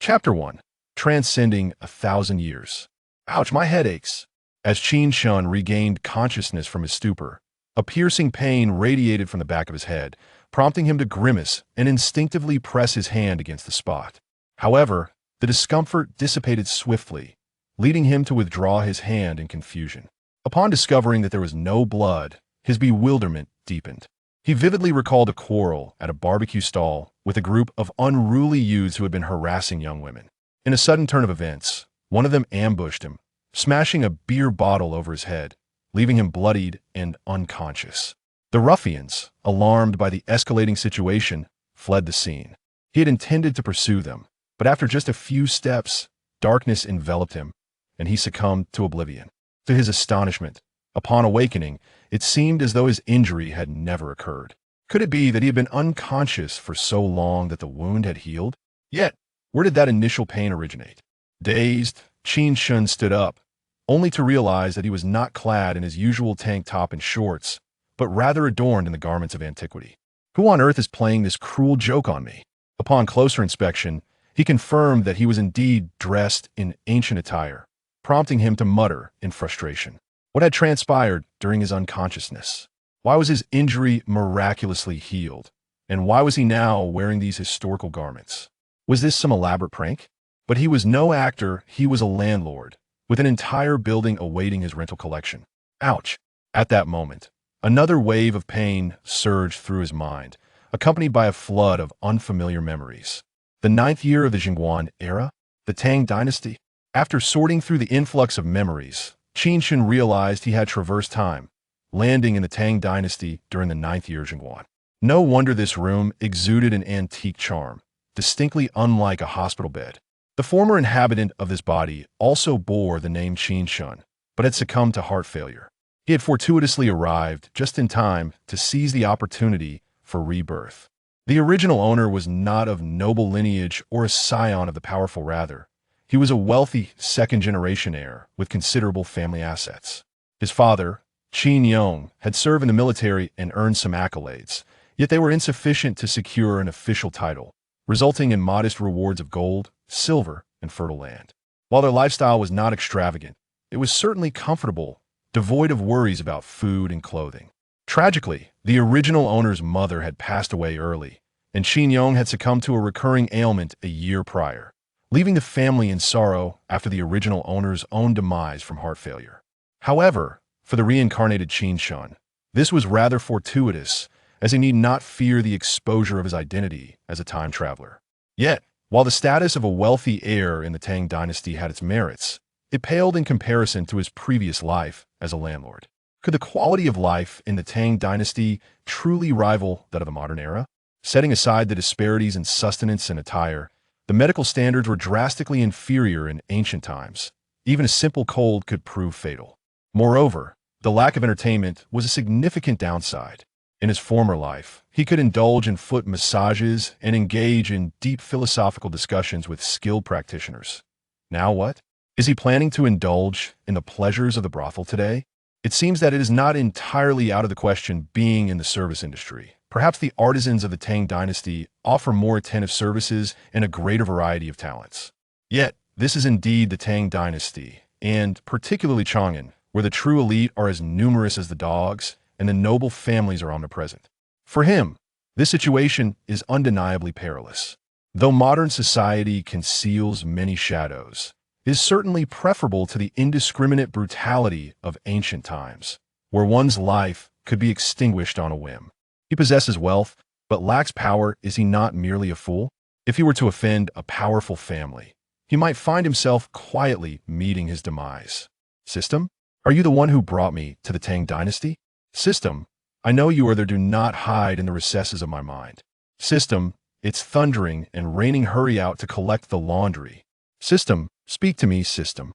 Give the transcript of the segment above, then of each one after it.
Chapter 1. Transcending 1,000 Years. Ouch, my head aches. As Qin Chen regained consciousness from his stupor, a piercing pain radiated from the back of his head, prompting him to grimace and instinctively press his hand against the spot. However, the discomfort dissipated swiftly, leading him to withdraw his hand in confusion. Upon discovering that there was no blood, his bewilderment deepened. He vividly recalled a quarrel at a barbecue stall with a group of unruly youths who had been harassing young women. In a sudden turn of events, one of them ambushed him, smashing a beer bottle over his head, leaving him bloodied and unconscious. The ruffians, alarmed by the escalating situation, fled the scene. He had intended to pursue them, but after just a few steps, darkness enveloped him, and he succumbed to oblivion. To his astonishment, upon awakening, it seemed as though his injury had never occurred. Could it be that he had been unconscious for so long that the wound had healed? Yet, where did that initial pain originate? Dazed, Qin Chen stood up, only to realize that he was not clad in his usual tank top and shorts, but rather adorned in the garments of antiquity. Who on earth is playing this cruel joke on me? Upon closer inspection, he confirmed that he was indeed dressed in ancient attire, prompting him to mutter in frustration. What had transpired during his unconsciousness? Why was his injury miraculously healed? And why was he now wearing these historical garments? Was this some elaborate prank? But he was no actor, he was a landlord, with an entire building awaiting his rental collection. Ouch! At that moment, another wave of pain surged through his mind, accompanied by a flood of unfamiliar memories. The 9th year of the Jingguan era? The Tang Dynasty? After sorting through the influx of memories, Qin Chen realized he had traversed time, landing in the Tang Dynasty during the 9th year of Jingguan. No wonder this room exuded an antique charm, distinctly unlike a hospital bed. The former inhabitant of this body also bore the name Qin Chen, but had succumbed to heart failure. He had fortuitously arrived just in time to seize the opportunity for rebirth. The original owner was not of noble lineage or a scion of the powerful, rather. He was a wealthy second-generation heir with considerable family assets. His father, Qin Yong, had served in the military and earned some accolades, yet they were insufficient to secure an official title, resulting in modest rewards of gold, silver, and fertile land. While their lifestyle was not extravagant, it was certainly comfortable, devoid of worries about food and clothing. Tragically, the original owner's mother had passed away early, and Qin Yong had succumbed to a recurring ailment a year prior, leaving the family in sorrow after the original owner's own demise from heart failure. However, for the reincarnated Qin Chen, this was rather fortuitous, as he need not fear the exposure of his identity as a time traveler. Yet, while the status of a wealthy heir in the Tang Dynasty had its merits, it paled in comparison to his previous life as a landlord. Could the quality of life in the Tang Dynasty truly rival that of the modern era? Setting aside the disparities in sustenance and attire, the medical standards were drastically inferior in ancient times. Even a simple cold could prove fatal. Moreover, the lack of entertainment was a significant downside. In his former life, he could indulge in foot massages and engage in deep philosophical discussions with skilled practitioners. Now what? Is he planning to indulge in the pleasures of the brothel today? It seems that it is not entirely out of the question being in the service industry. Perhaps the artisans of the Tang Dynasty offer more attentive services and a greater variety of talents. Yet, this is indeed the Tang Dynasty, and particularly Chang'an, where the true elite are as numerous as the dogs, and the noble families are omnipresent. For him, this situation is undeniably perilous. Though modern society conceals many shadows, it is certainly preferable to the indiscriminate brutality of ancient times, where one's life could be extinguished on a whim. He possesses wealth, but lacks power. Is he not merely a fool? If he were to offend a powerful family, he might find himself quietly meeting his demise. System, are you the one who brought me to the Tang Dynasty? System, I know you are there. Do not hide in the recesses of my mind. System, it's thundering and raining. Hurry out to collect the laundry. System, speak to me, System.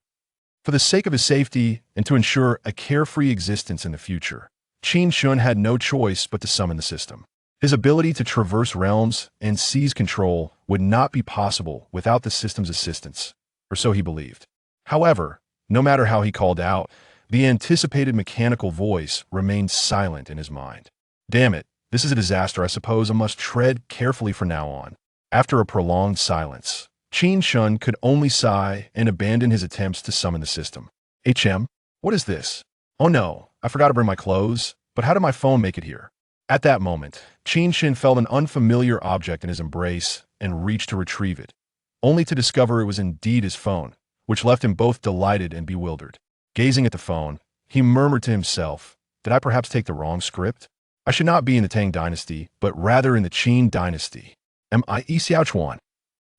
For the sake of his safety and to ensure a carefree existence in the future, Qin Chen had no choice but to summon the system. His ability to traverse realms and seize control would not be possible without the system's assistance, or so he believed. However, no matter how he called out, the anticipated mechanical voice remained silent in his mind. Damn it, this is a disaster. I suppose I must tread carefully from now on. After a prolonged silence, Qin Chen could only sigh and abandon his attempts to summon the system. What is this? Oh no, I forgot to bring my clothes, but how did my phone make it here? At that moment, Qin Chen felt an unfamiliar object in his embrace and reached to retrieve it, only to discover it was indeed his phone, which left him both delighted and bewildered. Gazing at the phone, he murmured to himself, "Did I perhaps take the wrong script? I should not be in the Tang Dynasty, but rather in the Qin Dynasty. Am I Xiaochuan?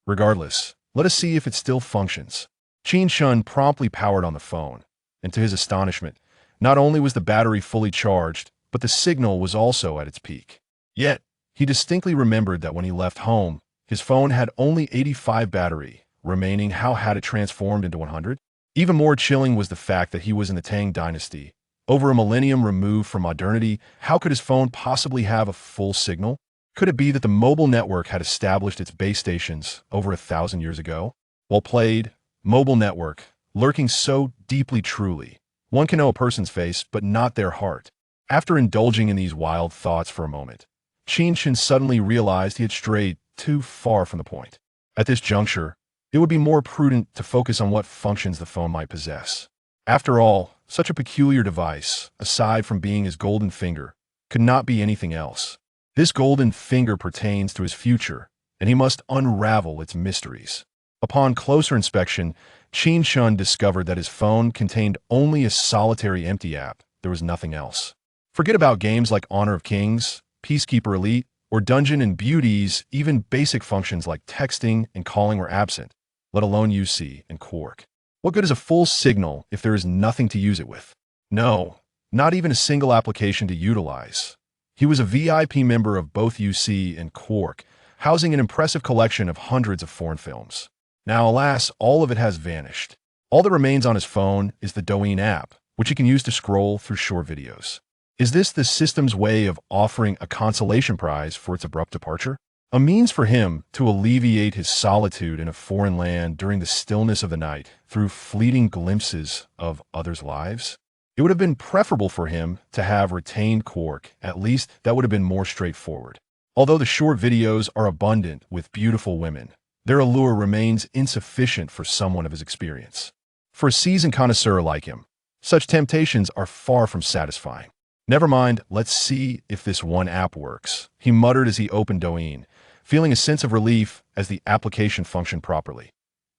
Regardless, let us see if it still functions." Qin Chen promptly powered on the phone, and to his astonishment, not only was the battery fully charged, but the signal was also at its peak. Yet, he distinctly remembered that when he left home, his phone had only 85 battery remaining. How had it transformed into 100? Even more chilling was the fact that he was in the Tang Dynasty. Over a millennium removed from modernity, how could his phone possibly have a full signal? Could it be that the mobile network had established its base stations over 1,000 years ago? Well played, mobile network, lurking so deeply truly. One can know a person's face, but not their heart. After indulging in these wild thoughts for a moment, Qin Chen suddenly realized he had strayed too far from the point. At this juncture, it would be more prudent to focus on what functions the phone might possess. After all, such a peculiar device, aside from being his golden finger, could not be anything else. This golden finger pertains to his future, and he must unravel its mysteries. Upon closer inspection, Qin Chen discovered that his phone contained only a solitary empty app. There was nothing else. Forget about games like Honor of Kings, Peacekeeper Elite, or Dungeon and Beauties. Even basic functions like texting and calling were absent, let alone UC and Quark. What good is a full signal if there is nothing to use it with? No, not even a single application to utilize. He was a VIP member of both UC and Quark, housing an impressive collection of hundreds of foreign films. Now, alas, all of it has vanished. All that remains on his phone is the Douyin app, which he can use to scroll through short videos. Is this the system's way of offering a consolation prize for its abrupt departure? A means for him to alleviate his solitude in a foreign land during the stillness of the night through fleeting glimpses of others' lives? It would have been preferable for him to have retained Quark. At least that would have been more straightforward. Although the short videos are abundant with beautiful women, their allure remains insufficient for someone of his experience. For a seasoned connoisseur like him, such temptations are far from satisfying. Never mind, let's see if this one app works, he muttered as he opened Douyin, feeling a sense of relief as the application functioned properly.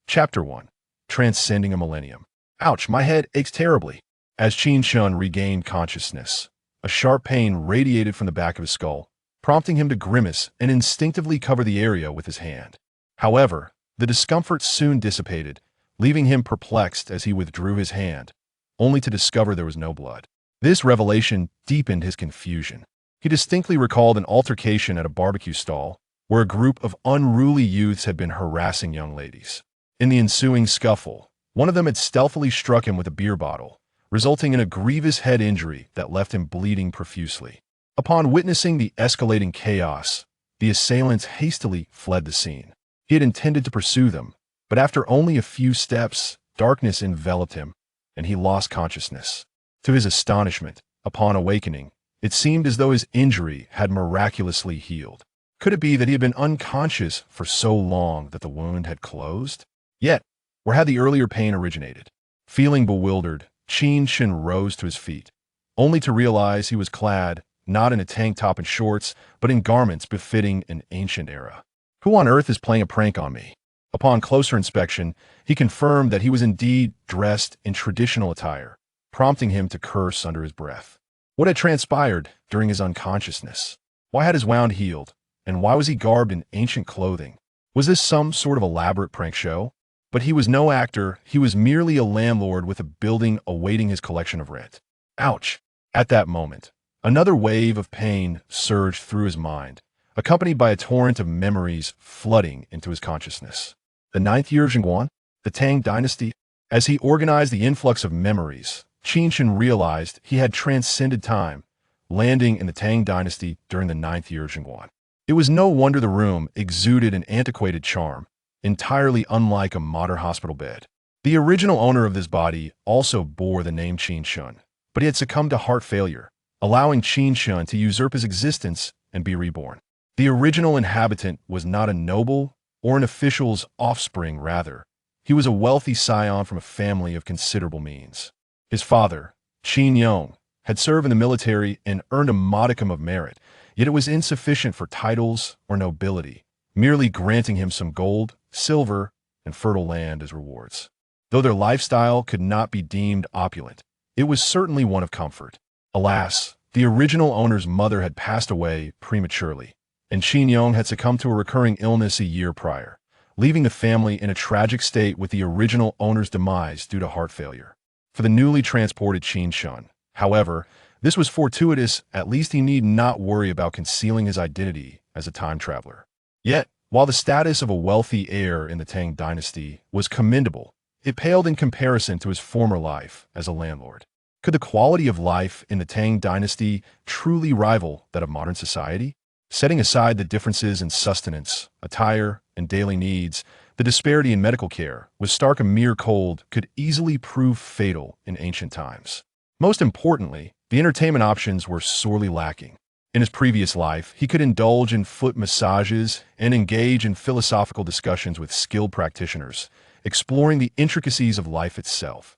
Chapter 1. Transcending a Millennium. Ouch, my head aches terribly. As Qin Chen regained consciousness, a sharp pain radiated from the back of his skull, prompting him to grimace and instinctively cover the area with his hand. However, the discomfort soon dissipated, leaving him perplexed as he withdrew his hand, only to discover there was no blood. This revelation deepened his confusion. He distinctly recalled an altercation at a barbecue stall, where a group of unruly youths had been harassing young ladies. In the ensuing scuffle, one of them had stealthily struck him with a beer bottle, resulting in a grievous head injury that left him bleeding profusely. Upon witnessing the escalating chaos, the assailants hastily fled the scene. He had intended to pursue them, but after only a few steps, darkness enveloped him, and he lost consciousness. To his astonishment, upon awakening, it seemed as though his injury had miraculously healed. Could it be that he had been unconscious for so long that the wound had closed? Yet, where had the earlier pain originated? Feeling bewildered, Qin Chen rose to his feet, only to realize he was clad not in a tank top and shorts, but in garments befitting an ancient era. Who on earth is playing a prank on me? Upon closer inspection, he confirmed that he was indeed dressed in traditional attire, prompting him to curse under his breath. What had transpired during his unconsciousness? Why had his wound healed? And why was he garbed in ancient clothing? Was this some sort of elaborate prank show? But he was no actor, he was merely a landlord with a building awaiting his collection of rent. Ouch! At that moment, another wave of pain surged through his mind, accompanied by a torrent of memories flooding into his consciousness. The 9th year of Zhengguan, the Tang Dynasty. As he organized the influx of memories, Qin Chen realized he had transcended time, landing in the Tang Dynasty during the 9th year of Zhengguan. It was no wonder the room exuded an antiquated charm, entirely unlike a modern hospital bed. The original owner of this body also bore the name Qin Chen, but he had succumbed to heart failure, allowing Qin Chen to usurp his existence and be reborn. The original inhabitant was not a noble, or an official's offspring, rather. He was a wealthy scion from a family of considerable means. His father, Qin Chen, had served in the military and earned a modicum of merit, yet it was insufficient for titles or nobility, merely granting him some gold, silver, and fertile land as rewards. Though their lifestyle could not be deemed opulent, it was certainly one of comfort. Alas, the original owner's mother had passed away prematurely, and Qin Chen had succumbed to a recurring illness a year prior, leaving the family in a tragic state with the original owner's demise due to heart failure. For the newly transported Qin Chen, however, this was fortuitous. At least he need not worry about concealing his identity as a time traveler. Yet, while the status of a wealthy heir in the Tang Dynasty was commendable, it paled in comparison to his former life as a landlord. Could the quality of life in the Tang Dynasty truly rival that of modern society? Setting aside the differences in sustenance, attire, and daily needs, the disparity in medical care, with stark a mere cold, could easily prove fatal in ancient times. Most importantly, the entertainment options were sorely lacking. In his previous life, he could indulge in foot massages and engage in philosophical discussions with skilled practitioners, exploring the intricacies of life itself.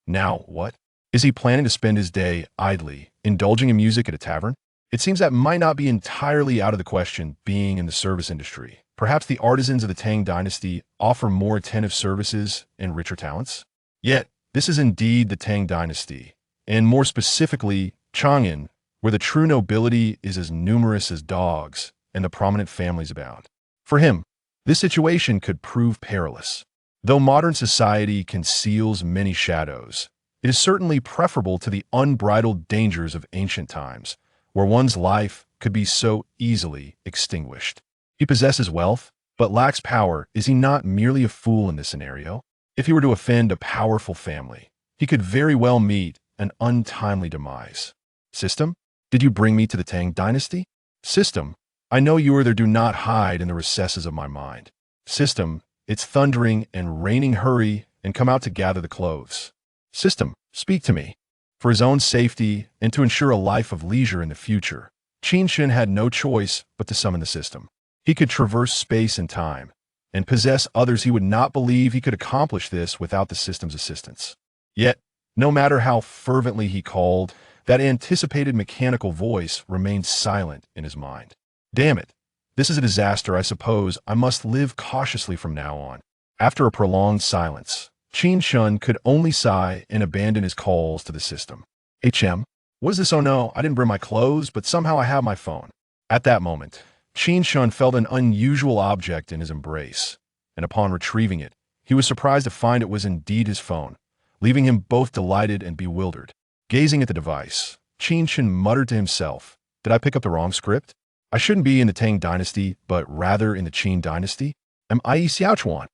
Now, what? Is he planning to spend his day idly, indulging in music at a tavern? It seems that might not be entirely out of the question, being in the service industry. Perhaps the artisans of the Tang Dynasty offer more attentive services and richer talents? Yet, this is indeed the Tang Dynasty, and more specifically, Chang'an, where the true nobility is as numerous as dogs and the prominent families abound. For him, this situation could prove perilous. Though modern society conceals many shadows, it is certainly preferable to the unbridled dangers of ancient times, where one's life could be so easily extinguished. He possesses wealth, but lacks power. Is he not merely a fool in this scenario? If he were to offend a powerful family, he could very well meet an untimely demise. System, did you bring me to the Tang Dynasty? System, I know you are there. Do not hide in the recesses of my mind. System, it's thundering and raining. Hurry and come out to gather the clothes. System, speak to me. For his own safety and to ensure a life of leisure in the future, Qin Chen had no choice but to summon the system. He could traverse space and time, and possess others. He would not believe he could accomplish this without the system's assistance. Yet, no matter how fervently he called, that anticipated mechanical voice remained silent in his mind. Damn it! This is a disaster. I suppose I must live cautiously from now on. After a prolonged silence, Qin Chen could only sigh and abandon his calls to the system. HM, what is this? Oh no, I didn't bring my clothes, but somehow I have my phone. At that moment, Qin Chen felt an unusual object in his embrace, and upon retrieving it, he was surprised to find it was indeed his phone, leaving him both delighted and bewildered. Gazing at the device, Qin Chen muttered to himself, "Did I pick up the wrong script? I shouldn't be in the Tang Dynasty, but rather in the Qin Dynasty? Am I Xiaochuan?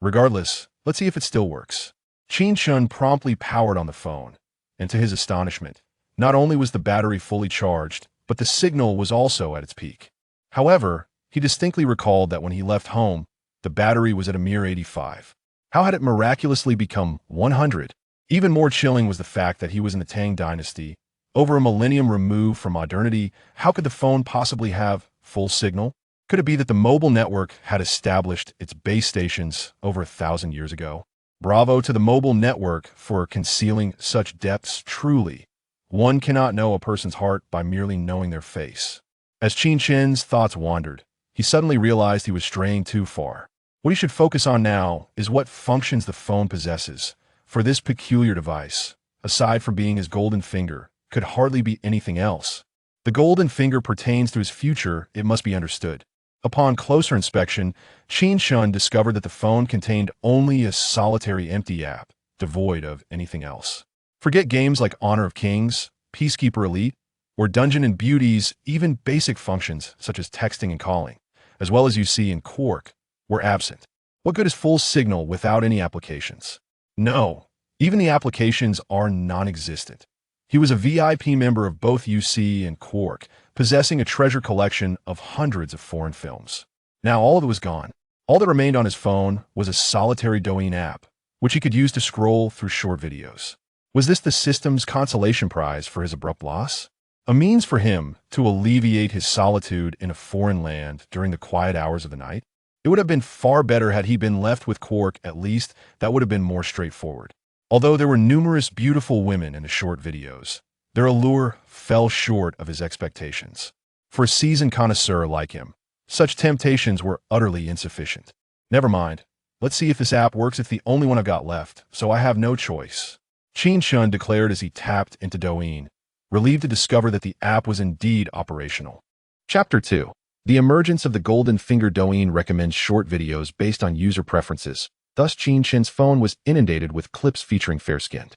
Regardless, let's see if it still works." Qin Chen promptly powered on the phone, and to his astonishment, not only was the battery fully charged, but the signal was also at its peak. However, he distinctly recalled that when he left home, the battery was at a mere 85. How had it miraculously become 100? Even more chilling was the fact that he was in the Tang Dynasty, over a millennium removed from modernity. How could the phone possibly have full signal? Could it be that the mobile network had established its base stations over 1,000 years ago? Bravo to the mobile network for concealing such depths. Truly, one cannot know a person's heart by merely knowing their face. As Qin Chen's thoughts wandered, he suddenly realized he was straying too far. What he should focus on now is what functions the phone possesses. For this peculiar device, aside from being his golden finger, could hardly be anything else. The golden finger pertains to his future, it must be understood. Upon closer inspection, Qin Chen discovered that the phone contained only a solitary empty app, devoid of anything else. Forget games like Honor of Kings, Peacekeeper Elite, or Dungeon and Beauties. Even basic functions such as texting and calling, as well as you see in Quark, were absent. What good is full signal without any applications? No, even the applications are non-existent. He was a VIP member of both UC and Quark, possessing a treasure collection of hundreds of foreign films. Now all of it was gone. All that remained on his phone was a solitary Douyin app, which he could use to scroll through short videos. Was this the system's consolation prize for his abrupt loss? A means for him to alleviate his solitude in a foreign land during the quiet hours of the night? It would have been far better had he been left with Quark. At least that would have been more straightforward. Although there were numerous beautiful women in the short videos, their allure fell short of his expectations. For a seasoned connoisseur like him, such temptations were utterly insufficient. Never mind. Let's see if this app works. It's the only one I've got left, so I have no choice. Qin Chen declared as he tapped into Douyin, relieved to discover that the app was indeed operational. Chapter 2. The emergence of the golden finger. Douyin recommends short videos based on user preferences. Thus, Qin Chen's phone was inundated with clips featuring fair-skinned,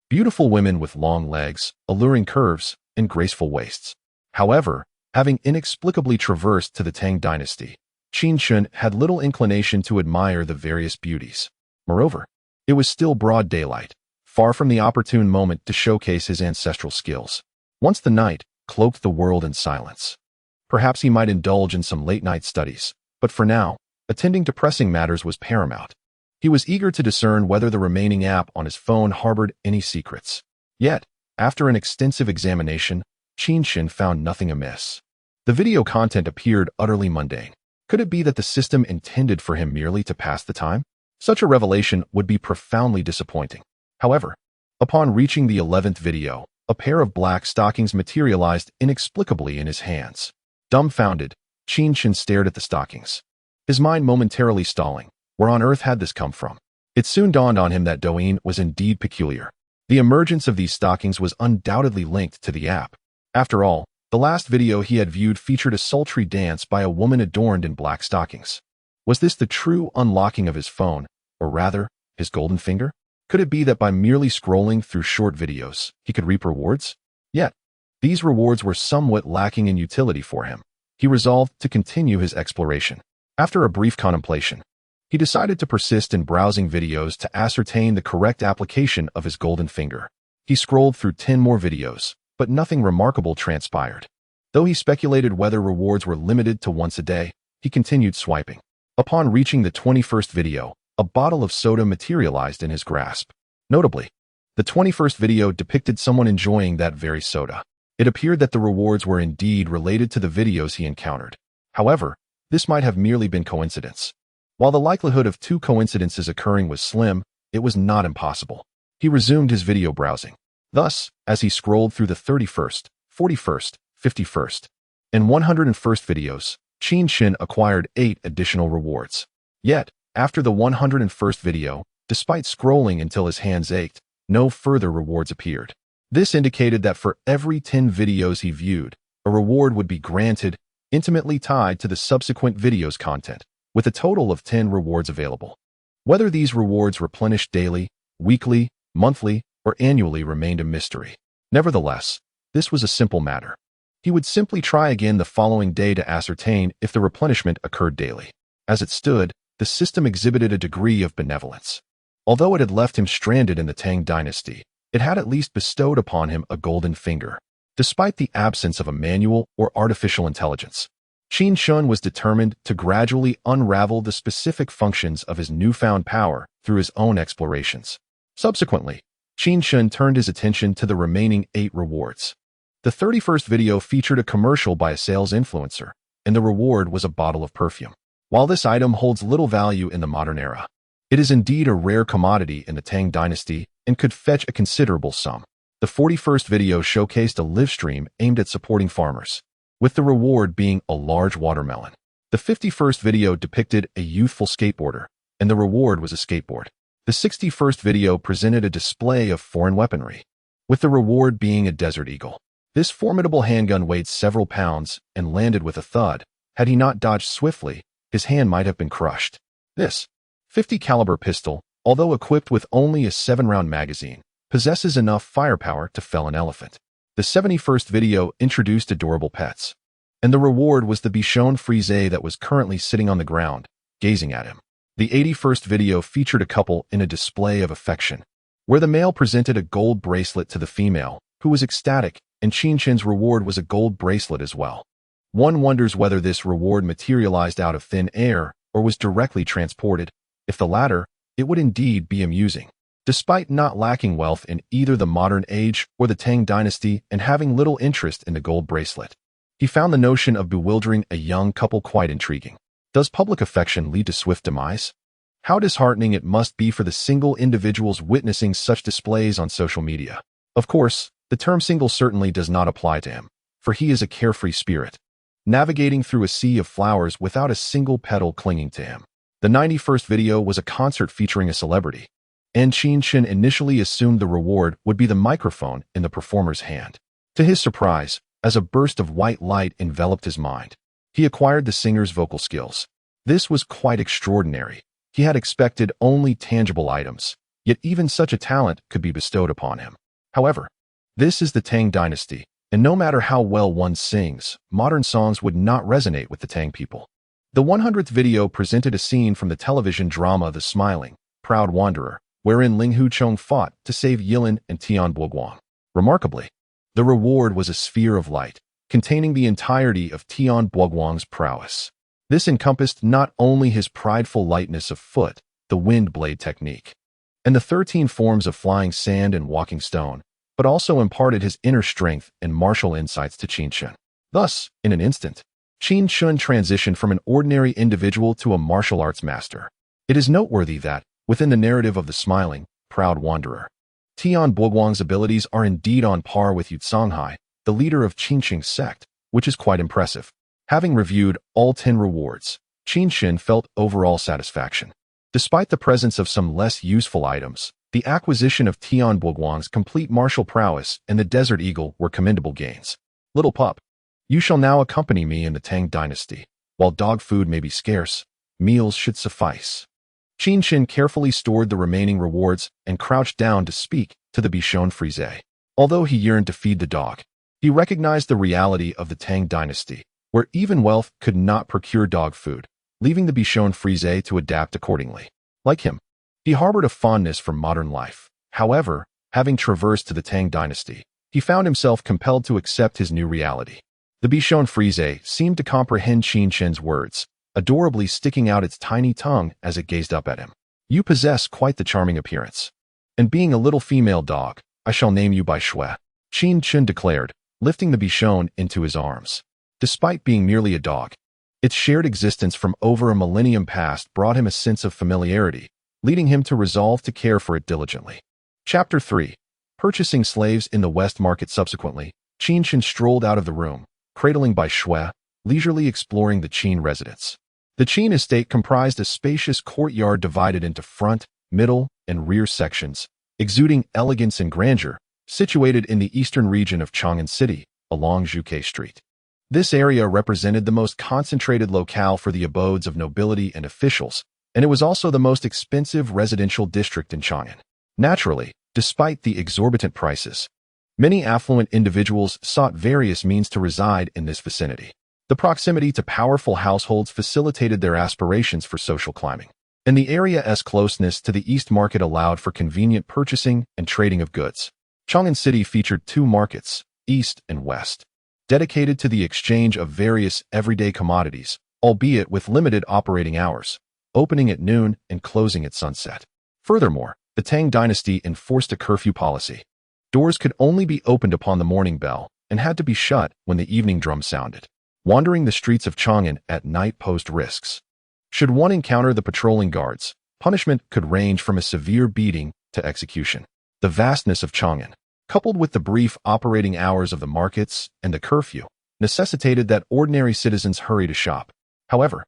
beautiful women with long legs, alluring curves, and graceful waists. However, having inexplicably traversed to the Tang Dynasty, Qin Chen had little inclination to admire the various beauties. Moreover, it was still broad daylight, far from the opportune moment to showcase his ancestral skills. Once the night cloaked the world in silence. Perhaps he might indulge in some late-night studies, but for now, attending to pressing matters was paramount. He was eager to discern whether the remaining app on his phone harbored any secrets. Yet, after an extensive examination, Qin Chen found nothing amiss. The video content appeared utterly mundane. Could it be that the system intended for him merely to pass the time? Such a revelation would be profoundly disappointing. However, upon reaching the 11th video, a pair of black stockings materialized inexplicably in his hands. Dumbfounded, Qin Chen stared at the stockings, his mind momentarily stalling. Where on earth had this come from? It soon dawned on him that Douyin was indeed peculiar. The emergence of these stockings was undoubtedly linked to the app. After all, the last video he had viewed featured a sultry dance by a woman adorned in black stockings. Was this the true unlocking of his phone, or rather, his golden finger? Could it be that by merely scrolling through short videos, he could reap rewards? Yet, these rewards were somewhat lacking in utility for him. He resolved to continue his exploration. After a brief contemplation, he decided to persist in browsing videos to ascertain the correct application of his golden finger. He scrolled through 10 more videos, but nothing remarkable transpired. Though he speculated whether rewards were limited to once a day, he continued swiping. Upon reaching the 21st video, a bottle of soda materialized in his grasp. Notably, the 21st video depicted someone enjoying that very soda. It appeared that the rewards were indeed related to the videos he encountered. However, this might have merely been coincidence. While the likelihood of two coincidences occurring was slim, it was not impossible. He resumed his video browsing. Thus, as he scrolled through the 31st, 41st, 51st, and 101st videos, Qin Chen acquired 8 additional rewards. Yet, after the 101st video, despite scrolling until his hands ached, no further rewards appeared. This indicated that for every 10 videos he viewed, a reward would be granted, intimately tied to the subsequent video's content, with a total of 10 rewards available. Whether these rewards replenished daily, weekly, monthly, or annually remained a mystery. Nevertheless, this was a simple matter. He would simply try again the following day to ascertain if the replenishment occurred daily. As it stood, the system exhibited a degree of benevolence. Although it had left him stranded in the Tang Dynasty, it had at least bestowed upon him a golden finger. Despite the absence of a manual or artificial intelligence, Qin Chen was determined to gradually unravel the specific functions of his newfound power through his own explorations. Subsequently, Qin Chen turned his attention to the remaining 8 rewards. The 31st video featured a commercial by a sales influencer, and the reward was a bottle of perfume. While this item holds little value in the modern era, it is indeed a rare commodity in the Tang Dynasty and could fetch a considerable sum. The 41st video showcased a live stream aimed at supporting farmers, with the reward being a large watermelon. The 51st video depicted a youthful skateboarder, and the reward was a skateboard. The 61st video presented a display of foreign weaponry, with the reward being a Desert Eagle. This formidable handgun weighed several pounds and landed with a thud. Had he not dodged swiftly, his hand might have been crushed. This 50 caliber pistol, although equipped with only a 7-round magazine, possesses enough firepower to fell an elephant. The 71st video introduced adorable pets, and the reward was the Bichon Frise that was currently sitting on the ground, gazing at him. The 81st video featured a couple in a display of affection, where the male presented a gold bracelet to the female, who was ecstatic, and Qin Chen's reward was a gold bracelet as well. One wonders whether this reward materialized out of thin air or was directly transported. If the latter, it would indeed be amusing. Despite not lacking wealth in either the modern age or the Tang Dynasty and having little interest in the gold bracelet, he found the notion of bewildering a young couple quite intriguing. Does public affection lead to swift demise? How disheartening it must be for the single individuals witnessing such displays on social media. Of course, the term single certainly does not apply to him, for he is a carefree spirit, navigating through a sea of flowers without a single petal clinging to him. The 91st video was a concert featuring a celebrity, and Qin Chen initially assumed the reward would be the microphone in the performer's hand. To his surprise, as a burst of white light enveloped his mind, he acquired the singer's vocal skills. This was quite extraordinary. He had expected only tangible items, yet even such a talent could be bestowed upon him. However, this is the Tang Dynasty, and no matter how well one sings, modern songs would not resonate with the Tang people. The 100th video presented a scene from the television drama The Smiling, Proud Wanderer, wherein Ling Huchong fought to save Yilin and Tian Buoguang. Remarkably, the reward was a sphere of light, containing the entirety of Tian Buoguang's prowess. This encompassed not only his prideful lightness of foot, the wind blade technique, and the 13 forms of flying sand and walking stone, but also imparted his inner strength and martial insights to Qin Chen. Thus, in an instant, Qin Chen transitioned from an ordinary individual to a martial arts master. It is noteworthy that, within the narrative of the Smiling, Proud Wanderer, Tian Buoguang's abilities are indeed on par with Yu Songhai, the leader of Qin Cheng's sect, which is quite impressive. Having reviewed all 10 rewards, Qin Chen felt overall satisfaction. Despite the presence of some less useful items, the acquisition of Tian Buoguang's complete martial prowess and the Desert Eagle were commendable gains. Little pup, you shall now accompany me in the Tang Dynasty. While dog food may be scarce, meals should suffice. Qin Chen carefully stored the remaining rewards and crouched down to speak to the Bichon Frise. Although he yearned to feed the dog, he recognized the reality of the Tang Dynasty, where even wealth could not procure dog food, leaving the Bichon Frise to adapt accordingly. Like him, he harbored a fondness for modern life. However, having traversed to the Tang Dynasty, he found himself compelled to accept his new reality. The Bichon Frise seemed to comprehend Qin Chen's words, adorably sticking out its tiny tongue as it gazed up at him. You possess quite the charming appearance. And being a little female dog, I shall name you by Shui, Qin Chen declared, lifting the Bichon into his arms. Despite being merely a dog, its shared existence from over a millennium past brought him a sense of familiarity, leading him to resolve to care for it diligently. Chapter 3. Purchasing slaves in the West Market. Subsequently, Qin Chen strolled out of the room, cradling by Shui, leisurely exploring the Qin residence. The Qin estate comprised a spacious courtyard divided into front, middle, and rear sections, exuding elegance and grandeur, situated in the eastern region of Chang'an City, along Zhuke Street. This area represented the most concentrated locale for the abodes of nobility and officials, and it was also the most expensive residential district in Chang'an. Naturally, despite the exorbitant prices, many affluent individuals sought various means to reside in this vicinity. The proximity to powerful households facilitated their aspirations for social climbing, and the area's closeness to the East Market allowed for convenient purchasing and trading of goods. Chang'an City featured 2 markets, East and West, dedicated to the exchange of various everyday commodities, albeit with limited operating hours, opening at noon and closing at sunset. Furthermore, the Tang Dynasty enforced a curfew policy. Doors could only be opened upon the morning bell and had to be shut when the evening drum sounded. Wandering the streets of Chang'an at night posed risks. Should one encounter the patrolling guards, punishment could range from a severe beating to execution. The vastness of Chang'an, coupled with the brief operating hours of the markets and the curfew, necessitated that ordinary citizens hurry to shop. However,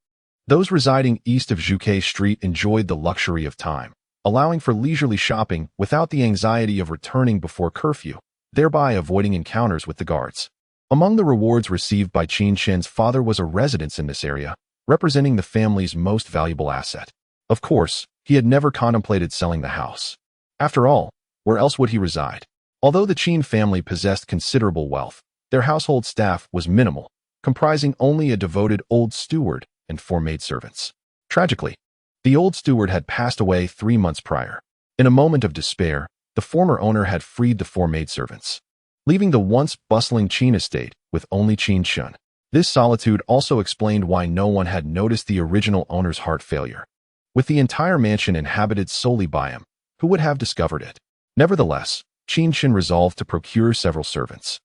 those residing east of Zhuke Street enjoyed the luxury of time, allowing for leisurely shopping without the anxiety of returning before curfew, thereby avoiding encounters with the guards. Among the rewards received by Qin Chen's father was a residence in this area, representing the family's most valuable asset. Of course, he had never contemplated selling the house. After all, where else would he reside? Although the Qin family possessed considerable wealth, their household staff was minimal, comprising only a devoted old steward and 4 maidservants. Tragically, the old steward had passed away 3 months prior. In a moment of despair, the former owner had freed the 4 maidservants, leaving the once bustling Qin estate with only Qin Chen. This solitude also explained why no one had noticed the original owner's heart failure. With the entire mansion inhabited solely by him, who would have discovered it? Nevertheless, Qin Chen resolved to procure several servants,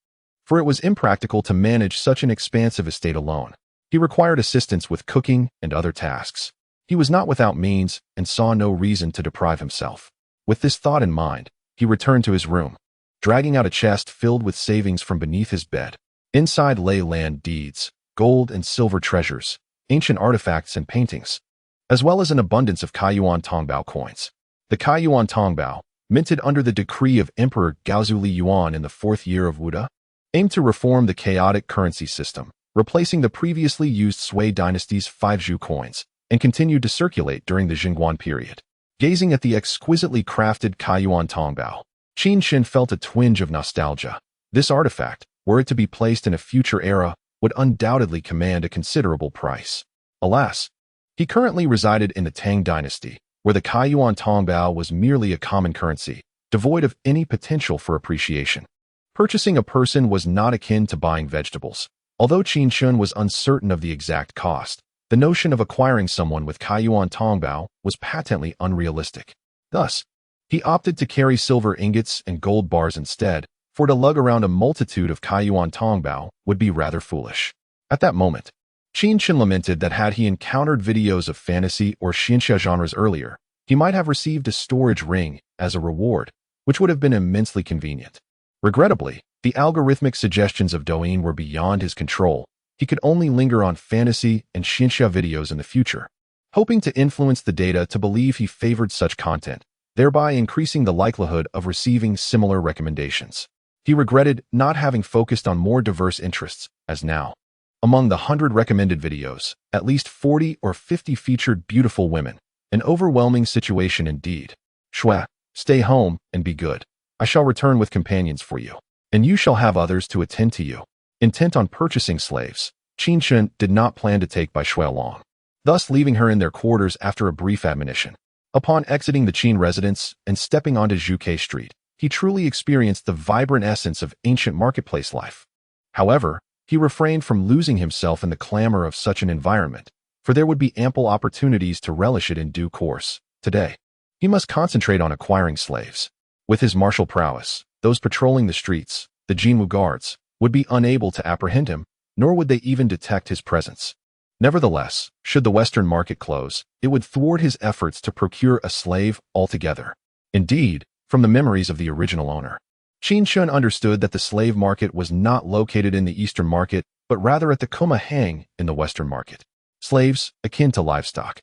for it was impractical to manage such an expansive estate alone. He required assistance with cooking and other tasks. He was not without means and saw no reason to deprive himself. With this thought in mind, he returned to his room, dragging out a chest filled with savings from beneath his bed. Inside lay land deeds, gold and silver treasures, ancient artifacts and paintings, as well as an abundance of Kaiyuan Tongbao coins. The Kaiyuan Tongbao, minted under the decree of Emperor Gaozuli Yuan in the 4th year of Wuda, aimed to reform the chaotic currency system, replacing the previously used Sui dynasty's 5 Zhu coins, and continued to circulate during the Jingguan period. Gazing at the exquisitely crafted Kaiyuan Tongbao, Qin Chen felt a twinge of nostalgia. This artifact, were it to be placed in a future era, would undoubtedly command a considerable price. Alas, he currently resided in the Tang Dynasty, where the Kaiyuan Tongbao was merely a common currency, devoid of any potential for appreciation. Purchasing a person was not akin to buying vegetables. Although Qin Chen was uncertain of the exact cost, the notion of acquiring someone with Kaiyuan Tongbao was patently unrealistic. Thus, he opted to carry silver ingots and gold bars instead, for to lug around a multitude of Kaiyuan Tongbao would be rather foolish. At that moment, Qin Chen lamented that had he encountered videos of fantasy or xianxia genres earlier, he might have received a storage ring as a reward, which would have been immensely convenient. Regrettably, the algorithmic suggestions of Douyin were beyond his control. He could only linger on fantasy and xianxia videos in the future, hoping to influence the data to believe he favored such content, thereby increasing the likelihood of receiving similar recommendations. He regretted not having focused on more diverse interests, as now, among the 100 recommended videos, at least 40 or 50 featured beautiful women. An overwhelming situation indeed. Shua, stay home and be good. I shall return with companions for you, and you shall have others to attend to you. Intent on purchasing slaves, Qin Chen did not plan to take by Shui long, thus leaving her in their quarters after a brief admonition. Upon exiting the Qin residence and stepping onto Zhuke Street, he truly experienced the vibrant essence of ancient marketplace life. However, he refrained from losing himself in the clamor of such an environment, for there would be ample opportunities to relish it in due course. Today, he must concentrate on acquiring slaves. With his martial prowess, those patrolling the streets, the Jinwu guards, would be unable to apprehend him, nor would they even detect his presence. Nevertheless, should the Western market close, it would thwart his efforts to procure a slave altogether. Indeed, from the memories of the original owner, Qin Chen understood that the slave market was not located in the Eastern market, but rather at the Kuma Hang in the Western market. Slaves, akin to livestock,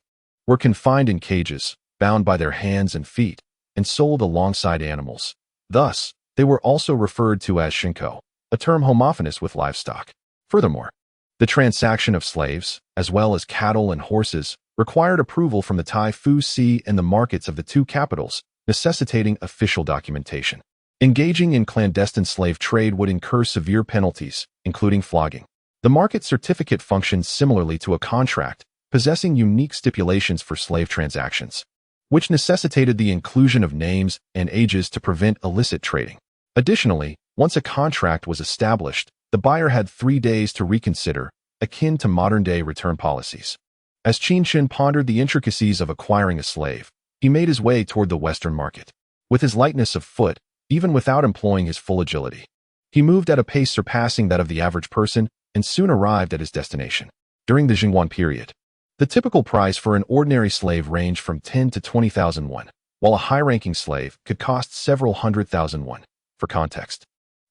were confined in cages, bound by their hands and feet, and sold alongside animals. Thus, they were also referred to as shinko, a term homophonous with livestock. Furthermore, the transaction of slaves, as well as cattle and horses, required approval from the Tai Fu Si and the markets of the two capitals, necessitating official documentation. Engaging in clandestine slave trade would incur severe penalties, including flogging. The market certificate functions similarly to a contract, possessing unique stipulations for slave transactions, which necessitated the inclusion of names and ages to prevent illicit trading. Additionally, once a contract was established, the buyer had 3 days to reconsider, akin to modern-day return policies. As Qin Chen pondered the intricacies of acquiring a slave, he made his way toward the Western market. With his lightness of foot, even without employing his full agility, he moved at a pace surpassing that of the average person and soon arrived at his destination. During the Jingguan period, the typical price for an ordinary slave ranged from 10 to 20,000 won, while a high-ranking slave could cost several 100,000 won. For context,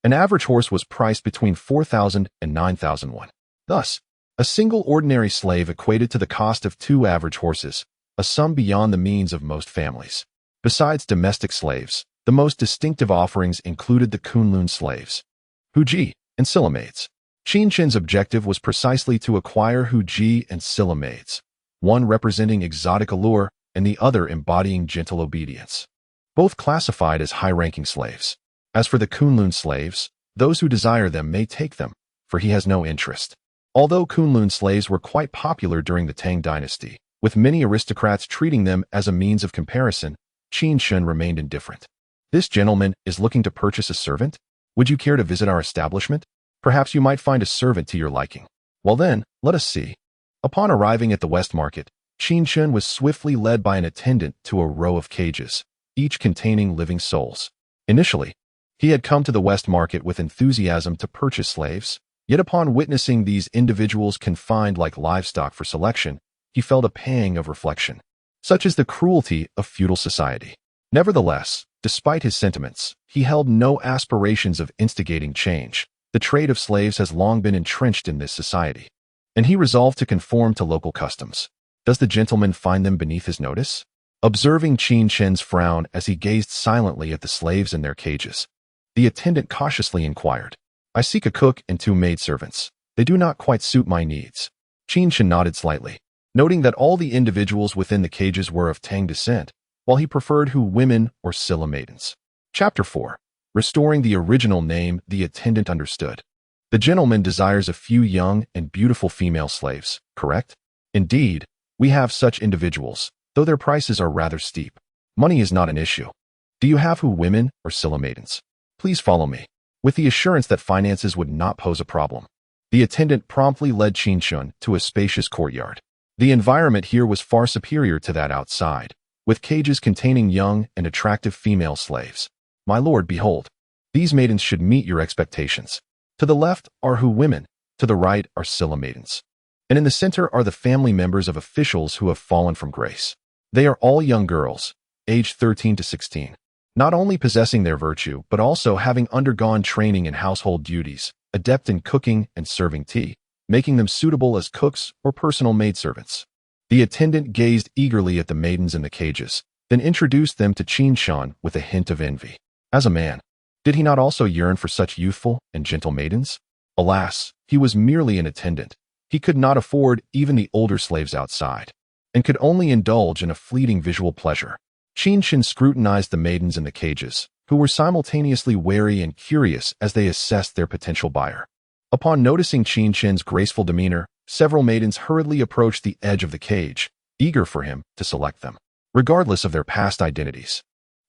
an average horse was priced between 4,000 and 9,000 won. Thus, a single ordinary slave equated to the cost of 2 average horses, a sum beyond the means of most families. Besides domestic slaves, the most distinctive offerings included the Kunlun slaves, Huji, and Silla maids. Qin Chen's objective was precisely to acquire Huji and Silla maids, one representing exotic allure and the other embodying gentle obedience, both classified as high-ranking slaves. As for the Kunlun slaves, those who desire them may take them, for he has no interest. Although Kunlun slaves were quite popular during the Tang Dynasty, with many aristocrats treating them as a means of comparison, Qin Chen remained indifferent. This gentleman is looking to purchase a servant? Would you care to visit our establishment? Perhaps you might find a servant to your liking. Well then, let us see. Upon arriving at the West Market, Qin Chen was swiftly led by an attendant to a row of cages, each containing living souls. Initially, he had come to the West Market with enthusiasm to purchase slaves, Yet upon witnessing these individuals confined like livestock for selection, he felt a pang of reflection. Such is the cruelty of feudal society. Nevertheless, despite his sentiments, he held no aspirations of instigating change. The trade of slaves has long been entrenched in this society, and he resolved to conform to local customs. Does the gentleman find them beneath his notice? Observing Qin Chen's frown as he gazed silently at the slaves in their cages, the attendant cautiously inquired, "I seek a cook and 2 maidservants. They do not quite suit my needs." Qin Chen nodded slightly, noting that all the individuals within the cages were of Tang descent, while he preferred women or Silla maidens. Chapter 4. Restoring the original name. The attendant understood. The gentleman desires a few young and beautiful female slaves, correct? Indeed, we have such individuals, though their prices are rather steep. Money is not an issue. Do you have women or Silla maidens? Please follow me. With the assurance that finances would not pose a problem, the attendant promptly led Qin Chen to a spacious courtyard. The environment here was far superior to that outside, with cages containing young and attractive female slaves. "My lord, behold, these maidens should meet your expectations. To the left are women, to the right are Silla maidens, and in the center are the family members of officials who have fallen from grace. They are all young girls, aged 13 to 16, not only possessing their virtue but also having undergone training in household duties, adept in cooking and serving tea, making them suitable as cooks or personal maidservants." The attendant gazed eagerly at the maidens in the cages, then introduced them to Qin Chen with a hint of envy. As a man, did he not also yearn for such youthful and gentle maidens? Alas, he was merely an attendant. He could not afford even the older slaves outside, and could only indulge in a fleeting visual pleasure. Qin Chen scrutinized the maidens in the cages, who were simultaneously wary and curious as they assessed their potential buyer. Upon noticing Qin Chen's graceful demeanor, several maidens hurriedly approached the edge of the cage, eager for him to select them. Regardless of their past identities,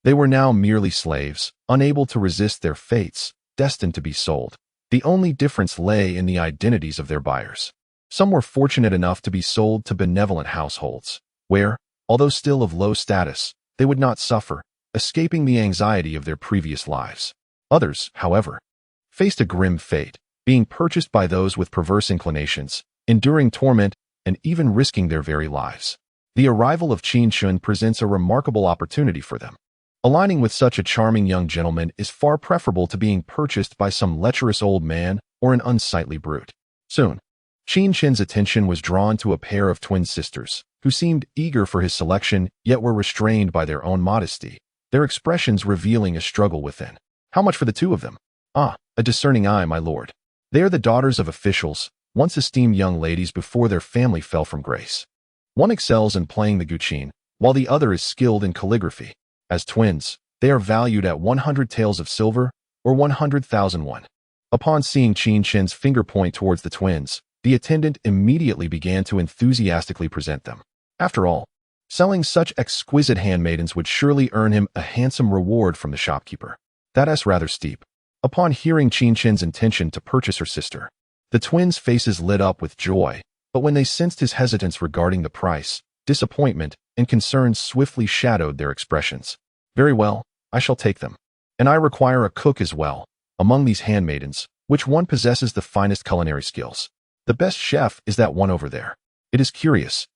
they were now merely slaves, unable to resist their fates, destined to be sold. The only difference lay in the identities of their buyers. Some were fortunate enough to be sold to benevolent households, where, although still of low status, they would not suffer, escaping the anxiety of their previous lives. Others, however, faced a grim fate, being purchased by those with perverse inclinations, enduring torment, and even risking their very lives. The arrival of Qin Chen presents a remarkable opportunity for them. Aligning with such a charming young gentleman is far preferable to being purchased by some lecherous old man or an unsightly brute. Soon, Qin Chen's attention was drawn to a pair of twin sisters, who seemed eager for his selection yet were restrained by their own modesty, their expressions revealing a struggle within. "How much for the 2 of them?" "Ah, a discerning eye, my lord. They are the daughters of officials, once esteemed young ladies before their family fell from grace. One excels in playing the guqin, while the other is skilled in calligraphy. As twins, they are valued at 100 taels of silver, or 100,000 won." Upon seeing Qin Chen's finger point towards the twins, the attendant immediately began to enthusiastically present them. After all, selling such exquisite handmaidens would surely earn him a handsome reward from the shopkeeper. That's rather steep. Upon hearing Qin Chen's intention to purchase her sister, the twins' faces lit up with joy, but when they sensed his hesitance regarding the price, disappointment and concern swiftly shadowed their expressions. "Very well, I shall take them. And I require a cook as well. Among these handmaidens, which one possesses the finest culinary skills?" "The best chef is that one over there. It is curious,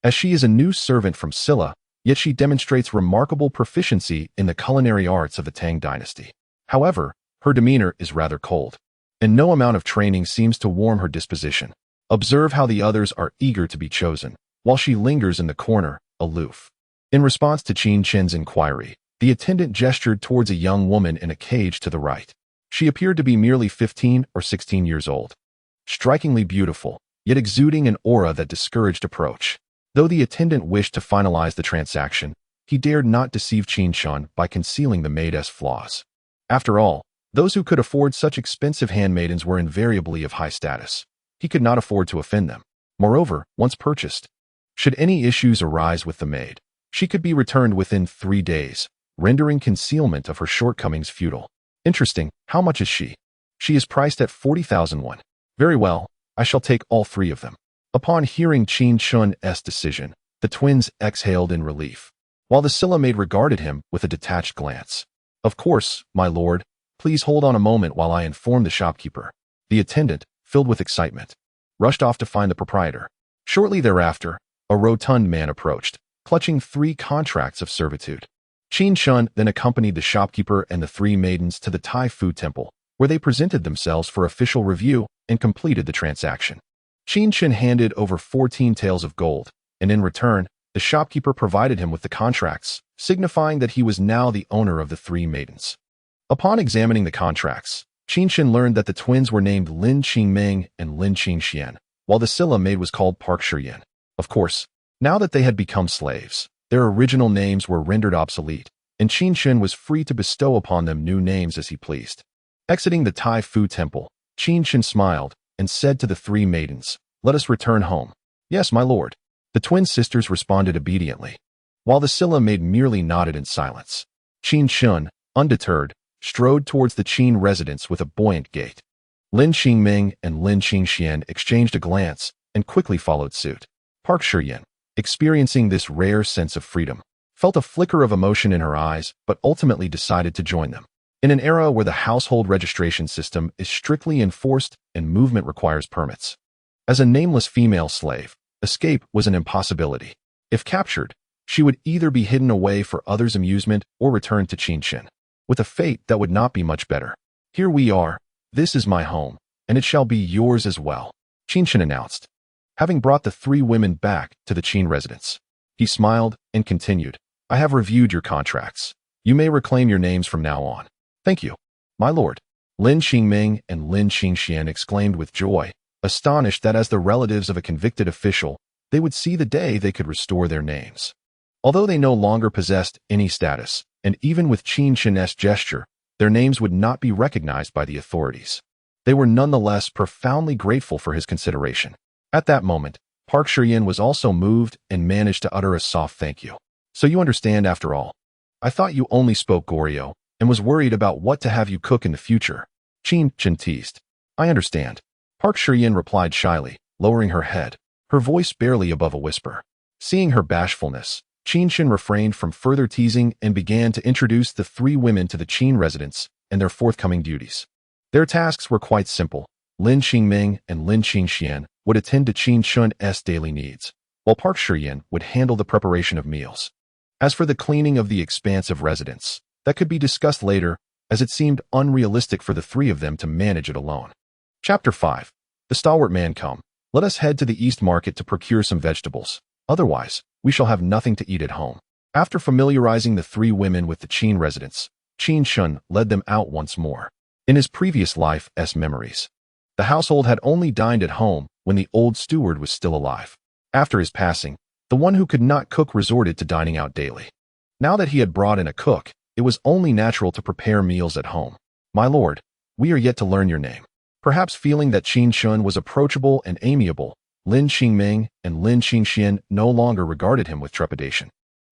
as she is a new servant from Silla, yet she demonstrates remarkable proficiency in the culinary arts of the Tang Dynasty. However, her demeanor is rather cold, and no amount of training seems to warm her disposition. Observe how the others are eager to be chosen, while she lingers in the corner, aloof." In response to Qin Chen's inquiry, the attendant gestured towards a young woman in a cage to the right. She appeared to be merely 15 or 16 years old, strikingly beautiful, yet exuding an aura that discouraged approach. Though the attendant wished to finalize the transaction, he dared not deceive Qin Chen by concealing the maid's flaws. After all, those who could afford such expensive handmaidens were invariably of high status. He could not afford to offend them. Moreover, once purchased, should any issues arise with the maid, she could be returned within 3 days, rendering concealment of her shortcomings futile. "Interesting. How much is she?" "She is priced at 40,000 won." "Very well, I shall take all 3 of them." Upon hearing Qin Chen's decision, the twins exhaled in relief, while the Silla maid regarded him with a detached glance. "Of course, my lord. Please hold on a moment while I inform the shopkeeper." The attendant, filled with excitement, rushed off to find the proprietor. Shortly thereafter, a rotund man approached, clutching 3 contracts of servitude. Qin Chen then accompanied the shopkeeper and the 3 maidens to the Tai Fu temple, where they presented themselves for official review and completed the transaction. Qin Chen handed over 14 taels of gold, and in return, the shopkeeper provided him with the contracts, signifying that he was now the owner of the 3 maidens. Upon examining the contracts, Qin Chen learned that the twins were named Lin Qingming and Lin Qingxian, while the Silla maid was called Park Shiyan. Of course, now that they had become slaves, their original names were rendered obsolete, and Qin Chen was free to bestow upon them new names as he pleased. Exiting the Tai Fu temple, Qin Chen smiled and said to the 3 maidens, "Let us return home." "Yes, my lord." The twin sisters responded obediently, while the Silla maid merely nodded in silence. Qin Chen, undeterred, strode towards the Qin residence with a buoyant gait. Lin Qingming and Lin Qingxian exchanged a glance and quickly followed suit. Park Shiyan, experiencing this rare sense of freedom, felt a flicker of emotion in her eyes but ultimately decided to join them. In an era where the household registration system is strictly enforced and movement requires permits, as a nameless female slave, escape was an impossibility. If captured, she would either be hidden away for others' amusement or returned to Qin Chen, with a fate that would not be much better. "Here we are. This is my home, and it shall be yours as well," Qin Chen announced, having brought the 3 women back to the Qin residence. He smiled and continued, "I have reviewed your contracts. You may reclaim your names from now on." "Thank you, my lord." Lin Qingming and Lin Qingxian exclaimed with joy, astonished that as the relatives of a convicted official, they would see the day they could restore their names. Although they no longer possessed any status, and even with Qin Chen's gesture, their names would not be recognized by the authorities, they were nonetheless profoundly grateful for his consideration. At that moment, Park Shiyan was also moved and managed to utter a soft thank you. "So you understand after all. I thought you only spoke Goryeo and was worried about what to have you cook in the future." Qin Chen teased. "I understand," Park Shiyan replied shyly, lowering her head, her voice barely above a whisper. Seeing her bashfulness, Qin Chen refrained from further teasing and began to introduce the 3 women to the Qin residence and their forthcoming duties. Their tasks were quite simple. Lin Qingming and Lin Qingxian would attend to Qin Chen's daily needs, while Park Shiyan would handle the preparation of meals. As for the cleaning of the expansive residence, that could be discussed later, as it seemed unrealistic for the 3 of them to manage it alone. Chapter 5. The stalwart man come. Let us head to the East Market to procure some vegetables. Otherwise, we shall have nothing to eat at home. After familiarizing the 3 women with the Qin residence, Qin Chen led them out once more. In his previous life's memories, the household had only dined at home when the old steward was still alive. After his passing, the one who could not cook resorted to dining out daily. Now that he had brought in a cook, it was only natural to prepare meals at home. "My lord, we are yet to learn your name." Perhaps feeling that Qin Chen was approachable and amiable, Lin Qingming and Lin Qingxian no longer regarded him with trepidation.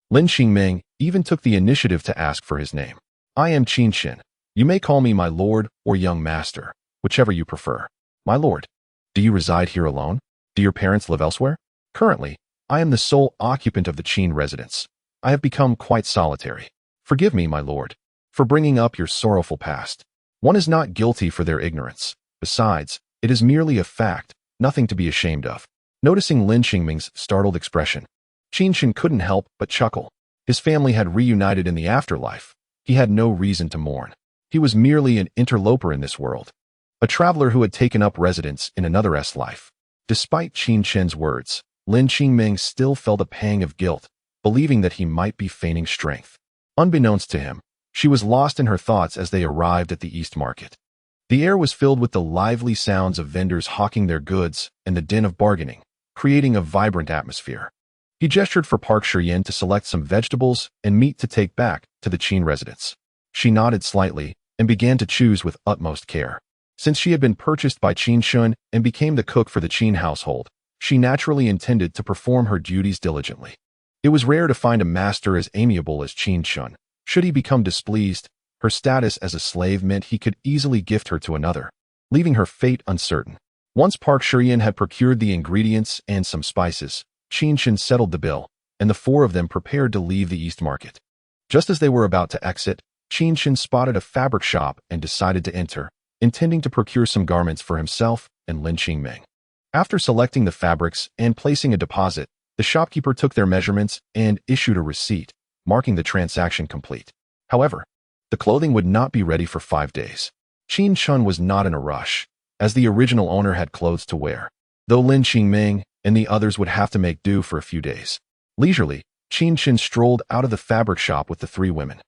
Lin Qingming even took the initiative to ask for his name. "I am Qin Chen. You may call me my lord or young master, whichever you prefer." "My lord, do you reside here alone? Do your parents live elsewhere?" "Currently, I am the sole occupant of the Qin residence. I have become quite solitary. Forgive me, my lord, for bringing up your sorrowful past. One is not guilty for their ignorance. Besides, it is merely a fact, nothing to be ashamed of." Noticing Lin Qingming's startled expression, Qin Chen couldn't help but chuckle. His family had reunited in the afterlife. He had no reason to mourn. He was merely an interloper in this world, a traveler who had taken up residence in another's life. Despite Qin Chen's words, Lin Qingming still felt a pang of guilt, believing that he might be feigning strength. Unbeknownst to him, she was lost in her thoughts as they arrived at the East Market. The air was filled with the lively sounds of vendors hawking their goods and the din of bargaining, creating a vibrant atmosphere. He gestured for Park Shiyan to select some vegetables and meat to take back to the Qin residence. She nodded slightly and began to choose with utmost care. Since she had been purchased by Qin Chen and became the cook for the Qin household, she naturally intended to perform her duties diligently. It was rare to find a master as amiable as Qin Chen. Should he become displeased, her status as a slave meant he could easily gift her to another, leaving her fate uncertain. Once Park Shiyan had procured the ingredients and some spices, Qin Chen settled the bill, and the 4 of them prepared to leave the East Market. Just as they were about to exit, Qin Chen spotted a fabric shop and decided to enter, intending to procure some garments for himself and Lin Qingming. After selecting the fabrics and placing a deposit, the shopkeeper took their measurements and issued a receipt, marking the transaction complete. However, the clothing would not be ready for 5 days. Qin Chen was not in a rush, as the original owner had clothes to wear, though Lin Qingming and the others would have to make do for a few days. Leisurely, Qin Chen strolled out of the fabric shop with the 3 women,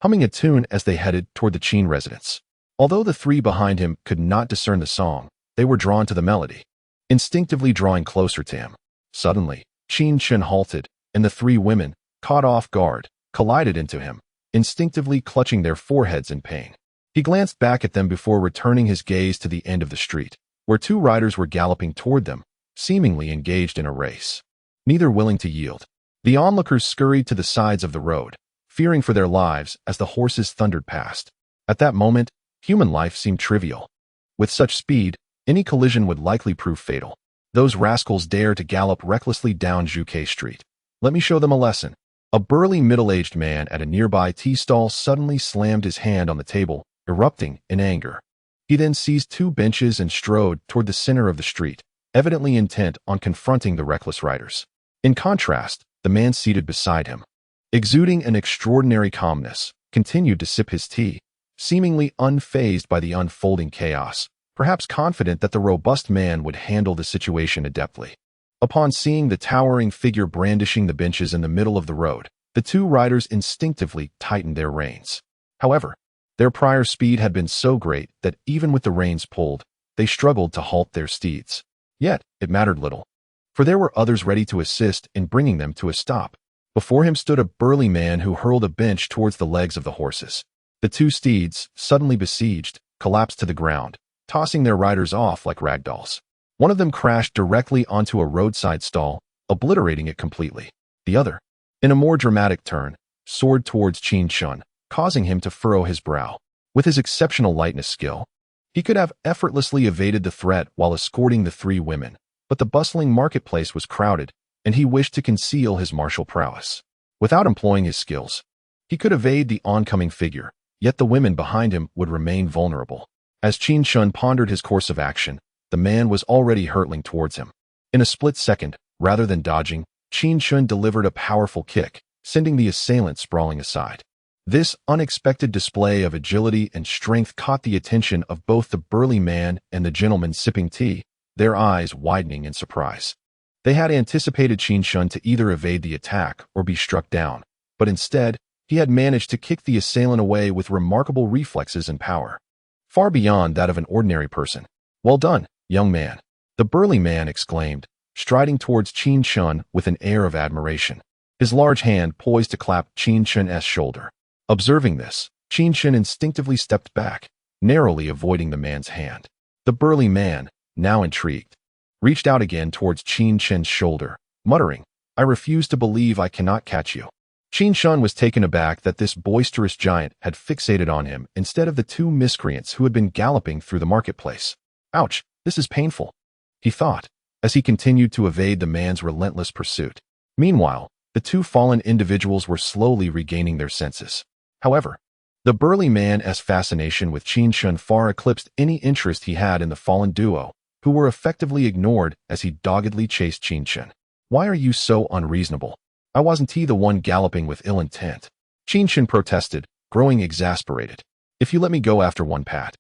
humming a tune as they headed toward the Qin residence. Although the 3 behind him could not discern the song, they were drawn to the melody, instinctively drawing closer to him. Suddenly, Qin Chen halted, and the 3 women, caught off guard, collided into him, instinctively clutching their foreheads in pain. He glanced back at them before returning his gaze to the end of the street, where 2 riders were galloping toward them, seemingly engaged in a race. Neither willing to yield, the onlookers scurried to the sides of the road, fearing for their lives as the horses thundered past. At that moment, human life seemed trivial. With such speed, any collision would likely prove fatal. Those rascals dare to gallop recklessly down Zhuke Street. Let me show them a lesson. A burly middle-aged man at a nearby tea stall suddenly slammed his hand on the table, erupting in anger. He then seized 2 benches and strode toward the center of the street, evidently intent on confronting the reckless riders. In contrast, the man seated beside him, exuding an extraordinary calmness, continued to sip his tea, seemingly unfazed by the unfolding chaos, perhaps confident that the robust man would handle the situation adeptly. Upon seeing the towering figure brandishing the benches in the middle of the road, the 2 riders instinctively tightened their reins. However, their prior speed had been so great that even with the reins pulled, they struggled to halt their steeds. Yet, it mattered little, for there were others ready to assist in bringing them to a stop. Before him stood a burly man who hurled a bench towards the legs of the horses. The 2 steeds, suddenly besieged, collapsed to the ground, tossing their riders off like ragdolls. One of them crashed directly onto a roadside stall, obliterating it completely. The other, in a more dramatic turn, soared towards Qin Chen, causing him to furrow his brow. With his exceptional lightness skill, he could have effortlessly evaded the threat while escorting the 3 women, but the bustling marketplace was crowded, and he wished to conceal his martial prowess. Without employing his skills, he could evade the oncoming figure, yet the women behind him would remain vulnerable. As Qin Chen pondered his course of action, the man was already hurtling towards him. In a split second, rather than dodging, Qin Chen delivered a powerful kick, sending the assailant sprawling aside. This unexpected display of agility and strength caught the attention of both the burly man and the gentleman sipping tea, their eyes widening in surprise. They had anticipated Qin Chen to either evade the attack or be struck down, but instead, he had managed to kick the assailant away with remarkable reflexes and power, far beyond that of an ordinary person. "Well done, young man," the burly man exclaimed, striding towards Qin Chen with an air of admiration, his large hand poised to clap Qin Chen's shoulder. Observing this, Qin Chen instinctively stepped back, narrowly avoiding the man's hand. The burly man, now intrigued, reached out again towards Qin Chen's shoulder, muttering, "I refuse to believe I cannot catch you." Qin Chen was taken aback that this boisterous giant had fixated on him instead of the 2 miscreants who had been galloping through the marketplace. "Ouch, this is painful," he thought, as he continued to evade the man's relentless pursuit. Meanwhile, the 2 fallen individuals were slowly regaining their senses. However, the burly man's fascination with Qin Chen far eclipsed any interest he had in the fallen duo, who were effectively ignored as he doggedly chased Qin Chen. "Why are you so unreasonable? I wasn't the one galloping with ill intent," Qin Chen protested, growing exasperated. "If you let me go after one pat,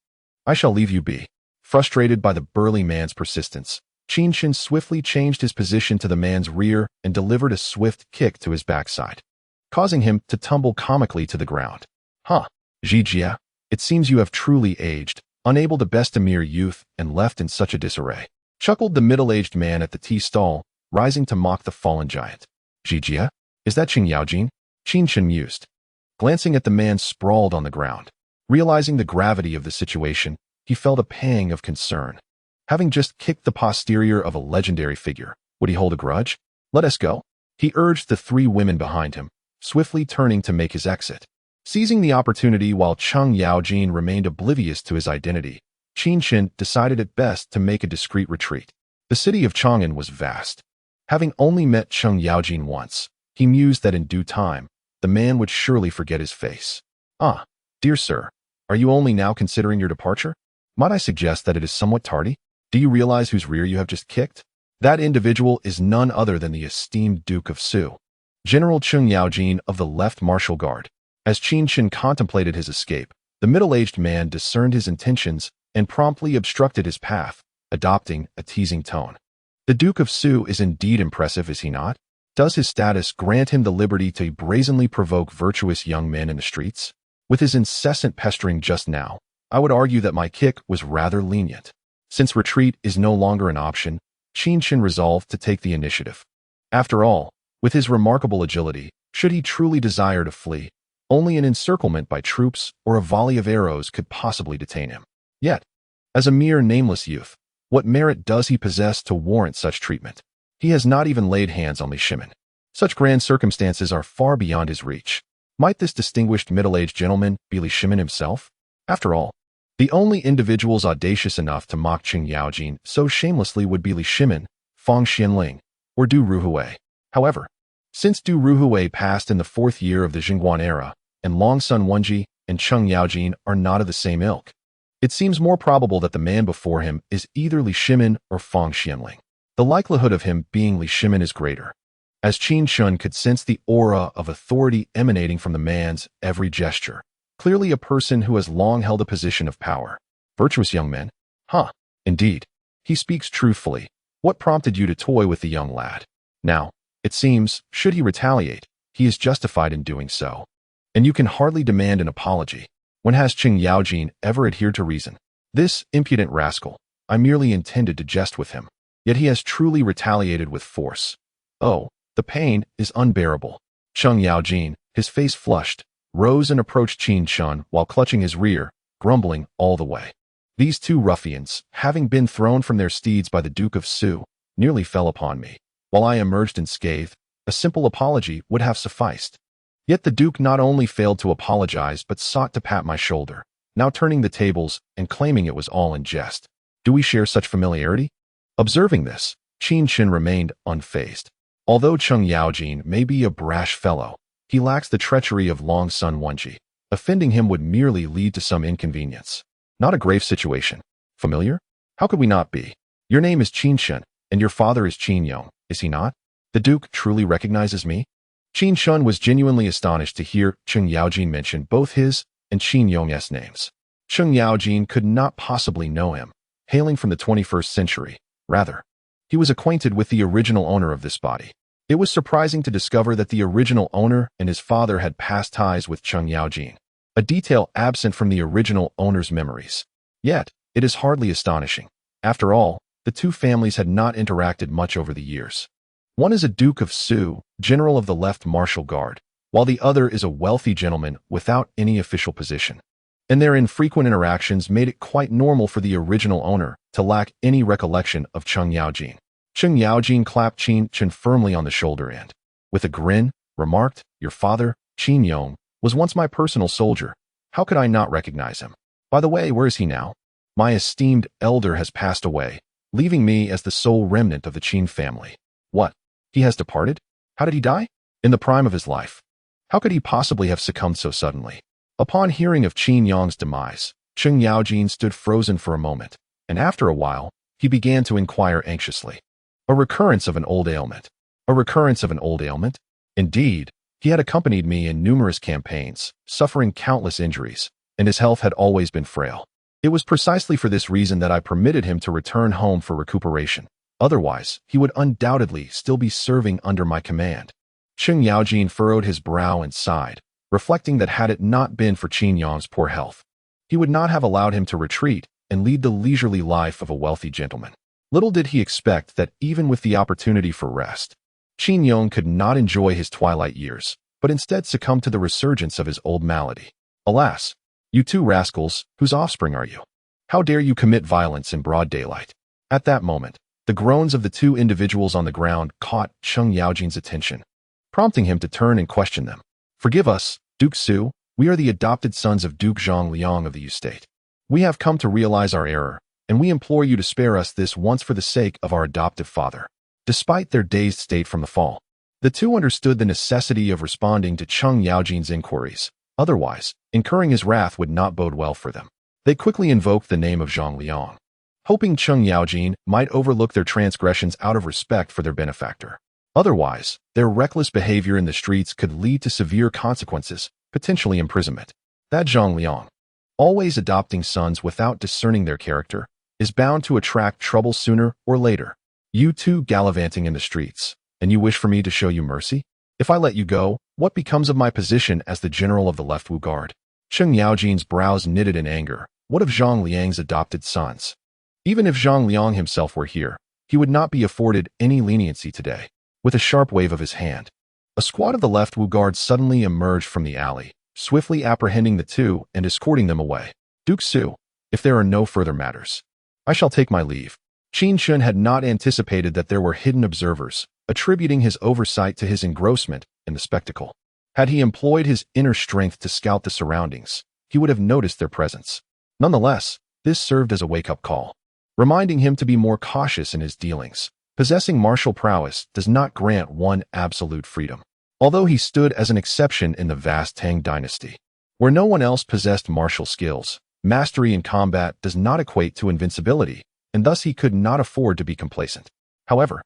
I shall leave you be." Frustrated by the burly man's persistence, Qin Chen swiftly changed his position to the man's rear and delivered a swift kick to his backside, causing him to tumble comically to the ground. "Huh, Zhijia, it seems you have truly aged, unable to best a mere youth and left in such a disarray," chuckled the middle-aged man at the tea stall, rising to mock the fallen giant. "Zhijia, is that Qing Yaojin?" Qin Chen mused, glancing at the man sprawled on the ground. Realizing the gravity of the situation, he felt a pang of concern. Having just kicked the posterior of a legendary figure, would he hold a grudge? "Let us go," he urged the 3 women behind him, swiftly turning to make his exit. Seizing the opportunity while Qing Yaojin remained oblivious to his identity, Qin Chen decided it best to make a discreet retreat. The city of Chang'an was vast. Having only met Qing Yaojin once, he mused that in due time, the man would surely forget his face. "Ah, dear sir, are you only now considering your departure?" Might I suggest that it is somewhat tardy? Do you realize whose rear you have just kicked? That individual is none other than the esteemed Duke of Su, General Cheng Yaojin of the Left Martial Guard. As Qin Chen contemplated his escape, the middle-aged man discerned his intentions and promptly obstructed his path, adopting a teasing tone. The Duke of Su is indeed impressive, is he not? Does his status grant him the liberty to brazenly provoke virtuous young men in the streets? With his incessant pestering just now, I would argue that my kick was rather lenient. Since retreat is no longer an option, Qin Chen resolved to take the initiative. After all, with his remarkable agility, should he truly desire to flee, only an encirclement by troops or a volley of arrows could possibly detain him. Yet, as a mere nameless youth, what merit does he possess to warrant such treatment? He has not even laid hands on Li Shimin. Such grand circumstances are far beyond his reach. Might this distinguished middle-aged gentleman be Li Shimin himself? After all, the only individuals audacious enough to mock Cheng Yaojin so shamelessly would be Li Shimin, Fang Xianling, or Du Ruhui. However, since Du Ruhui passed in the 4th year of the Jingguan era, and Long Sun Wenji and Cheng Yaojin are not of the same ilk, it seems more probable that the man before him is either Li Shimin or Fang Xianling. The likelihood of him being Li Shimin is greater, as Qin Chen could sense the aura of authority emanating from the man's every gesture. Clearly a person who has long held a position of power. Virtuous young man? Huh, indeed. He speaks truthfully. What prompted you to toy with the young lad? Now, it seems, should he retaliate, he is justified in doing so. And you can hardly demand an apology. When has Cheng Yaojin ever adhered to reason? This impudent rascal, I merely intended to jest with him. Yet he has truly retaliated with force. Oh, the pain is unbearable. Cheng Yaojin, his face flushed, rose and approached Qin Chen while clutching his rear, grumbling all the way. These two ruffians, having been thrown from their steeds by the Duke of Su, nearly fell upon me. While I emerged unscathed, a simple apology would have sufficed. Yet the Duke not only failed to apologize but sought to pat my shoulder, now turning the tables and claiming it was all in jest. Do we share such familiarity? Observing this, Qin Chen remained unfazed. Although Cheng Yaojin may be a brash fellow, he lacks the treachery of Long Sun Wenji. Offending him would merely lead to some inconvenience. Not a grave situation. Familiar? How could we not be? Your name is Qin Chen, and your father is Qin Yong, is he not? The Duke truly recognizes me? Qin Chen was genuinely astonished to hear Cheng Yaojin mention both his and Qin Yong's names. Cheng Yaojin could not possibly know him, hailing from the 21st century. Rather, he was acquainted with the original owner of this body. It was surprising to discover that the original owner and his father had past ties with Cheng Yaojin, a detail absent from the original owner's memories. Yet, it is hardly astonishing. After all, the two families had not interacted much over the years. One is a Duke of Su, General of the Left Martial Guard, while the other is a wealthy gentleman without any official position. And their infrequent interactions made it quite normal for the original owner to lack any recollection of Cheng Yaojin. Cheng Yaojin clapped Qin Chen firmly on the shoulder and, with a grin, remarked, "Your father, Qin Yong, was once my personal soldier. How could I not recognize him? By the way, where is he now? My esteemed elder has passed away, leaving me as the sole remnant of the Qin family." What? He has departed? How did he die? In the prime of his life. How could he possibly have succumbed so suddenly? Upon hearing of Qin Yong's demise, Cheng Yaojin stood frozen for a moment, and after a while, he began to inquire anxiously. A recurrence of an old ailment. A recurrence of an old ailment? Indeed, he had accompanied me in numerous campaigns, suffering countless injuries, and his health had always been frail. It was precisely for this reason that I permitted him to return home for recuperation. Otherwise, he would undoubtedly still be serving under my command. Cheng Yaojin furrowed his brow and sighed, reflecting that had it not been for Qin Yong's poor health, he would not have allowed him to retreat and lead the leisurely life of a wealthy gentleman. Little did he expect that even with the opportunity for rest, Qin Yong could not enjoy his twilight years, but instead succumb to the resurgence of his old malady. Alas, you two rascals, whose offspring are you? How dare you commit violence in broad daylight? At that moment, the groans of the two individuals on the ground caught Cheng Yaojin's attention, prompting him to turn and question them. "Forgive us, Duke Su, we are the adopted sons of Duke Zhang Liang of the Estate. We have come to realize our error, and we implore you to spare us this once for the sake of our adoptive father." Despite their dazed state from the fall, the two understood the necessity of responding to Cheng Yaojin's inquiries. Otherwise, incurring his wrath would not bode well for them. They quickly invoked the name of Zhang Liang, hoping Cheng Yaojin might overlook their transgressions out of respect for their benefactor. Otherwise, their reckless behavior in the streets could lead to severe consequences, potentially imprisonment. That Zhang Liang, always adopting sons without discerning their character, is bound to attract trouble sooner or later. You two gallivanting in the streets, and you wish for me to show you mercy? If I let you go, what becomes of my position as the general of the Left Wu Guard? Cheng Yaojin's brows knitted in anger. What of Zhang Liang's adopted sons? Even if Zhang Liang himself were here, he would not be afforded any leniency today. With a sharp wave of his hand, a squad of the Left Wu Guard suddenly emerged from the alley, swiftly apprehending the two and escorting them away. Duke Su, if there are no further matters, I shall take my leave. Qin Chen had not anticipated that there were hidden observers, attributing his oversight to his engrossment in the spectacle. Had he employed his inner strength to scout the surroundings, he would have noticed their presence. Nonetheless, this served as a wake-up call, reminding him to be more cautious in his dealings. Possessing martial prowess does not grant one absolute freedom. Although he stood as an exception in the vast Tang Dynasty, where no one else possessed martial skills, mastery in combat does not equate to invincibility, and thus he could not afford to be complacent. However,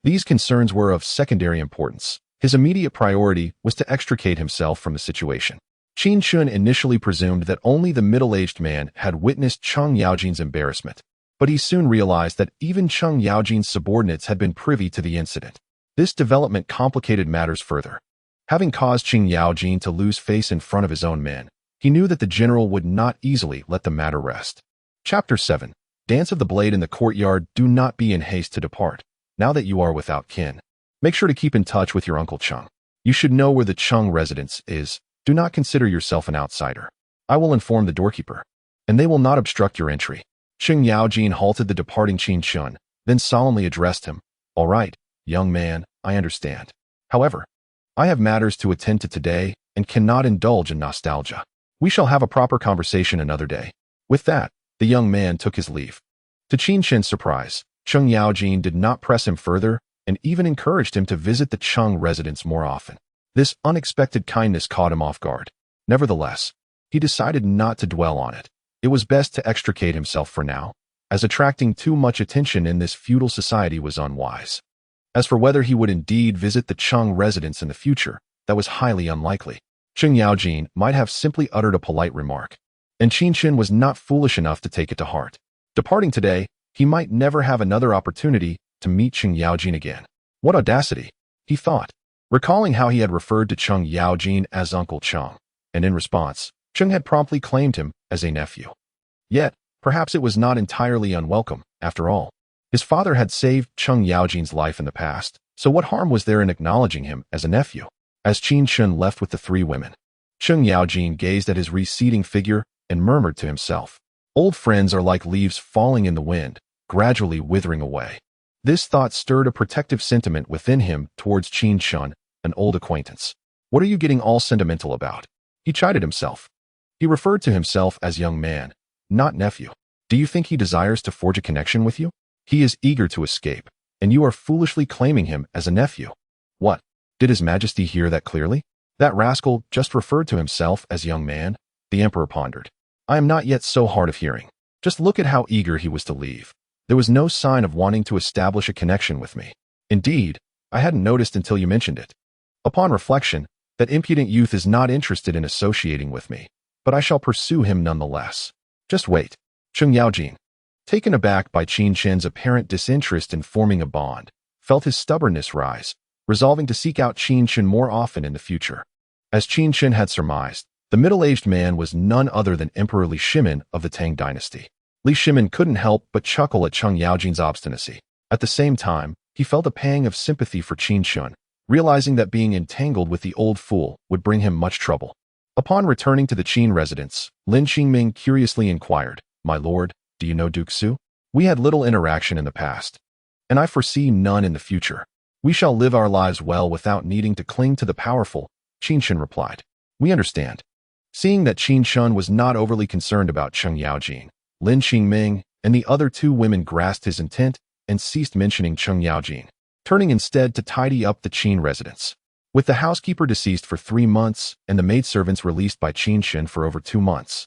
these concerns were of secondary importance. His immediate priority was to extricate himself from the situation. Qin Chen initially presumed that only the middle-aged man had witnessed Cheng Yaojin's embarrassment, but he soon realized that even Cheng Yaojin's subordinates had been privy to the incident. This development complicated matters further. Having caused Cheng Yaojin to lose face in front of his own men, he knew that the general would not easily let the matter rest. Chapter 7. Dance of the Blade in the courtyard. Do not be in haste to depart. Now that you are without kin, make sure to keep in touch with your Uncle Cheng. You should know where the Cheng residence is. Do not consider yourself an outsider. I will inform the doorkeeper, and they will not obstruct your entry. Cheng Yaojin halted the departing Qin Chen, then solemnly addressed him. All right, young man, I understand. However, I have matters to attend to today and cannot indulge in nostalgia. We shall have a proper conversation another day. With that, the young man took his leave. To Qin Chen's surprise, Cheng Yaojin did not press him further and even encouraged him to visit the Cheng residence more often. This unexpected kindness caught him off guard. Nevertheless, he decided not to dwell on it. It was best to extricate himself for now, as attracting too much attention in this feudal society was unwise. As for whether he would indeed visit the Cheng residence in the future, that was highly unlikely. Cheng Yaojin might have simply uttered a polite remark, and Qin Chen was not foolish enough to take it to heart. Departing today, he might never have another opportunity to meet Cheng Yaojin again. What audacity, he thought, recalling how he had referred to Cheng Yaojin as Uncle Cheng, and in response, Cheng had promptly claimed him as a nephew. Yet, perhaps it was not entirely unwelcome, after all. His father had saved Cheng Yaojin's life in the past, so what harm was there in acknowledging him as a nephew? As Qin Chen left with the three women, Cheng Yaojin gazed at his receding figure and murmured to himself, old friends are like leaves falling in the wind, gradually withering away. This thought stirred a protective sentiment within him towards Qin Chen, an old acquaintance. What are you getting all sentimental about? He chided himself. He referred to himself as young man, not nephew. Do you think he desires to forge a connection with you? He is eager to escape, and you are foolishly claiming him as a nephew. What? Did His Majesty hear that clearly? That rascal just referred to himself as young man? The Emperor pondered. I am not yet so hard of hearing. Just look at how eager he was to leave. There was no sign of wanting to establish a connection with me. Indeed, I hadn't noticed until you mentioned it. Upon reflection, that impudent youth is not interested in associating with me, but I shall pursue him nonetheless. Just wait. Cheng Yaojin, taken aback by Qin Chen's apparent disinterest in forming a bond, felt his stubbornness rise, resolving to seek out Qin Chen more often in the future. As Qin Chen had surmised, the middle-aged man was none other than Emperor Li Shimin of the Tang Dynasty. Li Shimin couldn't help but chuckle at Cheng Yaojin's obstinacy. At the same time, he felt a pang of sympathy for Qin Chen, realizing that being entangled with the old fool would bring him much trouble. Upon returning to the Qin residence, Lin Qingming curiously inquired, My lord, do you know Duke Su? We had little interaction in the past, and I foresee none in the future. We shall live our lives well without needing to cling to the powerful, Qin Chen replied. We understand. Seeing that Qin Chen was not overly concerned about Cheng Yaojin, Lin Qingming and the other two women grasped his intent and ceased mentioning Cheng Yaojin, turning instead to tidy up the Qin residence. With the housekeeper deceased for 3 months and the maidservants released by Qin Chen for over 2 months,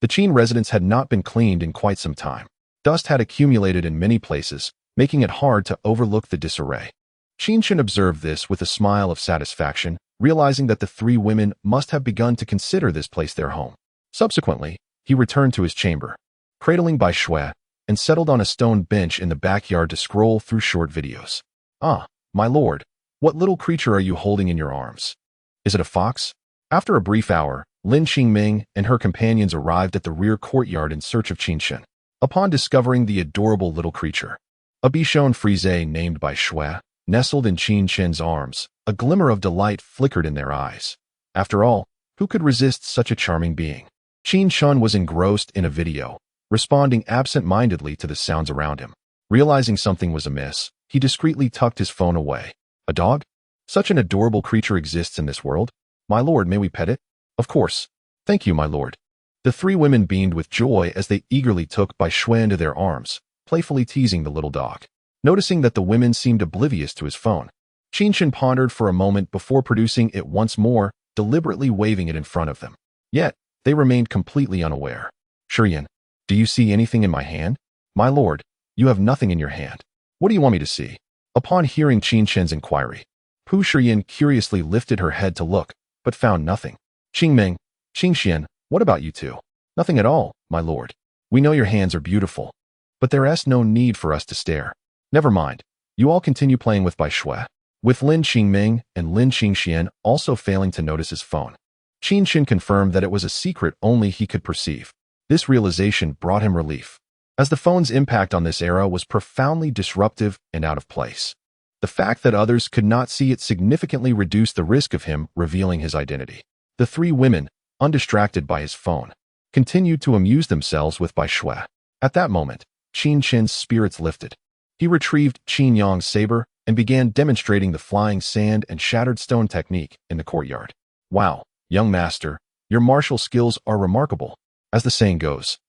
The Qin residence had not been cleaned in quite some time. Dust had accumulated in many places, making it hard to overlook the disarray. Qin Chen observed this with a smile of satisfaction, realizing that the three women must have begun to consider this place their home. Subsequently, he returned to his chamber, cradling Bai Shui, and settled on a stone bench in the backyard to scroll through short videos. "Ah, my lord, what little creature are you holding in your arms? Is it a fox?" After a brief hour, Lin Qingming and her companions arrived at the rear courtyard in search of Qin Chen. Upon discovering the adorable little creature, a Bichon frise named Bai Shui, nestled in Qin Chen's arms, a glimmer of delight flickered in their eyes. After all, who could resist such a charming being? Qin Chen was engrossed in a video, responding absent-mindedly to the sounds around him. Realizing something was amiss, he discreetly tucked his phone away. "A dog? Such an adorable creature exists in this world? My lord, may we pet it?" "Of course. Thank you, my lord." The three women beamed with joy as they eagerly took Bai Shui into their arms, playfully teasing the little dog. Noticing that the women seemed oblivious to his phone, Qin Chen pondered for a moment before producing it once more, deliberately waving it in front of them. Yet, they remained completely unaware. "Shiyan, do you see anything in my hand?" "My lord, you have nothing in your hand. What do you want me to see?" Upon hearing Qin Chen's inquiry, Pu Shiyan curiously lifted her head to look, but found nothing. "Qingming, Qingxian, what about you two?" "Nothing at all, my lord. We know your hands are beautiful, but there is no need for us to stare." "Never mind. You all continue playing with Bai Shui." With Lin Qingming and Lin Qingxian also failing to notice his phone, Qin Chen confirmed that it was a secret only he could perceive. This realization brought him relief, as the phone's impact on this era was profoundly disruptive and out of place. The fact that others could not see it significantly reduced the risk of him revealing his identity. The three women, undistracted by his phone, continued to amuse themselves with Bai Shui. At that moment, Qin Chen's spirits lifted. He retrieved Qin Yang's saber and began demonstrating the flying sand and shattered stone technique in the courtyard. "Wow, young master, your martial skills are remarkable." As the saying goes,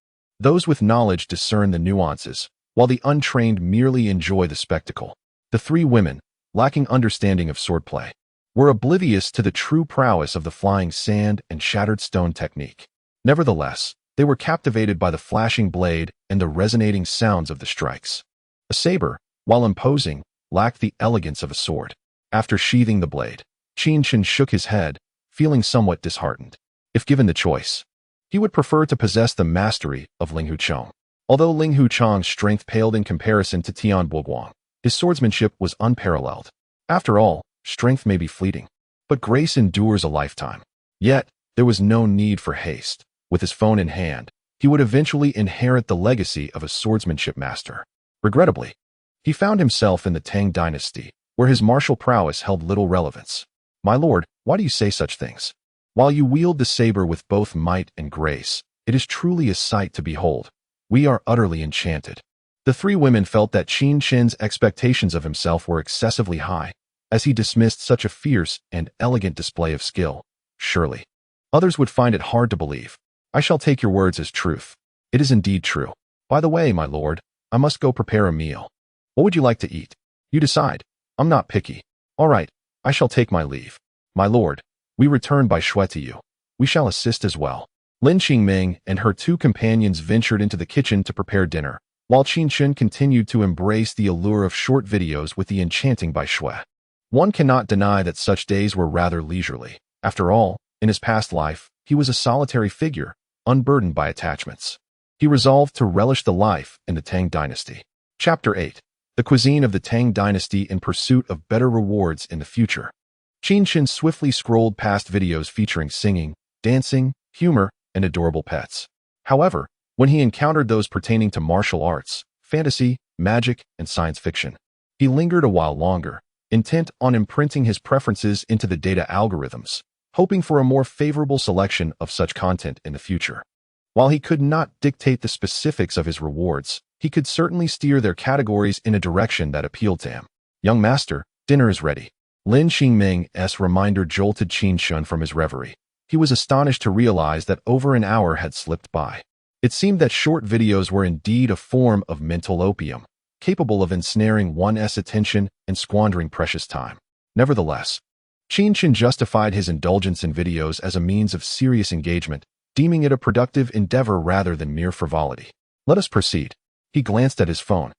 those with knowledge discern the nuances, while the untrained merely enjoy the spectacle. The three women, lacking understanding of swordplay, were oblivious to the true prowess of the flying sand and shattered stone technique. Nevertheless, they were captivated by the flashing blade and the resonating sounds of the strikes. A saber, while imposing, lacked the elegance of a sword. After sheathing the blade, Qin Chen shook his head, feeling somewhat disheartened. If given the choice, he would prefer to possess the mastery of Ling Huchong. Although Ling Huchong's strength paled in comparison to Tian Boguang, his swordsmanship was unparalleled. After all, strength may be fleeting, but grace endures a lifetime. Yet, there was no need for haste. With his phone in hand, he would eventually inherit the legacy of a swordsmanship master. Regrettably, he found himself in the Tang Dynasty, where his martial prowess held little relevance. "My lord, why do you say such things? While you wield the saber with both might and grace, it is truly a sight to behold. We are utterly enchanted." The three women felt that Qin Chen's expectations of himself were excessively high, as he dismissed such a fierce and elegant display of skill. Surely, others would find it hard to believe. "I shall take your words as truth. It is indeed true. By the way, my lord, I must go prepare a meal. What would you like to eat? You decide. I'm not picky." "All right, I shall take my leave. My lord, we return Bai Shui to you. We shall assist as well." Lin Qingming and her two companions ventured into the kitchen to prepare dinner, while Qin Chen continued to embrace the allure of short videos with the enchanting Bai Shui. One cannot deny that such days were rather leisurely. After all, in his past life, he was a solitary figure, unburdened by attachments. He resolved to relish the life in the Tang Dynasty. Chapter 8. The Cuisine of the Tang Dynasty in Pursuit of Better Rewards in the Future. Qin Chen swiftly scrolled past videos featuring singing, dancing, humor, and adorable pets. However, when he encountered those pertaining to martial arts, fantasy, magic, and science fiction, he lingered a while longer, intent on imprinting his preferences into the data algorithms, hoping for a more favorable selection of such content in the future. While he could not dictate the specifics of his rewards, he could certainly steer their categories in a direction that appealed to him. "Young master, dinner is ready." Lin Qingming's reminder jolted Qin Chen from his reverie. He was astonished to realize that over an hour had slipped by. It seemed that short videos were indeed a form of mental opium, capable of ensnaring one's attention and squandering precious time. Nevertheless, Qin Chen justified his indulgence in videos as a means of serious engagement, deeming it a productive endeavor rather than mere frivolity. Let us proceed. He glanced at his phone,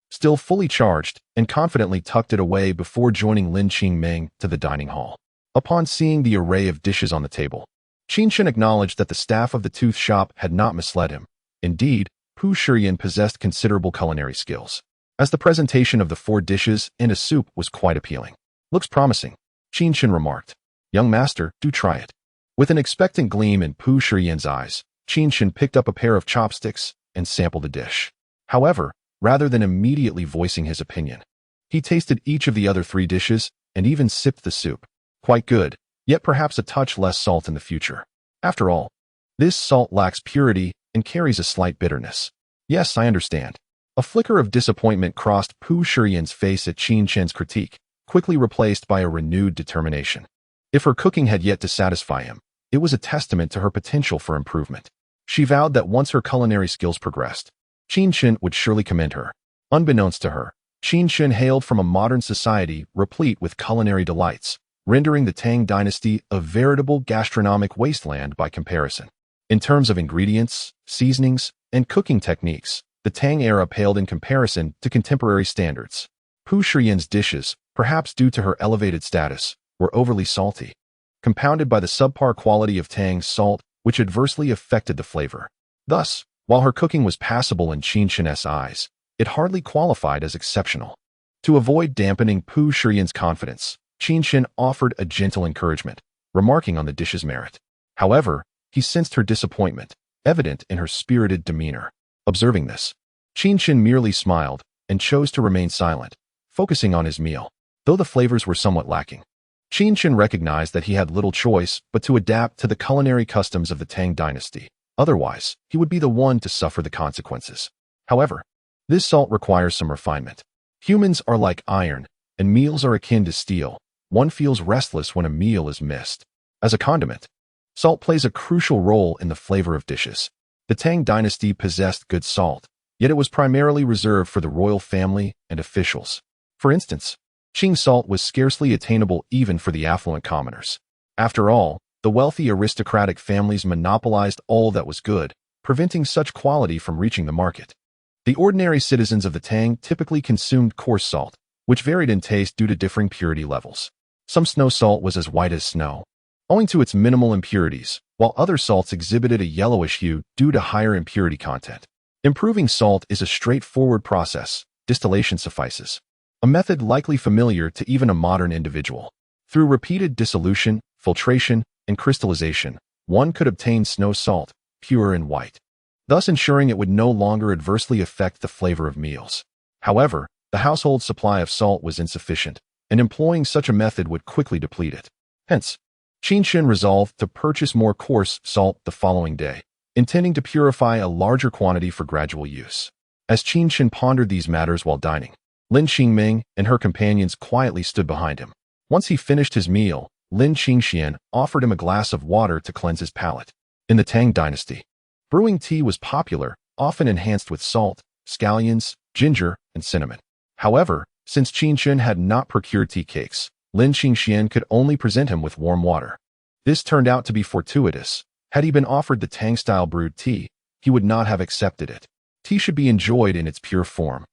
still fully charged, and confidently tucked it away before joining Lin Qingming to the dining hall. Upon seeing the array of dishes on the table, Qin Chen acknowledged that the staff of the tooth shop had not misled him. Indeed, Pu Shiyan possessed considerable culinary skills, as the presentation of the 4 dishes and a soup was quite appealing. Looks promising, Qin Chen remarked. Young master, do try it. With an expectant gleam in Pu Shiyan's eyes, Qin Chen picked up a pair of chopsticks and sampled the dish. However, rather than immediately voicing his opinion, he tasted each of the other 3 dishes and even sipped the soup. Quite good, yet perhaps a touch less salt in the future. After all, this salt lacks purity and carries a slight bitterness. Yes, I understand. A flicker of disappointment crossed Pu Shiyan's face at Qin Chen's critique, quickly replaced by a renewed determination. If her cooking had yet to satisfy him, it was a testament to her potential for improvement. She vowed that once her culinary skills progressed, Qin Chen would surely commend her. Unbeknownst to her, Qin Chen hailed from a modern society replete with culinary delights, rendering the Tang Dynasty a veritable gastronomic wasteland by comparison. In terms of ingredients, seasonings, and cooking techniques, the Tang era paled in comparison to contemporary standards. Pu Shiyan's dishes, perhaps due to her elevated status, were overly salty, compounded by the subpar quality of Tang's salt, which adversely affected the flavor. Thus, while her cooking was passable in Qin Chen's eyes, it hardly qualified as exceptional. To avoid dampening Pu Shiyan's confidence, Qin Chen offered a gentle encouragement, remarking on the dish's merit. However, he sensed her disappointment, evident in her spirited demeanor. Observing this, Qin Chen merely smiled and chose to remain silent, focusing on his meal. Though the flavors were somewhat lacking, Qin Chen recognized that he had little choice but to adapt to the culinary customs of the Tang Dynasty. Otherwise, he would be the one to suffer the consequences. However, this salt requires some refinement. Humans are like iron, and meals are akin to steel. One feels restless when a meal is missed. As a condiment, salt plays a crucial role in the flavor of dishes. The Tang Dynasty possessed good salt, yet it was primarily reserved for the royal family and officials. For instance, Qing salt was scarcely attainable even for the affluent commoners. After all, the wealthy aristocratic families monopolized all that was good, preventing such quality from reaching the market. The ordinary citizens of the Tang typically consumed coarse salt, which varied in taste due to differing purity levels. Some snow salt was as white as snow, owing to its minimal impurities, while other salts exhibited a yellowish hue due to higher impurity content. Improving salt is a straightforward process. Distillation suffices, a method likely familiar to even a modern individual. Through repeated dissolution, filtration, and crystallization, one could obtain snow salt, pure and white, thus ensuring it would no longer adversely affect the flavor of meals. However, the household supply of salt was insufficient, and employing such a method would quickly deplete it. Hence, Qin Chen resolved to purchase more coarse salt the following day, intending to purify a larger quantity for gradual use. As Qin Chen pondered these matters while dining, Lin Qingming and her companions quietly stood behind him. Once he finished his meal, Lin Qingxian offered him a glass of water to cleanse his palate. In the Tang Dynasty, brewing tea was popular, often enhanced with salt, scallions, ginger, and cinnamon. However, since Qin Chen had not procured tea cakes, Lin Qingxian could only present him with warm water. This turned out to be fortuitous. Had he been offered the Tang-style brewed tea, he would not have accepted it. Tea should be enjoyed in its pure form,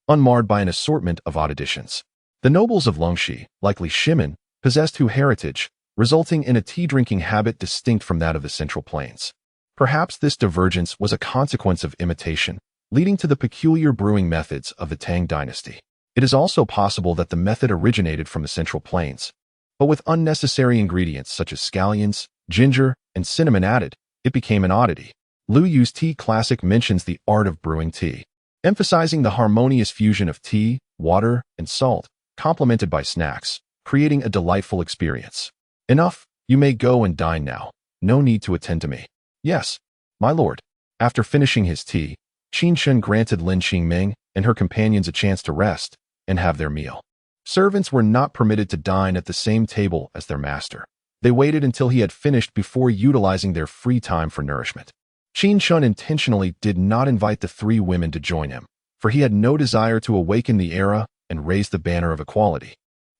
unmarred by an assortment of odd additions. The nobles of Longxi, like Li Shimin, possessed Hu heritage, resulting in a tea-drinking habit distinct from that of the Central Plains. Perhaps this divergence was a consequence of imitation, leading to the peculiar brewing methods of the Tang Dynasty. It is also possible that the method originated from the Central Plains, but with unnecessary ingredients such as scallions, ginger, and cinnamon added, it became an oddity. Lu Yu's Tea Classic mentions the art of brewing tea, emphasizing the harmonious fusion of tea, water, and salt, complemented by snacks, creating a delightful experience. Enough, you may go and dine now. No need to attend to me. Yes, my lord. After finishing his tea, Qin Chen granted Lin Qingming and her companions a chance to rest and have their meal. Servants were not permitted to dine at the same table as their master. They waited until he had finished before utilizing their free time for nourishment. Qin Chen intentionally did not invite the 3 women to join him, for he had no desire to awaken the era and raise the banner of equality,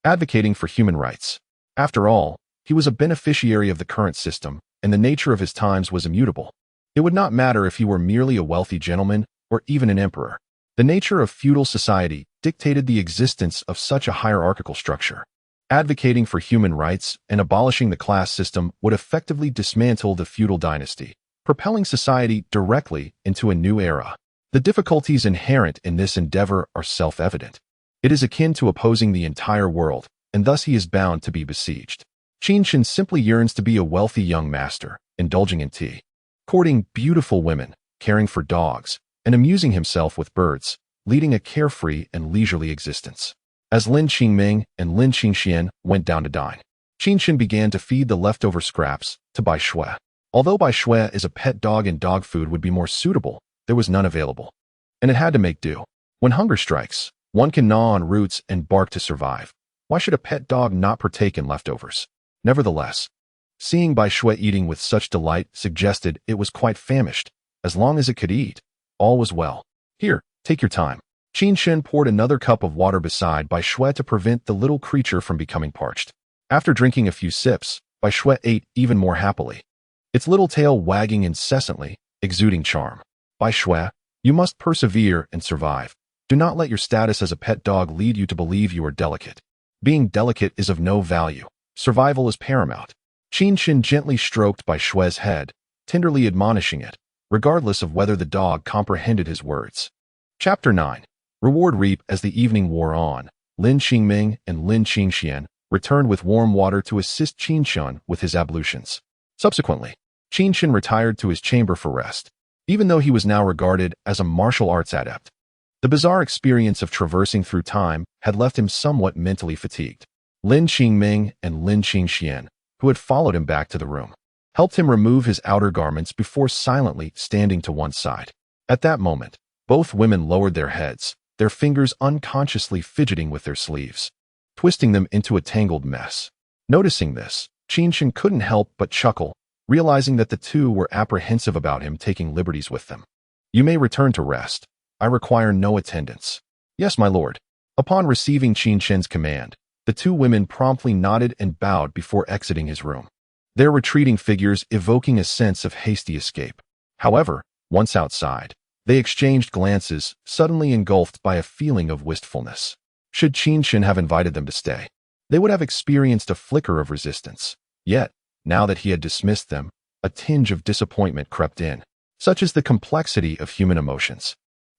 advocating for human rights. After all, he was a beneficiary of the current system, and the nature of his times was immutable. It would not matter if he were merely a wealthy gentleman or even an emperor. The nature of feudal society dictated the existence of such a hierarchical structure. Advocating for human rights and abolishing the class system would effectively dismantle the feudal dynasty, propelling society directly into a new era. The difficulties inherent in this endeavor are self-evident. It is akin to opposing the entire world, and thus he is bound to be besieged. Qin Chen simply yearns to be a wealthy young master, indulging in tea, courting beautiful women, caring for dogs, and amusing himself with birds, leading a carefree and leisurely existence. As Lin Qingming and Lin Qingxian went down to dine, Qin Chen began to feed the leftover scraps to Bai Shui. Although Bai Shui is a pet dog and dog food would be more suitable, there was none available, and it had to make do. When hunger strikes, one can gnaw on roots and bark to survive. Why should a pet dog not partake in leftovers? Nevertheless, seeing Bai Shui eating with such delight suggested it was quite famished. As long as it could eat, all was well. Here, take your time. Qin Chen poured another cup of water beside Bai Shui to prevent the little creature from becoming parched. After drinking a few sips, Bai Shui ate even more happily, its little tail wagging incessantly, exuding charm. Bai Shui, you must persevere and survive. Do not let your status as a pet dog lead you to believe you are delicate. Being delicate is of no value. Survival is paramount. Qin Chen gently stroked Bai Shui's head, tenderly admonishing it, regardless of whether the dog comprehended his words. Chapter 9. Reward reap. As the evening wore on, Lin Qingming and Lin Qingxian returned with warm water to assist Qin Chen with his ablutions. Subsequently, Qin Chen retired to his chamber for rest, even though he was now regarded as a martial arts adept. The bizarre experience of traversing through time had left him somewhat mentally fatigued. Lin Qingming and Lin Qingxian, who had followed him back to the room, helped him remove his outer garments before silently standing to one side. At that moment, both women lowered their heads, their fingers unconsciously fidgeting with their sleeves, twisting them into a tangled mess. Noticing this, Qin Chen couldn't help but chuckle, realizing that the two were apprehensive about him taking liberties with them. You may return to rest. I require no attendance. Yes, my lord. Upon receiving Qin Chen's command, the two women promptly nodded and bowed before exiting his room, their retreating figures evoking a sense of hasty escape. However, once outside, they exchanged glances, suddenly engulfed by a feeling of wistfulness. Should Qin Chen have invited them to stay, they would have experienced a flicker of resistance. Yet, now that he had dismissed them, a tinge of disappointment crept in. Such is the complexity of human emotions.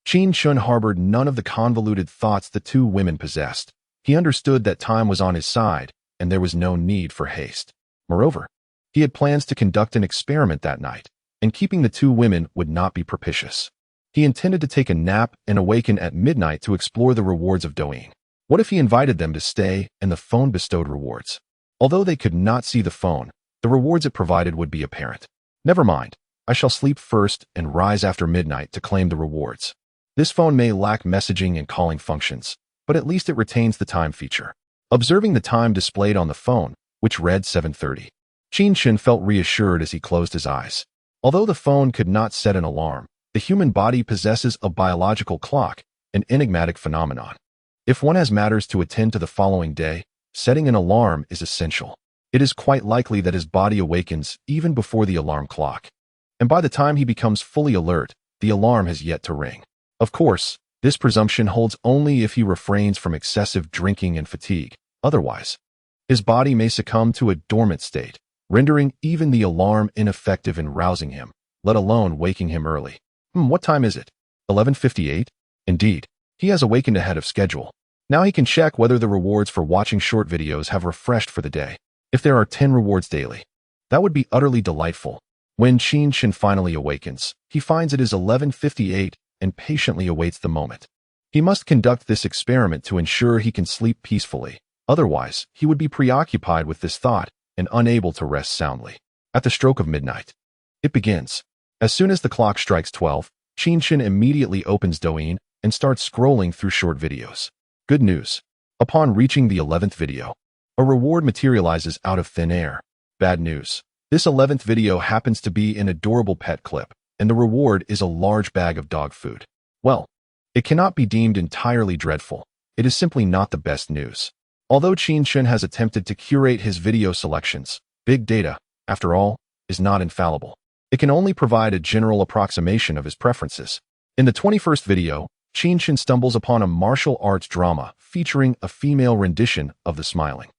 Qin Chen harbored none of the convoluted thoughts the two women possessed. He understood that time was on his side, and there was no need for haste. Moreover, he had plans to conduct an experiment that night, and keeping the two women would not be propitious. He intended to take a nap and awaken at midnight to explore the rewards of Douyin. What if he invited them to stay and the phone bestowed rewards? Although they could not see the phone, the rewards it provided would be apparent. Never mind, I shall sleep first and rise after midnight to claim the rewards. This phone may lack messaging and calling functions, but at least it retains the time feature. Observing the time displayed on the phone, which read 7:30, Qin Chen felt reassured as he closed his eyes. Although the phone could not set an alarm, the human body possesses a biological clock, an enigmatic phenomenon. If one has matters to attend to the following day, setting an alarm is essential. It is quite likely that his body awakens even before the alarm clock, and by the time he becomes fully alert, the alarm has yet to ring. Of course, this presumption holds only if he refrains from excessive drinking and fatigue. Otherwise, his body may succumb to a dormant state, rendering even the alarm ineffective in rousing him, let alone waking him early. What time is it? 11:58? Indeed, he has awakened ahead of schedule. Now he can check whether the rewards for watching short videos have refreshed for the day. If there are 10 rewards daily, that would be utterly delightful. When Qin Chen finally awakens, he finds it is 11:58 and patiently awaits the moment. He must conduct this experiment to ensure he can sleep peacefully. Otherwise, he would be preoccupied with this thought and unable to rest soundly. At the stroke of midnight, it begins. As soon as the clock strikes 12, Qin Chen immediately opens Douyin and starts scrolling through short videos. Good news. Upon reaching the 11th video, a reward materializes out of thin air. Bad news. This 11th video happens to be an adorable pet clip, and the reward is a large bag of dog food. Well, it cannot be deemed entirely dreadful. It is simply not the best news. Although Qin Chen has attempted to curate his video selections, big data, after all, is not infallible. It can only provide a general approximation of his preferences. In the 21st video, Qin Chen stumbles upon a martial arts drama featuring a female rendition of the smiling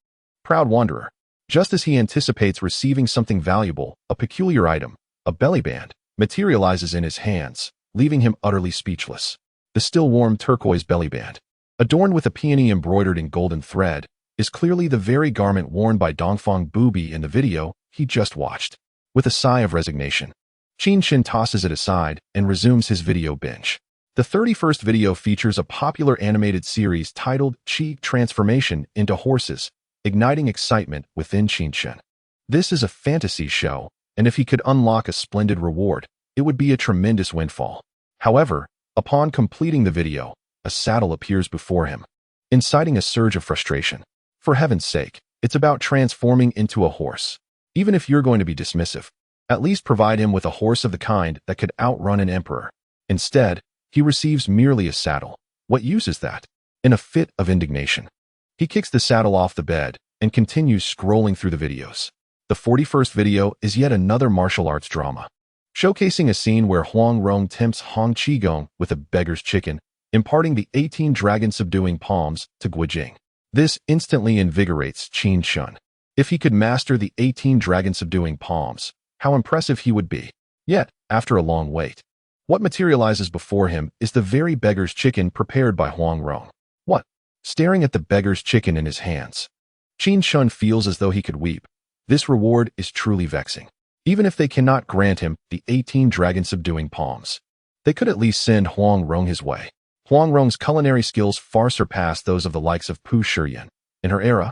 proud wanderer. Just as he anticipates receiving something valuable, a peculiar item, a belly band, materializes in his hands, leaving him utterly speechless. The still warm turquoise belly band, adorned with a peony embroidered in golden thread, is clearly the very garment worn by Dongfang Booby in the video he just watched. With a sigh of resignation, Qin Chen tosses it aside and resumes his video binge. The 31st video features a popular animated series titled Qi Transformation into Horses, igniting excitement within Qin Chen. This is a fantasy show, and if he could unlock a splendid reward, it would be a tremendous windfall. However, upon completing the video, a saddle appears before him, inciting a surge of frustration. For heaven's sake, it's about transforming into a horse. Even if you're going to be dismissive, at least provide him with a horse of the kind that could outrun an emperor. Instead, he receives merely a saddle. What use is that? In a fit of indignation, he kicks the saddle off the bed and continues scrolling through the videos. The 41st video is yet another martial arts drama, showcasing a scene where Huang Rong tempts Hong Qigong with a beggar's chicken, imparting the 18 dragon-subduing palms to Guijing. This instantly invigorates Qin Chen. If he could master the 18 dragon-subduing palms, how impressive he would be. Yet, after a long wait, what materializes before him is the very beggar's chicken prepared by Huang Rong. What? Staring at the beggar's chicken in his hands, Qin Chen feels as though he could weep. This reward is truly vexing. Even if they cannot grant him the 18 dragon-subduing palms, they could at least send Huang Rong his way. Huang Rong's culinary skills far surpass those of the likes of Pu Shiyan. In her era,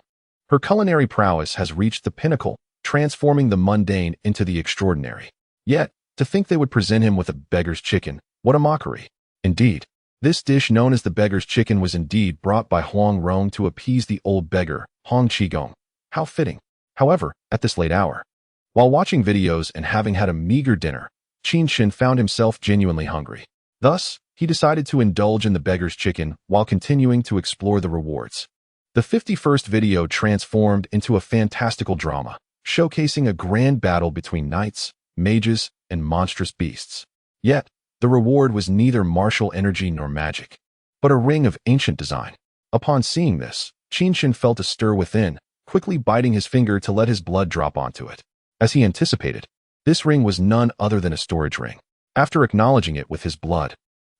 her culinary prowess has reached the pinnacle, transforming the mundane into the extraordinary. Yet, to think they would present him with a beggar's chicken, what a mockery. Indeed, this dish known as the beggar's chicken was indeed brought by Huang Rong to appease the old beggar, Hong Qigong. How fitting. However, at this late hour, while watching videos and having had a meager dinner, Qin Chen found himself genuinely hungry. Thus, he decided to indulge in the beggar's chicken while continuing to explore the rewards. The 51st video transformed into a fantastical drama, showcasing a grand battle between knights, mages, and monstrous beasts. Yet, the reward was neither martial energy nor magic, but a ring of ancient design. Upon seeing this, Qin Chen felt a stir within, quickly biting his finger to let his blood drop onto it. As he anticipated, this ring was none other than a storage ring. After acknowledging it with his blood,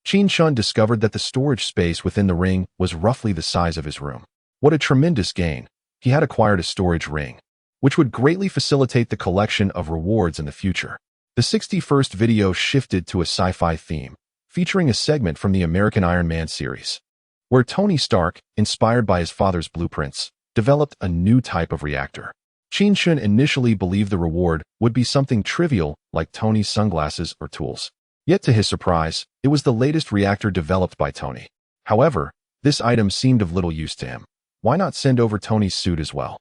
Qin Chen discovered that the storage space within the ring was roughly the size of his room. What a tremendous gain! He had acquired a storage ring, which would greatly facilitate the collection of rewards in the future. The 61st video shifted to a sci-fi theme, featuring a segment from the American Iron Man series, where Tony Stark, inspired by his father's blueprints, developed a new type of reactor. Qin Chen initially believed the reward would be something trivial like Tony's sunglasses or tools. Yet to his surprise, it was the latest reactor developed by Tony. However, this item seemed of little use to him. Why not send over Tony's suit as well?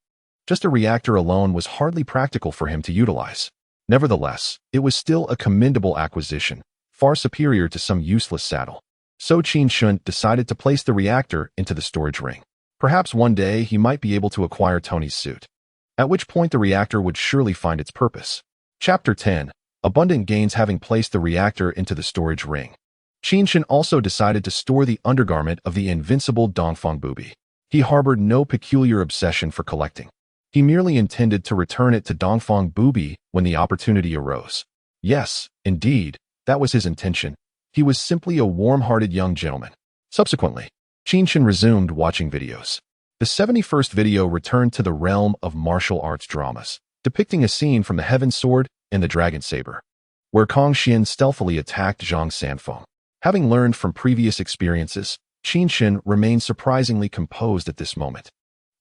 Just a reactor alone was hardly practical for him to utilize. Nevertheless, it was still a commendable acquisition, far superior to some useless saddle. So Qin Chen decided to place the reactor into the storage ring. Perhaps one day he might be able to acquire Tony's suit, at which point the reactor would surely find its purpose. Chapter 10. Abundant gains. Having placed the reactor into the storage ring, Qin Chen also decided to store the undergarment of the invincible Dongfang Booby. He harbored no peculiar obsession for collecting. He merely intended to return it to Dongfang Booby when the opportunity arose. Yes, indeed, that was his intention. He was simply a warm-hearted young gentleman. Subsequently, Qin Chen resumed watching videos. The 71st video returned to the realm of martial arts dramas, depicting a scene from the Heaven Sword and the Dragon Saber, where Kong Xian stealthily attacked Zhang Sanfeng. Having learned from previous experiences, Qin Chen remained surprisingly composed at this moment.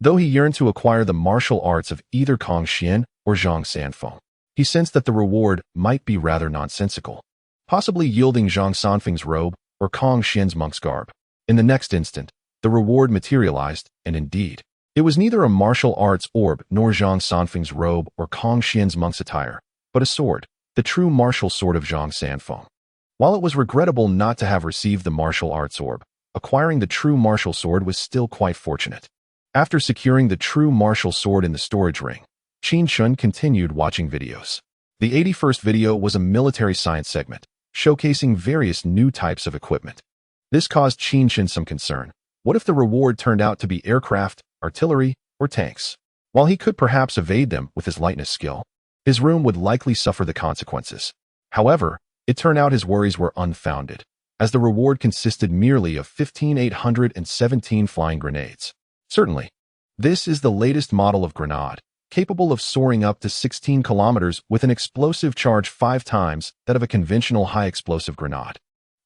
Though he yearned to acquire the martial arts of either Kong Xian or Zhang Sanfeng, he sensed that the reward might be rather nonsensical, possibly yielding Zhang Sanfeng's robe or Kong Xian's monk's garb. In the next instant, the reward materialized, and indeed, it was neither a martial arts orb nor Zhang Sanfeng's robe or Kong Xian's monk's attire, but a sword, the true martial sword of Zhang Sanfeng. While it was regrettable not to have received the martial arts orb, acquiring the true martial sword was still quite fortunate. After securing the true martial sword in the storage ring, Qin Chen continued watching videos. The 81st video was a military science segment, showcasing various new types of equipment. This caused Qin Chen some concern. What if the reward turned out to be aircraft, artillery, or tanks? While he could perhaps evade them with his lightness skill, his room would likely suffer the consequences. However, it turned out his worries were unfounded, as the reward consisted merely of 15,817 flying grenades. Certainly, this is the latest model of grenade, capable of soaring up to 16 kilometers with an explosive charge 5 times that of a conventional high-explosive grenade.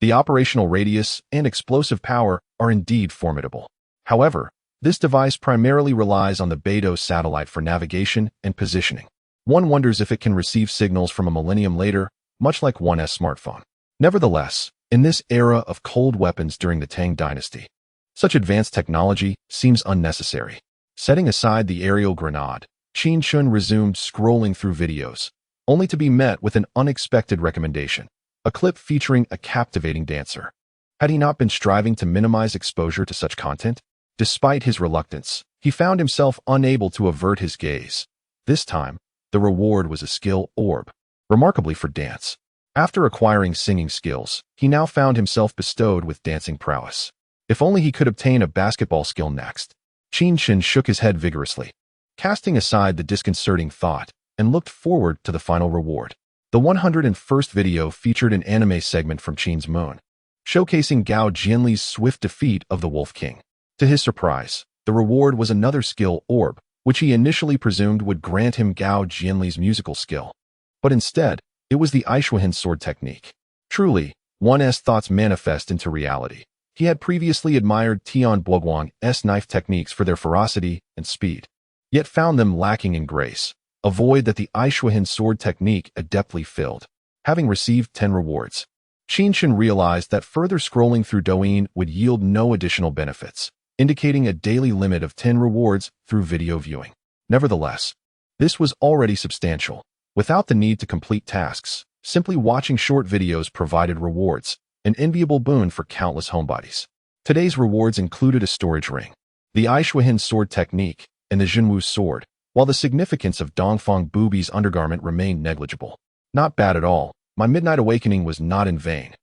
The operational radius and explosive power are indeed formidable. However, this device primarily relies on the Beidou satellite for navigation and positioning. One wonders if it can receive signals from a millennium later, much like 1's smartphone. Nevertheless, in this era of cold weapons during the Tang Dynasty, such advanced technology seems unnecessary. Setting aside the aerial grenade, Qin Chen resumed scrolling through videos, only to be met with an unexpected recommendation, a clip featuring a captivating dancer. Had he not been striving to minimize exposure to such content? Despite his reluctance, he found himself unable to avert his gaze. This time, the reward was a skill orb, remarkably for dance. After acquiring singing skills, he now found himself bestowed with dancing prowess. If only he could obtain a basketball skill next. Qin Chen shook his head vigorously, casting aside the disconcerting thought, and looked forward to the final reward. The 101st video featured an anime segment from Qin's Moon, showcasing Gao Jianli's swift defeat of the Wolf King. To his surprise, the reward was another skill orb, which he initially presumed would grant him Gao Jianli's musical skill. But instead, it was the Aishuahan sword technique. Truly, 1's thoughts manifest into reality. He had previously admired Tian Boguang's knife techniques for their ferocity and speed, yet found them lacking in grace, a void that the Aishuahan sword technique adeptly filled. Having received 10 rewards, Qin Chen realized that further scrolling through Douyin would yield no additional benefits, indicating a daily limit of 10 rewards through video viewing. Nevertheless, this was already substantial. Without the need to complete tasks, simply watching short videos provided rewards, an enviable boon for countless homebodies. Today's rewards included a storage ring, the Aishuahan sword technique, and the Jinwu sword, while the significance of Dongfang Bubi's undergarment remained negligible. Not bad at all. My midnight awakening was not in vain.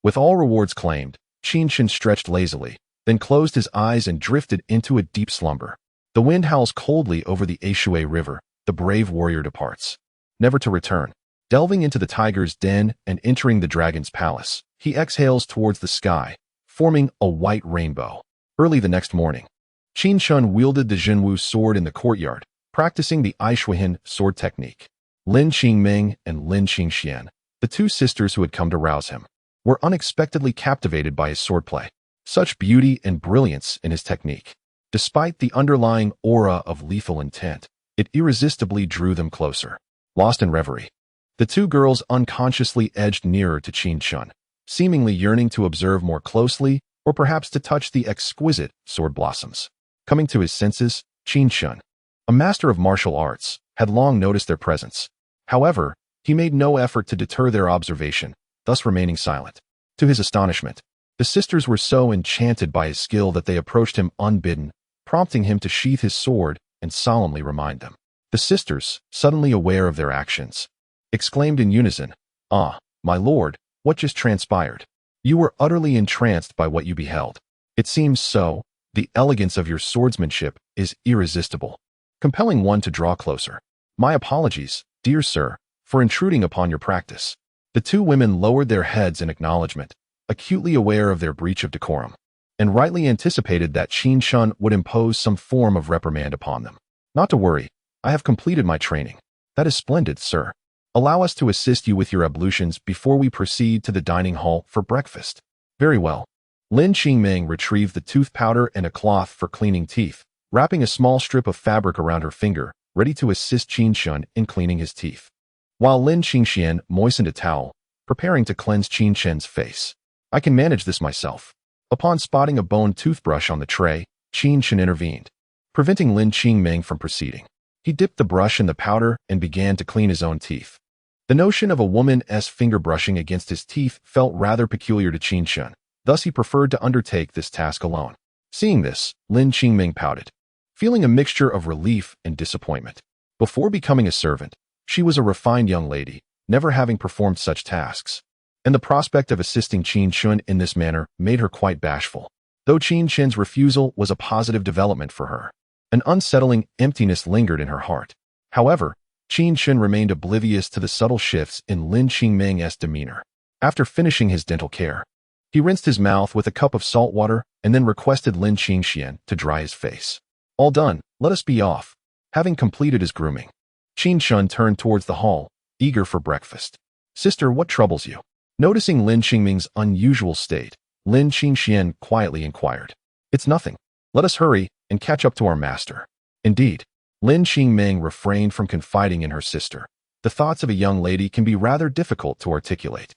With all rewards claimed, Qin Chen stretched lazily, then closed his eyes and drifted into a deep slumber. The wind howls coldly over the Aishui River. The brave warrior departs, never to return. Delving into the tiger's den and entering the dragon's palace, he exhales towards the sky, forming a white rainbow. Early the next morning, Qin Chen wielded the Jinwu sword in the courtyard, practicing the Aishuahan sword technique. Lin Qingming and Lin Qingxian, the two sisters who had come to rouse him, were unexpectedly captivated by his swordplay. Such beauty and brilliance in his technique. Despite the underlying aura of lethal intent, it irresistibly drew them closer. Lost in reverie, the two girls unconsciously edged nearer to Qin Chen, seemingly yearning to observe more closely or perhaps to touch the exquisite sword blossoms. Coming to his senses, Qin Chen, a master of martial arts, had long noticed their presence. However, he made no effort to deter their observation, thus remaining silent. To his astonishment, the sisters were so enchanted by his skill that they approached him unbidden, prompting him to sheath his sword and solemnly remind them. The sisters, suddenly aware of their actions, exclaimed in unison, "Ah, my lord, what just transpired? You were utterly entranced by what you beheld. It seems so. The elegance of your swordsmanship is irresistible, compelling one to draw closer. My apologies, dear sir, for intruding upon your practice." The two women lowered their heads in acknowledgement, acutely aware of their breach of decorum, and rightly anticipated that Qin Chen would impose some form of reprimand upon them. "Not to worry, I have completed my training." "That is splendid, sir. Allow us to assist you with your ablutions before we proceed to the dining hall for breakfast." "Very well." Lin Qingming retrieved the tooth powder and a cloth for cleaning teeth, wrapping a small strip of fabric around her finger, ready to assist Qin Chen in cleaning his teeth, while Lin Qingxian moistened a towel, preparing to cleanse Qin Chen's face. "I can manage this myself." Upon spotting a bone toothbrush on the tray, Qin Chen intervened, preventing Lin Qingming from proceeding. He dipped the brush in the powder and began to clean his own teeth. The notion of a woman's finger brushing against his teeth felt rather peculiar to Qin Chen, thus he preferred to undertake this task alone. Seeing this, Lin Qingming pouted, feeling a mixture of relief and disappointment. Before becoming a servant, She was a refined young lady, never having performed such tasks, and the prospect of assisting Qin Chen in this manner made her quite bashful. Though Qin Chen's refusal was a positive development for her, an unsettling emptiness lingered in her heart. However, Qin Chen remained oblivious to the subtle shifts in Lin Qingming's demeanor. After finishing his dental care, he rinsed his mouth with a cup of salt water and then requested Lin Qingxian to dry his face. All done, let us be off. Having completed his grooming, Qin Chen turned towards the hall, eager for breakfast. Sister, what troubles you? Noticing Lin Qingming's unusual state, Lin Qingxian quietly inquired. It's nothing. Let us hurry and catch up to our master. Indeed, Lin Qingming refrained from confiding in her sister. The thoughts of a young lady can be rather difficult to articulate.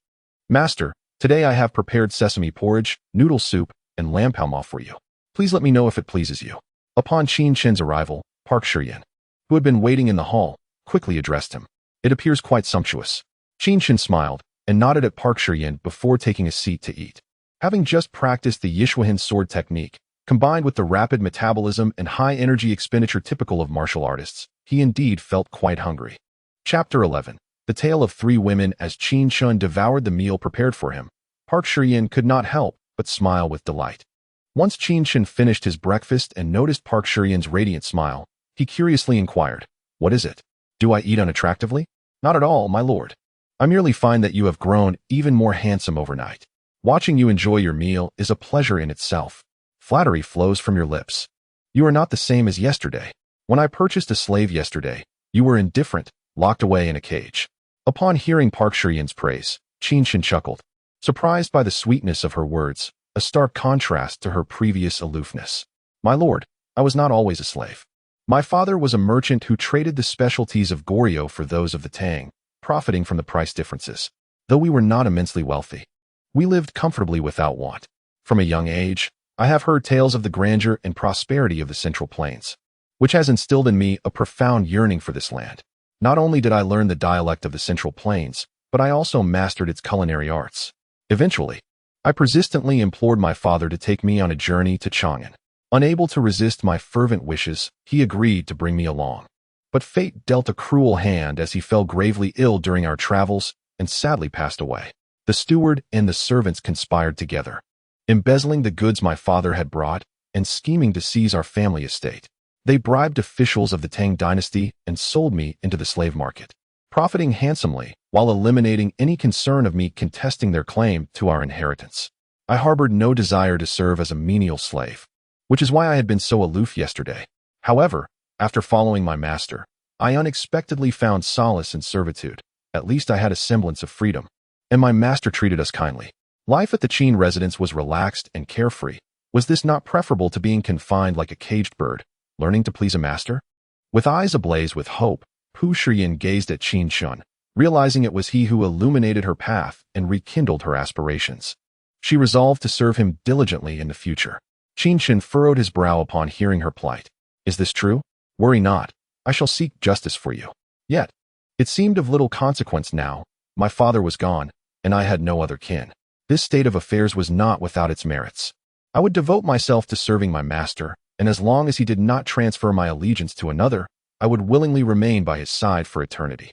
Master, today I have prepared sesame porridge, noodle soup, and lamb palma for you. Please let me know if it pleases you. Upon Qin Chen's arrival, Park Shiyan, who had been waiting in the hall, quickly addressed him. It appears quite sumptuous. Qin Chen smiled and nodded at Park Shiyan before taking a seat to eat. Having just practiced the Yishuahan sword technique, combined with the rapid metabolism and high energy expenditure typical of martial artists, he indeed felt quite hungry. Chapter 11. The Tale of Three Women. As Qin Chen devoured the meal prepared for him, Park Shiyan could not help but smile with delight. Once Qin Chen finished his breakfast and noticed Park Shiyan's radiant smile, he curiously inquired, "What is it? Do I eat unattractively?" "Not at all, my lord. I merely find that you have grown even more handsome overnight. Watching you enjoy your meal is a pleasure in itself. Flattery flows from your lips. You are not the same as yesterday. When I purchased a slave yesterday, you were indifferent, locked away in a cage." Upon hearing Park Shiyan's praise, Qin Chen chuckled, surprised by the sweetness of her words, a stark contrast to her previous aloofness. "My lord, I was not always a slave. My father was a merchant who traded the specialties of Goryeo for those of the Tang, profiting from the price differences. Though we were not immensely wealthy, we lived comfortably without want. From a young age, I have heard tales of the grandeur and prosperity of the Central Plains, which has instilled in me a profound yearning for this land. Not only did I learn the dialect of the Central Plains, but I also mastered its culinary arts. Eventually, I persistently implored my father to take me on a journey to Chang'an. Unable to resist my fervent wishes, he agreed to bring me along. But fate dealt a cruel hand as he fell gravely ill during our travels and sadly passed away. The steward and the servants conspired together, embezzling the goods my father had brought and scheming to seize our family estate. They bribed officials of the Tang Dynasty and sold me into the slave market, profiting handsomely while eliminating any concern of me contesting their claim to our inheritance. I harbored no desire to serve as a menial slave, which is why I had been so aloof yesterday. However, after following my master, I unexpectedly found solace in servitude. At least I had a semblance of freedom, and my master treated us kindly. Life at the Qin residence was relaxed and carefree. Was this not preferable to being confined like a caged bird, learning to please a master? With eyes ablaze with hope, Pu Shiyan gazed at Qin Chen, realizing it was he who illuminated her path and rekindled her aspirations. She resolved to serve him diligently in the future. Qin Chen furrowed his brow upon hearing her plight. "Is this true? Worry not. I shall seek justice for you." Yet, it seemed of little consequence now. My father was gone, and I had no other kin. This state of affairs was not without its merits. I would devote myself to serving my master, and as long as he did not transfer my allegiance to another, I would willingly remain by his side for eternity.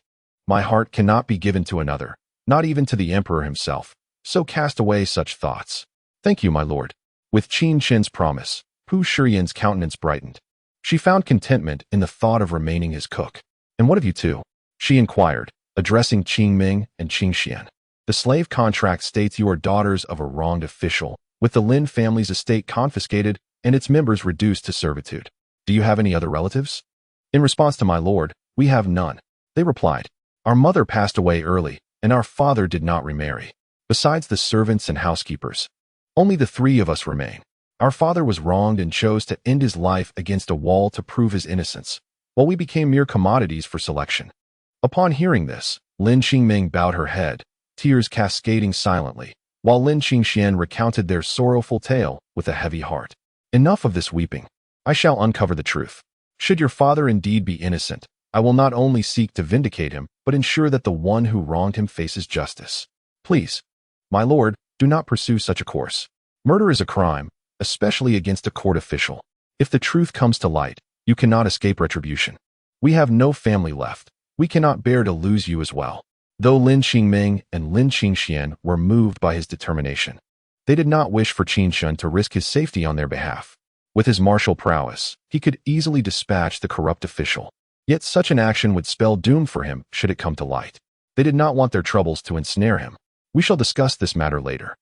My heart cannot be given to another, not even to the emperor himself, so cast away such thoughts. "Thank you, my lord." With Qin Chen's promise, Pu Shiyan's countenance brightened. She found contentment in the thought of remaining his cook. "And what of you two?" she inquired, addressing Qingming and Qingxian. "The slave contract states you are daughters of a wronged official, with the Lin family's estate confiscated and its members reduced to servitude. Do you have any other relatives?" In response to my lord, "We have none," they replied. "Our mother passed away early, and our father did not remarry. Besides the servants and housekeepers, only the three of us remain. Our father was wronged and chose to end his life against a wall to prove his innocence, while we became mere commodities for selection." Upon hearing this, Lin Qingming bowed her head, tears cascading silently, while Lin Qingxian recounted their sorrowful tale with a heavy heart. "Enough of this weeping. I shall uncover the truth. Should your father indeed be innocent, I will not only seek to vindicate him, but ensure that the one who wronged him faces justice. Please, my lord, do not pursue such a course. Murder is a crime, especially against a court official. If the truth comes to light, you cannot escape retribution. We have no family left, We cannot bear to lose you as well." Though Lin Qingming and Lin Qingxian were moved by his determination, they did not wish for Qin Chen to risk his safety on their behalf. With his martial prowess, he could easily dispatch the corrupt official. Yet such an action would spell doom for him should it come to light. They did not want their troubles to ensnare him. "We shall discuss this matter later.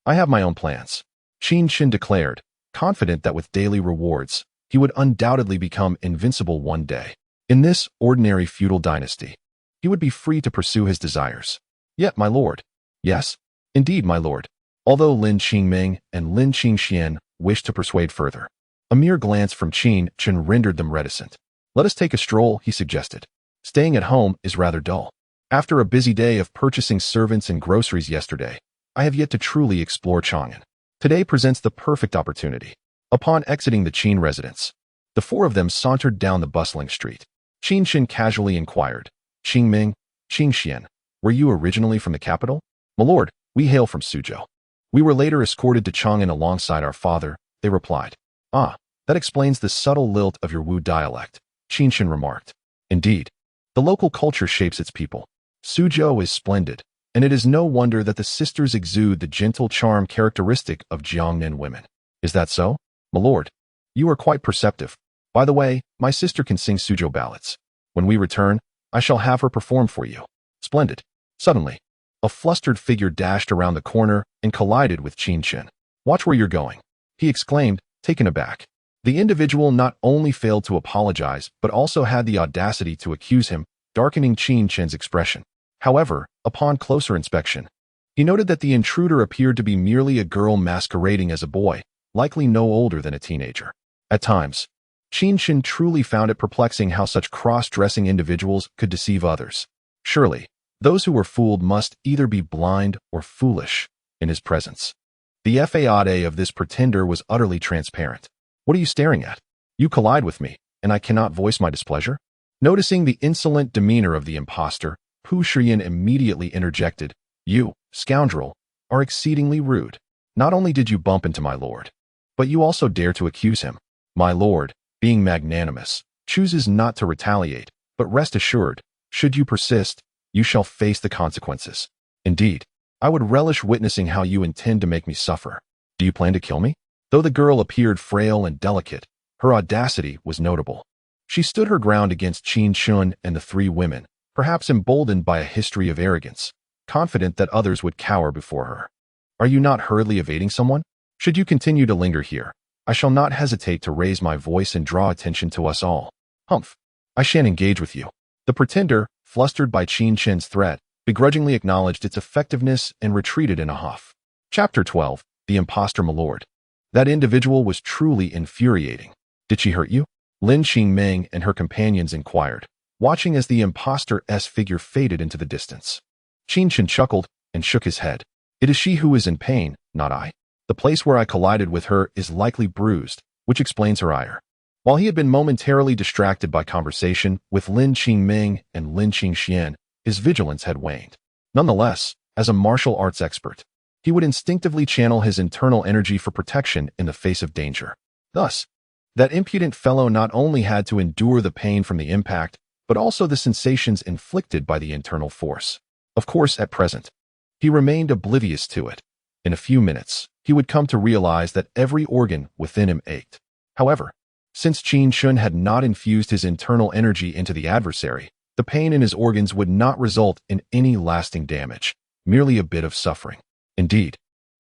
I have my own plans," Qin Chen declared, confident that with daily rewards, he would undoubtedly become invincible one day. In this ordinary feudal dynasty, he would be free to pursue his desires. "Yet, my lord." "Yes, indeed, my lord." Although Lin Qingming and Lin Qingxian wished to persuade further, a mere glance from Qin Chen rendered them reticent. "Let us take a stroll," he suggested. "Staying at home is rather dull. After a busy day of purchasing servants and groceries yesterday, I have yet to truly explore Chang'an. Today presents the perfect opportunity." Upon exiting the Qin residence, the four of them sauntered down the bustling street. Qin Chen casually inquired, "Qingming, Qingxian, were you originally from the capital?" "My lord, we hail from Suzhou. We were later escorted to Chang'an alongside our father," they replied. "Ah, that explains the subtle lilt of your Wu dialect," Qin Chen remarked. "Indeed, the local culture shapes its people. Suzhou is splendid, and it is no wonder that the sisters exude the gentle charm characteristic of Jiangnan women." "Is that so?" "My lord, you are quite perceptive. By the way, my sister can sing Suzhou ballads. When we return, I shall have her perform for you." "Splendid." Suddenly, a flustered figure dashed around the corner and collided with Qin Chen. "Watch where you're going," he exclaimed, taken aback. The individual not only failed to apologize, but also had the audacity to accuse him, darkening Qin Chen's expression. However, upon closer inspection, he noted that the intruder appeared to be merely a girl masquerading as a boy, likely no older than a teenager. At times, Qin Chen truly found it perplexing how such cross-dressing individuals could deceive others. Surely, those who were fooled must either be blind or foolish in his presence. The facade of this pretender was utterly transparent. "What are you staring at? You collide with me, and I cannot voice my displeasure?" Noticing the insolent demeanor of the impostor, Pu Shiyan immediately interjected, "You, scoundrel, are exceedingly rude. Not only did you bump into my lord, but you also dare to accuse him. My lord, being magnanimous, chooses not to retaliate, but rest assured, should you persist, you shall face the consequences. Indeed, I would relish witnessing how you intend to make me suffer. Do you plan to kill me?" Though the girl appeared frail and delicate, her audacity was notable. She stood her ground against Qin Chen and the three women, perhaps emboldened by a history of arrogance, confident that others would cower before her. "Are you not hurriedly evading someone? Should you continue to linger here, I shall not hesitate to raise my voice and draw attention to us all. Humph, I shan't engage with you." The pretender, flustered by Qin Chen's threat, begrudgingly acknowledged its effectiveness and retreated in a huff. Chapter 12. The Imposter Milord. That individual was truly infuriating. "Did she hurt you?" Lin Qingming and her companions inquired, watching as the imposter's figure faded into the distance. Qin Chen chuckled and shook his head. "It is she who is in pain, not I. The place where I collided with her is likely bruised, which explains her ire." While he had been momentarily distracted by conversation with Lin Qingming and Lin Qingxian, his vigilance had waned. Nonetheless, as a martial arts expert, he would instinctively channel his internal energy for protection in the face of danger. Thus, that impudent fellow not only had to endure the pain from the impact, but also the sensations inflicted by the internal force. Of course, at present, he remained oblivious to it. In a few minutes, he would come to realize that every organ within him ached. However, since Qin Chen had not infused his internal energy into the adversary, the pain in his organs would not result in any lasting damage, merely a bit of suffering. Indeed,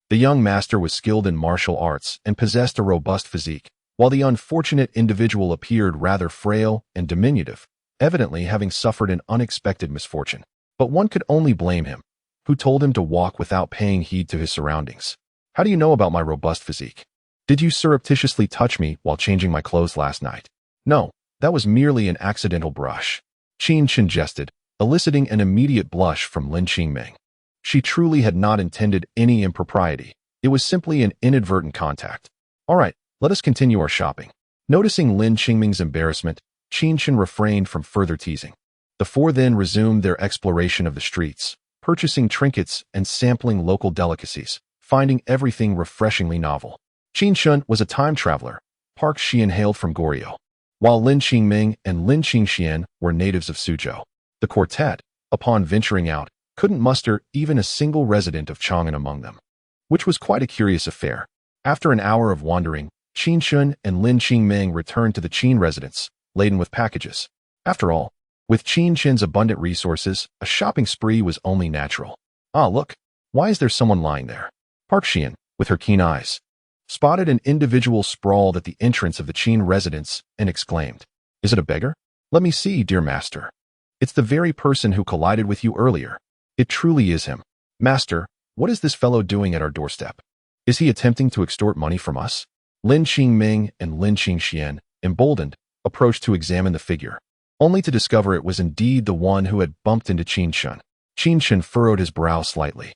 the young master was skilled in martial arts and possessed a robust physique, while the unfortunate individual appeared rather frail and diminutive, evidently having suffered an unexpected misfortune. But one could only blame him, who told him to walk without paying heed to his surroundings. "How do you know about my robust physique? Did you surreptitiously touch me while changing my clothes last night?" "No, that was merely an accidental brush," Qin Chen jested, eliciting an immediate blush from Lin Qingming. She truly had not intended any impropriety. It was simply an inadvertent contact. "All right, let us continue our shopping." Noticing Lin Qingming's embarrassment, Qin Chen refrained from further teasing. The four then resumed their exploration of the streets, purchasing trinkets and sampling local delicacies, finding everything refreshingly novel. Qin Chen was a time traveler. Park Xian hailed from Goryeo, while Lin Qingming and Lin Qingxian were natives of Suzhou. The quartet, upon venturing out, couldn't muster even a single resident of Chang'an among them, which was quite a curious affair. After an hour of wandering, Qin Chen and Lin Qingming returned to the Qin residence, laden with packages. After all, with Qin Chen's abundant resources, a shopping spree was only natural. Ah, look! Why is there someone lying there? Park Xian, with her keen eyes, spotted an individual sprawled at the entrance of the Qin residence and exclaimed, "Is it a beggar? Let me see, dear master. It's the very person who collided with you earlier. It truly is him. Master, what is this fellow doing at our doorstep? Is he attempting to extort money from us?" Lin Qingming and Lin Qingxian, emboldened, approached to examine the figure, only to discover it was indeed the one who had bumped into Qin Chen. Qin Chen furrowed his brow slightly.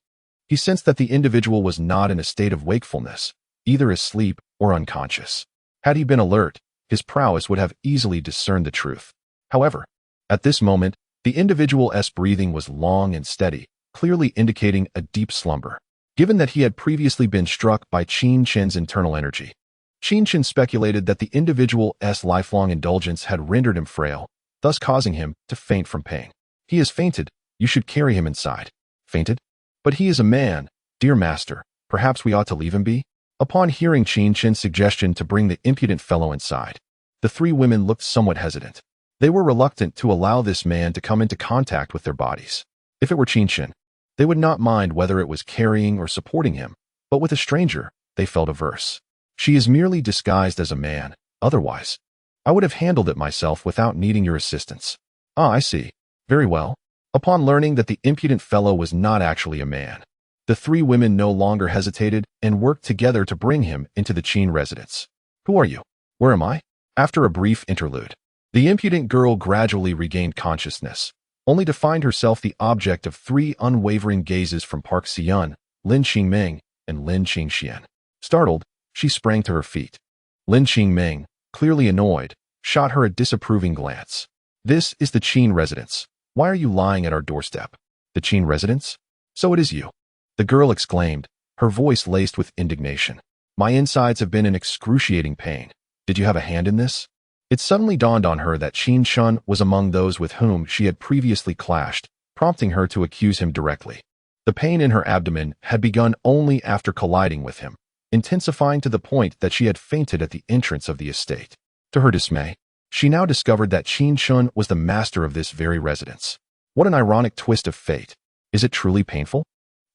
He sensed that the individual was not in a state of wakefulness, either asleep or unconscious. Had he been alert, his prowess would have easily discerned the truth. However, at this moment, the individual's breathing was long and steady, clearly indicating a deep slumber. Given that he had previously been struck by Qin Chen's internal energy, Qin Chen speculated that the individual's lifelong indulgence had rendered him frail, thus causing him to faint from pain. "He has fainted. You should carry him inside." "Fainted? But he is a man, dear master. Perhaps we ought to leave him be?" Upon hearing Qin Chen's suggestion to bring the impudent fellow inside, the three women looked somewhat hesitant. They were reluctant to allow this man to come into contact with their bodies. If it were Qin Chen, they would not mind whether it was carrying or supporting him, but with a stranger, they felt averse. "She is merely disguised as a man. Otherwise, I would have handled it myself without needing your assistance." "Ah, I see. Very well." Upon learning that the impudent fellow was not actually a man, the three women no longer hesitated and worked together to bring him into the Qin residence. "Who are you? Where am I?" After a brief interlude, the impudent girl gradually regained consciousness, only to find herself the object of three unwavering gazes from Park Xian, Lin Qingming, and Lin Qingxian. Startled, she sprang to her feet. Lin Qingming, clearly annoyed, shot her a disapproving glance. "This is the Qin residence. Why are you lying at our doorstep?" "The Qin residence? So it is you," the girl exclaimed, her voice laced with indignation. "My insides have been in excruciating pain. Did you have a hand in this?" It suddenly dawned on her that Qin Chen was among those with whom she had previously clashed, prompting her to accuse him directly. The pain in her abdomen had begun only after colliding with him, intensifying to the point that she had fainted at the entrance of the estate. To her dismay, she now discovered that Qin Chen was the master of this very residence. What an ironic twist of fate. "Is it truly painful?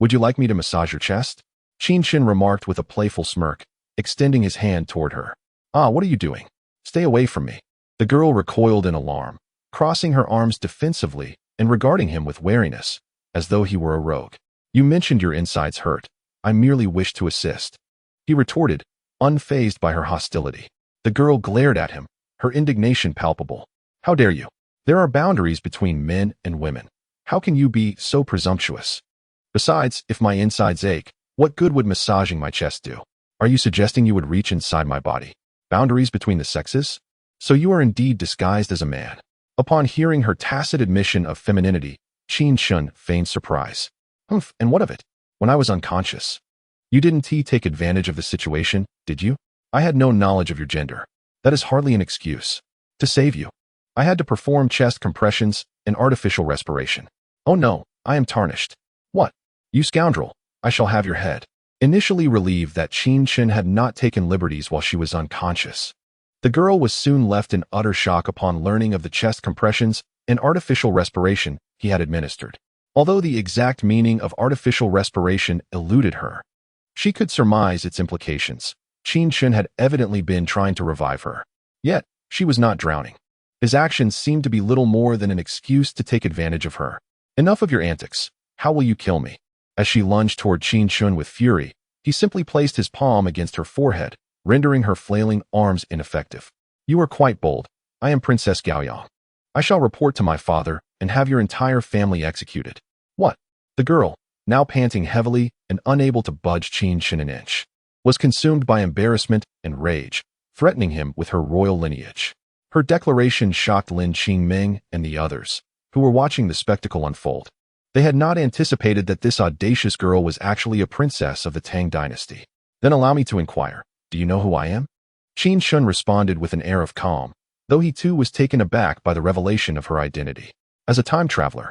Would you like me to massage your chest?" Qin Chen remarked with a playful smirk, extending his hand toward her. "Ah, what are you doing? Stay away from me." The girl recoiled in alarm, crossing her arms defensively and regarding him with wariness, as though he were a rogue. "You mentioned your insides hurt. I merely wished to assist," he retorted, unfazed by her hostility. The girl glared at him, her indignation palpable. "How dare you? There are boundaries between men and women. How can you be so presumptuous? Besides, if my insides ache, what good would massaging my chest do? Are you suggesting you would reach inside my body? Boundaries between the sexes? So you are indeed disguised as a man." Upon hearing her tacit admission of femininity, Qin Chen feigned surprise. "Humph, and what of it? When I was unconscious, you didn't take advantage of the situation, did you? I had no knowledge of your gender. That is hardly an excuse. To save you, I had to perform chest compressions and artificial respiration. Oh no, I am tarnished." "What? You scoundrel, I shall have your head." Initially relieved that Qin Chen had not taken liberties while she was unconscious, the girl was soon left in utter shock upon learning of the chest compressions and artificial respiration he had administered. Although the exact meaning of artificial respiration eluded her, she could surmise its implications. Qin Chen had evidently been trying to revive her. Yet, she was not drowning. His actions seemed to be little more than an excuse to take advantage of her. "Enough of your antics. How will you kill me?" As she lunged toward Qin Chen with fury, he simply placed his palm against her forehead, rendering her flailing arms ineffective. "You are quite bold. I am Princess Gaoyang. I shall report to my father and have your entire family executed." "What?" The girl, now panting heavily and unable to budge Qin Chen an inch, was consumed by embarrassment and rage, threatening him with her royal lineage. Her declaration shocked Lin Qingming and the others, who were watching the spectacle unfold. They had not anticipated that this audacious girl was actually a princess of the Tang Dynasty. "Then allow me to inquire, do you know who I am?" Qin Chen responded with an air of calm, though he too was taken aback by the revelation of her identity. As a time traveler,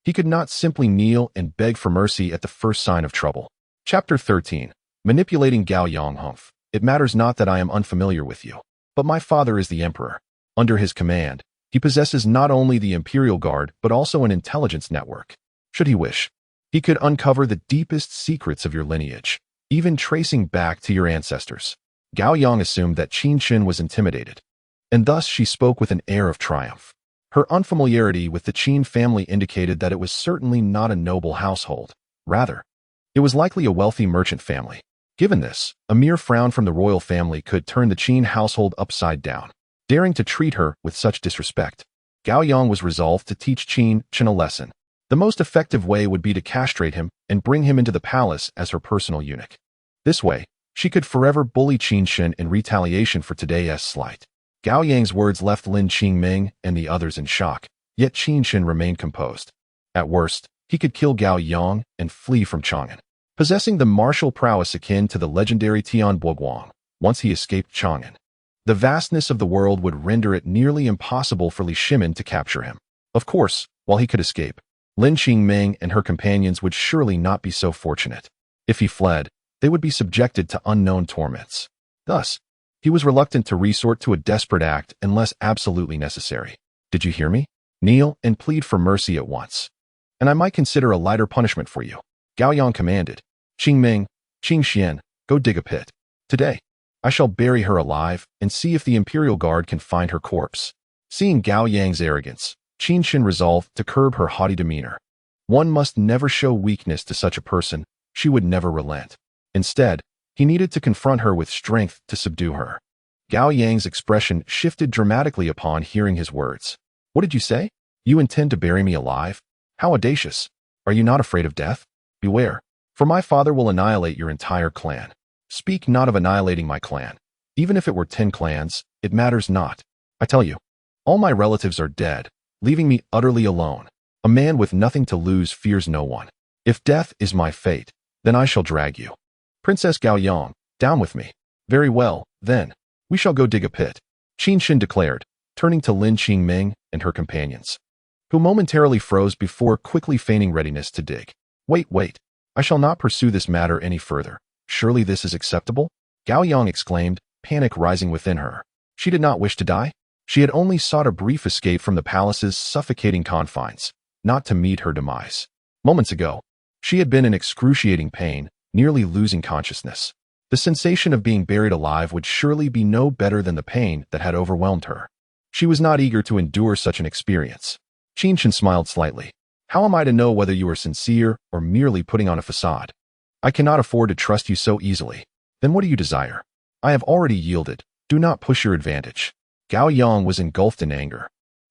he could not simply kneel and beg for mercy at the first sign of trouble. Chapter 13. Manipulating Gao Yonghumph. It matters not that I am unfamiliar with you, but my father is the emperor. Under his command, he possesses not only the Imperial Guard but also an intelligence network. Should he wish, he could uncover the deepest secrets of your lineage, even tracing back to your ancestors. Gao Yang assumed that Qin Chen was intimidated, and thus she spoke with an air of triumph. Her unfamiliarity with the Qin family indicated that it was certainly not a noble household. Rather, it was likely a wealthy merchant family. Given this, a mere frown from the royal family could turn the Qin household upside down. Daring to treat her with such disrespect, Gao Yang was resolved to teach Qin Chen a lesson. The most effective way would be to castrate him and bring him into the palace as her personal eunuch. This way, she could forever bully Qin Chen in retaliation for today's slight. Gao Yang's words left Lin Qingming and the others in shock, yet Qin Chen remained composed. At worst, he could kill Gao Yang and flee from Chang'an. Possessing the martial prowess akin to the legendary Tian Boguang, once he escaped Chang'an, the vastness of the world would render it nearly impossible for Li Shimin to capture him. Of course, while he could escape, Lin Qingming and her companions would surely not be so fortunate. If he fled, they would be subjected to unknown torments. Thus, he was reluctant to resort to a desperate act unless absolutely necessary. Did you hear me? Kneel and plead for mercy at once, and I might consider a lighter punishment for you. Gao Yang commanded. Qingming, Qingxian, go dig a pit. Today, I shall bury her alive and see if the Imperial Guard can find her corpse. Seeing Gao Yang's arrogance, Qin Chen resolved to curb her haughty demeanor. One must never show weakness to such a person. She would never relent. Instead, he needed to confront her with strength to subdue her. Gao Yang's expression shifted dramatically upon hearing his words. What did you say? You intend to bury me alive? How audacious! Are you not afraid of death? Beware, for my father will annihilate your entire clan. Speak not of annihilating my clan. Even if it were 10 clans, it matters not. I tell you, all my relatives are dead, leaving me utterly alone. A man with nothing to lose fears no one. If death is my fate, then I shall drag you. Princess Gao Yang, down with me. Very well, then. We shall go dig a pit, Qin Chen declared, turning to Lin Qingming and her companions, who momentarily froze before quickly feigning readiness to dig. Wait. I shall not pursue this matter any further. Surely this is acceptable? Gao Yang exclaimed, panic rising within her. She did not wish to die. She had only sought a brief escape from the palace's suffocating confines, not to meet her demise. Moments ago, she had been in excruciating pain, nearly losing consciousness. The sensation of being buried alive would surely be no better than the pain that had overwhelmed her. She was not eager to endure such an experience. Qin Chen smiled slightly. How am I to know whether you are sincere or merely putting on a facade? I cannot afford to trust you so easily. Then what do you desire? I have already yielded. Do not push your advantage. Gao Yang was engulfed in anger.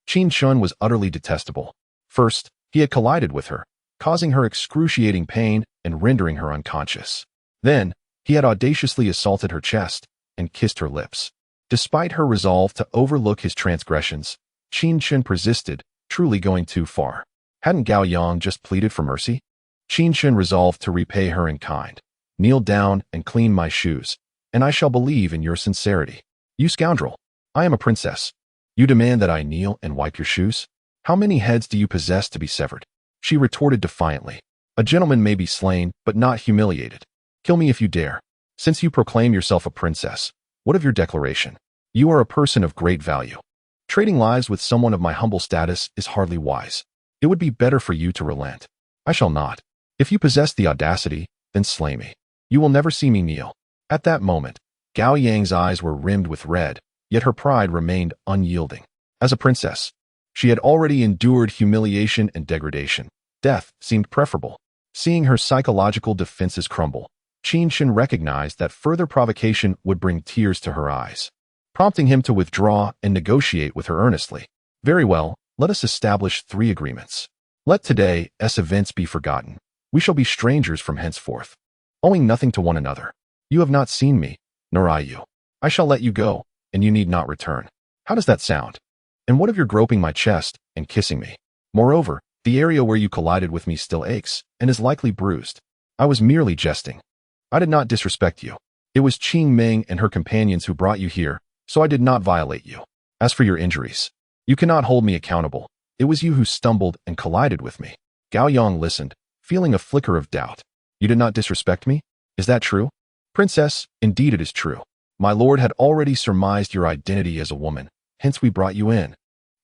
Qin Chen was utterly detestable. First, he had collided with her, causing her excruciating pain and rendering her unconscious. Then, he had audaciously assaulted her chest and kissed her lips. Despite her resolve to overlook his transgressions, Qin Chen persisted, truly going too far. Hadn't Gao Yang just pleaded for mercy? Qin Chen resolved to repay her in kind. Kneel down and clean my shoes, and I shall believe in your sincerity. You scoundrel! I am a princess. You demand that I kneel and wipe your shoes? How many heads do you possess to be severed? She retorted defiantly. A gentleman may be slain, but not humiliated. Kill me if you dare. Since you proclaim yourself a princess, what of your declaration? You are a person of great value. Trading lives with someone of my humble status is hardly wise. It would be better for you to relent. I shall not. If you possess the audacity, then slay me. You will never see me kneel. At that moment, Gao Yang's eyes were rimmed with red, yet her pride remained unyielding. As a princess, she had already endured humiliation and degradation. Death seemed preferable. Seeing her psychological defenses crumble, Qin Chen recognized that further provocation would bring tears to her eyes, prompting him to withdraw and negotiate with her earnestly. Very well, let us establish 3 agreements. Let today's events be forgotten. We shall be strangers from henceforth, owing nothing to one another. You have not seen me, nor I you. I shall let you go, and you need not return. How does that sound? And what of your groping my chest and kissing me? Moreover, the area where you collided with me still aches and is likely bruised. I was merely jesting. I did not disrespect you. It was Qingming and her companions who brought you here, so I did not violate you. As for your injuries, you cannot hold me accountable. It was you who stumbled and collided with me. Gao Yang listened, feeling a flicker of doubt. You did not disrespect me? Is that true? Princess, indeed it is true. My lord had already surmised your identity as a woman, hence we brought you in.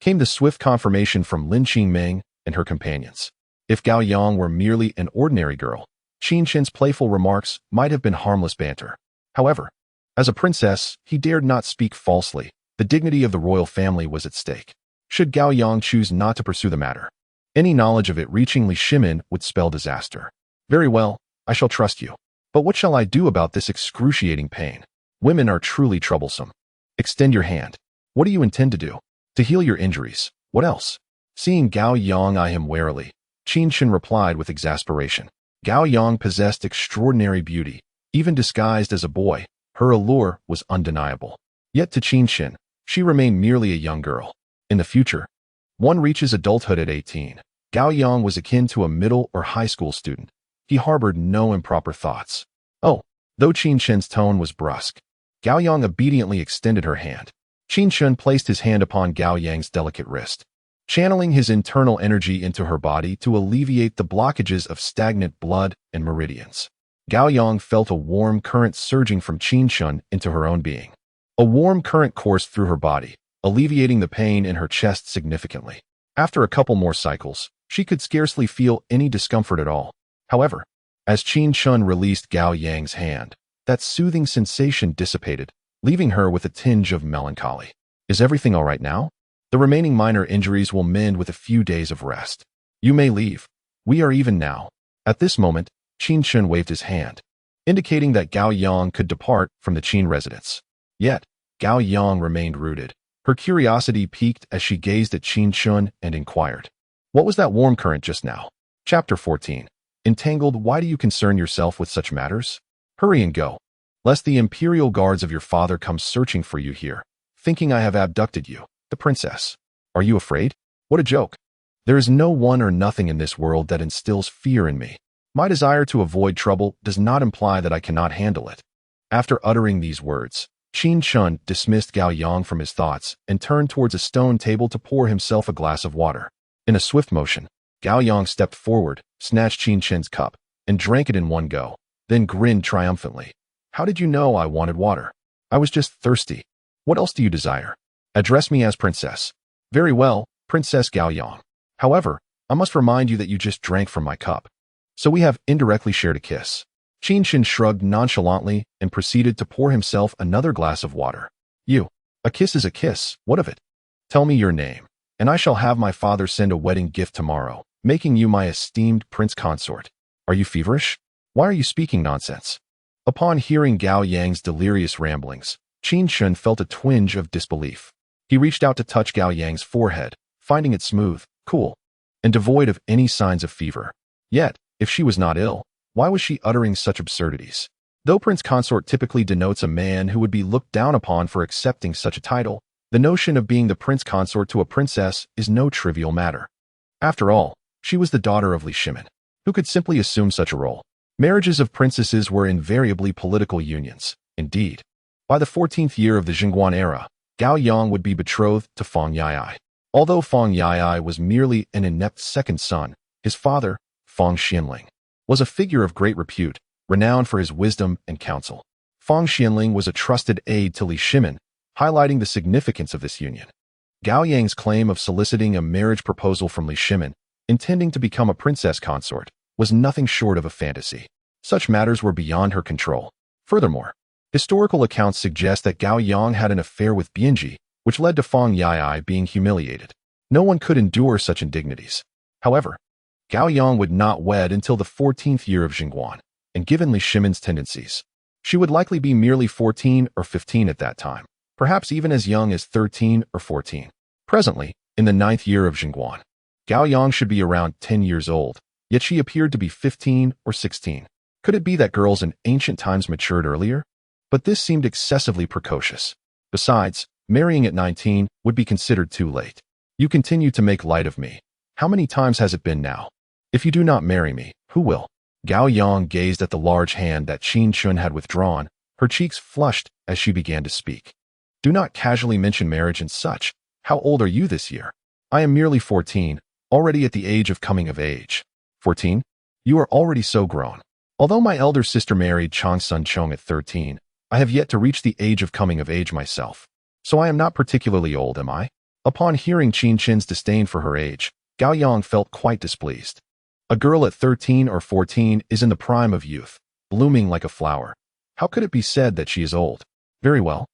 Came the swift confirmation from Lin Qingming and her companions. If Gao Yang were merely an ordinary girl, Qin Chen's playful remarks might have been harmless banter. However, as a princess, he dared not speak falsely. The dignity of the royal family was at stake. Should Gao Yang choose not to pursue the matter, any knowledge of it reaching Li Shimin would spell disaster. Very well, I shall trust you. But what shall I do about this excruciating pain? Women are truly troublesome. Extend your hand. What do you intend to do? To heal your injuries. What else? Seeing Gao Yang eye him warily, Qin Chen replied with exasperation. Gao Yang possessed extraordinary beauty. Even disguised as a boy, her allure was undeniable. Yet to Qin Chen, she remained merely a young girl. In the future, one reaches adulthood at 18. Gao Yang was akin to a middle or high school student. He harbored no improper thoughts. Oh, though Qin Chen's tone was brusque, Gao Yang obediently extended her hand. Qin Chen placed his hand upon Gao Yang's delicate wrist, channeling his internal energy into her body to alleviate the blockages of stagnant blood and meridians. Gao Yang felt a warm current surging from Qin Chen into her own being. A warm current coursed through her body, alleviating the pain in her chest significantly. After a couple more cycles, she could scarcely feel any discomfort at all. However, as Qin Chen released Gao Yang's hand, that soothing sensation dissipated, leaving her with a tinge of melancholy. Is everything all right now? The remaining minor injuries will mend with a few days of rest. You may leave. We are even now. At this moment, Qin Chen waved his hand, indicating that Gao Yang could depart from the Qin residence. Yet, Gao Yang remained rooted. Her curiosity piqued as she gazed at Qin Chen and inquired, "What was that warm current just now?" Chapter 14. Entangled, why do you concern yourself with such matters? Hurry and go, lest the imperial guards of your father come searching for you here, thinking I have abducted you, the princess. Are you afraid? What a joke. There is no one or nothing in this world that instills fear in me. My desire to avoid trouble does not imply that I cannot handle it. After uttering these words, Qin Chen dismissed Gao Yang from his thoughts and turned towards a stone table to pour himself a glass of water. In a swift motion, Gao Yang stepped forward, snatched Qin Chen's cup, and drank it in one go, then grinned triumphantly. How did you know I wanted water? I was just thirsty. What else do you desire? Address me as princess. Very well, Princess Gao Yang. However, I must remind you that you just drank from my cup. So we have indirectly shared a kiss. Qin Chen shrugged nonchalantly and proceeded to pour himself another glass of water. A kiss is a kiss, what of it? Tell me your name, and I shall have my father send a wedding gift tomorrow, making you my esteemed prince consort. Are you feverish? Why are you speaking nonsense? Upon hearing Gao Yang's delirious ramblings, Qin Chen felt a twinge of disbelief. He reached out to touch Gao Yang's forehead, finding it smooth, cool, and devoid of any signs of fever. Yet, if she was not ill, why was she uttering such absurdities? Though prince consort typically denotes a man who would be looked down upon for accepting such a title, the notion of being the prince consort to a princess is no trivial matter. After all, she was the daughter of Li Shimin, who could simply assume such a role. Marriages of princesses were invariably political unions. Indeed, by the 14th year of the Jingguan era, Gao Yang would be betrothed to Feng Yai. Although Feng Yai was merely an inept second son, his father, Feng Xianling, was a figure of great repute, renowned for his wisdom and counsel. Feng Xianling was a trusted aide to Li Shimin, highlighting the significance of this union. Gao Yang's claim of soliciting a marriage proposal from Li Shimin, intending to become a princess consort, was nothing short of a fantasy. Such matters were beyond her control. Furthermore, historical accounts suggest that Gao Yang had an affair with Bianji, which led to Feng Yai being humiliated. No one could endure such indignities. However, Gao Yang would not wed until the 14th year of Jingguan, and given Li Shimin's tendencies, she would likely be merely 14 or 15 at that time, perhaps even as young as 13 or 14. Presently, in the 9th year of Jingguan, Gao Yang should be around 10 years old, yet she appeared to be 15 or 16. Could it be that girls in ancient times matured earlier? But this seemed excessively precocious. Besides, marrying at 19 would be considered too late. You continue to make light of me. How many times has it been now? If you do not marry me, who will? Gao Yang gazed at the large hand that Qin Chen had withdrawn, her cheeks flushed as she began to speak. Do not casually mention marriage and such. How old are you this year? I am merely 14, already at the age of coming of age. 14? You are already so grown. Although my elder sister married Chang Sun Chong at 13, I have yet to reach the age of coming of age myself. So I am not particularly old, am I? Upon hearing Qin Chen's disdain for her age, Gao Yang felt quite displeased. A girl at 13 or 14 is in the prime of youth, blooming like a flower. How could it be said that she is old? Very well.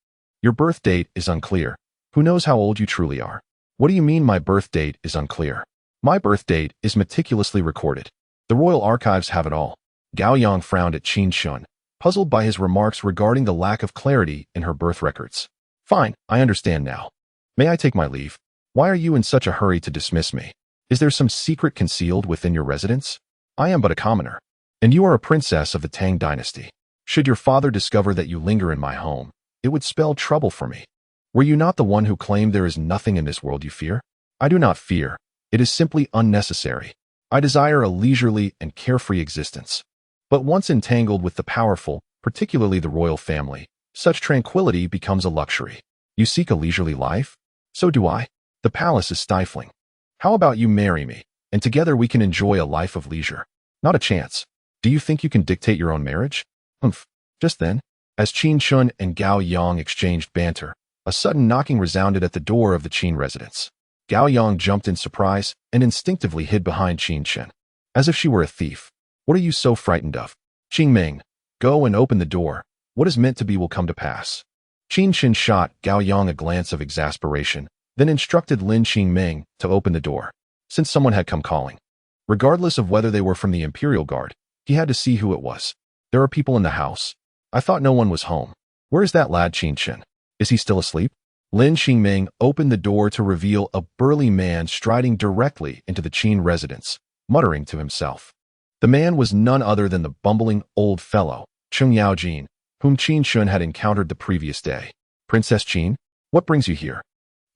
Your birth date is unclear. Who knows how old you truly are? What do you mean my birth date is unclear? My birth date is meticulously recorded. The royal archives have it all. Gao Yang frowned at Qin Chen, puzzled by his remarks regarding the lack of clarity in her birth records. Fine, I understand now. May I take my leave? Why are you in such a hurry to dismiss me? Is there some secret concealed within your residence? I am but a commoner, and you are a princess of the Tang Dynasty. Should your father discover that you linger in my home, it would spell trouble for me. Were you not the one who claimed there is nothing in this world you fear? I do not fear. It is simply unnecessary. I desire a leisurely and carefree existence. But once entangled with the powerful, particularly the royal family, such tranquility becomes a luxury. You seek a leisurely life? So do I. The palace is stifling. How about you marry me, and together we can enjoy a life of leisure? Not a chance. Do you think you can dictate your own marriage? Humph. Just then, as Qin Chen and Gao Yang exchanged banter, a sudden knocking resounded at the door of the Qin residence. Gao Yang jumped in surprise and instinctively hid behind Qin Chen, as if she were a thief. What are you so frightened of? Qing Ming, go and open the door. What is meant to be will come to pass. Qin Chen shot Gao Yang a glance of exasperation, then instructed Lin Qingming to open the door, since someone had come calling. Regardless of whether they were from the Imperial Guard, he had to see who it was. There are people in the house. I thought no one was home. Where is that lad Qin Chen? Is he still asleep? Lin Qingming opened the door to reveal a burly man striding directly into the Qin residence, muttering to himself. The man was none other than the bumbling old fellow, Cheng Yaojin, whom Qin Chen had encountered the previous day. Princess Qin, what brings you here?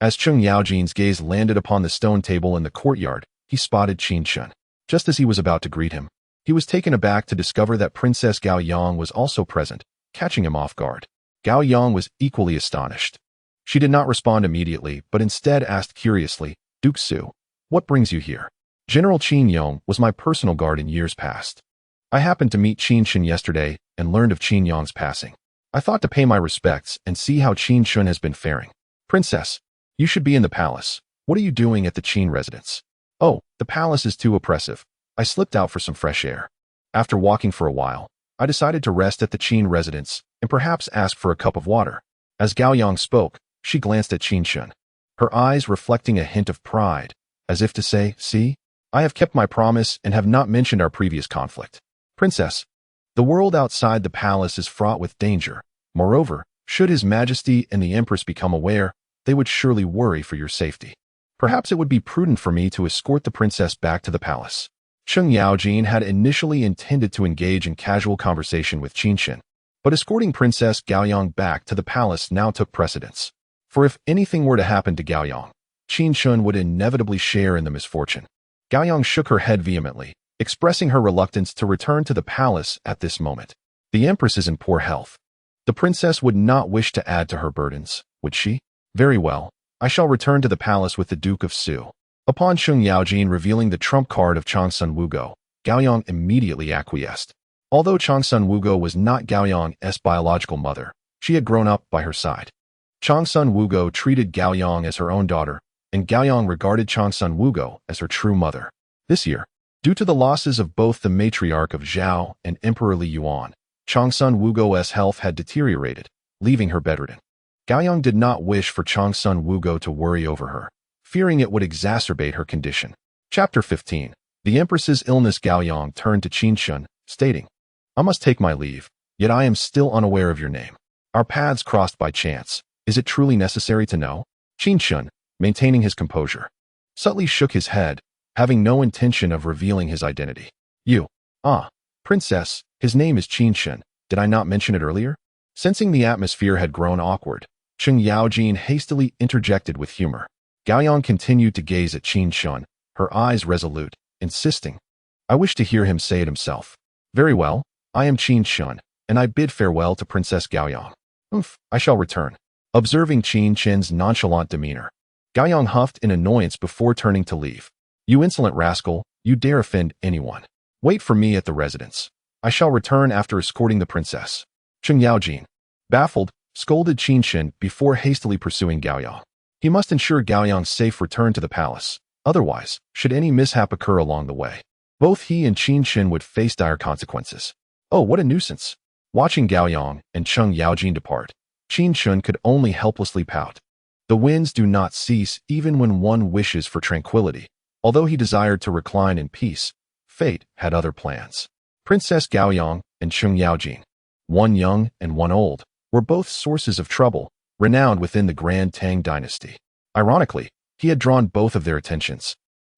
As Cheng Yaojin's gaze landed upon the stone table in the courtyard, he spotted Qin Chen. Just as he was about to greet him, he was taken aback to discover that Princess Gao Yang was also present, catching him off guard. Gao Yang was equally astonished. She did not respond immediately, but instead asked curiously, Duke Su, what brings you here? General Qin Yong was my personal guard in years past. I happened to meet Qin Chen yesterday and learned of Qin Yong's passing. I thought to pay my respects and see how Qin Chen has been faring. Princess, you should be in the palace. What are you doing at the Qin residence? Oh, the palace is too oppressive. I slipped out for some fresh air. After walking for a while, I decided to rest at the Qin residence and perhaps ask for a cup of water. As Gao Yang spoke, she glanced at Qin Chen, her eyes reflecting a hint of pride, as if to say, see, I have kept my promise and have not mentioned our previous conflict. Princess, the world outside the palace is fraught with danger. Moreover, should His Majesty and the Empress become aware, they would surely worry for your safety. Perhaps it would be prudent for me to escort the princess back to the palace. Cheng Yaojin had initially intended to engage in casual conversation with Qin Chen, but escorting Princess Gao Yang back to the palace now took precedence. For if anything were to happen to Gao Yang, Qin Chen would inevitably share in the misfortune. Gao Yang shook her head vehemently, expressing her reluctance to return to the palace at this moment. The Empress is in poor health. The princess would not wish to add to her burdens, would she? Very well, I shall return to the palace with the Duke of Su. Upon Cheng Yaojin revealing the trump card of Changsun Wugo, Gao Yang immediately acquiesced. Although Changsun Wugo was not Gao Yang's biological mother, she had grown up by her side. Changsun Wugo treated Gao Yang as her own daughter, and Gao Yang regarded Changsun Wugo as her true mother. This year, due to the losses of both the matriarch of Zhao and Emperor Li Yuan, Changsun Wugo's health had deteriorated, leaving her bedridden. Gao Yang did not wish for Changsun Wugo to worry over her, fearing it would exacerbate her condition. Chapter 15. The Empress's illness. Gao Yang turned to Qin Chen, stating, I must take my leave, yet I am still unaware of your name. Our paths crossed by chance. Is it truly necessary to know? Qin Chen, maintaining his composure, subtly shook his head, having no intention of revealing his identity. You. Ah, princess, his name is Qin Chen. Did I not mention it earlier? Sensing the atmosphere had grown awkward, Cheng Yaojin hastily interjected with humor. Gao Yang continued to gaze at Qin Chen, her eyes resolute, insisting, I wish to hear him say it himself. Very well, I am Qin Chen, and I bid farewell to Princess Gao Yang. I shall return. Observing Qin Chen's nonchalant demeanor, Gaoyang huffed in annoyance before turning to leave. You insolent rascal, you dare offend anyone. Wait for me at the residence. I shall return after escorting the princess. Cheng Yaojin, baffled, scolded Qin Chen before hastily pursuing Gaoyang. He must ensure Gaoyang's safe return to the palace. Otherwise, should any mishap occur along the way, both he and Qin Chen would face dire consequences. Oh, what a nuisance. Watching Gaoyang and Cheng Yaojin depart, Qin Chen could only helplessly pout. The winds do not cease even when one wishes for tranquility. Although he desired to recline in peace, fate had other plans. Princess Gaoyang and Cheng Yaojin, one young and one old, were both sources of trouble, renowned within the Grand Tang Dynasty. Ironically, he had drawn both of their attentions,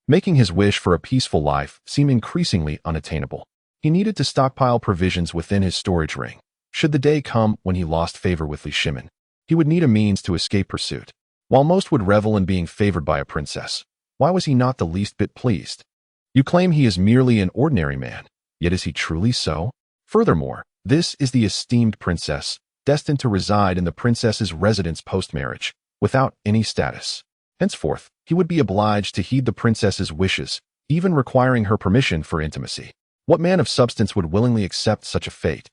making his wish for a peaceful life seem increasingly unattainable. He needed to stockpile provisions within his storage ring. Should the day come when he lost favor with Li Shimin, he would need a means to escape pursuit. While most would revel in being favored by a princess, why was he not the least bit pleased? You claim he is merely an ordinary man, yet is he truly so? Furthermore, this is the esteemed princess, destined to reside in the princess's residence post-marriage, without any status. Henceforth, he would be obliged to heed the princess's wishes, even requiring her permission for intimacy. What man of substance would willingly accept such a fate?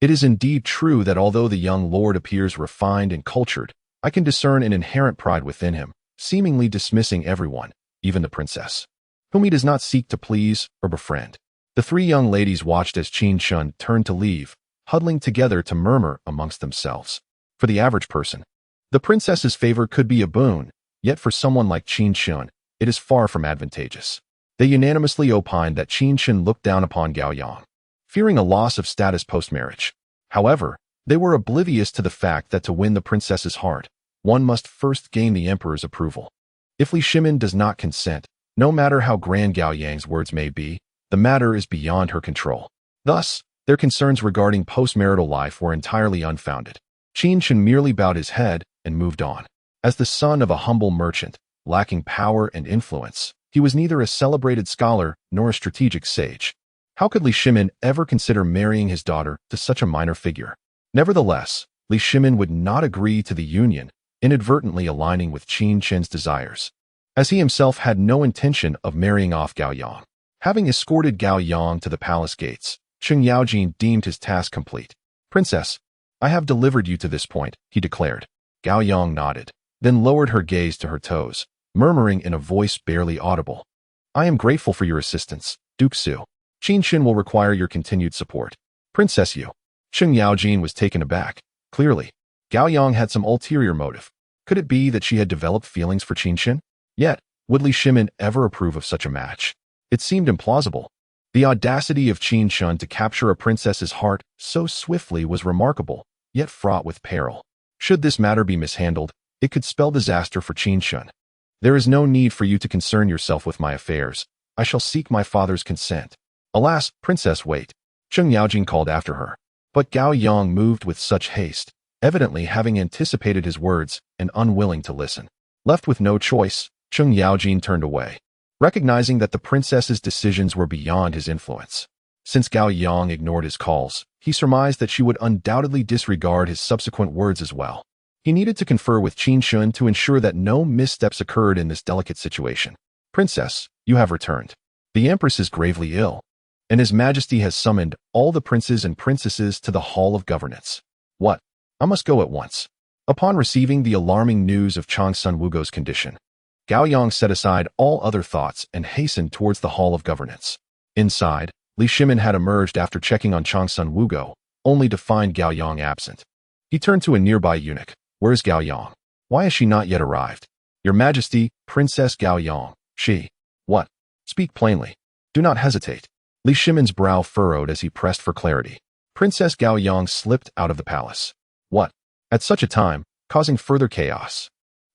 It is indeed true that although the young lord appears refined and cultured, I can discern an inherent pride within him, seemingly dismissing everyone, even the princess, whom he does not seek to please or befriend. The three young ladies watched as Qin Chen turned to leave, huddling together to murmur amongst themselves. For the average person, the princess's favor could be a boon, yet for someone like Qin Chen, it is far from advantageous. They unanimously opined that Qin Chen looked down upon Gaoyang, fearing a loss of status post-marriage. However, they were oblivious to the fact that to win the princess's heart, one must first gain the emperor's approval. If Li Shimin does not consent, no matter how grand Gaoyang's words may be, the matter is beyond her control. Thus, their concerns regarding post-marital life were entirely unfounded. Qin Chen merely bowed his head and moved on. As the son of a humble merchant, lacking power and influence, he was neither a celebrated scholar nor a strategic sage. How could Li Shimin ever consider marrying his daughter to such a minor figure? Nevertheless, Li Shimin would not agree to the union, inadvertently aligning with Qin Chen's desires, as he himself had no intention of marrying off Gaoyang. Having escorted Gaoyang to the palace gates, Cheng Yaojin deemed his task complete. Princess, I have delivered you to this point, he declared. Gaoyang nodded, then lowered her gaze to her toes, murmuring in a voice barely audible. I am grateful for your assistance, Duke Su. Qin Chen will require your continued support. Princess Yu. Cheng Yaojin was taken aback. Clearly, Gaoyang had some ulterior motive. Could it be that she had developed feelings for Qin Chen? Yet, would Li Shimin ever approve of such a match? It seemed implausible. The audacity of Qin Chen to capture a princess's heart so swiftly was remarkable, yet fraught with peril. Should this matter be mishandled, it could spell disaster for Qin Chen. There is no need for you to concern yourself with my affairs. I shall seek my father's consent. Alas, princess, wait. Cheng Yaojin called after her. But Gaoyang moved with such haste, evidently having anticipated his words and unwilling to listen. Left with no choice, Cheng Yaojin turned away, recognizing that the princess's decisions were beyond his influence. Since Gaoyang ignored his calls, he surmised that she would undoubtedly disregard his subsequent words as well. He needed to confer with Qin Chen to ensure that no missteps occurred in this delicate situation. Princess, you have returned. The empress is gravely ill, and His Majesty has summoned all the princes and princesses to the Hall of Governance. What? I must go at once. Upon receiving the alarming news of Changsun Wugo's condition, Gaoyang set aside all other thoughts and hastened towards the Hall of Governance. Inside, Li Shimin had emerged after checking on Changsun Wugo, only to find Gaoyang absent. He turned to a nearby eunuch. Where's Gaoyang? Why has she not yet arrived? Your Majesty, Princess Gaoyang. She. What? Speak plainly. Do not hesitate. Li Shimin's brow furrowed as he pressed for clarity. Princess Gaoyang slipped out of the palace. What? At such a time, causing further chaos.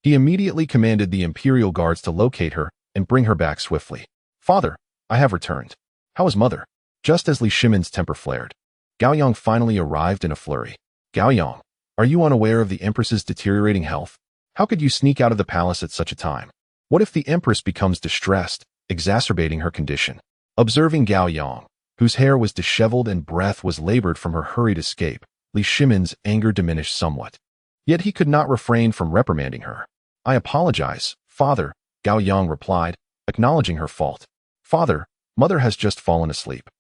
He immediately commanded the imperial guards to locate her and bring her back swiftly. Father, I have returned. How is mother? Just as Li Shimin's temper flared, Gaoyang finally arrived in a flurry. Gaoyang, are you unaware of the Empress's deteriorating health? How could you sneak out of the palace at such a time? What if the Empress becomes distressed, exacerbating her condition? Observing Gaoyang, whose hair was disheveled and breath was labored from her hurried escape, Li Shimin's anger diminished somewhat. Yet he could not refrain from reprimanding her. I apologize, "Father," Gao Yang replied, acknowledging her fault. "Father, mother has just fallen asleep.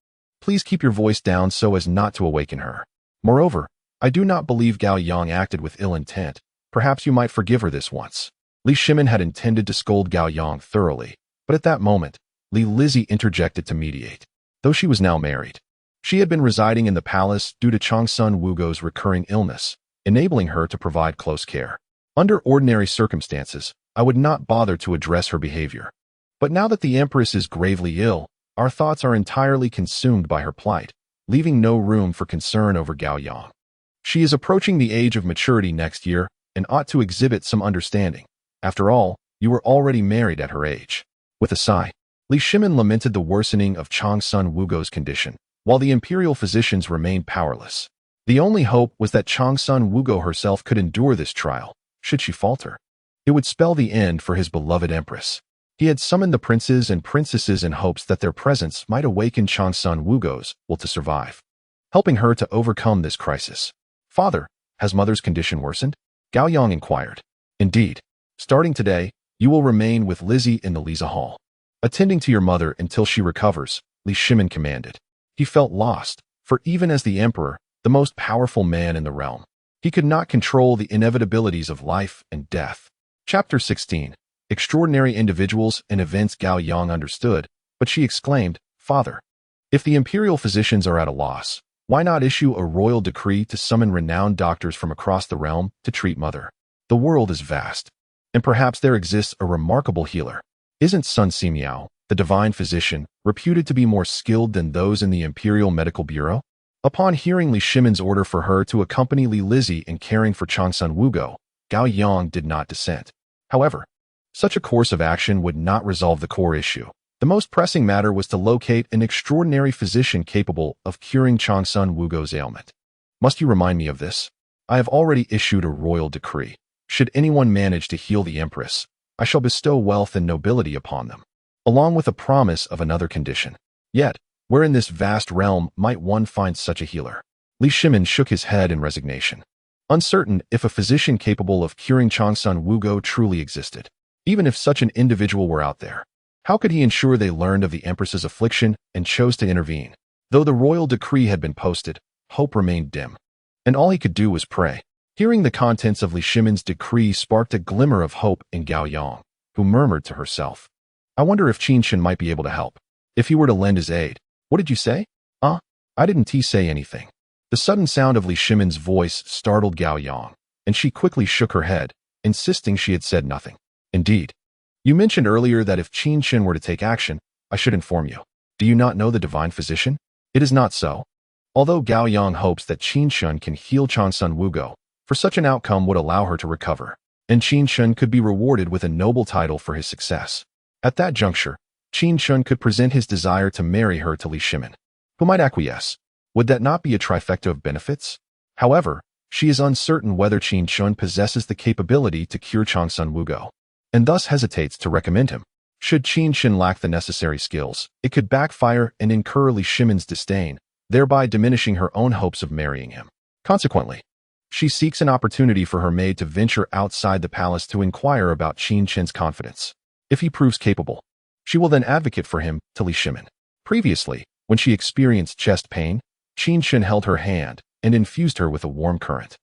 Please keep your voice down so as not to awaken her. Moreover, I do not believe Gao Yang acted with ill intent. Perhaps you might forgive her this once." Li Shimin had intended to scold Gao Yang thoroughly, but at that moment, Li Lizzie interjected to mediate. Though she was now married, she had been residing in the palace due to Changsun Wugo's recurring illness, enabling her to provide close care. Under ordinary circumstances, I would not bother to address her behavior. But now that the Empress is gravely ill, our thoughts are entirely consumed by her plight, leaving no room for concern over Gao Yang. She is approaching the age of maturity next year and ought to exhibit some understanding. After all, you were already married at her age. With a sigh, Li Shimin lamented the worsening of Changsun Wugo's condition, while the imperial physicians remained powerless. The only hope was that Changsun Wugo herself could endure this trial. Should she falter, it would spell the end for his beloved empress. He had summoned the princes and princesses in hopes that their presence might awaken Changsun Wugo's will to survive, helping her to overcome this crisis. "Father, has mother's condition worsened?" Gao Yang inquired. "Indeed. Starting today, you will remain with Lizzie in the Liza Hall, attending to your mother until she recovers," Li Shimin commanded. He felt lost, for even as the emperor, the most powerful man in the realm, he could not control the inevitabilities of life and death. Chapter 16. Extraordinary individuals and events. Gao Yang understood, but she exclaimed, "Father, if the imperial physicians are at a loss, why not issue a royal decree to summon renowned doctors from across the realm to treat mother? The world is vast, and perhaps there exists a remarkable healer. Isn't Sun Simiao, the divine physician, reputed to be more skilled than those in the Imperial Medical Bureau?" Upon hearing Li Shimin's order for her to accompany Li Lizzie in caring for Changsun Wugo, Gao Yang did not dissent. However, such a course of action would not resolve the core issue. The most pressing matter was to locate an extraordinary physician capable of curing Changsun Wugo's ailment. "Must you remind me of this? I have already issued a royal decree. Should anyone manage to heal the empress, I shall bestow wealth and nobility upon them, along with a promise of another condition. Yet, where in this vast realm might one find such a healer?" Li Shimin shook his head in resignation, uncertain if a physician capable of curing Changsun Wugo truly existed. Even if such an individual were out there, how could he ensure they learned of the empress's affliction and chose to intervene? Though the royal decree had been posted, hope remained dim, and all he could do was pray. Hearing the contents of Li Shimin's decree sparked a glimmer of hope in Gao Yang, who murmured to herself, "I wonder if Qin Chen might be able to help. If he were to lend his aid." "What did you say?" I didn't say anything." The sudden sound of Li Shimin's voice startled Gao Yang, and she quickly shook her head, insisting she had said nothing. "Indeed. You mentioned earlier that if Qin Chen were to take action, I should inform you. Do you not know the divine physician?" "It is not so." Although Gao Yang hopes that Qin Chen can heal Changsun Wugo, for such an outcome would allow her to recover, and Qin Chen could be rewarded with a noble title for his success. At that juncture, Qin Chen could present his desire to marry her to Li Shimin, who might acquiesce. Would that not be a trifecta of benefits? However, she is uncertain whether Qin Chen possesses the capability to cure Changsun Wugo, and thus hesitates to recommend him. Should Qin Chen lack the necessary skills, it could backfire and incur Li Shimin's disdain, thereby diminishing her own hopes of marrying him. Consequently, she seeks an opportunity for her maid to venture outside the palace to inquire about Qin Chen's confidence. If he proves capable, she will then advocate for him to Li Shimin. Previously, when she experienced chest pain, Qin Chen held her hand and infused her with a warm current,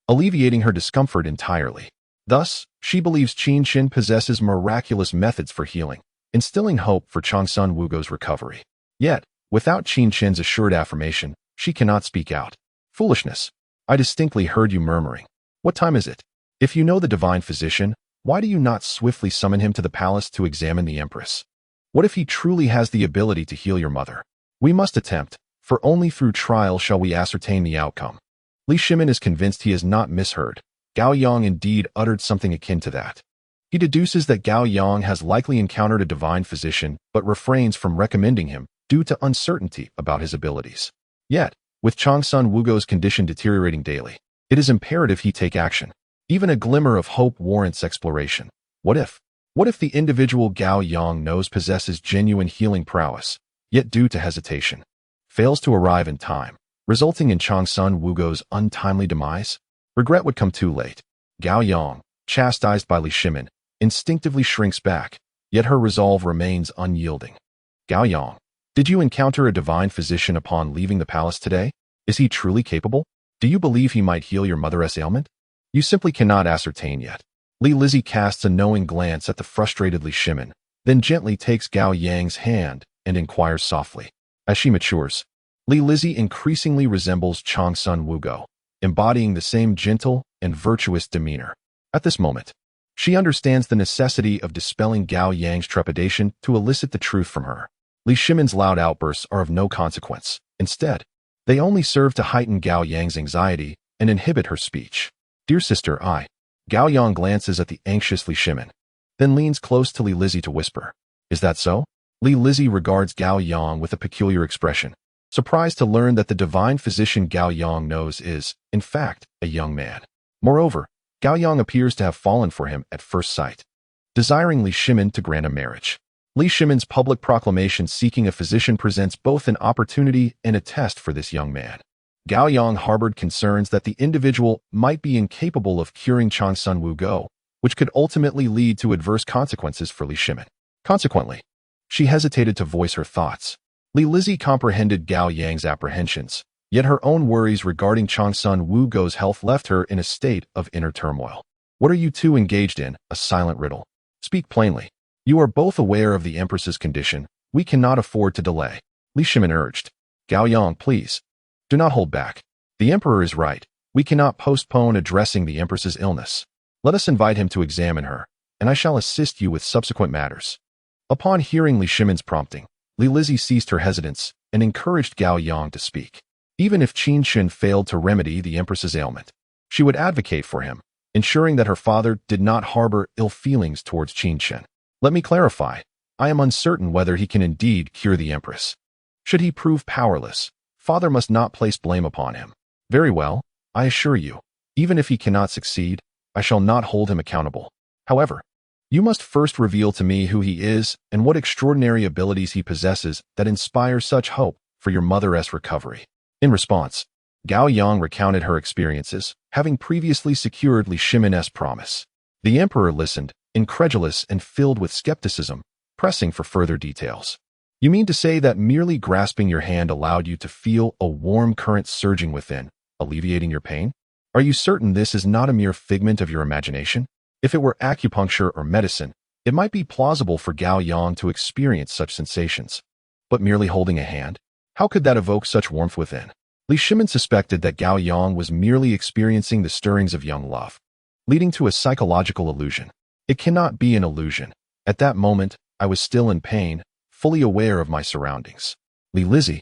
alleviating her discomfort entirely. Thus, she believes Qin Chen possesses miraculous methods for healing, instilling hope for Changsun Wugo's recovery. Yet, without Qin Chen's assured affirmation, she cannot speak out. "Foolishness. I distinctly heard you murmuring. What time is it? If you know the divine physician, why do you not swiftly summon him to the palace to examine the empress? What if he truly has the ability to heal your mother? We must attempt, for only through trial shall we ascertain the outcome." Li Shimin is convinced he has not misheard. Gao Yang indeed uttered something akin to that. He deduces that Gao Yang has likely encountered a divine physician but refrains from recommending him due to uncertainty about his abilities. Yet, with Changsun Wugo's condition deteriorating daily, it is imperative he take action. Even a glimmer of hope warrants exploration. What if the individual Gao Yang knows possesses genuine healing prowess, yet due to hesitation, fails to arrive in time, resulting in Changsun Wugo's untimely demise? Regret would come too late. Gao Yang, chastised by Li Shimin, instinctively shrinks back, yet her resolve remains unyielding. Gao Yang, did you encounter a divine physician upon leaving the palace today? Is he truly capable? Do you believe he might heal your mother's ailment? You simply cannot ascertain yet. Li Lizzie casts a knowing glance at the frustrated Li Shimin, then gently takes Gao Yang's hand and inquires softly. As she matures, Li Lizzie increasingly resembles Changsun Wugo, embodying the same gentle and virtuous demeanor. At this moment, she understands the necessity of dispelling Gao Yang's trepidation to elicit the truth from her. Li Shimin's loud outbursts are of no consequence. Instead, they only serve to heighten Gao Yang's anxiety and inhibit her speech. Dear sister, Gao Yang glances at the anxious Li Shimin, then leans close to Li Lizzie to whisper, is that so? Li Lizzie regards Gao Yang with a peculiar expression, surprised to learn that the divine physician Gao Yang knows is, in fact, a young man. Moreover, Gao Yang appears to have fallen for him at first sight, desiring Li Shimin to grant a marriage. Li Shimin's public proclamation seeking a physician presents both an opportunity and a test for this young man. Gao Yang harbored concerns that the individual might be incapable of curing Changsun Wugo, which could ultimately lead to adverse consequences for Li Shimin. Consequently, she hesitated to voice her thoughts. Li Lizzie comprehended Gao Yang's apprehensions, yet her own worries regarding Changsun Wugo's health left her in a state of inner turmoil. What are you two engaged in? A silent riddle. Speak plainly. You are both aware of the Empress's condition. We cannot afford to delay. Li Shimin urged. Gao Yang, please. Do not hold back. The Emperor is right. We cannot postpone addressing the Empress's illness. Let us invite him to examine her, and I shall assist you with subsequent matters. Upon hearing Li Shimin's prompting, Li Lizzie ceased her hesitance and encouraged Gao Yang to speak. Even if Qin Chen failed to remedy the Empress's ailment, she would advocate for him, ensuring that her father did not harbor ill feelings towards Qin Chen. Let me clarify. I am uncertain whether he can indeed cure the Empress. Should he prove powerless, Father must not place blame upon him. Very well, I assure you, even if he cannot succeed, I shall not hold him accountable. However, you must first reveal to me who he is and what extraordinary abilities he possesses that inspire such hope for your mother's recovery. In response, Gao Yang recounted her experiences, having previously secured Li Shimin's promise. The Emperor listened, incredulous and filled with skepticism, pressing for further details. You mean to say that merely grasping your hand allowed you to feel a warm current surging within, alleviating your pain? Are you certain this is not a mere figment of your imagination? If it were acupuncture or medicine, it might be plausible for Gao Yang to experience such sensations. But merely holding a hand? How could that evoke such warmth within? Li Shimin suspected that Gao Yang was merely experiencing the stirrings of young love, leading to a psychological illusion. It cannot be an illusion. At that moment, I was still in pain, fully aware of my surroundings. Li Lizzie,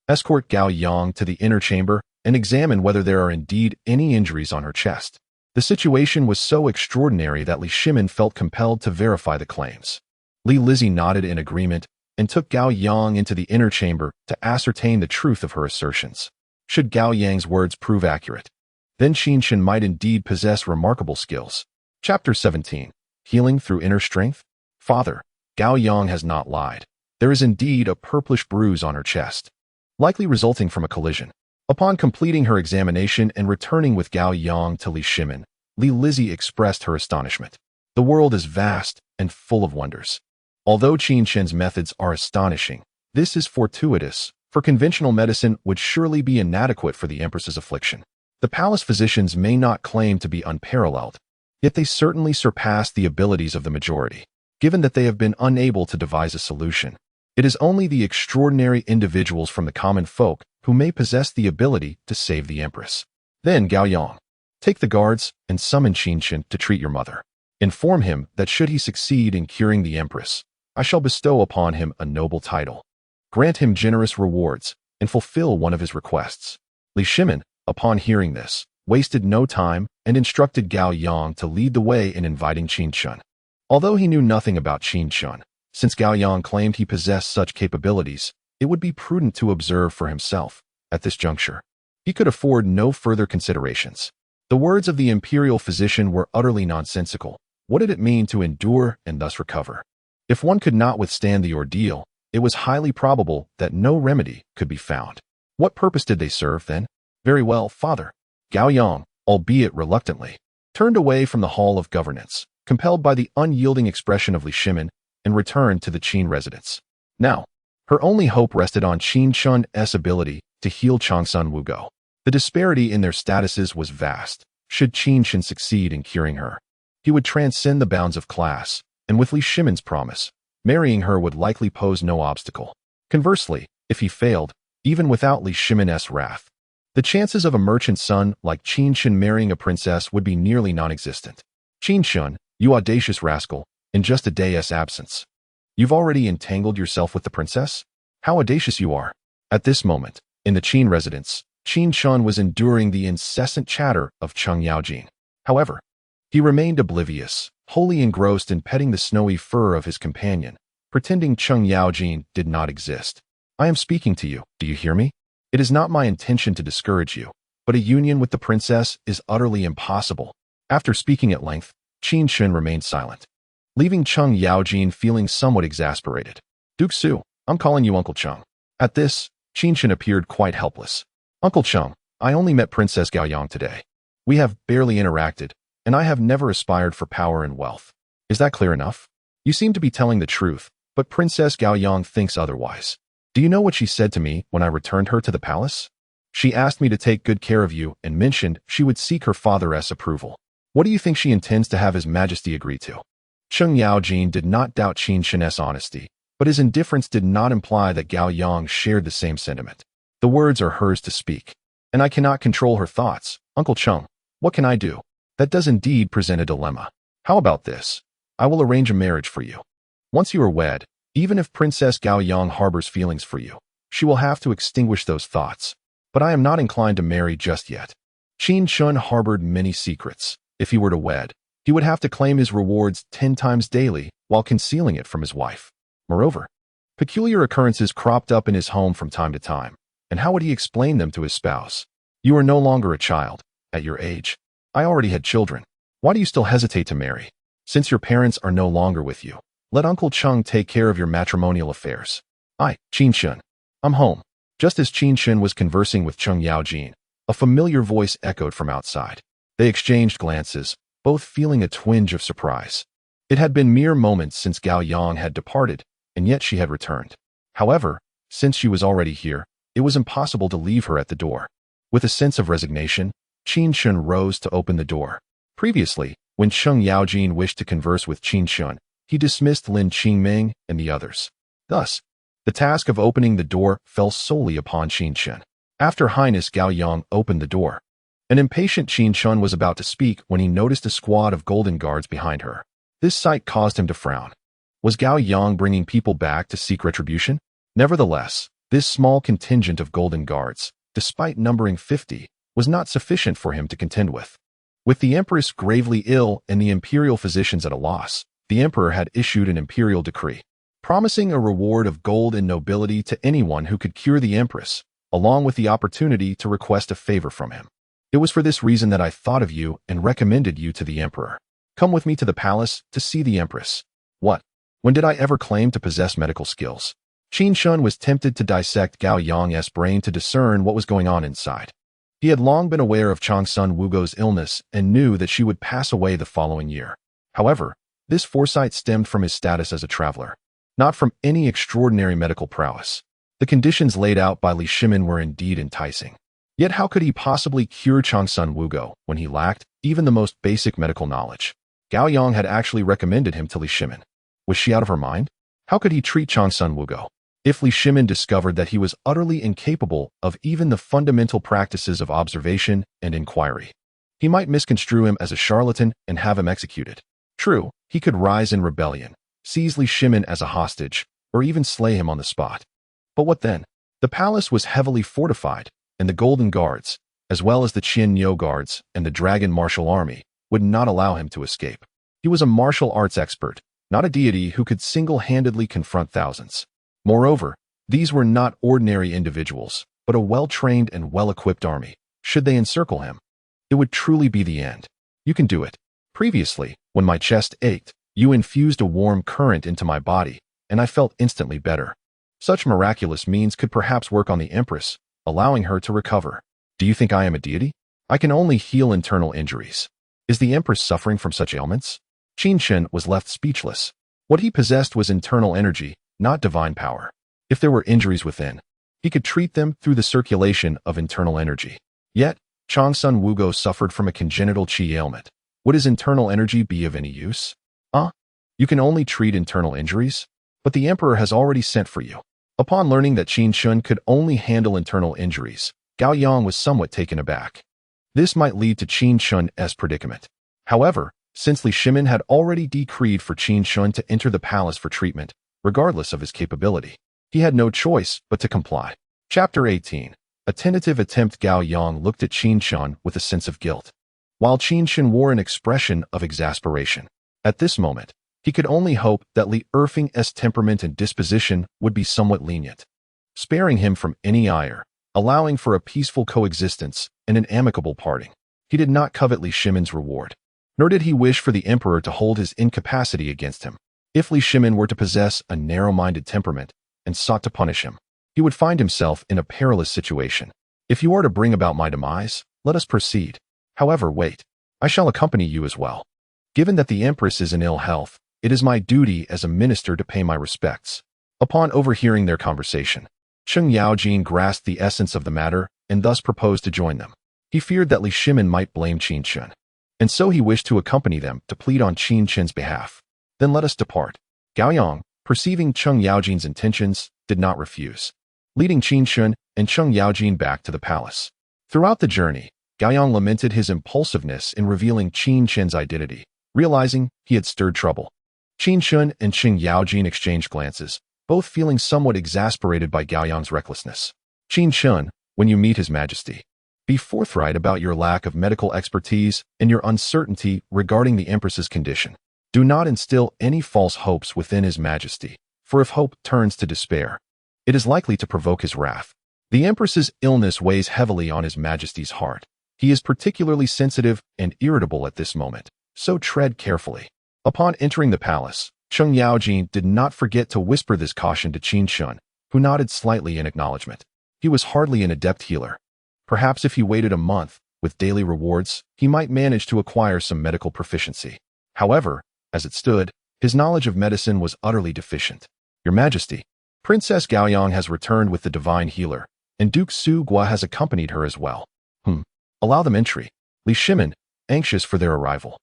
escort Gao Yang to the inner chamber and examine whether there are indeed any injuries on her chest. The situation was so extraordinary that Li Shimin felt compelled to verify the claims. Li Lizzie nodded in agreement and took Gao Yang into the inner chamber to ascertain the truth of her assertions. Should Gao Yang's words prove accurate, then Qin Chen might indeed possess remarkable skills. Chapter 17. Healing through Inner Strength. Father, Gao Yang has not lied. There is indeed a purplish bruise on her chest, likely resulting from a collision. Upon completing her examination and returning with Gao Yang to Li Shimin, Li Lizzie expressed her astonishment. The world is vast and full of wonders. Although Qin Chen's methods are astonishing, this is fortuitous, for conventional medicine would surely be inadequate for the Empress's affliction. The palace physicians may not claim to be unparalleled, yet they certainly surpass the abilities of the majority, given that they have been unable to devise a solution. It is only the extraordinary individuals from the common folk who may possess the ability to save the Empress. Then, Gao Yang, take the guards and summon Qin Chen to treat your mother. Inform him that should he succeed in curing the Empress, I shall bestow upon him a noble title, grant him generous rewards, and fulfill one of his requests. Li Shimin, upon hearing this, wasted no time and instructed Gao Yang to lead the way in inviting Qin Chen. Although he knew nothing about Qin Chen, since Gao Yang claimed he possessed such capabilities, it would be prudent to observe for himself. At this juncture, he could afford no further considerations. The words of the imperial physician were utterly nonsensical. What did it mean to endure and thus recover? If one could not withstand the ordeal, it was highly probable that no remedy could be found. What purpose did they serve, then? Very well, father. Gao Yang, albeit reluctantly, turned away from the hall of governance, compelled by the unyielding expression of Li Shimin, and returned to the Qin residence. Now, her only hope rested on Qin Chen's ability to heal Changsun Wugo. The disparity in their statuses was vast. Should Qin Chen succeed in curing her, he would transcend the bounds of class, and with Li Shimin's promise, marrying her would likely pose no obstacle. Conversely, if he failed, even without Li Shimin's wrath, the chances of a merchant's son like Qin Chen marrying a princess would be nearly non-existent. Qin Chen, you audacious rascal, in just a day's absence, you've already entangled yourself with the princess? How audacious you are! At this moment, in the Qin residence, Qin Chen was enduring the incessant chatter of Cheng Yaojin. However, he remained oblivious, wholly engrossed in petting the snowy fur of his companion, pretending Cheng Yaojin did not exist. I am speaking to you, do you hear me? It is not my intention to discourage you, but a union with the princess is utterly impossible. After speaking at length, Qin Chen remained silent, leaving Cheng Yaojin feeling somewhat exasperated. Duke Su, I'm calling you Uncle Cheng. At this, Qin Chen appeared quite helpless. Uncle Cheng, I only met Princess Gaoyang today. We have barely interacted, and I have never aspired for power and wealth. Is that clear enough? You seem to be telling the truth, but Princess Gaoyang thinks otherwise. Do you know what she said to me when I returned her to the palace? She asked me to take good care of you and mentioned she would seek her father's approval. What do you think she intends to have His Majesty agree to? Cheng Yaojin did not doubt Qin Chen's honesty, but his indifference did not imply that Gaoyang shared the same sentiment. The words are hers to speak, and I cannot control her thoughts. Uncle Cheng, what can I do? That does indeed present a dilemma. How about this? I will arrange a marriage for you. Once you are wed, even if Princess Gaoyang harbors feelings for you, she will have to extinguish those thoughts. But I am not inclined to marry just yet. Qin Chen harbored many secrets. If he were to wed, he would have to claim his rewards 10 times daily while concealing it from his wife. Moreover, peculiar occurrences cropped up in his home from time to time, and how would he explain them to his spouse? You are no longer a child. At your age, I already had children. Why do you still hesitate to marry? Since your parents are no longer with you, let Uncle Cheng take care of your matrimonial affairs. Qin Chen, I'm home. Just as Qin Chen was conversing with Cheng Yaojin, a familiar voice echoed from outside. They exchanged glances, both feeling a twinge of surprise. It had been mere moments since Gaoyang had departed, and yet she had returned. However, since she was already here, it was impossible to leave her at the door. With a sense of resignation, Qin Chen rose to open the door. Previously, when Cheng Yaojin wished to converse with Qin Chen, he dismissed Lin Qingming and the others. Thus, the task of opening the door fell solely upon Qin Chen. After Highness Gaoyang opened the door, an impatient Qin Chen was about to speak when he noticed a squad of golden guards behind her. This sight caused him to frown. Was Gaoyang bringing people back to seek retribution? Nevertheless, this small contingent of golden guards, despite numbering 50, was not sufficient for him to contend with. With the Empress gravely ill and the imperial physicians at a loss, the Emperor had issued an imperial decree, promising a reward of gold and nobility to anyone who could cure the Empress, along with the opportunity to request a favor from him. It was for this reason that I thought of you and recommended you to the Emperor. Come with me to the palace to see the Empress. What? When did I ever claim to possess medical skills? Qin Chen was tempted to dissect Gaoyang's brain to discern what was going on inside. He had long been aware of Changsun Wugo's illness and knew that she would pass away the following year. However, this foresight stemmed from his status as a traveler, not from any extraordinary medical prowess. The conditions laid out by Li Shimin were indeed enticing. Yet how could he possibly cure Changsun Wugo when he lacked even the most basic medical knowledge? Gaoyang had actually recommended him to Li Shimin. Was she out of her mind? How could he treat Changsun Wugo? If Li Shimin discovered that he was utterly incapable of even the fundamental practices of observation and inquiry, he might misconstrue him as a charlatan and have him executed. True, he could rise in rebellion, seize Li Shimin as a hostage, or even slay him on the spot. But what then? The palace was heavily fortified, and the Golden Guards, as well as the Qian Yo Guards and the Dragon Martial Army, would not allow him to escape. He was a martial arts expert, not a deity who could single-handedly confront thousands. Moreover, these were not ordinary individuals, but a well-trained and well-equipped army. Should they encircle him, it would truly be the end. You can do it. Previously, when my chest ached, you infused a warm current into my body, and I felt instantly better. Such miraculous means could perhaps work on the Empress, allowing her to recover. Do you think I am a deity? I can only heal internal injuries. Is the Empress suffering from such ailments? Qin Chen was left speechless. What he possessed was internal energy, not divine power. If there were injuries within, he could treat them through the circulation of internal energy. Yet, Changsun Wugo suffered from a congenital qi ailment. Would his internal energy be of any use? You can only treat internal injuries? But the emperor has already sent for you. Upon learning that Qin Chen could only handle internal injuries, Gao Yang was somewhat taken aback. This might lead to Qin Chen's predicament. However, since Li Shimin had already decreed for Qin Chen to enter the palace for treatment, regardless of his capability, he had no choice but to comply. Chapter 18. A tentative attempt. Gao Yang looked at Qin Chen with a sense of guilt, while Qin Chen wore an expression of exasperation. At this moment, he could only hope that Li Erfing's temperament and disposition would be somewhat lenient, sparing him from any ire, allowing for a peaceful coexistence and an amicable parting. He did not covet Li Shimin's reward, nor did he wish for the emperor to hold his incapacity against him. If Li Shimin were to possess a narrow-minded temperament and sought to punish him, he would find himself in a perilous situation. If you are to bring about my demise, let us proceed. However, wait. I shall accompany you as well. Given that the empress is in ill health, it is my duty as a minister to pay my respects. Upon overhearing their conversation, Cheng Yaojin grasped the essence of the matter and thus proposed to join them. He feared that Li Shimin might blame Qin Chen, and so he wished to accompany them to plead on Qin Chen's behalf. Then let us depart. Gao Yang, perceiving Cheng Yaojin's intentions, did not refuse, leading Qin Chen and Cheng Yaojin back to the palace. Throughout the journey, Gao Yang lamented his impulsiveness in revealing Qin Chen's identity, realizing he had stirred trouble. Qin Chen and Cheng Yaojin exchanged glances, both feeling somewhat exasperated by Gao Yang's recklessness. Qin Chen, when you meet His Majesty, be forthright about your lack of medical expertise and your uncertainty regarding the Empress's condition. Do not instill any false hopes within His Majesty, for if hope turns to despair, it is likely to provoke his wrath. The Empress's illness weighs heavily on His Majesty's heart. He is particularly sensitive and irritable at this moment, so tread carefully. Upon entering the palace, Cheng Yaojin did not forget to whisper this caution to Qin Chen, who nodded slightly in acknowledgement. He was hardly an adept healer. Perhaps if he waited a month, with daily rewards, he might manage to acquire some medical proficiency. However, as it stood, his knowledge of medicine was utterly deficient. Your Majesty, Princess Gao Yang has returned with the divine healer, and Duke Su Gua has accompanied her as well. Allow them entry. Li Shimin, anxious for their arrival,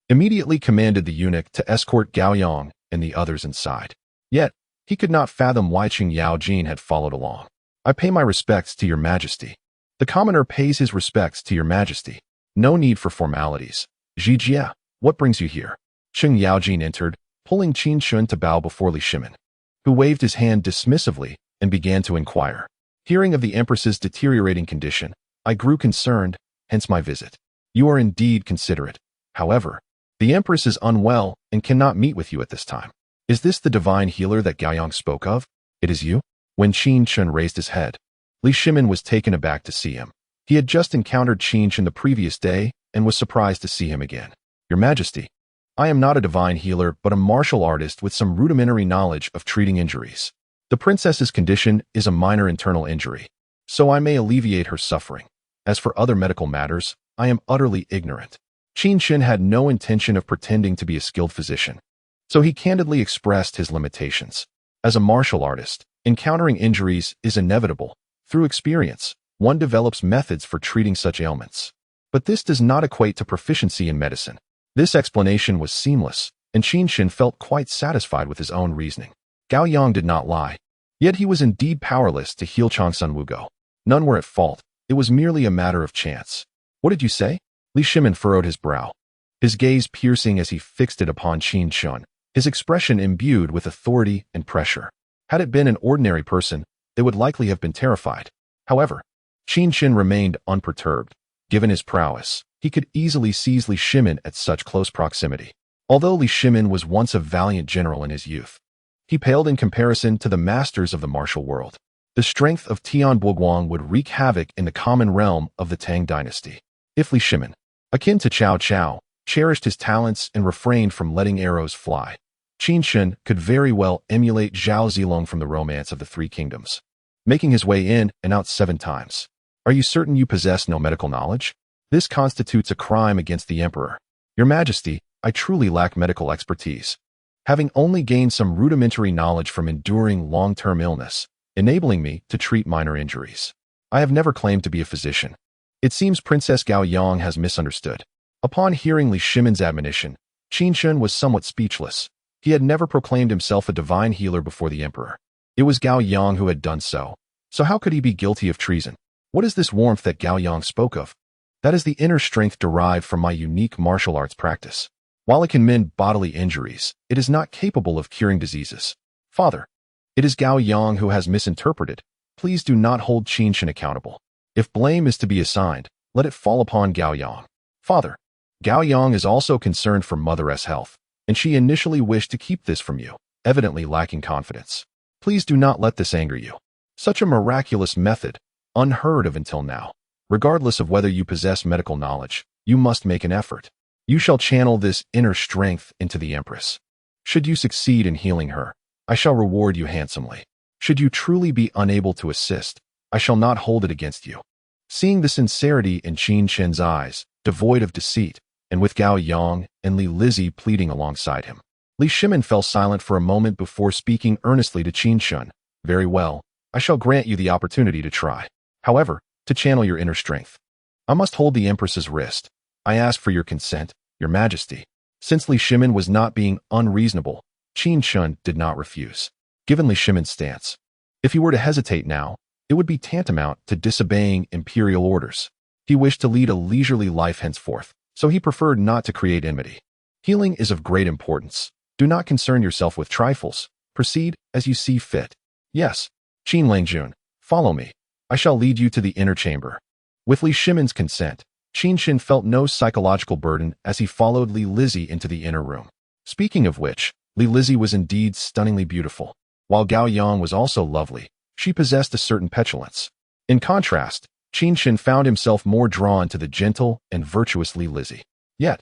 immediately commanded the eunuch to escort Gao Yang and the others inside. Yet, he could not fathom why Cheng Yaojin had followed along. I pay my respects to your Majesty. The commoner pays his respects to your Majesty. No need for formalities. Zhijia, what brings you here? Cheng Yaojin entered, pulling Qin Chen to bow before Li Shimin, who waved his hand dismissively and began to inquire. Hearing of the Empress's deteriorating condition, I grew concerned, hence my visit. You are indeed considerate. However, the Empress is unwell and cannot meet with you at this time. Is this the divine healer that Gao Yang spoke of? It is you? When Qin Chen raised his head, Li Shimin was taken aback to see him. He had just encountered Qin Chen the previous day and was surprised to see him again. Your Majesty, I am not a divine healer but a martial artist with some rudimentary knowledge of treating injuries. The princess's condition is a minor internal injury, so I may alleviate her suffering. As for other medical matters, I am utterly ignorant. Qin Chen had no intention of pretending to be a skilled physician, so he candidly expressed his limitations. As a martial artist, encountering injuries is inevitable. Through experience, one develops methods for treating such ailments. But this does not equate to proficiency in medicine. This explanation was seamless, and Qin Chen felt quite satisfied with his own reasoning. Gao Yang did not lie. Yet he was indeed powerless to heal Changsun Wugo. None were at fault. It was merely a matter of chance. What did you say? Li Shimin furrowed his brow, his gaze piercing as he fixed it upon Qin Chen, his expression imbued with authority and pressure. Had it been an ordinary person, they would likely have been terrified. However, Qin Chen remained unperturbed. Given his prowess, he could easily seize Li Shimin at such close proximity. Although Li Shimin was once a valiant general in his youth, he paled in comparison to the masters of the martial world. The strength of Tian Buguang would wreak havoc in the common realm of the Tang Dynasty. If Li Shimin, akin to Cao Cao, cherished his talents and refrained from letting arrows fly, Qin Chen could very well emulate Zhao Zilong from the Romance of the Three Kingdoms, making his way in and out 7 times. Are you certain you possess no medical knowledge? This constitutes a crime against the emperor. Your Majesty, I truly lack medical expertise, having only gained some rudimentary knowledge from enduring long-term illness, enabling me to treat minor injuries. I have never claimed to be a physician. It seems Princess Gao Yang has misunderstood. Upon hearing Li Shimon's admonition, Qin Chen was somewhat speechless. He had never proclaimed himself a divine healer before the emperor. It was Gao Yang who had done so. So how could he be guilty of treason? What is this warmth that Gao Yang spoke of? That is the inner strength derived from my unique martial arts practice. While it can mend bodily injuries, it is not capable of curing diseases. Father, it is Gao Yang who has misinterpreted. Please do not hold Qin Chen accountable. If blame is to be assigned, let it fall upon Gao Yang. Father, Gao Yang is also concerned for Mother's health, and she initially wished to keep this from you, evidently lacking confidence. Please do not let this anger you. Such a miraculous method, unheard of until now. Regardless of whether you possess medical knowledge, you must make an effort. You shall channel this inner strength into the Empress. Should you succeed in healing her, I shall reward you handsomely. Should you truly be unable to assist, I shall not hold it against you. Seeing the sincerity in Qin Chen's eyes, devoid of deceit, and with Gao Yang and Li Lizzie pleading alongside him, Li Shimon fell silent for a moment before speaking earnestly to Qin Chen. Very well, I shall grant you the opportunity to try. However, to channel your inner strength, I must hold the Empress's wrist. I ask for your consent, Your Majesty. Since Li Shimon was not being unreasonable, Qin Chen did not refuse. Given Li Shimon's stance, if he were to hesitate now, it would be tantamount to disobeying imperial orders. He wished to lead a leisurely life henceforth, so he preferred not to create enmity. Healing is of great importance. Do not concern yourself with trifles. Proceed as you see fit. Yes, Qin Langjun, follow me. I shall lead you to the inner chamber. With Li Shimon's consent, Qin Chen felt no psychological burden as he followed Li Lizzie into the inner room. Speaking of which, Li Lizzie was indeed stunningly beautiful. While Gao Yang was also lovely, she possessed a certain petulance. In contrast, Qin Chen found himself more drawn to the gentle and virtuous Li Lizzie. Yet,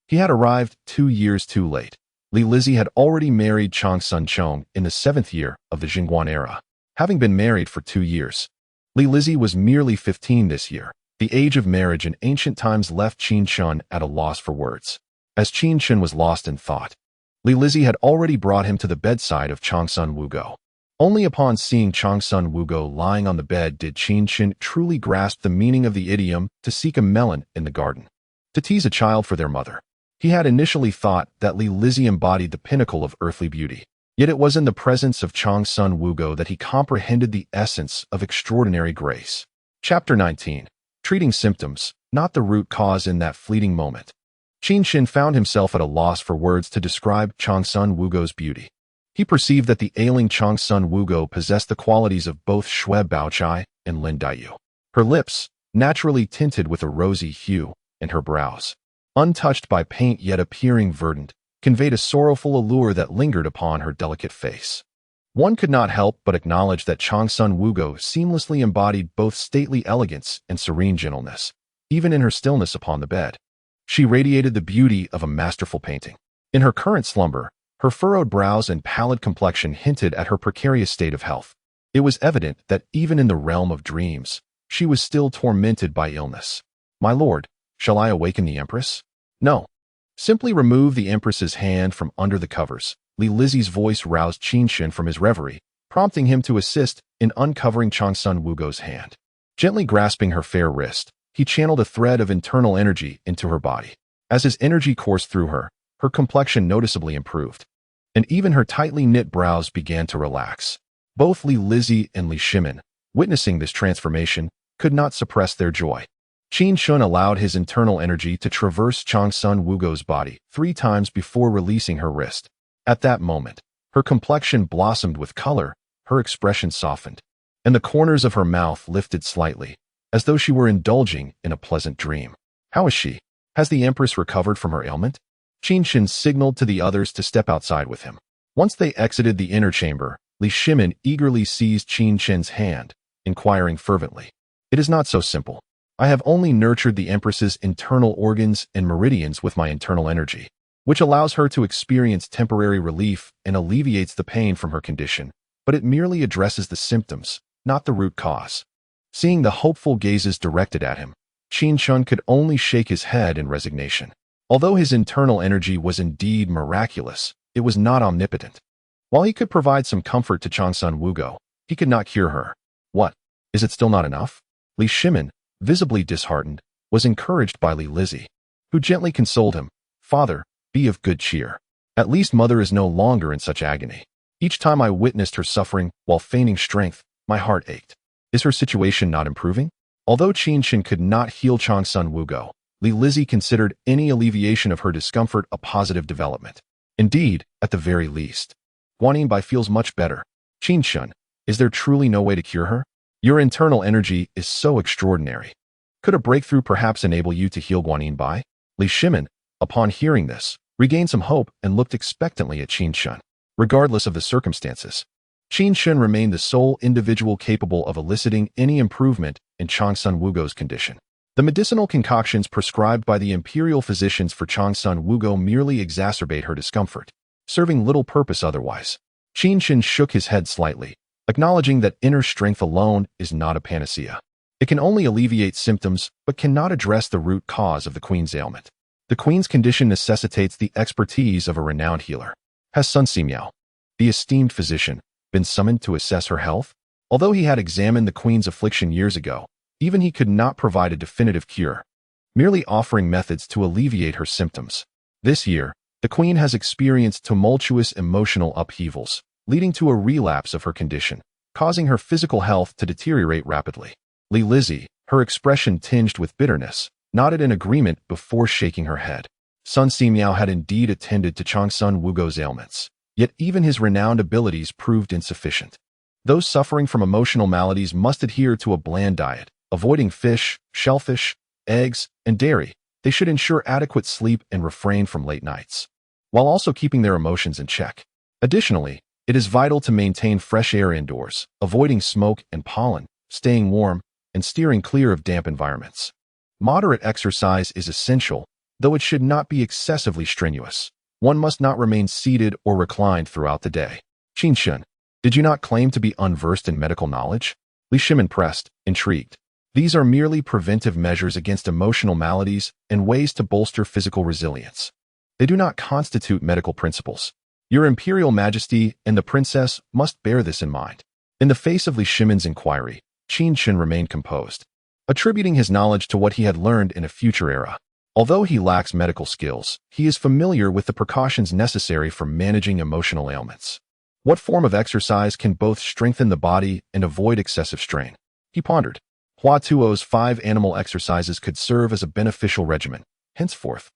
he had arrived 2 years too late. Li Lizzie had already married Chang Sun Chong in the 7th year of the Jingguan era. Having been married for 2 years, Li Lizzie was merely 15 this year. The age of marriage in ancient times left Qin Chen at a loss for words. As Qin Chen was lost in thought, Li Lizzie had already brought him to the bedside of Chang Sun Wugo. Only upon seeing Chang Sun Wugo lying on the bed did Qin Chen truly grasp the meaning of the idiom to seek a melon in the garden, to tease a child for their mother. He had initially thought that Li Lizzie embodied the pinnacle of earthly beauty. Yet it was in the presence of Chang Sun Wugo that he comprehended the essence of extraordinary grace. Chapter 19. Treating symptoms, not the root cause in that fleeting moment. Qin Chen found himself at a loss for words to describe Chang Sun Wugo's beauty. He perceived that the ailing Chang Sun Wugo possessed the qualities of both Xue Baochai and Lin Daiyu. Her lips, naturally tinted with a rosy hue, and her brows, untouched by paint yet appearing verdant, conveyed a sorrowful allure that lingered upon her delicate face. One could not help but acknowledge that Chang Sun Wugo seamlessly embodied both stately elegance and serene gentleness, even in her stillness upon the bed. She radiated the beauty of a masterful painting. In her current slumber, her furrowed brows and pallid complexion hinted at her precarious state of health. It was evident that even in the realm of dreams, she was still tormented by illness. My lord, shall I awaken the Empress? No. Simply remove the Empress's hand from under the covers. Li Lizzie's voice roused Qin Chen from his reverie, prompting him to assist in uncovering Chang Sun Wugo's hand. Gently grasping her fair wrist, he channeled a thread of internal energy into her body. As his energy coursed through her, her complexion noticeably improved, and even her tightly knit brows began to relax. Both Li Lizzie and Li Shimon, witnessing this transformation, could not suppress their joy. Qin Chen allowed his internal energy to traverse Chang Sun Wugo's body 3 times before releasing her wrist. At that moment, her complexion blossomed with color, her expression softened, and the corners of her mouth lifted slightly, as though she were indulging in a pleasant dream. How is she? Has the Empress recovered from her ailment? Qin Chen signaled to the others to step outside with him. Once they exited the inner chamber, Li Shimon eagerly seized Qin Chen's hand, inquiring fervently. It is not so simple. I have only nurtured the Empress's internal organs and meridians with my internal energy, which allows her to experience temporary relief and alleviates the pain from her condition, but it merely addresses the symptoms, not the root cause. Seeing the hopeful gazes directed at him, Qin Chen could only shake his head in resignation. Although his internal energy was indeed miraculous, it was not omnipotent. While he could provide some comfort to Changsun Wugo, he could not cure her. What? Is it still not enough? Li Shimin, visibly disheartened, was encouraged by Li Lizzie, who gently consoled him. Father, be of good cheer. At least mother is no longer in such agony. Each time I witnessed her suffering while feigning strength, my heart ached. Is her situation not improving? Although Qin Chen could not heal Changsun Wugo, Li Lizzie considered any alleviation of her discomfort a positive development. Indeed, at the very least, Guanyin Bai feels much better. Qin Chen, is there truly no way to cure her? Your internal energy is so extraordinary. Could a breakthrough perhaps enable you to heal Guanyin Bai? Li Shimin, upon hearing this, regained some hope and looked expectantly at Qin Chen. Regardless of the circumstances, Qin Chen remained the sole individual capable of eliciting any improvement in Changsun Wugo's condition. The medicinal concoctions prescribed by the imperial physicians for Changsun Wugo merely exacerbate her discomfort, serving little purpose otherwise. Qin Chen shook his head slightly, acknowledging that inner strength alone is not a panacea. It can only alleviate symptoms, but cannot address the root cause of the queen's ailment. The queen's condition necessitates the expertise of a renowned healer. Has Sun Simiao, the esteemed physician, been summoned to assess her health? Although he had examined the queen's affliction years ago, even he could not provide a definitive cure, merely offering methods to alleviate her symptoms. This year, the queen has experienced tumultuous emotional upheavals, leading to a relapse of her condition, causing her physical health to deteriorate rapidly. Li Lizzie, her expression tinged with bitterness, nodded in agreement before shaking her head. Sun Simiao had indeed attended to Changsun Wugo's ailments, yet even his renowned abilities proved insufficient. Those suffering from emotional maladies must adhere to a bland diet, avoiding fish, shellfish, eggs, and dairy. They should ensure adequate sleep and refrain from late nights, while also keeping their emotions in check. Additionally, it is vital to maintain fresh air indoors, avoiding smoke and pollen, staying warm, and steering clear of damp environments. Moderate exercise is essential, though it should not be excessively strenuous. One must not remain seated or reclined throughout the day. Qin Chen, did you not claim to be unversed in medical knowledge? Li Shimin pressed, intrigued. These are merely preventive measures against emotional maladies and ways to bolster physical resilience. They do not constitute medical principles. Your Imperial Majesty and the princess must bear this in mind. In the face of Li Shimin's inquiry, Qin Chen remained composed, attributing his knowledge to what he had learned in a future era. Although he lacks medical skills, he is familiar with the precautions necessary for managing emotional ailments. What form of exercise can both strengthen the body and avoid excessive strain? He pondered. Hua Tuo's 5 animal exercises could serve as a beneficial regimen. Henceforth,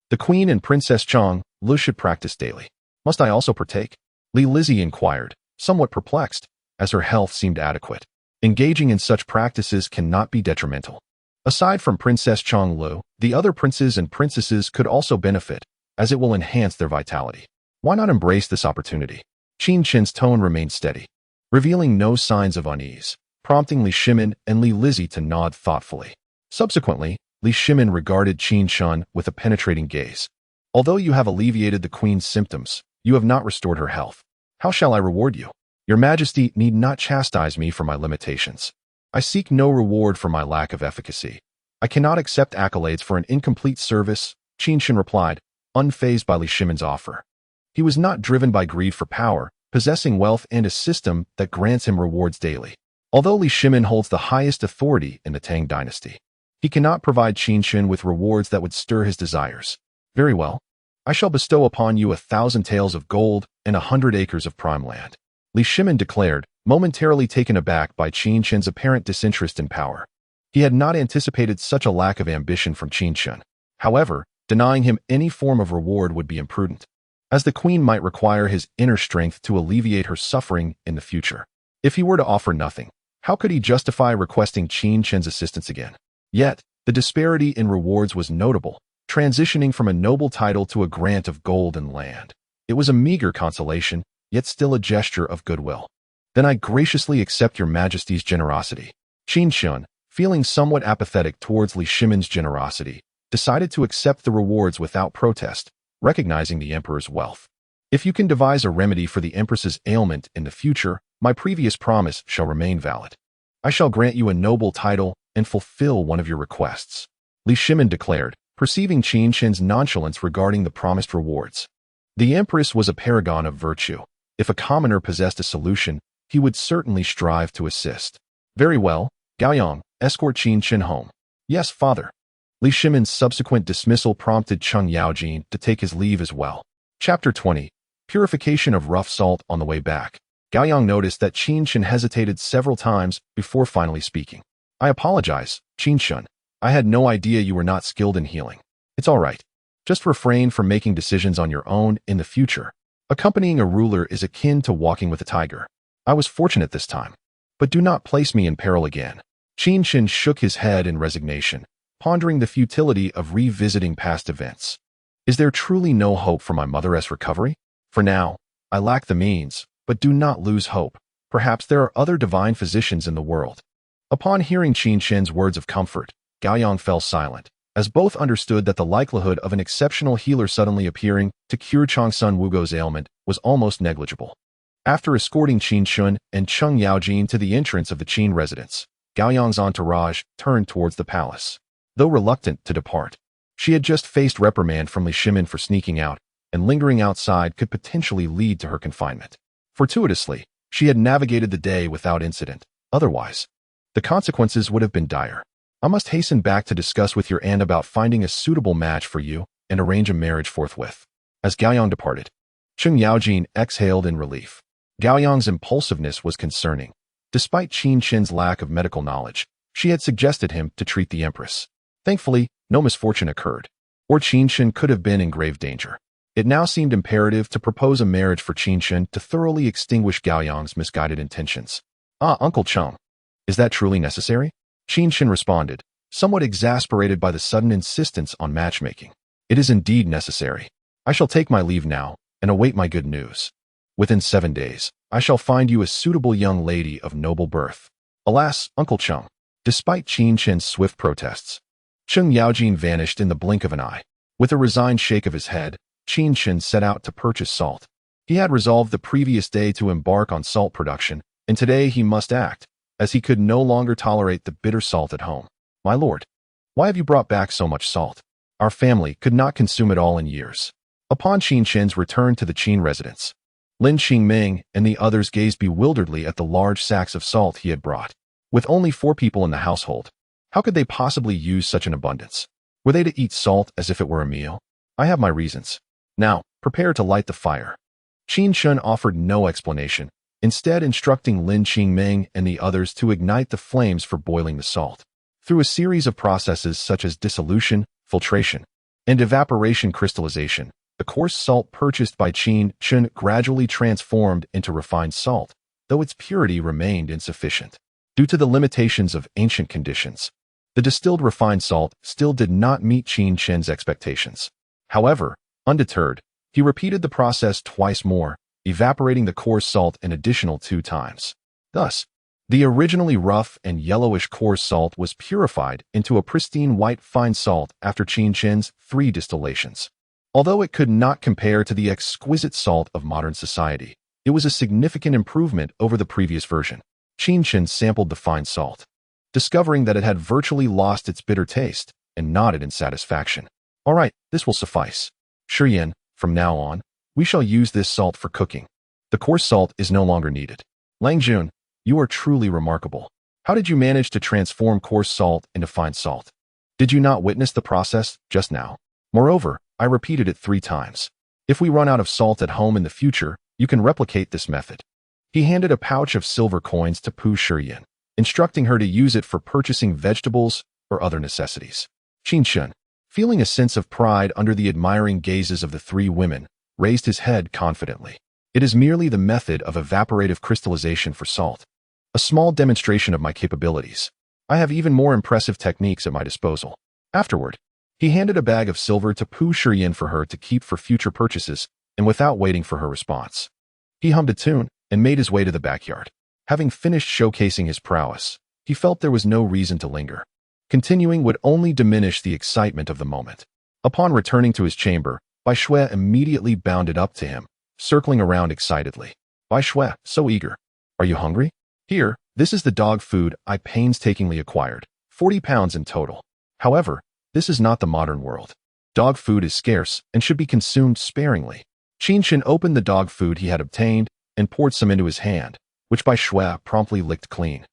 the Queen and Princess Chang Lu should practice daily. Must I also partake? Li Lizzie inquired, somewhat perplexed, as her health seemed adequate. Engaging in such practices cannot be detrimental. Aside from Princess Chang Lu, the other princes and princesses could also benefit, as it will enhance their vitality. Why not embrace this opportunity? Qin Chen's tone remained steady, revealing no signs of unease, prompting Li Shimin and Li Lizzie to nod thoughtfully. Subsequently, Li Shimin regarded Qin Chen with a penetrating gaze. Although you have alleviated the queen's symptoms, you have not restored her health. How shall I reward you? Your Majesty need not chastise me for my limitations. I seek no reward for my lack of efficacy. I cannot accept accolades for an incomplete service, Qin Chen replied, unfazed by Li Shimin's offer. He was not driven by greed for power, possessing wealth and a system that grants him rewards daily. Although Li Shimin holds the highest authority in the Tang Dynasty, he cannot provide Qin Chen with rewards that would stir his desires. Very well. I shall bestow upon you 1,000 taels of gold and 100 acres of prime land. Li Shimin declared, momentarily taken aback by Qin Chen's apparent disinterest in power. He had not anticipated such a lack of ambition from Qin Chen. However, denying him any form of reward would be imprudent, as the queen might require his inner strength to alleviate her suffering in the future. If he were to offer nothing, how could he justify requesting Qin Chen's assistance again? Yet, the disparity in rewards was notable, transitioning from a noble title to a grant of gold and land. It was a meager consolation, yet still a gesture of goodwill. Then I graciously accept your Majesty's generosity. Qin Chen, feeling somewhat apathetic towards Li Shimin's generosity, decided to accept the rewards without protest, recognizing the emperor's wealth. If you can devise a remedy for the empress's ailment in the future, my previous promise shall remain valid. I shall grant you a noble title and fulfill one of your requests. Li Shimin declared, perceiving Qin Chen's nonchalance regarding the promised rewards. The Empress was a paragon of virtue. If a commoner possessed a solution, he would certainly strive to assist. Very well, Gaoyang, escort Qin Chen home. Yes, father. Li Shimon's subsequent dismissal prompted Cheng Yaojin to take his leave as well. Chapter 20. Purification of rough salt on the way back. Gaoyang noticed that Qin Chen hesitated several times before finally speaking. I apologize, Qin Chen. I had no idea you were not skilled in healing. It's all right. Just refrain from making decisions on your own in the future. Accompanying a ruler is akin to walking with a tiger. I was fortunate this time. But do not place me in peril again. Qin Chen shook his head in resignation, pondering the futility of revisiting past events. Is there truly no hope for my mother's recovery? For now, I lack the means, but do not lose hope. Perhaps there are other divine physicians in the world. Upon hearing Qin Chen's words of comfort, Gaoyang fell silent, as both understood that the likelihood of an exceptional healer suddenly appearing to cure Changsun Wugo's ailment was almost negligible. After escorting Qin Chen and Cheng Yaojin to the entrance of the Qin residence, Gaoyang's entourage turned towards the palace. Though reluctant to depart, she had just faced reprimand from Li Shimin for sneaking out, and lingering outside could potentially lead to her confinement. Fortuitously, she had navigated the day without incident. Otherwise, the consequences would have been dire. I must hasten back to discuss with your aunt about finding a suitable match for you and arrange a marriage forthwith. As Gaoyang departed, Cheng Yaojin exhaled in relief. Gaoyang's impulsiveness was concerning. Despite Qin Chen's lack of medical knowledge, she had suggested him to treat the Empress. Thankfully, no misfortune occurred, or Qin Chen could have been in grave danger. It now seemed imperative to propose a marriage for Qin Chen to thoroughly extinguish Gaoyang's misguided intentions. Ah, Uncle Cheng, is that truly necessary? Qin Chen responded, somewhat exasperated by the sudden insistence on matchmaking. It is indeed necessary. I shall take my leave now and await my good news. Within 7 days, I shall find you a suitable young lady of noble birth. Alas, Uncle Cheng, despite Qin Chen's swift protests, Cheng Yaojin vanished in the blink of an eye. With a resigned shake of his head, Qin Chen set out to purchase salt. He had resolved the previous day to embark on salt production, and today he must act, as he could no longer tolerate the bitter salt at home. My lord, why have you brought back so much salt? Our family could not consume it all in years. Upon Qin Chen's return to the Qin residence, Lin Qingming and the others gazed bewilderedly at the large sacks of salt he had brought. With only 4 people in the household, how could they possibly use such an abundance? Were they to eat salt as if it were a meal? I have my reasons. Now, prepare to light the fire. Qin Chen offered no explanation, instead instructing Lin Qingming and the others to ignite the flames for boiling the salt. Through a series of processes such as dissolution, filtration, and evaporation crystallization, the coarse salt purchased by Qin Chen gradually transformed into refined salt, though its purity remained insufficient. Due to the limitations of ancient conditions, the distilled refined salt still did not meet Qin Chen's expectations. However, undeterred, he repeated the process twice more, evaporating the coarse salt an additional 2 times. Thus, the originally rough and yellowish coarse salt was purified into a pristine white fine salt after Qin Chen's 3 distillations. Although it could not compare to the exquisite salt of modern society, it was a significant improvement over the previous version. Qin Chen sampled the fine salt, discovering that it had virtually lost its bitter taste, and nodded in satisfaction. All right, this will suffice. Shiyan, from now on, we shall use this salt for cooking. The coarse salt is no longer needed. Lang Jun, you are truly remarkable. How did you manage to transform coarse salt into fine salt? Did you not witness the process just now? Moreover, I repeated it 3 times. If we run out of salt at home in the future, you can replicate this method. He handed a pouch of silver coins to Pu Shiyan, instructing her to use it for purchasing vegetables or other necessities. Qin Chen, feeling a sense of pride under the admiring gazes of the 3 women, raised his head confidently. It is merely the method of evaporative crystallization for salt. A small demonstration of my capabilities. I have even more impressive techniques at my disposal. Afterward, he handed a bag of silver to Pu Shiyan for her to keep for future purchases, and without waiting for her response, he hummed a tune and made his way to the backyard. Having finished showcasing his prowess, he felt there was no reason to linger. Continuing would only diminish the excitement of the moment. Upon returning to his chamber, Bai Shui immediately bounded up to him, circling around excitedly. Bai Shui, so eager. Are you hungry? Here, this is the dog food I painstakingly acquired, 40 pounds in total. However, This is not the modern world. Dog food is scarce and should be consumed sparingly. Qin Chen opened the dog food he had obtained and poured some into his hand, which Bai Shui promptly licked clean.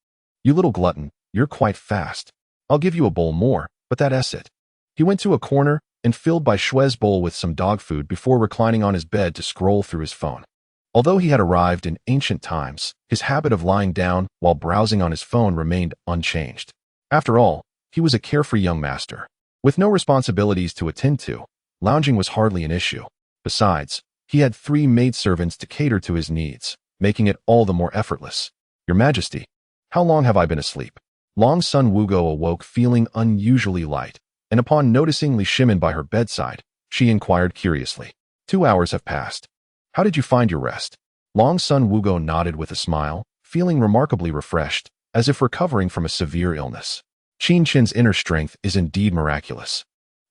You little glutton, you're quite fast. I'll give you a bowl more, but that's it. He went to a corner and filled Bai Shui's bowl with some dog food before reclining on his bed to scroll through his phone. Although he had arrived in ancient times, his habit of lying down while browsing on his phone remained unchanged. After all, he was a carefree young master. With no responsibilities to attend to, lounging was hardly an issue. Besides, he had 3 maidservants to cater to his needs, making it all the more effortless. Your Majesty, how long have I been asleep? Long Sun Wugo awoke feeling unusually light, and upon noticing Li Shimin by her bedside, she inquired curiously. 2 hours have passed. How did you find your rest? Long Sun Wugo nodded with a smile, feeling remarkably refreshed, as if recovering from a severe illness. Qin Chen's inner strength is indeed miraculous.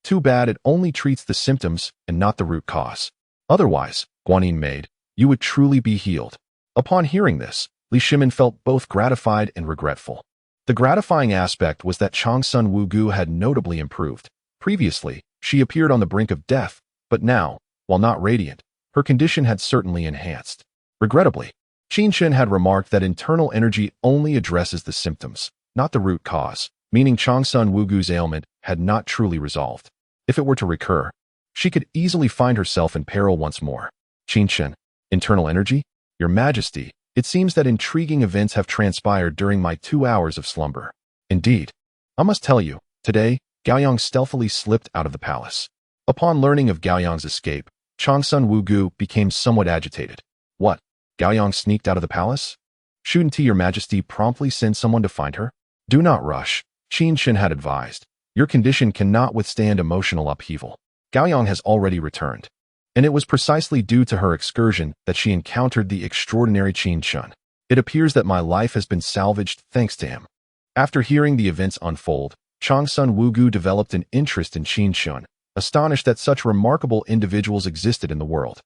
Too bad it only treats the symptoms and not the root cause. Otherwise, Guanyin maid, you would truly be healed. Upon hearing this, Li Shimin felt both gratified and regretful. The gratifying aspect was that Changsun Wugu had notably improved. Previously, she appeared on the brink of death, but now, while not radiant, her condition had certainly enhanced. Regrettably, Qin Chen had remarked that internal energy only addresses the symptoms, not the root cause, meaning Changsun Wugu's ailment had not truly resolved. If it were to recur, she could easily find herself in peril once more. Qin Chen, internal energy? Your Majesty, it seems that intriguing events have transpired during my 2 hours of slumber. Indeed. I must tell you, today, Gaoyang stealthily slipped out of the palace. Upon learning of Gaoyang's escape, Changsun Wugu became somewhat agitated. What? Gaoyang sneaked out of the palace? Shouldn't Your Majesty promptly send someone to find her? Do not rush, Qin Chen had advised. Your condition cannot withstand emotional upheaval. Gaoyang has already returned, and it was precisely due to her excursion that she encountered the extraordinary Qin Chen. It appears that my life has been salvaged thanks to him. After hearing the events unfold, Changsun Wugu developed an interest in Qin Chen, astonished that such remarkable individuals existed in the world.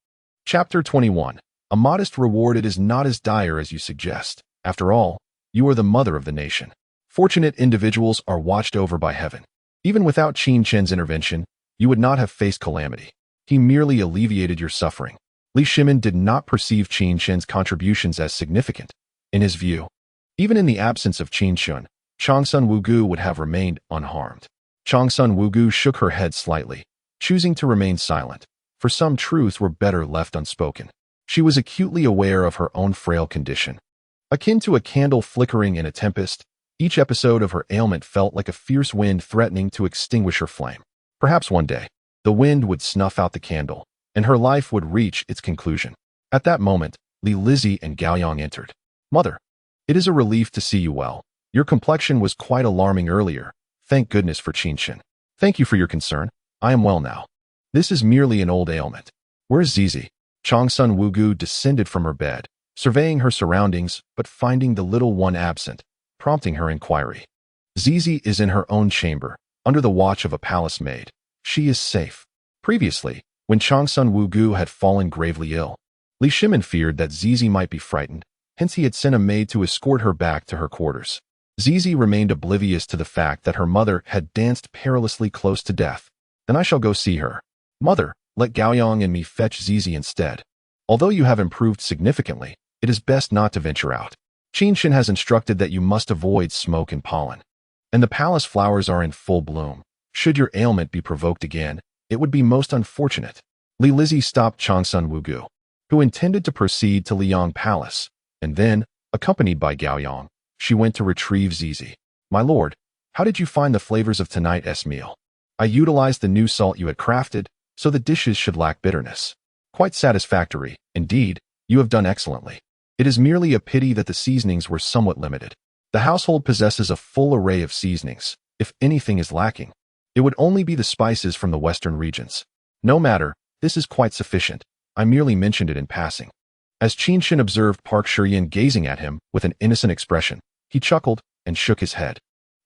Chapter 21. A modest reward. It is not as dire as you suggest. After all, you are the mother of the nation. Fortunate individuals are watched over by heaven. Even without Qin Chen's intervention, you would not have faced calamity. He merely alleviated your suffering. Li Shimin did not perceive Qin Chen's contributions as significant. In his view, even in the absence of Qin Chen, Changsun Wugu would have remained unharmed. Changsun Wugu shook her head slightly, choosing to remain silent, for some truths were better left unspoken. She was acutely aware of her own frail condition. Akin to a candle flickering in a tempest, each episode of her ailment felt like a fierce wind threatening to extinguish her flame. Perhaps one day, the wind would snuff out the candle, and her life would reach its conclusion. At that moment, Li Lizzie and Gaoyang entered. Mother, it is a relief to see you well. Your complexion was quite alarming earlier. Thank goodness for Qin Chen. Thank you for your concern. I am well now. This is merely an old ailment. Where's Zizi? Changsun Wugu descended from her bed, surveying her surroundings but finding the little one absent, prompting her inquiry. Zizi is in her own chamber, under the watch of a palace maid. She is safe. Previously, when Changsun Wugu had fallen gravely ill, Li Shimin feared that Zizi might be frightened, hence he had sent a maid to escort her back to her quarters. Zizi remained oblivious to the fact that her mother had danced perilously close to death. Then I shall go see her. Mother, let Gaoyang and me fetch Zizi instead. Although you have improved significantly, it is best not to venture out. Qin Chen has instructed that you must avoid smoke and pollen. And the palace flowers are in full bloom. Should your ailment be provoked again, it would be most unfortunate. Li Lizzie stopped Changsun Wugu, who intended to proceed to Liang Palace, and then, accompanied by Gaoyang, she went to retrieve Zizi. My lord, how did you find the flavors of tonight's meal? I utilized the new salt you had crafted, so the dishes should lack bitterness. Quite satisfactory, indeed, you have done excellently. It is merely a pity that the seasonings were somewhat limited. The household possesses a full array of seasonings. If anything is lacking, it would only be the spices from the western regions. No matter, this is quite sufficient. I merely mentioned it in passing. As Qin Chen observed Park Shiyin gazing at him with an innocent expression, he chuckled and shook his head.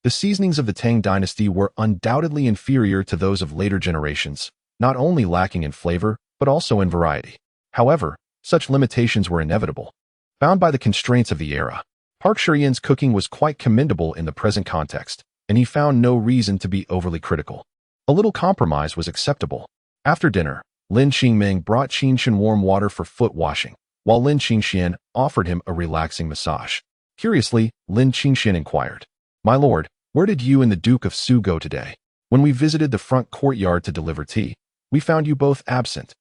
The seasonings of the Tang Dynasty were undoubtedly inferior to those of later generations, not only lacking in flavor, but also in variety. However, such limitations were inevitable. Bound by the constraints of the era, Park Shiyin's cooking was quite commendable in the present context, and he found no reason to be overly critical. A little compromise was acceptable. After dinner, Lin Qingming brought Qin Chen warm water for foot washing, while Lin Qingxian offered him a relaxing massage. Curiously, Lin Qingxian inquired, "My lord, where did you and the Duke of Su go today? When we visited the front courtyard to deliver tea, we found you both absent."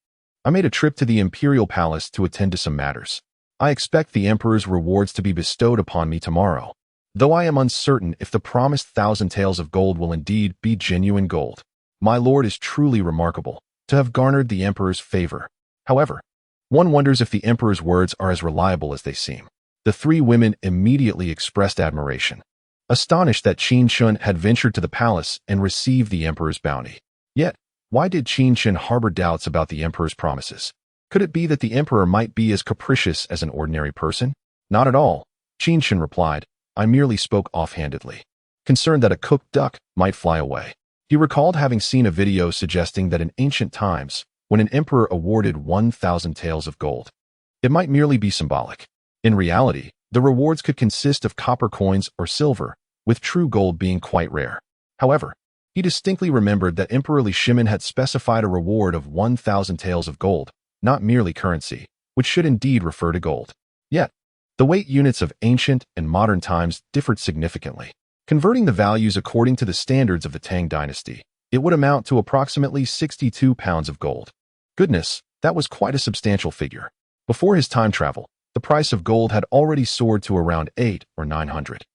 "I made a trip to the imperial palace to attend to some matters. I expect the emperor's rewards to be bestowed upon me tomorrow, though I am uncertain if the promised 1,000 taels of gold will indeed be genuine gold. My lord is truly remarkable to have garnered the emperor's favor. However, one wonders if the emperor's words are as reliable as they seem." The three women immediately expressed admiration, astonished that Qin Chen had ventured to the palace and received the emperor's bounty. Yet, why did Qin Chen harbor doubts about the emperor's promises? Could it be that the emperor might be as capricious as an ordinary person? "Not at all," Qin Chen replied. "I merely spoke offhandedly, concerned that a cooked duck might fly away." He recalled having seen a video suggesting that in ancient times, when an emperor awarded 1,000 taels of gold, it might merely be symbolic. In reality, the rewards could consist of copper coins or silver, with true gold being quite rare. However, he distinctly remembered that Emperor Li Shimin had specified a reward of 1,000 taels of gold, not merely currency, which should indeed refer to gold. Yet, the weight units of ancient and modern times differed significantly. Converting the values according to the standards of the Tang Dynasty, it would amount to approximately 62 pounds of gold. Goodness, that was quite a substantial figure. Before his time travel, the price of gold had already soared to around 800 or 900.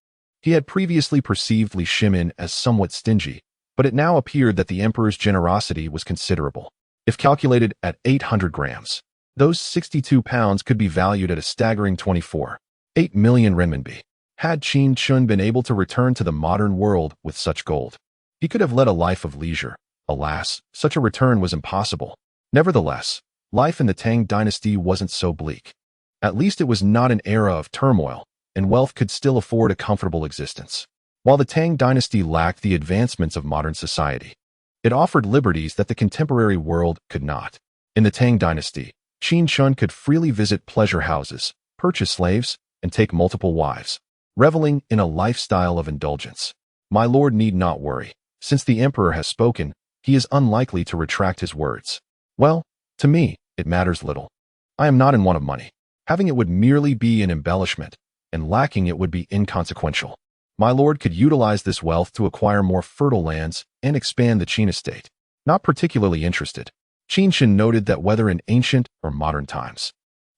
He had previously perceived Li Shimin as somewhat stingy, but it now appeared that the emperor's generosity was considerable. If calculated at 800 grams, those 62 pounds could be valued at a staggering 24.8 million renminbi. Had Qin Chen been able to return to the modern world with such gold, he could have led a life of leisure. Alas, such a return was impossible. Nevertheless, life in the Tang Dynasty wasn't so bleak. At least it was not an era of turmoil, and wealth could still afford a comfortable existence. While the Tang Dynasty lacked the advancements of modern society, it offered liberties that the contemporary world could not. In the Tang Dynasty, Qin Chen could freely visit pleasure houses, purchase slaves, and take multiple wives, reveling in a lifestyle of indulgence. My lord need not worry. Since the emperor has spoken, he is unlikely to retract his words. Well, to me, it matters little. I am not in want of money. Having it would merely be an embellishment, and lacking it would be inconsequential. My lord could utilize this wealth to acquire more fertile lands and expand the Qin estate. Not particularly interested, Qin Chen noted that whether in ancient or modern times,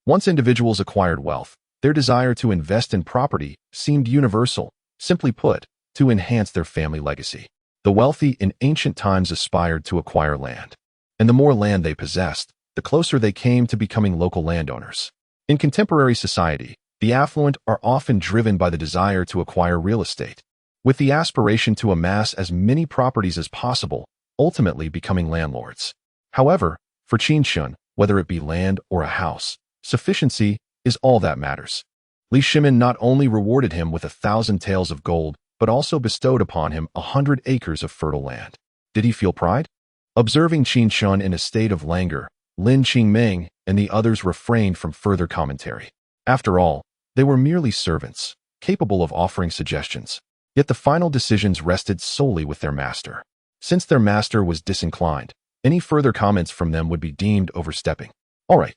once individuals acquired wealth, their desire to invest in property seemed universal, simply put, to enhance their family legacy. The wealthy in ancient times aspired to acquire land, and the more land they possessed, the closer they came to becoming local landowners. In contemporary society, the affluent are often driven by the desire to acquire real estate, with the aspiration to amass as many properties as possible, ultimately becoming landlords. However, for Qin Chen, whether it be land or a house, sufficiency is all that matters. Li Shimin not only rewarded him with 1,000 taels of gold, but also bestowed upon him 100 acres of fertile land. Did he feel pride? Observing Qin Chen in a state of languor, Lin Qingming and the others refrained from further commentary. After all, they were merely servants, capable of offering suggestions. Yet the final decisions rested solely with their master. Since their master was disinclined, any further comments from them would be deemed overstepping. "All right,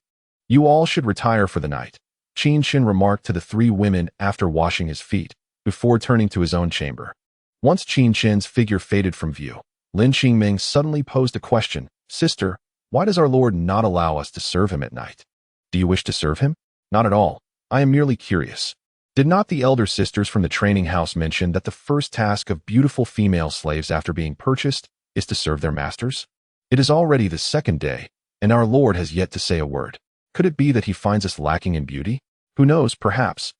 you all should retire for the night," Qin Chen remarked to the three women after washing his feet, before turning to his own chamber. Once Qin Chen's figure faded from view, Lin Qingming suddenly posed a question. "Sister, why does our Lord not allow us to serve him at night?" "Do you wish to serve him?" "Not at all. I am merely curious. Did not the elder sisters from the training house mention that the first task of beautiful female slaves after being purchased is to serve their masters? It is already the second day, and our Lord has yet to say a word. Could it be that he finds us lacking in beauty? Who knows, perhaps.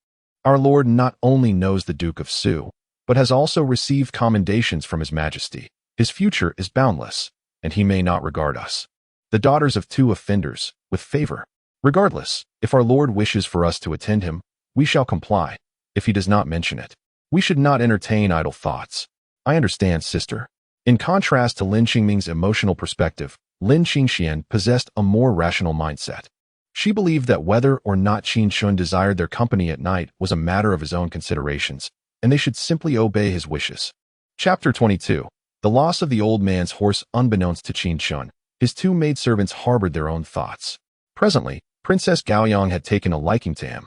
Our Lord not only knows the Duke of Su, but has also received commendations from His Majesty. His future is boundless, and he may not regard us, the daughters of two offenders, with favor. Regardless, if our Lord wishes for us to attend him, we shall comply. If he does not mention it, we should not entertain idle thoughts." "I understand, sister." In contrast to Lin Qingming's emotional perspective, Lin Qingxian possessed a more rational mindset. She believed that whether or not Qin Chen desired their company at night was a matter of his own considerations, and they should simply obey his wishes. Chapter 22. The loss of the old man's horse, unbeknownst to Qin Chen, his two maidservants harbored their own thoughts. Presently, Princess Gaoyang had taken a liking to him,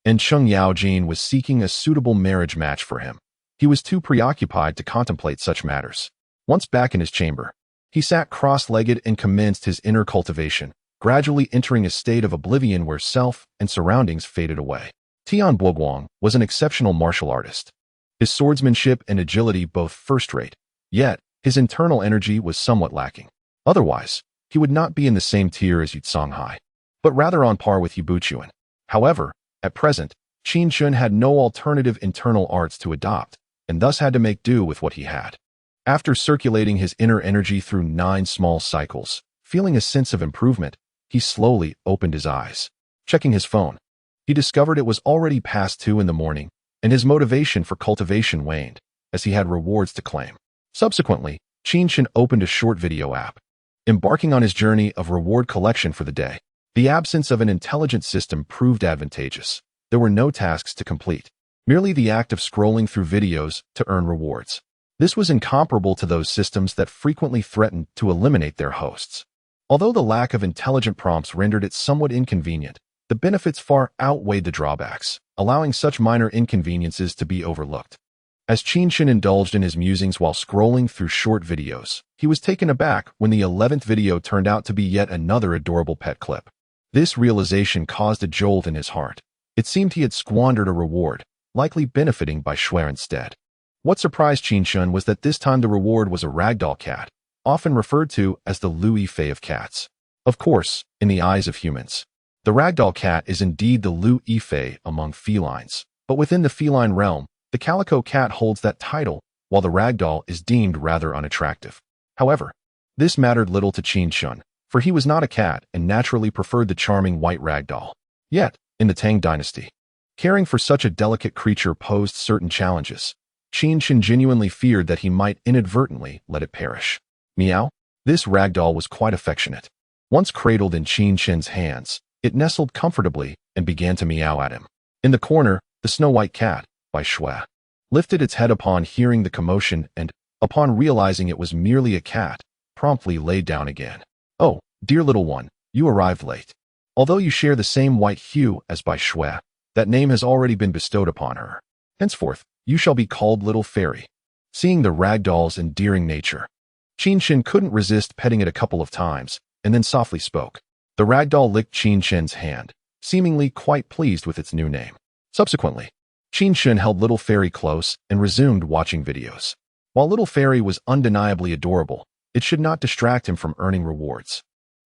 and Cheng Yaojin was seeking a suitable marriage match for him. He was too preoccupied to contemplate such matters. Once back in his chamber, he sat cross-legged and commenced his inner cultivation, gradually entering a state of oblivion where self and surroundings faded away. Tian Boguang was an exceptional martial artist. His swordsmanship and agility both first-rate, yet his internal energy was somewhat lacking. Otherwise, he would not be in the same tier as Yu Songhai, but rather on par with Yibuchuan. However, at present, Qin Chen had no alternative internal arts to adopt, and thus had to make do with what he had. After circulating his inner energy through 9 small cycles, feeling a sense of improvement, he slowly opened his eyes. Checking his phone, he discovered it was already past 2 in the morning, and his motivation for cultivation waned, as he had rewards to claim. Subsequently, Qin Chen opened a short video app. Embarking on his journey of reward collection for the day, the absence of an intelligent system proved advantageous. There were no tasks to complete, merely the act of scrolling through videos to earn rewards. This was incomparable to those systems that frequently threatened to eliminate their hosts. Although the lack of intelligent prompts rendered it somewhat inconvenient, the benefits far outweighed the drawbacks, allowing such minor inconveniences to be overlooked. As Qin Chen indulged in his musings while scrolling through short videos, he was taken aback when the 11th video turned out to be yet another adorable pet clip. This realization caused a jolt in his heart. It seemed he had squandered a reward, likely benefiting by Shui instead. What surprised Qin Chen was that this time the reward was a ragdoll cat, often referred to as the Lu Yifei of cats. Of course, in the eyes of humans, the ragdoll cat is indeed the Lu Yifei among felines, but within the feline realm, the calico cat holds that title, while the ragdoll is deemed rather unattractive. However, this mattered little to Qin Chen, for he was not a cat and naturally preferred the charming white ragdoll. Yet, in the Tang Dynasty, caring for such a delicate creature posed certain challenges. Qin Chen genuinely feared that he might inadvertently let it perish. Meow. This ragdoll was quite affectionate. Once cradled in Qin Chen's hands, it nestled comfortably and began to meow at him. In the corner, the snow-white cat, by Shui, lifted its head upon hearing the commotion and, upon realizing it was merely a cat, promptly laid down again. Oh, dear little one, you arrived late. Although you share the same white hue as by Shui, that name has already been bestowed upon her. Henceforth, you shall be called Little Fairy. Seeing the ragdoll's endearing nature, Qin Chen couldn't resist petting it a couple of times, and then softly spoke. The ragdoll licked Qin Chen's hand, seemingly quite pleased with its new name. Subsequently, Qin Chen held Little Fairy close and resumed watching videos. While Little Fairy was undeniably adorable, it should not distract him from earning rewards.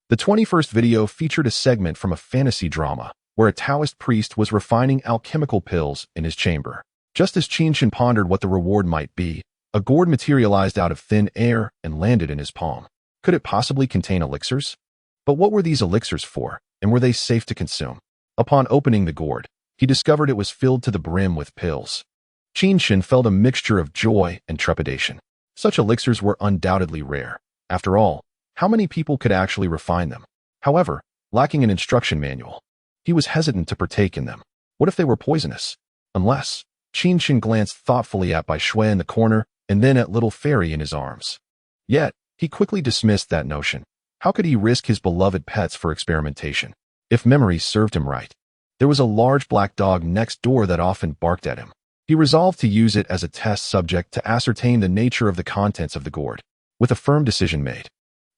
The 21st video featured a segment from a fantasy drama, where a Taoist priest was refining alchemical pills in his chamber. Just as Qin Chen pondered what the reward might be, a gourd materialized out of thin air and landed in his palm. Could it possibly contain elixirs? But what were these elixirs for, and were they safe to consume? Upon opening the gourd, he discovered it was filled to the brim with pills. Qin Chen felt a mixture of joy and trepidation. Such elixirs were undoubtedly rare. After all, how many people could actually refine them? However, lacking an instruction manual, he was hesitant to partake in them. What if they were poisonous? Unless... Qin Chen glanced thoughtfully at Bai Shui in the corner and then at Little Fairy in his arms. Yet, he quickly dismissed that notion. How could he risk his beloved pets for experimentation? If memory served him right, there was a large black dog next door that often barked at him. He resolved to use it as a test subject to ascertain the nature of the contents of the gourd. With a firm decision made,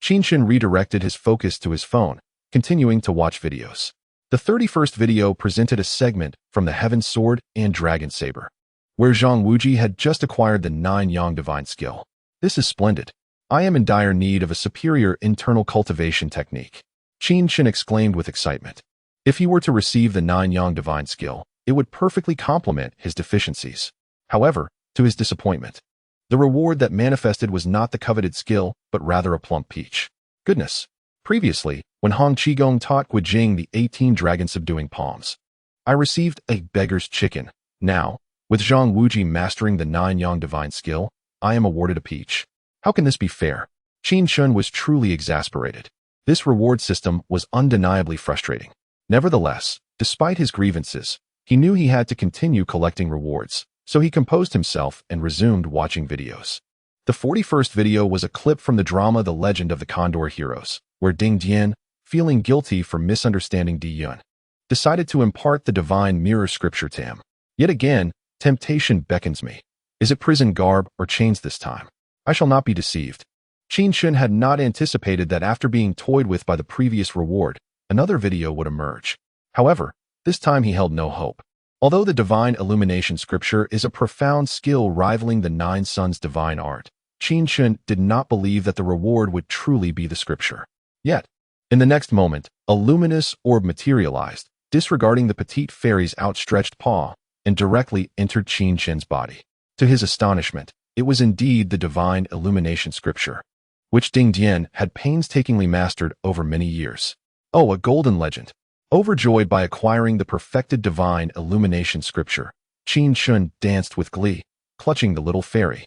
Qin Chen redirected his focus to his phone, continuing to watch videos. The 31st video presented a segment from the Heaven Sword and Dragon Saber, where Zhang Wuji had just acquired the 9-yang divine skill. This is splendid. I am in dire need of a superior internal cultivation technique, Qin Chen exclaimed with excitement. If he were to receive the 9-yang divine skill, it would perfectly complement his deficiencies. However, to his disappointment, the reward that manifested was not the coveted skill, but rather a plump peach. Goodness. Previously, when Hong Qigong taught Guijing the 18 dragon-subduing palms, I received a beggar's chicken. Now, with Zhang Wuji mastering the 9-yang divine skill, I am awarded a peach. How can this be fair? Qin Chen was truly exasperated. This reward system was undeniably frustrating. Nevertheless, despite his grievances, he knew he had to continue collecting rewards, so he composed himself and resumed watching videos. The 41st video was a clip from the drama The Legend of the Condor Heroes, where Ding Dian, feeling guilty for misunderstanding Di Yun, decided to impart the divine mirror scripture to him. Yet again, temptation beckons me. Is it prison garb or chains this time? I shall not be deceived. Qin Chen had not anticipated that after being toyed with by the previous reward, another video would emerge. However, this time he held no hope. Although the divine illumination scripture is a profound skill rivaling the Nine Suns' divine art, Qin Chen did not believe that the reward would truly be the scripture. Yet, in the next moment, a luminous orb materialized, disregarding the petite fairy's outstretched paw, and directly entered Qin Chen's body. To his astonishment, it was indeed the divine illumination scripture, which Ding Dian had painstakingly mastered over many years. Oh, a golden legend! Overjoyed by acquiring the perfected divine illumination scripture, Qin Chen danced with glee, clutching the little fairy.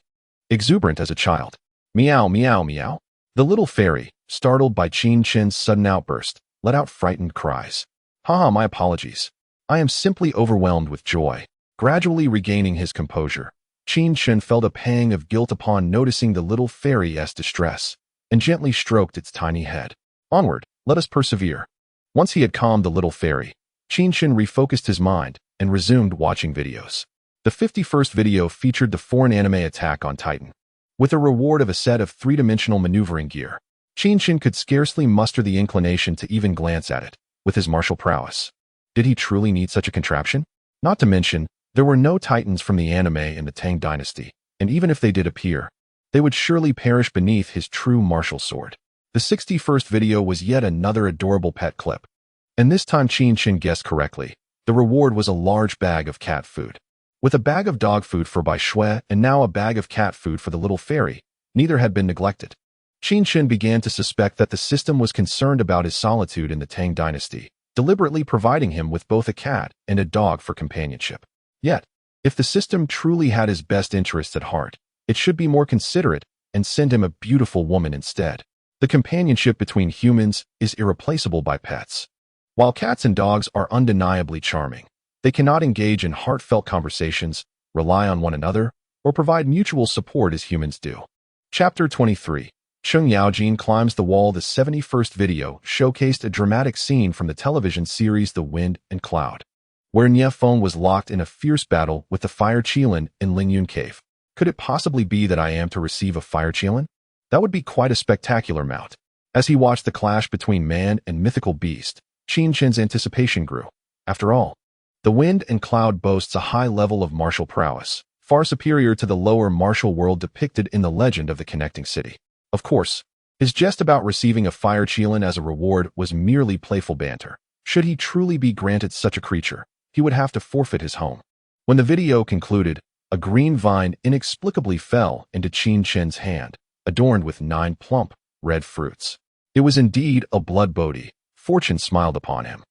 Exuberant as a child. Meow, meow, meow. The little fairy, startled by Qin Chen's sudden outburst, let out frightened cries. Haha, my apologies. I am simply overwhelmed with joy. Gradually regaining his composure, Qin Chen felt a pang of guilt upon noticing the little fairy's distress, and gently stroked its tiny head. Onward, let us persevere. Once he had calmed the little fairy, Qin Chen refocused his mind and resumed watching videos. The 51st video featured the foreign anime Attack on Titan. With a reward of a set of three-dimensional maneuvering gear, Qin Chen could scarcely muster the inclination to even glance at it, with his martial prowess. Did he truly need such a contraption? Not to mention, there were no titans from the anime in the Tang Dynasty, and even if they did appear, they would surely perish beneath his true martial sword. The 61st video was yet another adorable pet clip. And this time Qin Chen guessed correctly. The reward was a large bag of cat food. With a bag of dog food for Bai Shui and now a bag of cat food for the little fairy, neither had been neglected. Qin Chen began to suspect that the system was concerned about his solitude in the Tang Dynasty, deliberately providing him with both a cat and a dog for companionship. Yet, if the system truly had his best interests at heart, it should be more considerate and send him a beautiful woman instead. The companionship between humans is irreplaceable by pets. While cats and dogs are undeniably charming, they cannot engage in heartfelt conversations, rely on one another, or provide mutual support as humans do. Chapter 23. Cheng Yaojin Climbs the Wall. The 71st video showcased a dramatic scene from the television series The Wind and Cloud, where Nie Feng was locked in a fierce battle with the Fire Qilin in Lingyun Cave. Could it possibly be that I am to receive a Fire Qilin? That would be quite a spectacular mount. As he watched the clash between man and mythical beast, Qin Chen's anticipation grew. After all, the Wind and Cloud boasts a high level of martial prowess, far superior to the lower martial world depicted in the legend of the connecting city. Of course, his jest about receiving a Fire Qilin as a reward was merely playful banter. Should he truly be granted such a creature, he would have to forfeit his home. When the video concluded, a green vine inexplicably fell into Qin Chen's hand, adorned with 9 plump, red fruits. It was indeed a blood bodhi. Fortune smiled upon him.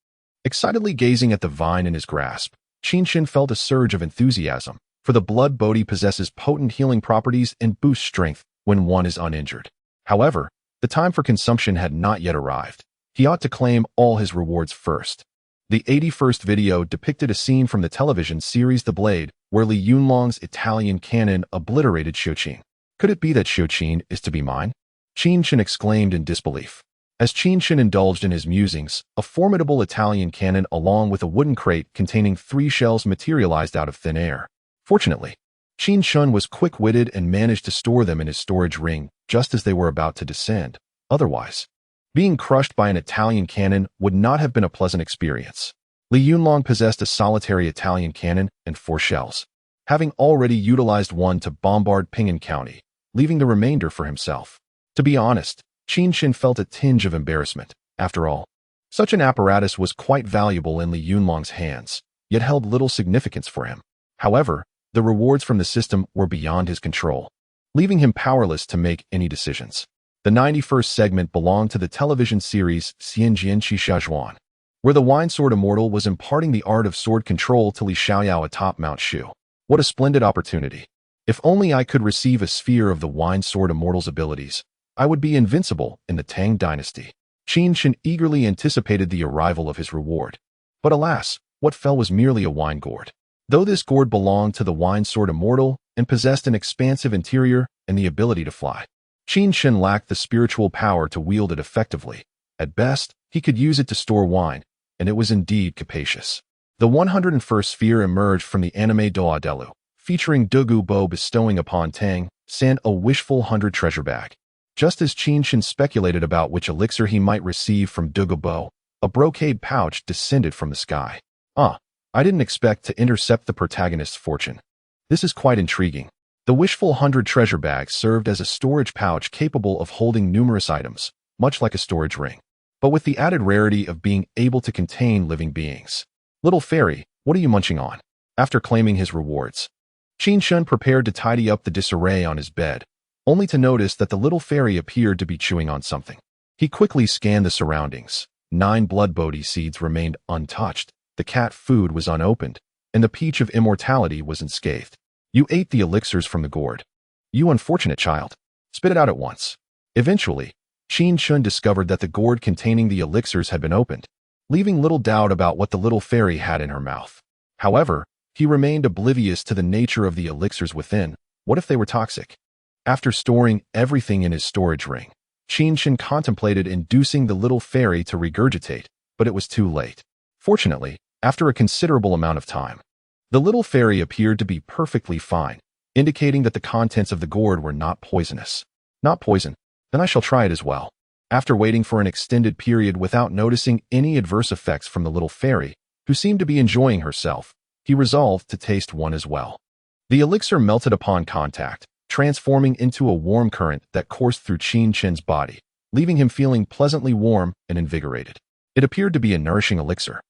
Excitedly gazing at the vine in his grasp, Qin Chen felt a surge of enthusiasm, for the blood bodhi possesses potent healing properties and boosts strength when one is uninjured. However, the time for consumption had not yet arrived. He ought to claim all his rewards first. The 81st video depicted a scene from the television series The Blade, where Li Yunlong's Italian cannon obliterated Xiuqin. Could it be that Xiuqin is to be mine? Qin Chen exclaimed in disbelief. As Qin Chen indulged in his musings, a formidable Italian cannon along with a wooden crate containing 3 shells materialized out of thin air. Fortunately, Qin Chen was quick-witted and managed to store them in his storage ring just as they were about to descend. Otherwise, being crushed by an Italian cannon would not have been a pleasant experience. Li Yunlong possessed a solitary Italian cannon and 4 shells, having already utilized one to bombard Ping'an County, leaving the remainder for himself. To be honest, Qin Chen felt a tinge of embarrassment. After all, such an apparatus was quite valuable in Li Yunlong's hands, yet held little significance for him. However, the rewards from the system were beyond his control, leaving him powerless to make any decisions. The 91st segment belonged to the television series Xianjian Qixia, where the wine sword immortal was imparting the art of sword control to Li Xiaoyao atop Mount Shu. What a splendid opportunity. If only I could receive a sphere of the wine sword immortal's abilities, I would be invincible in the Tang Dynasty. Qin Chen eagerly anticipated the arrival of his reward. But alas, what fell was merely a wine gourd. Though this gourd belonged to the wine sword immortal and possessed an expansive interior and the ability to fly, Qin Chen lacked the spiritual power to wield it effectively. At best, he could use it to store wine, and it was indeed capacious. The 101st sphere emerged from the anime Doa Delu, featuring Dugu Bo bestowing upon Tang San a wishful 100 treasure bag. Just as Qin Chen speculated about which elixir he might receive from Dugu Bo, a brocade pouch descended from the sky. I didn't expect to intercept the protagonist's fortune. This is quite intriguing. The wishful 100 treasure bag served as a storage pouch capable of holding numerous items, much like a storage ring, but with the added rarity of being able to contain living beings. Little fairy, what are you munching on? After claiming his rewards, Qin Chen prepared to tidy up the disarray on his bed, only to notice that the little fairy appeared to be chewing on something. He quickly scanned the surroundings. 9 blood bodhi seeds remained untouched, the cat food was unopened, and the peach of immortality was unscathed. You ate the elixirs from the gourd. You unfortunate child. Spit it out at once. Eventually, Qin Chen discovered that the gourd containing the elixirs had been opened, leaving little doubt about what the little fairy had in her mouth. However, he remained oblivious to the nature of the elixirs within. What if they were toxic? After storing everything in his storage ring, Qin Chen contemplated inducing the little fairy to regurgitate, but it was too late. Fortunately, after a considerable amount of time, the little fairy appeared to be perfectly fine, indicating that the contents of the gourd were not poisonous. Not poison? Then I shall try it as well. After waiting for an extended period without noticing any adverse effects from the little fairy, who seemed to be enjoying herself, he resolved to taste one as well. The elixir melted upon contact, transforming into a warm current that coursed through Qin Chen's body, leaving him feeling pleasantly warm and invigorated. It appeared to be a nourishing elixir,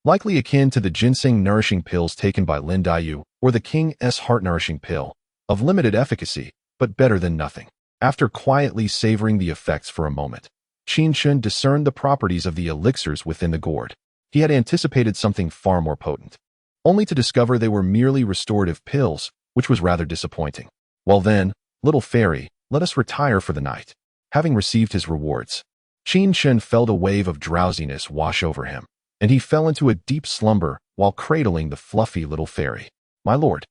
likely akin to the ginseng nourishing pills taken by Lin Daiyu or the King's heart nourishing pill, of limited efficacy, but better than nothing. After quietly savoring the effects for a moment, Qin Chen discerned the properties of the elixirs within the gourd. He had anticipated something far more potent, only to discover they were merely restorative pills, which was rather disappointing. Well then, little fairy, let us retire for the night. Having received his rewards, Qin Chen felt a wave of drowsiness wash over him, and he fell into a deep slumber while cradling the fluffy little fairy. My lord,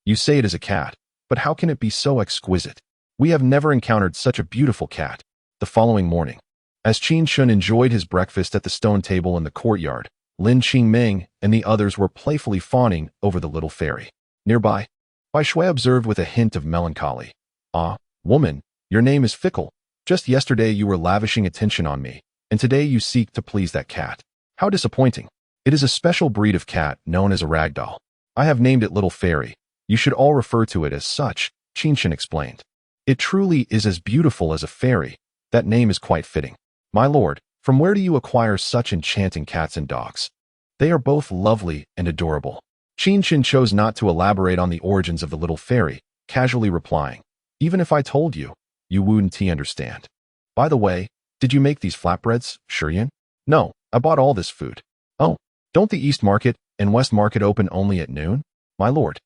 you say it is a cat, but how can it be so exquisite? We have never encountered such a beautiful cat. The following morning, as Qin Chen enjoyed his breakfast at the stone table in the courtyard, Lin Qingming and the others were playfully fawning over the little fairy. Nearby, Bai Shui observed with a hint of melancholy. Ah, woman, your name is fickle. Just yesterday you were lavishing attention on me, and today you seek to please that cat. How disappointing. It is a special breed of cat known as a ragdoll. I have named it Little Fairy. You should all refer to it as such, Qin Chen explained. It truly is as beautiful as a fairy. That name is quite fitting. My lord, from where do you acquire such enchanting cats and dogs? They are both lovely and adorable. Qin Chen chose not to elaborate on the origins of the little fairy, casually replying, even if I told you, you wouldn't understand. By the way, did you make these flatbreads, Shurian? No, I bought all this food. Oh, don't the East Market and West Market open only at noon? My lord,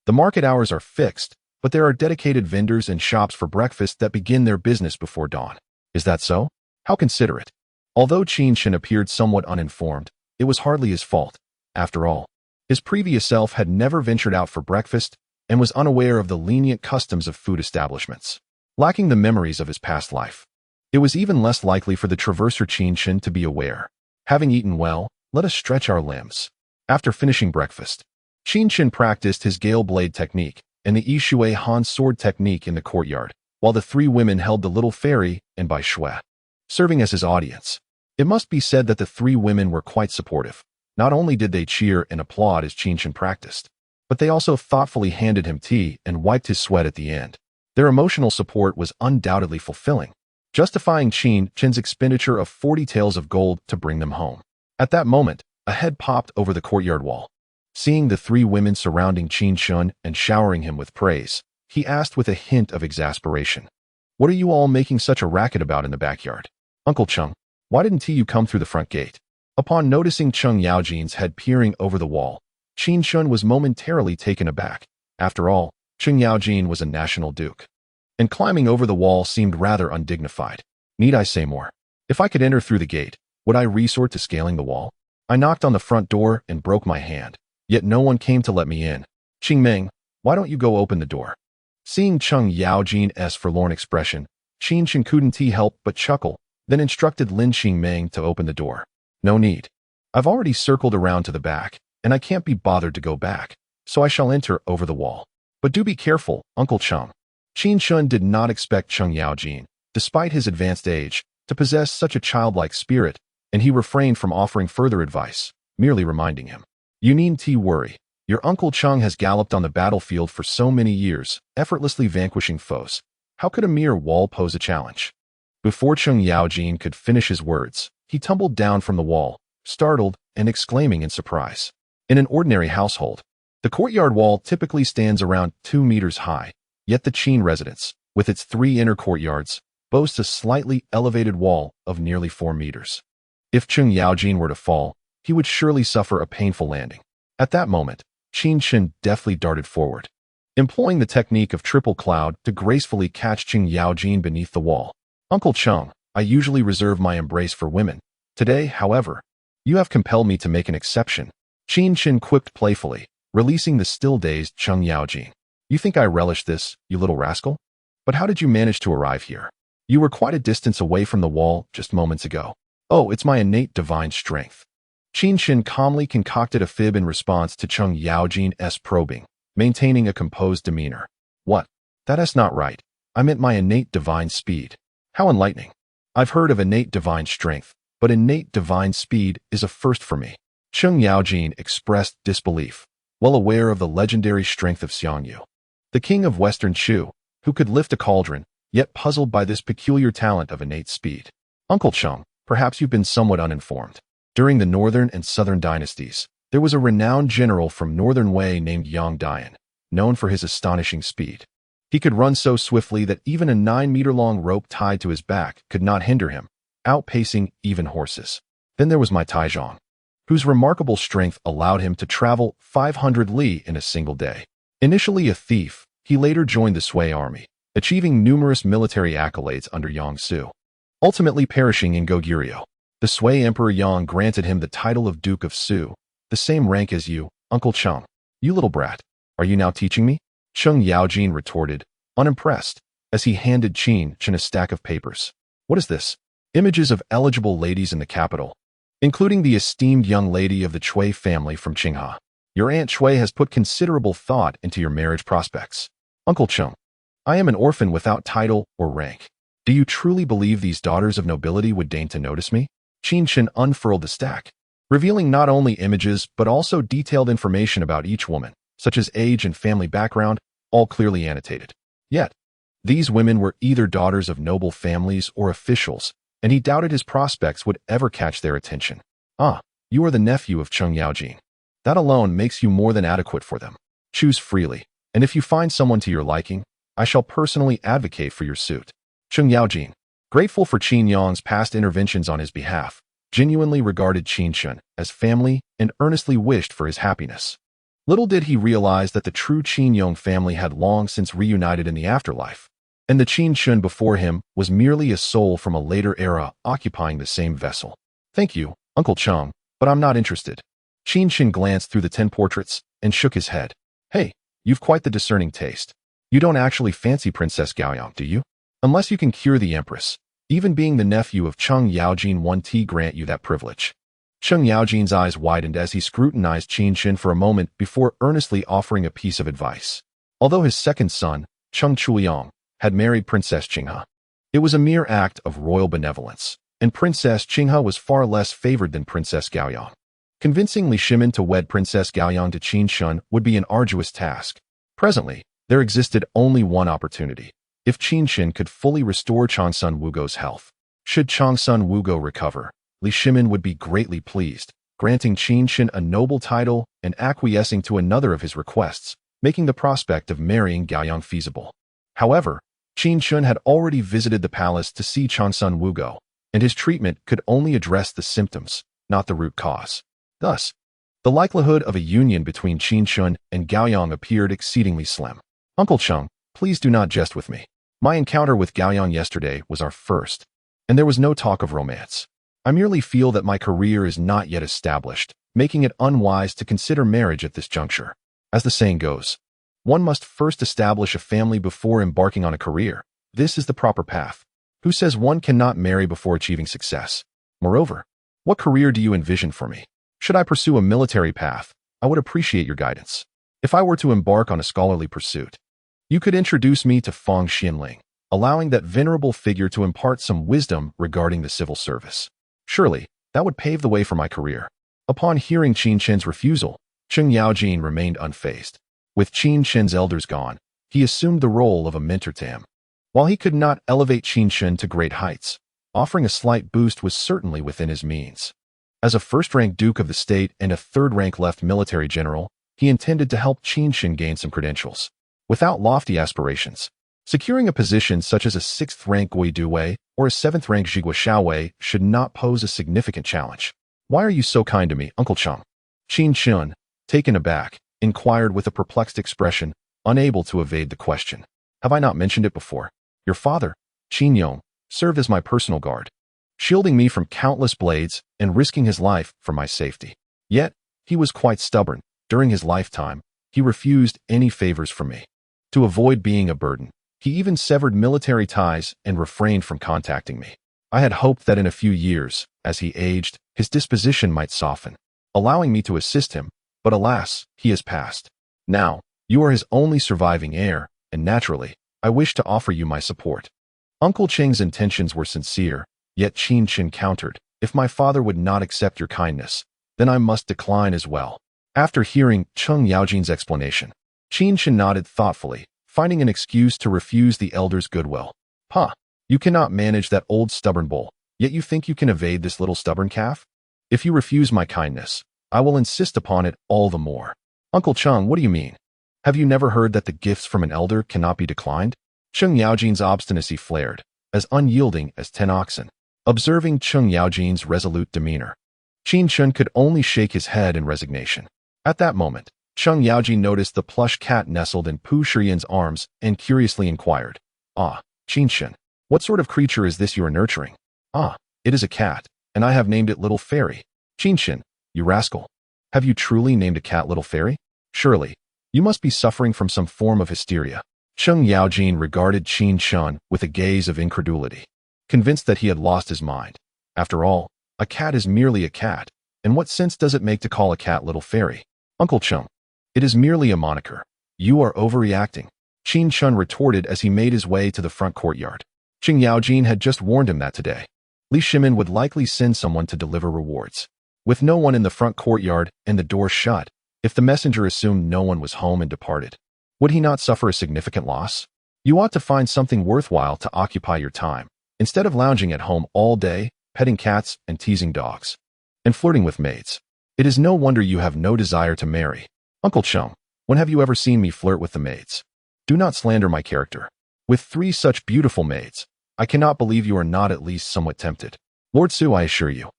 the market hours are fixed, but there are dedicated vendors and shops for breakfast that begin their business before dawn. Is that so? How considerate. Although Qin Chen appeared somewhat uninformed, it was hardly his fault. After all, his previous self had never ventured out for breakfast and was unaware of the lenient customs of food establishments. Lacking the memories of his past life, it was even less likely for the traverser Qin Chen to be aware. Having eaten well, let us stretch our limbs. After finishing breakfast, Qin Chen practiced his Gale Blade technique and the Yishui Han sword technique in the courtyard, while the 3 women held the little fairy and Bai Shui, serving as his audience. It must be said that the 3 women were quite supportive. Not only did they cheer and applaud as Qin Chen practiced, but they also thoughtfully handed him tea and wiped his sweat at the end. Their emotional support was undoubtedly fulfilling, justifying Qin Chen's expenditure of 40 taels of gold to bring them home. At that moment, a head popped over the courtyard wall. Seeing the 3 women surrounding Qin Chen and showering him with praise, he asked with a hint of exasperation, "What are you all making such a racket about in the backyard? Uncle Cheng, why didn't you come through the front gate?" Upon noticing Cheng Yaojin's head peering over the wall, Qin Chen was momentarily taken aback. After all, Cheng Yaojin was a national duke, and climbing over the wall seemed rather undignified. Need I say more? If I could enter through the gate, would I resort to scaling the wall? I knocked on the front door and broke my hand. yet no one came to let me in. Qing Meng, why don't you go open the door? Seeing Cheng Yaojin's forlorn expression, Qin Chen couldn't help but chuckle, then instructed Lin Qing Meng to open the door. No need. I've already circled around to the back, and I can't be bothered to go back, so I shall enter over the wall. But do be careful, Uncle Cheng. Qin Chen did not expect Cheng Yaojin, despite his advanced age, to possess such a childlike spirit, and he refrained from offering further advice, merely reminding him. You needn't worry. Your Uncle Cheng has galloped on the battlefield for so many years, effortlessly vanquishing foes. How could a mere wall pose a challenge? Before Cheng Yaojin could finish his words, he tumbled down from the wall, startled and exclaiming in surprise. In an ordinary household, the courtyard wall typically stands around 2 meters high, yet the Qin residence, with its 3 inner courtyards, boasts a slightly elevated wall of nearly 4 meters. If Cheng Yaojin were to fall, he would surely suffer a painful landing. At that moment, Qin Chen deftly darted forward, employing the technique of triple cloud to gracefully catch Cheng Yaojin beneath the wall. Uncle Cheng, I usually reserve my embrace for women. Today, however, you have compelled me to make an exception. Qin Chen quipped playfully, releasing the still-dazed Cheng Yaojin. You think I relish this, you little rascal? But how did you manage to arrive here? You were quite a distance away from the wall just moments ago. Oh, it's my innate divine strength. Qin Chen calmly concocted a fib in response to Cheng Yaojin's probing, maintaining a composed demeanor. What? That's not right. I meant my innate divine speed. How enlightening. I've heard of innate divine strength, but innate divine speed is a first for me. Cheng Yaojin expressed disbelief, well aware of the legendary strength of Xiangyu, the king of Western Shu, who could lift a cauldron, yet puzzled by this peculiar talent of innate speed. Uncle Cheng, perhaps you've been somewhat uninformed. During the Northern and Southern dynasties, there was a renowned general from Northern Wei named Yang Dian, known for his astonishing speed. He could run so swiftly that even a 9-meter-long rope tied to his back could not hinder him, outpacing even horses. Then there was my Taizhong, whose remarkable strength allowed him to travel 500 li in a single day. Initially a thief, he later joined the Sui army, achieving numerous military accolades under Yang Su, ultimately perishing in Goguryeo. The Sui Emperor Yang granted him the title of Duke of Su, the same rank as you, Uncle Cheng. You little brat, are you now teaching me? Cheng Yaojin retorted, unimpressed, as he handed Qin Chen a stack of papers. What is this? Images of eligible ladies in the capital, including the esteemed young lady of the Chui family from Qingha. Your Aunt Chui has put considerable thought into your marriage prospects. Uncle Cheng, I am an orphan without title or rank. Do you truly believe these daughters of nobility would deign to notice me? Qin Chen unfurled the stack, revealing not only images but also detailed information about each woman, such as age and family background, all clearly annotated. Yet, these women were either daughters of noble families or officials, and he doubted his prospects would ever catch their attention. Ah, you are the nephew of Cheng Yaojin. That alone makes you more than adequate for them. Choose freely, and if you find someone to your liking, I shall personally advocate for your suit. Cheng Yaojin, grateful for Qin Yang's past interventions on his behalf, genuinely regarded Qin Chen as family and earnestly wished for his happiness. Little did he realize that the true Qin Yang family had long since reunited in the afterlife, and the Qin Chen before him was merely a soul from a later era occupying the same vessel. Thank you, Uncle Cheng, but I'm not interested. Qin Chen glanced through the 10 portraits and shook his head. Hey, you've quite the discerning taste. You don't actually fancy Princess Gaoyang, do you? Unless you can cure the Empress. Even being the nephew of Cheng Yaojin won't grant you that privilege. Cheng Yaojin's eyes widened as he scrutinized Qin Chen for a moment before earnestly offering a piece of advice. Although his second son, Cheng Chuyang, had married Princess Qinghe, it was a mere act of royal benevolence, and Princess Qinghe was far less favored than Princess Gaoyang. Convincing Li Shimin to wed Princess Gaoyang to Qin Chen would be an arduous task. Presently, there existed only one opportunity. If Qin Chen could fully restore Changsun Wugo's health. Should Changsun Wugo recover, Li Shimin would be greatly pleased, granting Qin Chen a noble title and acquiescing to another of his requests, making the prospect of marrying Gaoyang feasible. However, Qin Chen had already visited the palace to see Changsun Wugo, and his treatment could only address the symptoms, not the root cause. Thus, the likelihood of a union between Qin Chen and Gaoyang appeared exceedingly slim. Uncle Cheng, please do not jest with me. My encounter with Gaoyang yesterday was our first, and there was no talk of romance. I merely feel that my career is not yet established, making it unwise to consider marriage at this juncture. As the saying goes, one must first establish a family before embarking on a career. This is the proper path. Who says one cannot marry before achieving success? Moreover, what career do you envision for me? Should I pursue a military path? I would appreciate your guidance. If I were to embark on a scholarly pursuit, you could introduce me to Feng Xianling, allowing that venerable figure to impart some wisdom regarding the civil service. Surely, that would pave the way for my career. Upon hearing Qin Chen's refusal, Cheng Yaojin remained unfazed. With Qin Chen's elders gone, he assumed the role of a mentor to him. While he could not elevate Qin Chen to great heights, offering a slight boost was certainly within his means. As a first-rank duke of the state and a third-rank left military general, he intended to help Qin Chen gain some credentials. Without lofty aspirations, securing a position such as a 6th-rank Gui Duwei or a 7th-rank Zhigua Shaowei should not pose a significant challenge. Why are you so kind to me, Uncle Cheng? Qin Chen, taken aback, inquired with a perplexed expression, unable to evade the question. Have I not mentioned it before? Your father, Qin Yong, served as my personal guard, shielding me from countless blades and risking his life for my safety. Yet, he was quite stubborn. During his lifetime, he refused any favors from me. To avoid being a burden, he even severed military ties and refrained from contacting me. I had hoped that in a few years, as he aged, his disposition might soften, allowing me to assist him, but alas, he has passed. Now, you are his only surviving heir, and naturally, I wish to offer you my support. Uncle Cheng's intentions were sincere, yet Qin Chen countered, if my father would not accept your kindness, then I must decline as well. After hearing Cheng Yaojin's explanation, Qin Chen nodded thoughtfully, finding an excuse to refuse the elder's goodwill. You cannot manage that old stubborn bull, yet you think you can evade this little stubborn calf? If you refuse my kindness, I will insist upon it all the more. Uncle Cheng, what do you mean? Have you never heard that the gifts from an elder cannot be declined? Cheng Yaojin's obstinacy flared, as unyielding as 10 oxen. Observing Cheng Yaojin's resolute demeanor, Qin Chen could only shake his head in resignation. At that moment, Cheng Yaojin noticed the plush cat nestled in Pu Shiyan's arms and curiously inquired, Qin Chen, what sort of creature is this you are nurturing? It is a cat, and I have named it Little Fairy. Qin Chen, you rascal. Have you truly named a cat Little Fairy? Surely, you must be suffering from some form of hysteria. Cheng Yaojin regarded Qin Chen with a gaze of incredulity, convinced that he had lost his mind. After all, a cat is merely a cat, and what sense does it make to call a cat Little Fairy? Uncle Cheng, it is merely a moniker. You are overreacting, Qin Chen retorted as he made his way to the front courtyard. Cheng Yaojin had just warned him that today, Li Shimin would likely send someone to deliver rewards. With no one in the front courtyard and the door shut, if the messenger assumed no one was home and departed, would he not suffer a significant loss? You ought to find something worthwhile to occupy your time, instead of lounging at home all day, petting cats and teasing dogs, and flirting with maids. It is no wonder you have no desire to marry. Uncle Cheng, when have you ever seen me flirt with the maids? Do not slander my character. With 3 such beautiful maids, I cannot believe you are not at least somewhat tempted. Lord Su, I assure you,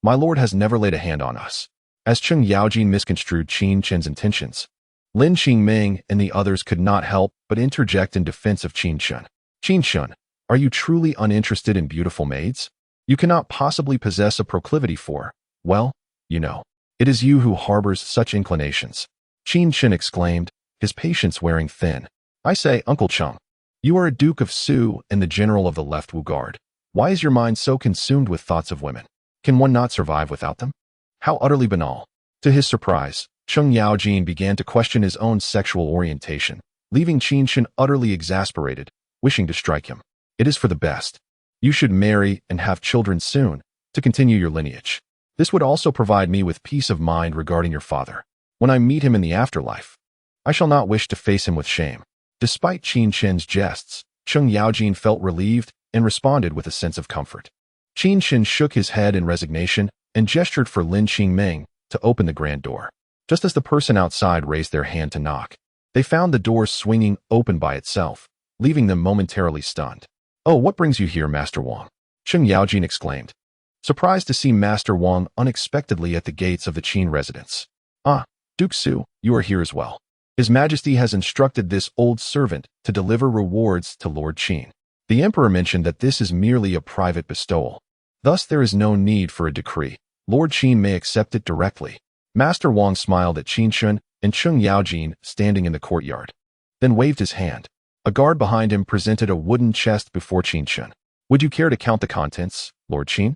my lord has never laid a hand on us. As Cheng Yaojin misconstrued Qin Chen's intentions, Lin Qingming and the others could not help but interject in defense of Qin Chen. Qin Chen, are you truly uninterested in beautiful maids? You cannot possibly possess a proclivity for, well, you know, it is you who harbors such inclinations. Qin Chen exclaimed, his patience wearing thin. I say, Uncle Cheng, you are a Duke of Su and the General of the Left Wu Guard. Why is your mind so consumed with thoughts of women? Can one not survive without them? How utterly banal. To his surprise, Cheng Yaojin began to question his own sexual orientation, leaving Qin Chen utterly exasperated, wishing to strike him. It is for the best. You should marry and have children soon, to continue your lineage. This would also provide me with peace of mind regarding your father. When I meet him in the afterlife, I shall not wish to face him with shame. Despite Qin Chen's jests, Cheng Yaojin felt relieved and responded with a sense of comfort. Qin Chen shook his head in resignation and gestured for Lin Qingming to open the grand door. Just as the person outside raised their hand to knock, they found the door swinging open by itself, leaving them momentarily stunned. Oh, what brings you here, Master Wang? Cheng Yaojin exclaimed, surprised to see Master Wang unexpectedly at the gates of the Qin residence. Duke Su, you are here as well. His Majesty has instructed this old servant to deliver rewards to Lord Qin. The Emperor mentioned that this is merely a private bestowal. Thus there is no need for a decree. Lord Qin may accept it directly. Master Wang smiled at Qin Chen and Cheng Yaojin standing in the courtyard, then waved his hand. A guard behind him presented a wooden chest before Qin Chen. Would you care to count the contents, Lord Qin?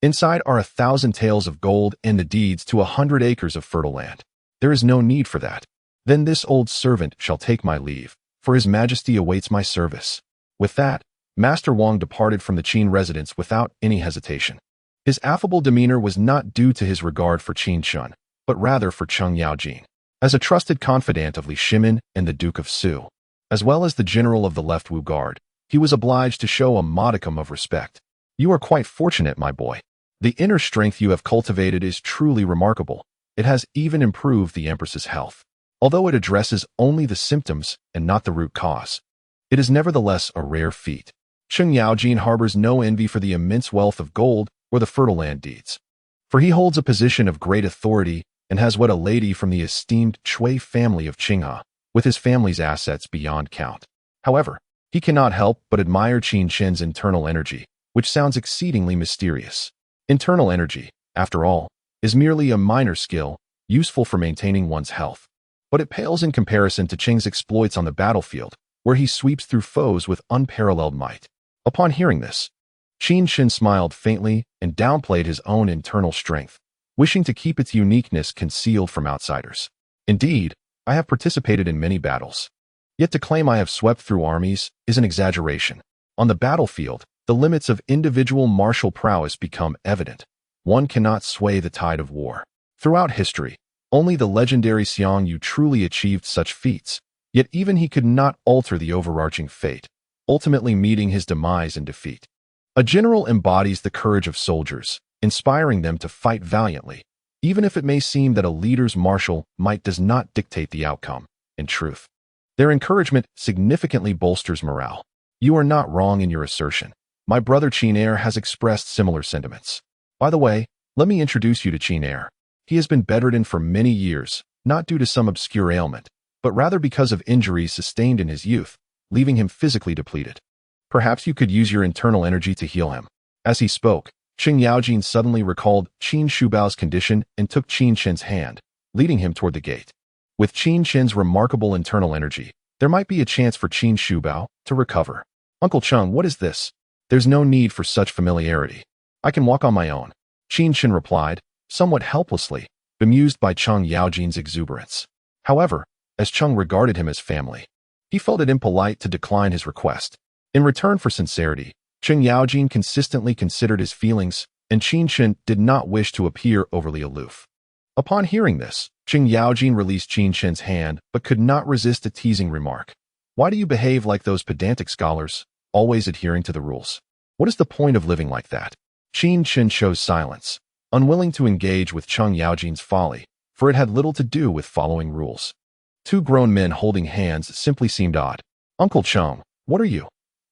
Inside are 1,000 taels of gold and the deeds to 100 acres of fertile land. There is no need for that. Then this old servant shall take my leave, for his majesty awaits my service. With that, Master Wang departed from the Qin residence without any hesitation. His affable demeanor was not due to his regard for Qin Chen, but rather for Cheng Yaojin. As a trusted confidant of Li Shimin and the Duke of Su, as well as the general of the Left Wu Guard, he was obliged to show a modicum of respect. You are quite fortunate, my boy. The inner strength you have cultivated is truly remarkable. It has even improved the Empress's health. Although it addresses only the symptoms and not the root cause, it is nevertheless a rare feat. Cheng Yaojin harbors no envy for the immense wealth of gold or the fertile land deeds, for he holds a position of great authority and has what a lady from the esteemed Chui family of Qinghe, with his family's assets beyond count. However, he cannot help but admire Qin Chen's internal energy, which sounds exceedingly mysterious. Internal energy, after all, is merely a minor skill, useful for maintaining one's health. But it pales in comparison to Cheng's exploits on the battlefield, where he sweeps through foes with unparalleled might. Upon hearing this, Qin Chen smiled faintly and downplayed his own internal strength, wishing to keep its uniqueness concealed from outsiders. Indeed, I have participated in many battles. Yet to claim I have swept through armies is an exaggeration. On the battlefield, the limits of individual martial prowess become evident. One cannot sway the tide of war. Throughout history, only the legendary Xiang Yu truly achieved such feats, yet even he could not alter the overarching fate, ultimately meeting his demise in defeat. A general embodies the courage of soldiers, inspiring them to fight valiantly, even if it may seem that a leader's martial might does not dictate the outcome. In truth, their encouragement significantly bolsters morale. You are not wrong in your assertion. My brother Qin Er has expressed similar sentiments. By the way, let me introduce you to Qin Er. He has been bedridden for many years, not due to some obscure ailment, but rather because of injuries sustained in his youth, leaving him physically depleted. Perhaps you could use your internal energy to heal him. As he spoke, Cheng Yaojin suddenly recalled Qin Shubao's condition and took Qin Chen's hand, leading him toward the gate. With Qin Chen's remarkable internal energy, there might be a chance for Qin Shubao to recover. Uncle Cheng, what is this? There's no need for such familiarity. I can walk on my own, Qin Chen replied, somewhat helplessly, bemused by Cheng Yaojin's exuberance. However, as Cheng regarded him as family, he felt it impolite to decline his request. In return for sincerity, Cheng Yaojin consistently considered his feelings, and Qin Chen did not wish to appear overly aloof. Upon hearing this, Cheng Yaojin released Qin Chen's hand but could not resist a teasing remark. Why do you behave like those pedantic scholars, always adhering to the rules? What is the point of living like that? Qin Chen chose silence, unwilling to engage with Cheng Yaojin's folly, for it had little to do with following rules. Two grown men holding hands simply seemed odd. Uncle Cheng, what are you?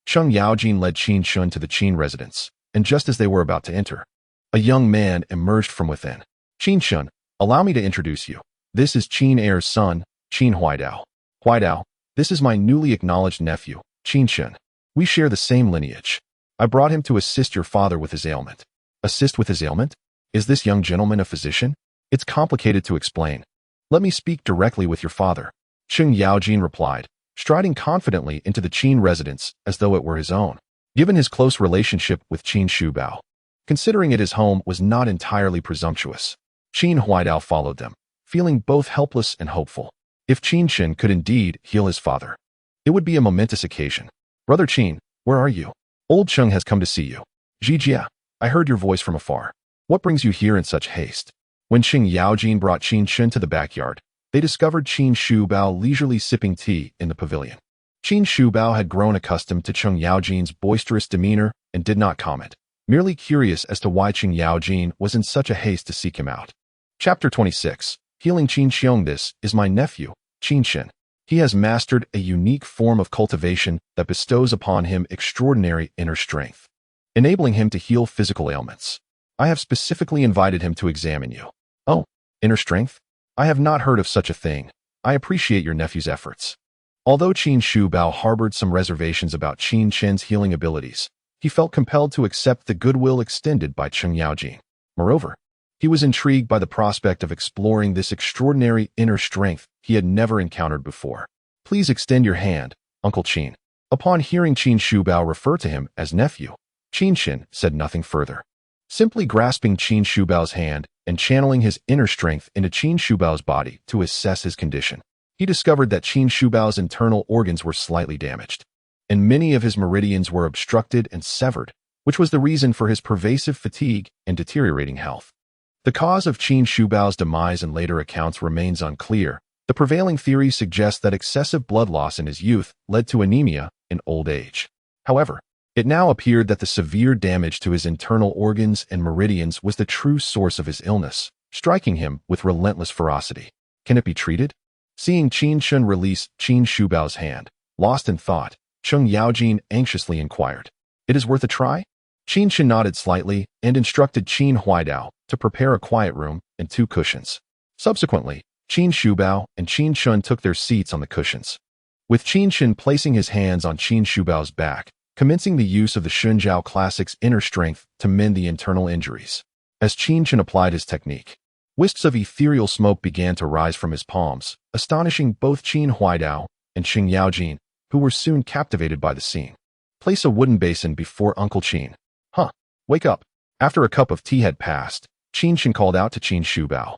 Cheng Yaojin led Qin Chen to the Qin residence, and just as they were about to enter, a young man emerged from within. Qin Chen, allow me to introduce you. This is Qin Er's son, Qin Huaidao. Huaidao, this is my newly acknowledged nephew, Qin Chen. We share the same lineage. I brought him to assist your father with his ailment. Assist with his ailment? Is this young gentleman a physician? It's complicated to explain. Let me speak directly with your father, Cheng Yaojin replied, striding confidently into the Qin residence as though it were his own. Given his close relationship with Qin Shubao, considering it his home was not entirely presumptuous, Qin Huaidao followed them, feeling both helpless and hopeful. If Qin Chen could indeed heal his father, it would be a momentous occasion. Brother Qin, where are you? Old Cheng has come to see you. Jijia, I heard your voice from afar. What brings you here in such haste? When Cheng Yaojin brought Qin Chen to the backyard, they discovered Qin Shubao leisurely sipping tea in the pavilion. Qin Shubao had grown accustomed to Cheng Yaojin's boisterous demeanor and did not comment, merely curious as to why Cheng Yaojin was in such a haste to seek him out. Chapter 26. Healing Qin Xiong. This is my nephew, Qin Chen. He has mastered a unique form of cultivation that bestows upon him extraordinary inner strength, enabling him to heal physical ailments. I have specifically invited him to examine you. Oh, inner strength? I have not heard of such a thing. I appreciate your nephew's efforts. Although Qin Shubao harbored some reservations about Qin Chen's healing abilities, he felt compelled to accept the goodwill extended by Cheng Yaojin. Moreover, He was intrigued by the prospect of exploring this extraordinary inner strength he had never encountered before. "Please extend your hand, Uncle Qin." Upon hearing Qin Shubao refer to him as nephew, Qin Chen said nothing further. Simply grasping Qin Shubao's hand and channeling his inner strength into Qin Shubao's body to assess his condition, he discovered that Qin Shubao's internal organs were slightly damaged, and many of his meridians were obstructed and severed, which was the reason for his pervasive fatigue and deteriorating health. The cause of Qin Shubao's demise in later accounts remains unclear. The prevailing theory suggests that excessive blood loss in his youth led to anemia in old age. However, it now appeared that the severe damage to his internal organs and meridians was the true source of his illness, striking him with relentless ferocity. Can it be treated? Seeing Qin Chen release Qin Shubao's hand, lost in thought, Cheng Yaojin anxiously inquired, "It is worth a try?" Qin Chen nodded slightly and instructed Qin Huaidao to prepare a quiet room and 2 cushions. Subsequently, Qin Shubao and Qin Chen took their seats on the cushions, with Qin Chen placing his hands on Qin Shubao's back, commencing the use of the Shunjiao Classic's inner strength to mend the internal injuries. As Qin Chen applied his technique, wisps of ethereal smoke began to rise from his palms, astonishing both Qin Huaidao and Cheng Yaojin, who were soon captivated by the scene. "Place a wooden basin before Uncle Qin." "Huh, wake up." After a cup of tea had passed, Qin Chen called out to Qin Shubao.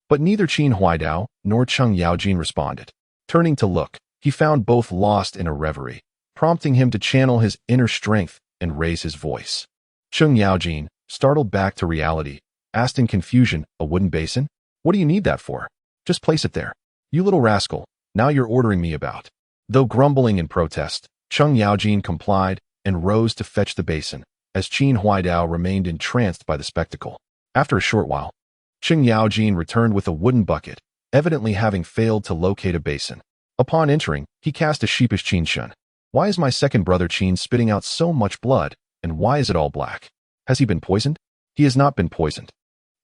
But neither Qin Huaidao nor Cheng Yaojin responded. Turning to look, he found both lost in a reverie, prompting him to channel his inner strength and raise his voice. Cheng Yaojin, startled back to reality, asked in confusion, "A wooden basin? What do you need that for? Just place it there." "You little rascal, now you're ordering me about." Though grumbling in protest, Cheng Yaojin complied and rose to fetch the basin, as Qin Huaidao remained entranced by the spectacle. After a short while, Cheng Yaojin returned with a wooden bucket, evidently having failed to locate a basin. Upon entering, he cast a sheepish Qin Chen. "Why is my second brother Qin spitting out so much blood, and why is it all black? Has he been poisoned?" "He has not been poisoned.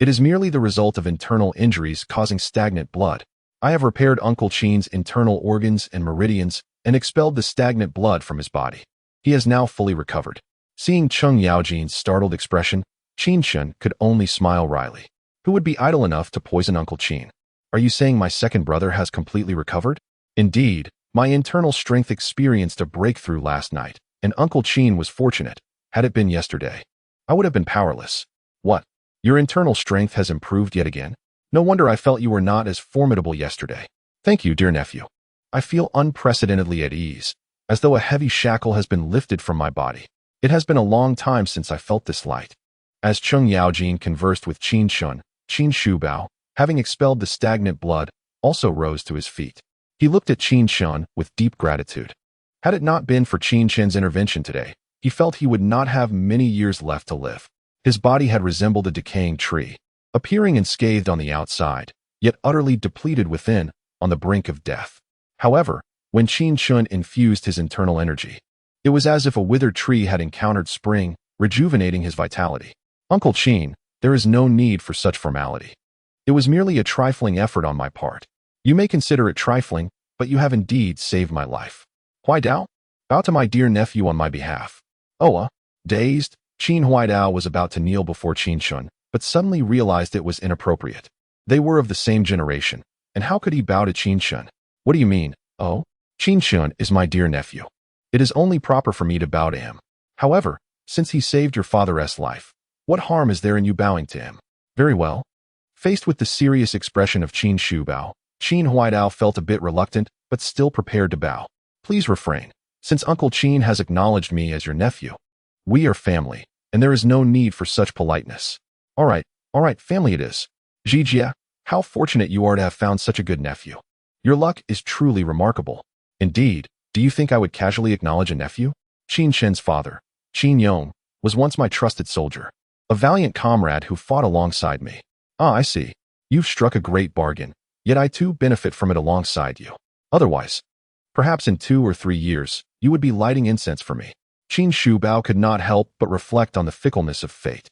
It is merely the result of internal injuries causing stagnant blood. I have repaired Uncle Qin's internal organs and meridians and expelled the stagnant blood from his body. He has now fully recovered." Seeing Cheng Yaojin's startled expression, Qin Chen could only smile wryly. "Who would be idle enough to poison Uncle Qin? Are you saying my second brother has completely recovered?" "Indeed, my internal strength experienced a breakthrough last night, and Uncle Qin was fortunate. Had it been yesterday, I would have been powerless." "What? Your internal strength has improved yet again? No wonder I felt you were not as formidable yesterday." "Thank you, dear nephew. I feel unprecedentedly at ease, as though a heavy shackle has been lifted from my body. It has been a long time since I felt this light." As Cheng Yaojin conversed with Qin Chen, Qin Shubao, having expelled the stagnant blood, also rose to his feet. He looked at Qin Chen with deep gratitude. Had it not been for Qin Chen's intervention today, he felt he would not have many years left to live. His body had resembled a decaying tree, appearing unscathed on the outside, yet utterly depleted within, on the brink of death. However, when Qin Chen infused his internal energy, it was as if a withered tree had encountered spring, rejuvenating his vitality. "Uncle Qin, there is no need for such formality. It was merely a trifling effort on my part. You may consider it trifling, but you have indeed saved my life. Huaidao, bow to my dear nephew on my behalf." Dazed, Qin Huaidao was about to kneel before Qin Chen, but suddenly realized it was inappropriate. They were of the same generation, and how could he bow to Qin Chen? "What do you mean?" "Oh, Qin Chen is my dear nephew. It is only proper for me to bow to him. However, since he saved your father's life, what harm is there in you bowing to him?" "Very well." Faced with the serious expression of Qin Shubao, Qin Huaidao felt a bit reluctant, but still prepared to bow. "Please refrain, since Uncle Qin has acknowledged me as your nephew. We are family, and there is no need for such politeness." All right, family it is. Zhijia, how fortunate you are to have found such a good nephew. Your luck is truly remarkable. Indeed, do you think I would casually acknowledge a nephew? Qin Chen's father, Qin Yong, was once my trusted soldier, a valiant comrade who fought alongside me. Ah, I see. You've struck a great bargain, yet I too benefit from it alongside you. Otherwise, perhaps in 2 or 3 years, you would be lighting incense for me. Qin Shubao could not help but reflect on the fickleness of fate.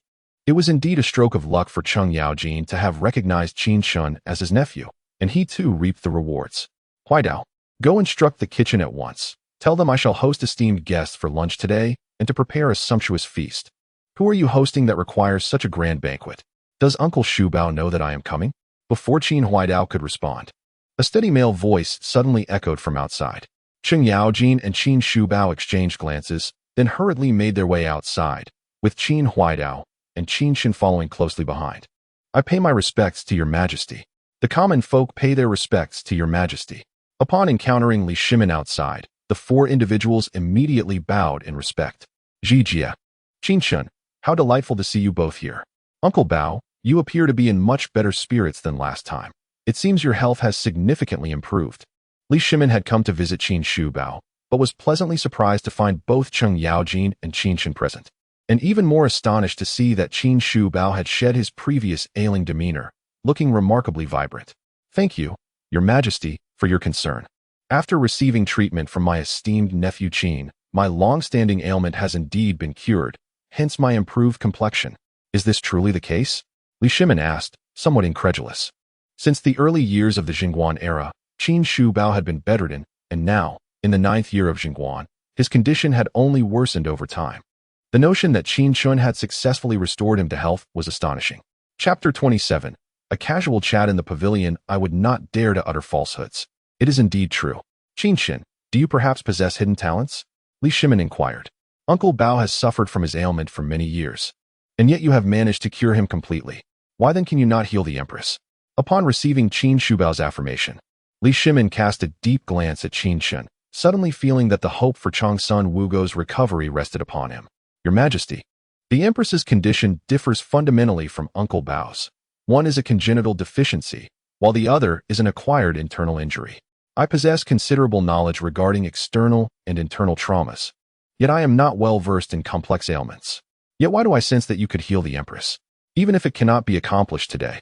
It was indeed a stroke of luck for Cheng Yaojin to have recognized Qin Chen as his nephew, and he too reaped the rewards. Huaidao, go instruct the kitchen at once. Tell them I shall host esteemed guests for lunch today and to prepare a sumptuous feast. Who are you hosting that requires such a grand banquet? Does Uncle Shubao know that I am coming? Before Qin Huaidao could respond, a steady male voice suddenly echoed from outside. Cheng Yaojin and Qin Shubao exchanged glances, then hurriedly made their way outside, with Qin Huaidao and Qin Chen following closely behind. I pay my respects to your majesty. The common folk pay their respects to your majesty. Upon encountering Li Shimin outside, the four individuals immediately bowed in respect. Jijia. Qin Chen, how delightful to see you both here. Uncle Bao, you appear to be in much better spirits than last time. It seems your health has significantly improved. Li Shimin had come to visit Qin Shubao, but was pleasantly surprised to find both Cheng Yaojin and Qin Chen present, and even more astonished to see that Qin Shubao had shed his previous ailing demeanor, looking remarkably vibrant. Thank you, your majesty, for your concern. After receiving treatment from my esteemed nephew Qin, my long-standing ailment has indeed been cured, hence my improved complexion. Is this truly the case? Li Shimin asked, somewhat incredulous. Since the early years of the Jingguan era, Qin Shubao had been bedridden, and now, in the 9th year of Jingguan, his condition had only worsened over time. The notion that Qin Chen had successfully restored him to health was astonishing. Chapter 27. A casual chat in the pavilion. I would not dare to utter falsehoods. It is indeed true. Qin Chen, do you perhaps possess hidden talents? Li Shimin inquired. Uncle Bao has suffered from his ailment for many years, and yet you have managed to cure him completely. Why then can you not heal the empress? Upon receiving Qin Shubao's affirmation, Li Shimin cast a deep glance at Qin Chen, suddenly feeling that the hope for Changsun Wugo's recovery rested upon him. Your Majesty, the Empress's condition differs fundamentally from Uncle Bao's. One is a congenital deficiency, while the other is an acquired internal injury. I possess considerable knowledge regarding external and internal traumas, yet I am not well versed in complex ailments. Yet why do I sense that you could heal the Empress? Even if it cannot be accomplished today,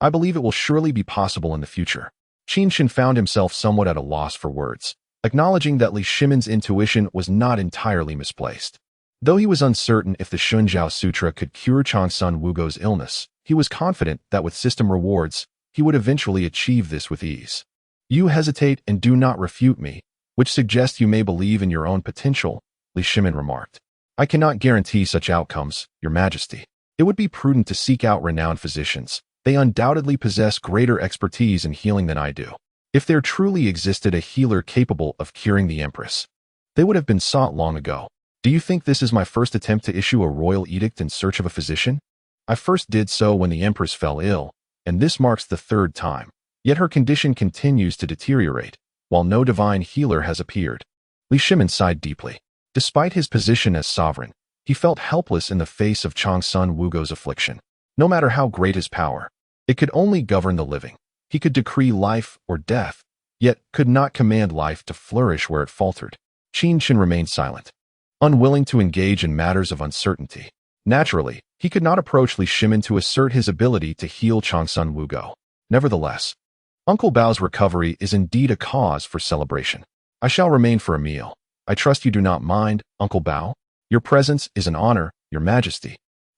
I believe it will surely be possible in the future. Qin Chen found himself somewhat at a loss for words, acknowledging that Li Shimin's intuition was not entirely misplaced. Though he was uncertain if the Shunjiao Sutra could cure Changsun Wugo's illness, he was confident that with system rewards, he would eventually achieve this with ease. You hesitate and do not refute me, which suggests you may believe in your own potential, Li Shimin remarked. I cannot guarantee such outcomes, Your Majesty. It would be prudent to seek out renowned physicians. They undoubtedly possess greater expertise in healing than I do. If there truly existed a healer capable of curing the Empress, they would have been sought long ago. Do you think this is my first attempt to issue a royal edict in search of a physician? I first did so when the Empress fell ill, and this marks the 3rd time. Yet her condition continues to deteriorate, while no divine healer has appeared. Li Shimin sighed deeply. Despite his position as sovereign, he felt helpless in the face of Changsun Wugo's affliction. No matter how great his power, it could only govern the living. He could decree life or death, yet could not command life to flourish where it faltered. Qin Chen remained silent, unwilling to engage in matters of uncertainty. Naturally, he could not approach Li Shimin to assert his ability to heal Changsun Wugo. Nevertheless, Uncle Bao's recovery is indeed a cause for celebration. I shall remain for a meal. I trust you do not mind, Uncle Bao? Your presence is an honor, Your Majesty.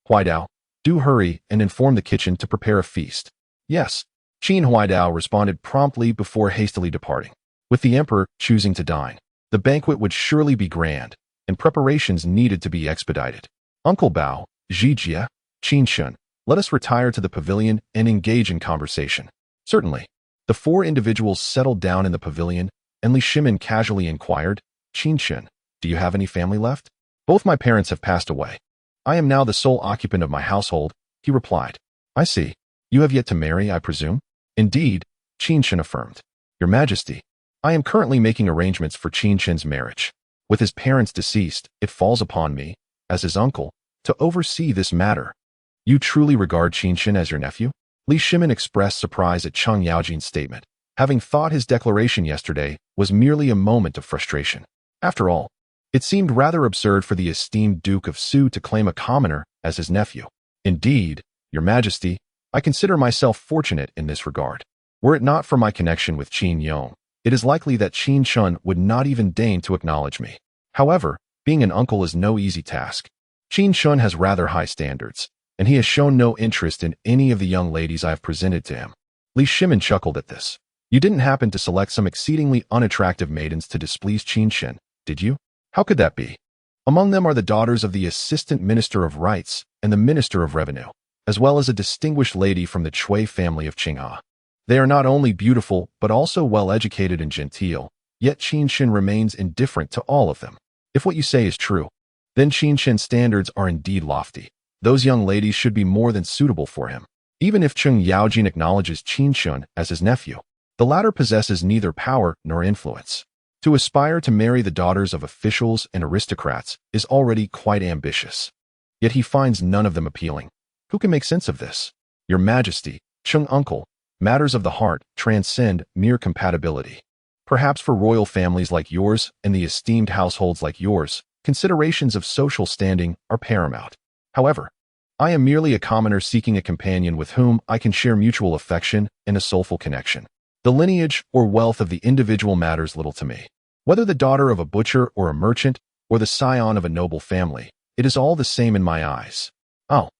Huaidao, do hurry and inform the kitchen to prepare a feast. Yes. Qin Huaidao responded promptly before hastily departing. With the emperor choosing to dine, the banquet would surely be grand, and preparations needed to be expedited. Uncle Bao, Jijia, Qin Chen, let us retire to the pavilion and engage in conversation. Certainly. The 4 individuals settled down in the pavilion, and Li Shimin casually inquired, Qin Chen, do you have any family left? Both my parents have passed away. I am now the sole occupant of my household, he replied. I see. You have yet to marry, I presume? Indeed, Qin Chen affirmed. Your Majesty, I am currently making arrangements for Qin Chen's marriage. With his parents deceased, it falls upon me, as his uncle, to oversee this matter. You truly regard Qin Chen as your nephew? Li Shimin expressed surprise at Cheng Yaojin's statement, having thought his declaration yesterday was merely a moment of frustration. After all, it seemed rather absurd for the esteemed Duke of Su to claim a commoner as his nephew. Indeed, Your Majesty, I consider myself fortunate in this regard. Were it not for my connection with Qin Yong, it is likely that Qin Chen would not even deign to acknowledge me. However, being an uncle is no easy task. Qin Chen has rather high standards, and he has shown no interest in any of the young ladies I have presented to him. Li Shimin chuckled at this. You didn't happen to select some exceedingly unattractive maidens to displease Qin Chen, did you? How could that be? Among them are the daughters of the Assistant Minister of Rights and the Minister of Revenue. as well as a distinguished lady from the Cui family of Qinghe. They are not only beautiful, but also well-educated and genteel, yet Qin Chen remains indifferent to all of them. If what you say is true, then Qin Chen's standards are indeed lofty. Those young ladies should be more than suitable for him. Even if Cheng Yaojin acknowledges Qin Chen as his nephew, the latter possesses neither power nor influence. To aspire to marry the daughters of officials and aristocrats is already quite ambitious. Yet he finds none of them appealing. Who can make sense of this? Your Majesty, Cheng Uncle, matters of the heart transcend mere compatibility. Perhaps for royal families like yours and the esteemed households like yours, considerations of social standing are paramount. However, I am merely a commoner seeking a companion with whom I can share mutual affection and a soulful connection. The lineage or wealth of the individual matters little to me. Whether the daughter of a butcher or a merchant, or the scion of a noble family, it is all the same in my eyes. Oh,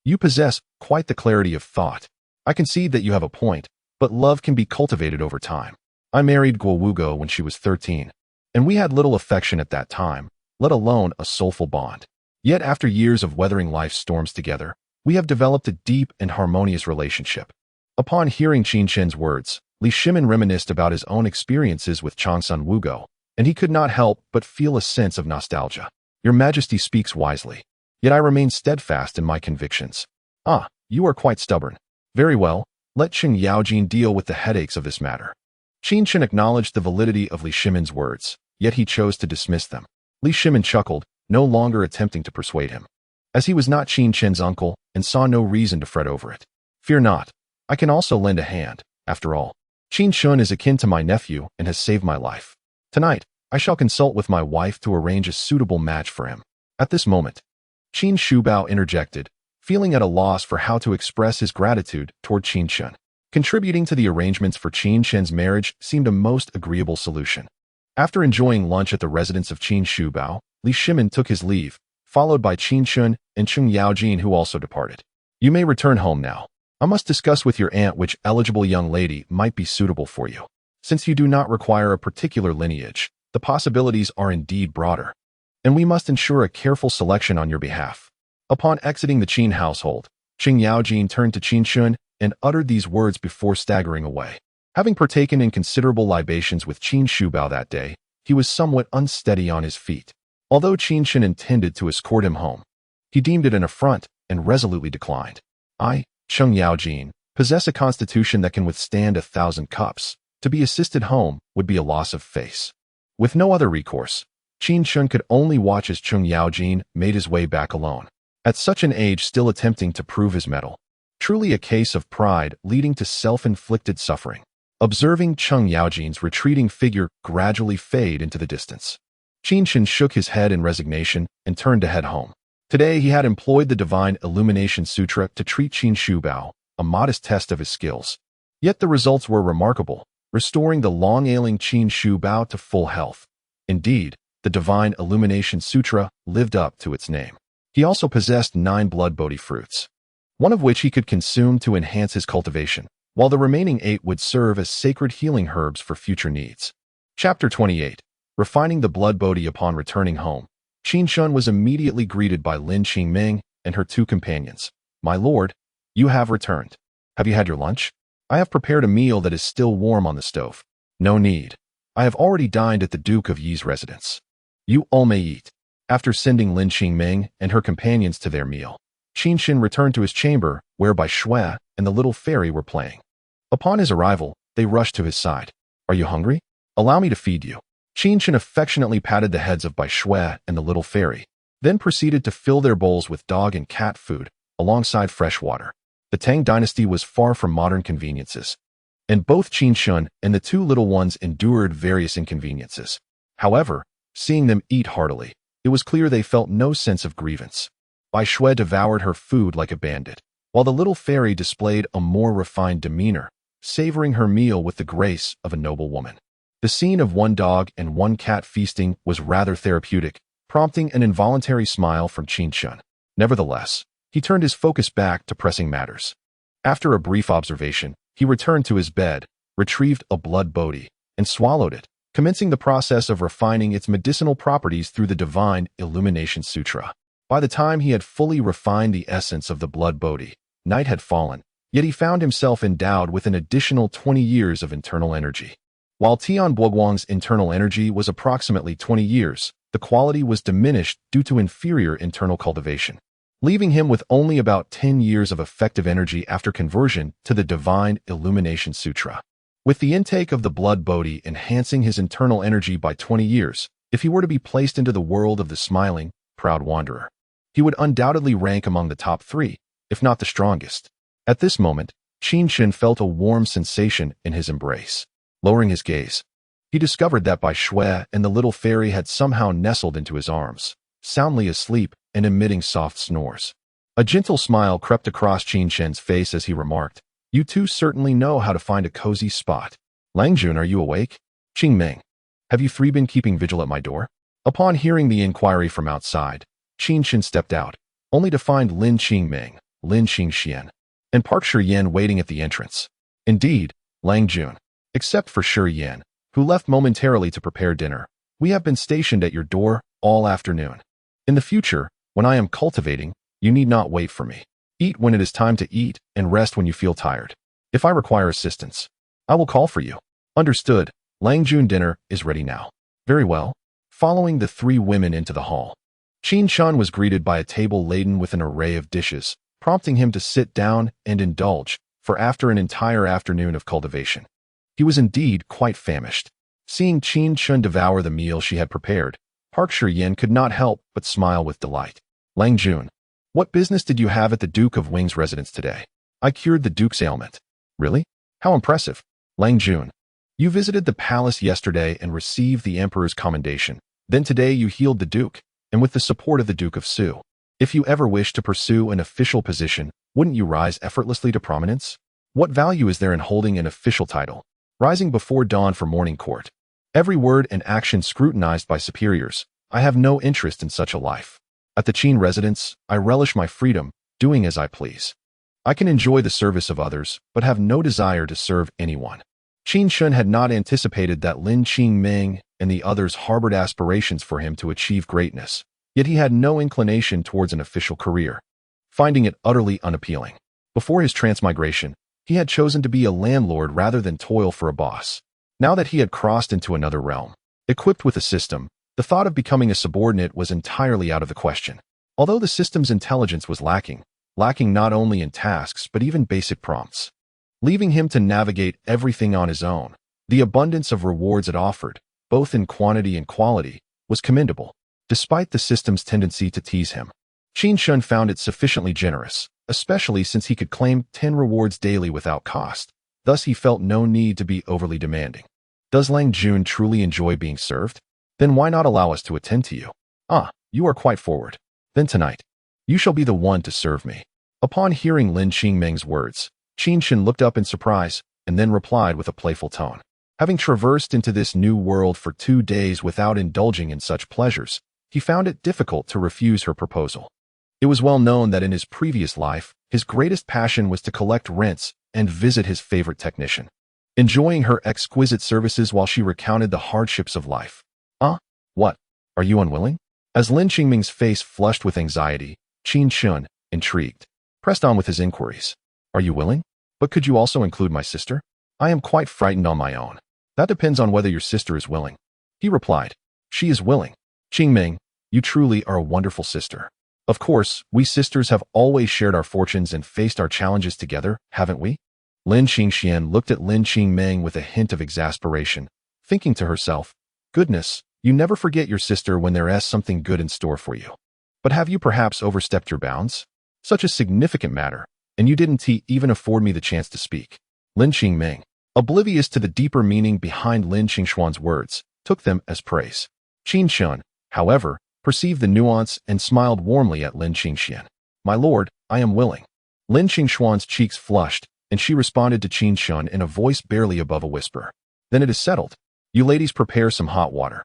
you possess quite the clarity of thought. I concede that you have a point, but love can be cultivated over time. I married Guo Wugo when she was 13, and we had little affection at that time, let alone a soulful bond. Yet after years of weathering life's storms together, we have developed a deep and harmonious relationship. Upon hearing Qin Chen's words, Li Shimin reminisced about his own experiences with Changsun Wugo, and he could not help but feel a sense of nostalgia. Your Majesty speaks wisely, yet I remain steadfast in my convictions. Ah, you are quite stubborn. Very well, let Cheng Yaojin deal with the headaches of this matter. Qin Chen acknowledged the validity of Li Shimin's words, yet he chose to dismiss them. Li Shimin chuckled, no longer attempting to persuade him, as he was not Qin Chen's uncle and saw no reason to fret over it. Fear not, I can also lend a hand. After all, Qin Chen is akin to my nephew and has saved my life. Tonight, I shall consult with my wife to arrange a suitable match for him. At this moment, Qin Shubao interjected, feeling at a loss for how to express his gratitude toward Qin Chen. Contributing to the arrangements for Qin Chen's marriage seemed a most agreeable solution. After enjoying lunch at the residence of Qin Shubao, Li Shimin took his leave, followed by Qin Chen and Cheng Yaojin, who also departed. You may return home now. I must discuss with your aunt which eligible young lady might be suitable for you. Since you do not require a particular lineage, the possibilities are indeed broader, and we must ensure a careful selection on your behalf. Upon exiting the Qin household, Cheng Yaojin turned to Qin Chen and uttered these words before staggering away. Having partaken in considerable libations with Qin Shubao that day, he was somewhat unsteady on his feet. Although Qin Chen intended to escort him home, he deemed it an affront and resolutely declined. I, Cheng Yaojin, possess a constitution that can withstand 1,000 cups. To be assisted home would be a loss of face. With no other recourse, Qin Chen could only watch as Cheng Yaojin made his way back alone. At such an age, still attempting to prove his mettle. Truly a case of pride leading to self-inflicted suffering. Observing Cheng Yaojin's retreating figure gradually fade into the distance, Qin Chen shook his head in resignation and turned to head home. Today he had employed the Divine Illumination Sutra to treat Qin Shubao, a modest test of his skills. Yet the results were remarkable, restoring the long-ailing Qin Shubao to full health. Indeed, the Divine Illumination Sutra lived up to its name. He also possessed 9 blood bodhi fruits, one of which he could consume to enhance his cultivation, while the remaining 8 would serve as sacred healing herbs for future needs. Chapter 28. Refining the blood bodhi. Upon returning home, Qin Chen was immediately greeted by Lin Qingming and her 2 companions. My lord, you have returned. Have you had your lunch? I have prepared a meal that is still warm on the stove. No need. I have already dined at the Duke of Yi's residence. You all may eat. After sending Lin Qingming and her companions to their meal, Qin Chen returned to his chamber, where Bai Shui and the little fairy were playing. Upon his arrival, they rushed to his side. Are you hungry? Allow me to feed you. Qin Chen affectionately patted the heads of Bai Shui and the little fairy, then proceeded to fill their bowls with dog and cat food, alongside fresh water. The Tang Dynasty was far from modern conveniences, and both Qin Chen and the 2 little ones endured various inconveniences. However, seeing them eat heartily, it was clear they felt no sense of grievance. Bai Shui devoured her food like a bandit, while the little fairy displayed a more refined demeanor, savoring her meal with the grace of a noble woman. The scene of 1 dog and 1 cat feasting was rather therapeutic, prompting an involuntary smile from Qin Chen. Nevertheless, he turned his focus back to pressing matters. After a brief observation, he returned to his bed, retrieved a blood bodhi, and swallowed it, commencing the process of refining its medicinal properties through the Divine Illumination Sutra. By the time he had fully refined the essence of the blood bodhi, night had fallen, yet he found himself endowed with an additional 20 years of internal energy. While Tian Boguang's internal energy was approximately 20 years, the quality was diminished due to inferior internal cultivation, leaving him with only about 10 years of effective energy after conversion to the Divine Illumination Sutra. With the intake of the Blood Bodhi enhancing his internal energy by 20 years, if he were to be placed into the world of the smiling, proud wanderer, he would undoubtedly rank among the top 3, if not the strongest. At this moment, Qin Chen felt a warm sensation in his embrace. Lowering his gaze, he discovered that Bai Shui and the little fairy had somehow nestled into his arms, soundly asleep and emitting soft snores. A gentle smile crept across Qin Chen's face as he remarked, "You two certainly know how to find a cozy spot. Langjun, are you awake? Qingming, have you three been keeping vigil at my door?" Upon hearing the inquiry from outside, Qin Chen stepped out, only to find Lin Qingming, Lin Qingxian, and Park Shiyan waiting at the entrance. Indeed, Langjun, except for Shiyan, who left momentarily to prepare dinner, we have been stationed at your door all afternoon. In the future, when I am cultivating, you need not wait for me. Eat when it is time to eat and rest when you feel tired. If I require assistance, I will call for you. Understood. Langjun, dinner is ready now. Very well. Following the 3 women into the hall, Qin Chen was greeted by a table laden with an array of dishes, prompting him to sit down and indulge, for after an entire afternoon of cultivation, he was indeed quite famished. Seeing Qin Chen devour the meal she had prepared, Park Shiyan could not help but smile with delight. Langjun, what business did you have at the Duke of Wing's residence today? I cured the Duke's ailment. Really? How impressive. Langjun, you visited the palace yesterday and received the Emperor's commendation. Then today you healed the Duke, and with the support of the Duke of Su. If you ever wish to pursue an official position, wouldn't you rise effortlessly to prominence? What value is there in holding an official title? Rising before dawn for morning court. Every word and action scrutinized by superiors. I have no interest in such a life. At the Qin residence, I relish my freedom, doing as I please. I can enjoy the service of others, but have no desire to serve anyone. Qin Chen had not anticipated that Lin Qingming and the others harbored aspirations for him to achieve greatness, yet he had no inclination towards an official career, finding it utterly unappealing. Before his transmigration, he had chosen to be a landlord rather than toil for a boss. Now that he had crossed into another realm, equipped with a system, the thought of becoming a subordinate was entirely out of the question. Although the system's intelligence was lacking not only in tasks but even basic prompts, leaving him to navigate everything on his own, the abundance of rewards it offered, both in quantity and quality, was commendable. Despite the system's tendency to tease him, Qin Chen found it sufficiently generous, especially since he could claim 10 rewards daily without cost. Thus he felt no need to be overly demanding. Does Langjun truly enjoy being served? Then why not allow us to attend to you? Ah, you are quite forward. Then tonight, you shall be the one to serve me. Upon hearing Lin Qingming's words, Qin Chen looked up in surprise and then replied with a playful tone. Having traversed into this new world for 2 days without indulging in such pleasures, he found it difficult to refuse her proposal. It was well known that in his previous life, his greatest passion was to collect rents and visit his favorite technician, enjoying her exquisite services while she recounted the hardships of life. What? Are you unwilling? As Lin Qingming's face flushed with anxiety, Qin Chen, intrigued, pressed on with his inquiries. Are you willing? But could you also include my sister? I am quite frightened on my own. That depends on whether your sister is willing. He replied. She is willing. Qingming, you truly are a wonderful sister. Of course, we sisters have always shared our fortunes and faced our challenges together, haven't we? Lin Qingxian looked at Lin Qingming with a hint of exasperation, thinking to herself, goodness, you never forget your sister when there is something good in store for you. But have you perhaps overstepped your bounds? Such a significant matter, and you didn't even afford me the chance to speak. Lin Qingming, oblivious to the deeper meaning behind Lin Qingxuan's words, took them as praise. Qin Chen, however, perceived the nuance and smiled warmly at Lin Qingxian. My lord, I am willing. Lin Qingxuan's cheeks flushed, and she responded to Qin Chen in a voice barely above a whisper. Then it is settled. You ladies prepare some hot water.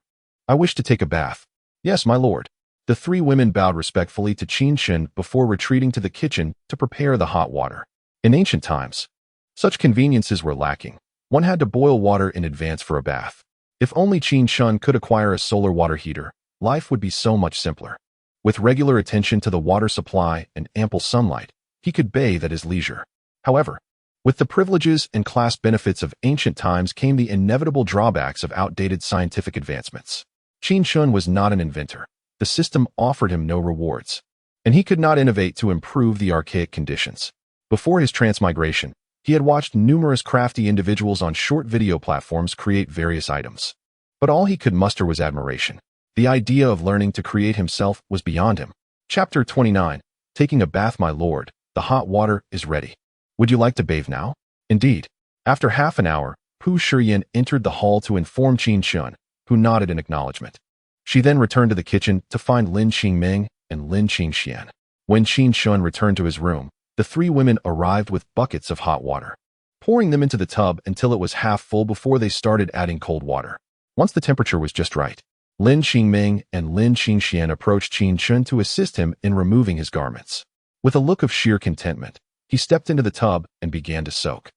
I wish to take a bath. Yes, my lord. The 3 women bowed respectfully to Qin Chen before retreating to the kitchen to prepare the hot water. In ancient times, such conveniences were lacking. One had to boil water in advance for a bath. If only Qin Chen could acquire a solar water heater, life would be so much simpler. With regular attention to the water supply and ample sunlight, he could bathe at his leisure. However, with the privileges and class benefits of ancient times came the inevitable drawbacks of outdated scientific advancements. Qin Chen was not an inventor. The system offered him no rewards, and he could not innovate to improve the archaic conditions. Before his transmigration, he had watched numerous crafty individuals on short video platforms create various items. But all he could muster was admiration. The idea of learning to create himself was beyond him. Chapter 29. Taking a bath, my lord. The hot water is ready. Would you like to bathe now? Indeed. After half an hour, Pu Shiyan entered the hall to inform Qin Chen, who nodded in acknowledgement. She then returned to the kitchen to find Lin Qingming and Lin Qingxian. When Qin Chen returned to his room, the three women arrived with buckets of hot water, pouring them into the tub until it was half full before they started adding cold water. Once the temperature was just right, Lin Qingming and Lin Qingxian approached Qin Chen to assist him in removing his garments. With a look of sheer contentment, he stepped into the tub and began to soak.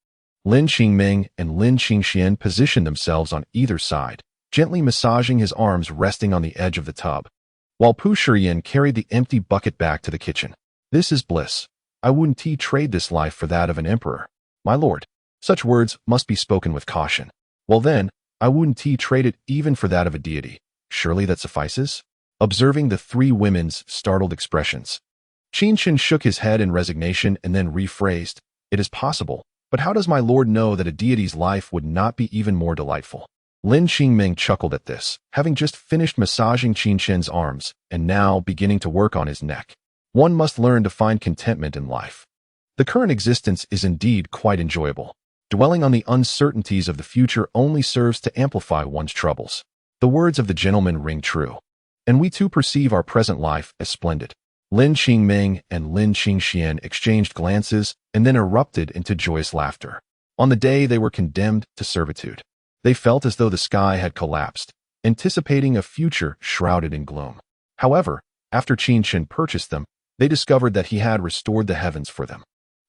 Lin Qingming and Lin Qingxian positioned themselves on either side, gently massaging his arms resting on the edge of the tub, while Pu Shiyan carried the empty bucket back to the kitchen. This is bliss. I wouldn't trade this life for that of an emperor. My lord, such words must be spoken with caution. Well then, I wouldn't trade it even for that of a deity. Surely that suffices? Observing the three women's startled expressions, Qin Chen shook his head in resignation and then rephrased, "It is possible, but how does my lord know that a deity's life would not be even more delightful?" Lin Qingming chuckled at this, having just finished massaging Qin Chen's arms and now beginning to work on his neck. One must learn to find contentment in life. The current existence is indeed quite enjoyable. Dwelling on the uncertainties of the future only serves to amplify one's troubles. The words of the gentleman ring true, and we too perceive our present life as splendid. Lin Qingming and Lin Qingxian exchanged glances and then erupted into joyous laughter. On the day they were condemned to servitude, they felt as though the sky had collapsed, anticipating a future shrouded in gloom. However, after Qin Chen purchased them, they discovered that he had restored the heavens for them.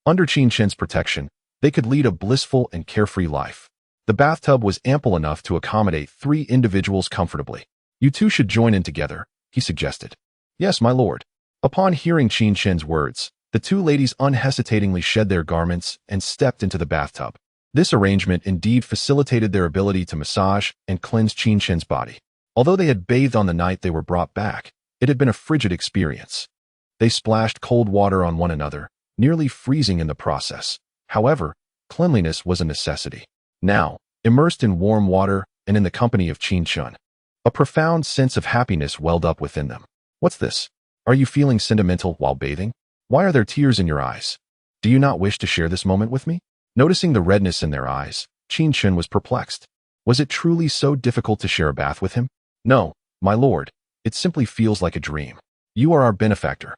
Under Qin Chen's protection, they could lead a blissful and carefree life. The bathtub was ample enough to accommodate 3 individuals comfortably. "You two should join in together," he suggested. "Yes, my lord." Upon hearing Qin Chen's words, the 2 ladies unhesitatingly shed their garments and stepped into the bathtub. This arrangement indeed facilitated their ability to massage and cleanse Qin Chen's body. Although they had bathed on the night they were brought back, it had been a frigid experience. They splashed cold water on one another, nearly freezing in the process. However, cleanliness was a necessity. Now, immersed in warm water and in the company of Qin Chen, a profound sense of happiness welled up within them. "What's this? Are you feeling sentimental while bathing? Why are there tears in your eyes? Do you not wish to share this moment with me?" Noticing the redness in their eyes, Qin Chen was perplexed. Was it truly so difficult to share a bath with him? "No, my lord, it simply feels like a dream. You are our benefactor,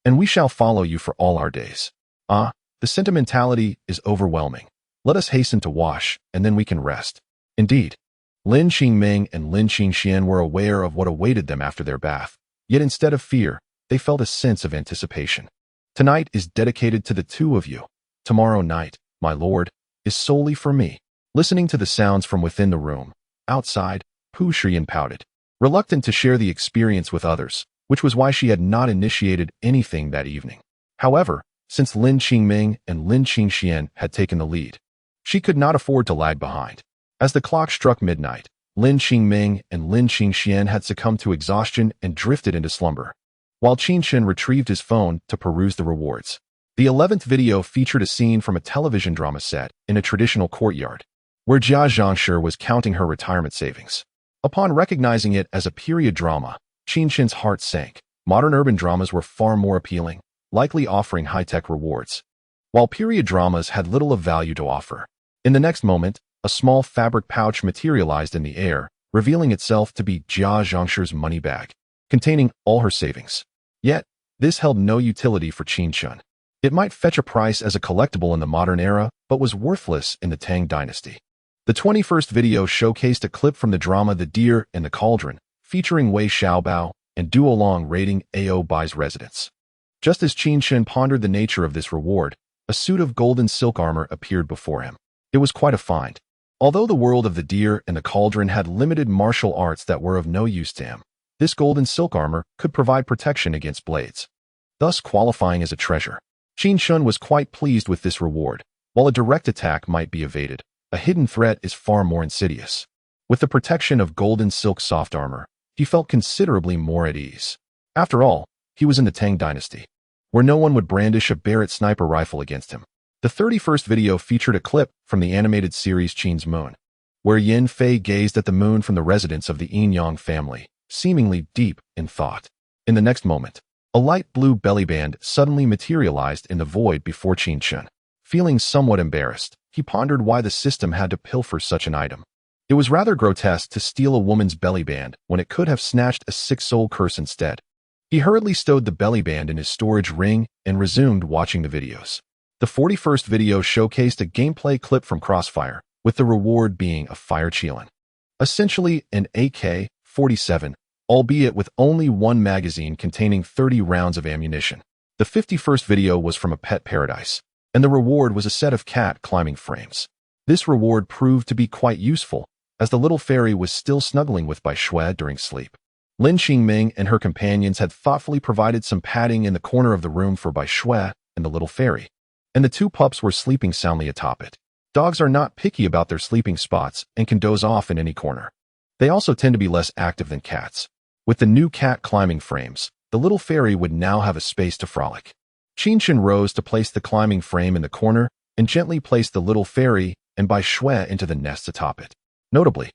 and we shall follow you for all our days." "Ah, the sentimentality is overwhelming. Let us hasten to wash, and then we can rest." Indeed, Lin Qingming and Lin Qingxian were aware of what awaited them after their bath, yet instead of fear, they felt a sense of anticipation. "Tonight is dedicated to the 2 of you. Tomorrow night, my lord, is solely for me." Listening to the sounds from within the room, outside, Pu Shiyan pouted, reluctant to share the experience with others, which was why she had not initiated anything that evening. However, since Lin Qingming and Lin Qingxian had taken the lead, she could not afford to lag behind. As the clock struck midnight, Lin Qingming and Lin Qingxian had succumbed to exhaustion and drifted into slumber, while Qin Chen retrieved his phone to peruse the rewards. The 11th video featured a scene from a television drama set in a traditional courtyard, where Jia Zhangshi was counting her retirement savings. Upon recognizing it as a period drama, Qin Chen's heart sank. Modern urban dramas were far more appealing, likely offering high-tech rewards, while period dramas had little of value to offer. In the next moment, a small fabric pouch materialized in the air, revealing itself to be Jia Zhangshi's money bag, containing all her savings. Yet, this held no utility for Qin Chen. It might fetch a price as a collectible in the modern era, but was worthless in the Tang Dynasty. The 21st video showcased a clip from the drama The Deer and the Cauldron, featuring Wei Xiaobao and Duo Long raiding Ao Bai's residence. Just as Qin Chen pondered the nature of this reward, a suit of golden silk armor appeared before him. It was quite a find. Although the world of The Deer and the Cauldron had limited martial arts that were of no use to him, this golden silk armor could provide protection against blades, thus qualifying as a treasure. Qin Chen was quite pleased with this reward. While a direct attack might be evaded, a hidden threat is far more insidious. With the protection of golden silk soft armor, he felt considerably more at ease. After all, he was in the Tang Dynasty, where no one would brandish a Barrett sniper rifle against him. The 31st video featured a clip from the animated series Qin's Moon, where Yin Fei gazed at the moon from the residence of the Yin Yang family, seemingly deep in thought. In the next moment, a light blue bellyband suddenly materialized in the void before Qin Chen. Feeling somewhat embarrassed, he pondered why the system had to pilfer such an item. It was rather grotesque to steal a woman's bellyband when it could have snatched a sick-soul curse instead. He hurriedly stowed the bellyband in his storage ring and resumed watching the videos. The 41st video showcased a gameplay clip from Crossfire, with the reward being a fire Qilin. Essentially an AK-47, albeit with only one magazine containing 30 rounds of ammunition. The 51st video was from a pet paradise, and the reward was a set of cat climbing frames. This reward proved to be quite useful, as the little fairy was still snuggling with Bai Shui during sleep. Lin Qingming and her companions had thoughtfully provided some padding in the corner of the room for Bai Shui and the little fairy, and the two pups were sleeping soundly atop it. Dogs are not picky about their sleeping spots and can doze off in any corner. They also tend to be less active than cats. With the new cat climbing frames, the little fairy would now have a space to frolic. Qin Chen rose to place the climbing frame in the corner and gently placed the little fairy and Bai Shui into the nest atop it. Notably,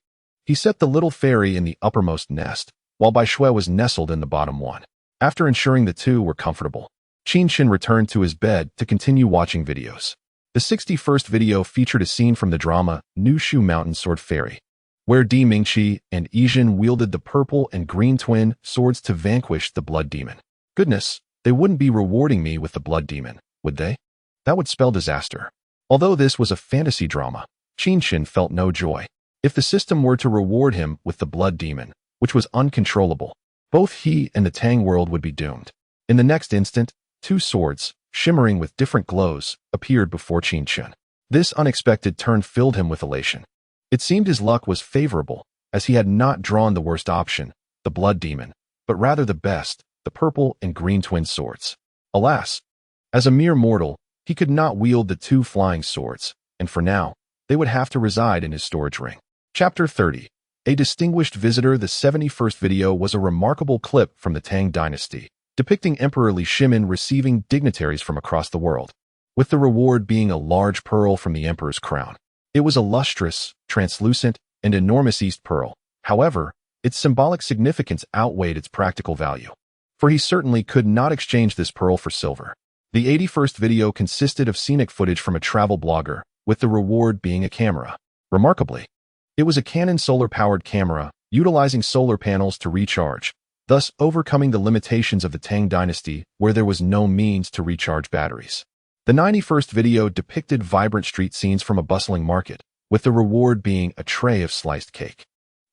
he set the little fairy in the uppermost nest, while Bai Shui was nestled in the bottom one. After ensuring the two were comfortable, Qin Chen returned to his bed to continue watching videos. The 61st video featured a scene from the drama New Shu Mountain Sword Fairy, where Di Mingqi and Yijin wielded the purple and green twin swords to vanquish the blood demon. Goodness, they wouldn't be rewarding me with the blood demon, would they? That would spell disaster. Although this was a fantasy drama, Qin Chen felt no joy. If the system were to reward him with the blood demon, which was uncontrollable, both he and the Tang world would be doomed. In the next instant, two swords, shimmering with different glows, appeared before Qin Chen. This unexpected turn filled him with elation. It seemed his luck was favorable, as he had not drawn the worst option, the blood demon, but rather the best, the purple and green twin swords. Alas, as a mere mortal, he could not wield the two flying swords, and for now, they would have to reside in his storage ring. Chapter 30. A distinguished visitor. The 71st video was a remarkable clip from the Tang Dynasty, depicting Emperor Li Shimin receiving dignitaries from across the world, with the reward being a large pearl from the emperor's crown. It was a lustrous, translucent, and enormous East pearl. However, its symbolic significance outweighed its practical value, for he certainly could not exchange this pearl for silver. The 81st video consisted of scenic footage from a travel blogger, with the reward being a camera. Remarkably, it was a Canon solar-powered camera, utilizing solar panels to recharge, thus overcoming the limitations of the Tang Dynasty where there was no means to recharge batteries. The 91st video depicted vibrant street scenes from a bustling market, with the reward being a tray of sliced cake.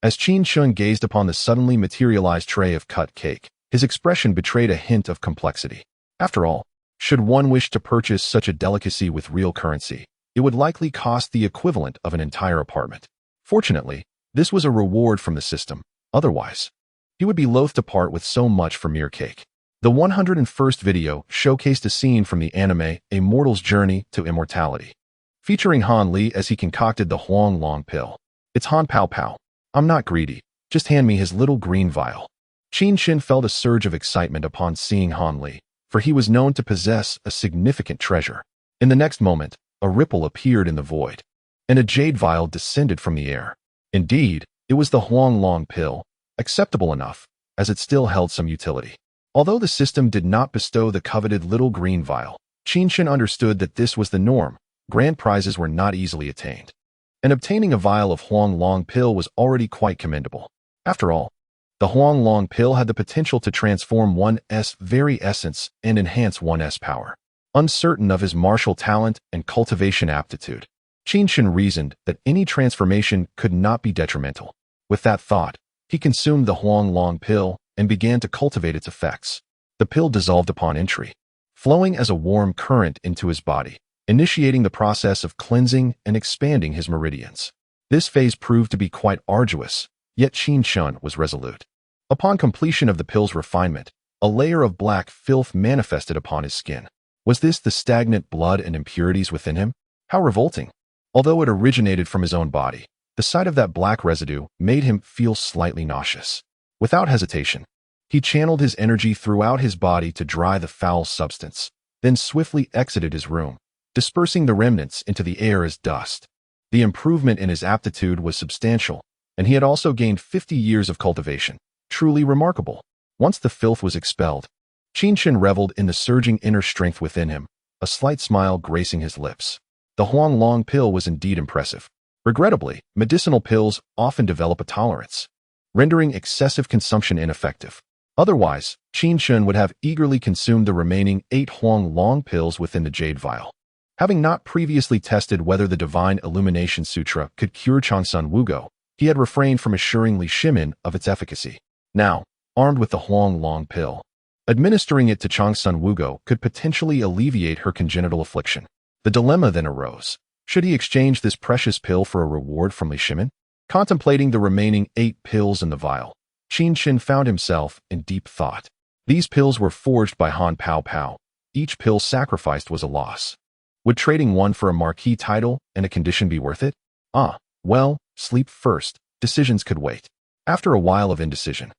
As Qin Chen gazed upon the suddenly materialized tray of cut cake, his expression betrayed a hint of complexity. After all, should one wish to purchase such a delicacy with real currency, it would likely cost the equivalent of an entire apartment. Fortunately, this was a reward from the system. Otherwise, he would be loath to part with so much for mere cake. The 101st video showcased a scene from the anime Immortal's Journey to Immortality, featuring Han Li as he concocted the Huang Long pill. It's Han Pao Pao. I'm not greedy. Just hand me his little green vial. Qin Chen felt a surge of excitement upon seeing Han Li, for he was known to possess a significant treasure. In the next moment, a ripple appeared in the void, and a jade vial descended from the air. Indeed, it was the Huang Long pill, acceptable enough, as it still held some utility. Although the system did not bestow the coveted little green vial, Qin Chen understood that this was the norm. Grand prizes were not easily attained, and obtaining a vial of Huang Long pill was already quite commendable. After all, the Huang Long pill had the potential to transform one's very essence and enhance one's power. Uncertain of his martial talent and cultivation aptitude, Qin Chen reasoned that any transformation could not be detrimental. With that thought, he consumed the Huang Long pill and began to cultivate its effects. The pill dissolved upon entry, flowing as a warm current into his body, initiating the process of cleansing and expanding his meridians. This phase proved to be quite arduous, yet Qin Chen was resolute. Upon completion of the pill's refinement, a layer of black filth manifested upon his skin. Was this the stagnant blood and impurities within him? How revolting! Although it originated from his own body, the sight of that black residue made him feel slightly nauseous. Without hesitation, he channeled his energy throughout his body to dry the foul substance, then swiftly exited his room, dispersing the remnants into the air as dust. The improvement in his aptitude was substantial, and he had also gained 50 years of cultivation. Truly remarkable. Once the filth was expelled, Qin Chen reveled in the surging inner strength within him, a slight smile gracing his lips. The Huang Long pill was indeed impressive. Regrettably, medicinal pills often develop a tolerance, rendering excessive consumption ineffective. Otherwise, Qin Chen would have eagerly consumed the remaining 8 Huang Long pills within the jade vial. Having not previously tested whether the Divine Illumination Sutra could cure Changsun Wugo, he had refrained from assuring Li Shimin of its efficacy. Now, armed with the Huang Long pill, administering it to Changsun Wugo could potentially alleviate her congenital affliction. The dilemma then arose. Should he exchange this precious pill for a reward from Li Shimin? Contemplating the remaining 8 pills in the vial, Qin Chen found himself in deep thought. These pills were forged by Han Pao Pao. Each pill sacrificed was a loss. Would trading one for a marquee title and a condition be worth it? Well, sleep first. Decisions could wait. After a while of indecision,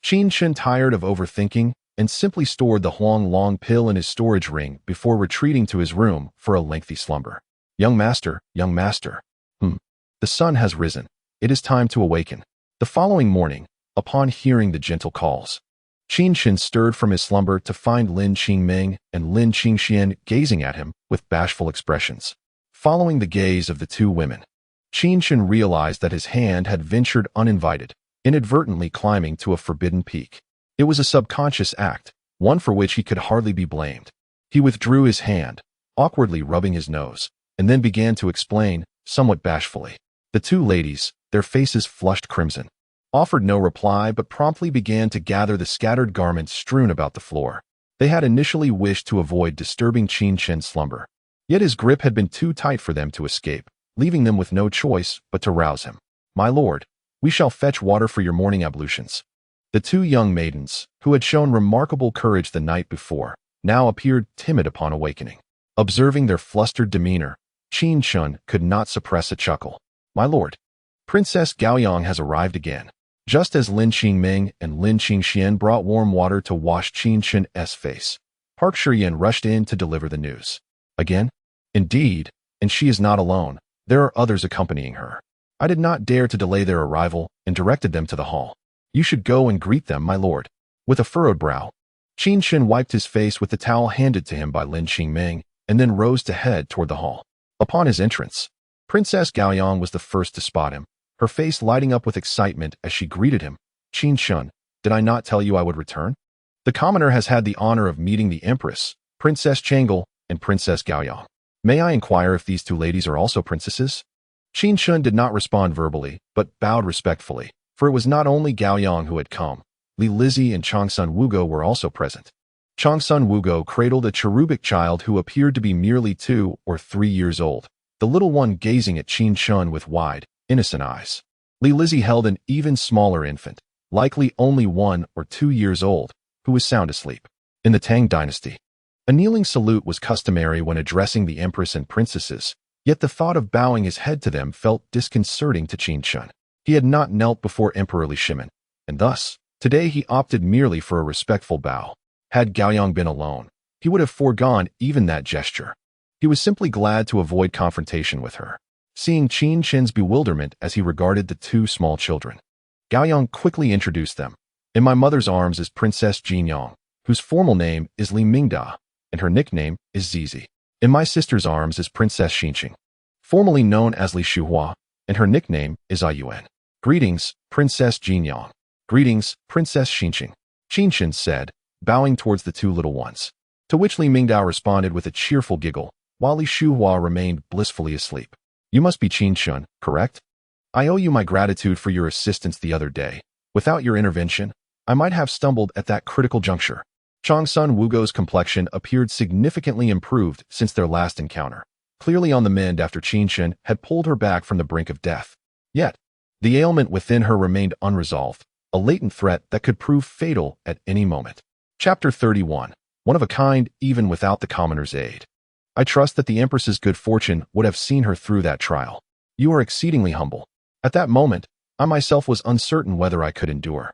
Qin Chen tired of overthinking and simply stored the Huang Long pill in his storage ring before retreating to his room for a lengthy slumber. Young master, young master. The sun has risen. It is time to awaken. The following morning, upon hearing the gentle calls, Qin Chen stirred from his slumber to find Lin Qingming and Lin Qingxian gazing at him with bashful expressions. Following the gaze of the two women, Qin Chen realized that his hand had ventured uninvited, inadvertently climbing to a forbidden peak. It was a subconscious act, one for which he could hardly be blamed. He withdrew his hand, awkwardly rubbing his nose, and then began to explain, somewhat bashfully. The two ladies, their faces flushed crimson, offered no reply but promptly began to gather the scattered garments strewn about the floor. They had initially wished to avoid disturbing Qin Chen's slumber, yet his grip had been too tight for them to escape, leaving them with no choice but to rouse him. "My lord, we shall fetch water for your morning ablutions." The two young maidens, who had shown remarkable courage the night before, now appeared timid upon awakening. Observing their flustered demeanor, Qin Chen could not suppress a chuckle. "My lord, Princess Gaoyang has arrived again." Just as Lin Qingming and Lin Qingxian brought warm water to wash Qin Chen's face, Park Shiyan rushed in to deliver the news. "Again?" "Indeed, and she is not alone. There are others accompanying her. I did not dare to delay their arrival and directed them to the hall. You should go and greet them, my lord." With a furrowed brow, Qin Chen wiped his face with the towel handed to him by Lin Qingming and then rose to head toward the hall. Upon his entrance, Princess Gaoyang was the first to spot him, her face lighting up with excitement as she greeted him. "Qin Chen, did I not tell you I would return? The commoner has had the honor of meeting the Empress, Princess Changle, and Princess Gaoyang. May I inquire if these two ladies are also princesses?" Qin Chen did not respond verbally, but bowed respectfully, for it was not only Gaoyang who had come. Li Lizzie and Changsun Wugo were also present. Changsun Wugo cradled a cherubic child who appeared to be merely 2 or 3 years old, the little one gazing at Qin Chen with wide, innocent eyes. Li Lizzie held an even smaller infant, likely only 1 or 2 years old, who was sound asleep. In the Tang Dynasty, a kneeling salute was customary when addressing the empress and princesses, yet the thought of bowing his head to them felt disconcerting to Qin Chen. He had not knelt before Emperor Li Shimin, and thus, today he opted merely for a respectful bow. Had Gaoyang been alone, he would have foregone even that gesture. He was simply glad to avoid confrontation with her. Seeing Qin Chen's bewilderment as he regarded the two small children, Gaoyang quickly introduced them. "In my mother's arms is Princess Jinyang, whose formal name is Li Mingda, and her nickname is Zizi. In my sister's arms is Princess Xinqing, formerly known as Li Shuhua, and her nickname is Ayuan. Greetings, Princess Jinyang." "Greetings, Princess Xinqing," Qin Chen said, bowing towards the two little ones, to which Li Mingdao responded with a cheerful giggle, while Li Shuhua remained blissfully asleep. "You must be Qin Chen, correct? I owe you my gratitude for your assistance the other day. Without your intervention, I might have stumbled at that critical juncture." Changsun Wugo's complexion appeared significantly improved since their last encounter, clearly on the mend after Qin Chen had pulled her back from the brink of death. Yet, the ailment within her remained unresolved, a latent threat that could prove fatal at any moment. Chapter 31. one of a kind even without the commoner's aid. I trust that the Empress's good fortune would have seen her through that trial. You are exceedingly humble. At that moment, I myself was uncertain whether I could endure.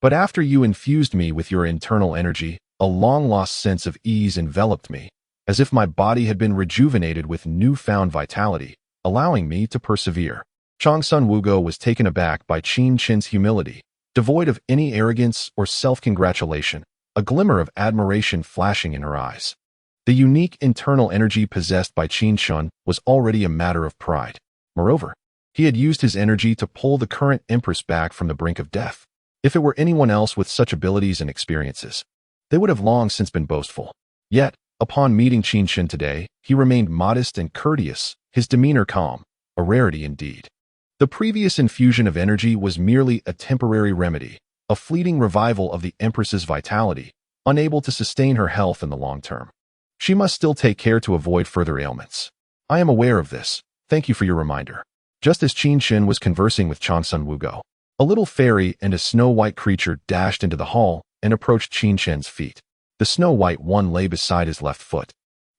But after you infused me with your internal energy, a long-lost sense of ease enveloped me, as if my body had been rejuvenated with newfound vitality, allowing me to persevere. Changsun Wugo was taken aback by Qin Chen's humility, devoid of any arrogance or self-congratulation, a glimmer of admiration flashing in her eyes. The unique internal energy possessed by Qin Chen was already a matter of pride. Moreover, he had used his energy to pull the current empress back from the brink of death. If it were anyone else with such abilities and experiences, they would have long since been boastful. Yet, upon meeting Qin Chen today, he remained modest and courteous, his demeanor calm, a rarity indeed. The previous infusion of energy was merely a temporary remedy, a fleeting revival of the Empress's vitality, unable to sustain her health in the long term. She must still take care to avoid further ailments. I am aware of this. Thank you for your reminder. Just as Qin Chen was conversing with Changsun Wugo, a little fairy and a snow-white creature dashed into the hall and approached Qin Chen's feet. The snow-white one lay beside his left foot,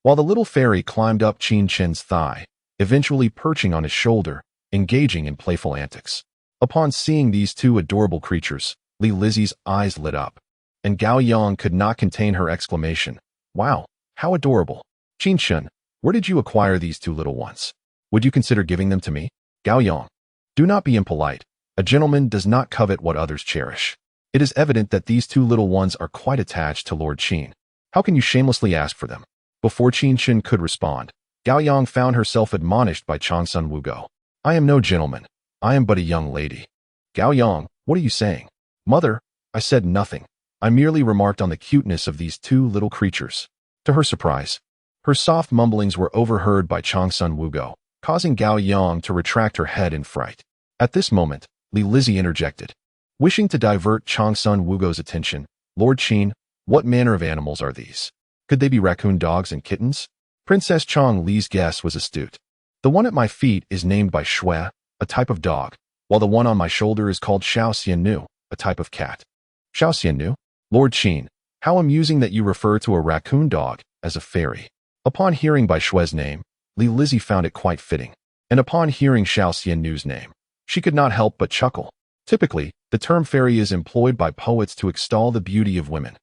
while the little fairy climbed up Qin Chen's thigh, eventually perching on his shoulder, engaging in playful antics. Upon seeing these two adorable creatures, Li Lizzie's eyes lit up, and Gao Yang could not contain her exclamation. Wow, how adorable! Qin Chen, where did you acquire these two little ones? Would you consider giving them to me? Gao Yang, do not be impolite. A gentleman does not covet what others cherish. It is evident that these two little ones are quite attached to Lord Qin. How can you shamelessly ask for them? Before Qin Chen could respond, Gao Yang found herself admonished by Changsun Wugo. I am no gentleman. I am but a young lady. Gao Yang, what are you saying? Mother, I said nothing. I merely remarked on the cuteness of these two little creatures. To her surprise, her soft mumblings were overheard by Changsun Wugo, causing Gao Yang to retract her head in fright. At this moment, Li Lizzie interjected. Wishing to divert Changsun Wugo's attention, Lord Qin, what manner of animals are these? Could they be raccoon dogs and kittens? Princess Chang Li's guess was astute. The one at my feet is named by Shui, a type of dog, while the one on my shoulder is called Xiao Xiannu, a type of cat. Xiao Xiannu? Lord Qin, how amusing that you refer to a raccoon dog as a fairy. Upon hearing Bai Shui's name, Li Lizzie found it quite fitting, and upon hearing Xiao Xiannu's name, she could not help but chuckle. Typically, the term fairy is employed by poets to extol the beauty of women.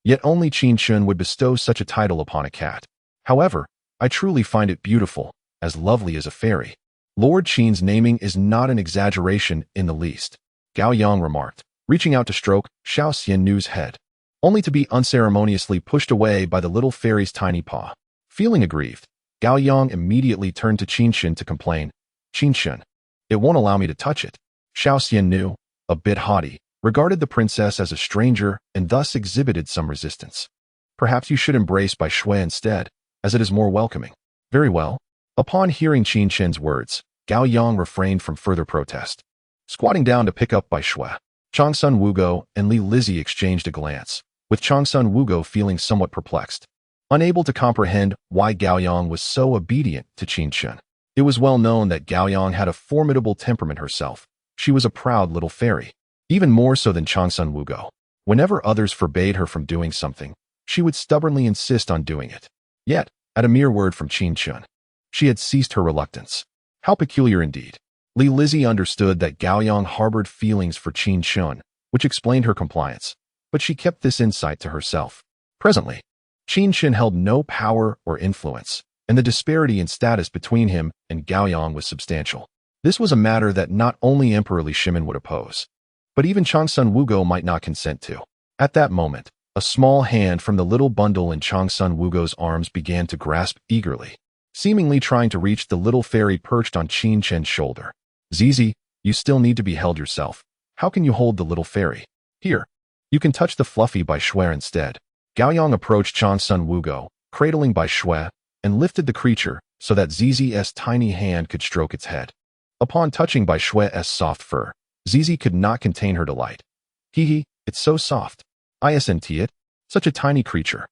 Yet only Qin Chen would bestow such a title upon a cat. However, I truly find it beautiful, as lovely as a fairy. Lord Qin's naming is not an exaggeration in the least, Gao Yang remarked, reaching out to stroke Xiao Xiannu's head, only to be unceremoniously pushed away by the little fairy's tiny paw. Feeling aggrieved, Gao Yang immediately turned to Qin Chen to complain. Qin Chen, it won't allow me to touch it. Xiao Xiannu, a bit haughty, regarded the princess as a stranger and thus exhibited some resistance. Perhaps you should embrace Bai Shui instead, as it is more welcoming. Very well. Upon hearing Qin Chen's words, Gao Yang refrained from further protest. Squatting down to pick up Bai Shui, Changsun Wugo and Li Lizzie exchanged a glance, with Changsun Wugo feeling somewhat perplexed, unable to comprehend why Gao Yang was so obedient to Qin Chen. It was well known that Gao Yang had a formidable temperament herself. She was a proud little fairy, even more so than Changsun Wugo. Whenever others forbade her from doing something, she would stubbornly insist on doing it. Yet, at a mere word from Qin Chen, she had ceased her reluctance. How peculiar indeed. Li Lizzie understood that Gao Yang harbored feelings for Qin Chen, which explained her compliance, but she kept this insight to herself. Presently, Qin Chen held no power or influence, and the disparity in status between him and Gao Yang was substantial. This was a matter that not only Emperor Li Shimin would oppose, but even Changsun Wugo might not consent to. At that moment, a small hand from the little bundle in Changsun Wugo's arms began to grasp eagerly, seemingly trying to reach the little fairy perched on Qin Chen's shoulder. Zizi, you still need to be held yourself. How can you hold the little fairy? Here, you can touch the fluffy Bai Shui instead. Gao Yang approached Changsun Wugo, cradling Bai Shui, and lifted the creature so that Zizi's tiny hand could stroke its head. Upon touching Bai Shui's soft fur, Zizi could not contain her delight. Hee, it's so soft. Isn't it? Such a tiny creature.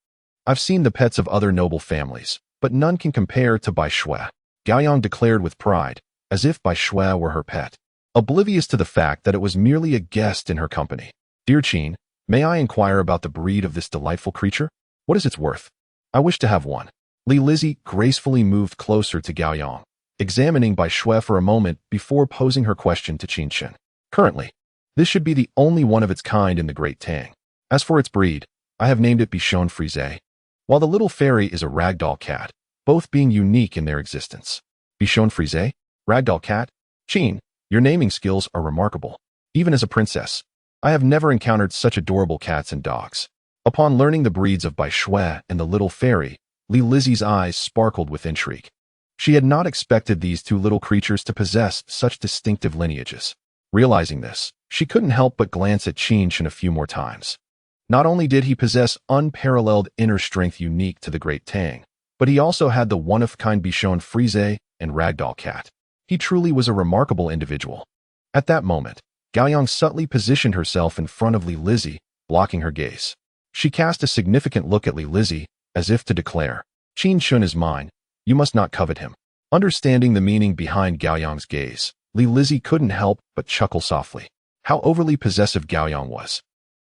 I've seen the pets of other noble families, but none can compare to Bai Shui, Gao Yang declared with pride, as if Bai Shui were her pet, oblivious to the fact that it was merely a guest in her company. Dear Qin, may I inquire about the breed of this delightful creature? What is its worth? I wish to have one. Li Lizzie gracefully moved closer to Gao Yang, examining Bai Shui for a moment before posing her question to Qin Chen. Currently, this should be the only one of its kind in the Great Tang. As for its breed, I have named it Bichon Frise, while the little fairy is a ragdoll cat, both being unique in their existence. Bichon Frise? Ragdoll cat? Qin, your naming skills are remarkable. Even as a princess, I have never encountered such adorable cats and dogs. Upon learning the breeds of Bai Shui and the little fairy, Li Lizzie's eyes sparkled with intrigue. She had not expected these two little creatures to possess such distinctive lineages. Realizing this, she couldn't help but glance at Qin Chen a few more times. Not only did he possess unparalleled inner strength unique to the Great Tang, but he also had the one-of-a-kind Bichon Frise and ragdoll cat. He truly was a remarkable individual. At that moment, Gao Yang subtly positioned herself in front of Li Lizzie, blocking her gaze. She cast a significant look at Li Lizzie, as if to declare, Qin Chen is mine, you must not covet him. Understanding the meaning behind Gao Yang's gaze, Li Lizzie couldn't help but chuckle softly. How overly possessive Gao Yang was.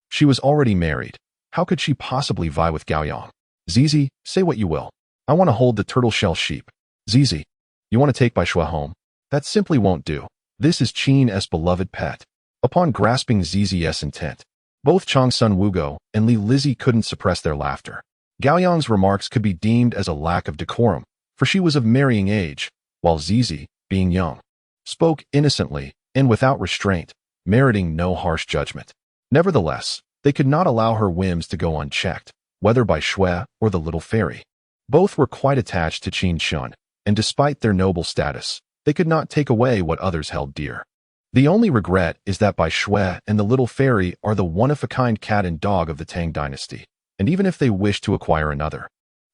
She was already married. How could she possibly vie with Gao Yang? Zizi, say what you will. I want to hold the turtle shell sheep. Zizi, you want to take Bai Shui home? That simply won't do. This is Qin's beloved pet. Upon grasping Zizi's intent, both Changsun Wugo and Li Lizzie couldn't suppress their laughter. Gao Yang's remarks could be deemed as a lack of decorum, for she was of marrying age, while Zizi, being young, spoke innocently and without restraint, meriting no harsh judgment. Nevertheless, they could not allow her whims to go unchecked, whether Bai Shui or the little fairy. Both were quite attached to Qin Chen, and despite their noble status, they could not take away what others held dear. The only regret is that Bai Shui and the little fairy are the one-of-a-kind cat and dog of the Tang Dynasty, and even if they wished to acquire another,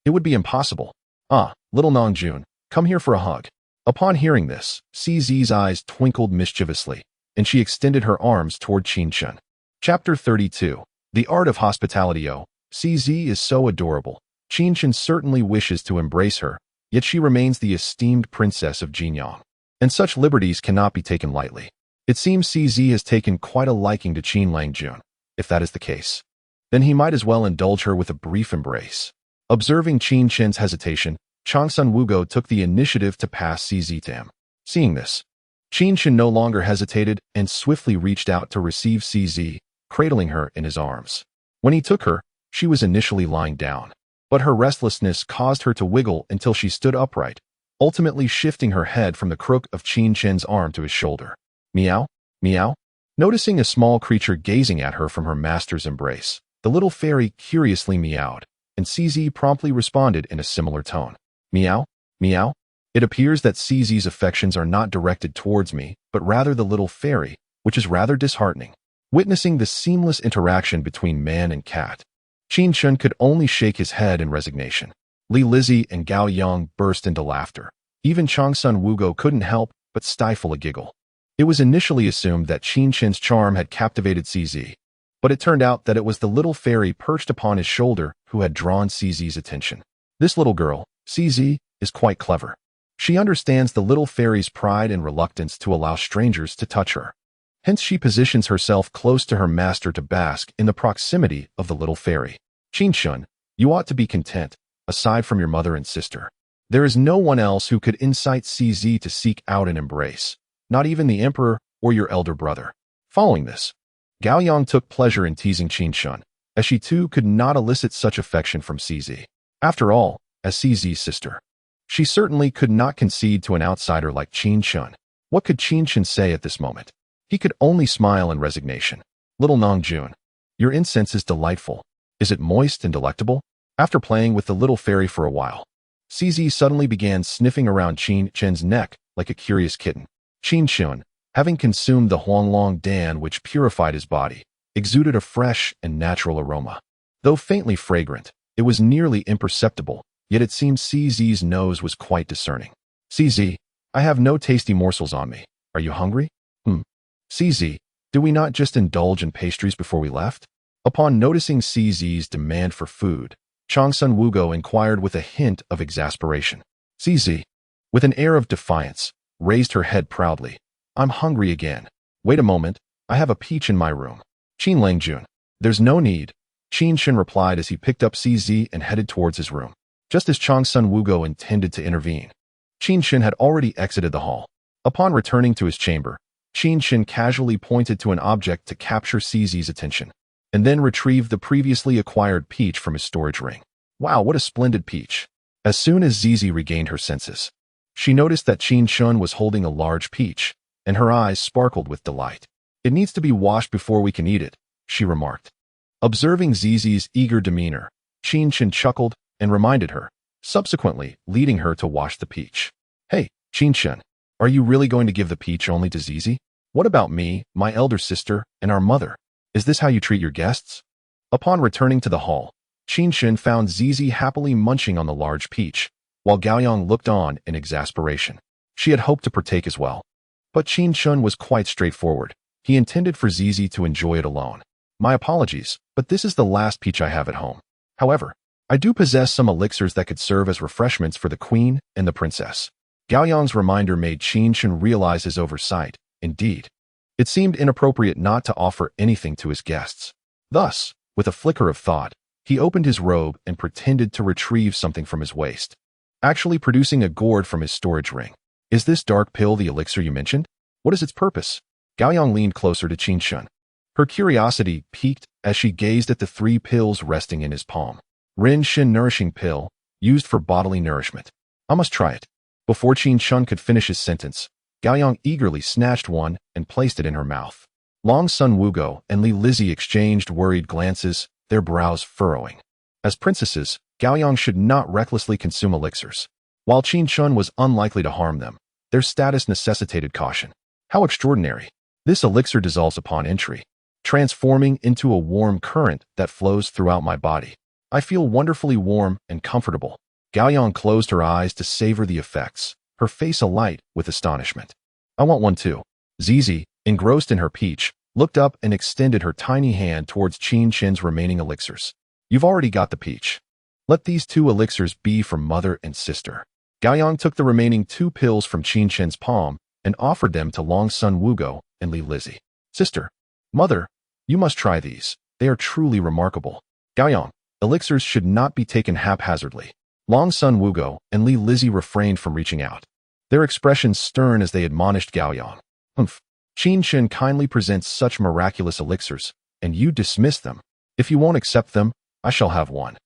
it would be impossible. Ah, little Nangjun, come here for a hug. Upon hearing this, CZ's eyes twinkled mischievously, and she extended her arms toward Qin Chen. Chapter 32. The Art of Hospitality. CZ is so adorable. Qin Chen certainly wishes to embrace her, yet she remains the esteemed princess of Jinyang, and such liberties cannot be taken lightly. It seems CZ has taken quite a liking to Qin Langjun. If that is the case, then he might as well indulge her with a brief embrace. Observing Qin Chen's hesitation, Changsun Wugo took the initiative to pass CZ to him. Seeing this, Qin Chen no longer hesitated and swiftly reached out to receive CZ, cradling her in his arms. When he took her, she was initially lying down, but her restlessness caused her to wiggle until she stood upright, ultimately shifting her head from the crook of Qin Chen's arm to his shoulder. Meow, meow. Noticing a small creature gazing at her from her master's embrace, the little fairy curiously meowed, and CZ promptly responded in a similar tone. Meow, meow. It appears that CZ's affections are not directed towards me, but rather the little fairy, which is rather disheartening. Witnessing the seamless interaction between man and cat, Qin Chen could only shake his head in resignation. Li Lizzie and Gao Yang burst into laughter. Even Changsun Wugo couldn't help but stifle a giggle. It was initially assumed that Qin Chen's charm had captivated CZ, but it turned out that it was the little fairy perched upon his shoulder who had drawn CZ's attention. This little girl, CZ, is quite clever. She understands the little fairy's pride and reluctance to allow strangers to touch her. Hence she positions herself close to her master to bask in the proximity of the little fairy. Qin Chen, you ought to be content, aside from your mother and sister. There is no one else who could incite CZ to seek out an embrace, not even the emperor or your elder brother. Following this, Gao Yang took pleasure in teasing Qin Chen, as she too could not elicit such affection from CZ. After all, as CZ's sister, she certainly could not concede to an outsider like Qin Chen. What could Qin Chen say at this moment? He could only smile in resignation. Little Nangjun, your incense is delightful. Is it moist and delectable? After playing with the little fairy for a while, CZ suddenly began sniffing around Qin Chen's neck like a curious kitten. Qin Chen, having consumed the Huanglong Dan which purified his body, exuded a fresh and natural aroma. Though faintly fragrant, it was nearly imperceptible, yet it seemed CZ's nose was quite discerning. CZ, I have no tasty morsels on me. Are you hungry? CZ, do we not just indulge in pastries before we left? Upon noticing CZ's demand for food, Changsun Wugo inquired with a hint of exasperation. CZ, with an air of defiance, raised her head proudly. I'm hungry again. Wait a moment, I have a peach in my room. Qin Langjun, there's no need. Qin Chen replied as he picked up CZ and headed towards his room. Just as Chang Sun Wugo intended to intervene, Qin Chen had already exited the hall. Upon returning to his chamber, Qin Chen casually pointed to an object to capture CZ's attention, and then retrieved the previously acquired peach from his storage ring. Wow, what a splendid peach! As soon as Zizi regained her senses, she noticed that Qin Chen was holding a large peach, and her eyes sparkled with delight. It needs to be washed before we can eat it, she remarked. Observing Zizi's eager demeanor, Qin Chen chuckled and reminded her, subsequently leading her to wash the peach. Hey, Qin Chen, are you really going to give the peach only to Zizi? What about me, my elder sister, and our mother? Is this how you treat your guests? Upon returning to the hall, Qin Chen found Zizi happily munching on the large peach, while Gaoyang looked on in exasperation. She had hoped to partake as well. But Qin Chen was quite straightforward. He intended for Zizi to enjoy it alone. My apologies, but this is the last peach I have at home. However, I do possess some elixirs that could serve as refreshments for the queen and the princess. Gaoyang's reminder made Qin Chen realize his oversight. Indeed, it seemed inappropriate not to offer anything to his guests. Thus, with a flicker of thought, he opened his robe and pretended to retrieve something from his waist, actually producing a gourd from his storage ring. Is this dark pill the elixir you mentioned? What is its purpose? Gaoyang leaned closer to Qin Chen. Her curiosity piqued as she gazed at the 3 pills resting in his palm. Ren Shin Nourishing Pill, used for bodily nourishment. I must try it. Before Qin Chen could finish his sentence, Gaoyang eagerly snatched one and placed it in her mouth. Long Sun Wugo and Li Lizzie exchanged worried glances, their brows furrowing. As princesses, Gaoyang should not recklessly consume elixirs. While Qin Chen was unlikely to harm them, their status necessitated caution. How extraordinary! This elixir dissolves upon entry, transforming into a warm current that flows throughout my body. I feel wonderfully warm and comfortable. Gaoyang closed her eyes to savor the effects, her face alight with astonishment. I want one too. Zizi, engrossed in her peach, looked up and extended her tiny hand towards Qin Chen's remaining elixirs. You've already got the peach. Let these 2 elixirs be for mother and sister. Gaoyang took the remaining 2 pills from Qin Chen's palm and offered them to Long Sun Wugo and Li Lizzie. Sister, mother, you must try these. They are truly remarkable. Gaoyang, elixirs should not be taken haphazardly. Long Sun Wugo and Li Lizzie refrained from reaching out, their expressions stern as they admonished Gaoyang. Humph. Qin Chen kindly presents such miraculous elixirs, and you dismiss them. If you won't accept them, I shall have one.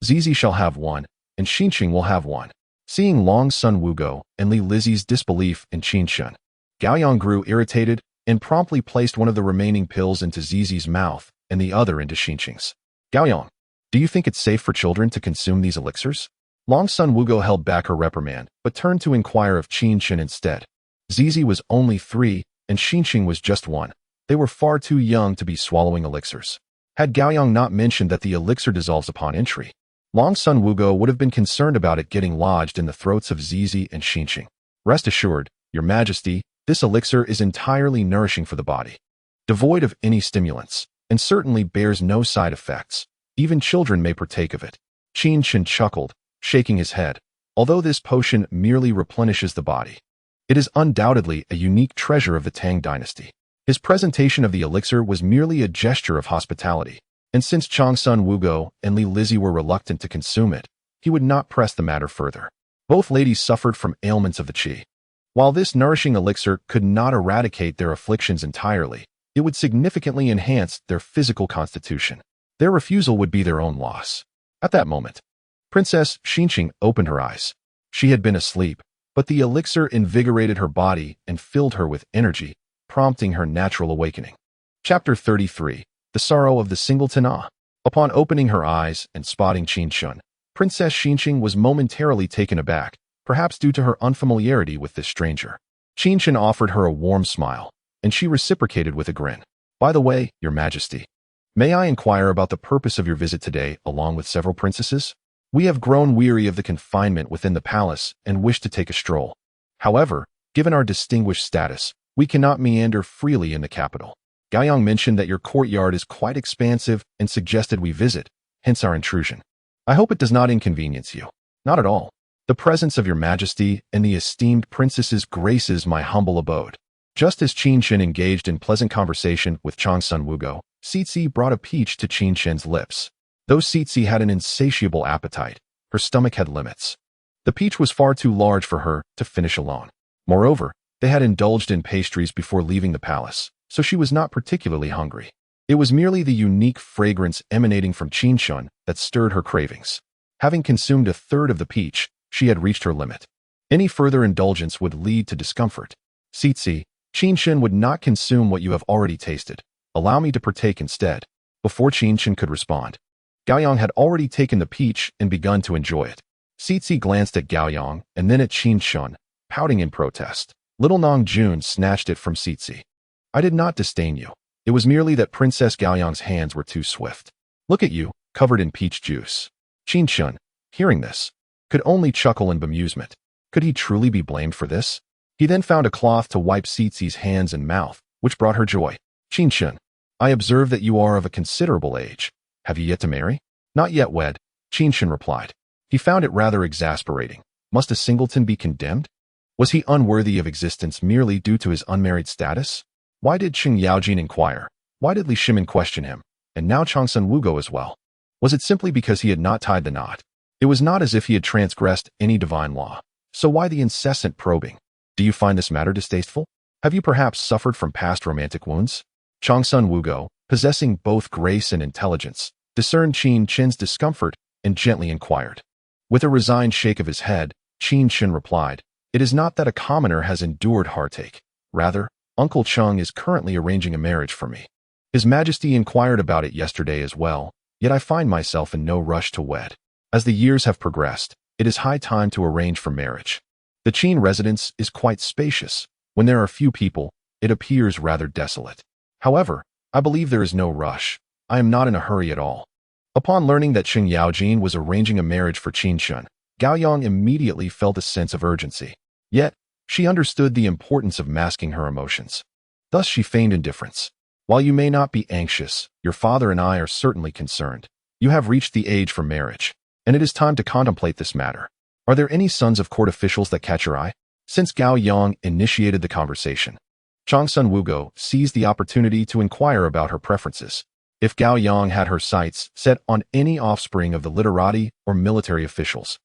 Zizi shall have one, and Xinqing will have one. Seeing Long Sun Wugo and Li Lizzie's disbelief in Qin Chen, Gaoyang grew irritated and promptly placed one of the remaining pills into Zizi's mouth and the other into Xinqing's. Gaoyang, do you think it's safe for children to consume these elixirs? Long Sun Wugo held back her reprimand, but turned to inquire of Qin Chen instead. Zizi was only 3, and Xinqing was just 1. They were far too young to be swallowing elixirs. Had Gaoyang not mentioned that the elixir dissolves upon entry, Long Sun Wugo would have been concerned about it getting lodged in the throats of Zizi and Xinqing. Rest assured, Your Majesty, this elixir is entirely nourishing for the body, devoid of any stimulants, and certainly bears no side effects. Even children may partake of it. Qin Chen chuckled, shaking his head. Although this potion merely replenishes the body, it is undoubtedly a unique treasure of the Tang Dynasty. His presentation of the elixir was merely a gesture of hospitality, and since Chang Sun Wugo and Li Lizzie were reluctant to consume it, he would not press the matter further. Both ladies suffered from ailments of the qi. While this nourishing elixir could not eradicate their afflictions entirely, it would significantly enhance their physical constitution. Their refusal would be their own loss. At that moment, Princess Xinqing opened her eyes. She had been asleep, but the elixir invigorated her body and filled her with energy, prompting her natural awakening. Chapter 33. The Sorrow of the Singleton Ah. Upon opening her eyes and spotting Qin Chen, Princess Xinqing was momentarily taken aback, perhaps due to her unfamiliarity with this stranger. Qin Chen offered her a warm smile, and she reciprocated with a grin. By the way, Your Majesty, may I inquire about the purpose of your visit today along with several princesses? We have grown weary of the confinement within the palace and wish to take a stroll. However, given our distinguished status, we cannot meander freely in the capital. Gaoyang mentioned that your courtyard is quite expansive and suggested we visit, hence our intrusion. I hope it does not inconvenience you. Not at all. The presence of Your Majesty and the esteemed princesses graces my humble abode. Just as Qin Chen engaged in pleasant conversation with Chang Sun Wugo, Syste brought a peach to Qin Chen's lips. Though Syste had an insatiable appetite, her stomach had limits. The peach was far too large for her to finish alone. Moreover, they had indulged in pastries before leaving the palace, so she was not particularly hungry. It was merely the unique fragrance emanating from Qin Chen that stirred her cravings. Having consumed a third of the peach, she had reached her limit. Any further indulgence would lead to discomfort. Syste, Qin Chen would not consume what you have already tasted. Allow me to partake instead. Before Qin Chen could respond, Gaoyang had already taken the peach and begun to enjoy it. Syste glanced at Gaoyang and then at Qin Chen, pouting in protest. Little Nong Jun snatched it from Syste. I did not disdain you. It was merely that Princess Gaoyang's hands were too swift. Look at you, covered in peach juice. Qin Chen, hearing this, could only chuckle in bemusement. Could he truly be blamed for this? He then found a cloth to wipe Syste's hands and mouth, which brought her joy. Qin Chen, I observe that you are of a considerable age. Have you yet to marry? Not yet wed, Qin Chen replied. He found it rather exasperating. Must a singleton be condemned? Was he unworthy of existence merely due to his unmarried status? Why did Cheng Yaojin inquire? Why did Li Shimin question him? And now Changsun Wugo as well? Was it simply because he had not tied the knot? It was not as if he had transgressed any divine law. So why the incessant probing? Do you find this matter distasteful? Have you perhaps suffered from past romantic wounds? Changsun Wugo, possessing both grace and intelligence, discerned Qin Chen's discomfort and gently inquired. With a resigned shake of his head, Qin Chen replied, It is not that a commoner has endured heartache. Rather, Uncle Cheng is currently arranging a marriage for me. His Majesty inquired about it yesterday as well, yet I find myself in no rush to wed. As the years have progressed, it is high time to arrange for marriage. The Qin residence is quite spacious. When there are few people, it appears rather desolate. However, I believe there is no rush. I am not in a hurry at all. Upon learning that Cheng Yaojin was arranging a marriage for Qin Chen, Gaoyang immediately felt a sense of urgency. Yet, she understood the importance of masking her emotions. Thus she feigned indifference. While you may not be anxious, your father and I are certainly concerned. You have reached the age for marriage, and it is time to contemplate this matter. Are there any sons of court officials that catch your eye? Since Gaoyang initiated the conversation, Changsun Wugo seized the opportunity to inquire about her preferences. If Gaoyang had her sights set on any offspring of the literati or military officials,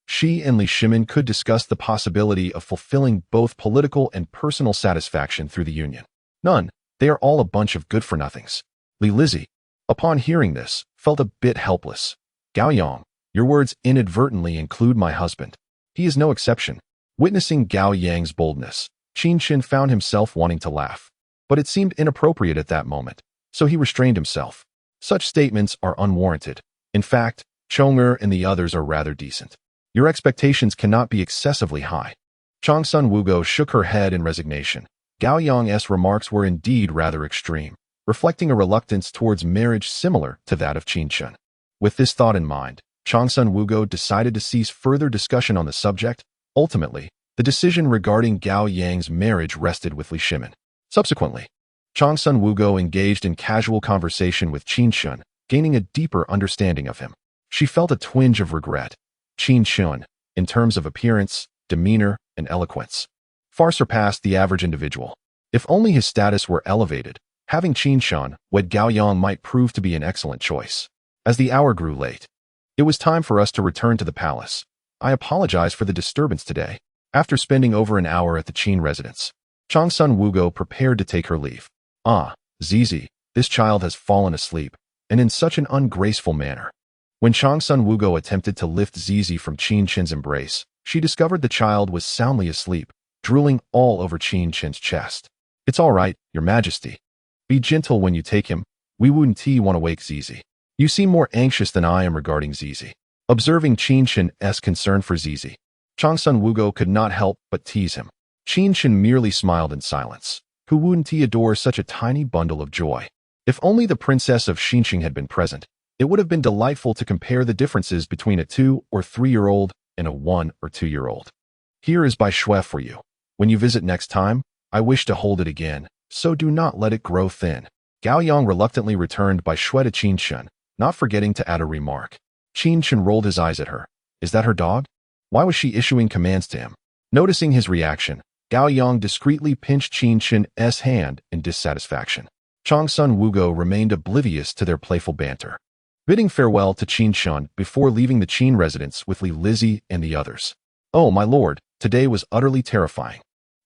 she and Li Shimin could discuss the possibility of fulfilling both political and personal satisfaction through the union. None, they are all a bunch of good-for-nothings. Li Lizzie, upon hearing this, felt a bit helpless. Gaoyang, your words inadvertently include my husband. He is no exception. Witnessing Gaoyang's boldness, Qin Chen found himself wanting to laugh. But it seemed inappropriate at that moment, so he restrained himself. Such statements are unwarranted. In fact, Chong'er and the others are rather decent. Your expectations cannot be excessively high. Changsun Wugo shook her head in resignation. Gaoyang's remarks were indeed rather extreme, reflecting a reluctance towards marriage similar to that of Qin Chen. With this thought in mind, Changsun Wugo decided to cease further discussion on the subject. Ultimately, the decision regarding Gaoyang's marriage rested with Li Shimin. Subsequently, Changsun Wugo engaged in casual conversation with Qin Chen, gaining a deeper understanding of him. She felt a twinge of regret. Qin Chen, in terms of appearance, demeanor, and eloquence, far surpassed the average individual. If only his status were elevated, having Qin Chen wed Gaoyang might prove to be an excellent choice. As the hour grew late, it was time for us to return to the palace. I apologize for the disturbance today. After spending over an hour at the Qin residence, Changsun Wugo prepared to take her leave. Zizi, this child has fallen asleep, and in such an ungraceful manner. When Changsun Wugo attempted to lift Zizi from Qin Chen's embrace, she discovered the child was soundly asleep, drooling all over Qin Chen's chest. It's all right, Your Majesty. Be gentle when you take him. We wouldn't want to wake Zizi. You seem more anxious than I am regarding Zizi. Observing Qin Chen's concern for Zizi, Changsun Wugo could not help but tease him. Qin Chen merely smiled in silence. Who wouldn't adore such a tiny bundle of joy? If only the princess of Xinqing had been present, it would have been delightful to compare the differences between a 2- or 3-year-old and a 1- or 2-year-old. Here is Bai Shui for you. When you visit next time, I wish to hold it again, so do not let it grow thin. Gaoyang reluctantly returned Bai Shui to Qin Chen, not forgetting to add a remark. Qin Chen rolled his eyes at her. Is that her dog? Why was she issuing commands to him? Noticing his reaction, Gaoyang discreetly pinched Qin Chen's hand in dissatisfaction. Changsun Wugo remained oblivious to their playful banter. bidding farewell to Qin Chen before leaving the Qin residence with Li Lizzie and the others. Oh, my lord, today was utterly terrifying.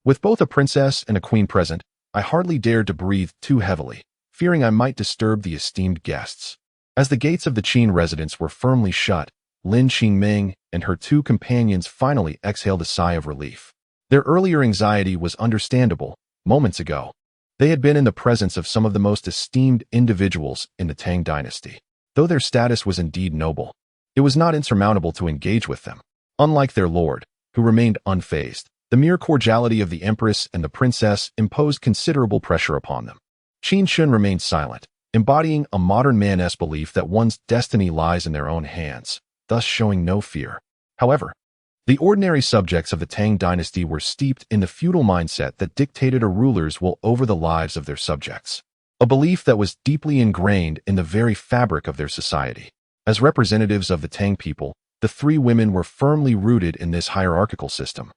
With both a princess and a queen present, I hardly dared to breathe too heavily, fearing I might disturb the esteemed guests. As the gates of the Qin residence were firmly shut, Lin Qingming and her two companions finally exhaled a sigh of relief. Their earlier anxiety was understandable. Moments ago, they had been in the presence of some of the most esteemed individuals in the Tang Dynasty. Though their status was indeed noble, it was not insurmountable to engage with them. Unlike their lord, who remained unfazed, the mere cordiality of the empress and the princess imposed considerable pressure upon them. Qin Chen remained silent, embodying a modern man's belief that one's destiny lies in their own hands, thus showing no fear. However, the ordinary subjects of the Tang Dynasty were steeped in the feudal mindset that dictated a ruler's will over the lives of their subjects, a belief that was deeply ingrained in the very fabric of their society. As representatives of the Tang people, the three women were firmly rooted in this hierarchical system,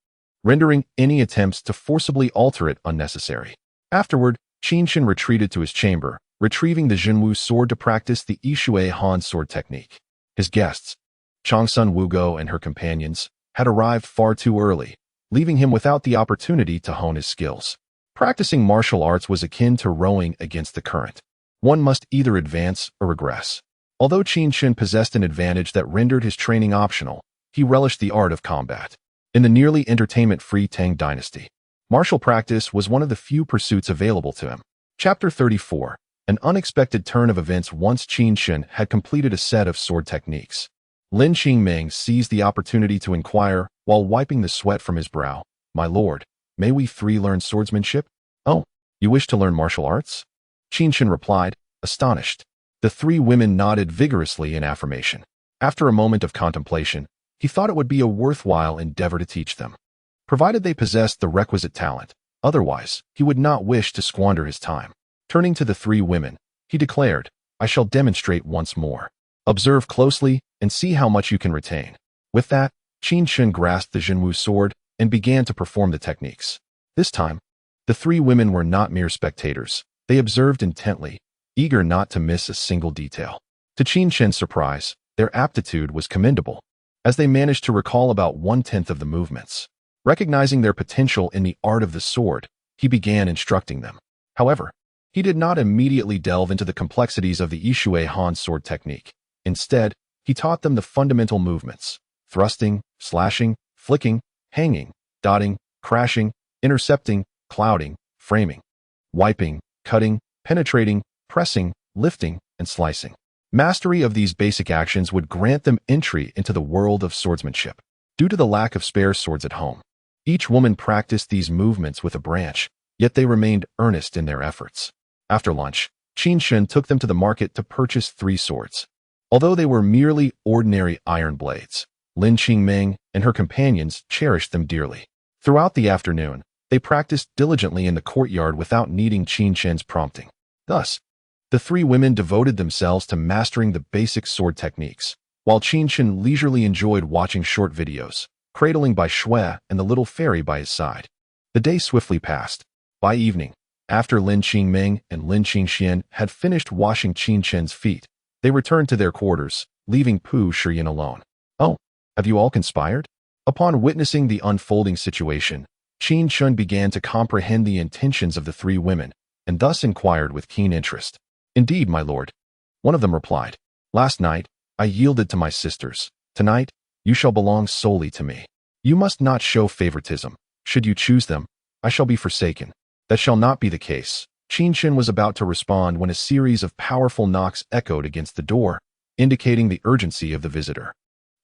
rendering any attempts to forcibly alter it unnecessary. Afterward, Qin Chen retreated to his chamber, retrieving the Jinwu sword to practice the Yishui Han sword technique. His guests, Changsun Wugo and her companions, had arrived far too early, leaving him without the opportunity to hone his skills. Practicing martial arts was akin to rowing against the current. One must either advance or regress. Although Qin Chen possessed an advantage that rendered his training optional, he relished the art of combat. In the nearly entertainment-free Tang Dynasty, martial practice was one of the few pursuits available to him. Chapter 34. An unexpected turn of events. Once Qin Chen had completed a set of sword techniques, Lin Qingming seized the opportunity to inquire, while wiping the sweat from his brow, "My lord, may we three learn swordsmanship?" "Oh, you wish to learn martial arts?" Qin Chen replied, astonished. The three women nodded vigorously in affirmation. After a moment of contemplation, he thought it would be a worthwhile endeavor to teach them, provided they possessed the requisite talent. Otherwise, he would not wish to squander his time. Turning to the three women, he declared, "I shall demonstrate once more. Observe closely and see how much you can retain." With that, Qin Chen grasped the Jinwu sword and began to perform the techniques. This time, the three women were not mere spectators. They observed intently, eager not to miss a single detail. To Qin Chen's surprise, their aptitude was commendable, as they managed to recall about 1/10 of the movements. Recognizing their potential in the art of the sword, he began instructing them. However, he did not immediately delve into the complexities of the Yishui Han sword technique. Instead, he taught them the fundamental movements: thrusting, slashing, flicking, hanging, dotting, crashing, intercepting, clouding, framing, wiping, cutting, penetrating, pressing, lifting, and slicing. Mastery of these basic actions would grant them entry into the world of swordsmanship. Due to the lack of spare swords at home, each woman practiced these movements with a branch, yet they remained earnest in their efforts. After lunch, Qin Chen took them to the market to purchase 3 swords. Although they were merely ordinary iron blades, Lin Qingming and her companions cherished them dearly. Throughout the afternoon, they practiced diligently in the courtyard without needing Qin Chen's prompting. Thus, the 3 women devoted themselves to mastering the basic sword techniques, while Qin Chen leisurely enjoyed watching short videos, cradling by Shui and the little fairy by his side. The day swiftly passed. By evening, after Lin Qingming and Lin Qingxian had finished washing Qin Chen's feet, they returned to their quarters, leaving Pu Shiyan alone. "Oh, have you all conspired?" Upon witnessing the unfolding situation, Qin Chen began to comprehend the intentions of the 3 women, and thus inquired with keen interest. "Indeed, my lord," one of them replied. "Last night, I yielded to my sisters. Tonight, you shall belong solely to me. You must not show favoritism. Should you choose them, I shall be forsaken." "That shall not be the case." Qin Chen was about to respond when a series of powerful knocks echoed against the door, indicating the urgency of the visitor.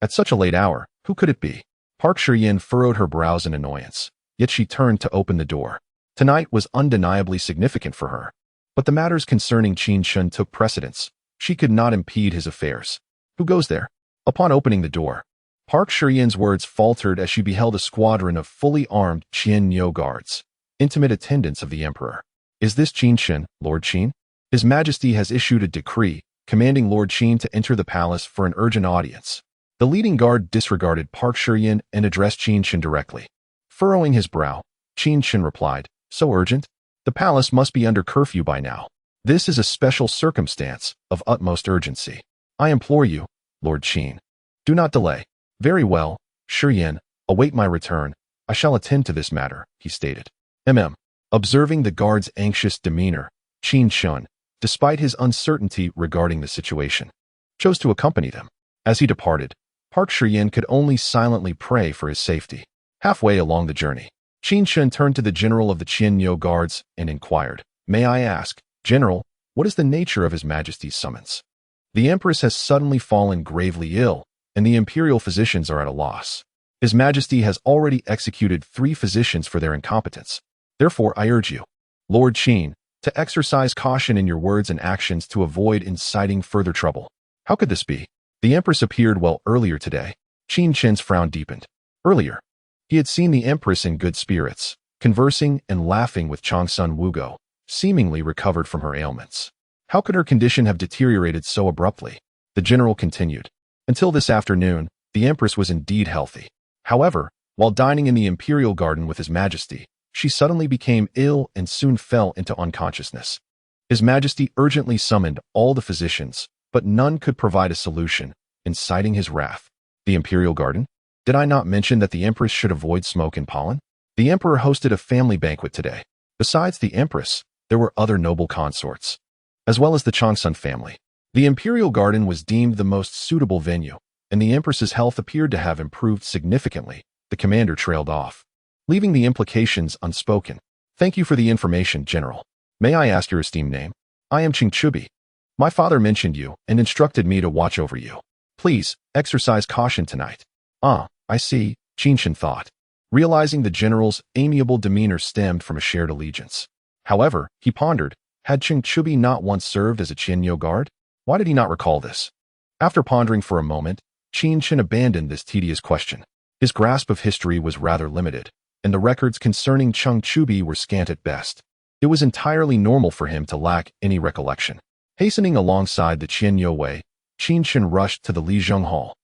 At such a late hour, who could it be? Park Shiyan furrowed her brows in annoyance, yet she turned to open the door. Tonight was undeniably significant for her, but the matters concerning Qin Chen took precedence. She could not impede his affairs. "Who goes there?" Upon opening the door, Park Shiyan's words faltered as she beheld a squadron of fully armed Qian Nyo guards, intimate attendants of the emperor. "Is this Qin Chen, Lord Qin? His Majesty has issued a decree commanding Lord Qin to enter the palace for an urgent audience." The leading guard disregarded Park Shiyan and addressed Qin Chen directly. Furrowing his brow, Qin Chen replied, "So urgent? The palace must be under curfew by now. This is a special circumstance of utmost urgency." I implore you, Lord Qin. Do not delay. Very well, Shiyan, await my return. I shall attend to this matter, he stated. Observing the guard's anxious demeanor, Qin Chen, despite his uncertainty regarding the situation, chose to accompany them. As he departed, Park Shiyan could only silently pray for his safety. Halfway along the journey, Qin Chen turned to the general of the Qianyo guards and inquired, "May I ask, General, what is the nature of His Majesty's summons? The Empress has suddenly fallen gravely ill, and the imperial physicians are at a loss. His Majesty has already executed 3 physicians for their incompetence. Therefore, I urge you, Lord Qin, to exercise caution in your words and actions to avoid inciting further trouble." How could this be? The Empress appeared well earlier today. Qin Chen's frown deepened. Earlier, he had seen the Empress in good spirits, conversing and laughing with Changsun Wugo, seemingly recovered from her ailments. How could her condition have deteriorated so abruptly? The general continued. Until this afternoon, the Empress was indeed healthy. However, while dining in the imperial garden with His Majesty, she suddenly became ill and soon fell into unconsciousness. His Majesty urgently summoned all the physicians, but none could provide a solution, inciting his wrath. The imperial garden? Did I not mention that the Empress should avoid smoke and pollen? The Emperor hosted a family banquet today. Besides the Empress, there were other noble consorts, as well as the Changsun family. The imperial garden was deemed the most suitable venue, and the Empress's health appeared to have improved significantly. The commander trailed off, leaving the implications unspoken. "Thank you for the information, General. May I ask your esteemed name?" "I am Qingchubi. My father mentioned you and instructed me to watch over you. Please, exercise caution tonight." "Ah, I see," Qin Chen thought, realizing the general's amiable demeanor stemmed from a shared allegiance. However, he pondered, had Qingchubi not once served as a Qianyo guard? Why did he not recall this? After pondering for a moment, Qin Chen abandoned this tedious question. His grasp of history was rather limited, and the records concerning Qingchubi were scant at best. It was entirely normal for him to lack any recollection. Hastening alongside the Qianyo Way, Qin Chen rushed to the Lijiang Hall,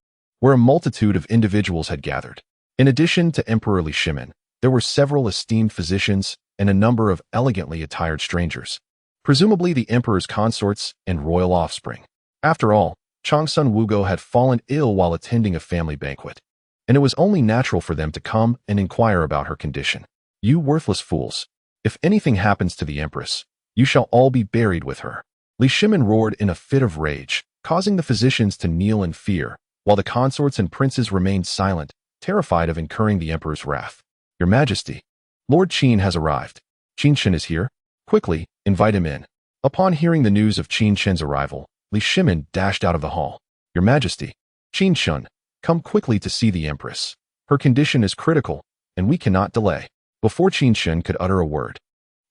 where a multitude of individuals had gathered. In addition to Emperor Li Shimin, there were several esteemed physicians and a number of elegantly attired strangers, presumably the emperor's consorts and royal offspring. After all, Changsun Wugo had fallen ill while attending a family banquet, and it was only natural for them to come and inquire about her condition. "You worthless fools! If anything happens to the Empress, you shall all be buried with her." Li Shimin roared in a fit of rage, causing the physicians to kneel in fear, while the consorts and princes remained silent, terrified of incurring the emperor's wrath. "Your Majesty, Lord Qin has arrived. Qin Chen is here. Quickly, invite him in." Upon hearing the news of Qin Chen's arrival, Li Shimin dashed out of the hall. "Your Majesty, Qin Chen, come quickly to see the Empress. Her condition is critical, and we cannot delay." Before Qin Chen could utter a word,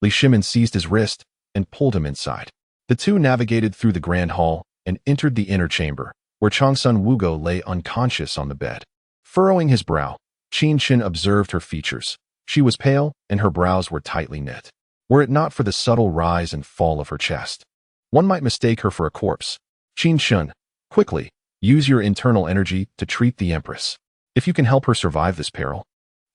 Li Shimin seized his wrist and pulled him inside. The two navigated through the grand hall and entered the inner chamber, where Changsun Wugo lay unconscious on the bed. Furrowing his brow, Qin Chen observed her features. She was pale, and her brows were tightly knit. Were it not for the subtle rise and fall of her chest, one might mistake her for a corpse. "Qin Chen, quickly, use your internal energy to treat the Empress. If you can help her survive this peril,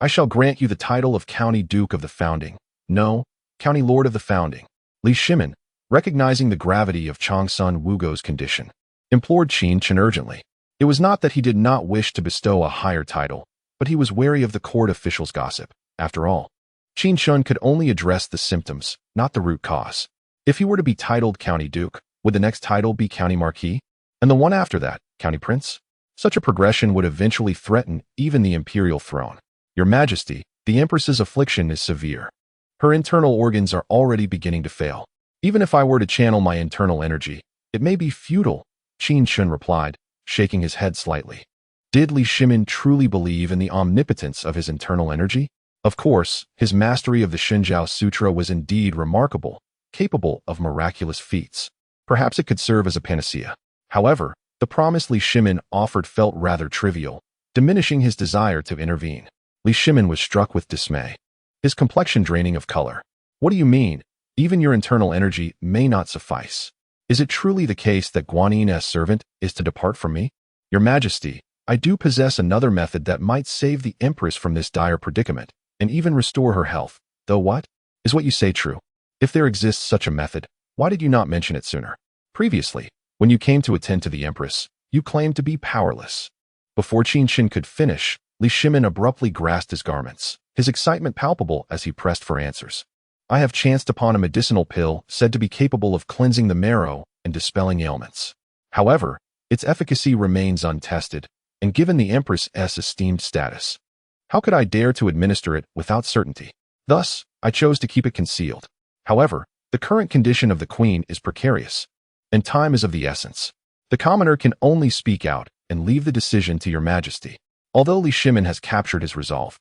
I shall grant you the title of County Duke of the Founding. No, County Lord of the Founding." Li Shimin, recognizing the gravity of Changsun Wugo's condition, implored Qin Chen urgently. It was not that he did not wish to bestow a higher title, but he was wary of the court officials' gossip. After all, Qin Chen could only address the symptoms, not the root cause. If he were to be titled County Duke, would the next title be County Marquis? And the one after that, County Prince? Such a progression would eventually threaten even the imperial throne. "Your Majesty, the Empress's affliction is severe. Her internal organs are already beginning to fail. Even if I were to channel my internal energy, it may be futile," Qin Chen replied, shaking his head slightly. Did Li Shimin truly believe in the omnipotence of his internal energy? Of course, his mastery of the Shenjiao Sutra was indeed remarkable, capable of miraculous feats. Perhaps it could serve as a panacea. However, the promise Li Shimin offered felt rather trivial, diminishing his desire to intervene. Li Shimin was struck with dismay, his complexion draining of color. "What do you mean? Even your internal energy may not suffice. Is it truly the case that Guanyin servant is to depart from me? Your Majesty, I do possess another method that might save the Empress from this dire predicament, and even restore her health. Though what? Is what you say true? If there exists such a method, why did you not mention it sooner?" Previously, When you came to attend to the Empress, you claimed to be powerless. Before Qin Chen could finish, Li Shimin abruptly grasped his garments, his excitement palpable as he pressed for answers. I have chanced upon a medicinal pill said to be capable of cleansing the marrow and dispelling ailments. However, its efficacy remains untested, and given the Empress's esteemed status, how could I dare to administer it without certainty? Thus, I chose to keep it concealed. However, the current condition of the Queen is precarious, and time is of the essence. The commoner can only speak out and leave the decision to your majesty. Although Li Shimin has captured his resolve,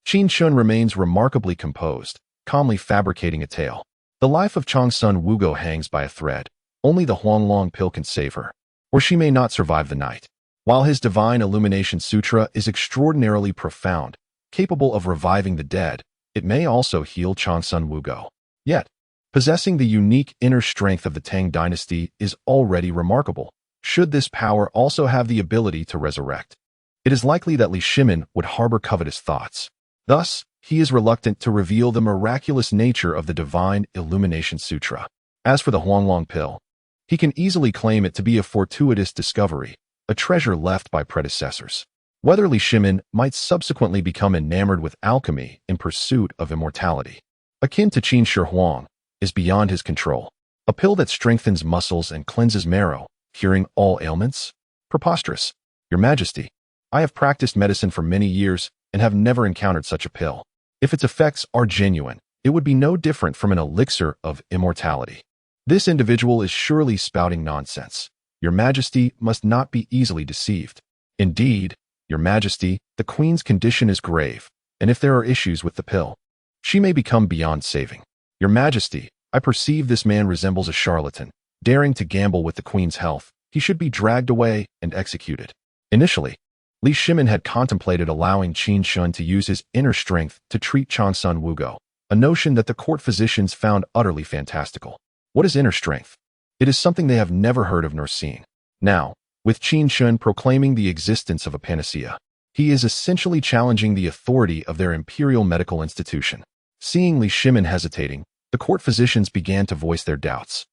Qin Chen remains remarkably composed, calmly fabricating a tale. The life of Changsun Wugo hangs by a thread. Only the Huanglong pill can save her, or she may not survive the night. While his Divine Illumination Sutra is extraordinarily profound, capable of reviving the dead, it may also heal Changsun Wugo. Yet, possessing the unique inner strength of the Tang Dynasty is already remarkable. Should this power also have the ability to resurrect, it is likely that Li Shimin would harbor covetous thoughts. Thus, he is reluctant to reveal the miraculous nature of the Divine Illumination Sutra. As for the Huanglong pill, he can easily claim it to be a fortuitous discovery, a treasure left by predecessors. Whether Li Shimin might subsequently become enamored with alchemy in pursuit of immortality, akin to Qin Shi Huang, is beyond his control. A pill that strengthens muscles and cleanses marrow, curing all ailments? Preposterous. Your Majesty, I have practiced medicine for many years and have never encountered such a pill. If its effects are genuine, it would be no different from an elixir of immortality. This individual is surely spouting nonsense. Your Majesty must not be easily deceived. Indeed, Your Majesty, the Queen's condition is grave, and if there are issues with the pill, she may become beyond saving. Your Majesty, I perceive this man resembles a charlatan, daring to gamble with the Queen's health. He should be dragged away and executed. Initially, Li Shimin had contemplated allowing Qin Chen to use his inner strength to treat Changsun Wugo, a notion that the court physicians found utterly fantastical. What is inner strength? It is something they have never heard of nor seen. Now, with Qin Chen proclaiming the existence of a panacea, he is essentially challenging the authority of their imperial medical institution. Seeing Li Shimin hesitating, the court physicians began to voice their doubts.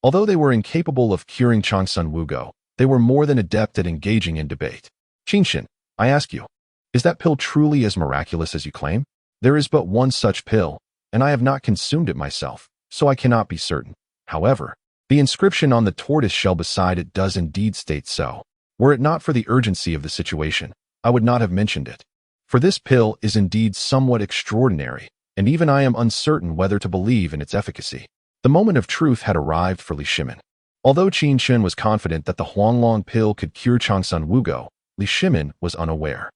Although they were incapable of curing Changsun Wugo, they were more than adept at engaging in debate. Qin Chen, I ask you, is that pill truly as miraculous as you claim? There is but one such pill, and I have not consumed it myself, so I cannot be certain. However, the inscription on the tortoise shell beside it does indeed state so. Were it not for the urgency of the situation, I would not have mentioned it. For this pill is indeed somewhat extraordinary, and even I am uncertain whether to believe in its efficacy. The moment of truth had arrived for Li Shimin. Although Qin Chen was confident that the Huanglong pill could cure Changsun Wugo, Li Shimin was unaware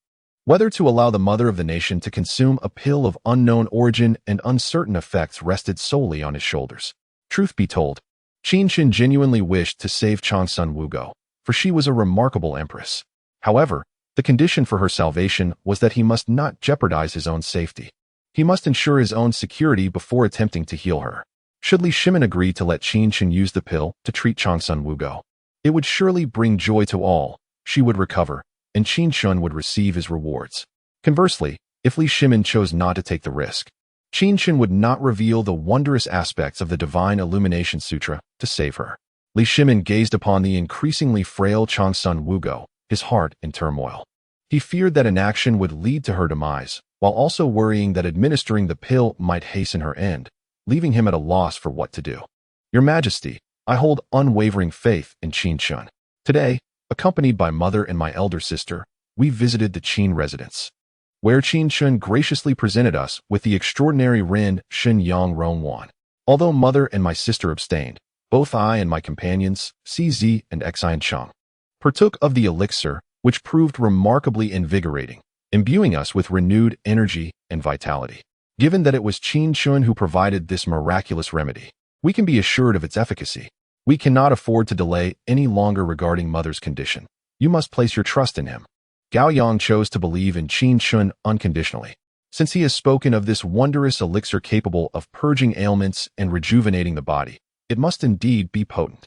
whether to allow the mother of the nation to consume a pill of unknown origin and uncertain effects rested solely on his shoulders. Truth be told, Qin Chen genuinely wished to save Changsun Wugo, for she was a remarkable empress. However, the condition for her salvation was that he must not jeopardize his own safety. He must ensure his own security before attempting to heal her. Should Li Shimin agree to let Qin Chen use the pill to treat Changsun Wugo, it would surely bring joy to all. She would recover, and Qin Chen would receive his rewards. Conversely, if Li Shimin chose not to take the risk, Qin Chen would not reveal the wondrous aspects of the Divine Illumination Sutra to save her. Li Shimin gazed upon the increasingly frail Changsun Wugo, his heart in turmoil. He feared that inaction would lead to her demise, while also worrying that administering the pill might hasten her end, leaving him at a loss for what to do. Your Majesty, I hold unwavering faith in Qin Chen. Today, accompanied by mother and my elder sister, we visited the Qin residence, where Qin Chen graciously presented us with the extraordinary Ren Shen Yang Rongwan. Although mother and my sister abstained, both I and my companions, CZ and Xian Cheng, partook of the elixir, which proved remarkably invigorating, imbuing us with renewed energy and vitality. Given that it was Qin Chen who provided this miraculous remedy, we can be assured of its efficacy. We cannot afford to delay any longer regarding mother's condition. You must place your trust in him. Gao Yang chose to believe in Qin Chen unconditionally, since he has spoken of this wondrous elixir capable of purging ailments and rejuvenating the body. It must indeed be potent.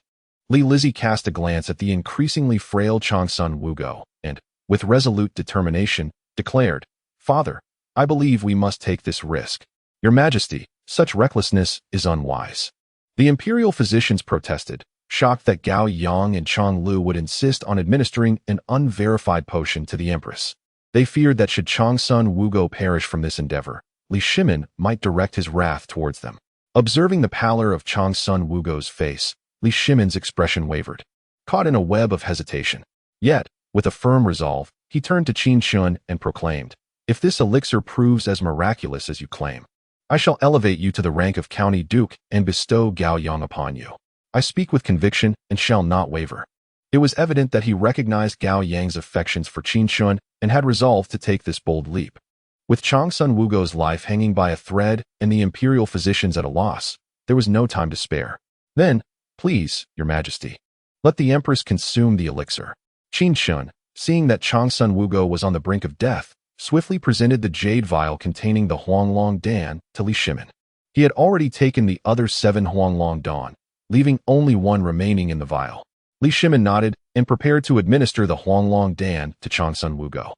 Li Lizzie cast a glance at the increasingly frail Changsun Wugo and, with resolute determination, declared, Father, I believe we must take this risk. Your Majesty, such recklessness is unwise. The imperial physicians protested, shocked that Gao Yang and Chang Lu would insist on administering an unverified potion to the empress. They feared that should Changsun Wugo perish from this endeavor, Li Shimin might direct his wrath towards them. Observing the pallor of Changsun Wugo's face, Li Shimin's expression wavered, caught in a web of hesitation. Yet, with a firm resolve, he turned to Qin Chen and proclaimed, "If this elixir proves as miraculous as you claim, I shall elevate you to the rank of County Duke and bestow Gao Yang upon you. I speak with conviction and shall not waver." It was evident that he recognized Gao Yang's affections for Qin Chen and had resolved to take this bold leap. With Changsun Wugo's life hanging by a thread and the imperial physicians at a loss, there was no time to spare. "Then, please, your majesty, let the empress consume the elixir." Qin Chen, seeing that Changsun Wugo was on the brink of death, swiftly presented the jade vial containing the Huanglong Dan to Li Shimin. He had already taken the other 7 Huanglong Dan, leaving only 1 remaining in the vial. Li Shimin nodded and prepared to administer the Huanglong Dan to Changsun Wugo.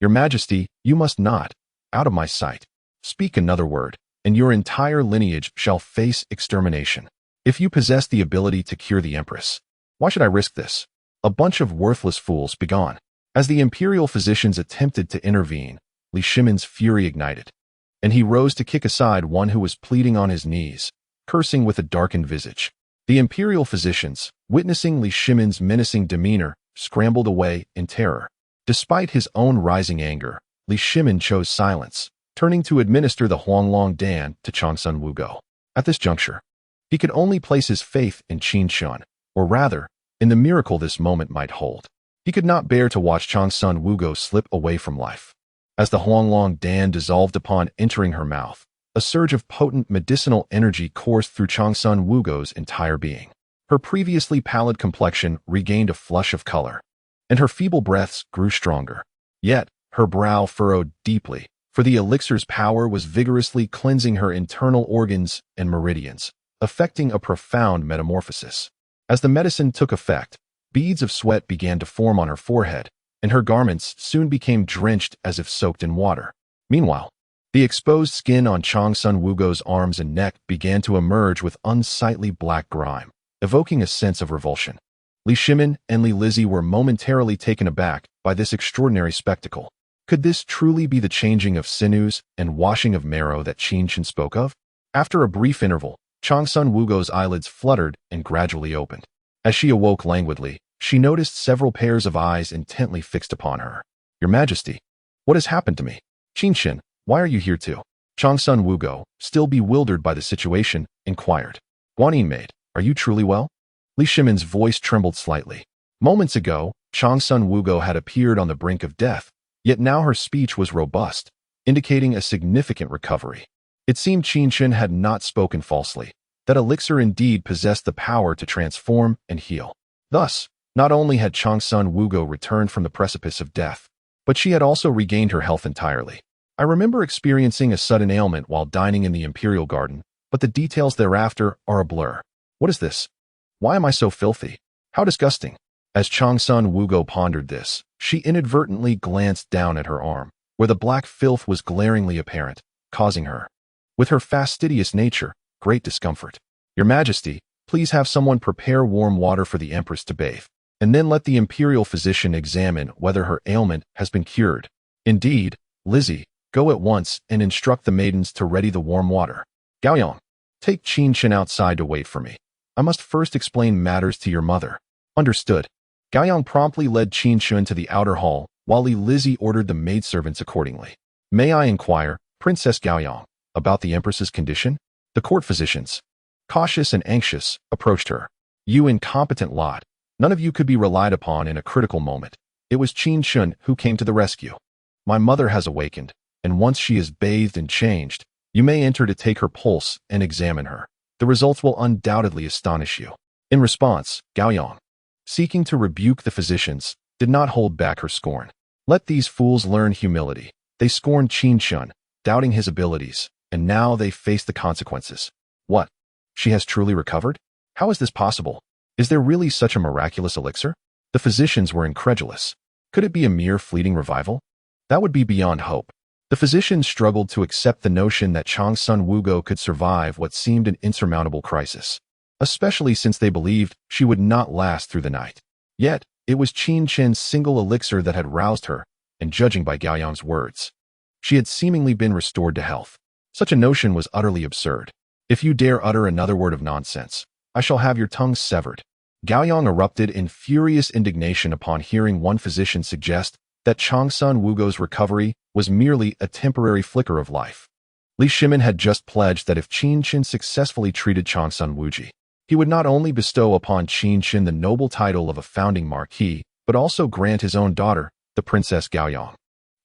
"Your majesty, you must not, out of my sight, speak another word, and your entire lineage shall face extermination. If you possess the ability to cure the empress, why should I risk this? A bunch of worthless fools, begone." As the imperial physicians attempted to intervene, Li Shimin's fury ignited, and he rose to kick aside one who was pleading on his knees, cursing with a darkened visage. The imperial physicians, witnessing Li Shimin's menacing demeanor, scrambled away in terror. Despite his own rising anger, Li Shimin chose silence, turning to administer the Huanglong Dan to Changsun Wugo. At this juncture, he could only place his faith in Qin Chen, or rather, in the miracle this moment might hold. He could not bear to watch Changsun Wugo slip away from life. As the Huanglong Dan dissolved upon entering her mouth, a surge of potent medicinal energy coursed through Changsun Wugo's entire being. Her previously pallid complexion regained a flush of color, and her feeble breaths grew stronger. Yet, her brow furrowed deeply, for the elixir's power was vigorously cleansing her internal organs and meridians, effecting a profound metamorphosis. As the medicine took effect, beads of sweat began to form on her forehead, and her garments soon became drenched as if soaked in water. Meanwhile, the exposed skin on Changsun Wugo's arms and neck began to emerge with unsightly black grime, evoking a sense of revulsion. Li Shimin and Li Lizzie were momentarily taken aback by this extraordinary spectacle. Could this truly be the changing of sinews and washing of marrow that Qin Chen spoke of? After a brief interval, Changsun Wugo's eyelids fluttered and gradually opened. As she awoke languidly, she noticed several pairs of eyes intently fixed upon her. "Your Majesty, what has happened to me?" "Qin Chen, why are you here too?" Changsun Wugo, still bewildered by the situation, inquired. "Guanyin maid, are you truly well?" Li Shimin's voice trembled slightly. Moments ago, Changsun Wugo had appeared on the brink of death, yet now her speech was robust, indicating a significant recovery. It seemed Qin Chen had not spoken falsely, that elixir indeed possessed the power to transform and heal. Thus, not only had Changsun Wugo returned from the precipice of death, but she had also regained her health entirely. "I remember experiencing a sudden ailment while dining in the imperial garden, but the details thereafter are a blur. What is this? Why am I so filthy? How disgusting." As Changsun Wugo pondered this, she inadvertently glanced down at her arm, where the black filth was glaringly apparent, causing her, with her fastidious nature, great discomfort. "Your Majesty, please have someone prepare warm water for the Empress to bathe, and then let the imperial physician examine whether her ailment has been cured. Indeed, Lizzie, go at once and instruct the maidens to ready the warm water. Gao Yang, take Qin Chen outside to wait for me. I must first explain matters to your mother." "Understood." Gao Yang promptly led Qin Chen to the outer hall, while Li Lizzie ordered the maidservants accordingly. "May I inquire, Princess Gao Yang, about the Empress's condition?" The court physicians, cautious and anxious, approached her. "You incompetent lot. None of you could be relied upon in a critical moment." It was Qin Chen who came to the rescue. "My mother has awakened, and once she is bathed and changed, you may enter to take her pulse and examine her. The results will undoubtedly astonish you." In response, Gao Yang, seeking to rebuke the physicians, did not hold back her scorn. Let these fools learn humility. They scorned Qin Chen, doubting his abilities, and now they face the consequences. What? She has truly recovered? How is this possible? Is there really such a miraculous elixir? The physicians were incredulous. Could it be a mere fleeting revival? That would be beyond hope. The physicians struggled to accept the notion that Changsun Wugo could survive what seemed an insurmountable crisis. especially since they believed she would not last through the night. Yet, it was Qin Chen's single elixir that had roused her, and judging by Gao Yang's words, she had seemingly been restored to health. Such a notion was utterly absurd. If you dare utter another word of nonsense, I shall have your tongue severed. Gao Yang erupted in furious indignation upon hearing one physician suggest that Changsun Wugo's recovery was merely a temporary flicker of life. Li Shimin had just pledged that if Qin Chen successfully treated Changsun Wuji, he would not only bestow upon Qin Chen the noble title of a founding marquis, but also grant his own daughter, the Princess Gao Yang,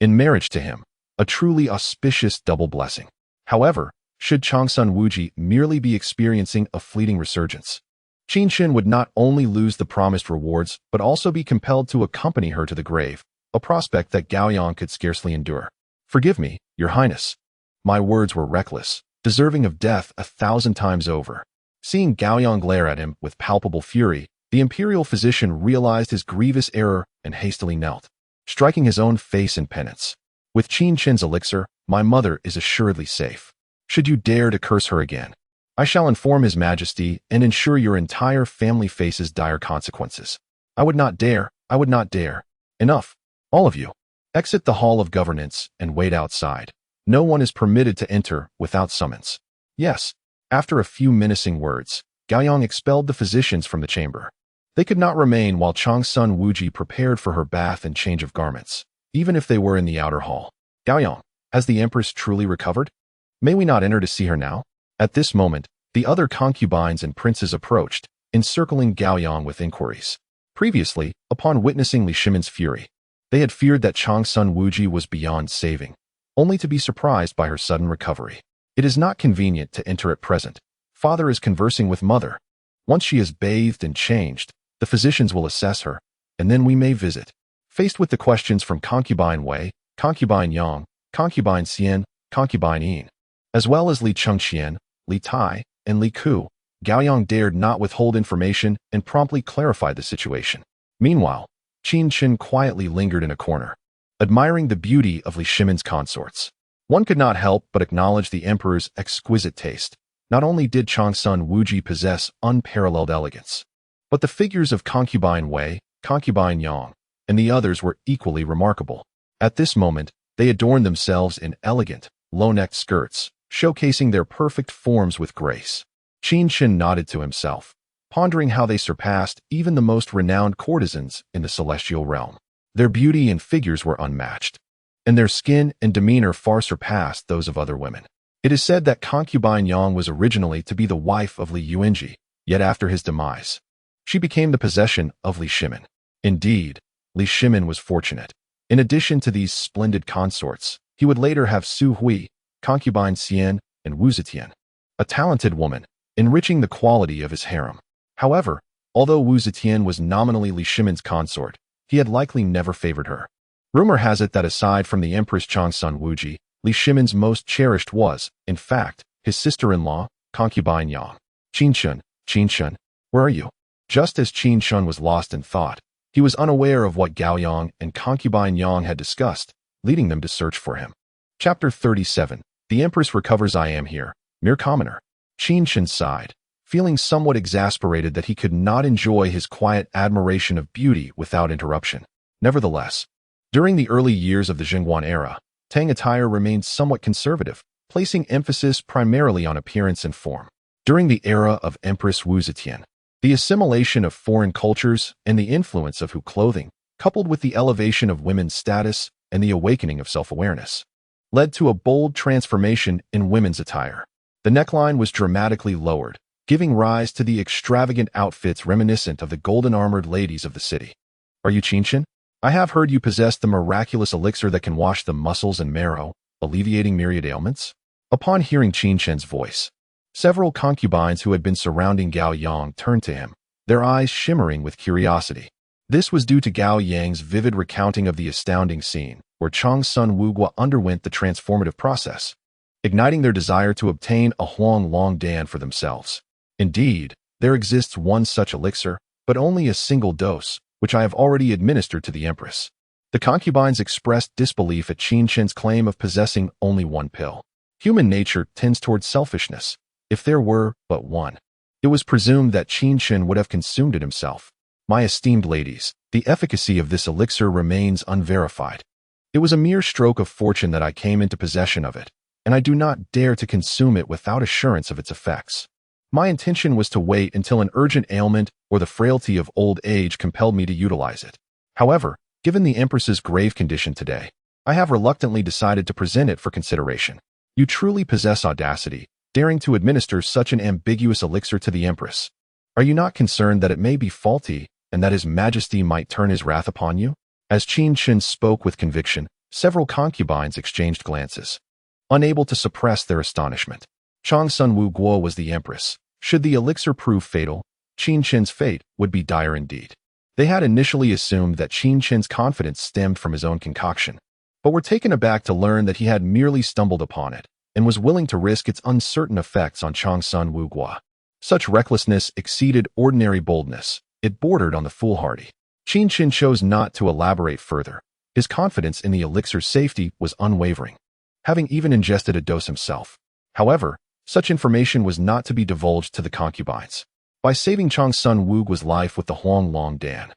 in marriage to him, a truly auspicious double blessing. However, should Changsun Wuji merely be experiencing a fleeting resurgence, Qin Chen would not only lose the promised rewards, but also be compelled to accompany her to the grave, a prospect that Gao Yang could scarcely endure. Forgive me, Your Highness. My words were reckless, deserving of death 1,000 times over. Seeing Gao Yang glare at him with palpable fury, the imperial physician realized his grievous error and hastily knelt, striking his own face in penance. With Qin Chen's elixir, my mother is assuredly safe. Should you dare to curse her again, I shall inform His Majesty and ensure your entire family faces dire consequences. I would not dare. Enough. All of you. Exit the Hall of Governance and wait outside. No one is permitted to enter without summons. Yes. After a few menacing words, Gao Yang expelled the physicians from the chamber. They could not remain while Changsun Wuji prepared for her bath and change of garments, even if they were in the outer hall. Gao Yang, has the Empress truly recovered? May we not enter to see her now? At this moment, the other concubines and princes approached, encircling Gao Yang with inquiries. Previously, upon witnessing Li Shimin's fury, they had feared that Changsun Wuji was beyond saving, only to be surprised by her sudden recovery. It is not convenient to enter at present. Father is conversing with mother. Once she is bathed and changed, the physicians will assess her, and then we may visit. Faced with the questions from Concubine Wei, Concubine Yang, Concubine Xian, Concubine Yin, as well as Li Chengqian, Li Tai, and Li Ku, Gao Yang dared not withhold information and promptly clarified the situation. Meanwhile, Qin Chen quietly lingered in a corner, admiring the beauty of Li Shimin's consorts. One could not help but acknowledge the emperor's exquisite taste. Not only did Changsun Wuji possess unparalleled elegance, but the figures of Concubine Wei, Concubine Yang, and the others were equally remarkable. At this moment, they adorned themselves in elegant, low-necked skirts, showcasing their perfect forms with grace. Qin Chen nodded to himself, pondering how they surpassed even the most renowned courtesans in the celestial realm. Their beauty and figures were unmatched, and their skin and demeanor far surpassed those of other women. It is said that Concubine Yang was originally to be the wife of Li Yuanji, yet after his demise, she became the possession of Li Shimin. Indeed, Li Shimin was fortunate. In addition to these splendid consorts, he would later have Su Hui, Concubine Xian, and Wu Zetian, a talented woman, enriching the quality of his harem. However, although Wu Zetian was nominally Li Shimin's consort, he had likely never favored her. Rumor has it that aside from the Empress Changsun Wuji, Li Shimin's most cherished was, in fact, his sister-in-law, Concubine Yang. Qin Chen, where are you? Just as Qin Chen was lost in thought, he was unaware of what Gao Yang and Concubine Yang had discussed, leading them to search for him. Chapter 37. The Empress recovers. I am here, mere commoner. Qin Chen sighed, feeling somewhat exasperated that he could not enjoy his quiet admiration of beauty without interruption. Nevertheless, during the early years of the Jingguan era, Tang attire remained somewhat conservative, placing emphasis primarily on appearance and form. During the era of Empress Wu Zetian, the assimilation of foreign cultures and the influence of Hu clothing, coupled with the elevation of women's status and the awakening of self-awareness, led to a bold transformation in women's attire. The neckline was dramatically lowered, giving rise to the extravagant outfits reminiscent of the golden-armored ladies of the city. Are you Qin Chen? I have heard you possess the miraculous elixir that can wash the muscles and marrow, alleviating myriad ailments. Upon hearing Qin Chen's voice, several concubines who had been surrounding Gao Yang turned to him, their eyes shimmering with curiosity. This was due to Gao Yang's vivid recounting of the astounding scene, where Changsun Wuguo underwent the transformative process, igniting their desire to obtain a Huang Long Dan for themselves. Indeed, there exists one such elixir, but only a single dose, which I have already administered to the Empress. The concubines expressed disbelief at Qin Chen's claim of possessing only one pill. Human nature tends towards selfishness. If there were but one, It was presumed that Qin Chen would have consumed it himself. My esteemed ladies, the efficacy of this elixir remains unverified. It was a mere stroke of fortune that I came into possession of it, and I do not dare to consume it without assurance of its effects. My intention was to wait until an urgent ailment or the frailty of old age compelled me to utilize it. However, given the Empress's grave condition today, I have reluctantly decided to present it for consideration. You truly possess audacity, daring to administer such an ambiguous elixir to the Empress. Are you not concerned that it may be faulty and that His Majesty might turn his wrath upon you? As Qin Chen spoke with conviction, several concubines exchanged glances, unable to suppress their astonishment. Chang Sun Wu Guo was the Empress. Should the elixir prove fatal, Qin Chen's fate would be dire indeed. They had initially assumed that Qin Chen's confidence stemmed from his own concoction, but were taken aback to learn that he had merely stumbled upon it and was willing to risk its uncertain effects on Chang Sun Wu Guo. Such recklessness exceeded ordinary boldness. It bordered on the foolhardy. Qin Chen chose not to elaborate further. His confidence in the elixir's safety was unwavering, having even ingested a dose himself. However, such information was not to be divulged to the concubines. By saving Chang Sun Wu Guo's life with the Huang Long Dan,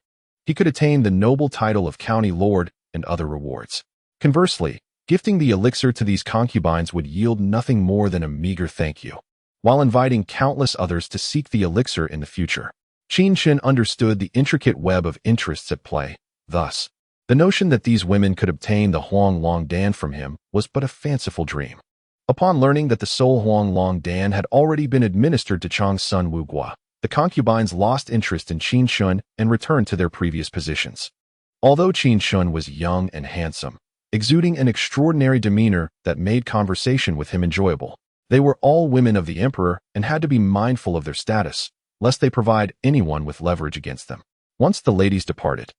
he could attain the noble title of county lord and other rewards. Conversely, gifting the elixir to these concubines would yield nothing more than a meager thank you, while inviting countless others to seek the elixir in the future. Qin Chen understood the intricate web of interests at play. Thus, the notion that these women could obtain the Huang Long Dan from him was but a fanciful dream. Upon learning that the soul Huang Long Dan had already been administered to Chang Sun Wu Guo, the concubines lost interest in Qin Chen and returned to their previous positions. Although Qin Chen was young and handsome, exuding an extraordinary demeanor that made conversation with him enjoyable, they were all women of the emperor and had to be mindful of their status, lest they provide anyone with leverage against them. Once the ladies departed,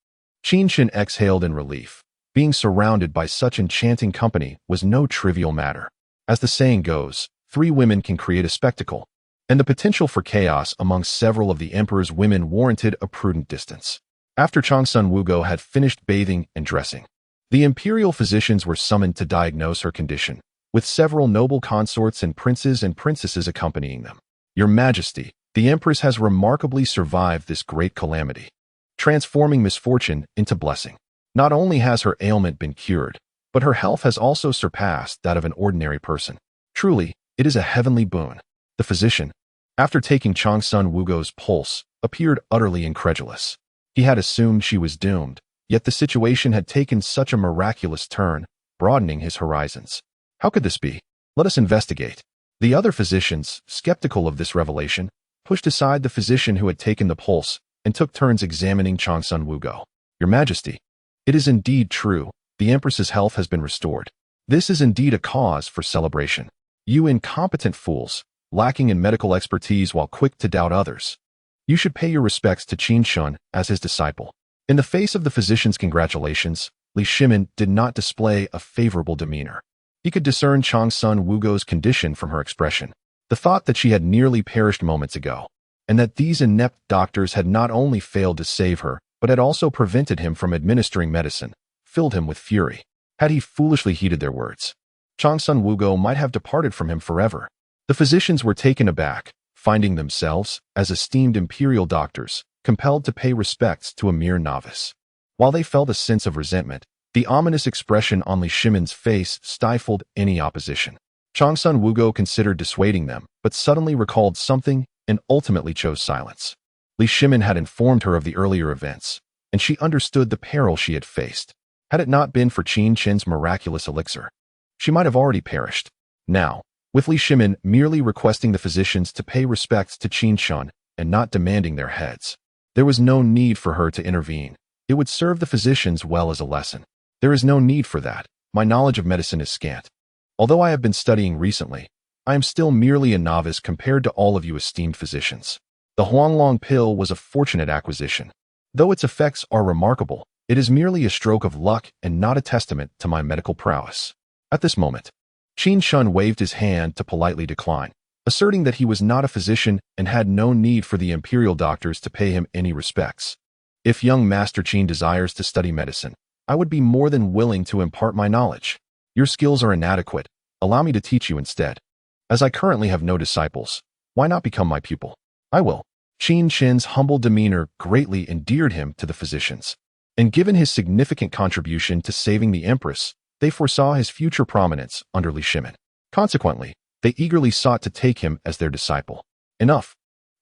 Qin Chen exhaled in relief. Being surrounded by such enchanting company was no trivial matter. As the saying goes, 3 women can create a spectacle, and the potential for chaos among several of the emperor's women warranted a prudent distance. After Chang Sun Wu Guo had finished bathing and dressing, the imperial physicians were summoned to diagnose her condition, with several noble consorts and princes and princesses accompanying them. Your Majesty, the Empress has remarkably survived this great calamity, transforming misfortune into blessing. Not only has her ailment been cured, but her health has also surpassed that of an ordinary person. Truly, it is a heavenly boon. The physician, after taking Chang Sun Wu Guo's pulse, appeared utterly incredulous. He had assumed she was doomed, yet the situation had taken such a miraculous turn, broadening his horizons. How could this be? Let us investigate. The other physicians, skeptical of this revelation, pushed aside the physician who had taken the pulse and took turns examining Chang Sun Wu Guo. Your Majesty, it is indeed true. The Empress's health has been restored. This is indeed a cause for celebration. You incompetent fools, lacking in medical expertise while quick to doubt others. You should pay your respects to Qin Chen as his disciple. In the face of the physician's congratulations, Li Shimin did not display a favorable demeanor. He could discern Chang Sun Wu Guo's condition from her expression. The thought that she had nearly perished moments ago, and that these inept doctors had not only failed to save her, but had also prevented him from administering medicine, filled him with fury. Had he foolishly heeded their words, Chang Sun Wu Guo might have departed from him forever. The physicians were taken aback, finding themselves, as esteemed imperial doctors, compelled to pay respects to a mere novice. While they felt a sense of resentment, the ominous expression on Li Shimin's face stifled any opposition. Chang Sun Wu Guo considered dissuading them, but suddenly recalled something and ultimately chose silence. Li Shimin had informed her of the earlier events, and she understood the peril she had faced. Had it not been for Qin Chen's miraculous elixir, she might have already perished. Now, with Li Shimin merely requesting the physicians to pay respects to Qin Chen and not demanding their heads, there was no need for her to intervene. It would serve the physicians well as a lesson. There is no need for that. My knowledge of medicine is scant. Although I have been studying recently, I am still merely a novice compared to all of you esteemed physicians. The Huanglong pill was a fortunate acquisition. Though its effects are remarkable, it is merely a stroke of luck and not a testament to my medical prowess. At this moment, Qin Chen waved his hand to politely decline, asserting that he was not a physician and had no need for the imperial doctors to pay him any respects. If young Master Qin desires to study medicine, I would be more than willing to impart my knowledge. Your skills are inadequate. Allow me to teach you instead. As I currently have no disciples, why not become my pupil? I will. Qin Chen's humble demeanor greatly endeared him to the physicians. And given his significant contribution to saving the empress, they foresaw his future prominence under Li Shimin. Consequently, they eagerly sought to take him as their disciple. Enough.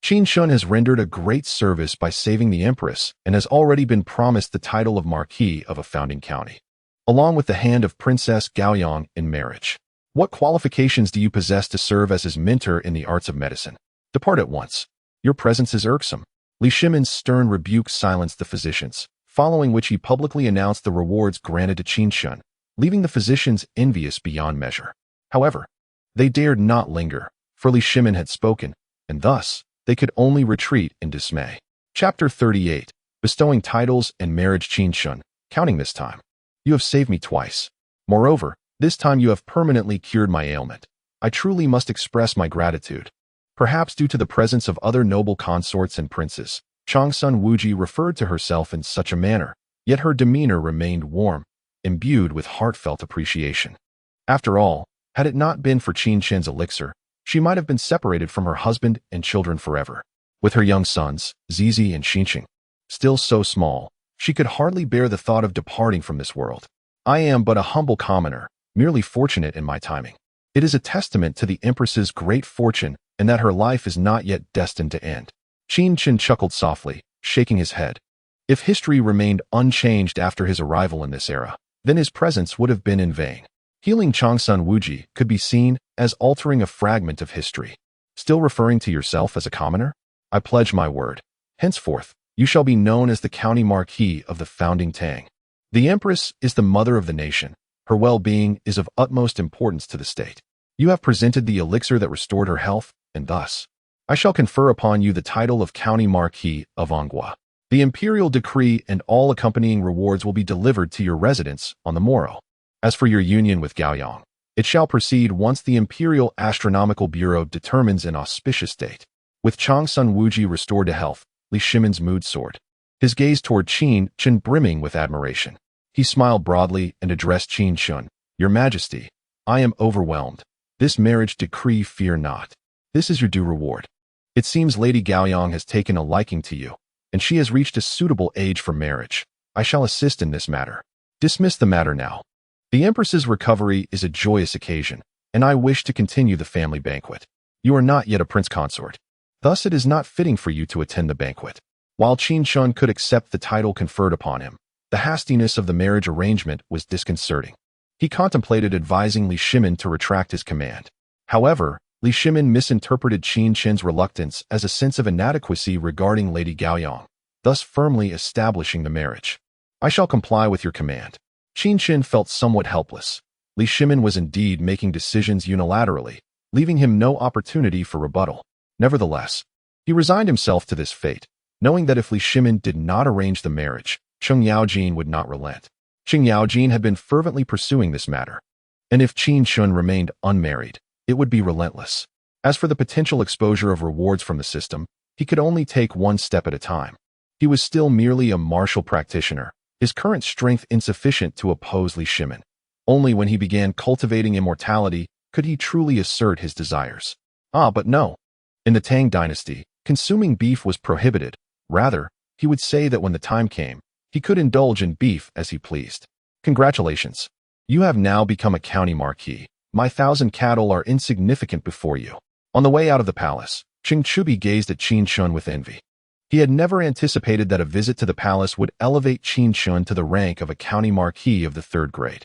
Qin Chen has rendered a great service by saving the empress and has already been promised the title of Marquis of a founding county, along with the hand of Princess Gaoyang in marriage. What qualifications do you possess to serve as his mentor in the arts of medicine? Depart at once. Your presence is irksome. Li Shimin's stern rebuke silenced the physicians, following which he publicly announced the rewards granted to Qin Chen, leaving the physicians envious beyond measure. However, they dared not linger, for Li Shimin had spoken, and thus, they could only retreat in dismay. Chapter 38. Bestowing titles and marriage. Qin Chen, counting this time. You have saved me twice. Moreover, this time you have permanently cured my ailment. I truly must express my gratitude. Perhaps due to the presence of other noble consorts and princes, Changsun Wuji referred to herself in such a manner, yet her demeanor remained warm, imbued with heartfelt appreciation. After all, had it not been for Qin Chen's elixir, she might have been separated from her husband and children forever. With her young sons, Zizi and Xinqing, still so small, she could hardly bear the thought of departing from this world. I am but a humble commoner, merely fortunate in my timing. It is a testament to the empress's great fortune and that her life is not yet destined to end. Qin Chen chuckled softly, shaking his head. If history remained unchanged after his arrival in this era, then his presence would have been in vain. Healing Changsun Wuji could be seen as altering a fragment of history. Still referring to yourself as a commoner? I pledge my word. Henceforth, you shall be known as the county marquis of the founding Tang. The empress is the mother of the nation. Her well-being is of utmost importance to the state. You have presented the elixir that restored her health, and thus, I shall confer upon you the title of County Marquis of Anghua. The imperial decree and all accompanying rewards will be delivered to your residence on the morrow. As for your union with Gaoyang, it shall proceed once the Imperial Astronomical Bureau determines an auspicious date. With Changsun Wuji restored to health, Li Shimin's mood soared, his gaze toward Qin Chen brimming with admiration. He smiled broadly and addressed Qin Chen. Your Majesty, I am overwhelmed. This marriage decree, fear not. This is your due reward. It seems Lady Gaoyang has taken a liking to you, and she has reached a suitable age for marriage. I shall assist in this matter. Dismiss the matter now. The Empress's recovery is a joyous occasion, and I wish to continue the family banquet. You are not yet a prince consort. Thus it is not fitting for you to attend the banquet. While Qin Chen could accept the title conferred upon him, the hastiness of the marriage arrangement was disconcerting. He contemplated advising Li Shimin to retract his command. However, Li Shimin misinterpreted Qin Chen's reluctance as a sense of inadequacy regarding Lady Gaoyang, thus firmly establishing the marriage. I shall comply with your command. Qin Chen felt somewhat helpless. Li Shimin was indeed making decisions unilaterally, leaving him no opportunity for rebuttal. Nevertheless, he resigned himself to this fate, knowing that if Li Shimin did not arrange the marriage, Cheng Yaojin would not relent. Cheng Yaojin had been fervently pursuing this matter, and if Qin Chen remained unmarried, it would be relentless. As for the potential exposure of rewards from the system, he could only take one step at a time. He was still merely a martial practitioner, his current strength insufficient to oppose Li Shimin. Only when he began cultivating immortality could he truly assert his desires. But no. In the Tang Dynasty, consuming beef was prohibited. Rather, he would say that when the time came, he could indulge in beef as he pleased. Congratulations. You have now become a county marquis. My 1,000 cattle are insignificant before you. On the way out of the palace, Ching Chubi gazed at Qin Chen with envy. He had never anticipated that a visit to the palace would elevate Qin Chen to the rank of a county marquis of the 3rd grade.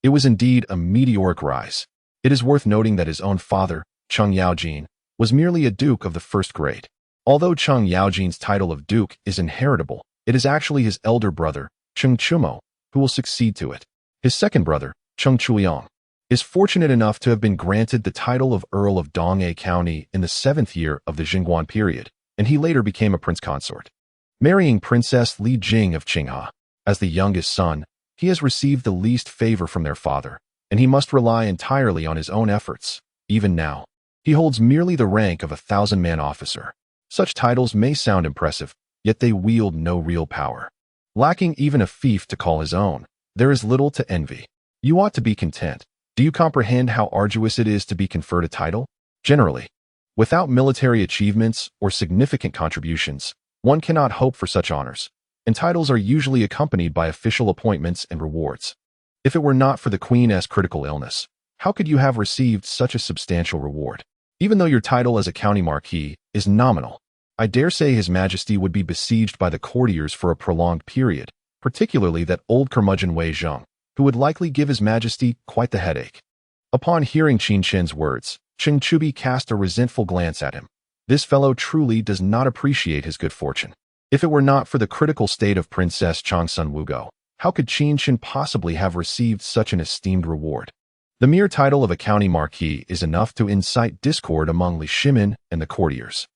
It was indeed a meteoric rise. It is worth noting that his own father, Cheng Yaojin, was merely a duke of the 1st grade. Although Cheng Yaojin's title of duke is inheritable, it is actually his elder brother, Cheng Chumo, who will succeed to it. His second brother, Cheng Chuyang, is fortunate enough to have been granted the title of Earl of Dongye County in the 7th year of the Jingguan period, and he later became a prince consort. Marrying Princess Li Jing of Qingha, as the youngest son, he has received the least favor from their father, and he must rely entirely on his own efforts. Even now, he holds merely the rank of a 1,000-man officer. Such titles may sound impressive, yet they wield no real power. Lacking even a fief to call his own, there is little to envy. You ought to be content. Do you comprehend how arduous it is to be conferred a title? Generally, Without military achievements or significant contributions, one cannot hope for such honors, and titles are usually accompanied by official appointments and rewards. If it were not for the Queen's critical illness, how could you have received such a substantial reward? Even though your title as a county marquis is nominal, I dare say His Majesty would be besieged by the courtiers for a prolonged period, particularly that old curmudgeon Wei Zheng, who would likely give His Majesty quite the headache. Upon hearing Qin Chen's words, Cheng Chubi cast a resentful glance at him. This fellow truly does not appreciate his good fortune. If it were not for the critical state of Princess Changsun Wugo, how could Qin Chen possibly have received such an esteemed reward? The mere title of a county marquis is enough to incite discord among Li Shimin and the courtiers.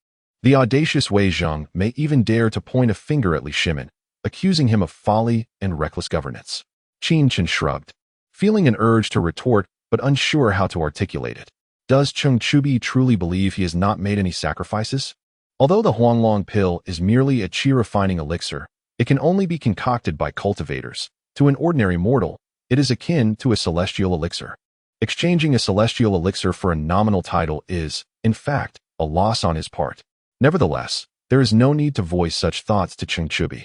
The audacious Wei Zheng may even dare to point a finger at Li Shimin, accusing him of folly and reckless governance. Qin Chen shrugged, feeling an urge to retort but unsure how to articulate it. Does Cheng Chubi truly believe he has not made any sacrifices? Although the Huanglong pill is merely a qi-refining elixir, it can only be concocted by cultivators. To an ordinary mortal, it is akin to a celestial elixir. Exchanging a celestial elixir for a nominal title is, in fact, a loss on his part. Nevertheless, there is no need to voice such thoughts to Cheng Chubi.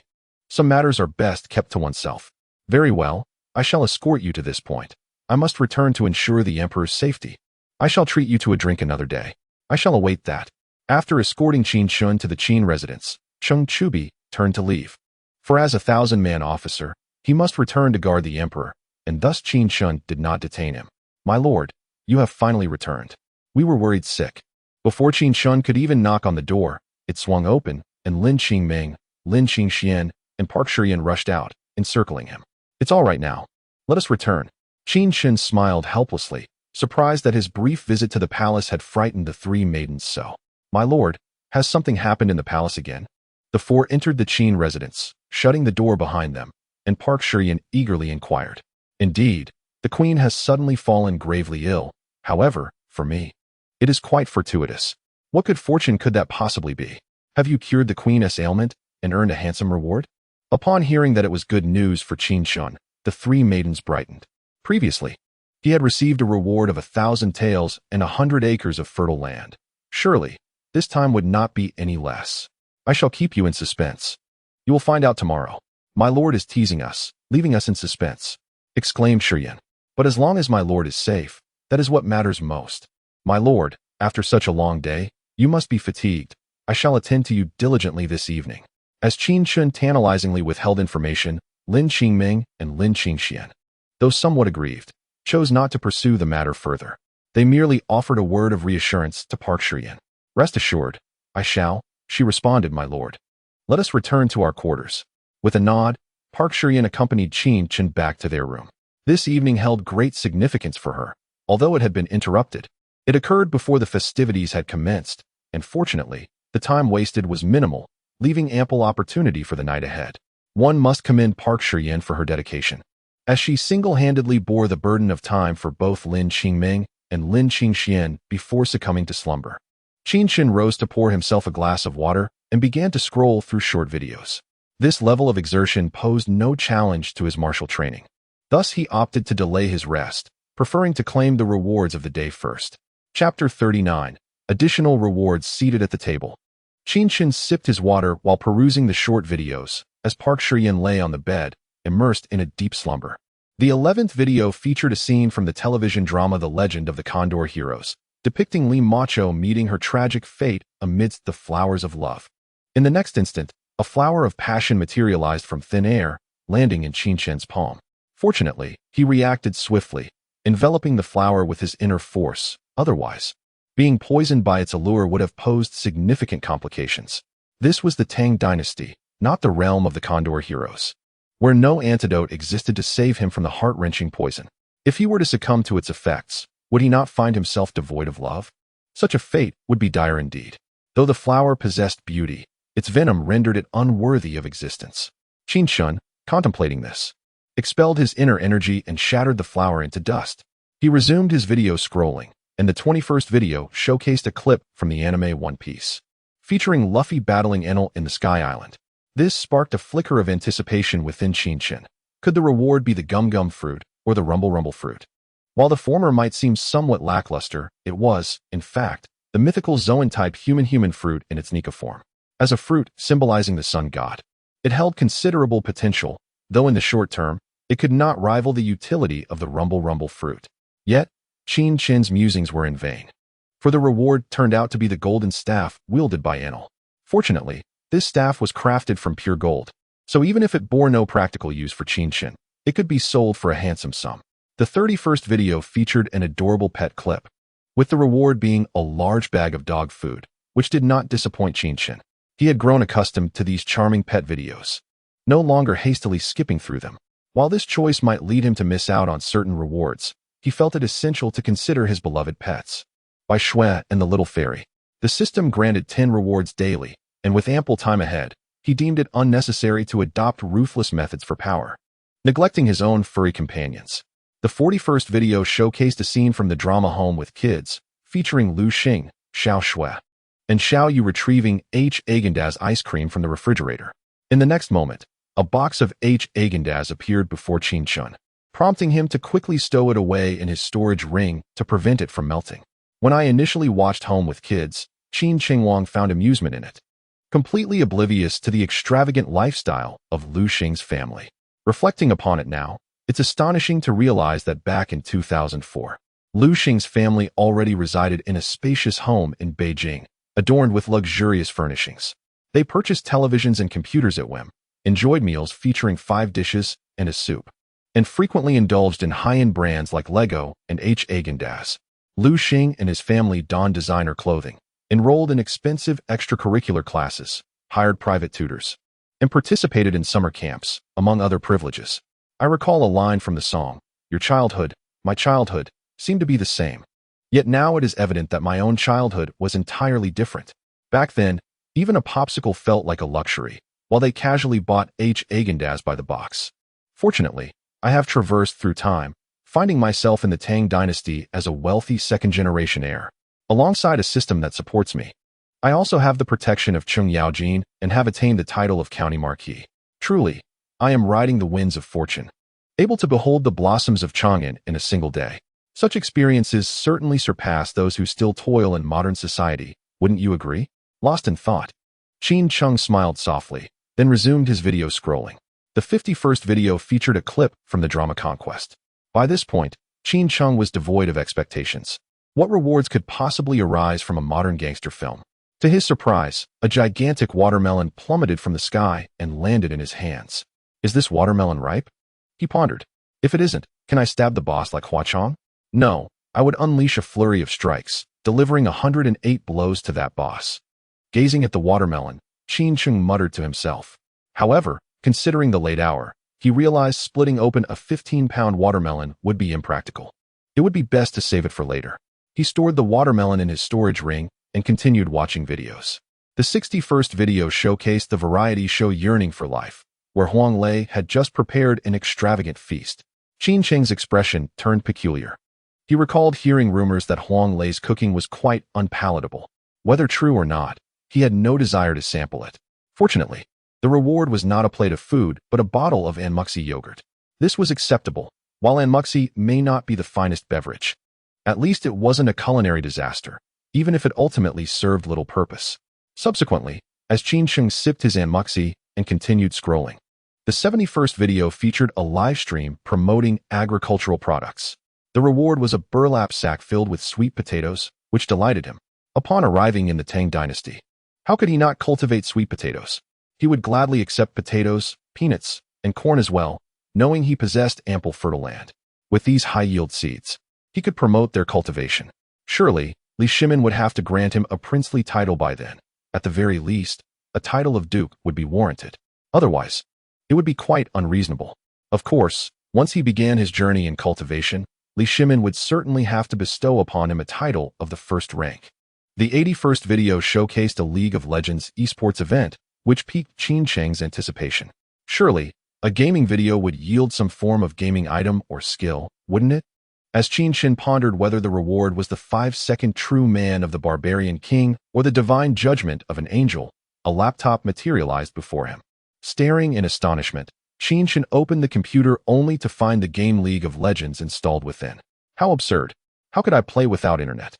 Some matters are best kept to oneself. Very well, I shall escort you to this point. I must return to ensure the Emperor's safety. I shall treat you to a drink another day. I shall await that. After escorting Qin Chen to the Qin residence, Cheng Chubi turned to leave. For as a 1,000-man officer, he must return to guard the Emperor, and thus Qin Chen did not detain him. My lord, you have finally returned. We were worried sick. Before Qin Chen could even knock on the door, it swung open, and Lin Qingming, Lin Qingxian, and Park Shiyan rushed out, encircling him. It's all right now. Let us return. Qin Chen smiled helplessly, surprised that his brief visit to the palace had frightened the three maidens so. My lord, has something happened in the palace again? The four entered the Qin residence, shutting the door behind them, and Park Shiyan eagerly inquired. Indeed, the queen has suddenly fallen gravely ill. However, for me, it is quite fortuitous. What good fortune could that possibly be? Have you cured the queen's ailment and earned a handsome reward? Upon hearing that it was good news for Qin Chen, the three maidens brightened. Previously, he had received a reward of 1,000 taels and 100 acres of fertile land. Surely, this time would not be any less. I shall keep you in suspense. You will find out tomorrow. My lord is teasing us, leaving us in suspense, exclaimed Shiyan. But as long as my lord is safe, that is what matters most. My lord, after such a long day, you must be fatigued. I shall attend to you diligently this evening. As Qin Chen tantalizingly withheld information, Lin Qingming and Lin Qingxian, though somewhat aggrieved, chose not to pursue the matter further. They merely offered a word of reassurance to Park Shiyan. Rest assured, I shall, she responded, my lord. Let us return to our quarters. With a nod, Park Shiyan accompanied Qin Chen back to their room. This evening held great significance for her, although it had been interrupted. It occurred before the festivities had commenced, and fortunately, the time wasted was minimal, leaving ample opportunity for the night ahead. One must commend Park Shiyan for her dedication, as she single-handedly bore the burden of time for both Lin Qingming and Lin Qingxian before succumbing to slumber. Qin Chen rose to pour himself a glass of water and began to scroll through short videos. This level of exertion posed no challenge to his martial training. Thus he opted to delay his rest, preferring to claim the rewards of the day first. Chapter 39. Additional rewards seated at the table. Qin Chen sipped his water while perusing the short videos, as Park Shiyan lay on the bed, immersed in a deep slumber. The 11th video featured a scene from the television drama The Legend of the Condor Heroes, depicting Li Macho meeting her tragic fate amidst the flowers of love. In the next instant, a flower of passion materialized from thin air, landing in Qin Chen's palm. Fortunately, he reacted swiftly, enveloping the flower with his inner force. Otherwise, being poisoned by its allure would have posed significant complications. This was the Tang Dynasty, not the realm of the Condor Heroes, where no antidote existed to save him from the heart-wrenching poison. If he were to succumb to its effects, would he not find himself devoid of love? Such a fate would be dire indeed. Though the flower possessed beauty, its venom rendered it unworthy of existence. Qin Chen, contemplating this, expelled his inner energy and shattered the flower into dust. He resumed his video scrolling, and the 21st video showcased a clip from the anime One Piece, featuring Luffy battling Enel in the Sky Island. This sparked a flicker of anticipation within Qin Chen. Could the reward be the Gum Gum fruit or the Rumble Rumble fruit? While the former might seem somewhat lackluster, it was, in fact, the mythical zoan-type human fruit in its Nika form. As a fruit symbolizing the sun god, it held considerable potential, though in the short term, it could not rival the utility of the rumble fruit. Yet, Qin Chen's musings were in vain, for the reward turned out to be the golden staff wielded by Enel. Fortunately, this staff was crafted from pure gold, so even if it bore no practical use for Qin Chen, it could be sold for a handsome sum. The 31st video featured an adorable pet clip, with the reward being a large bag of dog food, which did not disappoint Qin Chen. He had grown accustomed to these charming pet videos, no longer hastily skipping through them. While this choice might lead him to miss out on certain rewards, he felt it essential to consider his beloved pets. By Shui and the little fairy, the system granted 10 rewards daily, and with ample time ahead, he deemed it unnecessary to adopt ruthless methods for power, neglecting his own furry companions. The 41st video showcased a scene from the drama Home with Kids, featuring Lu Xing, Xiao Shui, and Xiao Yu retrieving Häagen-Dazs ice cream from the refrigerator. In the next moment, a box of Häagen-Dazs appeared before Qin Chen, prompting him to quickly stow it away in his storage ring to prevent it from melting. When I initially watched Home with Kids, Qin Chengwang found amusement in it, completely oblivious to the extravagant lifestyle of Lu Xing's family. Reflecting upon it now, it's astonishing to realize that back in 2004, Lu Xing's family already resided in a spacious home in Beijing, adorned with luxurious furnishings. They purchased televisions and computers at whim, enjoyed meals featuring 5 dishes and a soup, and frequently indulged in high-end brands like Lego and Häagen-Dazs. Lu Xing and his family donned designer clothing, enrolled in expensive extracurricular classes, hired private tutors, and participated in summer camps, among other privileges. I recall a line from the song, "Your childhood, my childhood, seem to be the same." Yet now it is evident that my own childhood was entirely different. Back then, even a popsicle felt like a luxury, while they casually bought Häagen-Dazs by the box. Fortunately, I have traversed through time, finding myself in the Tang Dynasty as a wealthy second-generation heir, alongside a system that supports me. I also have the protection of Chung Yaojin and have attained the title of County Marquis. Truly, I am riding the winds of fortune, able to behold the blossoms of Chang'an in a single day. Such experiences certainly surpass those who still toil in modern society, wouldn't you agree? Lost in thought, Qin Chen smiled softly, then resumed his video scrolling. The 51st video featured a clip from the drama Conquest. By this point, Qin Chen was devoid of expectations. What rewards could possibly arise from a modern gangster film? To his surprise, a gigantic watermelon plummeted from the sky and landed in his hands. Is this watermelon ripe? He pondered. If it isn't, can I stab the boss like Hua Chong? No, I would unleash a flurry of strikes, delivering 108 blows to that boss. Gazing at the watermelon, Qin Chen muttered to himself. However, considering the late hour, he realized splitting open a 15-pound watermelon would be impractical. It would be best to save it for later. He stored the watermelon in his storage ring and continued watching videos. The 61st video showcased the variety show Yearning for Life, where Huang Lei had just prepared an extravagant feast. Qin Cheng's expression turned peculiar. He recalled hearing rumors that Huang Lei's cooking was quite unpalatable. Whether true or not, he had no desire to sample it. Fortunately, the reward was not a plate of food, but a bottle of Anmuxi yogurt. This was acceptable. While Anmuxi may not be the finest beverage, at least it wasn't a culinary disaster, even if it ultimately served little purpose. Subsequently, as Qin Chen sipped his Anmuxi and continued scrolling, the 71st video featured a live stream promoting agricultural products. The reward was a burlap sack filled with sweet potatoes, which delighted him. Upon arriving in the Tang Dynasty, how could he not cultivate sweet potatoes? He would gladly accept potatoes, peanuts, and corn as well, knowing he possessed ample fertile land. With these high-yield seeds, he could promote their cultivation. Surely, Li Shimin would have to grant him a princely title by then. At the very least, a title of duke would be warranted. Otherwise, it would be quite unreasonable. Of course, once he began his journey in cultivation, Li Shimin would certainly have to bestow upon him a title of the first rank. The 81st video showcased a League of Legends esports event, which piqued Qin Cheng's anticipation. Surely, a gaming video would yield some form of gaming item or skill, wouldn't it? As Qin Chen pondered whether the reward was the 5-second true man of the barbarian king or the divine judgment of an angel, a laptop materialized before him. Staring in astonishment, Qin Chen opened the computer only to find the game League of Legends installed within. How absurd! How could I play without internet?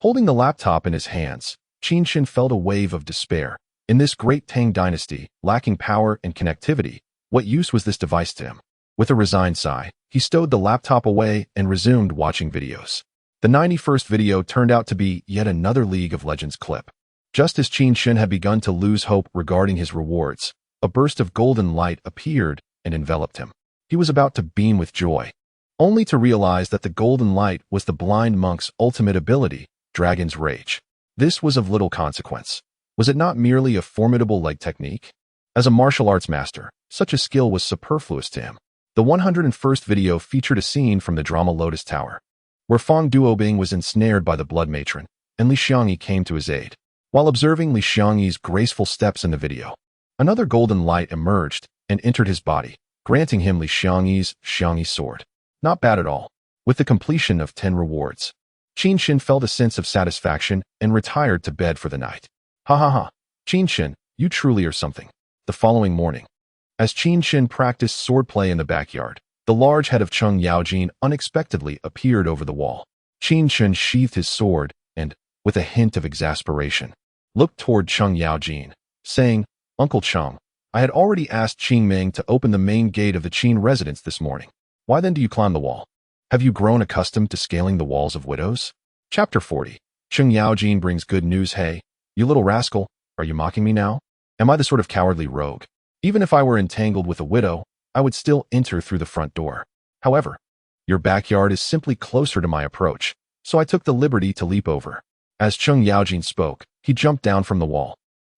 Holding the laptop in his hands, Qin Chen felt a wave of despair. In this Great Tang Dynasty, lacking power and connectivity, what use was this device to him? With a resigned sigh, he stowed the laptop away and resumed watching videos. The 91st video turned out to be yet another League of Legends clip. Just as Qin Chen had begun to lose hope regarding his rewards, a burst of golden light appeared and enveloped him. He was about to beam with joy, only to realize that the golden light was the blind monk's ultimate ability, Dragon's Rage. This was of little consequence. Was it not merely a formidable leg technique? As a martial arts master, such a skill was superfluous to him. The 101st video featured a scene from the drama Lotus Tower, where Fang Duobing was ensnared by the Blood Matron, and Li Xiangyi came to his aid. While observing Li Xiangyi's graceful steps in the video, another golden light emerged and entered his body, granting him Li Xiangyi's sword. Not bad at all. With the completion of 10 rewards, Qin Chen felt a sense of satisfaction and retired to bed for the night. Ha ha ha. Qin Chen, you truly are something. The following morning, as Qin Chen practiced swordplay in the backyard, the large head of Cheng Yaojin unexpectedly appeared over the wall. Qin Chen sheathed his sword and, with a hint of exasperation, looked toward Cheng Yaojin, saying, "Uncle Cheng, I had already asked Qing Ming to open the main gate of the Qin residence this morning. Why then do you climb the wall? Have you grown accustomed to scaling the walls of widows?" Chapter 40. Cheng Yaojin brings good news. Hey, you little rascal, are you mocking me now? Am I the sort of cowardly rogue? Even if I were entangled with a widow, I would still enter through the front door. However, your backyard is simply closer to my approach, so I took the liberty to leap over. As Cheng Yaojin spoke, he jumped down from the wall,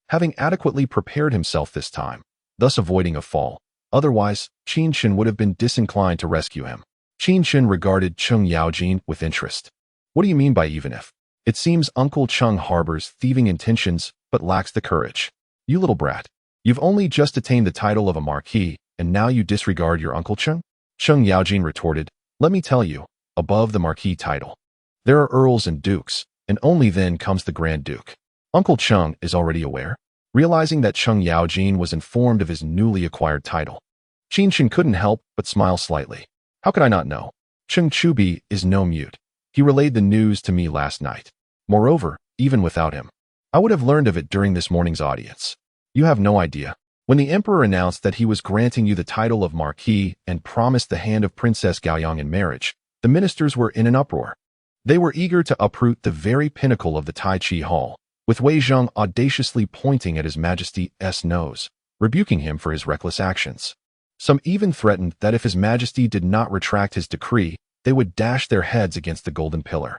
having adequately prepared himself this time, thus avoiding a fall. Otherwise, Qin Chen would have been disinclined to rescue him. Qin Chen regarded Cheng Yaojin with interest. What do you mean by even if? It seems Uncle Cheng harbors thieving intentions, but lacks the courage. You little brat. You've only just attained the title of a marquis, and now you disregard your Uncle Cheng? Cheng Yaojin retorted, let me tell you, above the marquis title, there are earls and dukes, and only then comes the Grand Duke. Uncle Cheng is already aware. Realizing that Cheng Yaojin was informed of his newly acquired title, Qin Chen couldn't help but smile slightly. How could I not know? Cheng Chubi is no mute. He relayed the news to me last night. Moreover, even without him, I would have learned of it during this morning's audience. You have no idea. When the emperor announced that he was granting you the title of marquis and promised the hand of Princess Gaoyang in marriage, the ministers were in an uproar. They were eager to uproot the very pinnacle of the Tai Chi Hall, with Wei Zheng audaciously pointing at His Majesty's nose, rebuking him for his reckless actions. Some even threatened that if His Majesty did not retract his decree, they would dash their heads against the golden pillar.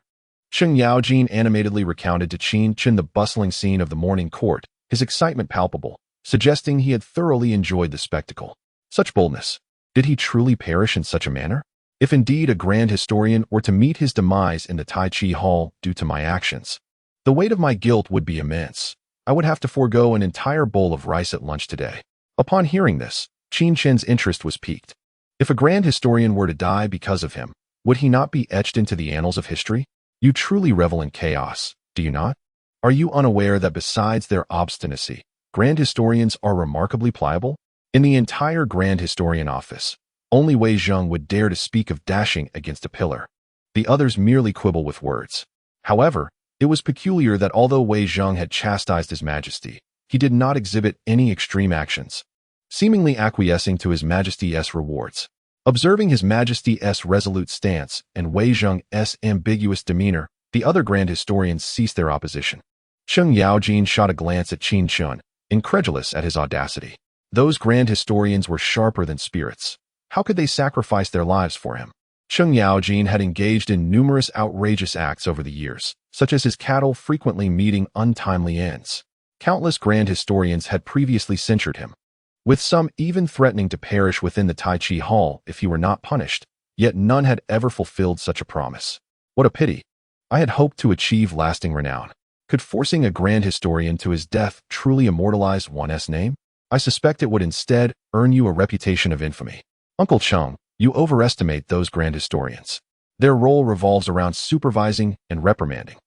Cheng Yaojin animatedly recounted to Qin Chen the bustling scene of the morning court, his excitement palpable, suggesting he had thoroughly enjoyed the spectacle. Such boldness. Did he truly perish in such a manner? If indeed a grand historian were to meet his demise in the Tai Chi Hall due to my actions, the weight of my guilt would be immense. I would have to forego an entire bowl of rice at lunch today. Upon hearing this, Qin Chen's interest was piqued. If a grand historian were to die because of him, would he not be etched into the annals of history? You truly revel in chaos, do you not? Are you unaware that besides their obstinacy, grand historians are remarkably pliable? In the entire grand historian office, only Wei Zheng would dare to speak of dashing against a pillar. The others merely quibble with words. However, it was peculiar that although Wei Zheng had chastised His Majesty, he did not exhibit any extreme actions, seemingly acquiescing to His Majesty's rewards. Observing His Majesty's resolute stance and Wei Zheng's ambiguous demeanor, the other grand historians ceased their opposition. Cheng Yaojin shot a glance at Qin Chen, incredulous at his audacity. Those grand historians were sharper than spirits. How could they sacrifice their lives for him? Cheng Yaojin had engaged in numerous outrageous acts over the years, such as his cattle frequently meeting untimely ends. Countless grand historians had previously censured him, with some even threatening to perish within the Tai Chi Hall if he were not punished, yet none had ever fulfilled such a promise. What a pity. I had hoped to achieve lasting renown. Could forcing a grand historian to his death truly immortalize one's name? I suspect it would instead earn you a reputation of infamy. Uncle Cheng, you overestimate those grand historians. Their role revolves around supervising and reprimanding.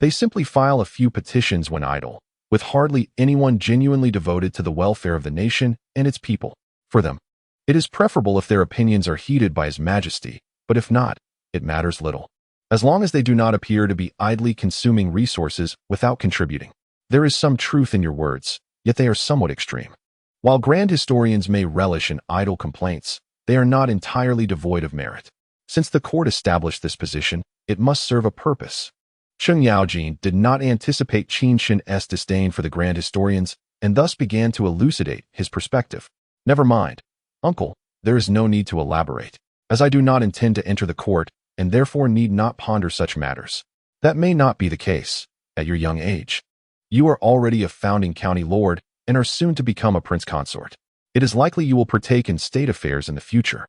They simply file a few petitions when idle, with hardly anyone genuinely devoted to the welfare of the nation and its people. For them, it is preferable if their opinions are heeded by His Majesty, but if not, it matters little. as long as they do not appear to be idly consuming resources without contributing. There is some truth in your words, yet they are somewhat extreme. While grand historians may relish in idle complaints, they are not entirely devoid of merit. Since the court established this position, it must serve a purpose. Cheng Yaojin did not anticipate Qin Chen's disdain for the grand historians and thus began to elucidate his perspective. Never mind, uncle, there is no need to elaborate, as I do not intend to enter the court and therefore need not ponder such matters. That may not be the case, at your young age. You are already a founding county lord and are soon to become a prince consort. It is likely you will partake in state affairs in the future,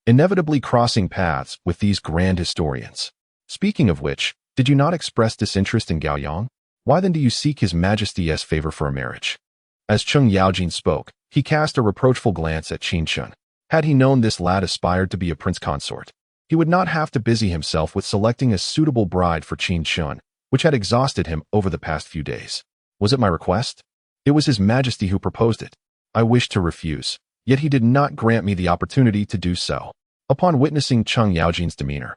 inevitably crossing paths with these grand historians. Speaking of which, did you not express disinterest in Gaoyang? Why then do you seek His Majesty's favor for a marriage? As Cheng Yaojin spoke, he cast a reproachful glance at Qin Chen. Had he known this lad aspired to be a prince consort, he would not have to busy himself with selecting a suitable bride for Qin Chen, which had exhausted him over the past few days. Was it my request? It was His Majesty who proposed it. I wished to refuse, yet he did not grant me the opportunity to do so. Upon witnessing Cheng Yaojin's demeanor,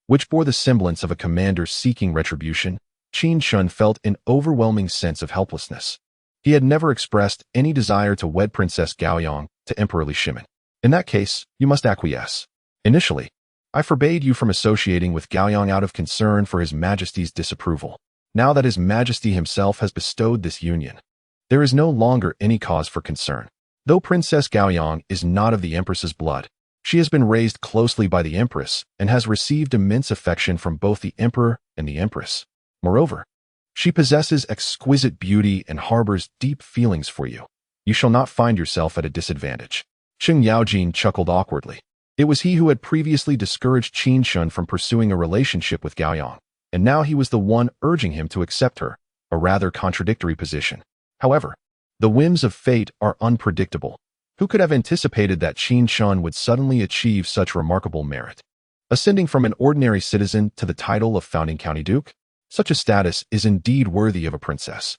which bore the semblance of a commander seeking retribution, Qin Chen felt an overwhelming sense of helplessness. He had never expressed any desire to wed Princess Gaoyang to Emperor Li Shimin. In that case, you must acquiesce. Initially, I forbade you from associating with Gaoyang out of concern for His Majesty's disapproval. Now that His Majesty himself has bestowed this union, there is no longer any cause for concern. Though Princess Gaoyang is not of the Empress's blood, she has been raised closely by the Empress and has received immense affection from both the Emperor and the Empress. Moreover, she possesses exquisite beauty and harbors deep feelings for you. You shall not find yourself at a disadvantage. Cheng Yaojin chuckled awkwardly. It was he who had previously discouraged Qin Chen from pursuing a relationship with Gaoyang, and now he was the one urging him to accept her, a rather contradictory position. However, the whims of fate are unpredictable. Who could have anticipated that Qin Chen would suddenly achieve such remarkable merit? Ascending from an ordinary citizen to the title of founding county duke? Such a status is indeed worthy of a princess.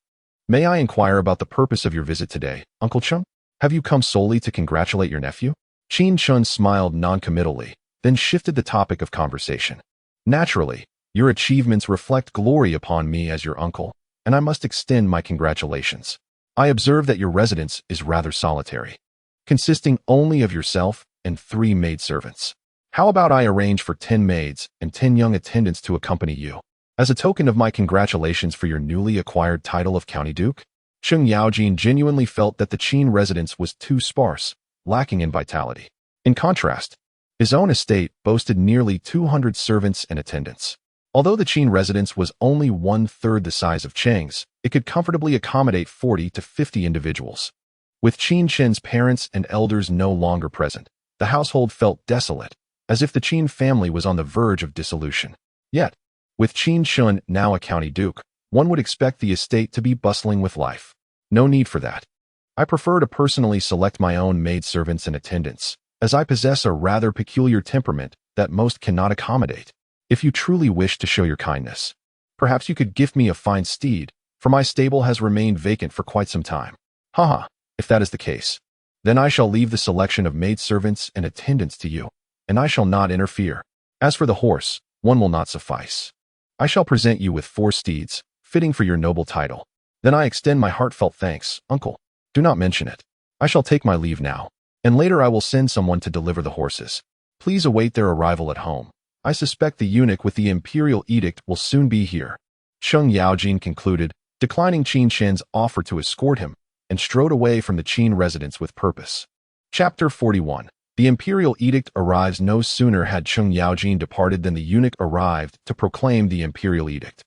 May I inquire about the purpose of your visit today, Uncle Cheng? Have you come solely to congratulate your nephew? Qin Chen smiled noncommittally, then shifted the topic of conversation. Naturally, your achievements reflect glory upon me as your uncle, and I must extend my congratulations. I observe that your residence is rather solitary, consisting only of yourself and 3 maidservants. How about I arrange for 10 maids and 10 young attendants to accompany you, as a token of my congratulations for your newly acquired title of County Duke? Cheng Yaojin genuinely felt that the Qin residence was too sparse, lacking in vitality. In contrast, his own estate boasted nearly 200 servants and attendants. Although the Qin residence was only 1/3 the size of Cheng's, it could comfortably accommodate 40 to 50 individuals. With Qin Chen's parents and elders no longer present, the household felt desolate, as if the Qin family was on the verge of dissolution. Yet, with Qin Chen now a county duke, one would expect the estate to be bustling with life. No need for that. I prefer to personally select my own maidservants and attendants, as I possess a rather peculiar temperament that most cannot accommodate. If you truly wish to show your kindness, perhaps you could gift me a fine steed, for my stable has remained vacant for quite some time. Haha, if that is the case, then I shall leave the selection of maidservants and attendants to you, and I shall not interfere. As for the horse, one will not suffice. I shall present you with 4 steeds, fitting for your noble title. Then I extend my heartfelt thanks, uncle. Do not mention it. I shall take my leave now, and later I will send someone to deliver the horses. Please await their arrival at home. I suspect the eunuch with the imperial edict will soon be here. Cheng Yaojin concluded, declining Qin Chen's offer to escort him, and strode away from the Qin residence with purpose. Chapter 41. The imperial edict arrives. No sooner had Cheng Yaojin departed than the eunuch arrived to proclaim the imperial edict,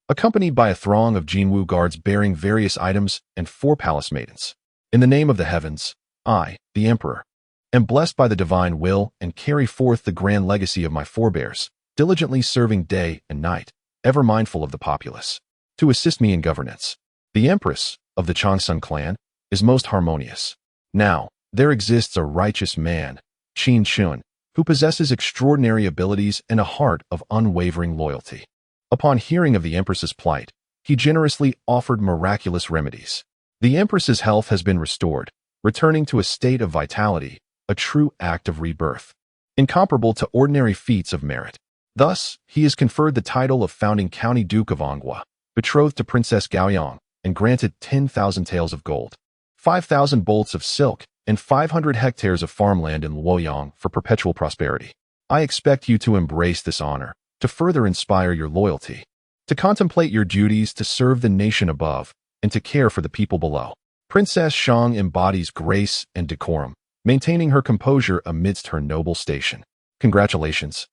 accompanied by a throng of Jinwu guards bearing various items and 4 palace maidens. In the name of the heavens, I, the emperor, am blessed by the divine will and carry forth the grand legacy of my forebears, diligently serving day and night, ever mindful of the populace, to assist me in governance. The empress of the Changsun clan is most harmonious. Now, there exists a righteous man, Qin Chen, who possesses extraordinary abilities and a heart of unwavering loyalty. Upon hearing of the empress's plight, he generously offered miraculous remedies. The empress's health has been restored, returning to a state of vitality, a true act of rebirth, incomparable to ordinary feats of merit. Thus, he is conferred the title of founding County Duke of Anghua, betrothed to Princess Gaoyang, and granted 10,000 taels of gold, 5,000 bolts of silk, and 500 hectares of farmland in Luoyang for perpetual prosperity. I expect you to embrace this honor, to further inspire your loyalty, to contemplate your duties to serve the nation above, and to care for the people below. Princess Shang embodies grace and decorum, maintaining her composure amidst her noble station. Congratulations,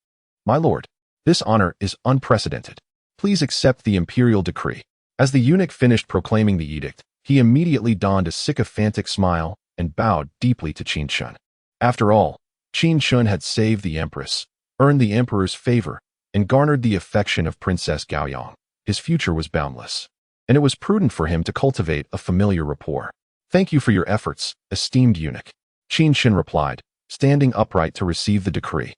my lord. This honor is unprecedented. Please accept the imperial decree. As the eunuch finished proclaiming the edict, he immediately donned a sycophantic smile and bowed deeply to Qin Chen. After all, Qin Chen had saved the empress, earned the emperor's favor, and garnered the affection of Princess Gaoyang. His future was boundless, and it was prudent for him to cultivate a familiar rapport. Thank you for your efforts, esteemed eunuch, Qin Chen replied, standing upright to receive the decree,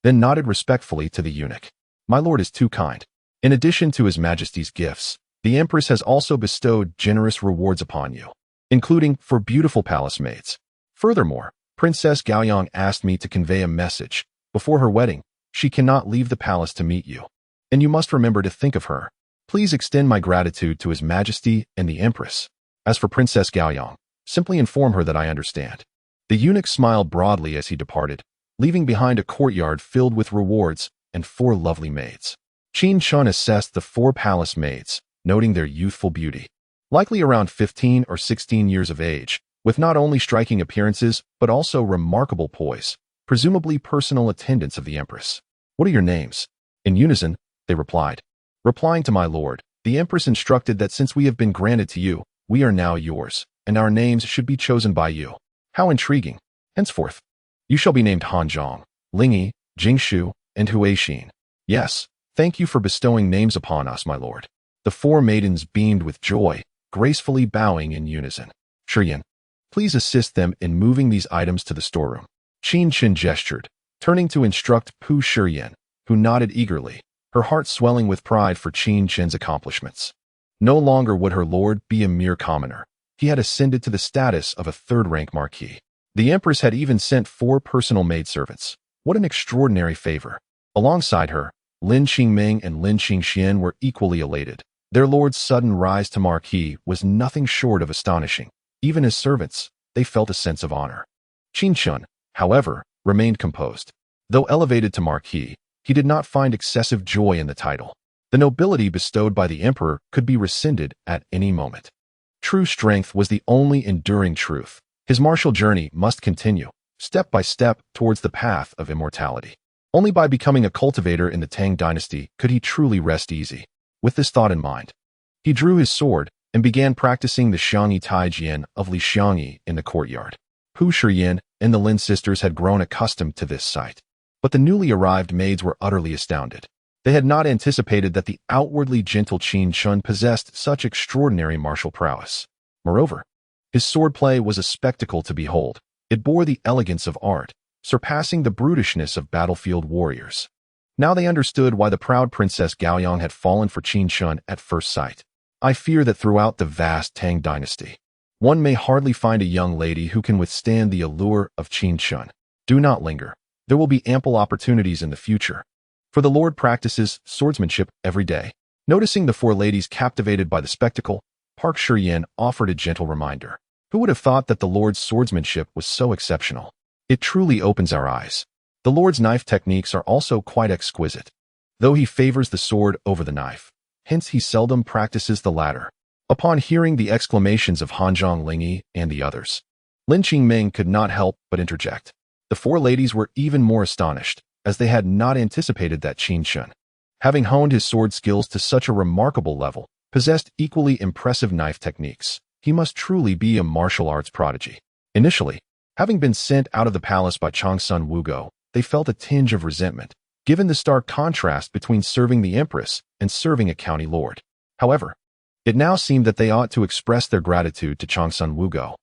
then nodded respectfully to the eunuch. My lord is too kind. In addition to His Majesty's gifts, the empress has also bestowed generous rewards upon you, including for beautiful palace maids. Furthermore, Princess Gaoyang asked me to convey a message. Before her wedding, she cannot leave the palace to meet you, and you must remember to think of her. Please extend my gratitude to His Majesty and the empress. As for Princess Gaoyang, simply inform her that I understand. The eunuch smiled broadly as he departed, leaving behind a courtyard filled with rewards and 4 lovely maids. Qin Chen assessed the 4 palace maids, noting their youthful beauty, likely around 15 or 16 years of age, with not only striking appearances but also remarkable poise, presumably personal attendants of the empress. What are your names? In unison, they replied. Replying to my lord, the empress instructed that since we have been granted to you, we are now yours, and our names should be chosen by you. How intriguing. Henceforth, you shall be named Hanzhong, Lingyi, Jingshu, and Huixin. Yes, thank you for bestowing names upon us, my lord. The 4 maidens beamed with joy, gracefully bowing in unison. Shiyan, please assist them in moving these items to the storeroom. Qin Chen gestured, turning to instruct Pu Shiyan, who nodded eagerly, her heart swelling with pride for Qin Chen's accomplishments. No longer would her lord be a mere commoner. He had ascended to the status of a 3rd-rank marquis. The empress had even sent 4 personal maidservants. What an extraordinary favor. Alongside her, Lin Qingming and Lin Qingxian were equally elated. Their lord's sudden rise to marquis was nothing short of astonishing. Even as servants, they felt a sense of honor. Qin Chen, however, remained composed. Though elevated to marquis, he did not find excessive joy in the title. The nobility bestowed by the emperor could be rescinded at any moment. True strength was the only enduring truth. His martial journey must continue, step by step, towards the path of immortality. Only by becoming a cultivator in the Tang Dynasty could he truly rest easy. With this thought in mind, he drew his sword and began practicing the Xiangyi Taijian of Li Xiangyi in the courtyard. Pu Shiyan and the Lin sisters had grown accustomed to this sight, but the newly arrived maids were utterly astounded. They had not anticipated that the outwardly gentle Qin Chen possessed such extraordinary martial prowess. Moreover, his swordplay was a spectacle to behold. It bore the elegance of art, surpassing the brutishness of battlefield warriors. Now they understood why the proud Princess Gaoyang had fallen for Qin Chen at first sight. I fear that throughout the vast Tang Dynasty, one may hardly find a young lady who can withstand the allure of Qin Chen. Do not linger. There will be ample opportunities in the future. For the Lord practices swordsmanship every day. Noticing the 4 ladies captivated by the spectacle, Park Shiyan offered a gentle reminder. Who would have thought that the Lord's swordsmanship was so exceptional? It truly opens our eyes. The Lord's knife techniques are also quite exquisite, though he favors the sword over the knife. Hence he seldom practices the latter. Upon hearing the exclamations of Hanzhong Lingyi and the others, Lin Qingming could not help but interject. The 4 ladies were even more astonished, as they had not anticipated that Qin Chen, having honed his sword skills to such a remarkable level, possessed equally impressive knife techniques. He must truly be a martial arts prodigy. Initially, having been sent out of the palace by Changsun Wugo, they felt a tinge of resentment, given the stark contrast between serving the empress and serving a county lord. However, it now seemed that they ought to express their gratitude to Changsun Wugo.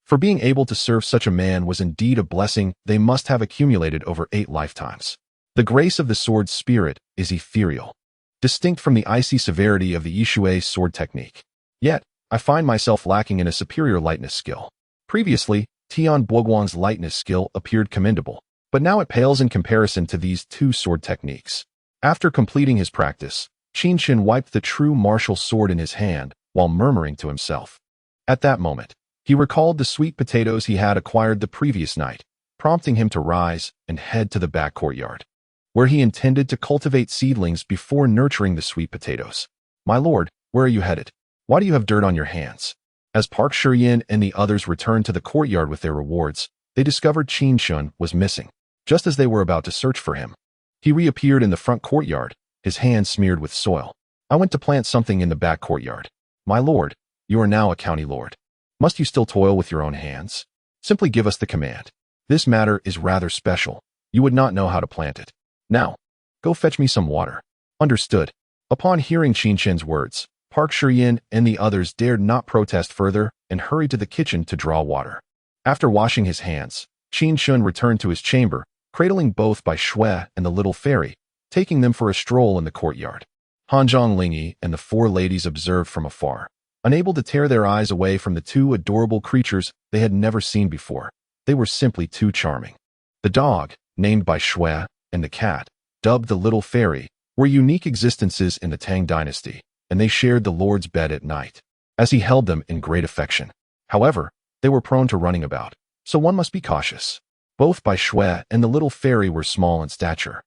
For being able to serve such a man was indeed a blessing they must have accumulated over 8 lifetimes. The grace of the sword's spirit is ethereal, distinct from the icy severity of the Yishui's sword technique. Yet, I find myself lacking in a superior lightness skill. Previously, Tian Boguang's lightness skill appeared commendable, but now it pales in comparison to these 2 sword techniques. After completing his practice, Qin Chen wiped the true martial sword in his hand while murmuring to himself. At that moment, he recalled the sweet potatoes he had acquired the previous night, prompting him to rise and head to the back courtyard, where he intended to cultivate seedlings before nurturing the sweet potatoes. "My lord, where are you headed? Why do you have dirt on your hands?" As Park Shiyin and the others returned to the courtyard with their rewards, they discovered Qin Chen was missing. Just as they were about to search for him, he reappeared in the front courtyard, his hands smeared with soil. "I went to plant something in the back courtyard. My lord, you are now a county lord. Must you still toil with your own hands? Simply give us the command. This matter is rather special. You would not know how to plant it. Now, go fetch me some water." "Understood." Upon hearing Qin Chen's words, Park Shiyin and the others dared not protest further and hurried to the kitchen to draw water. After washing his hands, Qin Chen returned to his chamber, cradling both Bai Shui and the little fairy, taking them for a stroll in the courtyard. Hanzhong Lingyi and the four ladies observed from afar, unable to tear their eyes away from the two adorable creatures they had never seen before. They were simply too charming. The dog, named Bai Shui, and the cat, dubbed the little fairy, were unique existences in the Tang Dynasty, and they shared the lord's bed at night, as he held them in great affection. However, they were prone to running about, so one must be cautious. Both Bai Shui and the little fairy were small in stature,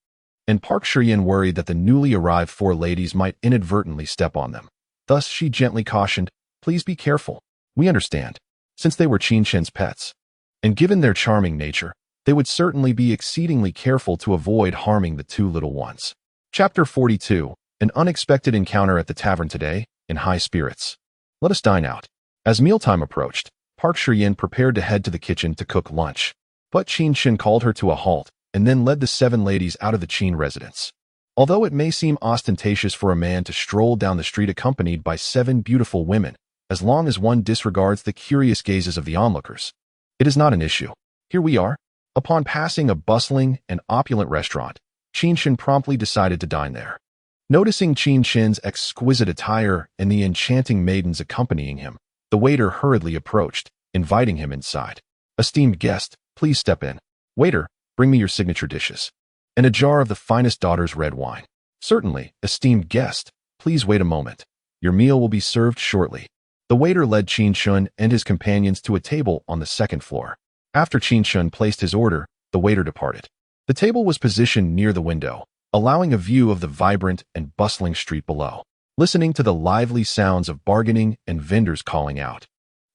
and Park Shiyin worried that the newly arrived four ladies might inadvertently step on them. Thus she gently cautioned, "Please be careful. We understand, since they were Qin Chen's pets, and given their charming nature, they would certainly be exceedingly careful to avoid harming the two little ones." Chapter 42. An unexpected encounter at the tavern today, in high spirits. "Let us dine out." As mealtime approached, Park Shiyin prepared to head to the kitchen to cook lunch. But Qin Chen called her to a halt and then led the seven ladies out of the Qin residence. Although it may seem ostentatious for a man to stroll down the street accompanied by seven beautiful women, as long as one disregards the curious gazes of the onlookers, it is not an issue. Here we are. Upon passing a bustling and opulent restaurant, Qin Chen promptly decided to dine there. Noticing Qin Chen's exquisite attire and the enchanting maidens accompanying him, the waiter hurriedly approached, inviting him inside. "Esteemed guest, please step in. Waiter, bring me your signature dishes. And a jar of the finest daughter's red wine." "Certainly, esteemed guest. Please wait a moment. Your meal will be served shortly." The waiter led Qin Chen and his companions to a table on the second floor. After Qin Chen placed his order, the waiter departed. The table was positioned near the window, allowing a view of the vibrant and bustling street below. Listening to the lively sounds of bargaining and vendors calling out,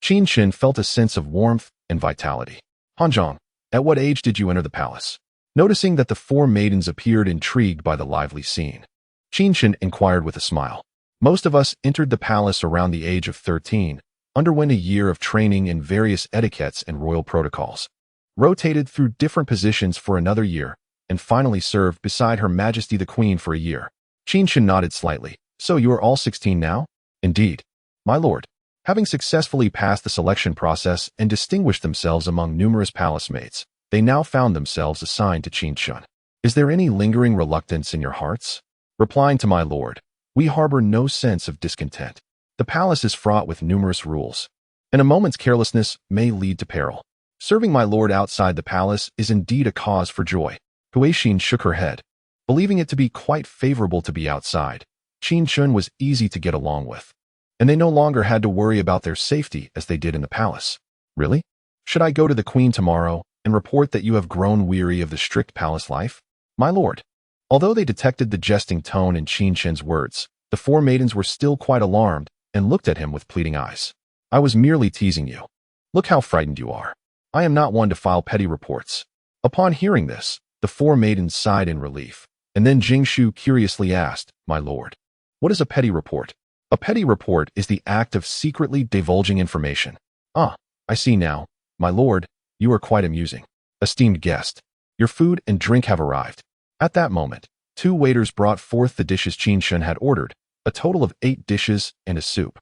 Qin Chen felt a sense of warmth and vitality. "Hanzhong, at what age did you enter the palace?" Noticing that the four maidens appeared intrigued by the lively scene, Qin Chen inquired with a smile. "Most of us entered the palace around the age of 13, underwent a year of training in various etiquettes and royal protocols, rotated through different positions for another year, and finally served beside Her Majesty the Queen for a year." Qin Chen nodded slightly. "So you are all 16 now?" "Indeed, my lord." Having successfully passed the selection process and distinguished themselves among numerous palace maids, they now found themselves assigned to Qin Chen. "Is there any lingering reluctance in your hearts?" Replying to my lord, "We harbor no sense of discontent. The palace is fraught with numerous rules, and a moment's carelessness may lead to peril. Serving my lord outside the palace is indeed a cause for joy." Huixin shook her head, believing it to be quite favorable to be outside. Qin Chen was easy to get along with, and they no longer had to worry about their safety as they did in the palace. "Really? Should I go to the queen tomorrow and report that you have grown weary of the strict palace life?" "My lord." Although they detected the jesting tone in Qin Chen's words, the four maidens were still quite alarmed and looked at him with pleading eyes. "I was merely teasing you. Look how frightened you are. I am not one to file petty reports." Upon hearing this, the four maidens sighed in relief, and then Jingshu curiously asked, "My lord, what is a petty report?" "A petty report is the act of secretly divulging information." "Ah, I see now. My lord, you are quite amusing. Esteemed guest, your food and drink have arrived." At that moment, two waiters brought forth the dishes Qin Chen had ordered, a total of 8 dishes and a soup,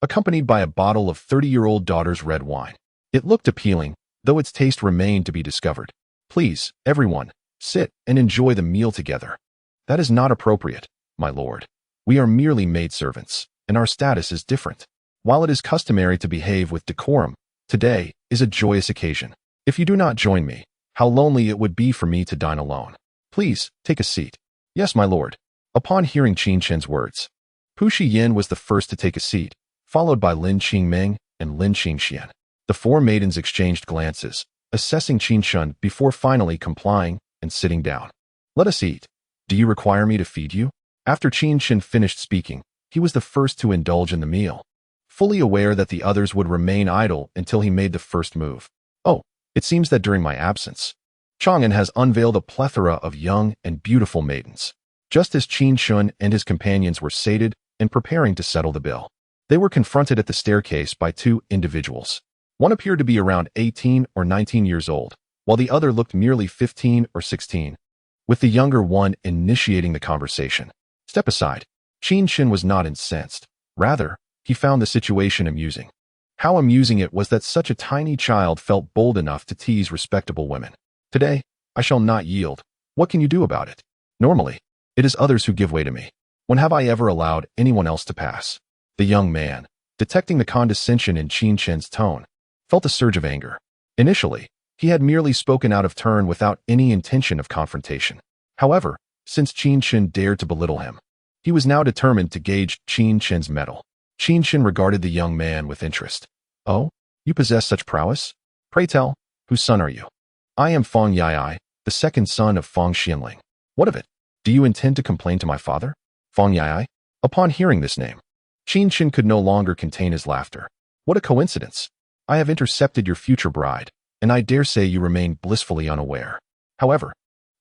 accompanied by a bottle of 30-year-old daughter's red wine. It looked appealing, though its taste remained to be discovered. "Please, everyone, sit and enjoy the meal together." "That is not appropriate, my lord. We are merely maidservants, and our status is different. While it is customary to behave with decorum, today is a joyous occasion. If you do not join me, how lonely it would be for me to dine alone. Please, take a seat." Yes, my lord. Upon hearing Qin Chen's words, Pu Shiyin was the first to take a seat, followed by Lin Qingming and Lin Qingxian. The four maidens exchanged glances, assessing Qin Chen before finally complying and sitting down. Let us eat. Do you require me to feed you? After Qin Chen finished speaking, he was the first to indulge in the meal, fully aware that the others would remain idle until he made the first move. Oh, it seems that during my absence, Chang'an has unveiled a plethora of young and beautiful maidens. Just as Qin Chen and his companions were sated and preparing to settle the bill, they were confronted at the staircase by two individuals. One appeared to be around 18 or 19 years old, while the other looked merely 15 or 16, with the younger one initiating the conversation. Step aside. Qin Chen was not incensed. Rather, he found the situation amusing. How amusing it was that such a tiny child felt bold enough to tease respectable women. Today, I shall not yield. What can you do about it? Normally, it is others who give way to me. When have I ever allowed anyone else to pass? The young man, detecting the condescension in Qin Chen's tone, felt a surge of anger. Initially, he had merely spoken out of turn without any intention of confrontation. However, since Qin Chen dared to belittle him, he was now determined to gauge Qin Chen's mettle. Qin Chen regarded the young man with interest. Oh, you possess such prowess? Pray tell, whose son are you? I am Fang Yai, the second son of Fang Xianling. What of it? Do you intend to complain to my father? Fang Yai? Upon hearing this name, Qin Chen could no longer contain his laughter. What a coincidence! I have intercepted your future bride, and I dare say you remain blissfully unaware. However,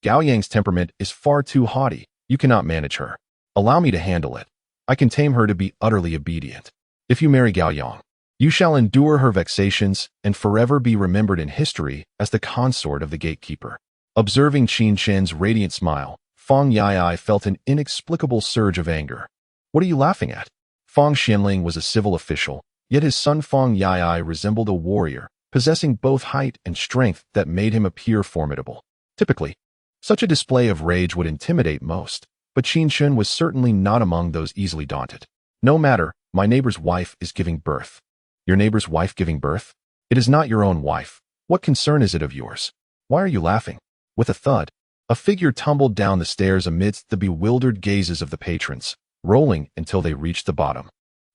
Gao Yang's temperament is far too haughty. You cannot manage her. Allow me to handle it. I can tame her to be utterly obedient. If you marry Gao Yang, you shall endure her vexations and forever be remembered in history as the consort of the gatekeeper. Observing Qin Chen's radiant smile, Fang Yai felt an inexplicable surge of anger. What are you laughing at? Fang Xianling was a civil official, yet his son Fang Yai resembled a warrior, possessing both height and strength that made him appear formidable. Typically, such a display of rage would intimidate most, but Qin Chen was certainly not among those easily daunted. No matter, my neighbor's wife is giving birth. Your neighbor's wife giving birth? It is not your own wife. What concern is it of yours? Why are you laughing? With a thud, a figure tumbled down the stairs amidst the bewildered gazes of the patrons, rolling until they reached the bottom.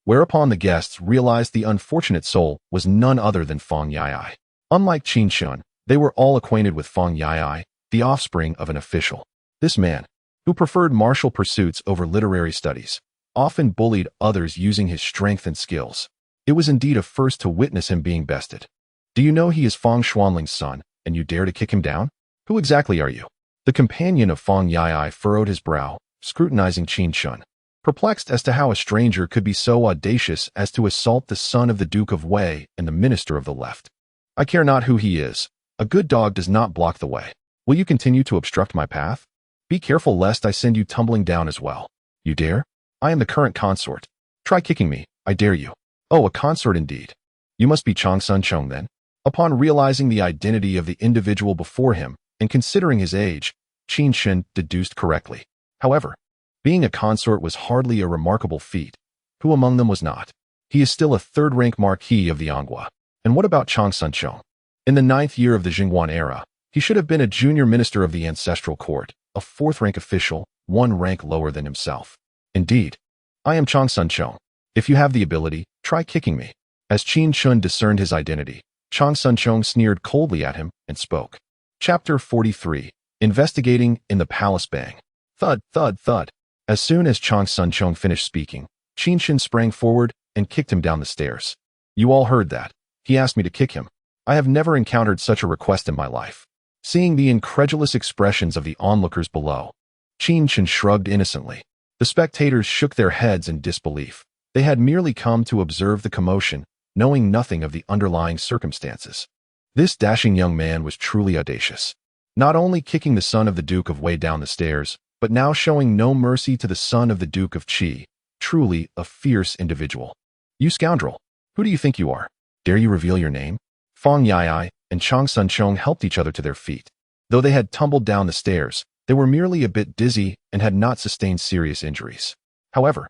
Whereupon the guests realized the unfortunate soul was none other than Fang Yai. Unlike Qin Chen, they were all acquainted with Fang Yai, the offspring of an official. This man, who preferred martial pursuits over literary studies, often bullied others using his strength and skills. It was indeed a first to witness him being bested. Do you know he is Fang Xuanling's son, and you dare to kick him down? Who exactly are you? The companion of Fang Yai furrowed his brow, scrutinizing Qin Chen, perplexed as to how a stranger could be so audacious as to assault the son of the Duke of Wei and the minister of the left. I care not who he is. A good dog does not block the way. Will you continue to obstruct my path? Be careful lest I send you tumbling down as well. You dare? I am the current consort. Try kicking me, I dare you. Oh, a consort indeed. You must be Chang Sun Chong then. Upon realizing the identity of the individual before him, and considering his age, Qin Chen deduced correctly. However, being a consort was hardly a remarkable feat. Who among them was not? He is still a third-rank marquis of the Anghua. And what about Chang Sun Chong? In the 9th year of the Jingguan era, he should have been a junior minister of the ancestral court, a 4th-rank official, 1 rank lower than himself. Indeed, I am Chang Sun Chong. If you have the ability, try kicking me. As Qin Chen discerned his identity, Chang Sun Chong sneered coldly at him and spoke. Chapter 43. Investigating in the Palace Bang. Thud, thud, thud. As soon as Chang Sun Chong finished speaking, Qin Chen sprang forward and kicked him down the stairs. You all heard that. He asked me to kick him. I have never encountered such a request in my life. Seeing the incredulous expressions of the onlookers below, Qin Chen shrugged innocently. The spectators shook their heads in disbelief. They had merely come to observe the commotion, knowing nothing of the underlying circumstances. This dashing young man was truly audacious. Not only kicking the son of the Duke of Wei down the stairs, but now showing no mercy to the son of the Duke of Qi. Truly a fierce individual. You scoundrel! Who do you think you are? Dare you reveal your name? Fang Yai and Chang Sun Chong helped each other to their feet. Though they had tumbled down the stairs, they were merely a bit dizzy and had not sustained serious injuries. However,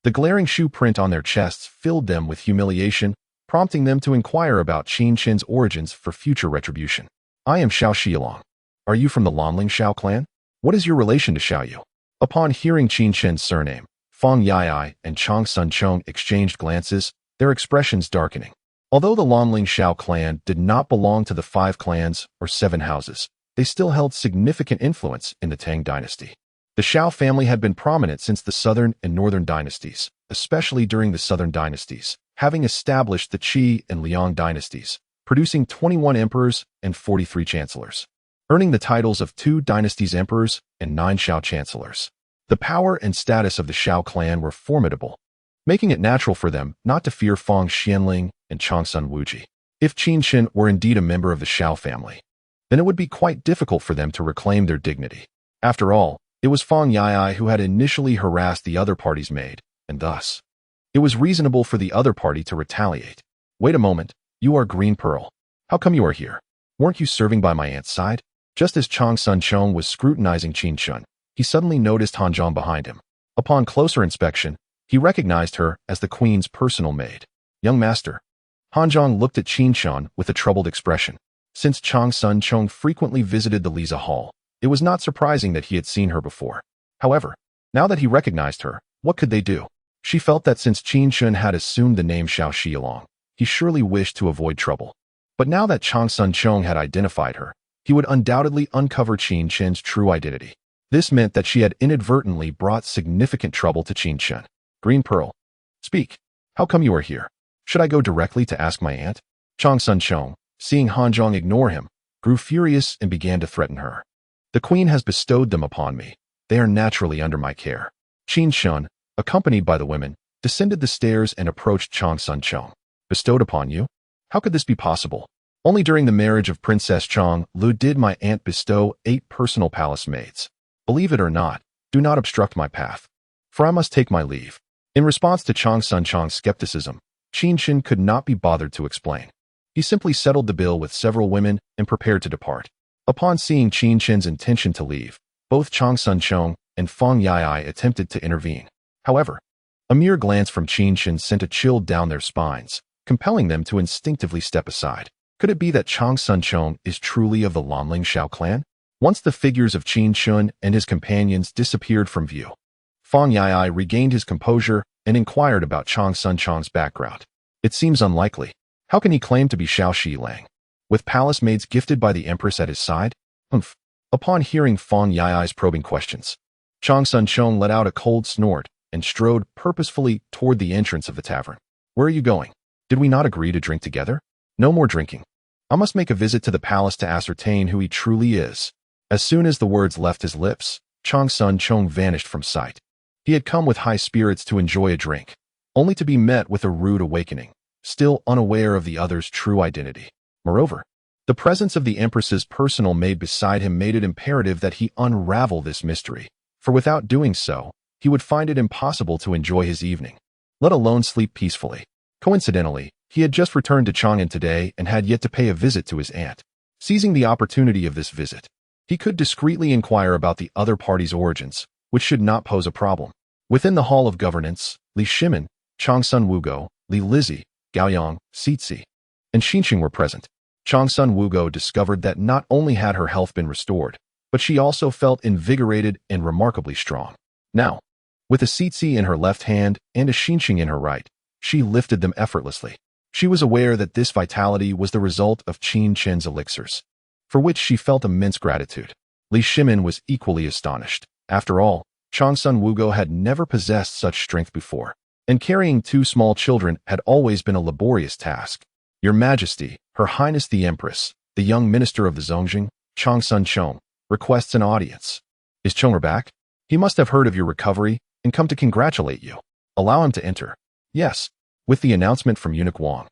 the glaring shoe print on their chests filled them with humiliation, prompting them to inquire about Qin Chen's origins for future retribution. I am Xiao Xilong. Are you from the Lanling Xiao clan? What is your relation to Xiao Yu? Upon hearing Qin Chen's surname, Fang Yai and Chang Sun Chong exchanged glances, their expressions darkening. Although the Lanling Shao clan did not belong to the 5 clans or 7 houses, they still held significant influence in the Tang Dynasty. The Shao family had been prominent since the southern and northern dynasties, especially during the southern dynasties, having established the Qi and Liang dynasties, producing 21 emperors and 43 chancellors, earning the titles of 2 dynasties emperors and 9 Shao chancellors. The power and status of the Shao clan were formidable, making it natural for them not to fear Fang Xianling and Changsun Wuji. If Qin Chen were indeed a member of the Shao family, then it would be quite difficult for them to reclaim their dignity. After all, it was Fang Yai who had initially harassed the other party's maid, and thus, it was reasonable for the other party to retaliate. Wait a moment, you are Green Pearl. How come you are here? Weren't you serving by my aunt's side? Just as Chang Sun Chong was scrutinizing Qin Chen, he suddenly noticed Han Zhang behind him. Upon closer inspection, he recognized her as the queen's personal maid. Young master. Han Zhang looked at Qin Chen with a troubled expression. Since Chang Sun Chong frequently visited the Liza Hall, it was not surprising that he had seen her before. However, now that he recognized her, what could they do? She felt that since Qin Chen had assumed the name Xiao Xilong, he surely wished to avoid trouble. But now that Chang Sun Chong had identified her, he would undoubtedly uncover Qin Chen's true identity. This meant that she had inadvertently brought significant trouble to Qin Chen. Green Pearl. Speak. How come you are here? Should I go directly to ask my aunt? Chang Sun Chong, seeing Han Zhang ignore him, grew furious and began to threaten her. The queen has bestowed them upon me. They are naturally under my care. Qin Chen, accompanied by the women, descended the stairs and approached Chang Sun Chong. Bestowed upon you? How could this be possible? Only during the marriage of Princess Chang Lu did my aunt bestow 8 personal palace maids. Believe it or not, do not obstruct my path, for I must take my leave. In response to Chang Sun Chong's skepticism, Qin Chen could not be bothered to explain. He simply settled the bill with several women and prepared to depart. Upon seeing Qin Chen's intention to leave, both Chang Sun Chong and Fang Yai attempted to intervene. However, a mere glance from Qin Chen sent a chill down their spines, compelling them to instinctively step aside. Could it be that Chang Sun Chong is truly of the Lanling Shao clan? Once the figures of Qin Chen and his companions disappeared from view, Fang Yai regained his composure and inquired about Chang Sun Chong's background. It seems unlikely. How can he claim to be Xiao Xilang, with palace maids gifted by the empress at his side? Humph. Upon hearing Fang Yai's probing questions, Chang Sun Chong let out a cold snort and strode purposefully toward the entrance of the tavern. Where are you going? Did we not agree to drink together? No more drinking. I must make a visit to the palace to ascertain who he truly is. As soon as the words left his lips, Chang Sun Chong vanished from sight. He had come with high spirits to enjoy a drink, only to be met with a rude awakening, still unaware of the other's true identity. Moreover, the presence of the empress's personal maid beside him made it imperative that he unravel this mystery, for without doing so, he would find it impossible to enjoy his evening, let alone sleep peacefully. Coincidentally, he had just returned to Chang'an today and had yet to pay a visit to his aunt. Seizing the opportunity of this visit, he could discreetly inquire about the other party's origins, which should not pose a problem. Within the Hall of Governance, Li Shimin, Changsun Wugo, Li Lizzi, Gaoyang, Syste, and Xinqing were present. Changsun Wugo discovered that not only had her health been restored, but she also felt invigorated and remarkably strong. Now, with a Syste in her left hand and a Xinqing in her right, she lifted them effortlessly. She was aware that this vitality was the result of Qin Chen's elixirs, for which she felt immense gratitude. Li Shimin was equally astonished. After all, Changsun Wugo had never possessed such strength before, and carrying 2 small children had always been a laborious task. Your Majesty, Her Highness the Empress, the young minister of the Zongjing, Changsun Chong, requests an audience. Is Chonger back? He must have heard of your recovery and come to congratulate you. Allow him to enter. Yes. With the announcement from eunuch Wang,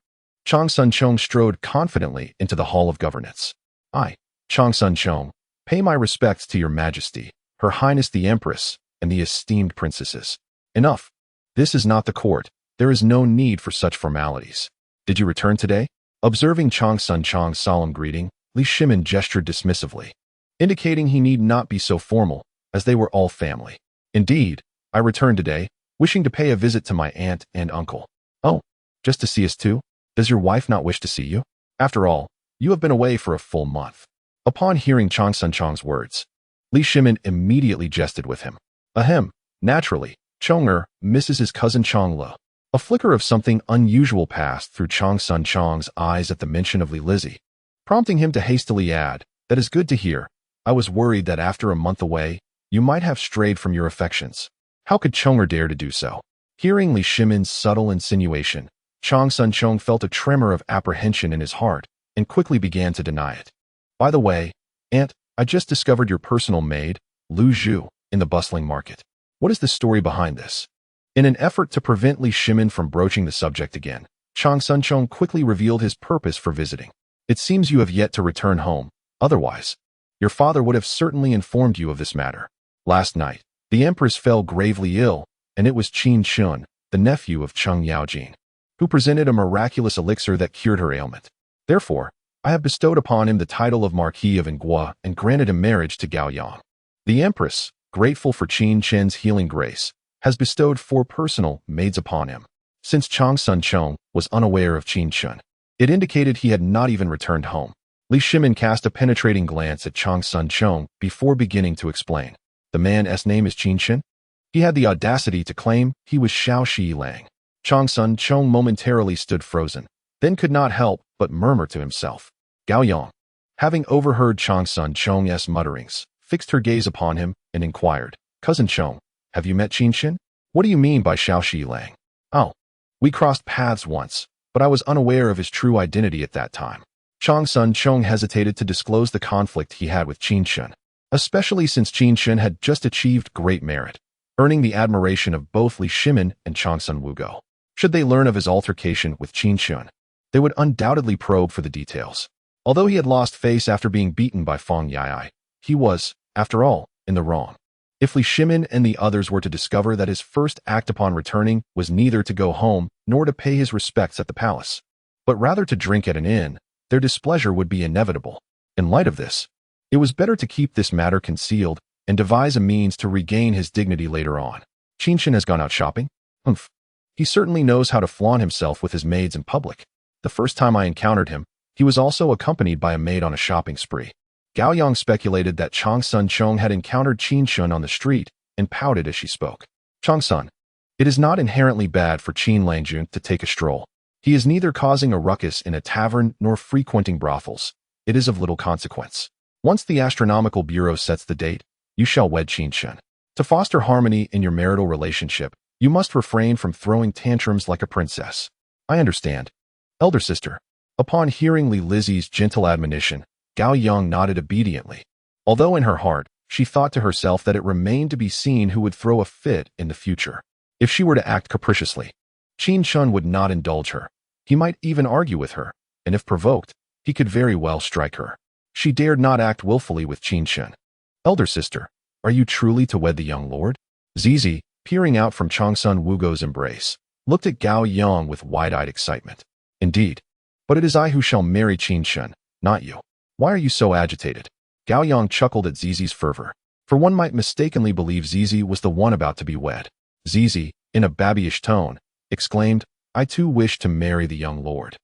Changsun Chong strode confidently into the Hall of Governance. I, Changsun Chong, pay my respects to your Majesty, Her Highness the Empress, and the esteemed princesses. Enough. This is not the court. There is no need for such formalities. Did you return today? Observing Changsun Chong's solemn greeting, Li Shimin gestured dismissively, indicating he need not be so formal, as they were all family. Indeed, I returned today, wishing to pay a visit to my aunt and uncle. Oh, just to see us too? Does your wife not wish to see you? After all, you have been away for a full month. Upon hearing Changsun Chong's words, Li Shimin immediately jested with him. Ahem. Naturally, Chong'er misses his cousin Chong'le. A flicker of something unusual passed through Chong Sun Chong's eyes at the mention of Li Lizzie, prompting him to hastily add, "That is good to hear. I was worried that after a month away, you might have strayed from your affections." How could Chong'er dare to do so? Hearing Li Shimin's subtle insinuation, Chong Sun Chong felt a tremor of apprehension in his heart and quickly began to deny it. "By the way, Aunt, I just discovered your personal maid, Lu Zhu, in the bustling market. What is the story behind this?" In an effort to prevent Li Shimin from broaching the subject again, Chong Sun Chong quickly revealed his purpose for visiting. "It seems you have yet to return home. Otherwise, your father would have certainly informed you of this matter. Last night, the Empress fell gravely ill, and it was Qin Chen, the nephew of Cheng Yaojin, who presented a miraculous elixir that cured her ailment. Therefore, I have bestowed upon him the title of Marquis of Ingua and granted him marriage to Gao Yang. The Empress, grateful for Qin Chen's healing grace, has bestowed 4 personal maids upon him." Since Chong Sun Chong was unaware of Qin Chen, it indicated he had not even returned home. Li Shimin cast a penetrating glance at Chong Sun Chong before beginning to explain. "The man's name is Qin Chen? He had the audacity to claim he was Xiao Shi Lang." Chong Sun Chong momentarily stood frozen, then could not help but murmur to himself. Gao Yang, having overheard Chong Sun Chong's mutterings, fixed her gaze upon him and inquired, "Cousin Chong, have you met Qin Chen? What do you mean by Xiao Shi Lang?" "Oh, we crossed paths once, but I was unaware of his true identity at that time." Chong Sun Chong hesitated to disclose the conflict he had with Qin Chen, especially since Qin Chen had just achieved great merit, earning the admiration of both Li Shimin and Chong Sun Wugo. Should they learn of his altercation with Qin Chen, they would undoubtedly probe for the details. Although he had lost face after being beaten by Fong Yai, he was, after all, in the wrong. If Li Shimin and the others were to discover that his first act upon returning was neither to go home nor to pay his respects at the palace, but rather to drink at an inn, their displeasure would be inevitable. In light of this, it was better to keep this matter concealed and devise a means to regain his dignity later on. "Qin Chen has gone out shopping? Humph. He certainly knows how to flaunt himself with his maids in public. The first time I encountered him, he was also accompanied by a maid on a shopping spree." Gao Yang speculated that Chong Sun Chong had encountered Qin Chen on the street and pouted as she spoke. "Chong Sun, it is not inherently bad for Qin Langjun to take a stroll. He is neither causing a ruckus in a tavern nor frequenting brothels. It is of little consequence. Once the Astronomical Bureau sets the date, you shall wed Qin Chen. To foster harmony in your marital relationship, you must refrain from throwing tantrums like a princess." "I understand, elder sister." Upon hearing Li Lizzie's gentle admonition, Gao Yang nodded obediently, although in her heart, she thought to herself that it remained to be seen who would throw a fit in the future. If she were to act capriciously, Qin Chen would not indulge her. He might even argue with her, and if provoked, he could very well strike her. She dared not act willfully with Qin Chen. "Elder sister, are you truly to wed the young lord?" Zizi, peering out from Chong Sun Wugo's embrace, looked at Gao Yang with wide-eyed excitement. "Indeed, but it is I who shall marry Qin Chen, not you. Why are you so agitated?" Gao Yang chuckled at Zizi's fervor, for one might mistakenly believe Zizi was the one about to be wed. Zizi, in a babyish tone, exclaimed, "I too wish to marry the young lord.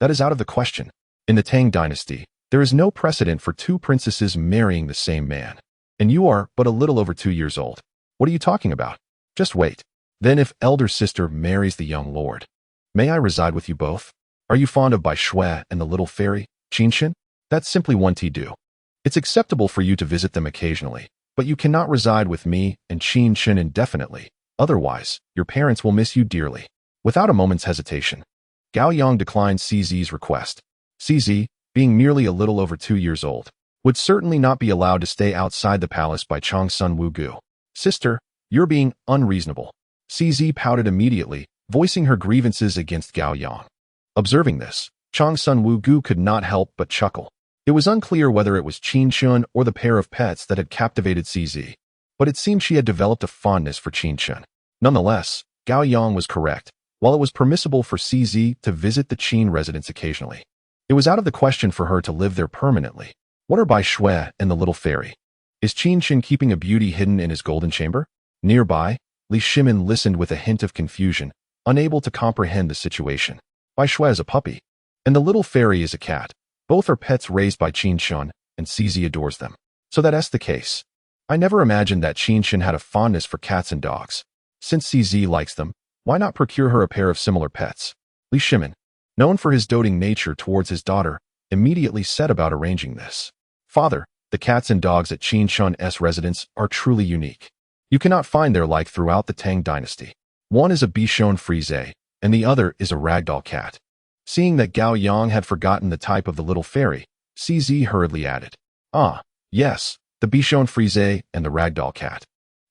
That is out of the question. In the Tang Dynasty, there is no precedent for 2 princesses marrying the same man. And you are but a little over 2 years old. What are you talking about? Just wait. Then if elder sister marries the young lord, may I reside with you both? Are you fond of Bai Shui and the little fairy, Qin Chen? That's simply one do. It's acceptable for you to visit them occasionally, but you cannot reside with me and Qin Chen indefinitely. Otherwise, your parents will miss you dearly." Without a moment's hesitation, Gao Yang declined CZ's request. CZ, being merely a little over 2 years old, would certainly not be allowed to stay outside the palace by Chong Sun Wugu. "Sister, you're being unreasonable." CZ pouted immediately, voicing her grievances against Gao Yang. Observing this, Chong Sun Wugu could not help but chuckle. It was unclear whether it was Qin Chen or the pair of pets that had captivated CZ, but it seemed she had developed a fondness for Qin Chen. Nonetheless, Gao Yang was correct. While it was permissible for CZ to visit the Qin residence occasionally, it was out of the question for her to live there permanently. What are Bai Shui and the little fairy? Is Qin Chen keeping a beauty hidden in his golden chamber? Nearby, Li Shimin listened with a hint of confusion, unable to comprehend the situation. Bai Shui is a puppy, and the little fairy is a cat. Both are pets raised by Qin Chen, and CZ adores them. So that's the case. I never imagined that Qin Chen had a fondness for cats and dogs. Since CZ likes them, why not procure her a pair of similar pets? Li Shimin, known for his doting nature towards his daughter, immediately set about arranging this. Father, the cats and dogs at Qin Chen's residence are truly unique. You cannot find their like throughout the Tang Dynasty. One is a Bichon Frise, and the other is a ragdoll cat. Seeing that Gao Yang had forgotten the type of the little fairy, CZ hurriedly added, "Ah, yes, the Bichon Frise and the ragdoll cat.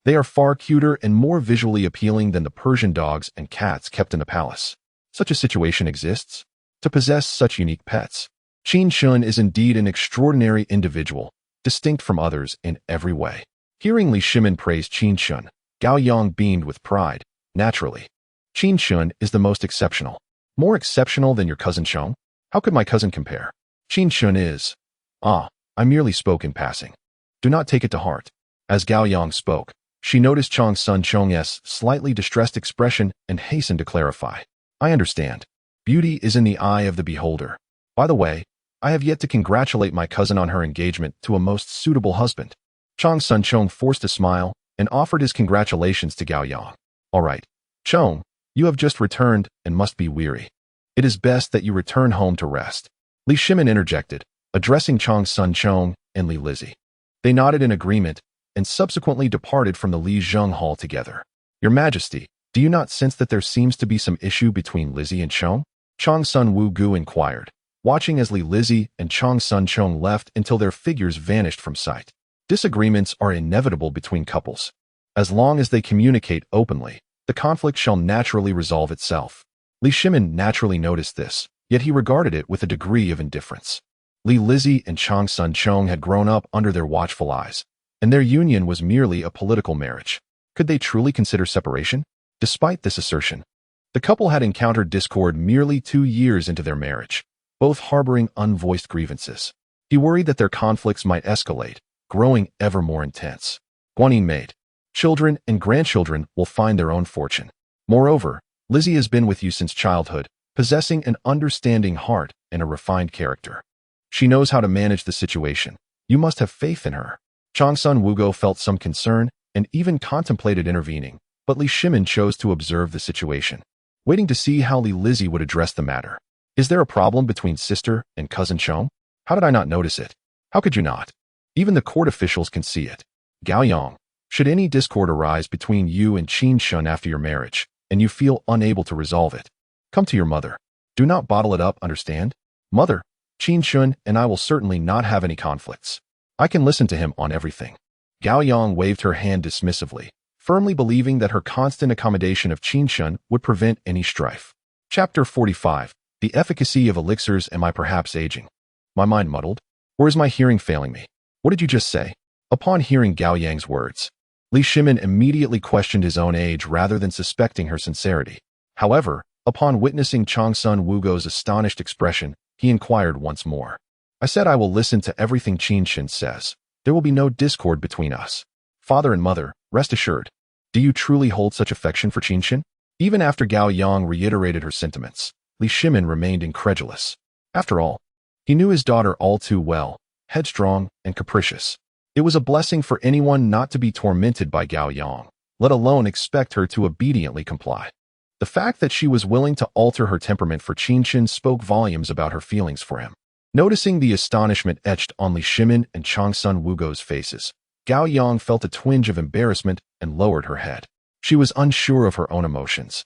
They are far cuter and more visually appealing than the Persian dogs and cats kept in the palace. Such a situation exists? To possess such unique pets. Qin Chen is indeed an extraordinary individual, distinct from others in every way." Hearing Li Shimin praise Qin Chen, Gao Yang beamed with pride. Naturally. Qin Chen is the most exceptional. More exceptional than your cousin Chong? How could my cousin compare? Qin Chen is... I merely spoke in passing. Do not take it to heart. As Gao Yang spoke, she noticed Chong's son Chong's slightly distressed expression and hastened to clarify. I understand. Beauty is in the eye of the beholder. By the way, I have yet to congratulate my cousin on her engagement to a most suitable husband. Chong's son Chong forced a smile and offered his congratulations to Gao Yang. All right, Chong, you have just returned and must be weary. It is best that you return home to rest. Li Shimin interjected, addressing Chong's son Chong and Li Lizzie. They nodded in agreement and subsequently departed from the Li Zheng Hall together. Your Majesty, do you not sense that there seems to be some issue between Lizzie and Chong? Chong's son Wu Gu inquired, watching as Li Lizzie and Chong's son Chong left until their figures vanished from sight. Disagreements are inevitable between couples. As long as they communicate openly, the conflict shall naturally resolve itself. Li Shimin naturally noticed this, yet he regarded it with a degree of indifference. Li Lizzie and Chong's son Chong had grown up under their watchful eyes, and their union was merely a political marriage. Could they truly consider separation? Despite this assertion, the couple had encountered discord merely 2 years into their marriage, both harboring unvoiced grievances. He worried that their conflicts might escalate, growing ever more intense. Guanyin made. Children and grandchildren will find their own fortune. Moreover, Lizzie has been with you since childhood, possessing an understanding heart and a refined character. She knows how to manage the situation. You must have faith in her. Chong's son Wugo felt some concern and even contemplated intervening, but Li Shimin chose to observe the situation, waiting to see how Li Lizzie would address the matter. Is there a problem between sister and cousin Chong? How did I not notice it? How could you not? Even the court officials can see it. Gao Yang, should any discord arise between you and Qin Chen after your marriage, and you feel unable to resolve it, come to your mother. Do not bottle it up, understand? Mother, Qin Chen and I will certainly not have any conflicts. I can listen to him on everything. Gao Yang waved her hand dismissively, firmly believing that her constant accommodation of Qin Chen would prevent any strife. Chapter 45. The efficacy of elixirs. Am I perhaps aging? My mind muddled? Or is my hearing failing me? What did you just say? Upon hearing Gao Yang's words, Li Shimin immediately questioned his own age rather than suspecting her sincerity. However, upon witnessing Chong's son Wugo's astonished expression, he inquired once more. I said I will listen to everything Qin Chen says. There will be no discord between us. Father and mother, rest assured. Do you truly hold such affection for Qin Chen? Even after Gao Yang reiterated her sentiments, Li Shimin remained incredulous. After all, he knew his daughter all too well, headstrong and capricious. It was a blessing for anyone not to be tormented by Gao Yang, let alone expect her to obediently comply. The fact that she was willing to alter her temperament for Qin Chen spoke volumes about her feelings for him. Noticing the astonishment etched on Li Shimin and Chong's son Wugo's faces, Gao Yang felt a twinge of embarrassment and lowered her head. She was unsure of her own emotions.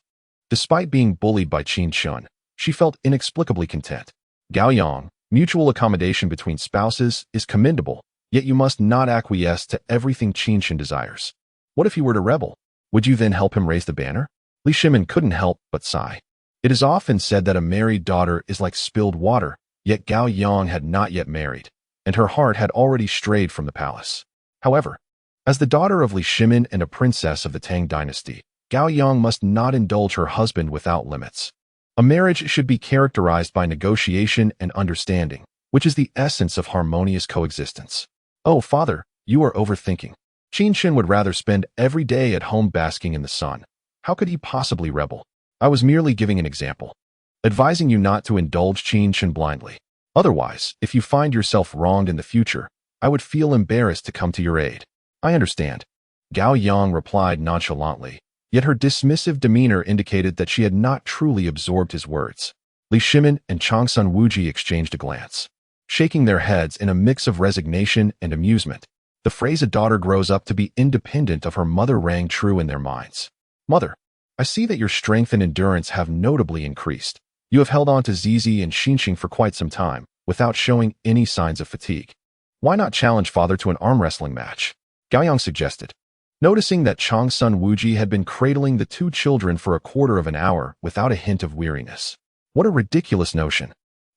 Despite being bullied by Qin Chen, she felt inexplicably content. Gao Yang, mutual accommodation between spouses is commendable, yet you must not acquiesce to everything Qin Chen desires. What if he were to rebel? Would you then help him raise the banner? Li Shimin couldn't help but sigh. It is often said that a married daughter is like spilled water, yet Gao Yang had not yet married, and her heart had already strayed from the palace. However, as the daughter of Li Shimin and a princess of the Tang Dynasty, Gao Yang must not indulge her husband without limits. A marriage should be characterized by negotiation and understanding, which is the essence of harmonious coexistence. Oh, father, you are overthinking. Qin Chen would rather spend every day at home basking in the sun. How could he possibly rebel? I was merely giving an example, advising you not to indulge Qin Chen blindly. Otherwise, if you find yourself wronged in the future, I would feel embarrassed to come to your aid. I understand. Gao Yang replied nonchalantly, yet her dismissive demeanor indicated that she had not truly absorbed his words. Li Shimin and Changsun Wuji exchanged a glance, shaking their heads in a mix of resignation and amusement. The phrase "a daughter grows up to be independent of her mother" rang true in their minds. Mother, I see that your strength and endurance have notably increased. You have held on to Zizi and Xinxing for quite some time, without showing any signs of fatigue. Why not challenge father to an arm wrestling match? Gao Yang suggested, noticing that Changsun Wuji had been cradling the two children for a quarter of an hour without a hint of weariness. What a ridiculous notion.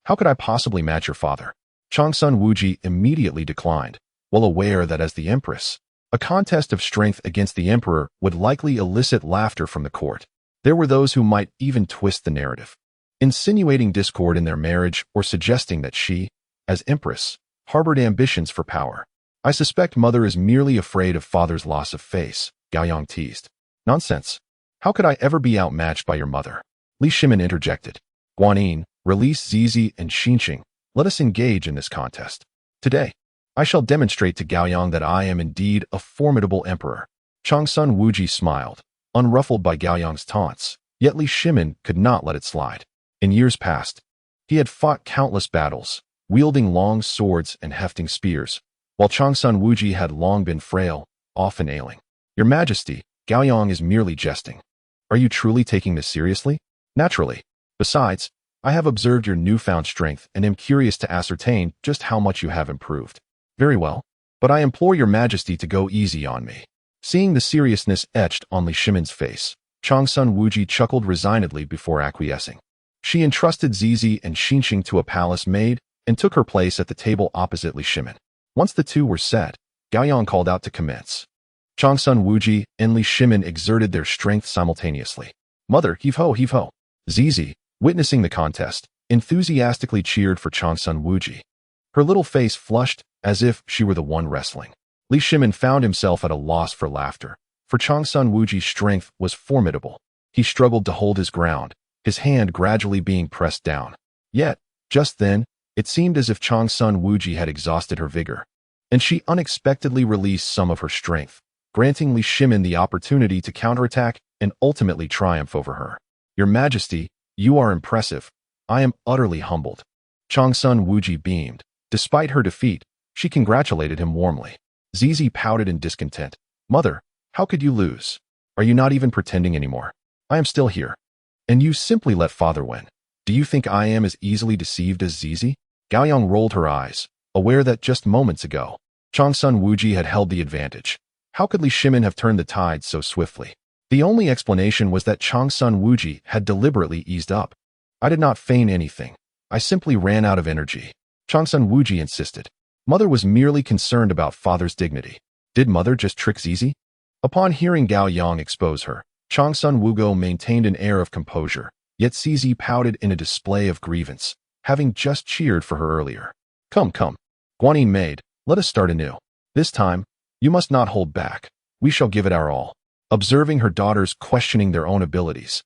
How could I possibly match your father? Changsun Wuji immediately declined, well aware that as the empress, a contest of strength against the emperor would likely elicit laughter from the court. There were those who might even twist the narrative, insinuating discord in their marriage or suggesting that she, as empress, harbored ambitions for power. I suspect mother is merely afraid of father's loss of face, Gao Yang teased. Nonsense. How could I ever be outmatched by your mother? Li Shimin interjected. Guanyin, release Zizi and Xinxing. Let us engage in this contest. Today, I shall demonstrate to Gao Yang that I am indeed a formidable emperor. Changsun Wuji smiled, unruffled by Gao Yang's taunts, yet Li Shimin could not let it slide. In years past, he had fought countless battles, wielding long swords and hefting spears, while Changsun Wuji had long been frail, often ailing. Your Majesty, Gao Yang is merely jesting. Are you truly taking this seriously? Naturally. Besides, I have observed your newfound strength and am curious to ascertain just how much you have improved. Very well, but I implore your Majesty to go easy on me. Seeing the seriousness etched on Li Shimin's face, Changsun Wuji chuckled resignedly before acquiescing. She entrusted Zizi and Xinxing to a palace maid and took her place at the table opposite Li Shimin. Once the two were set, Gao Yang called out to commence. Changsun Wuji and Li Shimin exerted their strength simultaneously. Mother, heave-ho, heave-ho. Zizi, witnessing the contest, enthusiastically cheered for Changsun Wuji. Her little face flushed as if she were the one wrestling. Li Shimin found himself at a loss for laughter, for Changsun Wuji's strength was formidable. He struggled to hold his ground, his hand gradually being pressed down. Yet, just then, it seemed as if Changsun Wuji had exhausted her vigor, and she unexpectedly released some of her strength, granting Li Shimin the opportunity to counterattack and ultimately triumph over her. Your Majesty, you are impressive. I am utterly humbled. Changsun Wuji beamed. Despite her defeat, she congratulated him warmly. Zizi pouted in discontent. Mother, how could you lose? Are you not even pretending anymore? I am still here. And you simply let father win. Do you think I am as easily deceived as Zizi? Gao Yang rolled her eyes, aware that just moments ago, Changsun Wuji had held the advantage. How could Li Shimin have turned the tide so swiftly? The only explanation was that Changsun Wuji had deliberately eased up. I did not feign anything. I simply ran out of energy. Changsun Wuji insisted. Mother was merely concerned about father's dignity. Did mother just trick Zizi? Upon hearing Gao Yang expose her, Changsun Wugo maintained an air of composure, yet Zizi pouted in a display of grievance, having just cheered for her earlier. Come, come. Guanyin maid, let us start anew. This time, you must not hold back. We shall give it our all. Observing her daughters questioning their own abilities,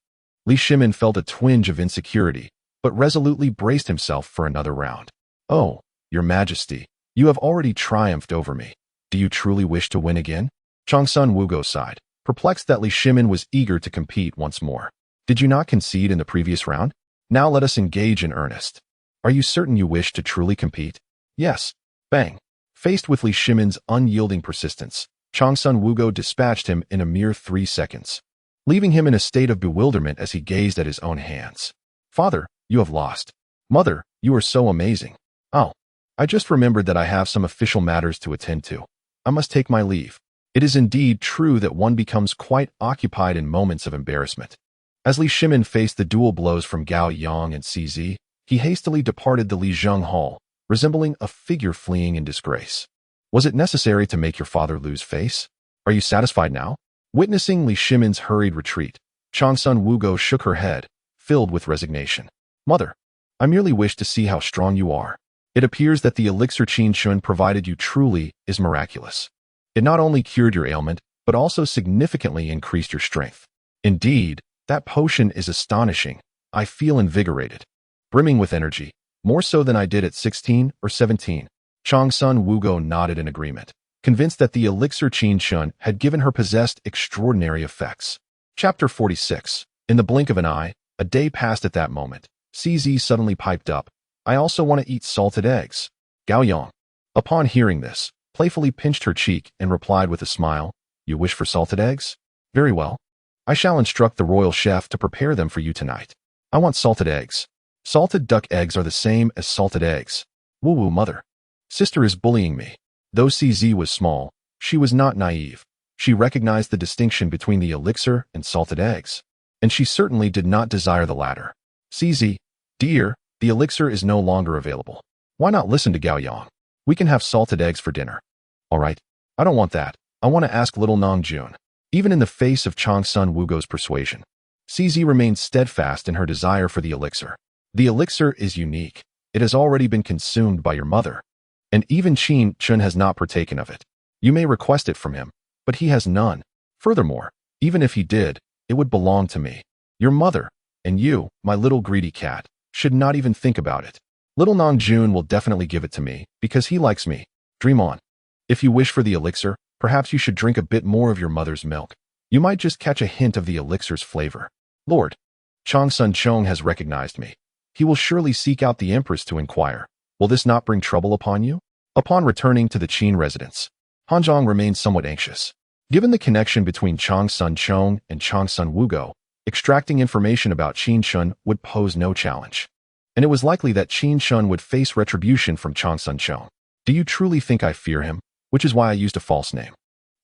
Li Shimin felt a twinge of insecurity, but resolutely braced himself for another round. Oh, your Majesty, you have already triumphed over me. Do you truly wish to win again? Changsun Wugo sighed, perplexed that Li Shimin was eager to compete once more. Did you not concede in the previous round? Now let us engage in earnest. Are you certain you wish to truly compete? Yes. Bang. Faced with Li Shimin's unyielding persistence, Changsun Wugo dispatched him in a mere 3 seconds, leaving him in a state of bewilderment as he gazed at his own hands. Father, you have lost. Mother, you are so amazing. Oh, I just remembered that I have some official matters to attend to. I must take my leave. It is indeed true that one becomes quite occupied in moments of embarrassment. As Li Shimin faced the dual blows from Gao Yang and CZ, he hastily departed the Lijiang Hall, resembling a figure fleeing in disgrace. Was it necessary to make your father lose face? Are you satisfied now? Witnessing Li Shimin's hurried retreat, Changsun Wugo shook her head, filled with resignation. Mother, I merely wish to see how strong you are. It appears that the elixir Qin Chen provided you truly is miraculous. It not only cured your ailment, but also significantly increased your strength. Indeed, that potion is astonishing. I feel invigorated, brimming with energy, more so than I did at 16 or 17. Changsun Wugo nodded in agreement. convinced that the elixir Qin Chen had given her possessed extraordinary effects. Chapter 46. In the blink of an eye, a day passed at that moment. CZ suddenly piped up, "I also want to eat salted eggs." Gao Yang, upon hearing this, playfully pinched her cheek and replied with a smile, "You wish for salted eggs? Very well. I shall instruct the royal chef to prepare them for you tonight. I want salted eggs. Salted duck eggs are the same as salted eggs. Woo-woo, mother. Sister is bullying me." Though CZ was small, she was not naive. She recognized the distinction between the elixir and salted eggs, and she certainly did not desire the latter. "CZ, dear, the elixir is no longer available. Why not listen to Gao Yang? We can have salted eggs for dinner." "All right. I don't want that. I want to ask little Nong Jun." Even in the face of Chang Sun Wugo's persuasion, CZ remained steadfast in her desire for the elixir. "The elixir is unique. It has already been consumed by your mother, and even Qin Chen has not partaken of it. You may request it from him, but he has none. Furthermore, even if he did, it would belong to me. Your mother, and you, my little greedy cat, should not even think about it. Little Nong Jun will definitely give it to me, because he likes me. Dream on. If you wish for the elixir, perhaps you should drink a bit more of your mother's milk. You might just catch a hint of the elixir's flavor. Lord, Chang Sun Chong has recognized me. He will surely seek out the empress to inquire. Will this not bring trouble upon you?" Upon returning to the Qin residence, Hanzhong remained somewhat anxious. Given the connection between Chang Sun Chong and Chang Sun Wugo, extracting information about Qin Chen would pose no challenge. And it was likely that Qin Chen would face retribution from Chang Sun Chong. "Do you truly think I fear him? Which is why I used a false name.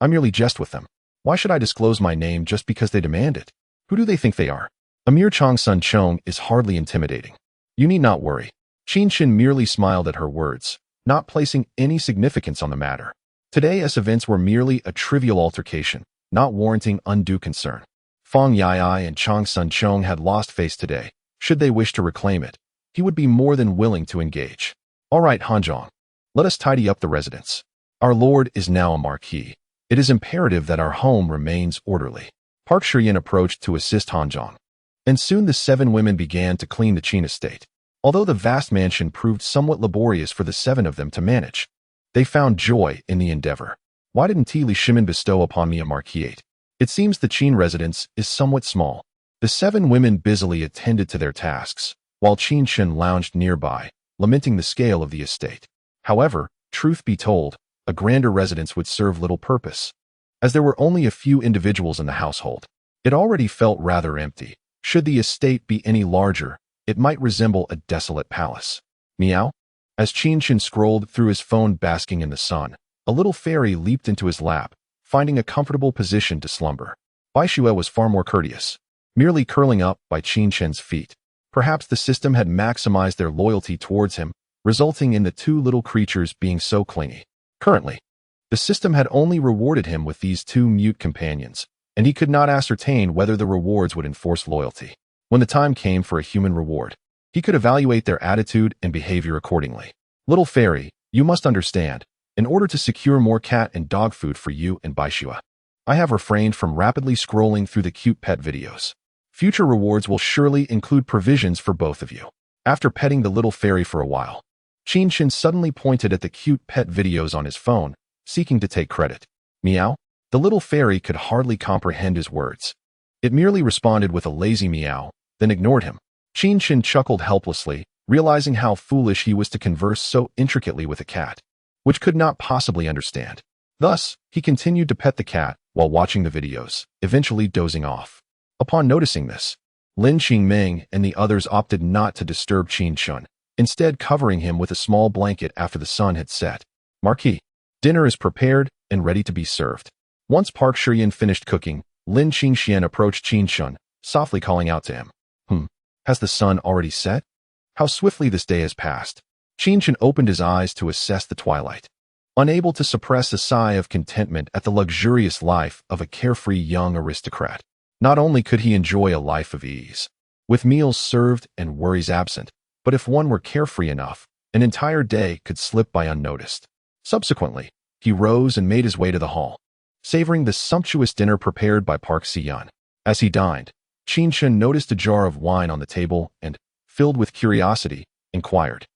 I merely jest with them. Why should I disclose my name just because they demand it? Who do they think they are? A mere Chang Sun Chong is hardly intimidating. You need not worry." Qin Chen merely smiled at her words, not placing any significance on the matter. Today's events were merely a trivial altercation, not warranting undue concern. Fang Yai and Chang Sun Chong had lost face today. Should they wish to reclaim it, he would be more than willing to engage. "All right, Hanzhong. Let us tidy up the residence. Our lord is now a marquis. It is imperative that our home remains orderly." Park Shiyan approached to assist Hanzhong, and soon the 7 women began to clean the Qin estate. Although the vast mansion proved somewhat laborious for the 7 of them to manage, they found joy in the endeavor. "Why didn't Li Shimin bestow upon me a marquisate? It seems the Qin residence is somewhat small." The 7 women busily attended to their tasks, while Qin Chen lounged nearby, lamenting the scale of the estate. However, truth be told, a grander residence would serve little purpose. As there were only a few individuals in the household, it already felt rather empty. Should the estate be any larger, it might resemble a desolate palace. Meow? As Qin Chen scrolled through his phone basking in the sun, a little fairy leaped into his lap, finding a comfortable position to slumber. Bai Xue was far more courteous, merely curling up by Qin Chen's feet. Perhaps the system had maximized their loyalty towards him, resulting in the 2 little creatures being so clingy. Currently, the system had only rewarded him with these 2 mute companions, and he could not ascertain whether the rewards would enforce loyalty. When the time came for a human reward, he could evaluate their attitude and behavior accordingly. "Little fairy, you must understand, in order to secure more cat and dog food for you and Bai Xue, I have refrained from rapidly scrolling through the cute pet videos. Future rewards will surely include provisions for both of you." After petting the little fairy for a while, Qin Chen suddenly pointed at the cute pet videos on his phone, seeking to take credit. "Meow?" The little fairy could hardly comprehend his words. It merely responded with a lazy meow, then ignored him. Qin Chen chuckled helplessly, realizing how foolish he was to converse so intricately with a cat, which could not possibly understand. Thus, he continued to pet the cat while watching the videos, eventually dozing off. Upon noticing this, Lin Qingming and the others opted not to disturb Qin Chen, instead covering him with a small blanket after the sun had set. "Marquis, dinner is prepared and ready to be served." Once Park Shiyan finished cooking, Lin Qingxian approached Qin Chen, softly calling out to him. Has the sun already set? How swiftly this day has passed." Qin Chen opened his eyes to assess the twilight, unable to suppress a sigh of contentment at the luxurious life of a carefree young aristocrat. Not only could he enjoy a life of ease, with meals served and worries absent, but if one were carefree enough, an entire day could slip by unnoticed. Subsequently, he rose and made his way to the hall, savoring the sumptuous dinner prepared by Park Si-yeon. As he dined, Qin Chen noticed a jar of wine on the table and, filled with curiosity, inquired,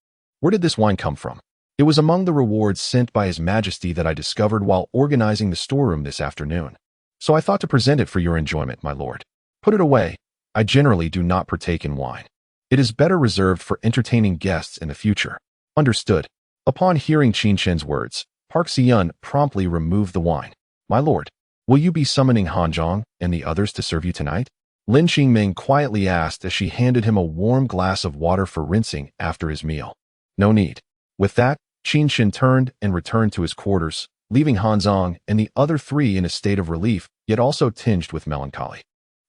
"Where did this wine come from?" It was among the rewards sent by His Majesty that I discovered while organizing the storeroom this afternoon. So I thought to present it for your enjoyment, my lord. Put it away. I generally do not partake in wine. It is better reserved for entertaining guests in the future. Understood. Upon hearing Qin Chen's words, Park Siyun promptly removed the wine. My lord, will you be summoning Hanzhong and the others to serve you tonight? Lin Qingming quietly asked as she handed him a warm glass of water for rinsing after his meal. No need. With that, Qin Chen turned and returned to his quarters, leaving Hanzhong and the other three in a state of relief, yet also tinged with melancholy.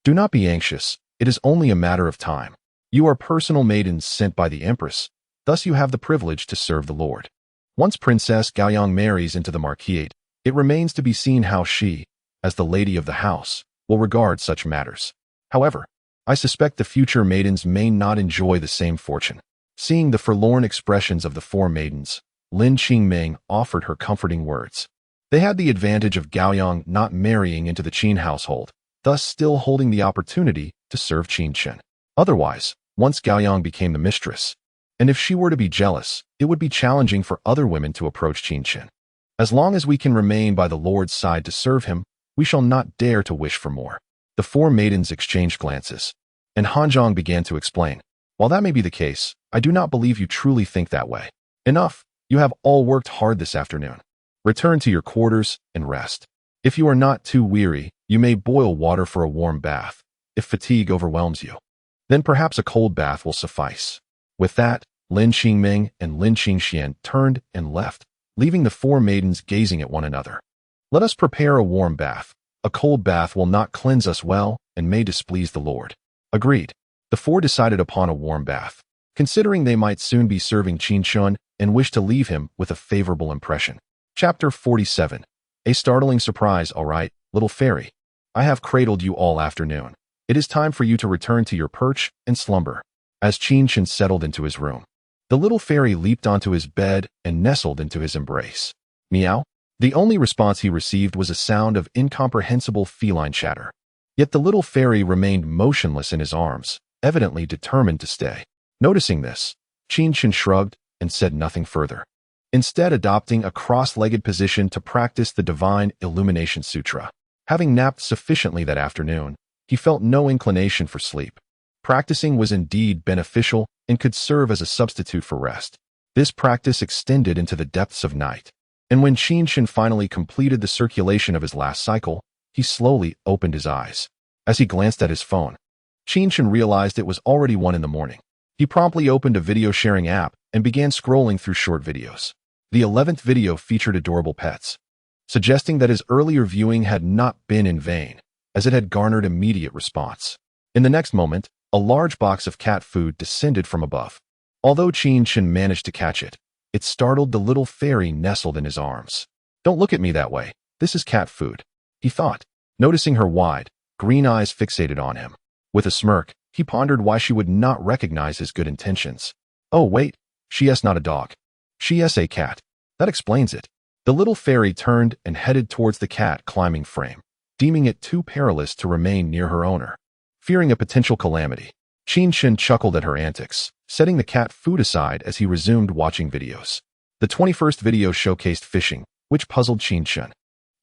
Do not be anxious. It is only a matter of time. You are personal maidens sent by the Empress, thus you have the privilege to serve the Lord. Once Princess Gaoyang marries into the marquisate, it remains to be seen how she, as the lady of the house, will regard such matters. However, I suspect the future maidens may not enjoy the same fortune. Seeing the forlorn expressions of the four maidens, Lin Qingming offered her comforting words. They had the advantage of Gaoyang not marrying into the Qin household, thus still holding the opportunity to serve Qin Chen. Otherwise, once Gaoyang became the mistress, and if she were to be jealous, it would be challenging for other women to approach Qin Chen. As long as we can remain by the Lord's side to serve him, we shall not dare to wish for more. The four maidens exchanged glances, and Hanzhong began to explain. While that may be the case, I do not believe you truly think that way. Enough, you have all worked hard this afternoon. Return to your quarters and rest. If you are not too weary, you may boil water for a warm bath. If fatigue overwhelms you, then perhaps a cold bath will suffice. With that, Lin Qingming and Lin Qingxian turned and left, leaving the four maidens gazing at one another. Let us prepare a warm bath. A cold bath will not cleanse us well and may displease the Lord. Agreed. The four decided upon a warm bath, considering they might soon be serving Qin Chen and wished to leave him with a favorable impression. Chapter 47. A startling surprise, all right, little fairy. I have cradled you all afternoon. It is time for you to return to your perch and slumber. As Qin Chen settled into his room, the little fairy leaped onto his bed and nestled into his embrace. Meow. The only response he received was a sound of incomprehensible feline chatter. Yet the little fairy remained motionless in his arms, evidently determined to stay. Noticing this, Qin Chen shrugged and said nothing further, instead adopting a cross-legged position to practice the Divine Illumination Sutra. Having napped sufficiently that afternoon, he felt no inclination for sleep. Practicing was indeed beneficial and could serve as a substitute for rest. This practice extended into the depths of night, and when Qin Chen finally completed the circulation of his last cycle, he slowly opened his eyes. As he glanced at his phone, Qin Chen realized it was already 1 a.m. He promptly opened a video-sharing app and began scrolling through short videos. The 11th video featured adorable pets, suggesting that his earlier viewing had not been in vain, as it had garnered immediate response. In the next moment, a large box of cat food descended from above. Although Qin Chen managed to catch it, it startled the little fairy nestled in his arms. Don't look at me that way. This is cat food, he thought, noticing her wide, green eyes fixated on him. With a smirk, he pondered why she would not recognize his good intentions. Oh wait, she is not a dog. She is a cat. That explains it. The little fairy turned and headed towards the cat climbing frame, deeming it too perilous to remain near her owner. Fearing a potential calamity, Qin Chen chuckled at her antics, setting the cat food aside as he resumed watching videos. The 21st video showcased fishing, which puzzled Qin Chen.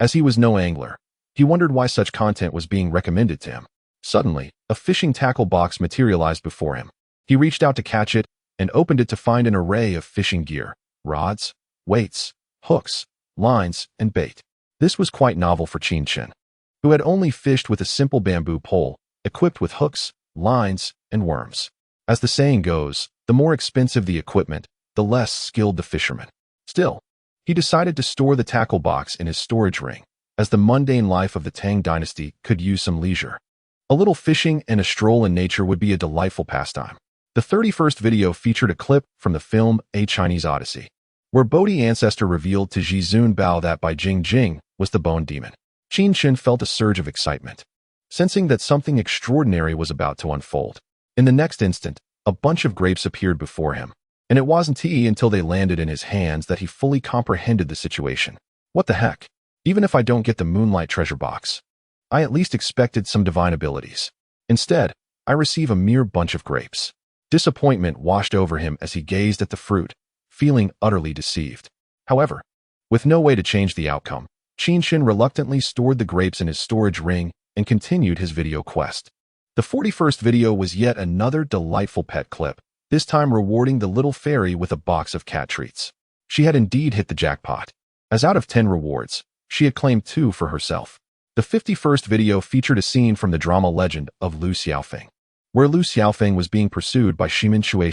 As he was no angler, he wondered why such content was being recommended to him. Suddenly, a fishing tackle box materialized before him. He reached out to catch it and opened it to find an array of fishing gear, rods, weights, hooks, lines, and bait. This was quite novel for Qin Chen, who had only fished with a simple bamboo pole, equipped with hooks, lines, and worms. As the saying goes, the more expensive the equipment, the less skilled the fisherman. Still, he decided to store the tackle box in his storage ring, as the mundane life of the Tang Dynasty could use some leisure. A little fishing and a stroll in nature would be a delightful pastime. The 31st video featured a clip from the film A Chinese Odyssey, where Bodhi ancestor revealed to Zhizun Bao that Bai Jing Jing was the bone demon. Qin Chen felt a surge of excitement, sensing that something extraordinary was about to unfold. In the next instant, a bunch of grapes appeared before him, and it wasn't until they landed in his hands that he fully comprehended the situation. What the heck? Even if I don't get the Moonlight treasure box, I at least expected some divine abilities. Instead, I receive a mere bunch of grapes. Disappointment washed over him as he gazed at the fruit, feeling utterly deceived. However, with no way to change the outcome, Qin Chen reluctantly stored the grapes in his storage ring and continued his video quest. The 41st video was yet another delightful pet clip, this time rewarding the little fairy with a box of cat treats. She had indeed hit the jackpot, as out of 10 rewards, she had claimed 2 for herself. The 51st video featured a scene from the drama legend of Lu Xiaofeng, where Lu Xiaofeng was being pursued by Shimin Shui.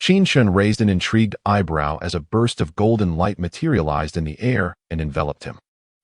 Qin Chen raised an intrigued eyebrow as a burst of golden light materialized in the air and enveloped him.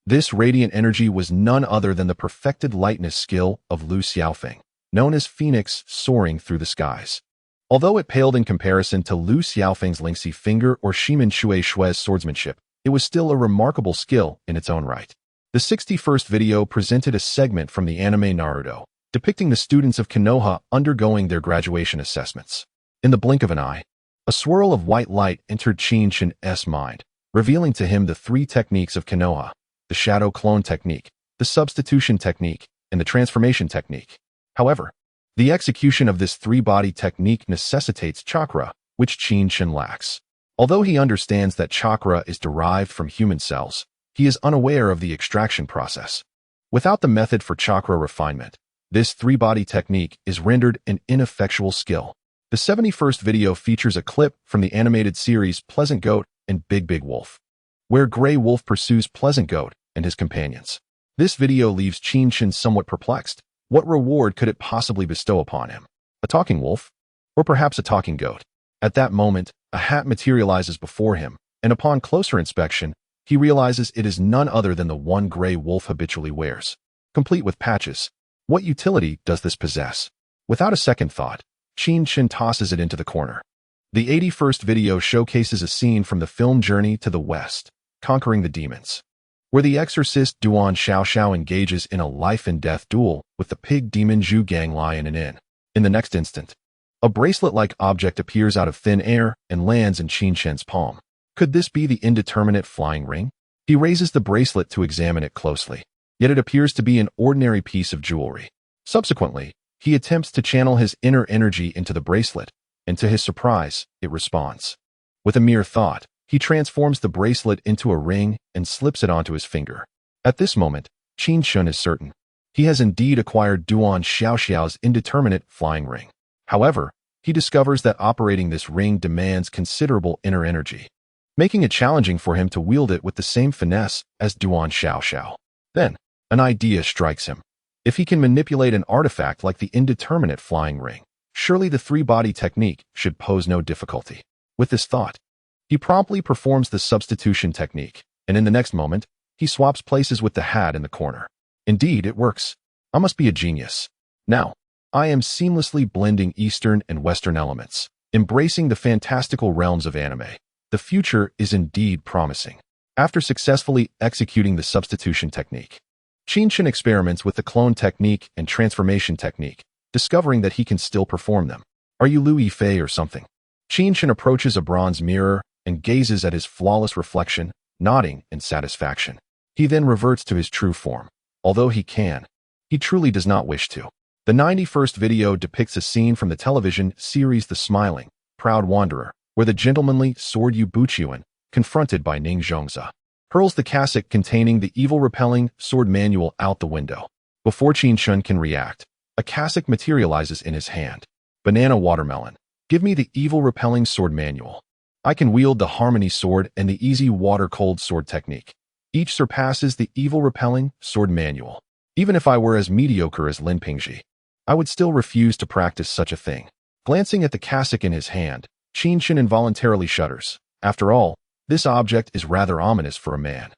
This radiant energy was none other than the perfected lightness skill of Lu Xiaofeng, known as Phoenix soaring through the skies. Although it paled in comparison to Lu Xiaofeng's lengthy finger or Shimin Shui's swordsmanship, it was still a remarkable skill in its own right. The 61st video presented a segment from the anime Naruto, depicting the students of Konoha undergoing their graduation assessments. In the blink of an eye, a swirl of white light entered Qin Chen's mind, revealing to him the 3 techniques of Konoha: the shadow clone technique, the substitution technique, and the transformation technique. However, the execution of this 3-body technique necessitates chakra, which Qin Chen lacks. Although he understands that chakra is derived from human cells, he is unaware of the extraction process. Without the method for chakra refinement, this 3-body technique is rendered an ineffectual skill. The 71st video features a clip from the animated series Pleasant Goat and Big Wolf, where Grey Wolf pursues Pleasant Goat and his companions. This video leaves Qin Chen somewhat perplexed. What reward could it possibly bestow upon him? A talking wolf? Or perhaps a talking goat? At that moment, a hat materializes before him, and upon closer inspection, he realizes it is none other than the one Grey Wolf habitually wears, complete with patches. What utility does this possess? Without a second thought, Qin Chen tosses it into the corner. The 81st video showcases a scene from the film Journey to the West, Conquering the Demons, where the exorcist Duan Xiaoxiao engages in a life-and-death duel with the pig demon Zhu Gang Lion in an inn. In the next instant, a bracelet-like object appears out of thin air and lands in Qin Chen's palm. Could this be the indeterminate flying ring? He raises the bracelet to examine it closely, yet it appears to be an ordinary piece of jewelry. Subsequently, he attempts to channel his inner energy into the bracelet, and to his surprise, it responds. With a mere thought, he transforms the bracelet into a ring and slips it onto his finger. At this moment, Qin Chen is certain. He has indeed acquired Duan Xiaoxiao's indeterminate flying ring. However, he discovers that operating this ring demands considerable inner energy, making it challenging for him to wield it with the same finesse as Duan Xiaoxiao. Then, an idea strikes him. If he can manipulate an artifact like the indeterminate flying ring, surely the 3-body technique should pose no difficulty. With this thought, he promptly performs the substitution technique, and in the next moment, he swaps places with the hat in the corner. Indeed, it works. I must be a genius. Now, I am seamlessly blending Eastern and Western elements, embracing the fantastical realms of anime. The future is indeed promising. After successfully executing the substitution technique, Qin Chen experiments with the clone technique and transformation technique, discovering that he can still perform them. Are you Lu Yifei or something? Qin Chen approaches a bronze mirror and gazes at his flawless reflection, nodding in satisfaction. He then reverts to his true form. Although he truly does not wish to. The 91st video depicts a scene from the television series The Smiling, Proud Wanderer, where the gentlemanly Sword Yu Buqiuan, confronted by Ning Zhongzi, hurls the cassock containing the evil-repelling sword manual out the window. Before Qin Chen can react, a cassock materializes in his hand. Banana watermelon. Give me the evil-repelling sword manual. I can wield the harmony sword and the easy water-cold sword technique. Each surpasses the evil-repelling sword manual. Even if I were as mediocre as Lin Pingji, I would still refuse to practice such a thing. Glancing at the cassock in his hand, Qin Chen involuntarily shudders. After all, this object is rather ominous for a man.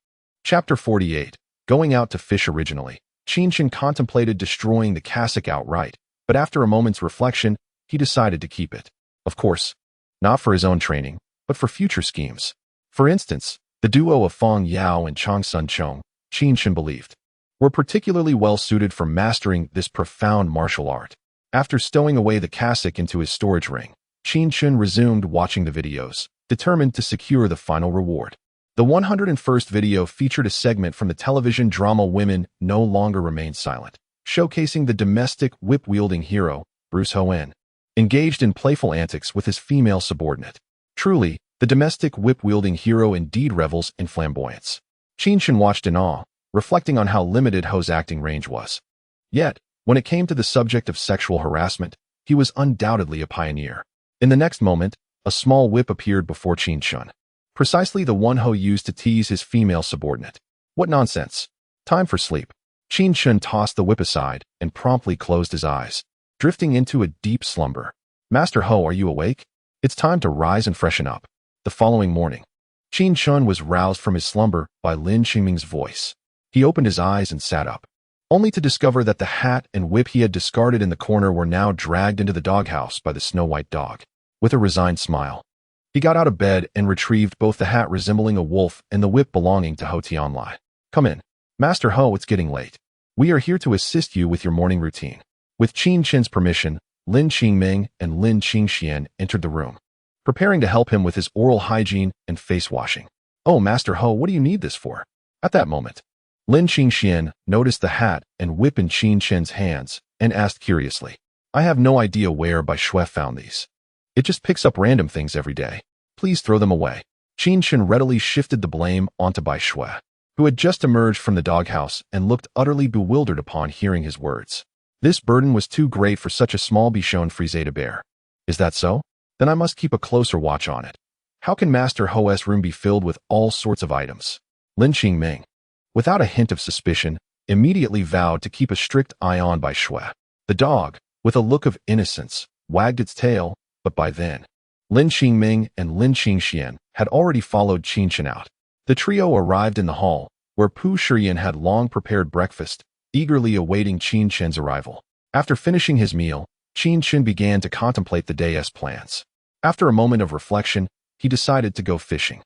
Chapter 48. Going out to fish. Originally, Qin Chen contemplated destroying the cassock outright, but after a moment's reflection, he decided to keep it. Of course, not for his own training, but for future schemes. For instance, the duo of Feng Yao and Chang Sun Chong, Qin Chen believed, were particularly well suited for mastering this profound martial art. After stowing away the cassock into his storage ring, Qin Chen resumed watching the videos, determined to secure the final reward. The 101st video featured a segment from the television drama Women No Longer Remain Silent, showcasing the domestic whip-wielding hero, Bruce Hoen, engaged in playful antics with his female subordinate. Truly, The domestic whip-wielding hero indeed revels in flamboyance. Qin Chen watched in awe, reflecting on how limited Ho's acting range was. Yet, when it came to the subject of sexual harassment, he was undoubtedly a pioneer. In the next moment, a small whip appeared before Qin Chen. Precisely the one Ho used to tease his female subordinate. What nonsense. Time for sleep. Qin Chen tossed the whip aside and promptly closed his eyes, drifting into a deep slumber. Master Ho, are you awake? It's time to rise and freshen up. The following morning, Qin Chen was roused from his slumber by Lin Qingming's voice. He opened his eyes and sat up, only to discover that the hat and whip he had discarded in the corner were now dragged into the doghouse by the snow-white dog. With a resigned smile, he got out of bed and retrieved both the hat resembling a wolf and the whip belonging to Ho Tianlai. Come in. Master Ho, it's getting late. We are here to assist you with your morning routine. With Qin Chen's permission, Lin Qingming and Lin Qingxian entered the room, preparing to help him with his oral hygiene and face washing. Oh, Master Ho, what do you need this for? At that moment, Lin Qingxian noticed the hat and whip in Qin Chen's hands and asked curiously, I have no idea where Bai Shui found these. It just picks up random things every day. Please throw them away. Qin Chen readily shifted the blame onto Bai Shui, who had just emerged from the doghouse and looked utterly bewildered upon hearing his words. This burden was too great for such a small bichon frise to bear. Is that so? Then I must keep a closer watch on it. How can Master Ho's room be filled with all sorts of items? Lin Qingming, without a hint of suspicion, immediately vowed to keep a strict eye on Bai Shui. The dog, with a look of innocence, wagged its tail, but by then, Lin Qingming and Lin Qingxian had already followed Qin Chen out. The trio arrived in the hall, where Pu Shiyan had long prepared breakfast, eagerly awaiting Qin Chen's arrival. After finishing his meal, Qin Chen began to contemplate the day's plans. After a moment of reflection, he decided to go fishing.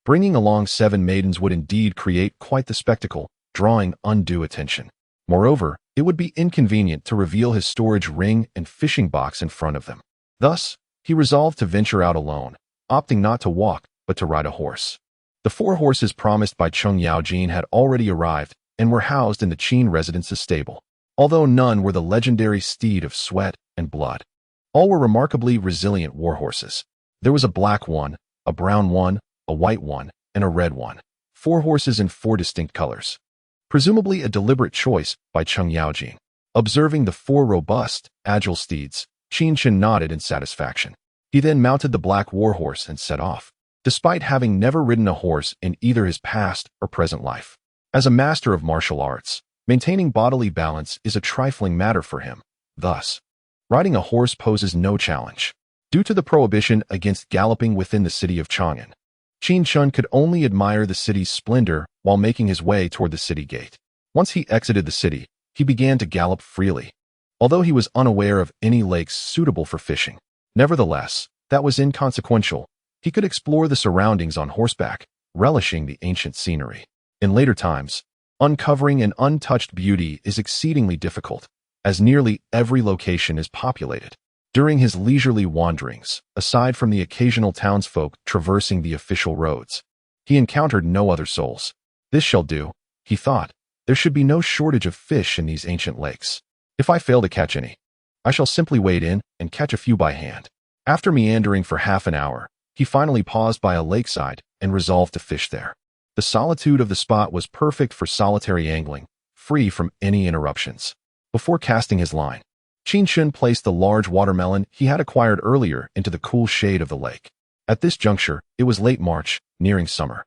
Bringing along 7 maidens would indeed create quite the spectacle, drawing undue attention. Moreover, it would be inconvenient to reveal his storage ring and fishing box in front of them. Thus, he resolved to venture out alone, opting not to walk, but to ride a horse. The 4 horses promised by Cheng Yaojin had already arrived and were housed in the Qin residence's stable. Although none were the legendary steed of sweat and blood, all were remarkably resilient war horses. There was a black one, a brown one, a white one, and a red one. 4 horses in 4 distinct colors. Presumably a deliberate choice by Cheng Yaojin. Observing the 4 robust, agile steeds, Qin Chen nodded in satisfaction. He then mounted the black warhorse and set off, despite having never ridden a horse in either his past or present life. As a master of martial arts, maintaining bodily balance is a trifling matter for him. Thus, riding a horse poses no challenge. Due to the prohibition against galloping within the city of Chang'an, Qin Chen could only admire the city's splendor while making his way toward the city gate. Once he exited the city, he began to gallop freely, although he was unaware of any lakes suitable for fishing. Nevertheless, that was inconsequential. He could explore the surroundings on horseback, relishing the ancient scenery. In later times, uncovering an untouched beauty is exceedingly difficult, as nearly every location is populated. During his leisurely wanderings, aside from the occasional townsfolk traversing the official roads, he encountered no other souls. This shall do, he thought. There should be no shortage of fish in these ancient lakes. If I fail to catch any, I shall simply wade in and catch a few by hand. After meandering for half an hour, he finally paused by a lakeside and resolved to fish there. The solitude of the spot was perfect for solitary angling, free from any interruptions. Before casting his line, Qin Chen placed the large watermelon he had acquired earlier into the cool shade of the lake. At this juncture, it was late March, nearing summer.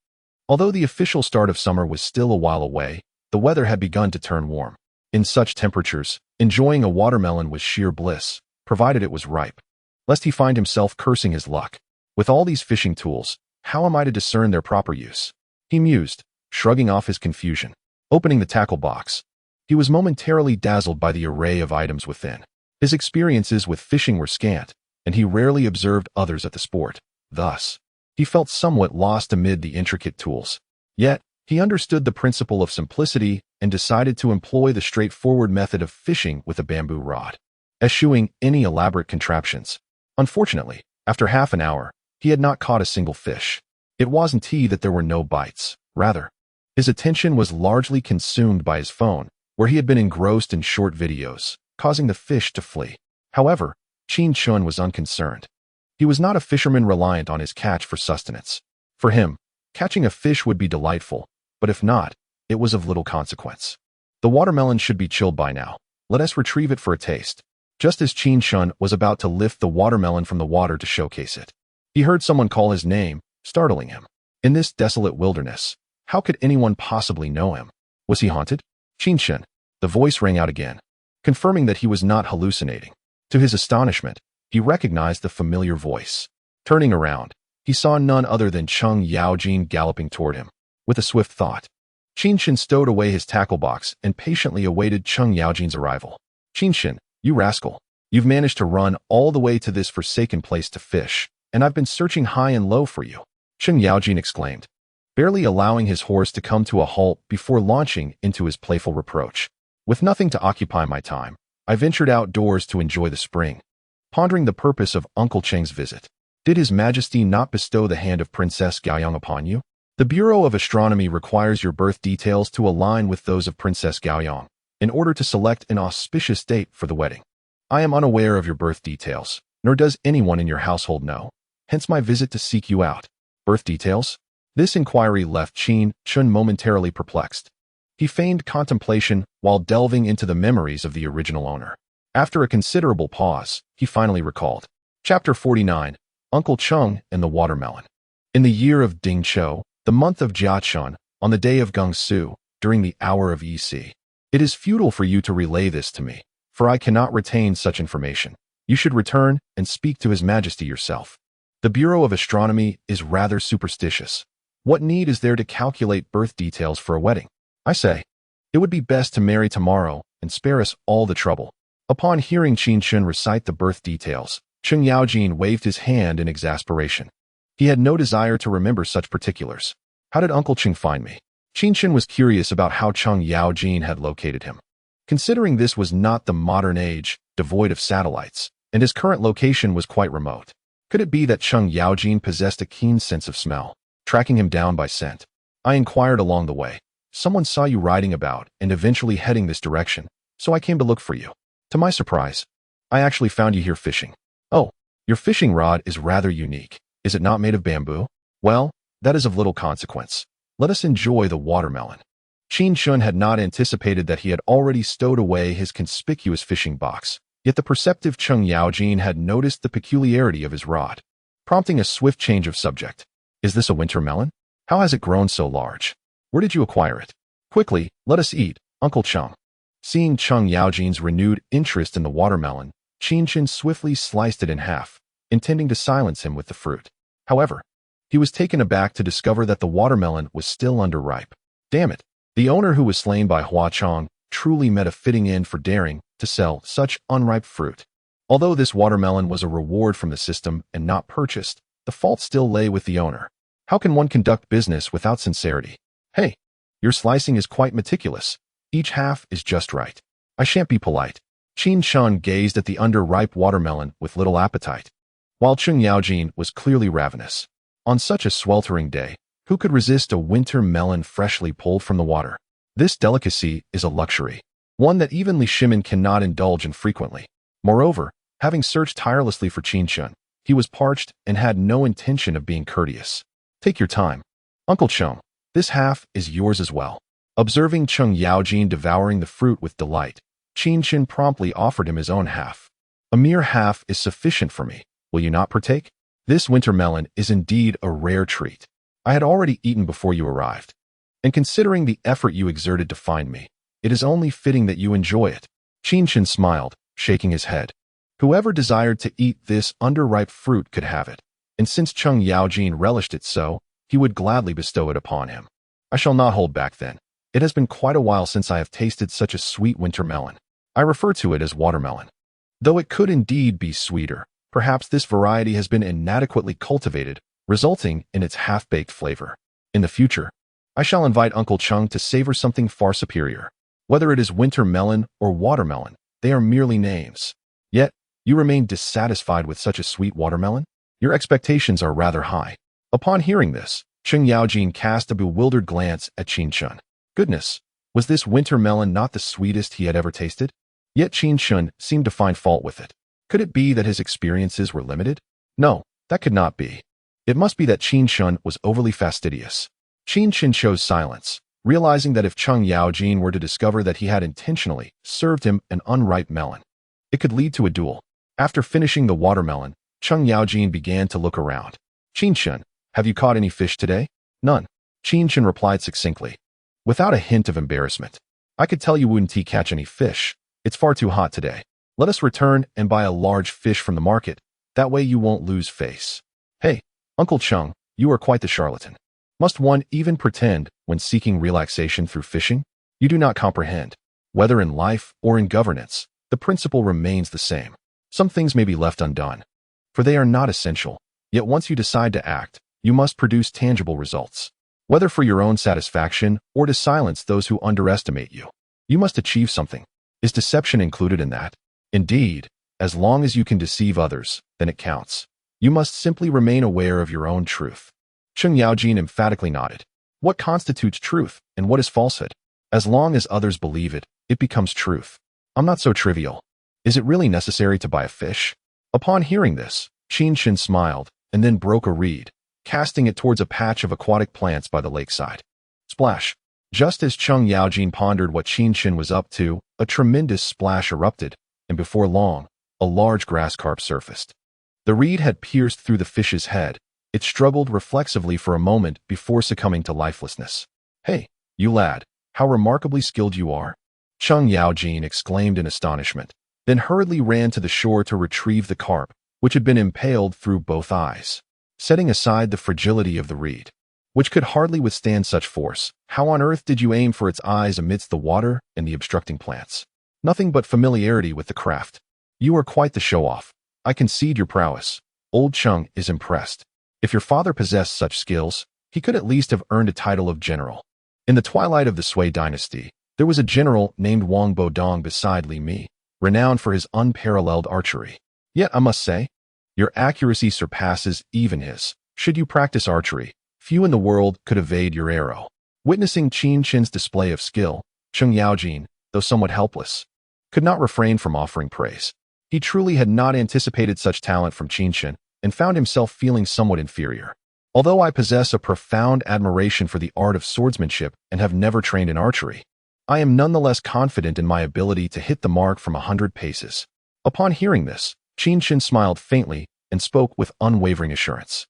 Although the official start of summer was still a while away, the weather had begun to turn warm. In such temperatures, enjoying a watermelon was sheer bliss, provided it was ripe. Lest he find himself cursing his luck. With all these fishing tools, how am I to discern their proper use? He mused, shrugging off his confusion. Opening the tackle box, he was momentarily dazzled by the array of items within. His experiences with fishing were scant, and he rarely observed others at the sport. Thus, he felt somewhat lost amid the intricate tools. Yet, he understood the principle of simplicity and decided to employ the straightforward method of fishing with a bamboo rod, eschewing any elaborate contraptions. Unfortunately, after half an hour, he had not caught a single fish. It wasn't that there were no bites. Rather, his attention was largely consumed by his phone, where he had been engrossed in short videos, causing the fish to flee. However, Qin Chen was unconcerned. He was not a fisherman reliant on his catch for sustenance. For him, catching a fish would be delightful, but if not, it was of little consequence. The watermelon should be chilled by now. Let us retrieve it for a taste. Just as Qin Chen was about to lift the watermelon from the water to showcase it, he heard someone call his name, startling him. In this desolate wilderness, how could anyone possibly know him? Was he haunted? Qin Chen. The voice rang out again, confirming that he was not hallucinating. To his astonishment, he recognized the familiar voice. Turning around, he saw none other than Cheng Yaojin galloping toward him. With a swift thought, Qin Chen stowed away his tackle box and patiently awaited Cheng Yaojin's arrival. Qin Chen, you rascal. You've managed to run all the way to this forsaken place to fish, and I've been searching high and low for you, Cheng Yaojin exclaimed, barely allowing his horse to come to a halt before launching into his playful reproach. With nothing to occupy my time, I ventured outdoors to enjoy the spring, pondering the purpose of Uncle Cheng's visit. Did His Majesty not bestow the hand of Princess Gaoyang upon you? The Bureau of Astronomy requires your birth details to align with those of Princess Gaoyang in order to select an auspicious date for the wedding. I am unaware of your birth details, nor does anyone in your household know, hence my visit to seek you out. Birth details? This inquiry left Qin Chen momentarily perplexed. He feigned contemplation while delving into the memories of the original owner. After a considerable pause, he finally recalled. Chapter 49, Uncle Cheng and the Watermelon. In the year of Ding Chou, the month of Jiachun, on the day of Gong Su, during the hour of EC. It is futile for you to relay this to me, for I cannot retain such information. You should return and speak to His Majesty yourself. The Bureau of Astronomy is rather superstitious. What need is there to calculate birth details for a wedding? I say, it would be best to marry tomorrow and spare us all the trouble. Upon hearing Qin Chen recite the birth details, Cheng Yaojin waved his hand in exasperation. He had no desire to remember such particulars. How did Uncle Cheng find me? Qin Chen was curious about how Cheng Yaojin had located him. Considering this was not the modern age, devoid of satellites, and his current location was quite remote, could it be that Cheng Yaojin possessed a keen sense of smell, tracking him down by scent? I inquired along the way. Someone saw you riding about and eventually heading this direction, so I came to look for you. To my surprise, I actually found you here fishing. Oh, your fishing rod is rather unique. Is it not made of bamboo? Well, that is of little consequence. Let us enjoy the watermelon. Qin Chen had not anticipated that he had already stowed away his conspicuous fishing box, yet the perceptive Cheng Yaojin had noticed the peculiarity of his rod, prompting a swift change of subject. Is this a winter melon? How has it grown so large? Where did you acquire it? Quickly, let us eat, Uncle Cheng. Seeing Cheng Yaojin's renewed interest in the watermelon, Qin Chen swiftly sliced it in half, intending to silence him with the fruit. However, he was taken aback to discover that the watermelon was still underripe. Damn it! The owner who was slain by Hua Chong truly met a fitting end for daring to sell such unripe fruit. Although this watermelon was a reward from the system and not purchased, the fault still lay with the owner. How can one conduct business without sincerity? Hey, your slicing is quite meticulous. Each half is just right. I shan't be polite. Qin Chen gazed at the underripe watermelon with little appetite, while Cheng Yaojin was clearly ravenous. On such a sweltering day, who could resist a winter melon freshly pulled from the water? This delicacy is a luxury, one that even Li Shimin cannot indulge in frequently. Moreover, having searched tirelessly for Qin Chen, he was parched and had no intention of being courteous. Take your time. Uncle Cheng, this half is yours as well. Observing Cheng Yaojin devouring the fruit with delight, Qin Chen promptly offered him his own half. A mere half is sufficient for me. Will you not partake? This winter melon is indeed a rare treat. I had already eaten before you arrived, and considering the effort you exerted to find me, it is only fitting that you enjoy it. Qin Chen smiled, shaking his head. Whoever desired to eat this underripe fruit could have it, and since Cheng Yaojin relished it so, he would gladly bestow it upon him. I shall not hold back then. It has been quite a while since I have tasted such a sweet winter melon. I refer to it as watermelon. Though it could indeed be sweeter, perhaps this variety has been inadequately cultivated, resulting in its half-baked flavor. In the future, I shall invite Uncle Cheng to savor something far superior. Whether it is winter melon or watermelon, they are merely names. Yet, you remain dissatisfied with such a sweet watermelon? Your expectations are rather high. Upon hearing this, Cheng Yaojin cast a bewildered glance at Qin Chen. Goodness, was this winter melon not the sweetest he had ever tasted? Yet Qin Chen seemed to find fault with it. Could it be that his experiences were limited? No, That could not be. It must be that Qin Chen was overly fastidious. Qin Chen chose silence, realizing that if Cheng Yaojin were to discover that he had intentionally served him an unripe melon, it could lead to a duel. After finishing the watermelon, Cheng Yaojin began to look around. Qin Chen, have you caught any fish today? None. Qin Chen replied succinctly, without a hint of embarrassment. I could tell you wouldn't catch any fish. It's far too hot today. Let us return and buy a large fish from the market. That way you won't lose face. Hey, Uncle Cheng, you are quite the charlatan. Must one even pretend when seeking relaxation through fishing? You do not comprehend. Whether in life or in governance, the principle remains the same. Some things may be left undone, for they are not essential. Yet once you decide to act, you must produce tangible results. Whether for your own satisfaction or to silence those who underestimate you, you must achieve something. Is deception included in that? Indeed, as long as you can deceive others, then it counts. You must simply remain aware of your own truth. Cheng Yaojin emphatically nodded. What constitutes truth and what is falsehood? As long as others believe it, it becomes truth. I'm not so trivial. Is it really necessary to buy a fish? Upon hearing this, Qin Chen smiled and then broke a reed, casting it towards a patch of aquatic plants by the lakeside. Splash! Just as Cheng Yaojin pondered what Qin Chen was up to, a tremendous splash erupted, and before long, a large grass carp surfaced. The reed had pierced through the fish's head. It struggled reflexively for a moment before succumbing to lifelessness. Hey, you lad, how remarkably skilled you are! Cheng Yaojin exclaimed in astonishment, then hurriedly ran to the shore to retrieve the carp, which had been impaled through both eyes. Setting aside the fragility of the reed, which could hardly withstand such force, how on earth did you aim for its eyes amidst the water and the obstructing plants? Nothing but familiarity with the craft. You are quite the show-off. I concede your prowess. Old Cheng is impressed. If your father possessed such skills, he could at least have earned a title of general. In the twilight of the Sui dynasty, there was a general named Wang Bodong beside Li Mi, renowned for his unparalleled archery. Yet I must say, your accuracy surpasses even his. Should you practice archery, few in the world could evade your arrow. Witnessing Qin Chen's display of skill, Cheng Yaojin, though somewhat helpless, could not refrain from offering praise. He truly had not anticipated such talent from Qin Chen, and found himself feeling somewhat inferior. Although I possess a profound admiration for the art of swordsmanship and have never trained in archery, I am nonetheless confident in my ability to hit the mark from 100 paces. Upon hearing this, Qin Chen smiled faintly and spoke with unwavering assurance.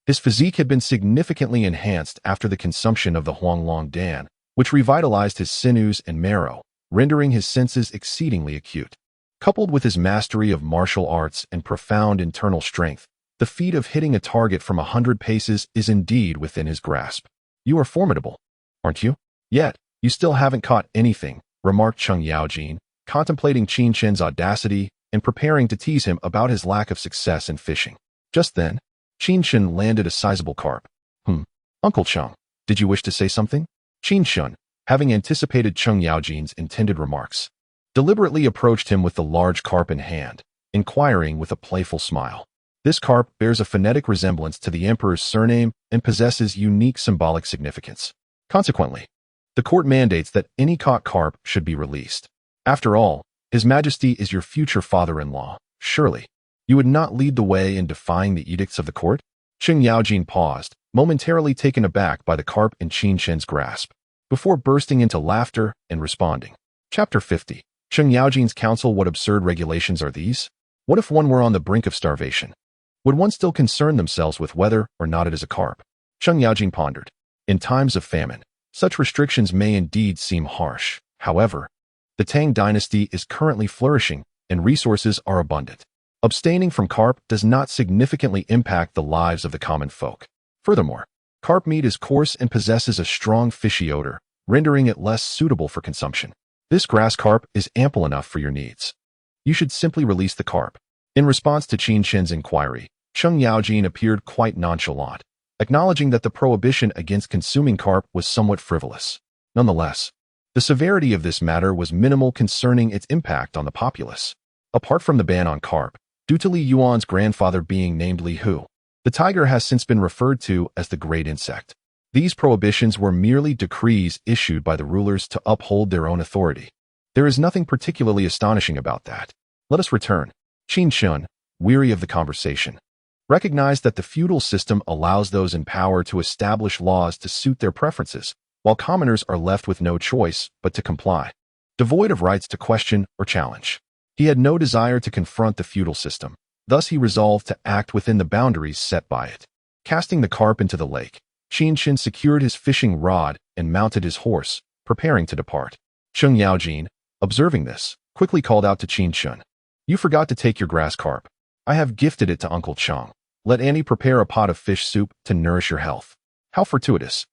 His physique had been significantly enhanced after the consumption of the Huanglong Dan, which revitalized his sinews and marrow, rendering his senses exceedingly acute. Coupled with his mastery of martial arts and profound internal strength, the feat of hitting a target from 100 paces is indeed within his grasp. You are formidable, aren't you? Yet, you still haven't caught anything, remarked Cheng Yaojin, contemplating Qin Chen's audacity and preparing to tease him about his lack of success in fishing. Just then, Qin Chen landed a sizable carp. Uncle Cheng, did you wish to say something? Qin Chen, having anticipated Cheng Yaojin's intended remarks, deliberately approached him with the large carp in hand, inquiring with a playful smile. This carp bears a phonetic resemblance to the emperor's surname and possesses unique symbolic significance. Consequently, the court mandates that any caught carp should be released. After all, His Majesty is your future father-in-law. Surely, you would not lead the way in defying the edicts of the court? Cheng Yaojin paused, momentarily taken aback by the carp in Qin Chen's grasp, before bursting into laughter and responding. Chapter 50. Cheng Yaojin's counsel. What absurd regulations are these? What if one were on the brink of starvation? Would one still concern themselves with whether or not it is a carp? Cheng Yaojin pondered. In times of famine, such restrictions may indeed seem harsh. However, the Tang Dynasty is currently flourishing and resources are abundant. Abstaining from carp does not significantly impact the lives of the common folk. Furthermore, carp meat is coarse and possesses a strong fishy odor, rendering it less suitable for consumption. This grass carp is ample enough for your needs. You should simply release the carp. In response to Qin Chen's inquiry, Cheng Yaojin appeared quite nonchalant, acknowledging that the prohibition against consuming carp was somewhat frivolous. Nonetheless, the severity of this matter was minimal concerning its impact on the populace. Apart from the ban on carp, due to Li Yuan's grandfather being named Li Hu, the tiger has since been referred to as the Great Insect. These prohibitions were merely decrees issued by the rulers to uphold their own authority. There is nothing particularly astonishing about that. Let us return. Qin Chen, weary of the conversation, recognized that the feudal system allows those in power to establish laws to suit their preferences, while commoners are left with no choice but to comply, devoid of rights to question or challenge. He had no desire to confront the feudal system, thus he resolved to act within the boundaries set by it. Casting the carp into the lake, Qin Chen secured his fishing rod and mounted his horse, preparing to depart. Cheng Yaojin, observing this, quickly called out to Qin Chen, "You forgot to take your grass carp. I have gifted it to Uncle Cheng. Let Annie prepare a pot of fish soup to nourish your health." "How fortuitous.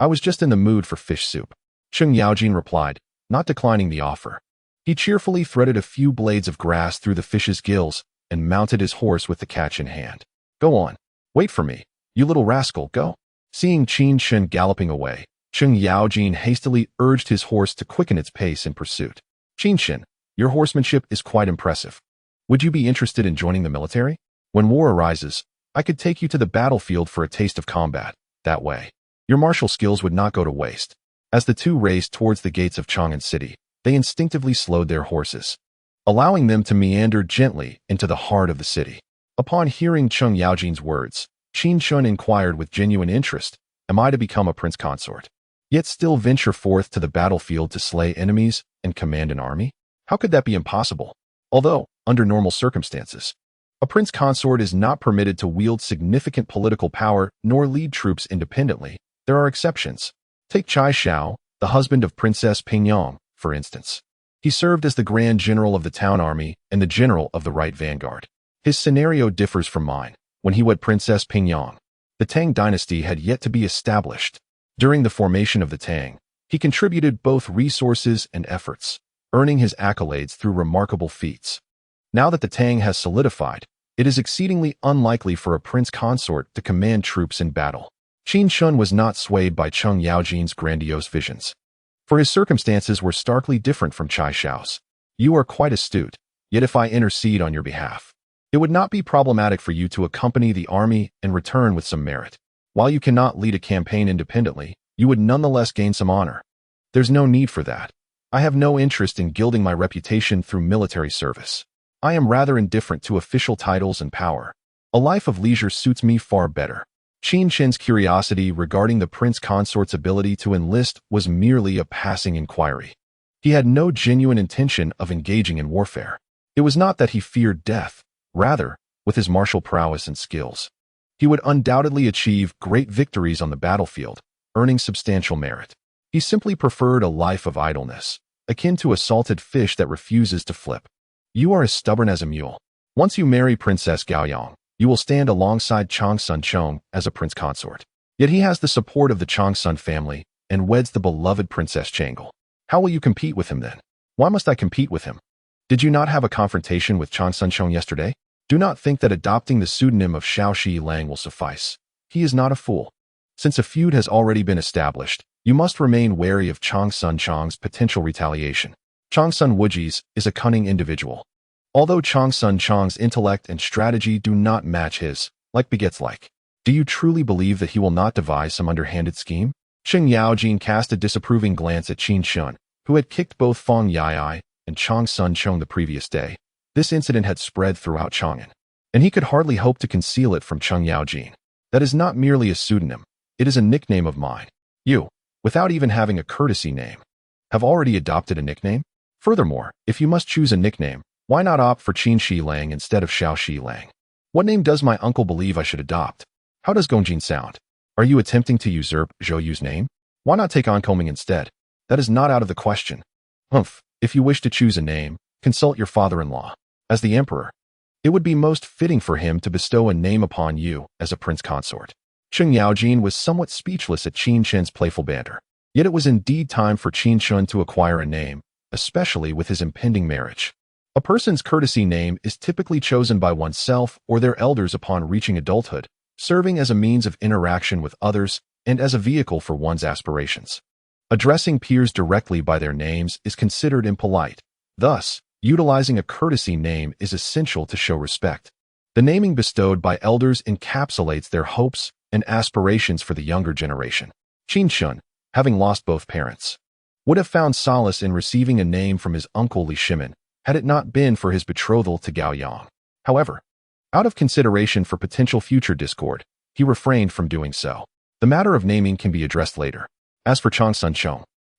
I was just in the mood for fish soup," Cheng Yaojin replied, not declining the offer. He cheerfully threaded a few blades of grass through the fish's gills and mounted his horse with the catch in hand. "Go on. Wait for me, you little rascal, go." Seeing Qin Chen galloping away, Cheng Yaojin hastily urged his horse to quicken its pace in pursuit. "Qin Chen, your horsemanship is quite impressive. Would you be interested in joining the military? When war arises, I could take you to the battlefield for a taste of combat. That way, your martial skills would not go to waste." As the two raced towards the gates of Chang'an City, they instinctively slowed their horses, allowing them to meander gently into the heart of the city. Upon hearing Cheng Yaojin's words, Qin Chen inquired with genuine interest, "Am I to become a prince consort, yet still venture forth to the battlefield to slay enemies and command an army? How could that be impossible? Although, under normal circumstances, a prince consort is not permitted to wield significant political power nor lead troops independently, there are exceptions. Take Chai Xiao, the husband of Princess Pingyang, for instance. He served as the Grand General of the town army and the General of the Right Vanguard. His scenario differs from mine. When he wed Princess Pingyang, the Tang Dynasty had yet to be established. During the formation of the Tang, he contributed both resources and efforts, earning his accolades through remarkable feats. Now that the Tang has solidified, it is exceedingly unlikely for a prince consort to command troops in battle. Qin Chen was not swayed by Cheng Yaojin's grandiose visions, for his circumstances were starkly different from Chai Xiao's. "You are quite astute, yet if I intercede on your behalf, it would not be problematic for you to accompany the army and return with some merit. While you cannot lead a campaign independently, you would nonetheless gain some honor. There's no need for that. I have no interest in gilding my reputation through military service. I am rather indifferent to official titles and power. A life of leisure suits me far better." Qin Chen's curiosity regarding the prince consort's ability to enlist was merely a passing inquiry. He had no genuine intention of engaging in warfare. It was not that he feared death. Rather, with his martial prowess and skills, he would undoubtedly achieve great victories on the battlefield, earning substantial merit. He simply preferred a life of idleness, akin to a salted fish that refuses to flip. "You are as stubborn as a mule. Once you marry Princess Gaoyang, you will stand alongside Changsun Cheng as a prince consort. Yet he has the support of the Changsun family and weds the beloved Princess Changle. How will you compete with him then?" "Why must I compete with him? Did you not have a confrontation with Changsun Cheng yesterday? Do not think that adopting the pseudonym of Xiaoxi Lang will suffice. He is not a fool. Since a feud has already been established, you must remain wary of Changsun Cheng's potential retaliation. Changsun Wujis is a cunning individual. Although Changsun Cheng's intellect and strategy do not match his, like begets like. Do you truly believe that he will not devise some underhanded scheme?" Cheng Yaojin cast a disapproving glance at Qin Chen, who had kicked both Feng Yai and Changsun Cheng the previous day. This incident had spread throughout Chang'an, and he could hardly hope to conceal it from Cheng Yaojin. "That is not merely a pseudonym, it is a nickname of mine. You, without even having a courtesy name, have already adopted a nickname? Furthermore, if you must choose a nickname, why not opt for Qin Shi Lang instead of Xiao Shi Lang? What name does my uncle believe I should adopt? How does Gongjin sound? Are you attempting to usurp Zhou Yu's name? Why not take oncoming instead? That is not out of the question. Humph, if you wish to choose a name, consult your father-in-law. As the emperor, it would be most fitting for him to bestow a name upon you as a prince consort." Cheng Yaojin was somewhat speechless at Qin Chen's playful banter. Yet it was indeed time for Qin Chen to acquire a name, especially with his impending marriage. A person's courtesy name is typically chosen by oneself or their elders upon reaching adulthood, serving as a means of interaction with others and as a vehicle for one's aspirations. Addressing peers directly by their names is considered impolite. Thus, utilizing a courtesy name is essential to show respect. The naming bestowed by elders encapsulates their hopes and aspirations for the younger generation. Qin Chen, having lost both parents, would have found solace in receiving a name from his uncle Li Shimin, had it not been for his betrothal to Gao Yang. However, Out of consideration for potential future discord, he refrained from doing so. The matter of naming can be addressed later. As for Chang Sun,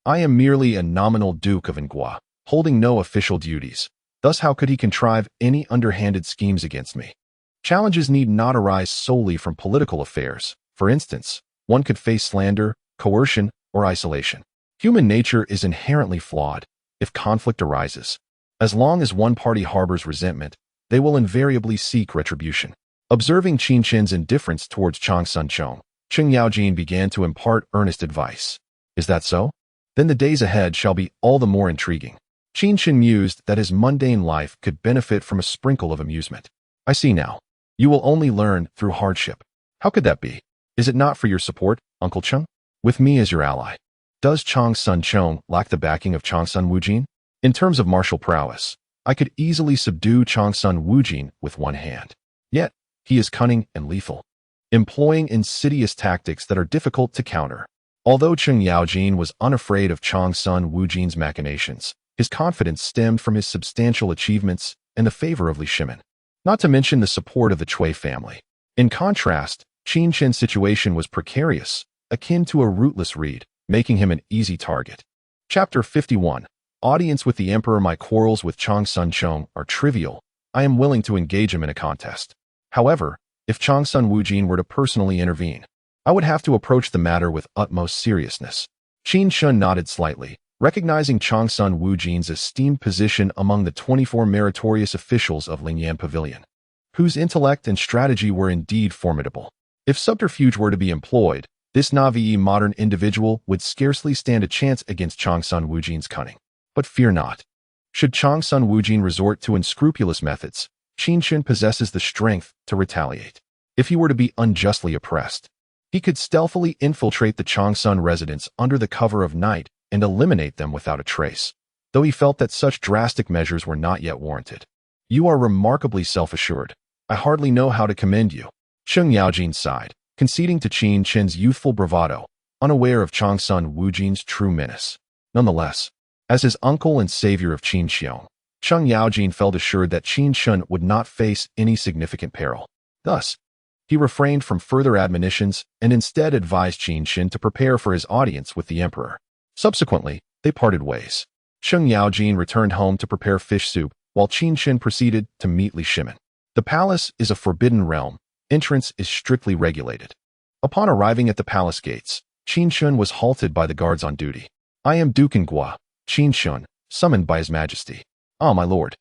I am merely a nominal Duke of Ngua, holding no official duties. Thus how could he contrive any underhanded schemes against me? Challenges need not arise solely from political affairs. For instance, one could face slander, coercion, or isolation. Human nature is inherently flawed. If conflict arises, as long as one party harbors resentment, they will invariably seek retribution. Observing Qin Chen's indifference towards Chang Sun, Cheng Yaojin began to impart earnest advice. Is that so? Then the days ahead shall be all the more intriguing. Qin Chen mused that his mundane life could benefit from a sprinkle of amusement. I see now. You will only learn through hardship. How could that be? Is it not for your support, Uncle Cheng? With me as your ally. Does Chang Sun Cheng lack the backing of Chang Sun Wujin? In terms of martial prowess, I could easily subdue Chang Sun Wujin with one hand. Yet, he is cunning and lethal, employing insidious tactics that are difficult to counter. Although Cheng Yaojin was unafraid of Chang Sun Wujin's machinations, his confidence stemmed from his substantial achievements and the favor of Li Shimin, not to mention the support of the Cui family. In contrast, Qin Chen's situation was precarious, akin to a rootless reed, making him an easy target. Chapter 51. Audience with the Emperor. My quarrels with Chang Sun Cheng are trivial. I am willing to engage him in a contest. However, if Chang Sun Wujin were to personally intervene, I would have to approach the matter with utmost seriousness. Qin Chen nodded slightly, recognizing Chang Sun Wujin's esteemed position among the 24 meritorious officials of Lingyan Pavilion, whose intellect and strategy were indeed formidable. If subterfuge were to be employed, this naive modern individual would scarcely stand a chance against Chang Sun Wujin's cunning. But fear not. Should Chang Sun Wujin resort to unscrupulous methods, Qin Chen possesses the strength to retaliate. If he were to be unjustly oppressed, he could stealthily infiltrate the Chang Sun residence under the cover of night and eliminate them without a trace, though he felt that such drastic measures were not yet warranted. You are remarkably self-assured. I hardly know how to commend you. Cheng Yaojin sighed, conceding to Qin Chen's youthful bravado, unaware of Chang Sun Wujin's true menace. Nonetheless, as his uncle and savior of Qin Xiong, Cheng Yaojin felt assured that Qin Chen would not face any significant peril. Thus, he refrained from further admonitions and instead advised Qin Chen to prepare for his audience with the emperor. Subsequently, they parted ways. Cheng Yaojin returned home to prepare fish soup, while Qin Chen proceeded to meet Li Shimin. The palace is a forbidden realm. Entrance is strictly regulated. Upon arriving at the palace gates, Qin Chen was halted by the guards on duty. I am Duke Ngua, Qin Chen, summoned by His Majesty. Ah, my lord.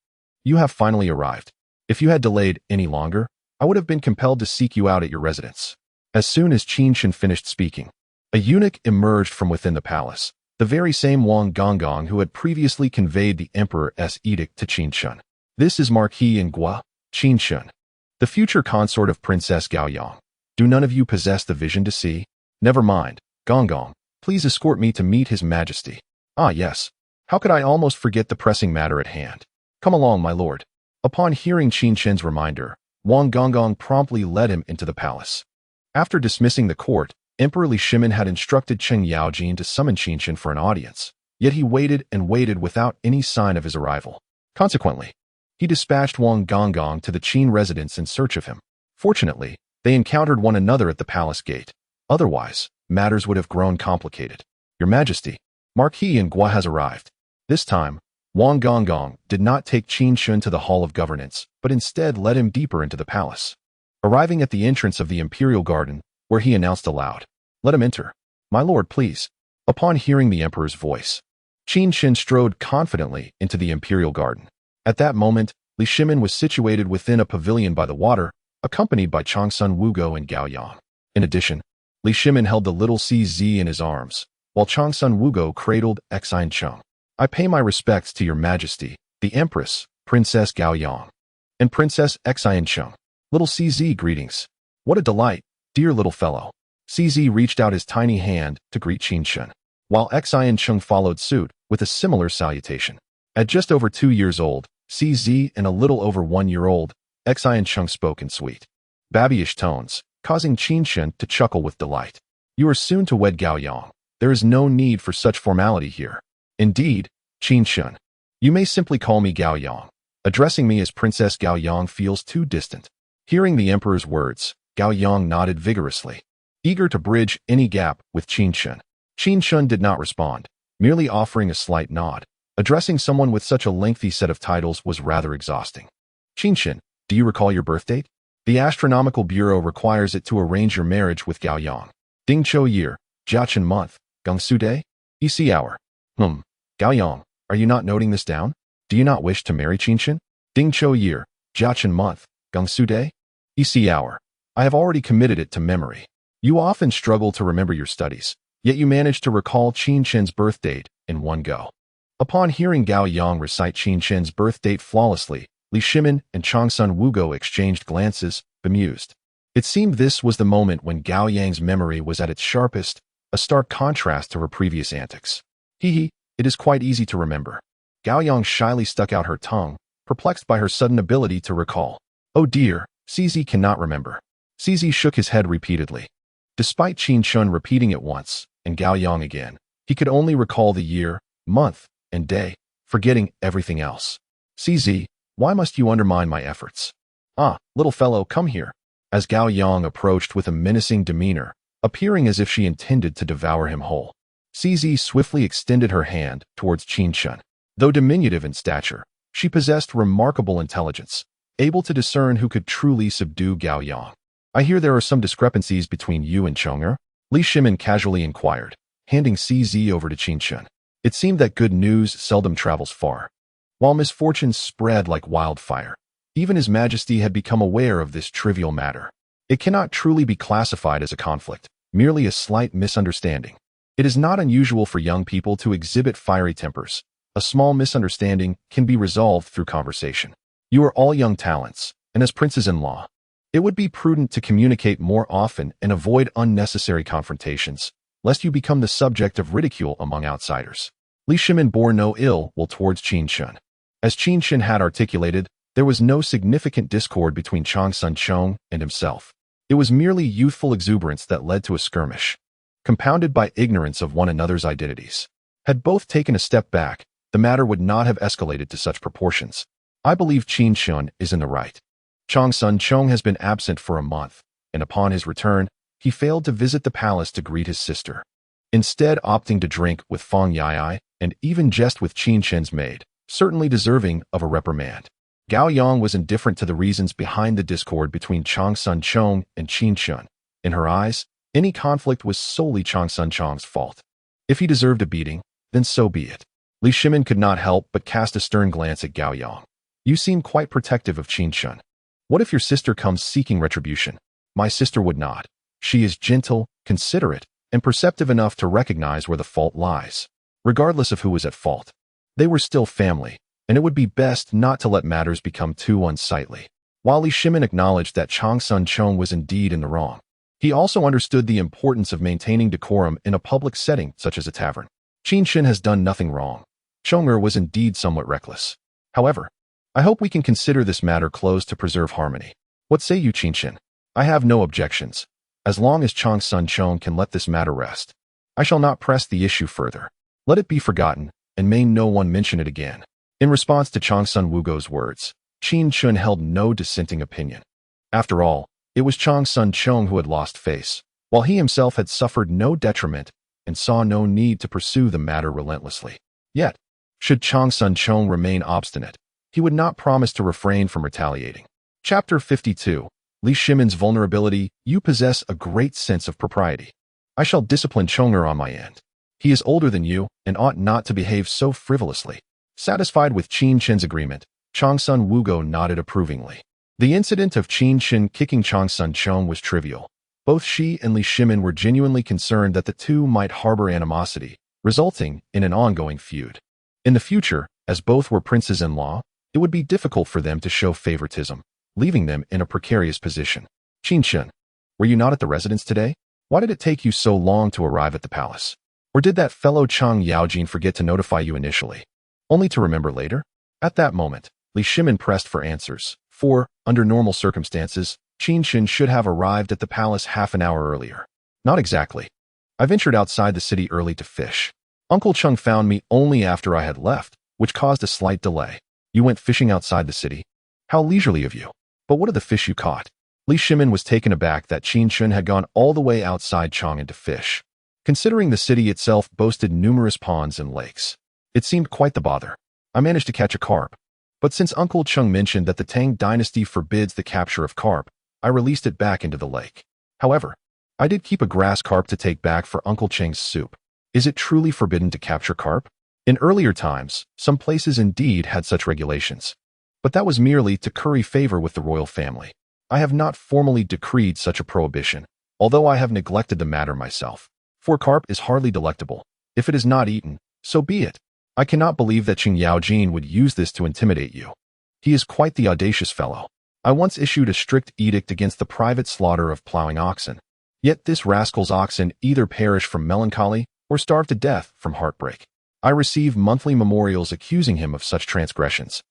You have finally arrived. If you had delayed any longer, I would have been compelled to seek you out at your residence. As soon as Qin Chen finished speaking, a eunuch emerged from within the palace, the very same Wang Gonggong who had previously conveyed the emperor's edict to Qin Chen. This is Marquis Ngua, Qin Chen, the future consort of Princess Gaoyang. Do none of you possess the vision to see? Never mind, Gonggong, please escort me to meet His Majesty. Ah, yes. How could I almost forget the pressing matter at hand? Come along, my lord. Upon hearing Qin Chen's reminder, Wang Gonggong promptly led him into the palace. After dismissing the court, Emperor Li Shimin had instructed Cheng Yaojin to summon Qin Chen for an audience, yet he waited and waited without any sign of his arrival. Consequently, he dispatched Wang Gonggong to the Qin residence in search of him. Fortunately, they encountered one another at the palace gate. Otherwise, matters would have grown complicated. Your Majesty, Marquis Ngua has arrived. This time, Wang Gonggong did not take Qin Chen to the Hall of Governance, but instead led him deeper into the palace. Arriving at the entrance of the Imperial Garden, where he announced aloud, "Let him enter. My lord, please." Upon hearing the emperor's voice, Qin Chen strode confidently into the Imperial Garden. At that moment, Li Shimin was situated within a pavilion by the water, accompanied by Chang Sun Wugo and Gao Yang. In addition, Li Shimin held the little CZ in his arms, while Chang Sun Wugo cradled Xin Cheng. I pay my respects to your Majesty, the Empress, Princess Gao Yang, and Princess Xin Cheng. Little CZ, greetings. What a delight, dear little fellow. CZ reached out his tiny hand to greet Qin Chen, while Xin Cheng followed suit with a similar salutation. At just over 2 years old, CZ and a little over 1 year old, Xin Cheng spoke in sweet, babyish tones, causing Qin Chen to chuckle with delight. You are soon to wed Gao Yang. There is no need for such formality here. Indeed, Qin Chen, you may simply call me Gao Yang. Addressing me as Princess Gao Yang feels too distant. Hearing the emperor's words, Gao Yang nodded vigorously, eager to bridge any gap with Qin Chen. Qin Chen did not respond, merely offering a slight nod. Addressing someone with such a lengthy set of titles was rather exhausting. Qin Chen, do you recall your birth date? The Astronomical Bureau requires it to arrange your marriage with Gao Yang. Ding Chou year, Jiachen month, Gongsu day, EC hour. Gao Yang, are you not noting this down? Do you not wish to marry Qin Chen? Ding Chou year, Jiachen month, Gongsu day, EC hour. I have already committed it to memory. You often struggle to remember your studies, yet you manage to recall Qin Chen's birth date in one go. Upon hearing Gao Yang recite Qin Chen's birth date flawlessly, Li Shimin and Changsun Wugo exchanged glances, bemused. It seemed this was the moment when Gao Yang's memory was at its sharpest, a stark contrast to her previous antics. It is quite easy to remember. Gao Yang shyly stuck out her tongue, perplexed by her sudden ability to recall. Oh dear, Syste cannot remember. Syste shook his head repeatedly. Despite Qin Chen repeating it once, and Gao Yang again, he could only recall the year, month, and day, forgetting everything else. Syste, why must you undermine my efforts? Ah, little fellow, come here. As Gao Yang approached with a menacing demeanor, appearing as if she intended to devour him whole, Syste swiftly extended her hand towards Qin Chen. Though diminutive in stature, she possessed remarkable intelligence, able to discern who could truly subdue Gao Yang. I hear there are some discrepancies between you and Chong'er? Li Shimin casually inquired, handing Syste over to Qin Chen. It seemed that good news seldom travels far, while misfortunes spread like wildfire. Even His Majesty had become aware of this trivial matter. It cannot truly be classified as a conflict, merely a slight misunderstanding. It is not unusual for young people to exhibit fiery tempers. A small misunderstanding can be resolved through conversation. You are all young talents, and as princes-in-law, it would be prudent to communicate more often and avoid unnecessary confrontations, lest you become the subject of ridicule among outsiders. Li Shimin bore no ill will towards Qin Chen. As Qin Chen had articulated, there was no significant discord between Changsun Chong and himself. It was merely youthful exuberance that led to a skirmish, compounded by ignorance of one another's identities. Had both taken a step back, the matter would not have escalated to such proportions. I believe Qin Chen is in the right. Changsun Chong has been absent for a month, and upon his return, he failed to visit the palace to greet his sister, instead opting to drink with Fang Yai and even jest with Qin Chen's maid, certainly deserving of a reprimand. Gao Yang was indifferent to the reasons behind the discord between Changsun Chong and Qin Chen. In her eyes, any conflict was solely Changsun Chong's fault. If he deserved a beating, then so be it. Li Shimin could not help but cast a stern glance at Gao Yang. You seem quite protective of Qin Chen. What if your sister comes seeking retribution? My sister would not. She is gentle, considerate, and perceptive enough to recognize where the fault lies, regardless of who was at fault. They were still family, and it would be best not to let matters become too unsightly. While Li Shimin acknowledged that Changsun Chong was indeed in the wrong, he also understood the importance of maintaining decorum in a public setting such as a tavern. Qin Chen has done nothing wrong. Chong'er was indeed somewhat reckless. However, I hope we can consider this matter closed to preserve harmony. What say you, Qin Chen? I have no objections, as long as Changsun Chong can let this matter rest. I shall not press the issue further. Let it be forgotten, and may no one mention it again. In response to Changsun Wugo's words, Qin Chen held no dissenting opinion. After all, it was Changsun Chong who had lost face, while he himself had suffered no detriment and saw no need to pursue the matter relentlessly. Yet, should Changsun Chong remain obstinate, he would not promise to refrain from retaliating. Chapter 52. Li Shimin's vulnerability. You possess a great sense of propriety. I shall discipline Chong'er on my end. He is older than you and ought not to behave so frivolously. Satisfied with Qin Chen's agreement, Changsun Wugo nodded approvingly. The incident of Qin Chen kicking Changsun Chong was trivial. Both she and Li Shimin were genuinely concerned that the two might harbor animosity, resulting in an ongoing feud. In the future, as both were princes-in-law, it would be difficult for them to show favoritism, leaving them in a precarious position. Qin Chen, were you not at the residence today? Why did it take you so long to arrive at the palace? Or did that fellow Chang Yaojin forget to notify you initially, only to remember later? At that moment, Li Shimin pressed for answers, for, under normal circumstances, Qin Chen should have arrived at the palace half an hour earlier. Not exactly. I ventured outside the city early to fish. Uncle Chung found me only after I had left, which caused a slight delay. You went fishing outside the city? How leisurely of you. But what of the fish you caught? Li Shimin was taken aback that Qin Chen had gone all the way outside Chang'an to fish. Considering the city itself boasted numerous ponds and lakes, it seemed quite the bother. I managed to catch a carp. But since Uncle Cheng mentioned that the Tang Dynasty forbids the capture of carp, I released it back into the lake. However, I did keep a grass carp to take back for Uncle Cheng's soup. Is it truly forbidden to capture carp? In earlier times, some places indeed had such regulations. But that was merely to curry favor with the royal family. I have not formally decreed such a prohibition, although I have neglected the matter myself. For carp is hardly delectable. If it is not eaten, so be it. I cannot believe that Qing Yaojin would use this to intimidate you. He is quite the audacious fellow. I once issued a strict edict against the private slaughter of plowing oxen. Yet this rascal's oxen either perish from melancholy or starve to death from heartbreak. I receive monthly memorials accusing him of such transgressions.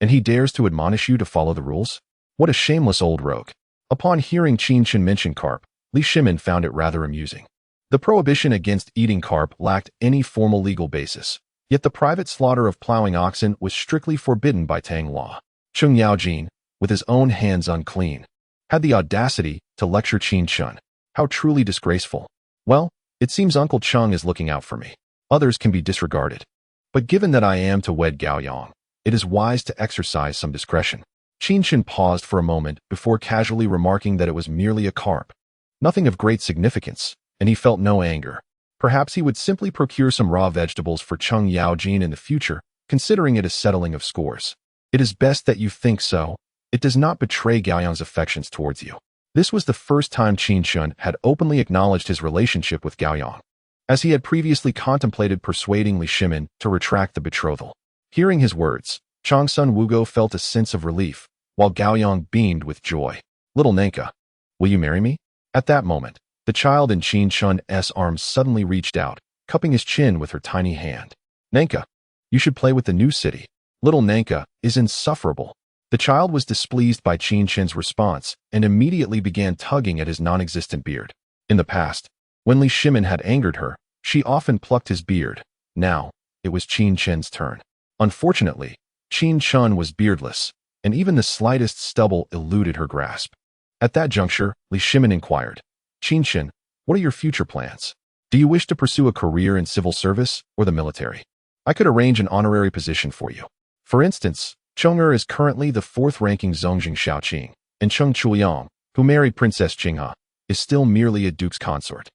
And he dares to admonish you to follow the rules? What a shameless old rogue. Upon hearing Qin Chen mention carp, Li Shimin found it rather amusing. The prohibition against eating carp lacked any formal legal basis. Yet the private slaughter of plowing oxen was strictly forbidden by Tang law. Qing Yaojin, with his own hands unclean, had the audacity to lecture Qin Chen. How truly disgraceful. Well, it seems Uncle Cheng is looking out for me. Others can be disregarded. But given that I am to wed Gao Yang, it is wise to exercise some discretion. Qin Chen paused for a moment before casually remarking that it was merely a carp. Nothing of great significance, and he felt no anger. Perhaps he would simply procure some raw vegetables for Cheng Yaojin in the future, considering it a settling of scores. It is best that you think so. It does not betray Gao Yang's affections towards you. This was the first time Qin Chen had openly acknowledged his relationship with Gao Yang, as he had previously contemplated persuading Li Shimin to retract the betrothal. Hearing his words, Chang Sun Wugo felt a sense of relief, while Gao Yang beamed with joy. Little Nanka, will you marry me? At that moment, the child in Qin Chen's arms suddenly reached out, cupping his chin with her tiny hand. Nanka, you should play with the new city. Little Nanka is insufferable. The child was displeased by Qin Chen's response and immediately began tugging at his non-existent beard. In the past, when Li Shimin had angered her, she often plucked his beard. Now, it was Qin Chen's turn. Unfortunately, Qin Chen was beardless, and even the slightest stubble eluded her grasp. At that juncture, Li Shimin inquired, Qin Chen, what are your future plans? Do you wish to pursue a career in civil service or the military? I could arrange an honorary position for you. For instance, Cheng is currently the fourth-ranking Zongjing Shaoqing, and Cheng Chuyang, who married Princess Qinghe, is still merely a duke's consort.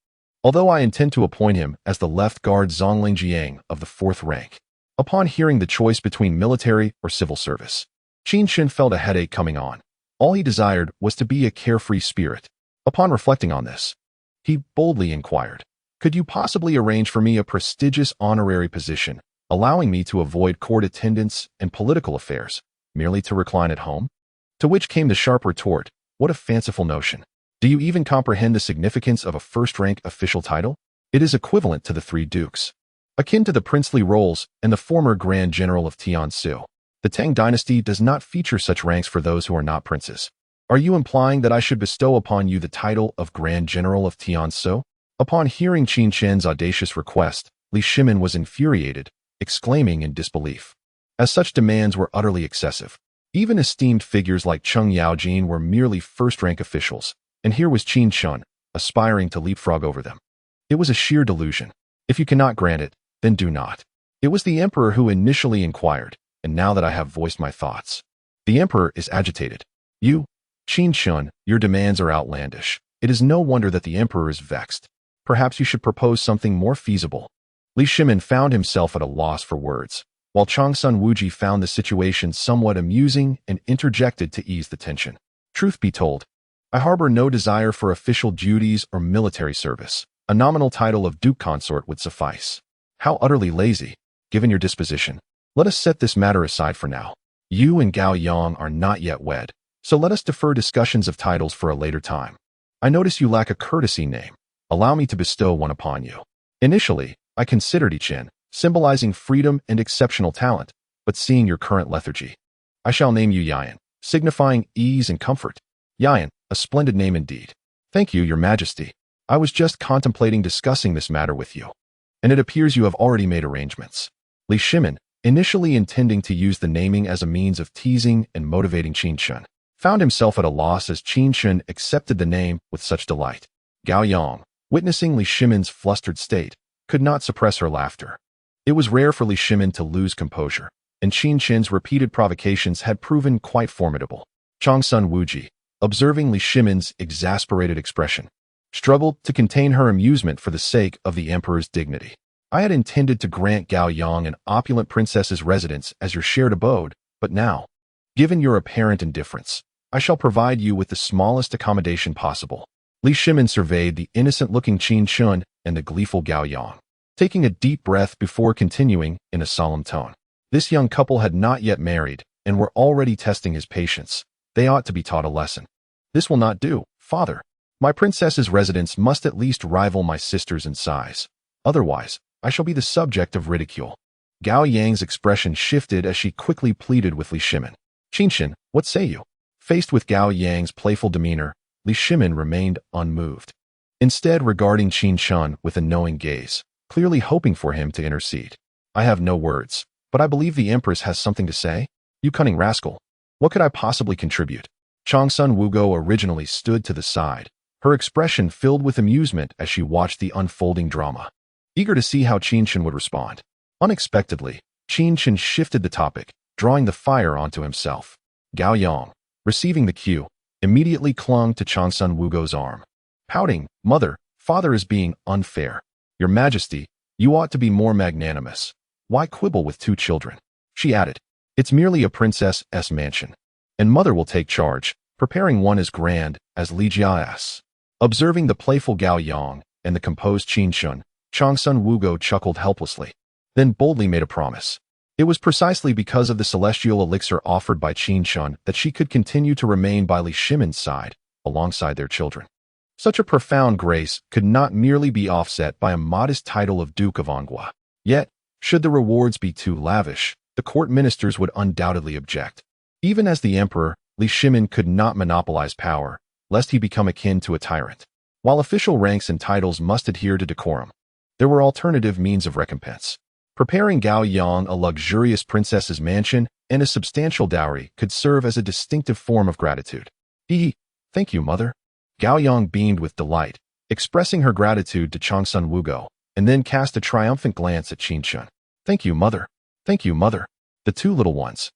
Although I intend to appoint him as the left guard Zongling Jiang of the fourth rank. Upon hearing the choice between military or civil service, Qin Chen felt a headache coming on. All he desired was to be a carefree spirit. Upon reflecting on this, he boldly inquired, could you possibly arrange for me a prestigious honorary position, allowing me to avoid court attendance and political affairs, merely to recline at home? To which came the sharp retort, what a fanciful notion. Do you even comprehend the significance of a first-rank official title? It is equivalent to the three dukes, akin to the princely roles and the former Grand General of Tiansu. The Tang Dynasty does not feature such ranks for those who are not princes. Are you implying that I should bestow upon you the title of Grand General of Tiansu? Upon hearing Qin Chen's audacious request, Li Shimin was infuriated, exclaiming in disbelief, as such demands were utterly excessive. Even esteemed figures like Cheng Yaojin were merely first-rank officials, and here was Qin Chen, aspiring to leapfrog over them. It was a sheer delusion. If you cannot grant it, then do not. It was the emperor who initially inquired, and now that I have voiced my thoughts, the emperor is agitated. You, Qin Chen, your demands are outlandish. It is no wonder that the emperor is vexed. Perhaps you should propose something more feasible. Li Shimin found himself at a loss for words, while Chang Sun Wuji found the situation somewhat amusing and interjected to ease the tension. Truth be told, I harbor no desire for official duties or military service. A nominal title of Duke Consort would suffice. How utterly lazy, given your disposition. Let us set this matter aside for now. You and Gao Yang are not yet wed, so let us defer discussions of titles for a later time. I notice you lack a courtesy name. Allow me to bestow one upon you. Initially, I considered Yi Chen, symbolizing freedom and exceptional talent, but seeing your current lethargy, I shall name you Yayan, signifying ease and comfort. Yayan, a splendid name indeed. Thank you, Your Majesty. I was just contemplating discussing this matter with you, and it appears you have already made arrangements. Li Shimin, initially intending to use the naming as a means of teasing and motivating Qin Chen, found himself at a loss as Qin Chen accepted the name with such delight. Gao Yang, witnessing Li Shimin's flustered state, could not suppress her laughter. It was rare for Li Shimin to lose composure, and Qin Chen's repeated provocations had proven quite formidable. Changsun Wuji, observing Li Shimin's exasperated expression, struggled to contain her amusement for the sake of the emperor's dignity. I had intended to grant Gao Yang an opulent princess's residence as your shared abode, but now, given your apparent indifference, I shall provide you with the smallest accommodation possible. Li Shimin surveyed the innocent-looking Qin Chen and the gleeful Gao Yang, taking a deep breath before continuing in a solemn tone. This young couple had not yet married and were already testing his patience. They ought to be taught a lesson. This will not do, father. My princess's residence must at least rival my sister's in size. Otherwise, I shall be the subject of ridicule. Gao Yang's expression shifted as she quickly pleaded with Li Shimin. Qin Chen, what say you? Faced with Gao Yang's playful demeanor, Li Shimin remained unmoved, instead regarding Qin Chen with a knowing gaze, clearly hoping for him to intercede. I have no words, but I believe the empress has something to say. You cunning rascal. What could I possibly contribute? Changsun Wugo originally stood to the side, her expression filled with amusement as she watched the unfolding drama, eager to see how Qin Chen would respond. Unexpectedly, Qin Chen shifted the topic, drawing the fire onto himself. Gao Yang, receiving the cue, immediately clung to Changsun Wugo's arm. Pouting, mother, father is being unfair. Your Majesty, you ought to be more magnanimous. Why quibble with two children? She added. It's merely a princess's mansion, and mother will take charge, preparing one as grand as Li Jia's. Observing the playful Gao Yang and the composed Qin Chen, Changsun Wugo chuckled helplessly, then boldly made a promise. It was precisely because of the celestial elixir offered by Qin Chen that she could continue to remain by Li Shimin's side, alongside their children. Such a profound grace could not merely be offset by a modest title of Duke of Anghua. Yet, should the rewards be too lavish, the court ministers would undoubtedly object. Even as the emperor, Li Shimin could not monopolize power, lest he become akin to a tyrant. While official ranks and titles must adhere to decorum, there were alternative means of recompense. Preparing Gao Yang a luxurious princess's mansion and a substantial dowry could serve as a distinctive form of gratitude. Thank you, mother. Gao Yang beamed with delight, expressing her gratitude to Changsun Wugo, and then cast a triumphant glance at Qin Chen. Thank you, mother. Thank you, mother. The two little ones,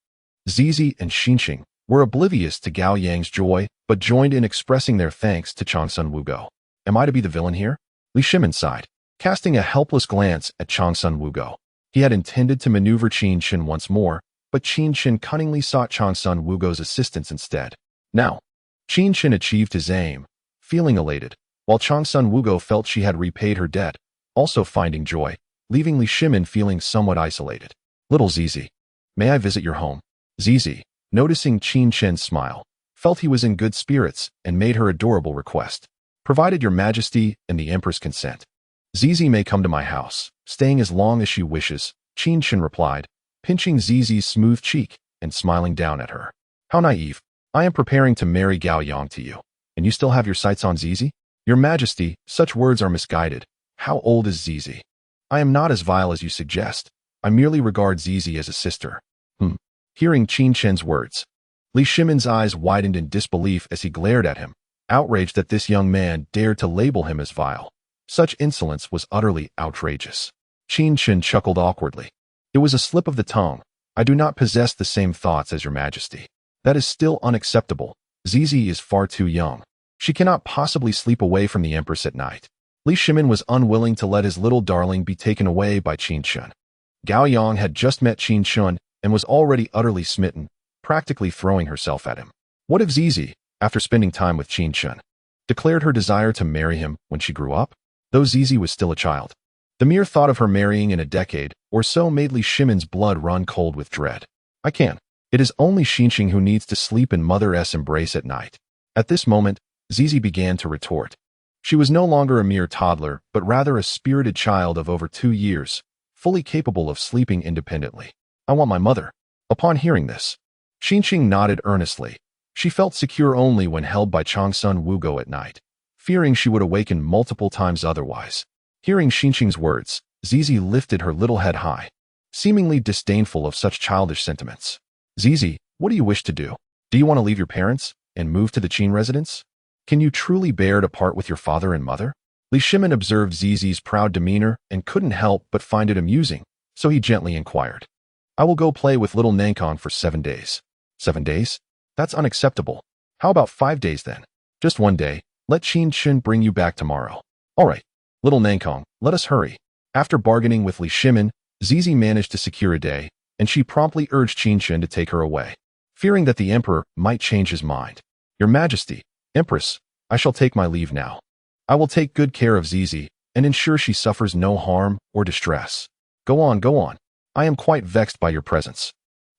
Zizi and Xinqing, were oblivious to Gao Yang's joy, but joined in expressing their thanks to Changsun Wugo. Am I to be the villain here? Li Shimin sighed, casting a helpless glance at Changsun Wugo. He had intended to maneuver Qin Chen once more, but Qin Chen cunningly sought Changsun Wugo's assistance instead. Now, Qin Chen achieved his aim, feeling elated, while Changsun Wugo felt she had repaid her debt, also finding joy, leaving Li Shimin feeling somewhat isolated. Little Zizi, may I visit your home? Zizi, noticing Qin Chen's smile, felt he was in good spirits and made her adorable request. Provided your Majesty and the Empress consent, Zizi may come to my house, staying as long as she wishes, Qin Chen replied, pinching Zizi's smooth cheek and smiling down at her. How naive. I am preparing to marry Gao Yang to you, and you still have your sights on Zizi? Your Majesty, such words are misguided. How old is Zizi? I am not as vile as you suggest. I merely regard Zizi as a sister. Hearing Qin Chen's words, Li Shimin's eyes widened in disbelief as he glared at him, outraged that this young man dared to label him as vile. Such insolence was utterly outrageous. Qin Chen chuckled awkwardly. It was a slip of the tongue. I do not possess the same thoughts as your Majesty. That is still unacceptable. Zizi is far too young. She cannot possibly sleep away from the Empress at night. Li Shimin was unwilling to let his little darling be taken away by Qin Chen. Gao Yang had just met Qin Chen and was already utterly smitten, practically throwing herself at him. What if Zizi, after spending time with Qin Chen, declared her desire to marry him when she grew up? Though Zizi was still a child, the mere thought of her marrying in a decade or so made Li Shimin's blood run cold with dread. I can't. It is only Xinqing who needs to sleep in Mother's embrace at night. At this moment, Zizi began to retort. She was no longer a mere toddler, but rather a spirited child of over 2 years, fully capable of sleeping independently. I want my mother. Upon hearing this, Xinqing nodded earnestly. She felt secure only when held by Changsun Wugo at night, fearing she would awaken multiple times otherwise. Hearing Xinqing's words, Zizi lifted her little head high, seemingly disdainful of such childish sentiments. Zizi, what do you wish to do? Do you want to leave your parents? and move to the Qin residence? Can you truly bear to part with your father and mother? Li Shimin observed Zizi's proud demeanor and couldn't help but find it amusing, so he gently inquired. I will go play with little Nankong for 7 days. 7 days? That's unacceptable. How about 5 days then? Just 1 day. Let Qin Chen bring you back tomorrow. All right, little Nankong, let us hurry. After bargaining with Li Shimin, Zizi managed to secure a day, and she promptly urged Qin Chen to take her away, fearing that the emperor might change his mind. Your Majesty, Empress, I shall take my leave now. I will take good care of Zizi and ensure she suffers no harm or distress. Go on, go on. I am quite vexed by your presence.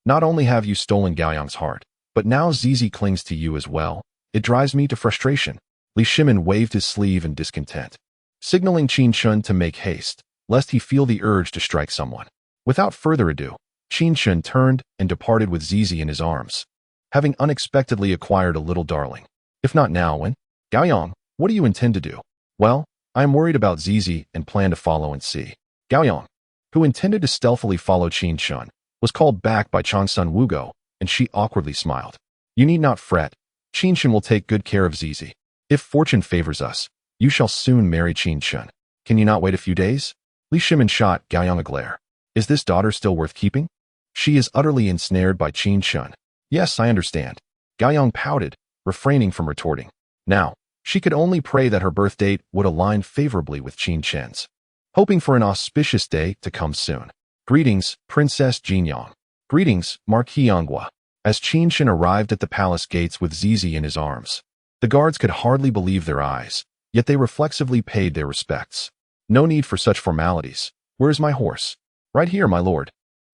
Not only have you stolen Gaoyang's heart, but now Zizi clings to you as well. It drives me to frustration. Li Shimin waved his sleeve in discontent, signaling Qin Chen to make haste, lest he feel the urge to strike someone. Without further ado, Qin Chen turned and departed with Zizi in his arms, having unexpectedly acquired a little darling. If not now, when? Gaoyang, what do you intend to do? Well, I am worried about Zizi and plan to follow and see. Gaoyang, who intended to stealthily follow Qin Chen, was called back by Changsun Wugo, and she awkwardly smiled. You need not fret. Qin Chen will take good care of Zizi. If fortune favors us, you shall soon marry Qin Chen. Can you not wait a few days? Li Shimin shot Gaoyang a glare. Is this daughter still worth keeping? She is utterly ensnared by Qin Chen. Yes, I understand. Gaoyang pouted, refraining from retorting. Now, she could only pray that her birth date would align favorably with Qin Chen's, hoping for an auspicious day to come soon. Greetings, Princess Jinyang. Greetings, Marquis Yonghua. As Qin Chen arrived at the palace gates with Zizi in his arms, the guards could hardly believe their eyes, yet they reflexively paid their respects. No need for such formalities. Where is my horse? Right here, my lord.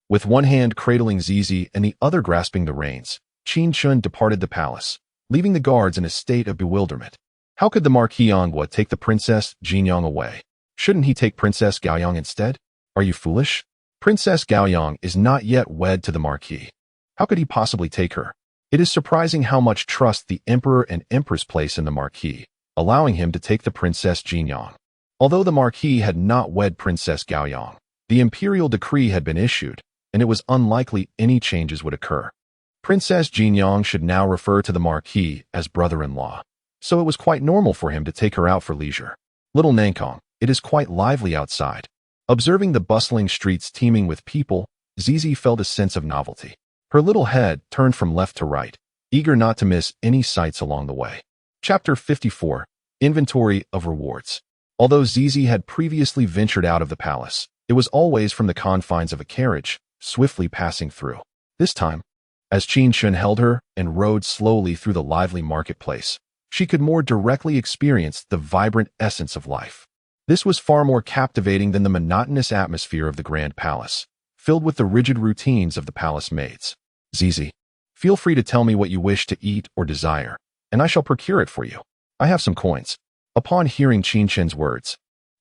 With one hand cradling Zizi and the other grasping the reins, Qin Chen departed the palace, leaving the guards in a state of bewilderment. How could the Marquis Yonghua take the Princess Jinyang away? Shouldn't he take Princess Gaoyang instead? Are you foolish? Princess Gaoyang is not yet wed to the Marquis. How could he possibly take her? It is surprising how much trust the Emperor and Empress place in the Marquis, allowing him to take the Princess Jinyang. Although the Marquis had not wed Princess Gaoyang, the imperial decree had been issued, and it was unlikely any changes would occur. Princess Jinyang should now refer to the Marquis as brother-in-law, so it was quite normal for him to take her out for leisure. Little Nankong, it is quite lively outside. Observing the bustling streets teeming with people, Zizi felt a sense of novelty. Her little head turned from left to right, eager not to miss any sights along the way. Chapter 54, Inventory of Rewards. Although Zizi had previously ventured out of the palace, it was always from the confines of a carriage, swiftly passing through. This time, as Qin Chen held her and rode slowly through the lively marketplace, she could more directly experience the vibrant essence of life. This was far more captivating than the monotonous atmosphere of the grand palace, filled with the rigid routines of the palace maids. Zizi, feel free to tell me what you wish to eat or desire, and I shall procure it for you. I have some coins. Upon hearing Qin Chen's words,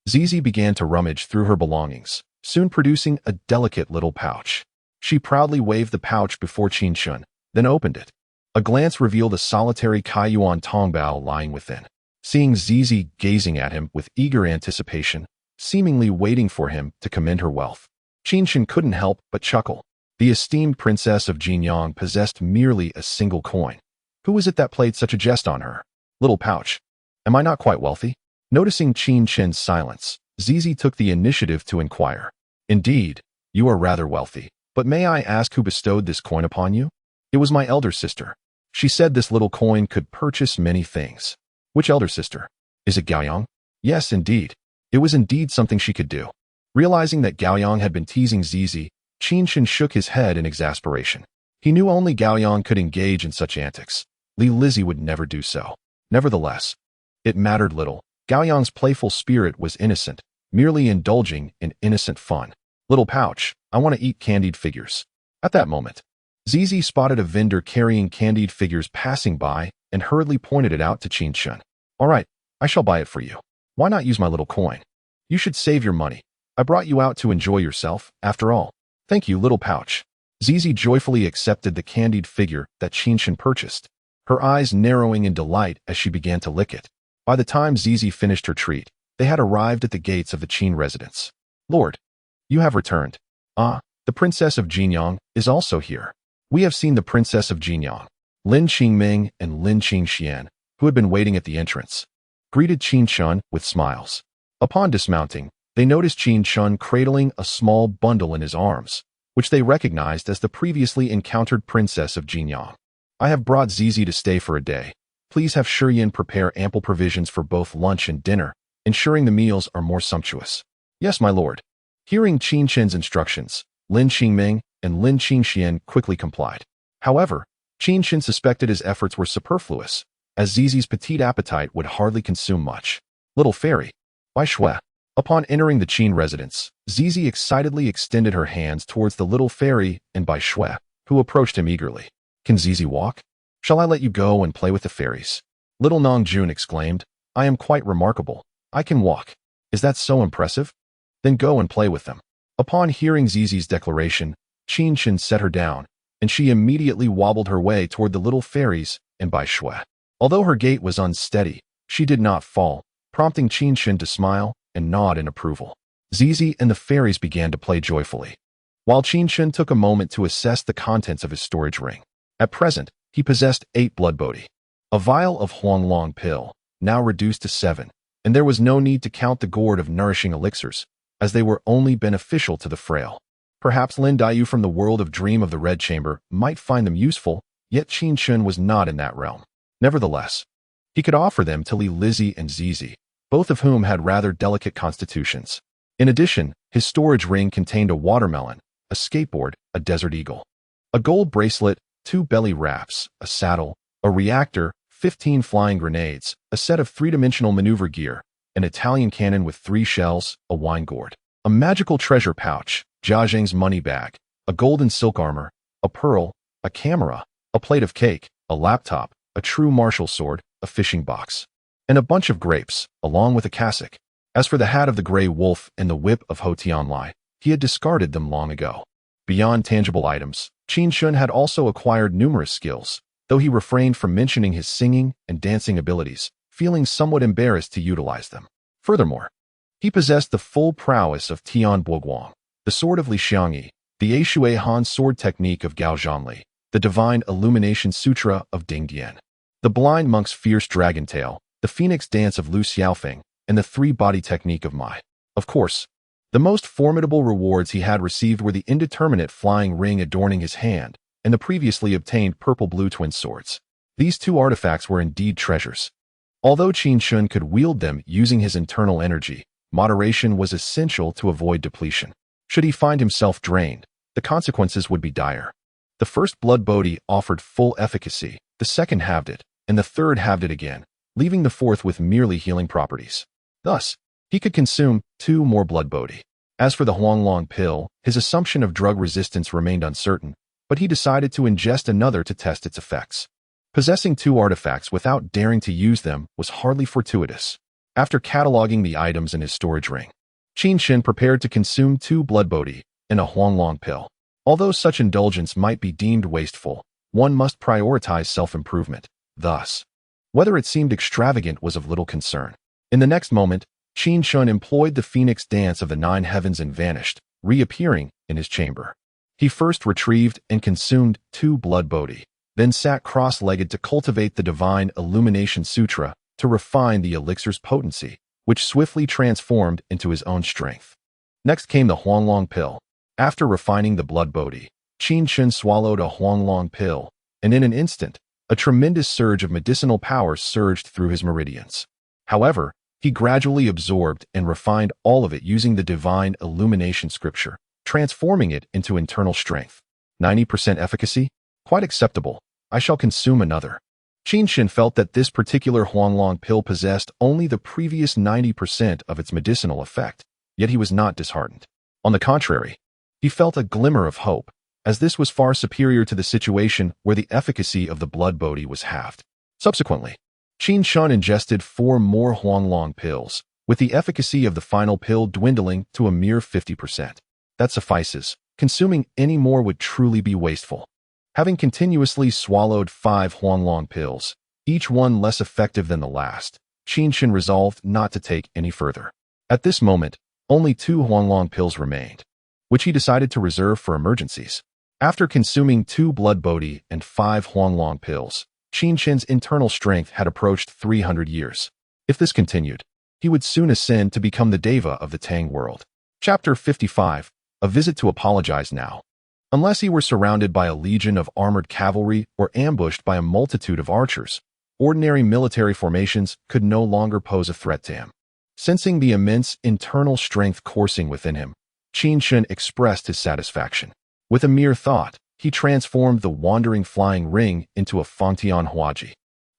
Zizi began to rummage through her belongings, soon producing a delicate little pouch. She proudly waved the pouch before Qin Chen, then opened it. A glance revealed a solitary Kaiyuan Tongbao lying within. Seeing Zizi gazing at him with eager anticipation, seemingly waiting for him to commend her wealth, Qin Chen couldn't help but chuckle. The esteemed princess of Jinyang possessed merely a single coin. Who was it that played such a jest on her? Little pouch. Am I not quite wealthy? Noticing Qin Chen's silence, Zizi took the initiative to inquire. Indeed, you are rather wealthy, but may I ask who bestowed this coin upon you? It was my elder sister. She said this little coin could purchase many things. Which elder sister? Is it Gaoyang? Yes, indeed. It was indeed something she could do. Realizing that Gaoyang had been teasing Zizi, Qin Chen shook his head in exasperation. He knew only Gaoyang could engage in such antics. Li Lizzie would never do so. Nevertheless, it mattered little. Gaoyang's playful spirit was innocent, merely indulging in innocent fun. Little pouch, I want to eat candied figures. At that moment, Zizi spotted a vendor carrying candied figures passing by and hurriedly pointed it out to Qin Chen. All right, I shall buy it for you. Why not use my little coin? You should save your money. I brought you out to enjoy yourself, after all. Thank you, little pouch. Zizi joyfully accepted the candied figure that Qin Chen purchased, her eyes narrowing in delight as she began to lick it. By the time Zizi finished her treat, they had arrived at the gates of the Qin residence. Lord, you have returned. Ah, the princess of Jinyang is also here. We have seen the princess of Jinyang. Lin Qingming and Lin Qingxian, who had been waiting at the entrance, greeted Qin Chen with smiles. Upon dismounting, they noticed Qin Chen cradling a small bundle in his arms, which they recognized as the previously encountered princess of Jinyang. I have brought Zizi to stay for a day. Please have Shiyin prepare ample provisions for both lunch and dinner, ensuring the meals are more sumptuous. Yes, my lord. Hearing Qin Chen's instructions, Lin Qingming and Lin Qingxian quickly complied. However, Qin Chen suspected his efforts were superfluous, as Zizi's petite appetite would hardly consume much. Little fairy, Bai Shui. Upon entering the Qin residence, Zizi excitedly extended her hands towards the little fairy and Bai Shui, who approached him eagerly. Can Zizi walk? Shall I let you go and play with the fairies? Little Nong Jun exclaimed. I am quite remarkable. I can walk. Is that so impressive? Then go and play with them. Upon hearing Zizi's declaration, Qin Chen set her down, and she immediately wobbled her way toward the little fairies and Bai Shui. Although her gait was unsteady, she did not fall, prompting Qin Chen to smile and nod in approval. Zizi and the fairies began to play joyfully, while Qin Chen took a moment to assess the contents of his storage ring. At present, he possessed 8 blood bodhi, a vial of Huanglong pill, now reduced to 7, and there was no need to count the gourd of nourishing elixirs, as they were only beneficial to the frail. Perhaps Lin Daiyu from the world of Dream of the Red Chamber might find them useful, yet Qin Chen was not in that realm. Nevertheless, he could offer them to Li Lizzie and Zizi, both of whom had rather delicate constitutions. In addition, his storage ring contained a watermelon, a skateboard, a desert eagle, a gold bracelet, 2 belly wraps, a saddle, a reactor, 15 flying grenades, a set of 3-dimensional maneuver gear, an Italian cannon with 3 shells, a wine gourd, a magical treasure pouch, Jia Zheng's money bag, a golden silk armor, a pearl, a camera, a plate of cake, a laptop, a true martial sword, a fishing box, and a bunch of grapes, along with a cassock. As for the hat of the gray wolf and the whip of Ho Tianlai, he had discarded them long ago. Beyond tangible items, Qin Chen had also acquired numerous skills, though he refrained from mentioning his singing and dancing abilities, feeling somewhat embarrassed to utilize them. Furthermore, he possessed the full prowess of Tian Boguang, the sword of Li Xiangyi, the Eishui Han sword technique of Gao Zhanli, the divine illumination sutra of Ding Dian, the blind monk's fierce dragon tail, the phoenix dance of Lu Xiaofeng, and the 3-body technique of Mai. Of course, the most formidable rewards he had received were the indeterminate flying ring adorning his hand and the previously obtained purple-blue twin swords. These 2 artifacts were indeed treasures. Although Qin Chen could wield them using his internal energy, moderation was essential to avoid depletion. Should he find himself drained, the consequences would be dire. The first blood bodhi offered full efficacy, the second halved it, and the third halved it again, leaving the fourth with merely healing properties. Thus, he could consume 2 more blood bodhi. As for the Huanglong pill, his assumption of drug resistance remained uncertain, but he decided to ingest another to test its effects. Possessing 2 artifacts without daring to use them was hardly fortuitous. After cataloging the items in his storage ring, Qin Chen prepared to consume 2 blood bodhi and a Huanglong pill. Although such indulgence might be deemed wasteful, one must prioritize self-improvement. Thus, whether it seemed extravagant was of little concern. In the next moment, Qin Chen employed the phoenix dance of the 9 heavens and vanished, reappearing in his chamber. He first retrieved and consumed 2 blood bodhi, then sat cross-legged to cultivate the divine illumination sutra to refine the elixir's potency, which swiftly transformed into his own strength. Next came the Huanglong pill. After refining the blood bodhi, Qin Chen swallowed a Huanglong pill, and in an instant, a tremendous surge of medicinal power surged through his meridians. However, he gradually absorbed and refined all of it using the divine illumination scripture, transforming it into internal strength. 90% efficacy? Quite acceptable. I shall consume another. Qin Chen felt that this particular Huanglong pill possessed only the previous 90% of its medicinal effect, yet he was not disheartened. On the contrary, he felt a glimmer of hope, as this was far superior to the situation where the efficacy of the blood bodhi was halved. Subsequently, Qin Chen ingested 4 more Huanglong pills, with the efficacy of the final pill dwindling to a mere 50%. That suffices. Consuming any more would truly be wasteful. Having continuously swallowed 5 Huanglong pills, each one less effective than the last, Qin Chen resolved not to take any further. At this moment, only 2 Huanglong pills remained, which he decided to reserve for emergencies. After consuming 2 blood bodhi and 5 huanglong pills, Qin Chen's internal strength had approached 300 years. If this continued, he would soon ascend to become the Deva of the Tang world. Chapter 55. A visit to apologize now. Unless he were surrounded by a legion of armored cavalry or ambushed by a multitude of archers, ordinary military formations could no longer pose a threat to him. Sensing the immense internal strength coursing within him, Qin Chen expressed his satisfaction. With a mere thought, he transformed the wandering flying ring into a Fangtian Huaji.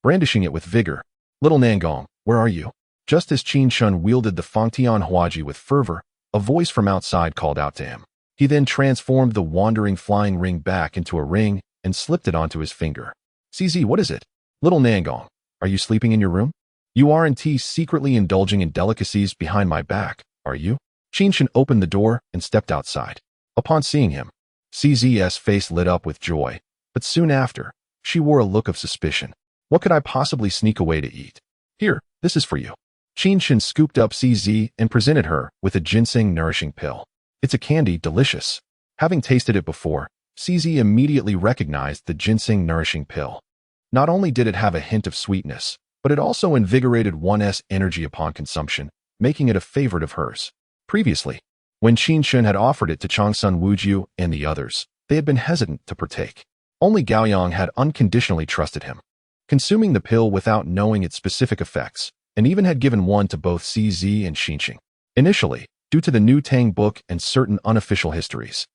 Brandishing it with vigor, "Little Nangong, where are you?" Just as Qin Chen wielded the Fangtian Huaji with fervor, a voice from outside called out to him. He then transformed the wandering flying ring back into a ring and slipped it onto his finger. "CZ, what is it?" "Little Nangong, are you sleeping in your room? You aren't secretly indulging in delicacies behind my back, are you?" Qin Chen opened the door and stepped outside. Upon seeing him, CZ's face lit up with joy, but soon after, she wore a look of suspicion. "What could I possibly sneak away to eat? Here, this is for you." Qin Chen scooped up CZ and presented her with a ginseng nourishing pill. "It's a candy, delicious." Having tasted it before, CZ immediately recognized the ginseng nourishing pill. Not only did it have a hint of sweetness, but it also invigorated one's energy upon consumption, making it a favorite of hers. Previously, when Qin Chen had offered it to Changsun Wujiu and the others, they had been hesitant to partake. Only Gaoyang had unconditionally trusted him, consuming the pill without knowing its specific effects, and even had given one to both CZ and Xinqing. Initially, due to the new Tang book and certain unofficial histories,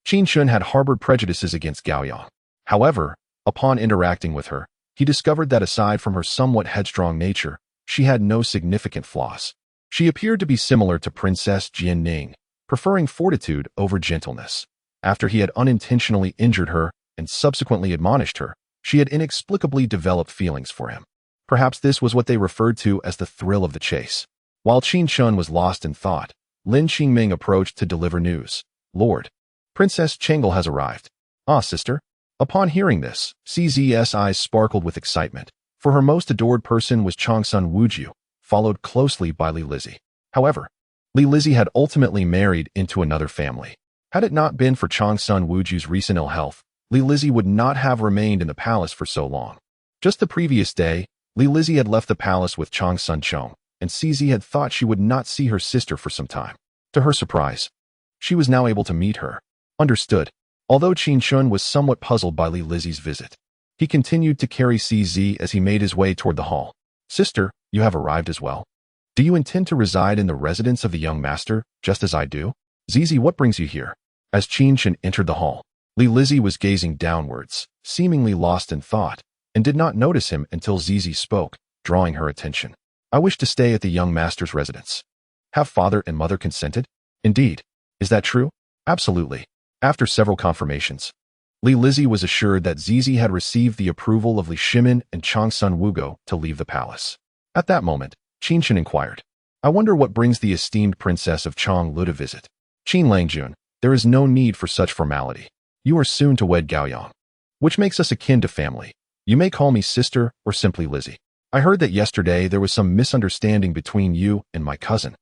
Qin Chen had harbored prejudices against Gaoyang. However, upon interacting with her, he discovered that aside from her somewhat headstrong nature, she had no significant flaws. She appeared to be similar to Princess Jian Ning, preferring fortitude over gentleness. After he had unintentionally injured her and subsequently admonished her, she had inexplicably developed feelings for him. Perhaps this was what they referred to as the thrill of the chase. While Qin Chen was lost in thought, Lin Qingming approached to deliver news. "Lord, Princess Chengle has arrived." "Ah, sister." Upon hearing this, CZ's eyes sparkled with excitement, for her most adored person was Changsun Wujiu, followed closely by Li Lizzie. However, Li Lizzie had ultimately married into another family. Had it not been for Changsun Wujiu's recent ill health, Li Lizzie would not have remained in the palace for so long. Just the previous day, Li Lizzie had left the palace with Changsun Chong, and CZ had thought she would not see her sister for some time. To her surprise, she was now able to meet her. Understood. Although Qin Chen was somewhat puzzled by Li Lizzie's visit, he continued to carry CZ as he made his way toward the hall. "Sister, you have arrived as well. Do you intend to reside in the residence of the young master, just as I do?" "ZZ, what brings you here?" As Qin Chen entered the hall, Li Lizzie was gazing downwards, seemingly lost in thought, and did not notice him until ZZ spoke, drawing her attention. "I wish to stay at the young master's residence." "Have father and mother consented?" "Indeed. Is that true?" "Absolutely." After several confirmations, Li Lizzie was assured that ZZ had received the approval of Li Shimin and Changsun Wugo to leave the palace. At that moment, Qin Chen inquired, "I wonder what brings the esteemed princess of Changlu to visit." "Qin Langjun, there is no need for such formality. You are soon to wed Gaoyang, which makes us akin to family. You may call me sister or simply Lizzie. I heard that yesterday there was some misunderstanding between you and my cousin,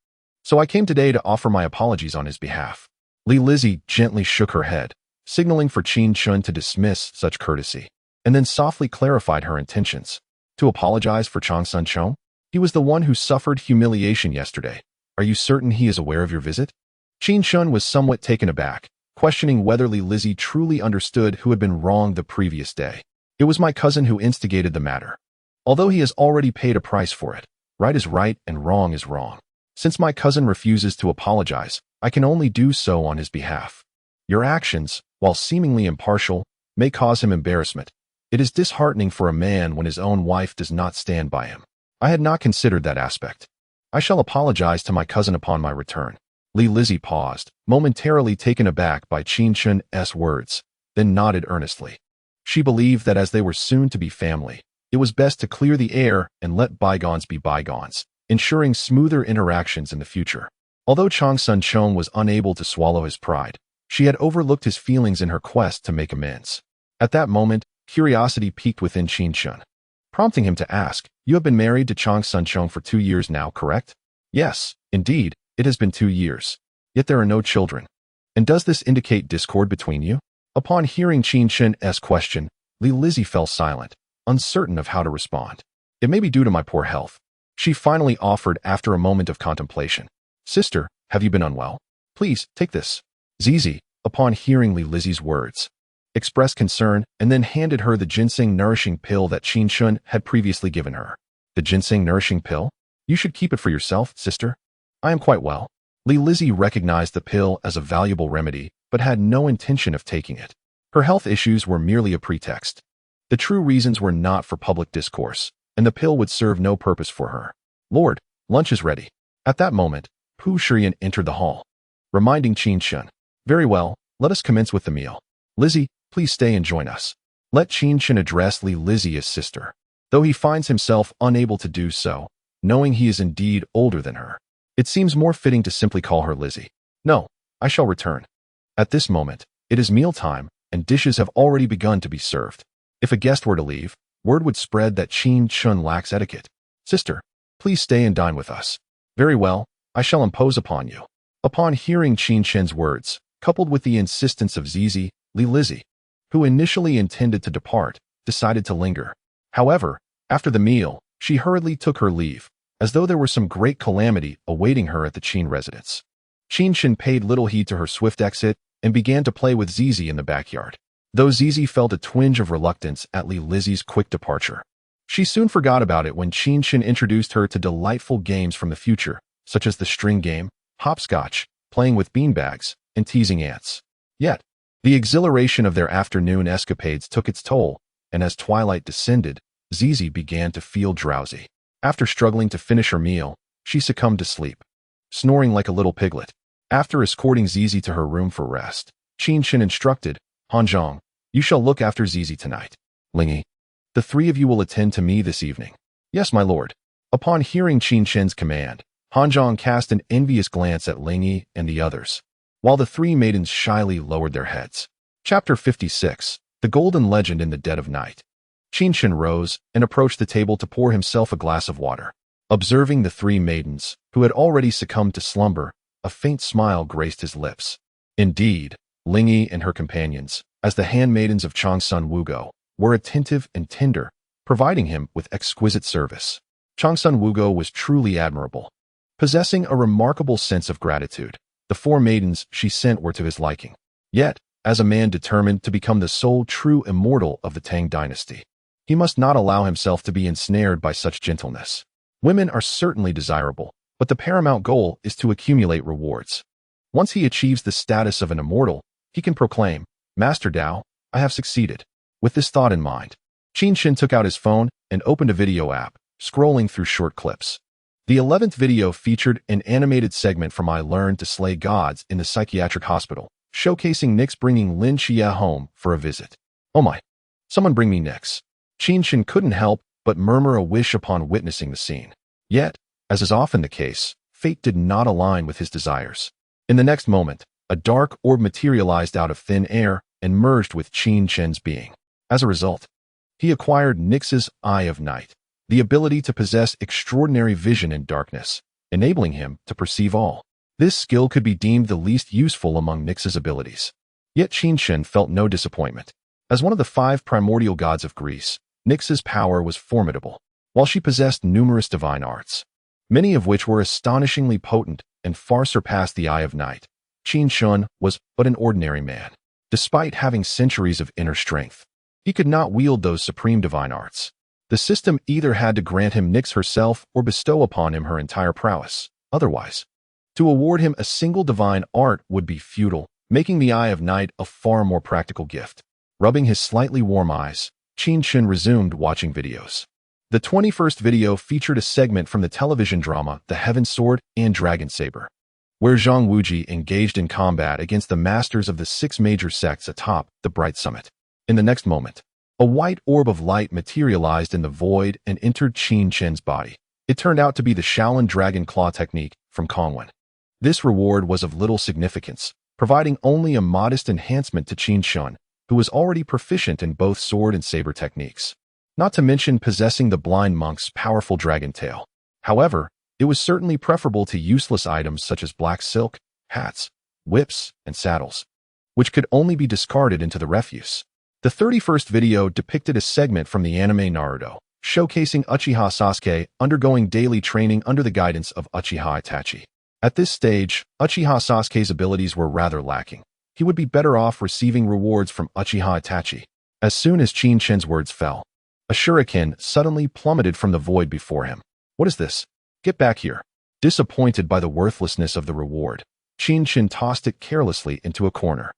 so I came today to offer my apologies on his behalf." Li Lizzie gently shook her head, signaling for Qin Chen to dismiss such courtesy, and then softly clarified her intentions. "To apologize for Changsun Chong? He was the one who suffered humiliation yesterday. Are you certain he is aware of your visit?" Qin Chen was somewhat taken aback, questioning whether Li Lizzie truly understood who had been wronged the previous day. "It was my cousin who instigated the matter. Although he has already paid a price for it, right is right and wrong is wrong. Since my cousin refuses to apologize, I can only do so on his behalf. Your actions, while seemingly impartial, may cause him embarrassment. It is disheartening for a man when his own wife does not stand by him. I had not considered that aspect. I shall apologize to my cousin upon my return." Li Lizzie paused, momentarily taken aback by Qin Chen's words, then nodded earnestly. She believed that as they were soon to be family, it was best to clear the air and let bygones be bygones, ensuring smoother interactions in the future. Although Changsun Chong was unable to swallow his pride, she had overlooked his feelings in her quest to make amends. At that moment, curiosity piqued within Qin Chen, prompting him to ask, "You have been married to Changsun Chong for 2 years now, correct?" "Yes, indeed, it has been 2 years. Yet there are no children. And does this indicate discord between you?" Upon hearing Qin Chen's question, Lizzie fell silent, uncertain of how to respond. It may be due to my poor health. She finally offered after a moment of contemplation. Sister, have you been unwell? Please, take this. Zizi, upon hearing Lizzie's words, expressed concern and then handed her the ginseng nourishing pill that Qin Chen had previously given her. The ginseng nourishing pill? You should keep it for yourself, sister. I am quite well. Lizzie recognized the pill as a valuable remedy, but had no intention of taking it. Her health issues were merely a pretext. The true reasons were not for public discourse, and the pill would serve no purpose for her. Lord, lunch is ready. At that moment, Pu Shiyan entered the hall, reminding Qin Chen. Very well, let us commence with the meal. Lizzie, please stay and join us. Let Qin Chen address Lizzie as sister, though he finds himself unable to do so, knowing he is indeed older than her. It seems more fitting to simply call her Lizzie. No, I shall return. At this moment, it is mealtime, and dishes have already begun to be served. If a guest were to leave, word would spread that Qin Chen lacks etiquette. Sister, please stay and dine with us. Very well, I shall impose upon you. Upon hearing Qin Chen's words, coupled with the insistence of Zizi, Lizzie, who initially intended to depart, decided to linger. However, after the meal, she hurriedly took her leave, as though there were some great calamity awaiting her at the Qin residence. Qin Chen paid little heed to her swift exit and began to play with Zizi in the backyard. Though Zizi felt a twinge of reluctance at Lizzie's quick departure, she soon forgot about it when Qin Chen introduced her to delightful games from the future, such as the string game, hopscotch, playing with beanbags, and teasing ants. Yet, the exhilaration of their afternoon escapades took its toll, and as twilight descended, Zizi began to feel drowsy. After struggling to finish her meal, she succumbed to sleep, snoring like a little piglet. After escorting Zizi to her room for rest, Qin Chen instructed, Hanzhong, you shall look after Zizi tonight. Lingy, the three of you will attend to me this evening. Yes, my lord. Upon hearing Qin Chen's command, Hanzhong cast an envious glance at Lingy and the others, while the three maidens shyly lowered their heads. Chapter 56, The Golden Legend in the Dead of Night. Qin Chen rose and approached the table to pour himself a glass of water. Observing the three maidens, who had already succumbed to slumber, a faint smile graced his lips. Indeed, Lingy and her companions, as the handmaidens of Changsun Wugo, were attentive and tender, providing him with exquisite service. Changsun Wugo was truly admirable. Possessing a remarkable sense of gratitude, the four maidens she sent were to his liking. Yet, as a man determined to become the sole true immortal of the Tang Dynasty, he must not allow himself to be ensnared by such gentleness. Women are certainly desirable, but the paramount goal is to accumulate rewards. Once he achieves the status of an immortal, he can proclaim, Master Dao, I have succeeded. With this thought in mind, Qin Chen took out his phone and opened a video app, scrolling through short clips. The 11th video featured an animated segment from I Learned to Slay Gods in the Psychiatric Hospital, showcasing Nix bringing Lin Xia home for a visit. Oh my! Someone bring me Nix. Qin Chen couldn't help but murmur a wish upon witnessing the scene. Yet, as is often the case, fate did not align with his desires. In the next moment, a dark orb materialized out of thin air and merged with Qin Chen's being. As a result, he acquired Nix's Eye of Night, the ability to possess extraordinary vision in darkness, enabling him to perceive all. This skill could be deemed the least useful among Nix's abilities. Yet Qin Chen felt no disappointment. As one of the 5 primordial gods of Greece, Nix's power was formidable, while she possessed numerous divine arts, many of which were astonishingly potent and far surpassed the Eye of Night. Qin Chen was but an ordinary man. Despite having centuries of inner strength, he could not wield those supreme divine arts. The system either had to grant him Nix herself or bestow upon him her entire prowess. Otherwise, to award him a single divine art would be futile, making the Eye of Night a far more practical gift. Rubbing his slightly warm eyes, Qin Chen resumed watching videos. The 21st video featured a segment from the television drama The Heaven Sword and Dragon Saber, where Zhang Wuji engaged in combat against the masters of the 6 major sects atop the Bright Summit. In the next moment, a white orb of light materialized in the void and entered Qin Chen's body. It turned out to be the Shaolin Dragon Claw technique from Kongwen. This reward was of little significance, providing only a modest enhancement to Qin Chen, who was already proficient in both sword and saber techniques, not to mention possessing the blind monk's powerful dragon tail. However, it was certainly preferable to useless items such as black silk, hats, whips, and saddles. which could only be discarded into the refuse. The 31st video depicted a segment from the anime Naruto, showcasing Uchiha Sasuke undergoing daily training under the guidance of Uchiha Itachi. At this stage, Uchiha Sasuke's abilities were rather lacking. He would be better off receiving rewards from Uchiha Itachi. As soon as Qin Chen's words fell, a shuriken suddenly plummeted from the void before him. What is this? Get back here. Disappointed by the worthlessness of the reward, Qin Chen tossed it carelessly into a corner.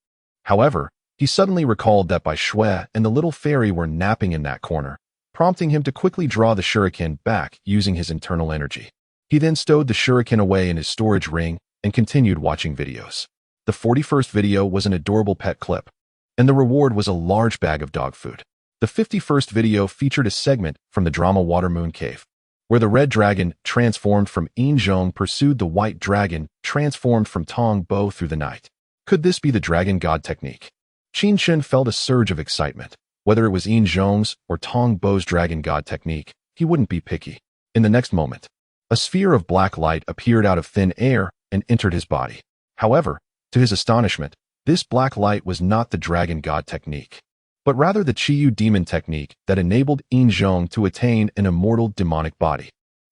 However, he suddenly recalled that Bai Shui and the little fairy were napping in that corner, prompting him to quickly draw the shuriken back using his internal energy. He then stowed the shuriken away in his storage ring and continued watching videos. The 41st video was an adorable pet clip, and the reward was a large bag of dog food. The 51st video featured a segment from the drama Water Moon Cave, where the red dragon, transformed from Yin Zhong, pursued the white dragon, transformed from Tong Bo through the night. Could this be the dragon god technique? Qin Chen felt a surge of excitement. Whether it was Yin Zhong's or Tong Bo's dragon god technique, he wouldn't be picky. In the next moment, a sphere of black light appeared out of thin air and entered his body. However, to his astonishment, this black light was not the dragon god technique, but rather the Qiyu demon technique that enabled Yin Zhong to attain an immortal demonic body.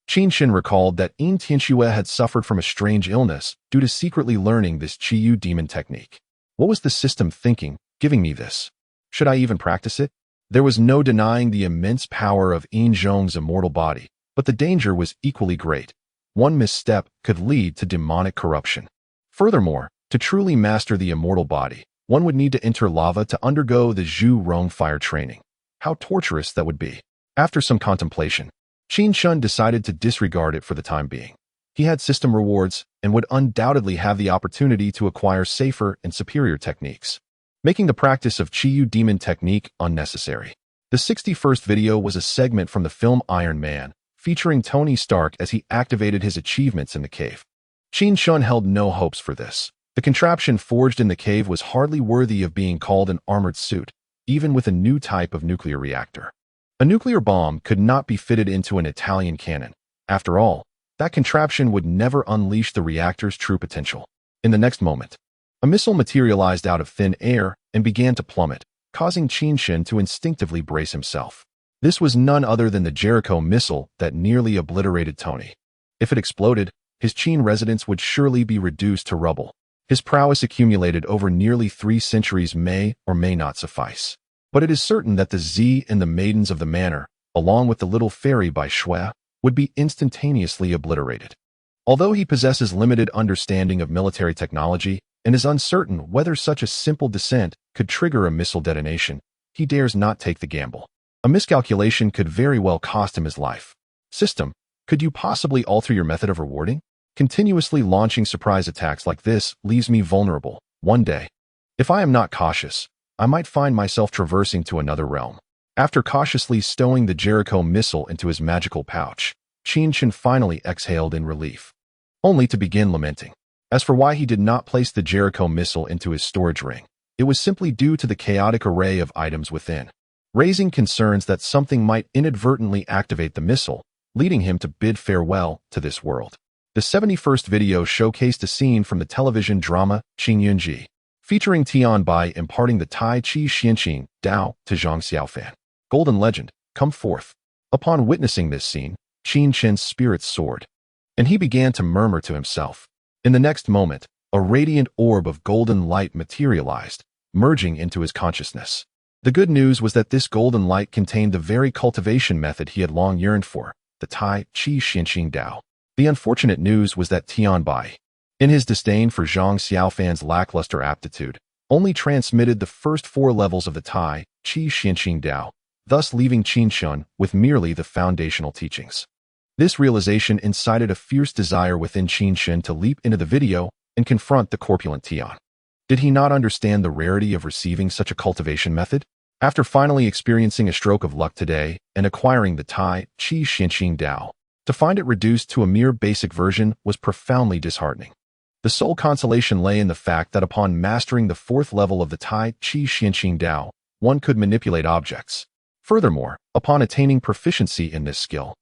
Qin Chen recalled that Yin Tianxue had suffered from a strange illness due to secretly learning this Qiyu demon technique. What was the system thinking, giving me this? Should I even practice it? There was no denying the immense power of Yin Zhong's immortal body, but the danger was equally great. One misstep could lead to demonic corruption. Furthermore, to truly master the immortal body, one would need to enter lava to undergo the Zhu Rong fire training. How torturous that would be. After some contemplation, Qin Chen decided to disregard it for the time being. He had system rewards and would undoubtedly have the opportunity to acquire safer and superior techniques, making the practice of Qiyu demon technique unnecessary. The 61st video was a segment from the film Iron Man, featuring Tony Stark as he activated his achievements in the cave. Qin Chen held no hopes for this. The contraption forged in the cave was hardly worthy of being called an armored suit, even with a new type of nuclear reactor. A nuclear bomb could not be fitted into an Italian cannon. After all, that contraption would never unleash the reactor's true potential. In the next moment, a missile materialized out of thin air and began to plummet, causing Qin Chen to instinctively brace himself. This was none other than the Jericho missile that nearly obliterated Tony. If it exploded, his Qin residence would surely be reduced to rubble. His prowess accumulated over nearly 3 centuries may or may not suffice. But it is certain that the Z and the maidens of the manor, along with the little fairy Bai Shui, would be instantaneously obliterated. Although he possesses limited understanding of military technology and is uncertain whether such a simple descent could trigger a missile detonation, he dares not take the gamble. A miscalculation could very well cost him his life. System, could you possibly alter your method of rewarding? Continuously launching surprise attacks like this leaves me vulnerable. One day, if I am not cautious, I might find myself traversing to another realm. After cautiously stowing the Jericho missile into his magical pouch, Qin Chen finally exhaled in relief, only to begin lamenting. As for why he did not place the Jericho missile into his storage ring, it was simply due to the chaotic array of items within, raising concerns that something might inadvertently activate the missile, leading him to bid farewell to this world. The 71st video showcased a scene from the television drama Qing Yunji, featuring Tian Bai imparting the Tai Chi Xianqing Dao to Zhang Xiaofan. Golden legend, come forth. Upon witnessing this scene, Qin Chen's spirits soared, and he began to murmur to himself. In the next moment, a radiant orb of golden light materialized, merging into his consciousness. The good news was that this golden light contained the very cultivation method he had long yearned for, the Tai Chi Xianqing Dao. The unfortunate news was that Tian Bai, in his disdain for Zhang Xiaofan's lackluster aptitude, only transmitted the first 4 levels of the Tai Chi Xianqing Dao, thus leaving Qin Chen with merely the foundational teachings. This realization incited a fierce desire within Qin Chen to leap into the video and confront the corpulent Tian. Did he not understand the rarity of receiving such a cultivation method? After finally experiencing a stroke of luck today and acquiring the Tai Chi Xianqing Dao, to find it reduced to a mere basic version was profoundly disheartening. The sole consolation lay in the fact that upon mastering the 4th level of the Tai Chi Xianqing Dao, one could manipulate objects. Furthermore, upon attaining proficiency in this skill,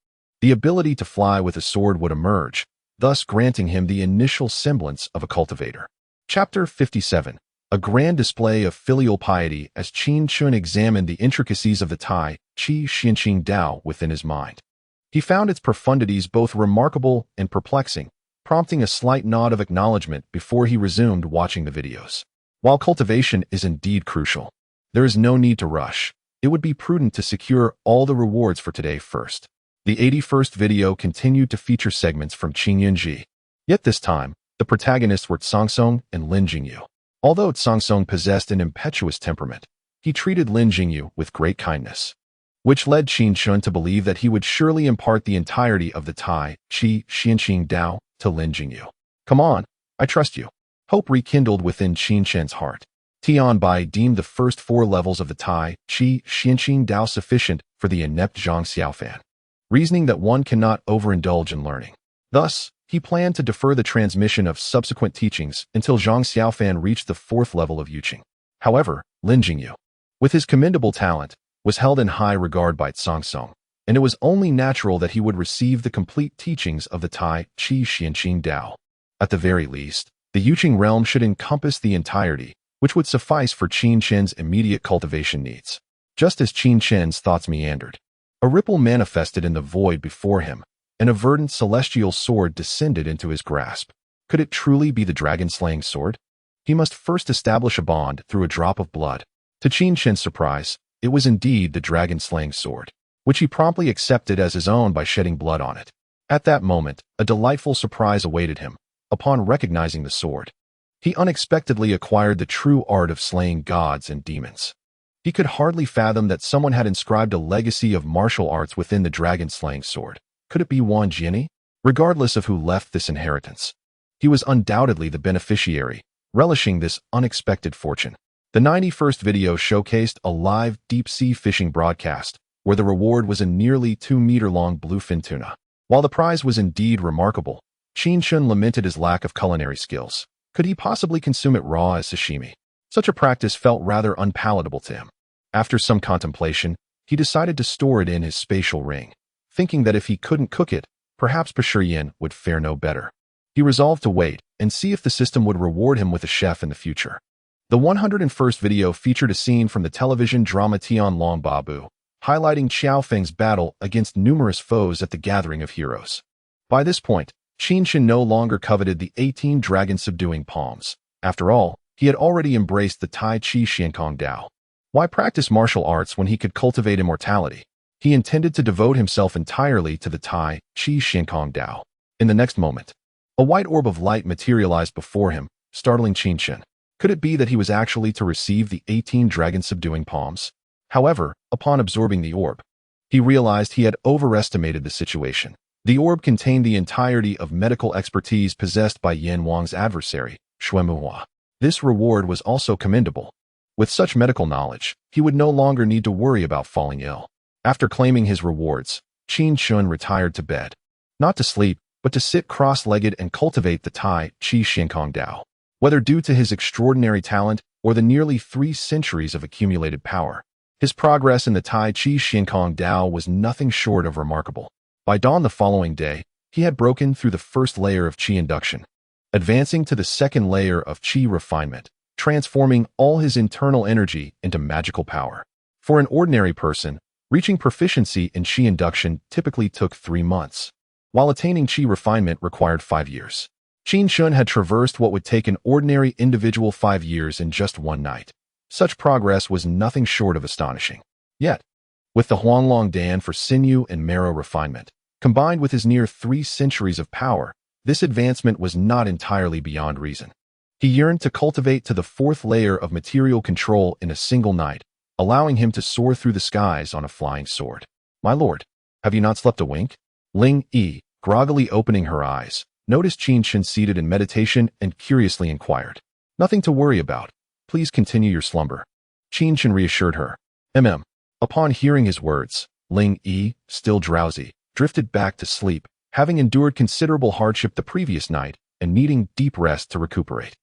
the ability to fly with a sword would emerge, thus granting him the initial semblance of a cultivator. Chapter 57. a grand display of filial piety as Qin Chen examined the intricacies of the Tai Chi Xianqing Dao within his mind. He found its profundities both remarkable and perplexing, prompting a slight nod of acknowledgement before he resumed watching the videos. While cultivation is indeed crucial, there is no need to rush. It would be prudent to secure all the rewards for today first. The 81st video continued to feature segments from Qin Yunji. Yet this time, the protagonists were Cangsong and Lin Jingyu. Although Cangsong possessed an impetuous temperament, he treated Lin Jingyu with great kindness, which led Qin Chen to believe that he would surely impart the entirety of the Tai Chi Xianqing Dao to Lin Jingyu. Come on, I trust you. Hope rekindled within Qin Chen's heart. Tian Bai deemed the first 4 levels of the Tai Chi Xianqing Dao sufficient for the inept Zhang Xiaofan, reasoning that one cannot overindulge in learning. Thus, he planned to defer the transmission of subsequent teachings until Zhang Xiaofan reached the 4th level of Yuqing. However, Lin Jingyu, with his commendable talent, was held in high regard by Cangsong, and it was only natural that he would receive the complete teachings of the Tai Chi Xianqing Dao. At the very least, the Yuqing realm should encompass the entirety, which would suffice for Qin Chen's immediate cultivation needs. Just as Qin Chen's thoughts meandered, a ripple manifested in the void before him, and a verdant celestial sword descended into his grasp. Could it truly be the dragon-slaying sword? He must first establish a bond through a drop of blood. To Qin Chen's surprise, it was indeed the dragon-slaying sword, which he promptly accepted as his own by shedding blood on it. At that moment, a delightful surprise awaited him. Upon recognizing the sword, he unexpectedly acquired the true art of slaying gods and demons. He could hardly fathom that someone had inscribed a legacy of martial arts within the dragon-slaying sword. Could it be Wang Jiani? Regardless of who left this inheritance, he was undoubtedly the beneficiary, relishing this unexpected fortune. The 91st video showcased a live deep-sea fishing broadcast, where the reward was a nearly 2-meter-long bluefin tuna. While the prize was indeed remarkable, Qin Chen lamented his lack of culinary skills. Could he possibly consume it raw as sashimi? Such a practice felt rather unpalatable to him. After some contemplation, he decided to store it in his spatial ring, thinking that if he couldn't cook it, perhaps Pashuryan would fare no better. He resolved to wait and see if the system would reward him with a chef in the future. The 101st video featured a scene from the television drama Tian Long Babu, highlighting Qiao Feng's battle against numerous foes at the Gathering of Heroes. By this point, Qin Chen no longer coveted the 18 dragon-subduing palms. After all, he had already embraced the Tai Chi Xiankong Dao. Why practice martial arts when he could cultivate immortality? He intended to devote himself entirely to the Tai Chi Xiankong Dao. In the next moment, a white orb of light materialized before him, startling Qin Chen. Could it be that he was actually to receive the 18 dragon-subduing palms? However, upon absorbing the orb, he realized he had overestimated the situation. The orb contained the entirety of medical expertise possessed by Yan Wang's adversary, Xuemuhua. This reward was also commendable. With such medical knowledge, he would no longer need to worry about falling ill. After claiming his rewards, Qin Chen retired to bed. Not to sleep, but to sit cross-legged and cultivate the Tai Chi Xiankong Dao. Whether due to his extraordinary talent or the nearly 3 centuries of accumulated power, his progress in the Tai Chi Xiankong Dao was nothing short of remarkable. By dawn the following day, he had broken through the first layer of Qi induction, advancing to the second layer of Qi refinement, transforming all his internal energy into magical power. For an ordinary person, reaching proficiency in Qi induction typically took 3 months, while attaining Qi refinement required 5 years. Qin Chen had traversed what would take an ordinary individual 5 years in just one night. Such progress was nothing short of astonishing. Yet, with the Huanglong Dan for sinew and marrow refinement, combined with his near 3 centuries of power, this advancement was not entirely beyond reason. He yearned to cultivate to the 4th layer of material control in a single night, allowing him to soar through the skies on a flying sword. My lord, have you not slept a wink? Ling Yi, groggily opening her eyes, noticed Qin Chen seated in meditation and curiously inquired. Nothing to worry about. Please continue your slumber. Qin Chen reassured her. Upon hearing his words, Ling Yi, still drowsy, drifted back to sleep, having endured considerable hardship the previous night and needing deep rest to recuperate.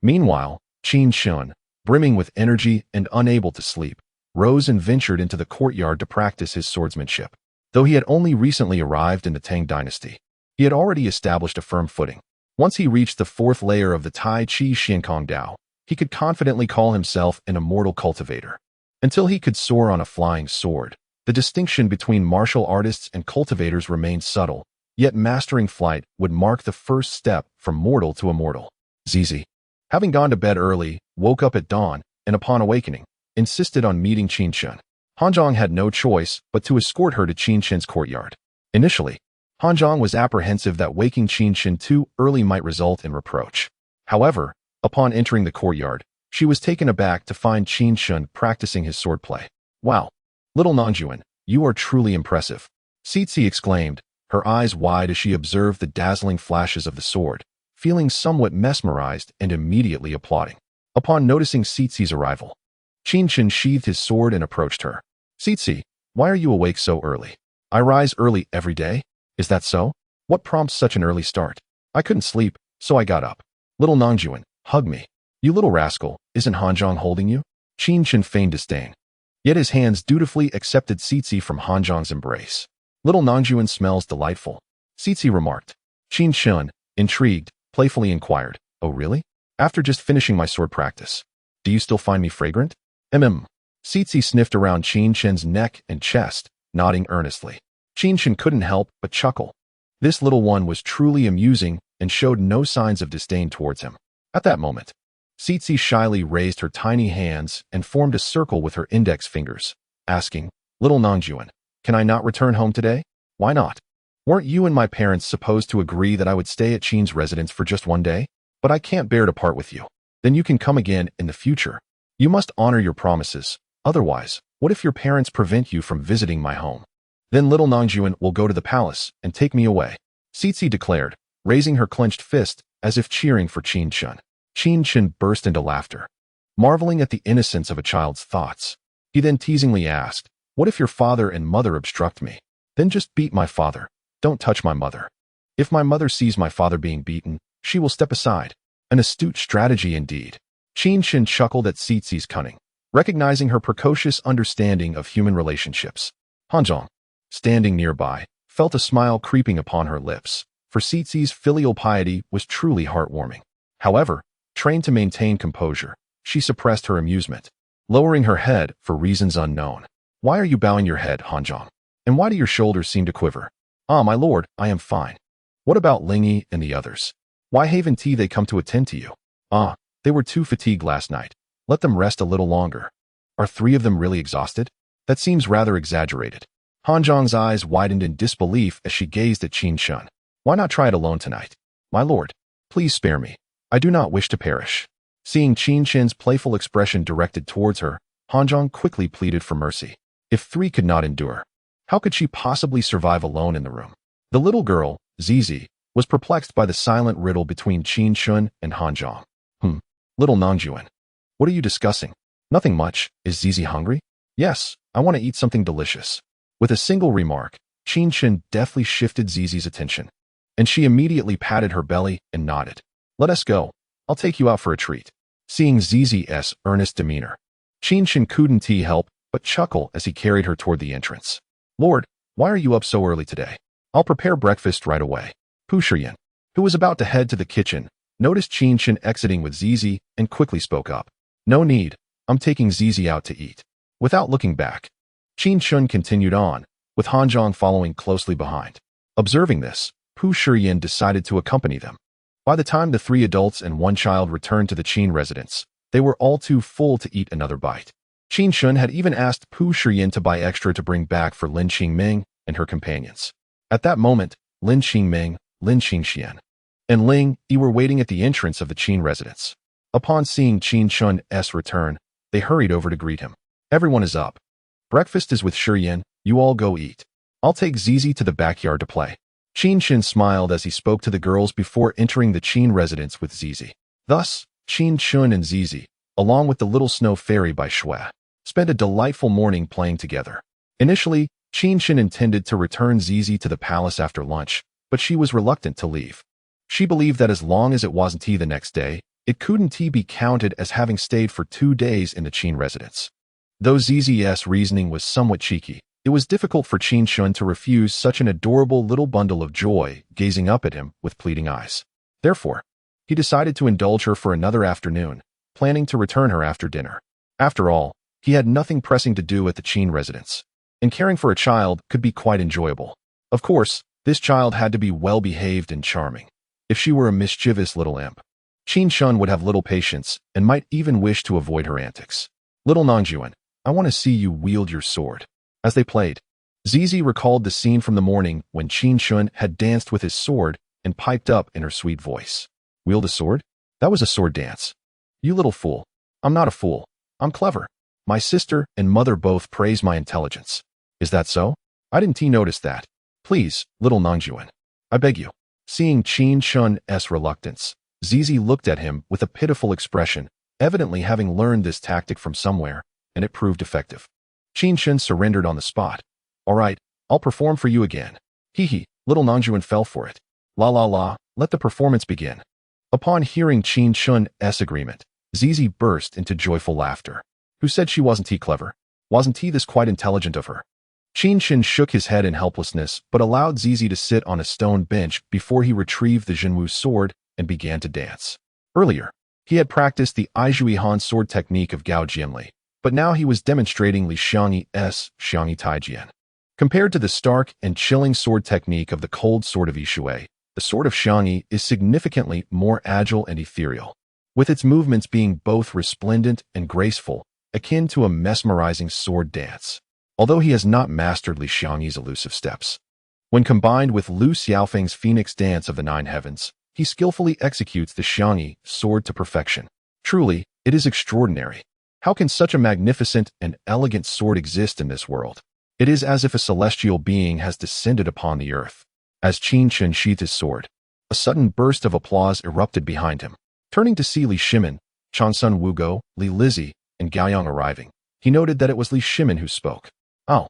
Meanwhile, Qin Chen, brimming with energy and unable to sleep, rose and ventured into the courtyard to practice his swordsmanship. Though he had only recently arrived in the Tang Dynasty, he had already established a firm footing. Once he reached the 4th layer of the Tai Chi Xiankong Dao, he could confidently call himself an immortal cultivator. Until he could soar on a flying sword, the distinction between martial artists and cultivators remained subtle, yet mastering flight would mark the first step from mortal to immortal. Zizi, having gone to bed early, woke up at dawn, and upon awakening, insisted on meeting Qin Chen. Hanzhong had no choice but to escort her to Qin Chen's courtyard. Initially, Hanzhong was apprehensive that waking Qin Chen too early might result in reproach. However, upon entering the courtyard, she was taken aback to find Qin Chen practicing his swordplay. "Wow, little Nangjuan, you are truly impressive," Syste exclaimed, her eyes wide as she observed the dazzling flashes of the sword, feeling somewhat mesmerized and immediately applauding. Upon noticing Syste's arrival, Qin Chen sheathed his sword and approached her. "Syste, why are you awake so early?" "I rise early every day." "Is that so? What prompts such an early start?" "I couldn't sleep, so I got up." "Little Nangjuan, hug me." "You little rascal, isn't Hanzhong holding you?" Qin Chen feigned disdain. Yet his hands dutifully accepted Syste from Hanzhong's embrace. "Little Nangjuan smells delightful," Syste remarked. Qin Chen, intrigued, playfully inquired, "Oh really? After just finishing my sword practice. Do you still find me fragrant?" Syste sniffed around Qin Chen's neck and chest, nodding earnestly. Qin Chen couldn't help but chuckle. This little one was truly amusing and showed no signs of disdain towards him. At that moment, Syste shyly raised her tiny hands and formed a circle with her index fingers, asking, "Little Nangjuan, can I not return home today?" "Why not? Weren't you and my parents supposed to agree that I would stay at Qin's residence for just one day? But I can't bear to part with you. Then you can come again in the future. You must honor your promises. Otherwise, what if your parents prevent you from visiting my home? Then little Nangjuan will go to the palace and take me away," Syste declared, raising her clenched fist as if cheering for Qin Chen. Qin Chen burst into laughter, marveling at the innocence of a child's thoughts. He then teasingly asked, "What if your father and mother obstruct me? Then just beat my father. Don't touch my mother. If my mother sees my father being beaten, she will step aside." An astute strategy indeed. Qin Chen chuckled at Syste's cunning, recognizing her precocious understanding of human relationships. Hanzhong, standing nearby, felt a smile creeping upon her lips, for Syste's filial piety was truly heartwarming. However, trained to maintain composure, she suppressed her amusement, lowering her head for reasons unknown. "Why are you bowing your head, Hanzhong? And why do your shoulders seem to quiver?" "Ah, my lord, I am fine." "What about Lingyi and the others? Why haven't they come to attend to you?" "Ah, they were too fatigued last night. Let them rest a little longer." "Are 3 of them really exhausted? That seems rather exaggerated." Hanzhong's eyes widened in disbelief as she gazed at Qin Chen. "Why not try it alone tonight?" "My lord, please spare me. I do not wish to perish." Seeing Qin Chen's playful expression directed towards her, Hanzhong quickly pleaded for mercy. If 3 could not endure, how could she possibly survive alone in the room? The little girl, Zizi, was perplexed by the silent riddle between Qin Chen and Hanzhong. Little Nangjuan, what are you discussing?" "Nothing much. Is Zizi hungry?" "Yes, I want to eat something delicious." With a single remark, Qin Chen deftly shifted Zizi's attention, and she immediately patted her belly and nodded. "Let us go. I'll take you out for a treat." Seeing Zizi's earnest demeanor, Qin Chen couldn't help but chuckle as he carried her toward the entrance. "Lord, why are you up so early today?" "I'll prepare breakfast right away." Pu Shiyan, who was about to head to the kitchen, noticed Qin Chen exiting with Zizi and quickly spoke up. "No need, I'm taking Zizi out to eat." Without looking back, Qin Chen continued on, with Hanzhong following closely behind. Observing this, Pu Shiyan decided to accompany them. By the time the 3 adults and 1 child returned to the Qin residence, they were all too full to eat another bite. Qin Chen had even asked Pu Shiyan to buy extra to bring back for Lin Qingming and her companions. At that moment, Lin Qingming, Lin Qingxian, and Ling Yi were waiting at the entrance of the Qin residence. Upon seeing Qin Chen's return, they hurried over to greet him. "Everyone is up. Breakfast is with Shiyan, you all go eat. I'll take Zizi to the backyard to play." Qin Chen smiled as he spoke to the girls before entering the Qin residence with Zizi. Thus, Qin Chen and Zizi, along with the little snow fairy by Shui, spent a delightful morning playing together. Initially, Qin Chen intended to return Zizi to the palace after lunch, but she was reluctant to leave. She believed that as long as it wasn't the next day, it couldn't be counted as having stayed for 2 days in the Qin residence. Though Zizi's reasoning was somewhat cheeky, it was difficult for Qin Chen to refuse such an adorable little bundle of joy gazing up at him with pleading eyes. Therefore, he decided to indulge her for another afternoon, planning to return her after dinner. After all, he had nothing pressing to do at the Qin residence, and caring for a child could be quite enjoyable. Of course, this child had to be well-behaved and charming. If she were a mischievous little imp, Qin Chen would have little patience and might even wish to avoid her antics. "Little Nangjuan, I want to see you wield your sword." As they played, Zizi recalled the scene from the morning when Qin Chen had danced with his sword and piped up in her sweet voice. "Wield a sword? That was a sword dance. You little fool." "I'm not a fool. I'm clever. My sister and mother both praise my intelligence." "Is that so? I didn't notice that. Please, little Nangjuan, I beg you." Seeing Qin Chen's reluctance, Zizi looked at him with a pitiful expression, evidently having learned this tactic from somewhere, and it proved effective. Qin Chen surrendered on the spot. "All right, I'll perform for you again." Hee, little Nangjuan fell for it. La la la, let the performance begin. Upon hearing Qin Chen's agreement, Zizi burst into joyful laughter. Who said she wasn't clever? Wasn't this quite intelligent of her? Qin Chen shook his head in helplessness, but allowed Zizi to sit on a stone bench before he retrieved the Jinwu sword and began to dance. Earlier, he had practiced the Aizhui Han sword technique of Gao Jianli, but now he was demonstrating Li Xiangyi's Xiangyi Taijian. Compared to the stark and chilling sword technique of the cold sword of Yishui, the sword of Xiangyi is significantly more agile and ethereal, with its movements being both resplendent and graceful, akin to a mesmerizing sword dance. Although he has not mastered Li Xiangyi's elusive steps, when combined with Lu Xiaofeng's phoenix dance of the nine heavens, he skillfully executes the Xiangyi sword to perfection. Truly, it is extraordinary. How can such a magnificent and elegant sword exist in this world? It is as if a celestial being has descended upon the earth. As Qin Chen sheathed his sword, a sudden burst of applause erupted behind him. Turning to see Li Shimin, Changsun Wugo, Li Lizzie, and Gaoyang arriving, he noted that it was Li Shimin who spoke. "Oh,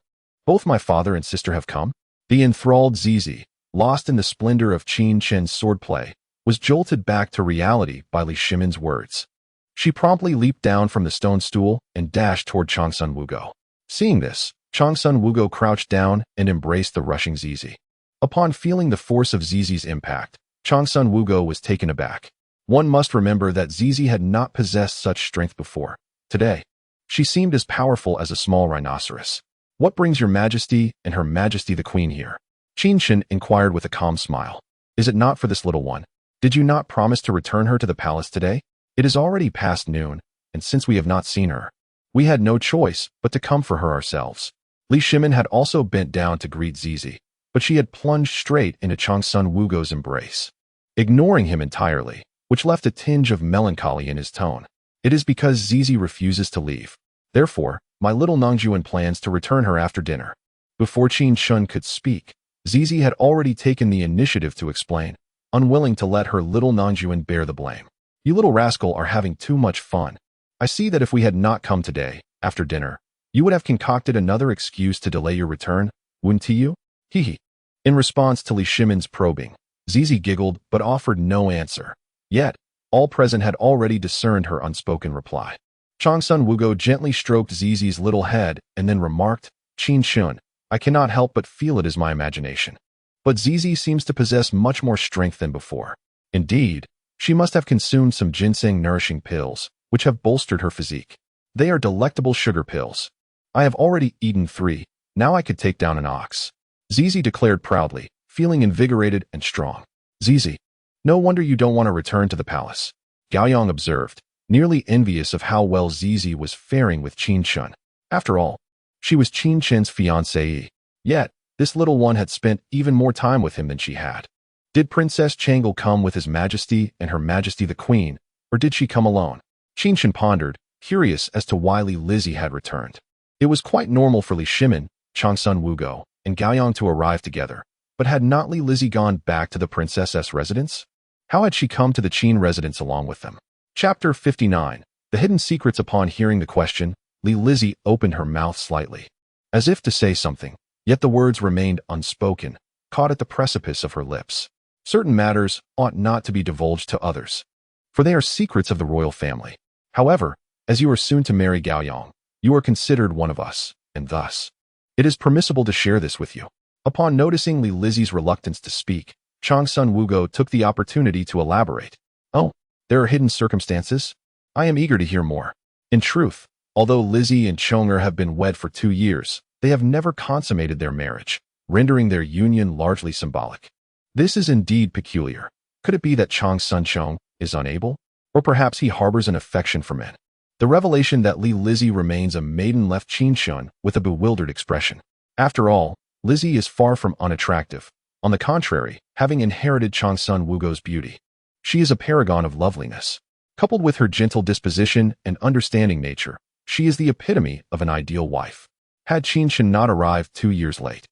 both my father and sister have come?" The enthralled Zizi, lost in the splendor of Qin Chen's swordplay, was jolted back to reality by Li Shimin's words. She promptly leaped down from the stone stool and dashed toward Changsun Wugo. Seeing this, Changsun Wugo crouched down and embraced the rushing Zizi. Upon feeling the force of Zizi's impact, Changsun Wugo was taken aback. One must remember that Zizi had not possessed such strength before. Today, she seemed as powerful as a small rhinoceros. "What brings your majesty and her majesty the queen here?" Qin Chen inquired with a calm smile. "Is it not for this little one? Did you not promise to return her to the palace today? It is already past noon, and since we have not seen her, we had no choice but to come for her ourselves." Li Shimin had also bent down to greet Zizi, but she had plunged straight into Changsun Wugo's embrace, ignoring him entirely, which left a tinge of melancholy in his tone. "It is because Zizi refuses to leave. Therefore, my little Nangjuan plans to return her after dinner." Before Qin Chen could speak, Zizi had already taken the initiative to explain, unwilling to let her little Nangjuan bear the blame. "You little rascal are having too much fun. I see that if we had not come today, after dinner, you would have concocted another excuse to delay your return, wouldn't you?" Hee. In response to Li Shimin's probing, Zizi giggled but offered no answer. Yet, all present had already discerned her unspoken reply. Changsun Wugo gently stroked Zizi's little head and then remarked, "Qin Chen, I cannot help but feel it is my imagination. But Zizi seems to possess much more strength than before. Indeed, she must have consumed some ginseng-nourishing pills, which have bolstered her physique. They are delectable sugar pills. I have already eaten 3, now I could take down an ox." Zizi declared proudly, feeling invigorated and strong. "Zizi, no wonder you don't want to return to the palace," Gaoyang observed, nearly envious of how well Zizi was faring with Qin Chen. After all, she was Qin Chen's fiancée. Yet, this little one had spent even more time with him than she had. Did Princess Changle come with His Majesty and Her Majesty the Queen, or did she come alone? Qin Chen pondered, curious as to why Li Lizzie had returned. It was quite normal for Li Shimin, Changsun Wugo, and Gaoyang to arrive together, but had not Li Lizzie gone back to the princess's residence? How had she come to the Qin residence along with them? Chapter 59. The Hidden Secrets. Upon hearing the question, Li Lizzie opened her mouth slightly, as if to say something, yet the words remained unspoken, caught at the precipice of her lips. Certain matters ought not to be divulged to others, for they are secrets of the royal family. However, as you are soon to marry Gaoyang, you are considered one of us, and thus, it is permissible to share this with you. Upon noticing Li Lizzie's reluctance to speak, Changsun Wugo took the opportunity to elaborate. "Oh, there are hidden circumstances? I am eager to hear more. In truth, although Lizzie and Chong'er have been wed for 2 years, they have never consummated their marriage, rendering their union largely symbolic. This is indeed peculiar. Could it be that Chang's son Chong is unable? Or perhaps he harbors an affection for men? The revelation that Lizzie remains a maiden left Qin Chen with a bewildered expression. After all, Lizzie is far from unattractive. On the contrary, having inherited Chang's son Wugo's beauty, she is a paragon of loveliness. Coupled with her gentle disposition and understanding nature, she is the epitome of an ideal wife. Had Qin Chen not arrived 2 years late,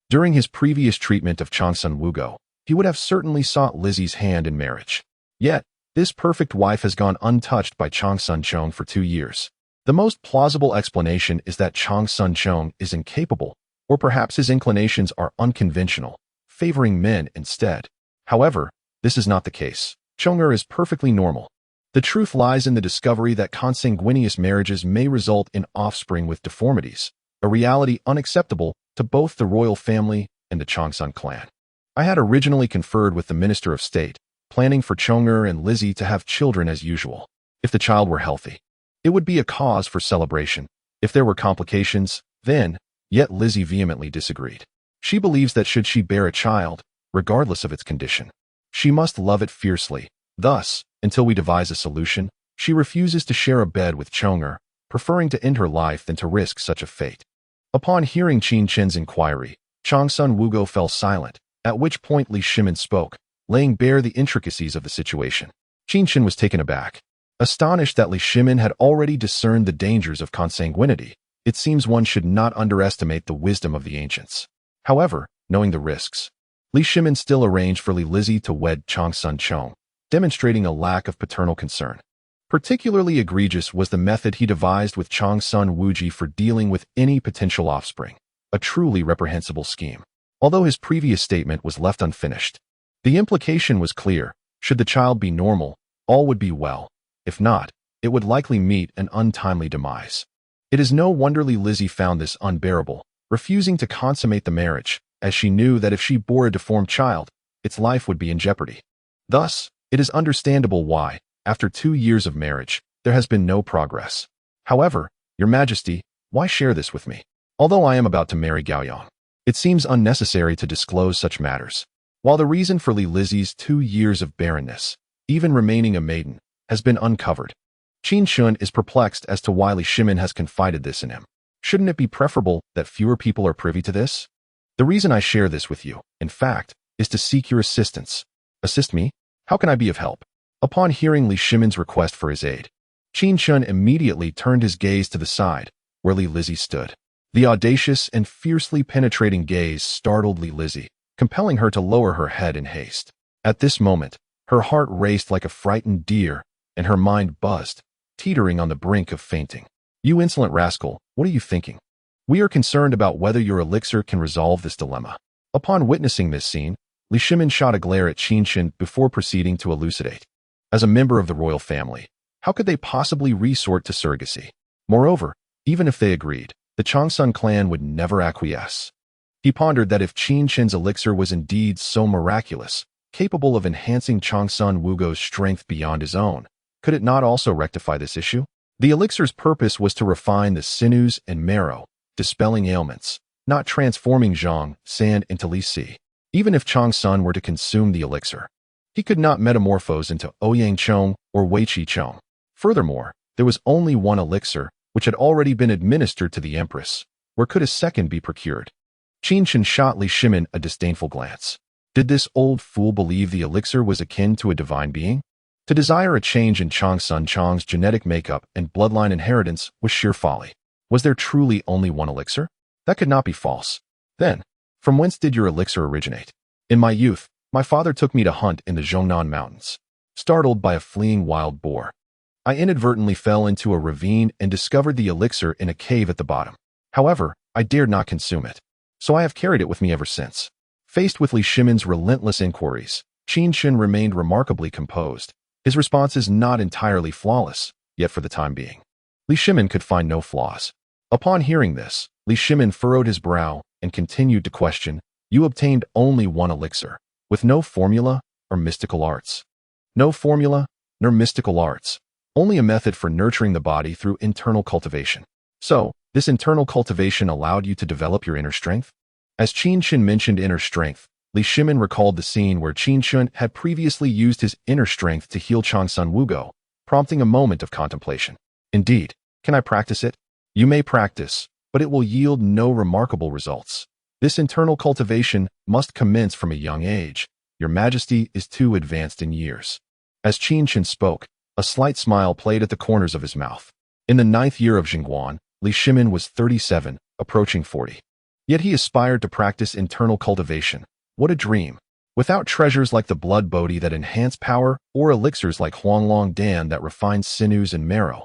during his previous treatment of Chang's son Wugo, he would have certainly sought Lizzie's hand in marriage. Yet, this perfect wife has gone untouched by Chang's son Chong for 2 years. The most plausible explanation is that Chang's son Chong is incapable, or perhaps his inclinations are unconventional, favoring men instead. However, this is not the case. Chong'er is perfectly normal. The truth lies in the discovery that consanguineous marriages may result in offspring with deformities, a reality unacceptable to both the royal family and the Changsun clan. I had originally conferred with the Minister of State, planning for Chong'er and Lizzie to have children as usual. If the child were healthy, it would be a cause for celebration. If there were complications, then, yet Lizzie vehemently disagreed. She believes that should she bear a child, regardless of its condition, she must love it fiercely. Thus, until we devise a solution, she refuses to share a bed with Chong'er, preferring to end her life than to risk such a fate. Upon hearing Qin Chen's inquiry, Chang's son Wugo fell silent, at which point Li Shimin spoke, laying bare the intricacies of the situation. Qin Chen was taken aback. Astonished that Li Shimin had already discerned the dangers of consanguinity, it seems one should not underestimate the wisdom of the ancients. However, knowing the risks, Li Shimin still arranged for Lizzie to wed Chang's son Chong, demonstrating a lack of paternal concern. Particularly egregious was the method he devised with Chang's son Wuji for dealing with any potential offspring, a truly reprehensible scheme. Although his previous statement was left unfinished, the implication was clear. Should the child be normal, all would be well. If not, it would likely meet an untimely demise. It is no wonder Lizzie found this unbearable, refusing to consummate the marriage, as she knew that if she bore a deformed child, its life would be in jeopardy. Thus, it is understandable why, after 2 years of marriage, there has been no progress. However, Your Majesty, why share this with me? Although I am about to marry Gaoyang, it seems unnecessary to disclose such matters. While the reason for Lizzie's 2 years of barrenness, even remaining a maiden, has been uncovered, Qin Chen is perplexed as to why Li Shimin has confided this in him. Shouldn't it be preferable that fewer people are privy to this? The reason I share this with you, in fact, is to seek your assistance. Assist me? How can I be of help? Upon hearing Li Shimin's request for his aid, Qin Chen immediately turned his gaze to the side, where Lizzie stood. The audacious and fiercely penetrating gaze startled Lizzie, compelling her to lower her head in haste. At this moment, her heart raced like a frightened deer, and her mind buzzed, teetering on the brink of fainting. You insolent rascal, what are you thinking? We are concerned about whether your elixir can resolve this dilemma. Upon witnessing this scene, Li Shimin shot a glare at Qin Chen before proceeding to elucidate. As a member of the royal family, how could they possibly resort to surrogacy? Moreover, even if they agreed, the Changsun clan would never acquiesce. He pondered that if Qin Chen's elixir was indeed so miraculous, capable of enhancing Changsun Wugo's strength beyond his own, could it not also rectify this issue? The elixir's purpose was to refine the sinews and marrow, dispelling ailments, not transforming Zhang sand into Li Si. Even if Changsun were to consume the elixir, he could not metamorphose into Ouyang Chong or Weiqi Chong. Furthermore, there was only one elixir, which had already been administered to the Empress. Where could a second be procured? Qin Chen shot Li Shimin a disdainful glance. Did this old fool believe the elixir was akin to a divine being? To desire a change in Changsun Chong's genetic makeup and bloodline inheritance was sheer folly. Was there truly only one elixir? That could not be false. Then, from whence did your elixir originate? In my youth, my father took me to hunt in the Zhongnan Mountains. Startled by a fleeing wild boar, I inadvertently fell into a ravine and discovered the elixir in a cave at the bottom. However, I dared not consume it, so I have carried it with me ever since. Faced with Li Shimin's relentless inquiries, Qin Chen remained remarkably composed. His responses not entirely flawless, yet for the time being, Li Shimin could find no flaws. Upon hearing this, Li Shimin furrowed his brow and continued to question, You obtained only one elixir, with no formula or mystical arts. No formula, nor mystical arts. only a method for nurturing the body through internal cultivation. So, this internal cultivation allowed you to develop your inner strength? As Qin Chen mentioned inner strength, Li Shimin recalled the scene where Qin Chen had previously used his inner strength to heal Changsun Wugo, prompting a moment of contemplation. Indeed, can I practice it? You may practice, but it will yield no remarkable results. This internal cultivation must commence from a young age. Your Majesty is too advanced in years. As Qin Chen spoke, a slight smile played at the corners of his mouth. In the 9th year of Jingguan, Li Shimin was 37, approaching 40. Yet he aspired to practice internal cultivation. What a dream! Without treasures like the blood bodhi that enhance power, or elixirs like Huanglong Dan that refine sinews and marrow.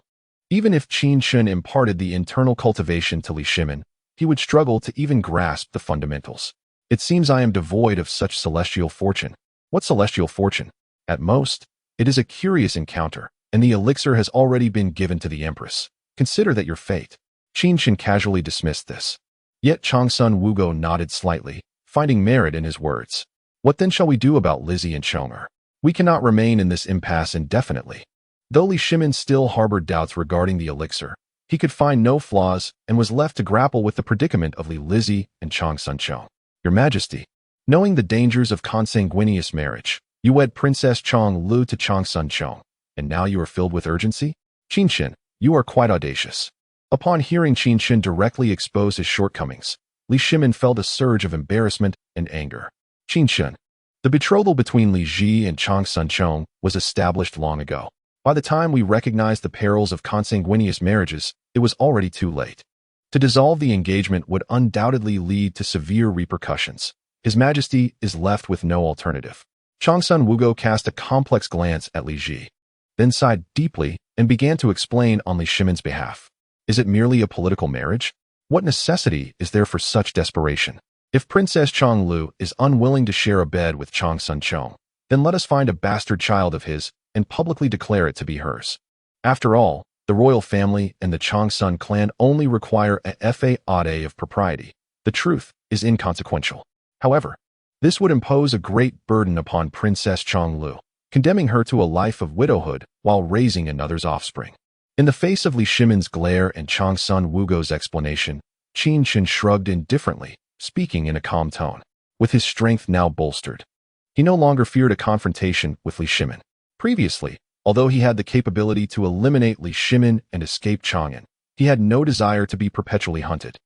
Even if Qin Chen imparted the internal cultivation to Li Shimin, he would struggle to even grasp the fundamentals. It seems I am devoid of such celestial fortune. What celestial fortune? At most, it is a curious encounter, and the elixir has already been given to the Empress. Consider that your fate. Qin Chen casually dismissed this. Yet Changsun Wugo nodded slightly, finding merit in his words. What then shall we do about Lizzie and Chonger? We cannot remain in this impasse indefinitely. Though Li Shimin still harbored doubts regarding the elixir, he could find no flaws and was left to grapple with the predicament of Li Lizzie and Changsun Chong. Your Majesty, knowing the dangers of consanguineous marriage, you wed Princess Chong Lu to Changsun Chong, and now you are filled with urgency? Qin Chen, you are quite audacious. Upon hearing Qin Chen directly expose his shortcomings, Li Shimin felt a surge of embarrassment and anger. Qin Chen, the betrothal between Li Ji and Changsun Chong was established long ago. By the time we recognized the perils of consanguineous marriages, it was already too late. To dissolve the engagement would undoubtedly lead to severe repercussions. His Majesty is left with no alternative. Changsun Wugo cast a complex glance at Li Ji, then sighed deeply and began to explain on Li Shimin's behalf. Is it merely a political marriage? What necessity is there for such desperation? If Princess Chong Lu is unwilling to share a bed with Changsun Chong, then let us find a bastard child of his and publicly declare it to be hers. After all, the royal family and the Changsun clan only require a fa of propriety. The truth is inconsequential. However, this would impose a great burden upon Princess Chong Lu, condemning her to a life of widowhood while raising another's offspring. In the face of Li Shimin's glare and Changsun Wugo's explanation, Qin Chen shrugged indifferently, speaking in a calm tone. With his strength now bolstered, he no longer feared a confrontation with Li Shimin. Previously, although he had the capability to eliminate Li Shimin and escape Chang'an, he had no desire to be perpetually hunted.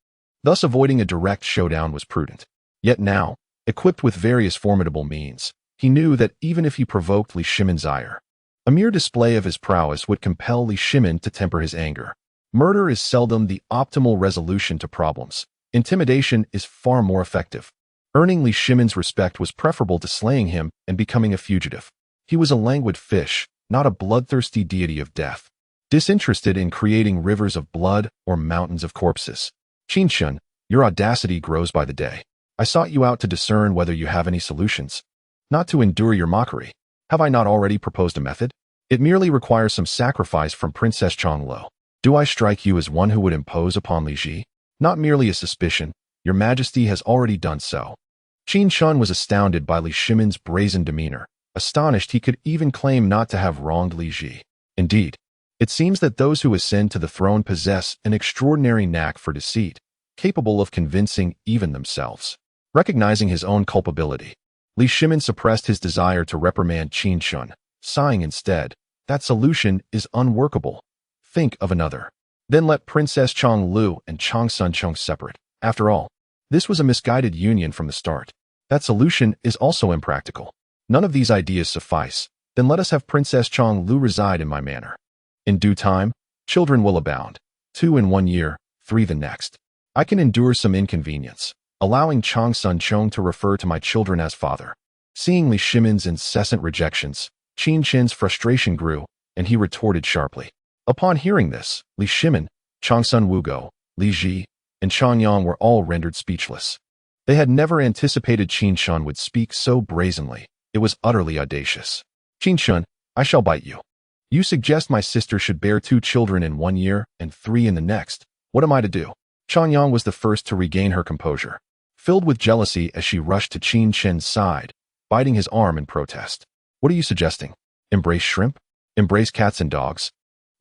Thus avoiding a direct showdown was prudent. Yet now, equipped with various formidable means, he knew that even if he provoked Li Shimin's ire, a mere display of his prowess would compel Li Shimin to temper his anger. Murder is seldom the optimal resolution to problems. Intimidation is far more effective. Earning Li Shimin's respect was preferable to slaying him and becoming a fugitive. He was a languid fish, not a bloodthirsty deity of death, disinterested in creating rivers of blood or mountains of corpses. Qin Chen, your audacity grows by the day. I sought you out to discern whether you have any solutions, not to endure your mockery. Have I not already proposed a method? It merely requires some sacrifice from Princess Chong Lu. Do I strike you as one who would impose upon Li Ji? Not merely a suspicion, your Majesty has already done so. Qin Chen was astounded by Li Shimin's brazen demeanor, astonished he could even claim not to have wronged Li Ji. Indeed, it seems that those who ascend to the throne possess an extraordinary knack for deceit, capable of convincing even themselves. Recognizing his own culpability, Li Shimin suppressed his desire to reprimand Qin Chen, sighing instead, that solution is unworkable. Think of another. Then let Princess Chong Lu and Changsun Chong separate. After all, this was a misguided union from the start. That solution is also impractical. None of these ideas suffice. Then let us have Princess Chong Lu reside in my manor. In due time, children will abound. 2 in 1 year, 3 the next. I can endure some inconvenience, allowing Changsun Chong to refer to my children as father. Seeing Li Shimin's incessant rejections, Qin Chen's frustration grew, and he retorted sharply. Upon hearing this, Li Shimin, Changsun Wugo, Li Ji, and Changyang were all rendered speechless. They had never anticipated Qin Chen would speak so brazenly. It was utterly audacious. Qin Chen, I shall bite you. You suggest my sister should bear 2 children in 1 year and 3 in the next. What am I to do? Changyang was the first to regain her composure, filled with jealousy as she rushed to Qin Chen's side, biting his arm in protest. What are you suggesting? Embrace shrimp? Embrace cats and dogs?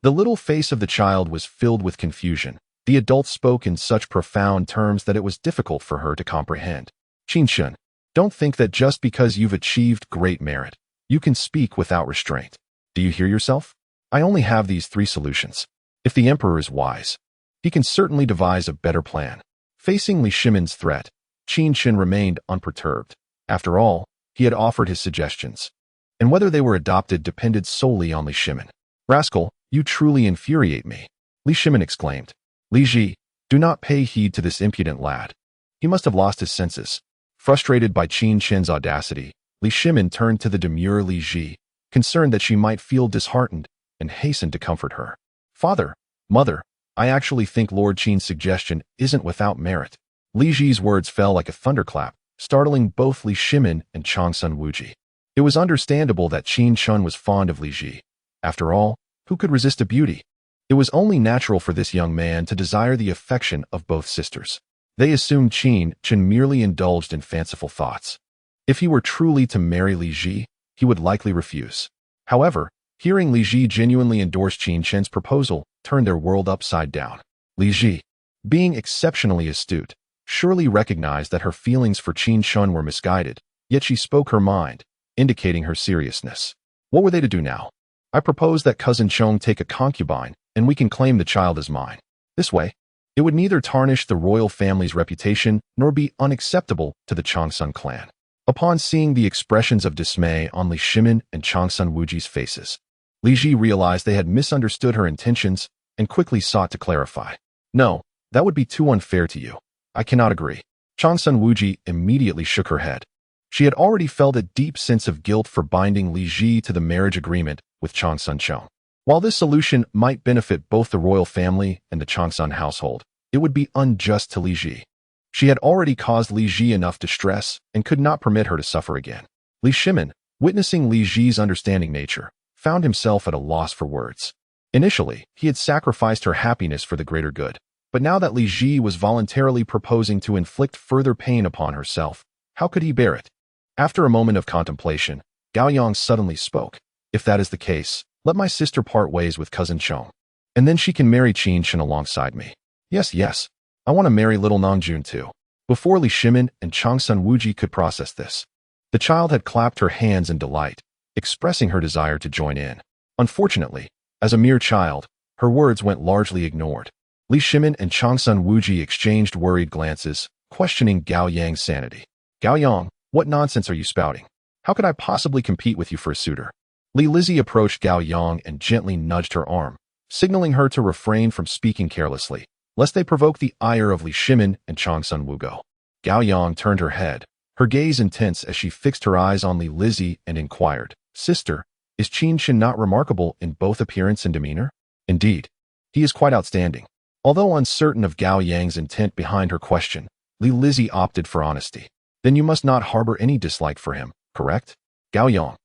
The little face of the child was filled with confusion. The adult spoke in such profound terms that it was difficult for her to comprehend. Qin Chen, don't think that just because you've achieved great merit, you can speak without restraint. Do you hear yourself? I only have these 3 solutions. If the emperor is wise, he can certainly devise a better plan. Facing Li Shimin's threat, Qin Chen remained unperturbed. After all, he had offered his suggestions, and whether they were adopted depended solely on Li Shimin. Rascal, you truly infuriate me, Li Shimin exclaimed. Li Ji, do not pay heed to this impudent lad. He must have lost his senses. Frustrated by Qin Chen's audacity, Li Shimin turned to the demure Li Ji, concerned that she might feel disheartened, and hastened to comfort her. Father, mother, I actually think Lord Qin's suggestion isn't without merit. Li Ji's words fell like a thunderclap, startling both Li Shimin and Changsun Wuji. It was understandable that Qin Chen was fond of Li Ji. After all, who could resist a beauty? It was only natural for this young man to desire the affection of both sisters. They assumed Qin Chen merely indulged in fanciful thoughts. If he were truly to marry Li Ji, he would likely refuse. However, hearing Li Ji genuinely endorse Qin Chen's proposal turned their world upside down. Li Ji, being exceptionally astute, surely recognized that her feelings for Qin Chen were misguided, yet she spoke her mind, indicating her seriousness. What were they to do now? I propose that cousin Chong take a concubine, and we can claim the child as mine. This way, it would neither tarnish the royal family's reputation nor be unacceptable to the Changsun clan. Upon seeing the expressions of dismay on Li Shimin and Changsun Wuji's faces, Li Ji realized they had misunderstood her intentions and quickly sought to clarify. No, that would be too unfair to you. I cannot agree. Changsun Wuji immediately shook her head. She had already felt a deep sense of guilt for binding Li Ji to the marriage agreement with Changsun Chong. While this solution might benefit both the royal family and the Changsun household, it would be unjust to Li Ji. She had already caused Li Ji enough distress and could not permit her to suffer again. Li Shimin, witnessing Li Ji's understanding nature, found himself at a loss for words. Initially, he had sacrificed her happiness for the greater good, but now that Li Ji was voluntarily proposing to inflict further pain upon herself, how could he bear it? After a moment of contemplation, Gao Yang suddenly spoke. If that is the case, let my sister part ways with cousin Chong, and then she can marry Qin Chen alongside me. Yes, I want to marry little Nangjun too. Before Li Shimin and Changsun Wuji could process this, the child had clapped her hands in delight, expressing her desire to join in. Unfortunately, as a mere child, her words went largely ignored. Li Shimin and Changsun Wuji exchanged worried glances, questioning Gao Yang's sanity. Gao Yang, what nonsense are you spouting? How could I possibly compete with you for a suitor? Li Lizzie approached Gao Yang and gently nudged her arm, signaling her to refrain from speaking carelessly, lest they provoke the ire of Li Shimin and Changsun Wugo. Gao Yang turned her head, her gaze intense as she fixed her eyes on Li Lizzie and inquired, Sister, is Qin Chen not remarkable in both appearance and demeanor? Indeed, he is quite outstanding. Although uncertain of Gao Yang's intent behind her question, Li Lizzie opted for honesty. Then you must not harbor any dislike for him, correct? Gao Yang,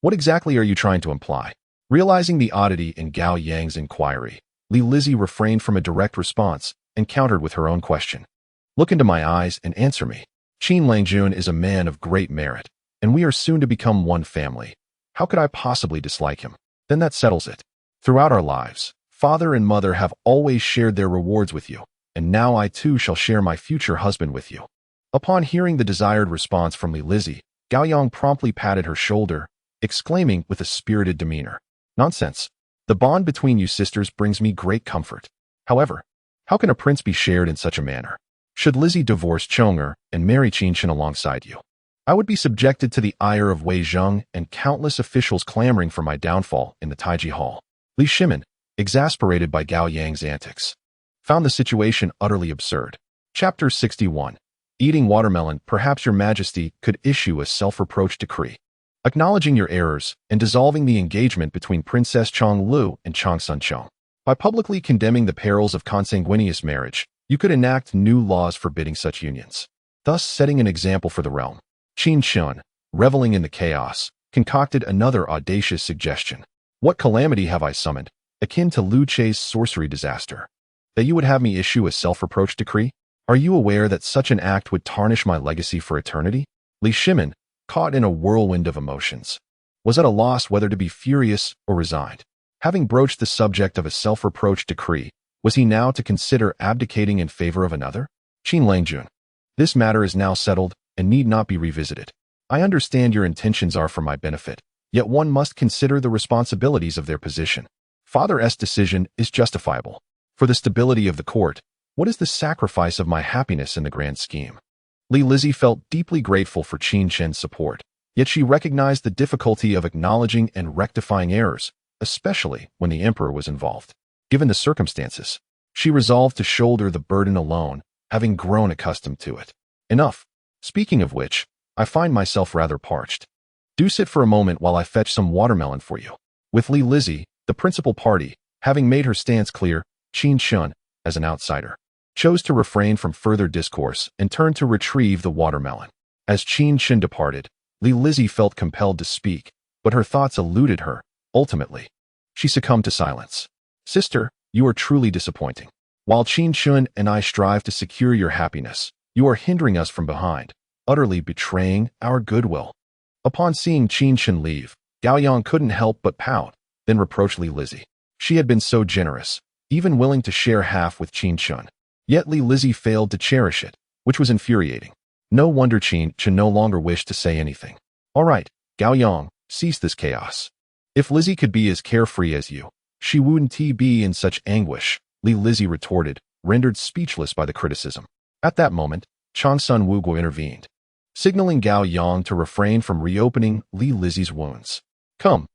what exactly are you trying to imply? Realizing the oddity in Gao Yang's inquiry, Li Lizzie refrained from a direct response and countered with her own question. Look into my eyes and answer me. Qin Langjun is a man of great merit, and we are soon to become one family. How could I possibly dislike him? Then that settles it. Throughout our lives, father and mother have always shared their rewards with you, and now I too shall share my future husband with you. Upon hearing the desired response from Li Lizzie, Gao Yang promptly patted her shoulder, exclaiming with a spirited demeanor, Nonsense. The bond between you sisters brings me great comfort. However, how can a prince be shared in such a manner? Should Lizzie divorce Chonger and marry Qin Chen alongside you, I would be subjected to the ire of Wei Zheng and countless officials clamoring for my downfall in the Taiji Hall. Li Shimin, exasperated by Gao Yang's antics, found the situation utterly absurd. Chapter 61. Eating watermelon. Perhaps your majesty could issue a self-reproach decree, acknowledging your errors and dissolving the engagement between Princess Chong Lu and Changsun Chong. By publicly condemning the perils of consanguineous marriage, you could enact new laws forbidding such unions, thus setting an example for the realm. Qin Chen, reveling in the chaos, concocted another audacious suggestion. What calamity have I summoned, akin to Lu Che's sorcery disaster, that you would have me issue a self-reproach decree? Are you aware that such an act would tarnish my legacy for eternity? Li Shimin, caught in a whirlwind of emotions, was at a loss whether to be furious or resigned. Having broached the subject of a self-reproach decree, was he now to consider abdicating in favor of another? Qin Langjun. This matter is now settled and need not be revisited. I understand your intentions are for my benefit, yet one must consider the responsibilities of their position. Father's decision is justifiable. For the stability of the court, what is the sacrifice of my happiness in the grand scheme? Li Lizzie felt deeply grateful for Qin Chen's support, yet she recognized the difficulty of acknowledging and rectifying errors, especially when the emperor was involved. Given the circumstances, she resolved to shoulder the burden alone, having grown accustomed to it. Enough. Speaking of which, I find myself rather parched. Do sit for a moment while I fetch some watermelon for you. With Li Lizzie, the principal party, having made her stance clear, Qin Chen, as an outsider, chose to refrain from further discourse and turned to retrieve the watermelon. As Qin Chen departed, Li Lizzie felt compelled to speak, but her thoughts eluded her. Ultimately, she succumbed to silence. Sister, you are truly disappointing. While Qin Chen and I strive to secure your happiness, you are hindering us from behind, utterly betraying our goodwill. Upon seeing Qin Chen leave, Gao Yang couldn't help but pout, then reproach Li Lizzie. She had been so generous, even willing to share half with Qin Chen. Yet Li Lizzie failed to cherish it, which was infuriating. No wonder Qin Chen no longer wished to say anything. All right, Gao Yang, cease this chaos. If Lizzie could be as carefree as you, she wouldn't be in such anguish, Li Lizzie retorted, rendered speechless by the criticism. At that moment, Changsun Wuguo intervened, signaling Gao Yang to refrain from reopening Li Lizzie's wounds. Come,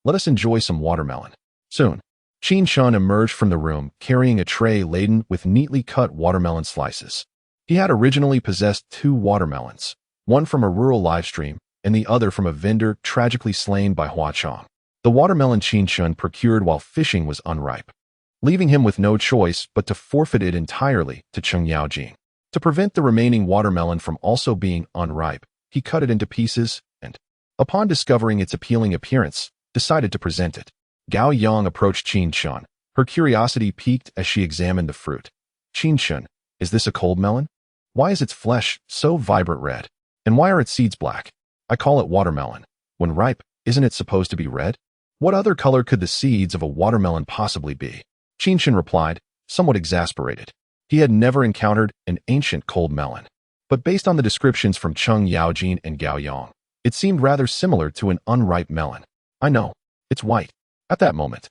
let us enjoy some watermelon. Soon, Qin Chen emerged from the room carrying a tray laden with neatly cut watermelon slices. He had originally possessed 2 watermelons, one from a rural live stream and the other from a vendor tragically slain by Hua Chong. The watermelon Qin Chen procured while fishing was unripe, leaving him with no choice but to forfeit it entirely to Cheng Yaojing. To prevent the remaining watermelon from also being unripe, he cut it into pieces and, upon discovering its appealing appearance, decided to present it. Gao Yang approached Qin Chen, her curiosity piqued as she examined the fruit. Qin Chen, is this a cold melon? Why is its flesh so vibrant red? And why are its seeds black? I call it watermelon. When ripe, isn't it supposed to be red? What other color could the seeds of a watermelon possibly be? Qin Chen replied, somewhat exasperated. He had never encountered an ancient cold melon. But based on the descriptions from Cheng Yaojing and Gao Yang, it seemed rather similar to an unripe melon. I know, it's white. At that moment,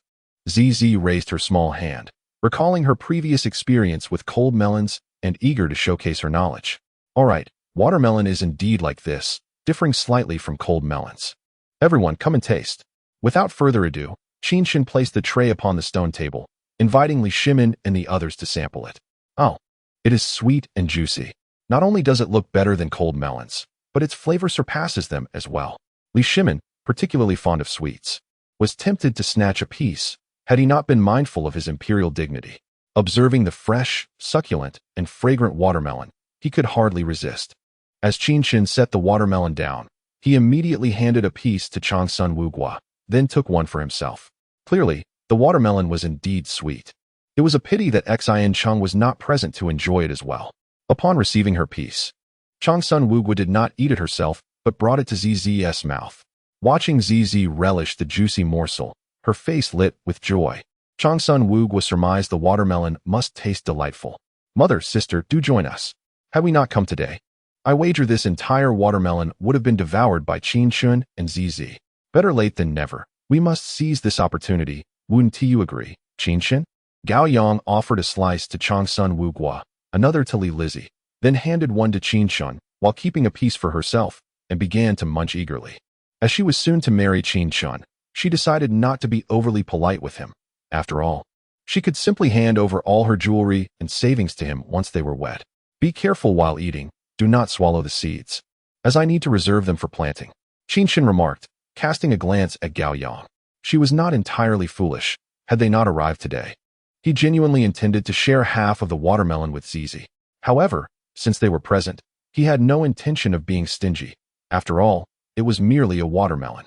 ZZ raised her small hand, recalling her previous experience with cold melons and eager to showcase her knowledge. All right, watermelon is indeed like this, differing slightly from cold melons. Everyone, come and taste. Without further ado, Qin Chen placed the tray upon the stone table, inviting Li Shimin and the others to sample it. Oh, it is sweet and juicy. Not only does it look better than cold melons, but its flavor surpasses them as well. Li Shimin, particularly fond of sweets, was tempted to snatch a piece, had he not been mindful of his imperial dignity. Observing the fresh, succulent, and fragrant watermelon, he could hardly resist. As Qin Chen set the watermelon down, he immediately handed a piece to Changsun Wuguo, then took one for himself. Clearly, the watermelon was indeed sweet. It was a pity that Xin Cheng was not present to enjoy it as well. Upon receiving her piece, Changsun Wuguo did not eat it herself, but brought it to ZZ's mouth. Watching ZZ relish the juicy morsel, her face lit with joy. Changsun Wuguo surmised the watermelon must taste delightful. Mother, sister, do join us. Had we not come today, I wager this entire watermelon would have been devoured by Qin Chen and ZZ. Better late than never. We must seize this opportunity. Wouldn't you agree, Qin Chen? Gao Yang offered a slice to Changsun Wuguo, another to Li Lizzie, then handed one to Qin Chen, while keeping a piece for herself, and began to munch eagerly. As she was soon to marry Qin Chen, she decided not to be overly polite with him. After all, she could simply hand over all her jewelry and savings to him once they were wet. Be careful while eating. Do not swallow the seeds, as I need to reserve them for planting, Qin Chen remarked, casting a glance at Gao Yang. She was not entirely foolish, had they not arrived today. He genuinely intended to share half of the watermelon with ZZ. However, since they were present, he had no intention of being stingy. After all, it was merely a watermelon.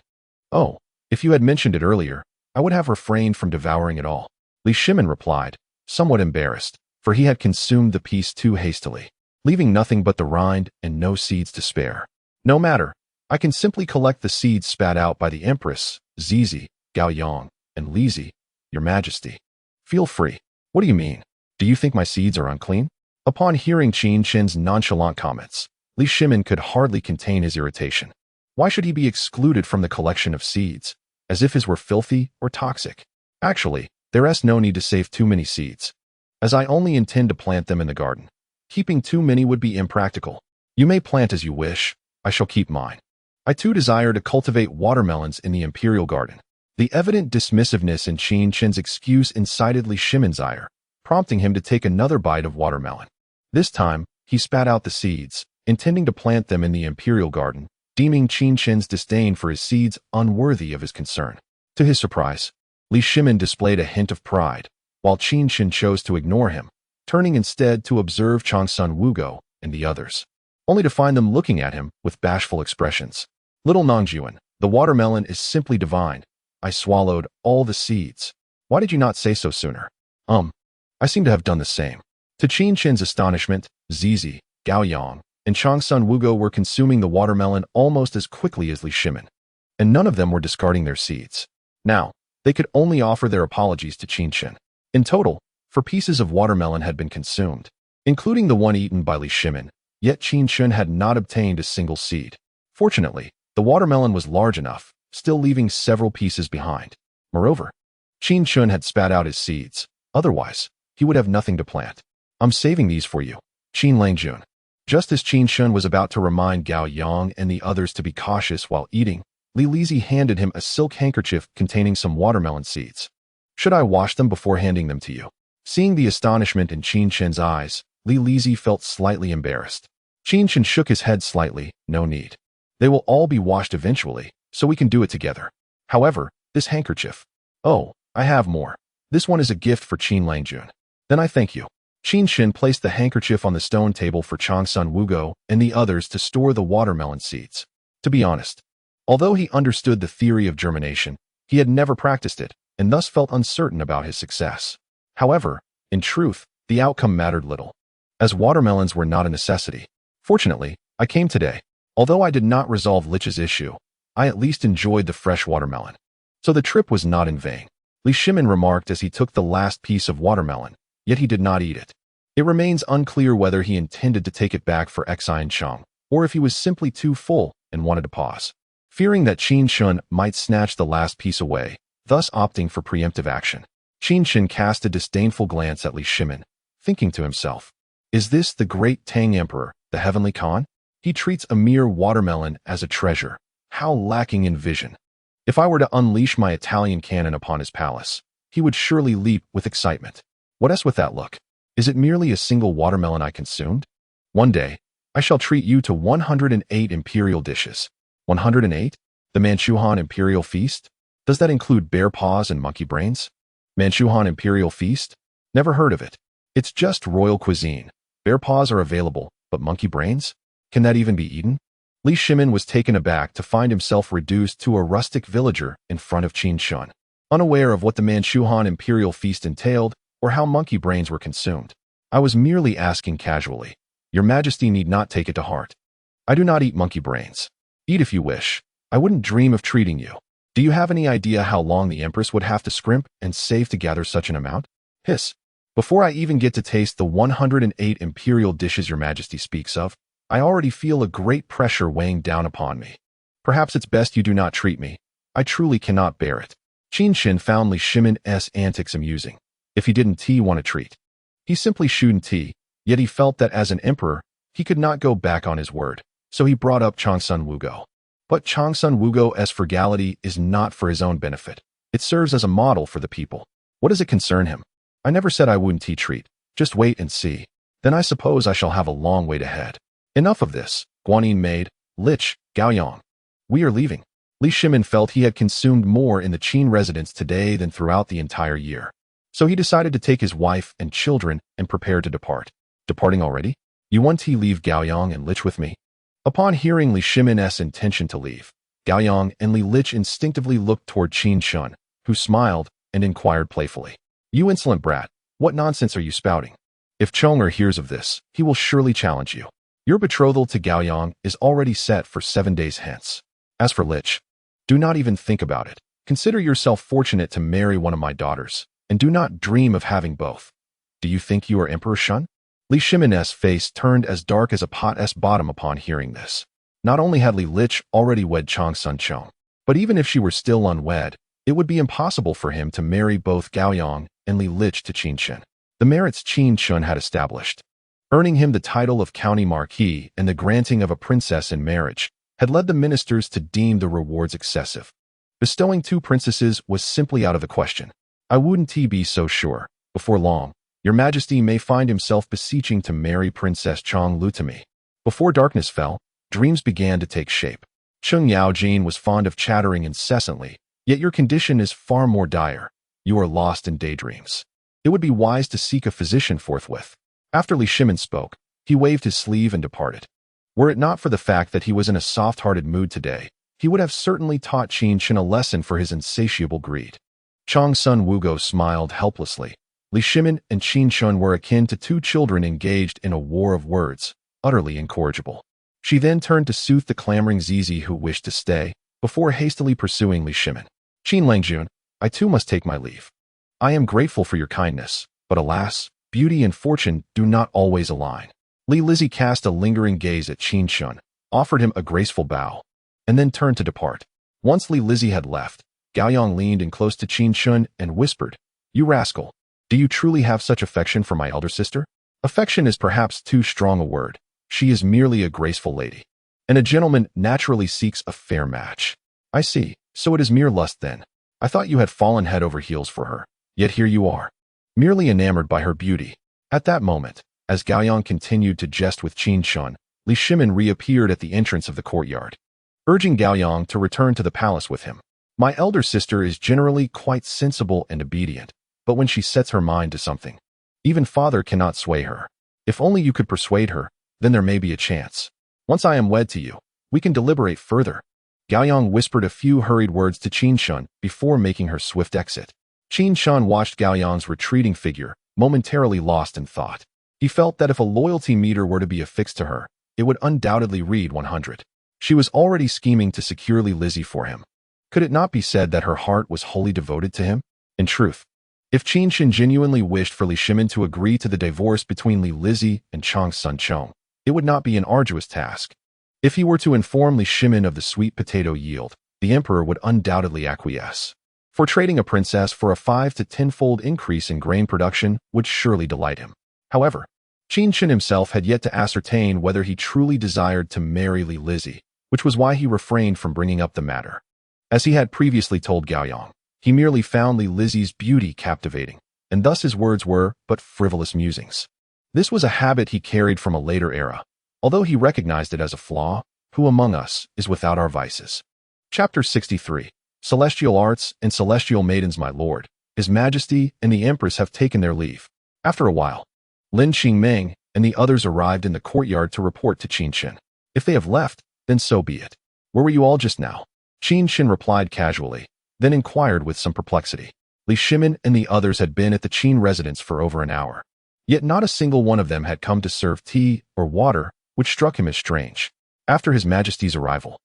Oh, if you had mentioned it earlier, I would have refrained from devouring it all, Li Shimin replied, somewhat embarrassed, for he had consumed the piece too hastily, leaving nothing but the rind and no seeds to spare. No matter, I can simply collect the seeds spat out by the Empress, ZZ, Gao Yang, and Lizi, Your Majesty. Feel free. What do you mean? Do you think my seeds are unclean? Upon hearing Qin Chen's nonchalant comments, Li Shimin could hardly contain his irritation. Why should he be excluded from the collection of seeds, as if his were filthy or toxic? Actually, there's no need to save too many seeds, as I only intend to plant them in the garden. Keeping too many would be impractical. You may plant as you wish, I shall keep mine. I too desire to cultivate watermelons in the imperial garden. The evident dismissiveness in Qin Chen's excuse incited Li Shimin's ire, prompting him to take another bite of watermelon. This time, he spat out the seeds, intending to plant them in the imperial garden, deeming Qin Chen's disdain for his seeds unworthy of his concern. To his surprise, Li Shimin displayed a hint of pride, while Qin Chen chose to ignore him, turning instead to observe Changsun Wugo and the others, only to find them looking at him with bashful expressions. Little Nongjuan, the watermelon is simply divine. I swallowed all the seeds. Why did you not say so sooner? I seem to have done the same. To Qin Chen's astonishment, Zizi, Gao Yang, and Changsun Wugo were consuming the watermelon almost as quickly as Li Shimin, and none of them were discarding their seeds. Now, they could only offer their apologies to Qin Chen. In total, 4 pieces of watermelon had been consumed, including the one eaten by Li Shimin, yet Qin Chen had not obtained a single seed. Fortunately, the watermelon was large enough, still leaving several pieces behind. Moreover, Qin Chen had spat out his seeds. Otherwise, he would have nothing to plant. I'm saving these for you, Qin Langjun. Just as Qin Chen was about to remind Gao Yang and the others to be cautious while eating, Li Lizi handed him a silk handkerchief containing some watermelon seeds. Should I wash them before handing them to you? Seeing the astonishment in Qin Chen's eyes, Li Lizi felt slightly embarrassed. Qin Chen shook his head slightly. No need. They will all be washed eventually, so we can do it together. However, this handkerchief. Oh, I have more. This one is a gift for Qin Langjun. Then I thank you. Qin Chen placed the handkerchief on the stone table for Changsun Wugo and the others to store the watermelon seeds. To be honest, although he understood the theory of germination, he had never practiced it, and thus felt uncertain about his success. However, in truth, the outcome mattered little, as watermelons were not a necessity. Fortunately, I came today. Although I did not resolve Lich's issue, I at least enjoyed the fresh watermelon. So the trip was not in vain. Li Shimin remarked as he took the last piece of watermelon, yet he did not eat it. It remains unclear whether he intended to take it back for Xian Chong, or if he was simply too full and wanted to pause, fearing that Qin Chen might snatch the last piece away, thus opting for preemptive action. Qin Chen cast a disdainful glance at Li Shimin, thinking to himself, is this the Great Tang Emperor, the Heavenly Khan? He treats a mere watermelon as a treasure. How lacking in vision. If I were to unleash my Italian cannon upon his palace, he would surely leap with excitement. What else with that look? Is it merely a single watermelon I consumed? One day, I shall treat you to 108 imperial dishes. 108? The Manchuhan Imperial Feast? Does that include bear paws and monkey brains? Manchuhan Imperial Feast? Never heard of it. It's just royal cuisine. Bear paws are available, but monkey brains? Can that even be eaten? Li Shimin was taken aback to find himself reduced to a rustic villager in front of Qin Chen, unaware of what the Manchuhan Imperial Feast entailed or how monkey brains were consumed. I was merely asking casually. Your Majesty need not take it to heart. I do not eat monkey brains. Eat if you wish. I wouldn't dream of treating you. Do you have any idea how long the Empress would have to scrimp and save to gather such an amount? Hiss. Before I even get to taste the 108 imperial dishes Your Majesty speaks of, I already feel a great pressure weighing down upon me. Perhaps it's best you do not treat me. I truly cannot bear it. Qin Chen found Li Shimin's antics amusing. If he didn't want a treat, he simply shouldn't, yet he felt that as an emperor, he could not go back on his word, so he brought up Changsun Wugo. But Changsun Wugo's frugality is not for his own benefit. It serves as a model for the people. What does it concern him? I never said I wouldn't treat. Just wait and see. Then I suppose I shall have a long wait ahead. Enough of this, Guanyin maid, Lich, Gaoyang. We are leaving. Li Shimin felt he had consumed more in the Qin residence today than throughout the entire year. So he decided to take his wife and children and prepare to depart. Departing already? You want to leave Gaoyang and Lich with me? Upon hearing Li Shimin's intention to leave, Gaoyang and Li Lich instinctively looked toward Qin Chen, who smiled and inquired playfully. You insolent brat, what nonsense are you spouting? If Chonger hears of this, he will surely challenge you. Your betrothal to Gaoyang is already set for 7 days hence. As for Lich, do not even think about it. Consider yourself fortunate to marry one of my daughters, and do not dream of having both. Do you think you are Emperor Shun? Li Shimin's face turned as dark as a pot's bottom upon hearing this. Not only had Li Lich already wed Chang Sun Chong, but even if she were still unwed, it would be impossible for him to marry both Gaoyang and Li Lich to Qin Chen. The merits Qin Chen had established, earning him the title of County Marquis and the granting of a princess in marriage, had led the ministers to deem the rewards excessive. Bestowing 2 princesses was simply out of the question. I wouldn't be so sure. Before long, your majesty may find himself beseeching to marry Princess Chong Lu to me. Before darkness fell, dreams began to take shape. Cheng Yaojin was fond of chattering incessantly, yet your condition is far more dire. You are lost in daydreams. It would be wise to seek a physician forthwith. After Li Shimin spoke, he waved his sleeve and departed. Were it not for the fact that he was in a soft-hearted mood today, he would have certainly taught Qin Chen a lesson for his insatiable greed. Chang Sun Wugo smiled helplessly. Li Shimin and Qin Chen were akin to 2 children engaged in a war of words, utterly incorrigible. She then turned to soothe the clamoring Zizi who wished to stay, before hastily pursuing Li Shimin. Qin Langjun, I too must take my leave. I am grateful for your kindness, but alas, beauty and fortune do not always align. Li Lizzie cast a lingering gaze at Qin Chen, offered him a graceful bow, and then turned to depart. Once Li Lizzie had left, Gaoyang leaned in close to Qin Chen and whispered, You rascal, do you truly have such affection for my elder sister? Affection is perhaps too strong a word. She is merely a graceful lady. And a gentleman naturally seeks a fair match. I see, so it is mere lust then. I thought you had fallen head over heels for her, yet here you are, merely enamored by her beauty. At that moment, as Gaoyang continued to jest with Qin Chen, Li Shimin reappeared at the entrance of the courtyard, urging Gaoyang to return to the palace with him. My elder sister is generally quite sensible and obedient, but when she sets her mind to something, even father cannot sway her. If only you could persuade her, then there may be a chance. Once I am wed to you, we can deliberate further. Gaoyang whispered a few hurried words to Qin Chen before making her swift exit. Qin Chen watched Gaoyang's retreating figure, momentarily lost in thought. He felt that if a loyalty meter were to be affixed to her, it would undoubtedly read 100. She was already scheming to secure Li Lizzie for him. Could it not be said that her heart was wholly devoted to him? In truth, if Qin Chen genuinely wished for Li Shimin to agree to the divorce between Li Lizzie and Chang Sun Chong, it would not be an arduous task. If he were to inform Li Shimin of the sweet potato yield, the emperor would undoubtedly acquiesce. For trading a princess for a 5 to 10-fold increase in grain production would surely delight him. However, Qin Chen himself had yet to ascertain whether he truly desired to marry Li Lizzie, which was why he refrained from bringing up the matter. As he had previously told Gaoyang, he merely found Li Lizzie's beauty captivating, and thus his words were but frivolous musings. This was a habit he carried from a later era, although he recognized it as a flaw. Who among us is without our vices? Chapter 63. Celestial Arts and Celestial Maidens. My lord, His Majesty and the Empress have taken their leave. After a while, Lin Qingming and the others arrived in the courtyard to report to Qin Chen. If they have left, then so be it. Where were you all just now? Qin Chen replied casually, then inquired with some perplexity. Li Shimin and the others had been at the Qin residence for over an hour. Yet not a single one of them had come to serve tea or water, which struck him as strange. After His Majesty's arrival,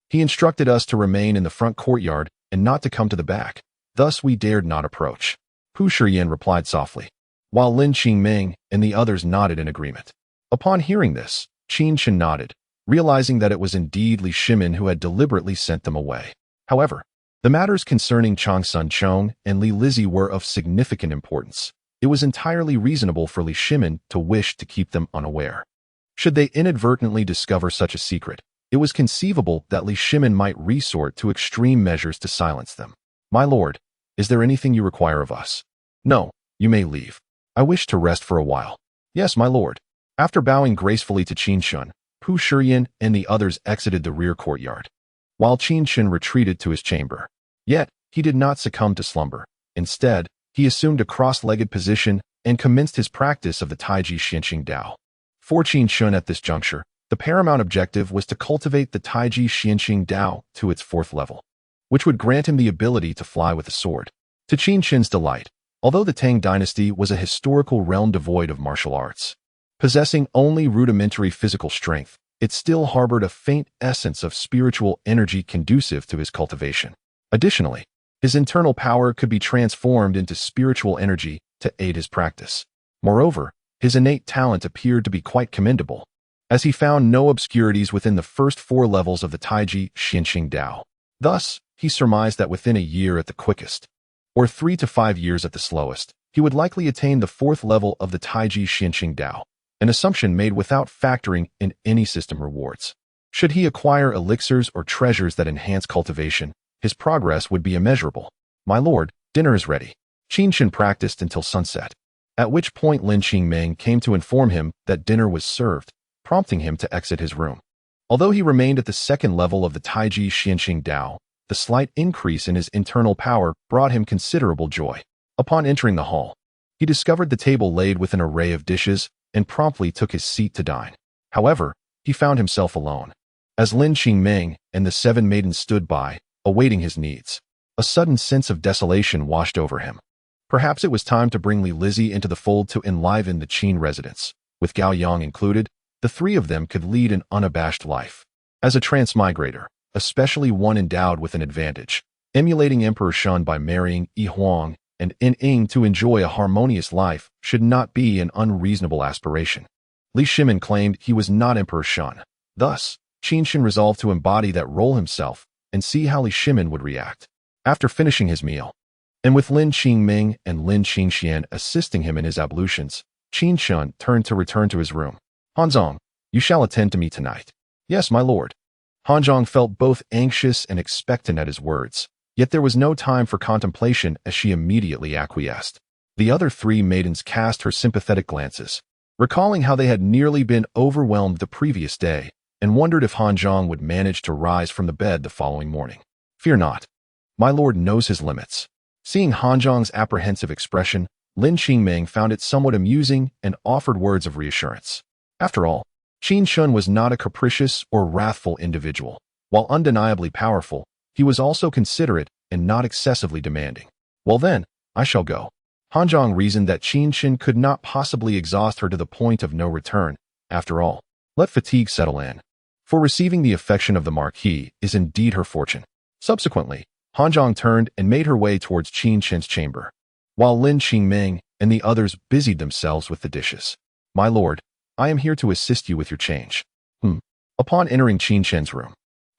he instructed us to remain in the front courtyard and not to come to the back. Thus we dared not approach. Pu Shiyan replied softly, while Lin Qingming and the others nodded in agreement. Upon hearing this, Qin Chen nodded, realizing that it was indeed Li Shimin who had deliberately sent them away. However, the matters concerning Chang Sun Chong and Li Lizzie were of significant importance. It was entirely reasonable for Li Shimin to wish to keep them unaware. Should they inadvertently discover such a secret, it was conceivable that Li Shimin might resort to extreme measures to silence them. My lord, is there anything you require of us? No, you may leave. I wish to rest for a while. Yes, my lord. After bowing gracefully to Qin Chen, Pu Shiyan and the others exited the rear courtyard, while Qin Chen retreated to his chamber. Yet, he did not succumb to slumber. Instead, he assumed a cross-legged position and commenced his practice of the Taiji Xianqing Dao. For Qin Chen at this juncture, the paramount objective was to cultivate the Taiji Xianqing Dao to its 4th level, which would grant him the ability to fly with a sword. To Qin Chen's delight, although the Tang Dynasty was a historical realm devoid of martial arts, possessing only rudimentary physical strength, it still harbored a faint essence of spiritual energy conducive to his cultivation. Additionally, His internal power could be transformed into spiritual energy to aid his practice. Moreover, his innate talent appeared to be quite commendable, as he found no obscurities within the first 4 levels of the Taiji Xinqing Dao. Thus, he surmised that within a year at the quickest, or 3 to 5 years at the slowest, he would likely attain the 4th level of the Taiji Xinqing Dao, an assumption made without factoring in any system rewards. Should he acquire elixirs or treasures that enhance cultivation, his progress would be immeasurable. "My lord, dinner is ready." Qin Chen practiced until sunset, at which point Lin Qingming came to inform him that dinner was served, prompting him to exit his room. Although he remained at the 2nd level of the Taiji Xinqing Dao, the slight increase in his internal power brought him considerable joy. Upon entering the hall, he discovered the table laid with an array of dishes and promptly took his seat to dine. However, he found himself alone, as Lin Qingming and the 7 maidens stood by, awaiting his needs. A sudden sense of desolation washed over him. Perhaps it was time to bring Li Lizzie into the fold to enliven the Qin residence. With Gao Yang included, the 3 of them could lead an unabashed life. As a transmigrator, especially one endowed with an advantage, emulating Emperor Shun by marrying Yi Huang and In Ying to enjoy a harmonious life should not be an unreasonable aspiration. Li Shimin claimed he was not Emperor Shun. Thus, Qin Chen resolved to embody that role himself and see how Li Shimin would react. After finishing his meal, and with Lin Qingming and Lin Qingxian assisting him in his ablutions, Qin Chen turned to return to his room. "Hanzong, you shall attend to me tonight." "Yes, my lord." Hanzong felt both anxious and expectant at his words, yet there was no time for contemplation as she immediately acquiesced. The other 3 maidens cast her sympathetic glances, recalling how they had nearly been overwhelmed the previous day, and wondered if Hanzong would manage to rise from the bed the following morning. "Fear not. My lord knows his limits." Seeing Hanzhong's apprehensive expression, Lin Qingming found it somewhat amusing and offered words of reassurance. After all, Qin Chen was not a capricious or wrathful individual. While undeniably powerful, he was also considerate and not excessively demanding. "Well then, I shall go." Hanzhong reasoned that Qin Chen could not possibly exhaust her to the point of no return. After all, let fatigue settle in. For receiving the affection of the Marquis is indeed her fortune. Subsequently, Hanzhong turned and made her way towards Qin Chen's chamber, while Lin Qingming and the others busied themselves with the dishes. "My lord, I am here to assist you with your change." Upon entering Qin Chen's room,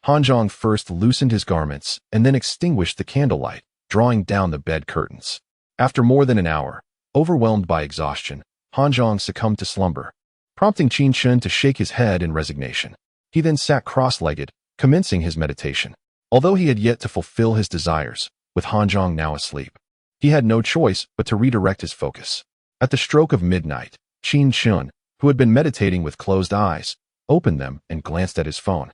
Hanzhong first loosened his garments and then extinguished the candlelight, drawing down the bed curtains. After more than an hour, overwhelmed by exhaustion, Hanzhong succumbed to slumber, prompting Qin Chen to shake his head in resignation. He then sat cross-legged, commencing his meditation. Although he had yet to fulfill his desires, with Hanzhong now asleep, he had no choice but to redirect his focus. At the stroke of midnight, Qin Chen, who had been meditating with closed eyes, opened them and glanced at his phone.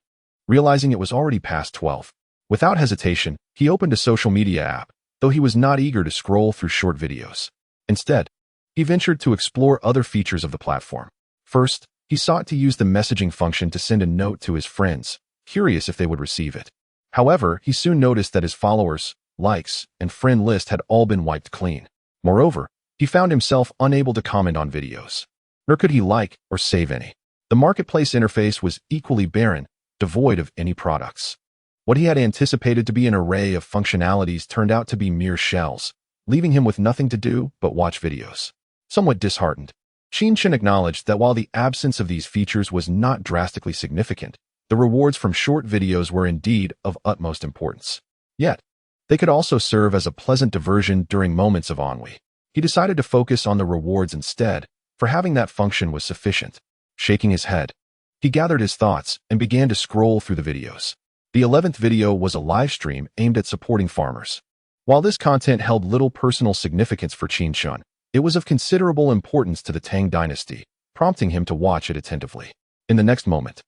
Realizing it was already past 12, without hesitation, he opened a social media app, though he was not eager to scroll through short videos. Instead, he ventured to explore other features of the platform. First, he sought to use the messaging function to send a note to his friends, curious if they would receive it. However, he soon noticed that his followers, likes, and friend list had all been wiped clean. Moreover, he found himself unable to comment on videos, nor could he like or save any. The marketplace interface was equally barren, devoid of any products. What he had anticipated to be an array of functionalities turned out to be mere shells, leaving him with nothing to do but watch videos. Somewhat disheartened, Qin Chen acknowledged that while the absence of these features was not drastically significant, the rewards from short videos were indeed of utmost importance. Yet, they could also serve as a pleasant diversion during moments of ennui. He decided to focus on the rewards instead, for having that function was sufficient. Shaking his head, he gathered his thoughts and began to scroll through the videos. The 11th video was a live stream aimed at supporting farmers. While this content held little personal significance for Qin Chen, it was of considerable importance to the Tang Dynasty, prompting him to watch it attentively. In the next moment,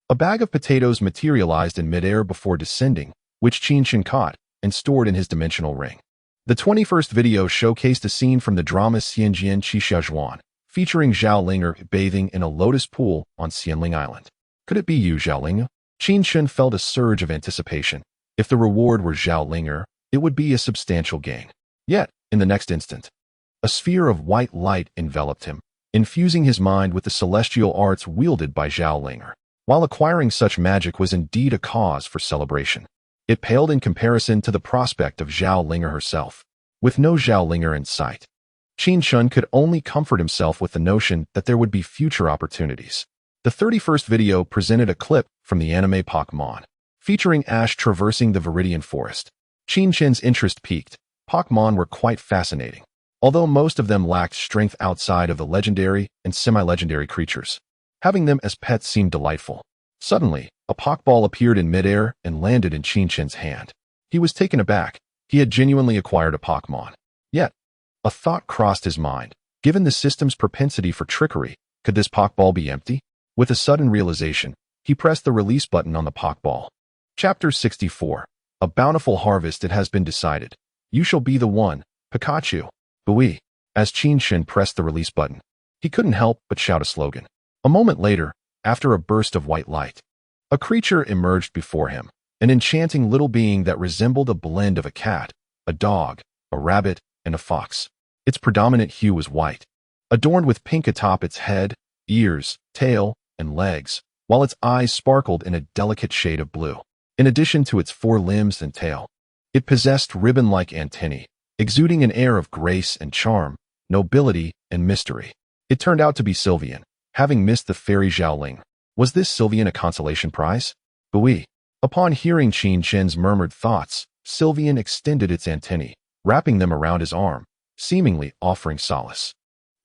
a bag of potatoes materialized in midair before descending, which Qin Chen caught and stored in his dimensional ring. The 21st video showcased a scene from the drama Xianjian Qixia, featuring Zhao Linger bathing in a lotus pool on Xianling Island. Could it be Yu Zhaoling? Qin Chen felt a surge of anticipation. If the reward were Zhao Linger, it would be a substantial gain. Yet, in the next instant, a sphere of white light enveloped him, infusing his mind with the celestial arts wielded by Zhao Linger. While acquiring such magic was indeed a cause for celebration, It paled in comparison to the prospect of Zhao Linger herself. With no Zhao Linger in sight, Qin Chen could only comfort himself with the notion that there would be future opportunities. The 31st video presented a clip from the anime Pokemon, featuring Ash traversing the Viridian Forest. Qin Chen's interest peaked. Pokemon were quite fascinating, although most of them lacked strength outside of the legendary and semi-legendary creatures. Having them as pets seemed delightful. Suddenly, a Pokeball appeared in midair and landed in Qin Chen's hand. He was taken aback. He had genuinely acquired a Pokemon. Yet, a thought crossed his mind. Given the system's propensity for trickery, could this Pokeball be empty? With a sudden realization, he pressed the release button on the Pokeball. Chapter 64. A bountiful harvest. It has been decided. You shall be the one, Pikachu. Bui. As Qin Chen pressed the release button, he couldn't help but shout a slogan. A moment later, after a burst of white light, a creature emerged before him, an enchanting little being that resembled a blend of a cat, a dog, a rabbit, and a fox. Its predominant hue was white, adorned with pink atop its head, ears, tail, and legs, while its eyes sparkled in a delicate shade of blue. In addition to its 4 limbs and tail, it possessed ribbon-like antennae, exuding an air of grace and charm, nobility and mystery. It turned out to be Sylveon, having missed the fairy Xiaoling. Was this Sylveon a consolation prize? Bui. Upon hearing Qin Chen's murmured thoughts, Sylveon extended its antennae, wrapping them around his arm, seemingly offering solace.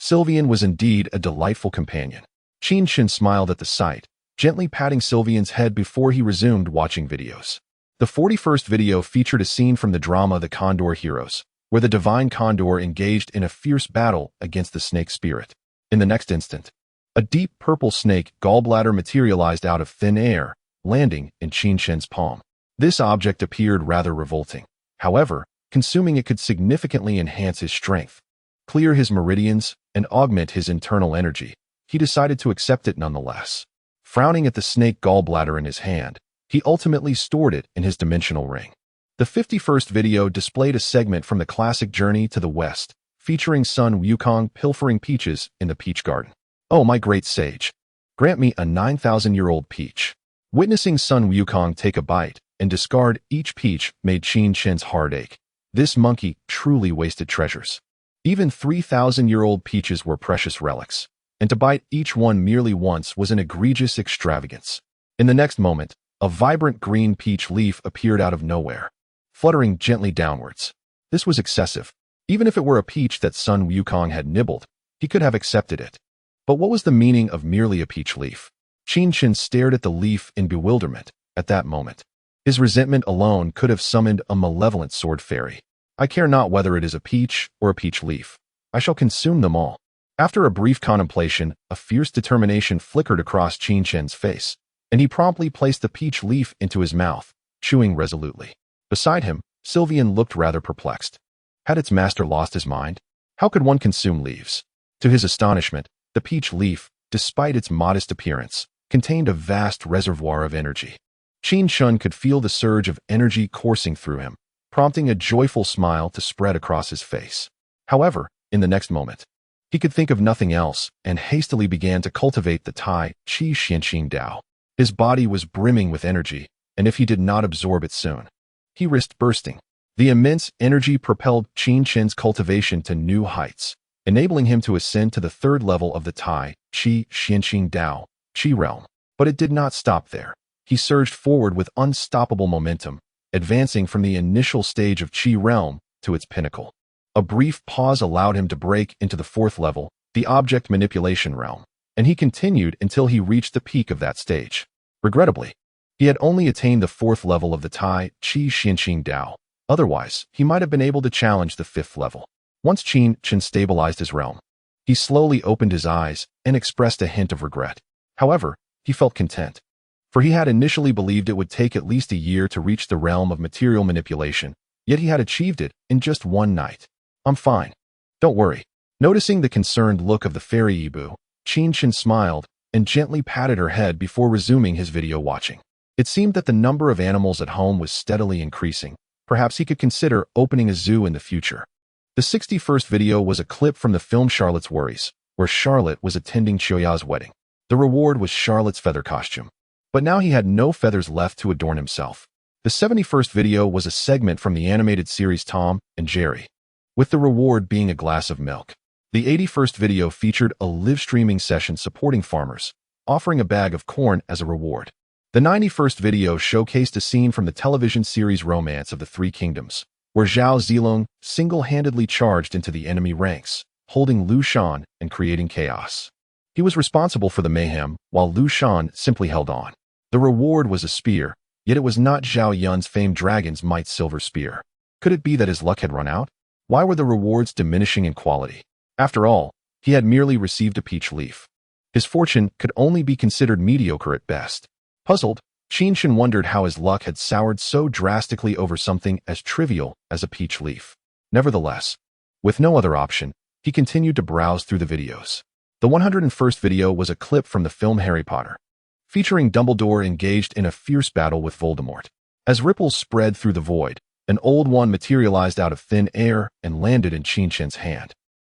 Sylveon was indeed a delightful companion. Qin Chen smiled at the sight, gently patting Sylveon's head before he resumed watching videos. The 41st video featured a scene from the drama The Condor Heroes, where the divine Condor engaged in a fierce battle against the snake spirit. In the next instant, a deep purple snake gallbladder materialized out of thin air, landing in Qin Chen's palm. This object appeared rather revolting. However, consuming it could significantly enhance his strength, clear his meridians, and augment his internal energy. He decided to accept it nonetheless. Frowning at the snake gallbladder in his hand, he ultimately stored it in his dimensional ring. The 51st video displayed a segment from the classic Journey to the West, featuring Sun Wukong pilfering peaches in the peach garden. Oh, my great sage, grant me a 9,000-year-old peach. Witnessing Sun Wukong take a bite and discard each peach made Qin Chen's heart ache. This monkey truly wasted treasures. Even 3,000-year-old peaches were precious relics, and to bite each one merely once was an egregious extravagance. In the next moment, a vibrant green peach leaf appeared out of nowhere, fluttering gently downwards. This was excessive. Even if it were a peach that Sun Wukong had nibbled, he could have accepted it. But what was the meaning of merely a peach leaf? Qin Chen stared at the leaf in bewilderment. At that moment, his resentment alone could have summoned a malevolent sword fairy. I care not whether it is a peach or a peach leaf. I shall consume them all. After a brief contemplation, a fierce determination flickered across Qin Chen's face, and he promptly placed the peach leaf into his mouth, chewing resolutely. Beside him, Sylveon looked rather perplexed. Had its master lost his mind? How could one consume leaves? To his astonishment, the peach leaf, despite its modest appearance, contained a vast reservoir of energy. Qin Chen could feel the surge of energy coursing through him, prompting a joyful smile to spread across his face. However, in the next moment, he could think of nothing else and hastily began to cultivate the Tai Chi Xianqing Dao. His body was brimming with energy, and if he did not absorb it soon, he risked bursting. The immense energy propelled Qin Chen's cultivation to new heights, enabling him to ascend to the 3rd level of the Tai Chi Xianqing Dao, Qi realm. But it did not stop there. He surged forward with unstoppable momentum, advancing from the initial stage of Qi realm to its pinnacle. A brief pause allowed him to break into the 4th level, the object manipulation realm, and he continued until he reached the peak of that stage. Regrettably, he had only attained the 4th level of the Tai Chi Xianqing Dao. Otherwise, he might have been able to challenge the 5th level. Once Qin Chen stabilized his realm, he slowly opened his eyes and expressed a hint of regret. However, he felt content, for he had initially believed it would take at least a year to reach the realm of material manipulation, yet he had achieved it in just one night. I'm fine. Don't worry. Noticing the concerned look of the fairy Ibu, Qin Chen smiled and gently patted her head before resuming his video watching. It seemed that the number of animals at home was steadily increasing. Perhaps he could consider opening a zoo in the future. The 61st video was a clip from the film Charlotte's Worries, where Charlotte was attending Qiuya's wedding. The reward was Charlotte's feather costume. But now he had no feathers left to adorn himself. The 71st video was a segment from the animated series Tom and Jerry, with the reward being a glass of milk. The 81st video featured a live streaming session supporting farmers, offering a bag of corn as a reward. The 91st video showcased a scene from the television series Romance of the Three Kingdoms, where Zhao Zilong single-handedly charged into the enemy ranks, holding Lu Shan and creating chaos. He was responsible for the mayhem, while Lu Shan simply held on. The reward was a spear, yet it was not Zhao Yun's famed Dragon's Might silver spear. Could it be that his luck had run out? Why were the rewards diminishing in quality? After all, he had merely received a peach leaf. His fortune could only be considered mediocre at best. Puzzled, Qin Chen wondered how his luck had soured so drastically over something as trivial as a peach leaf. Nevertheless, with no other option, he continued to browse through the videos. The 101st video was a clip from the film Harry Potter, featuring Dumbledore engaged in a fierce battle with Voldemort. As ripples spread through the void, an old wand materialized out of thin air and landed in Qin Chen's hand.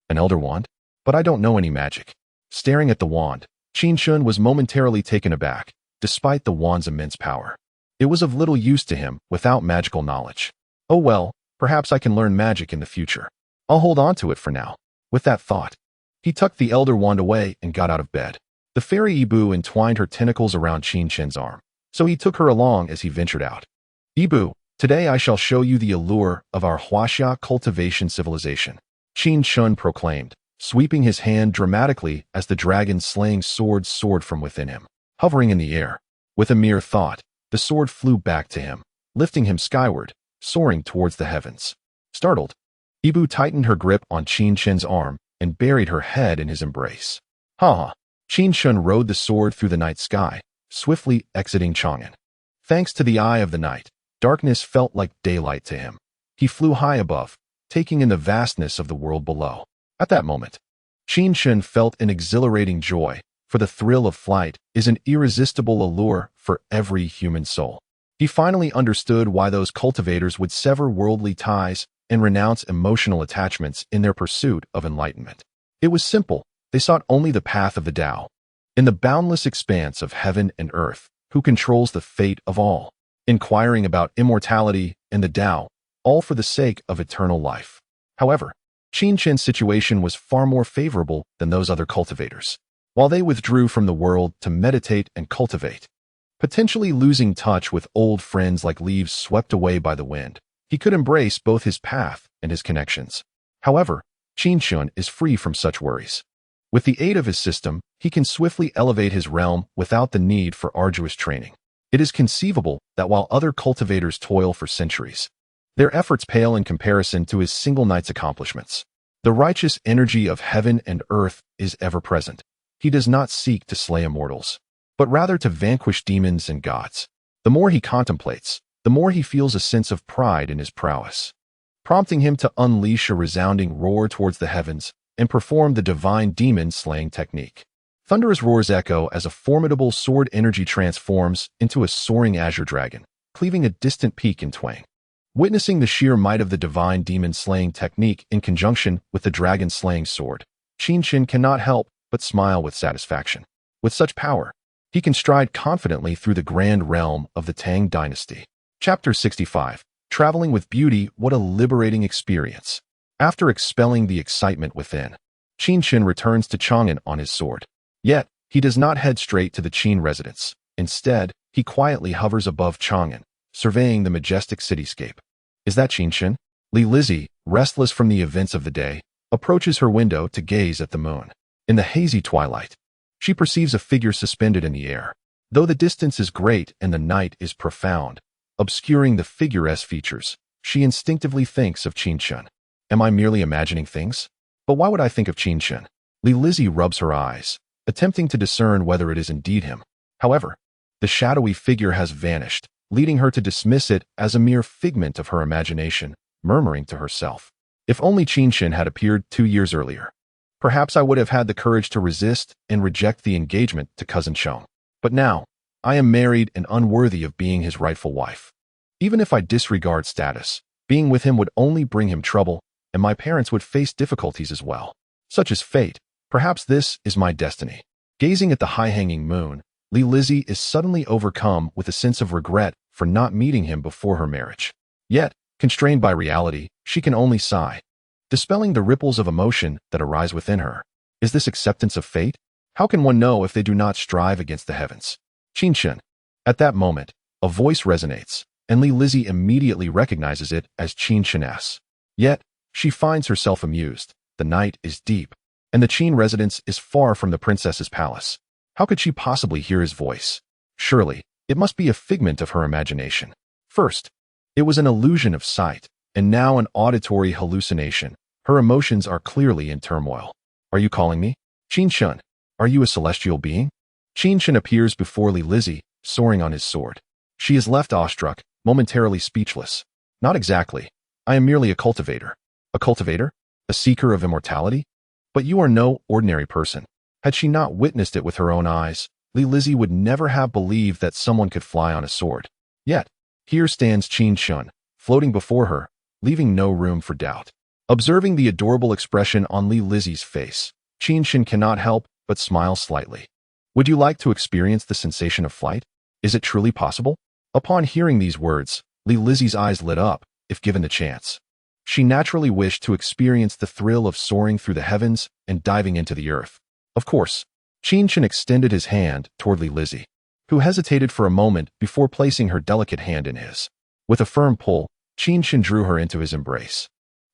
An elder wand? But I don't know any magic. Staring at the wand, Qin Chen was momentarily taken aback, despite the wand's immense power. It was of little use to him without magical knowledge. Oh well, perhaps I can learn magic in the future. I'll hold on to it for now. With that thought, he tucked the elder wand away and got out of bed. The fairy Ibu entwined her tentacles around Qin Chen's arm, so he took her along as he ventured out. Ibu, today I shall show you the allure of our Huaxia cultivation civilization, Qin Chen proclaimed, sweeping his hand dramatically as the dragon-slaying sword soared from within him. Hovering in the air, with a mere thought, the sword flew back to him, lifting him skyward, soaring towards the heavens. Startled, Ibu tightened her grip on Qin Chen's arm and buried her head in his embrace. Ha! Qin Chen rode the sword through the night sky, swiftly exiting Chang'an. Thanks to the eye of the night, darkness felt like daylight to him. He flew high above, taking in the vastness of the world below. At that moment, Qin Chen felt an exhilarating joy, for the thrill of flight is an irresistible allure for every human soul. He finally understood why those cultivators would sever worldly ties and renounce emotional attachments in their pursuit of enlightenment. It was simple. They sought only the path of the Tao. In the boundless expanse of heaven and earth, who controls the fate of all, inquiring about immortality and the Tao, all for the sake of eternal life. However, Qin Chen's situation was far more favorable than those other cultivators. While they withdrew from the world to meditate and cultivate, potentially losing touch with old friends like leaves swept away by the wind, he could embrace both his path and his connections. However, Qin Chen is free from such worries. With the aid of his system, he can swiftly elevate his realm without the need for arduous training. It is conceivable that while other cultivators toil for centuries, their efforts pale in comparison to his single night's accomplishments. The righteous energy of heaven and earth is ever present. He does not seek to slay immortals, but rather to vanquish demons and gods. The more he contemplates, the more he feels a sense of pride in his prowess, prompting him to unleash a resounding roar towards the heavens and perform the divine demon-slaying technique. Thunderous roars echo as a formidable sword energy transforms into a soaring azure dragon, cleaving a distant peak in twain. Witnessing the sheer might of the divine demon-slaying technique in conjunction with the dragon-slaying sword, Qin Chen cannot help but smile with satisfaction. With such power, he can stride confidently through the grand realm of the Tang Dynasty. Chapter 65. Traveling with Beauty, what a liberating experience. After expelling the excitement within, Qin Chen returns to Chang'an on his sword. Yet, he does not head straight to the Qin residence. Instead, he quietly hovers above Chang'an, surveying the majestic cityscape. Is that Qin Chen? Li Lizzie, restless from the events of the day, approaches her window to gaze at the moon. In the hazy twilight, she perceives a figure suspended in the air. Though the distance is great and the night is profound, obscuring the figure's features, she instinctively thinks of Qin Chen. Am I merely imagining things? But why would I think of Qin Chen? Li Lizzie rubs her eyes, attempting to discern whether it is indeed him. However, the shadowy figure has vanished, leading her to dismiss it as a mere figment of her imagination, murmuring to herself, if only Qin Chen had appeared 2 years earlier, perhaps I would have had the courage to resist and reject the engagement to cousin Chong. But now, I am married and unworthy of being his rightful wife. Even if I disregard status, being with him would only bring him trouble, and my parents would face difficulties as well. Such is fate. Perhaps this is my destiny. Gazing at the high-hanging moon, Li Lizzie is suddenly overcome with a sense of regret for not meeting him before her marriage. Yet, constrained by reality, she can only sigh, dispelling the ripples of emotion that arise within her. Is this acceptance of fate? How can one know if they do not strive against the heavens? Qin Chen. At that moment, a voice resonates, and Lizzie immediately recognizes it as Qin Chen's. Yet, she finds herself amused. The night is deep, and the Qin residence is far from the princess's palace. How could she possibly hear his voice? Surely, it must be a figment of her imagination. First, it was an illusion of sight, and now an auditory hallucination. Her emotions are clearly in turmoil. Are you calling me? Qin Chen, are you a celestial being? Qin Chen appears before Lizzie, soaring on his sword. She is left awestruck, momentarily speechless. Not exactly. I am merely a cultivator. A cultivator? A seeker of immortality? But you are no ordinary person. Had she not witnessed it with her own eyes, Lizzie would never have believed that someone could fly on a sword. Yet, here stands Qin Chen, floating before her, leaving no room for doubt. Observing the adorable expression on Lizzie's face, Qin Chen cannot help but smile slightly. Would you like to experience the sensation of flight? Is it truly possible? Upon hearing these words, Lizzie's eyes lit up, if given the chance. She naturally wished to experience the thrill of soaring through the heavens and diving into the earth. Of course, Qin Chen extended his hand toward Lizzie, who hesitated for a moment before placing her delicate hand in his. With a firm pull, Qin Chen drew her into his embrace,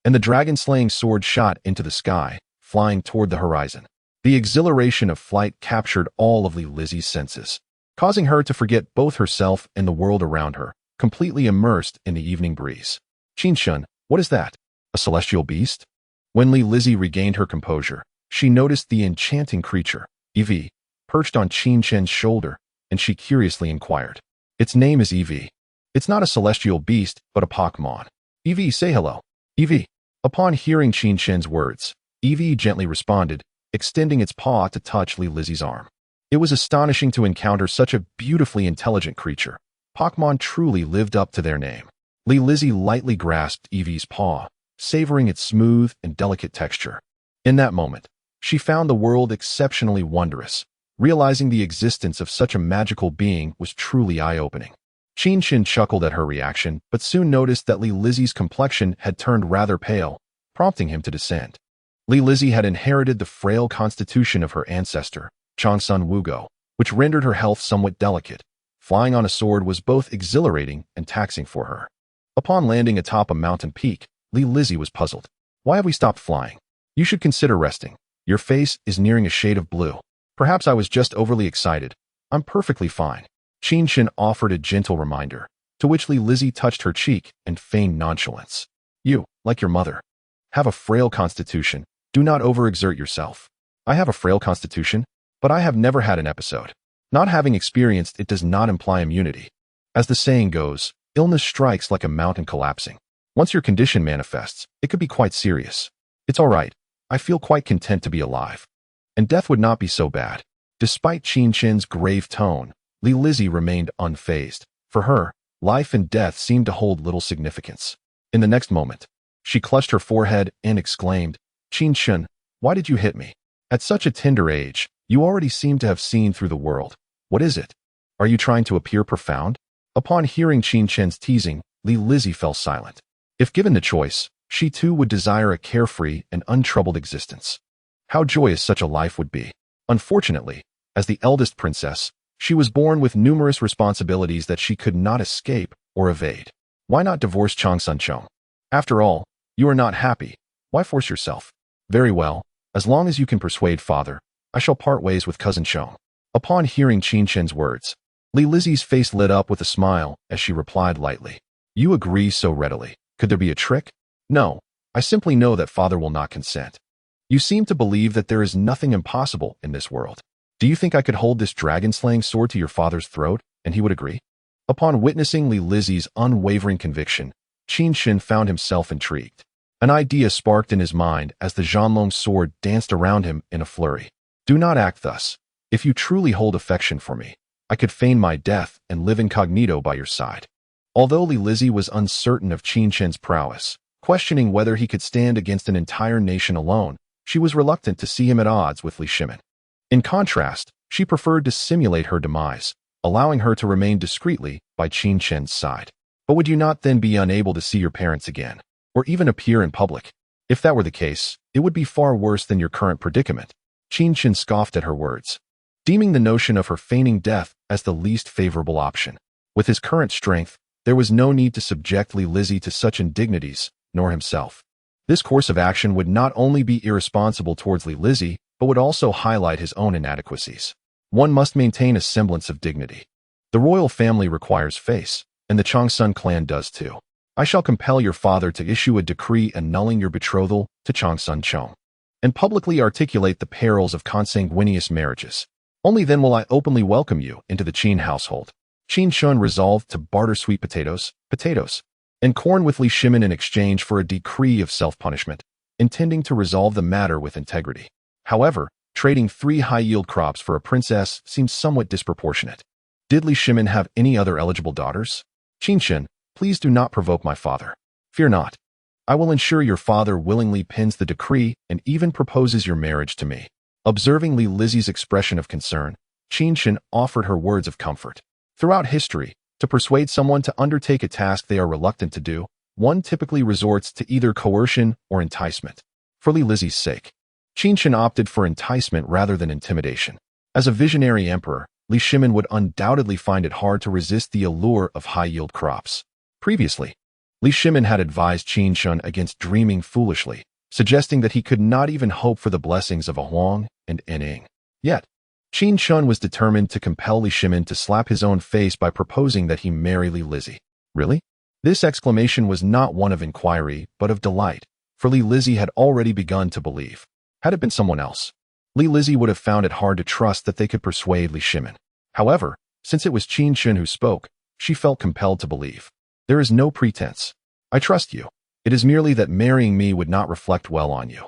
and the dragon-slaying sword shot into the sky, flying toward the horizon. The exhilaration of flight captured all of Lizzie's senses, causing her to forget both herself and the world around her, completely immersed in the evening breeze. Qin Chen, what is that? A celestial beast? When Lizzie regained her composure, she noticed the enchanting creature, Evie, perched on Qin Chen's shoulder, and she curiously inquired. Its name is Evie. It's not a celestial beast, but a Pokemon. Evie, say hello. Evie. Upon hearing Qin Chen's words, Evie gently responded, extending its paw to touch Lizzie's arm. It was astonishing to encounter such a beautifully intelligent creature. Pokemon truly lived up to their name. Lizzie lightly grasped Evie's paw, savoring its smooth and delicate texture. In that moment, she found the world exceptionally wondrous. Realizing the existence of such a magical being was truly eye-opening. Qin Chen chuckled at her reaction, but soon noticed that Lizzie's complexion had turned rather pale, prompting him to descend. Lizzie had inherited the frail constitution of her ancestor, Changsun Wugo, which rendered her health somewhat delicate. Flying on a sword was both exhilarating and taxing for her. Upon landing atop a mountain peak, Lizzie was puzzled. Why have we stopped flying? You should consider resting. Your face is nearing a shade of blue. Perhaps I was just overly excited. I'm perfectly fine. Qin Chen offered a gentle reminder, to which Lizzie touched her cheek and feigned nonchalance. You, like your mother, have a frail constitution. Do not overexert yourself. I have a frail constitution, but I have never had an episode. Not having experienced it does not imply immunity. As the saying goes, illness strikes like a mountain collapsing. Once your condition manifests, it could be quite serious. It's all right. I feel quite content to be alive. And death would not be so bad. Despite Qin Chen's grave tone, Lizzie remained unfazed. For her, life and death seemed to hold little significance. In the next moment, she clutched her forehead and exclaimed, Qin Chen, why did you hit me? At such a tender age, you already seem to have seen through the world. What is it? Are you trying to appear profound? Upon hearing Qin Chen's teasing, Lizzie fell silent. If given the choice, she too would desire a carefree and untroubled existence. How joyous such a life would be. Unfortunately, as the eldest princess, she was born with numerous responsibilities that she could not escape or evade. Why not divorce Changsun Chong? After all, you are not happy. Why force yourself? Very well, as long as you can persuade father, I shall part ways with cousin Chong. Upon hearing Qin Chen's words, Lizzie's face lit up with a smile as she replied lightly. You agree so readily. Could there be a trick? No, I simply know that father will not consent. You seem to believe that there is nothing impossible in this world. Do you think I could hold this dragon-slaying sword to your father's throat, and he would agree? Upon witnessing Lizzie's unwavering conviction, Qin Chen found himself intrigued. An idea sparked in his mind as the Zhanlong sword danced around him in a flurry. Do not act thus. If you truly hold affection for me, I could feign my death and live incognito by your side. Although Lizzie was uncertain of Qin Chen's prowess, questioning whether he could stand against an entire nation alone, she was reluctant to see him at odds with Li Shimin. In contrast, she preferred to simulate her demise, allowing her to remain discreetly by Qin Chen's side. But would you not then be unable to see your parents again, or even appear in public? If that were the case, it would be far worse than your current predicament. Qin Chen scoffed at her words, deeming the notion of her feigning death as the least favorable option. With his current strength, there was no need to subject Li Lizzie to such indignities, nor himself. This course of action would not only be irresponsible towards Li Lizzie, but would also highlight his own inadequacies. One must maintain a semblance of dignity. The royal family requires face, and the Changsun clan does too. I shall compel your father to issue a decree annulling your betrothal to Changsun Chong, and publicly articulate the perils of consanguineous marriages. Only then will I openly welcome you into the Qin household. Qin Chen resolved to barter sweet potatoes, and corn with Li Shimin in exchange for a decree of self-punishment, intending to resolve the matter with integrity. However, trading 3 high-yield crops for a princess seemed somewhat disproportionate. Did Li Shimin have any other eligible daughters? Qin Chen, please do not provoke my father. Fear not. I will ensure your father willingly pens the decree and even proposes your marriage to me. Observing Li Lizzie's expression of concern, Qin Chen offered her words of comfort. Throughout history, to persuade someone to undertake a task they are reluctant to do, one typically resorts to either coercion or enticement. For Li Lizzie's sake, Qin Chen opted for enticement rather than intimidation. As a visionary emperor, Li Shimin would undoubtedly find it hard to resist the allure of high-yield crops. Previously, Li Shimin had advised Qin Chen against dreaming foolishly, suggesting that he could not even hope for the blessings of a Huang and Ning. Yet, Qin Chen was determined to compel Li Shimin to slap his own face by proposing that he marry Li Lizzie. Really? This exclamation was not one of inquiry, but of delight, for Li Lizzie had already begun to believe. Had it been someone else, Li Lizzie would have found it hard to trust that they could persuade Li Shimin. However, since it was Qin Chen who spoke, she felt compelled to believe. There is no pretense. I trust you. It is merely that marrying me would not reflect well on you.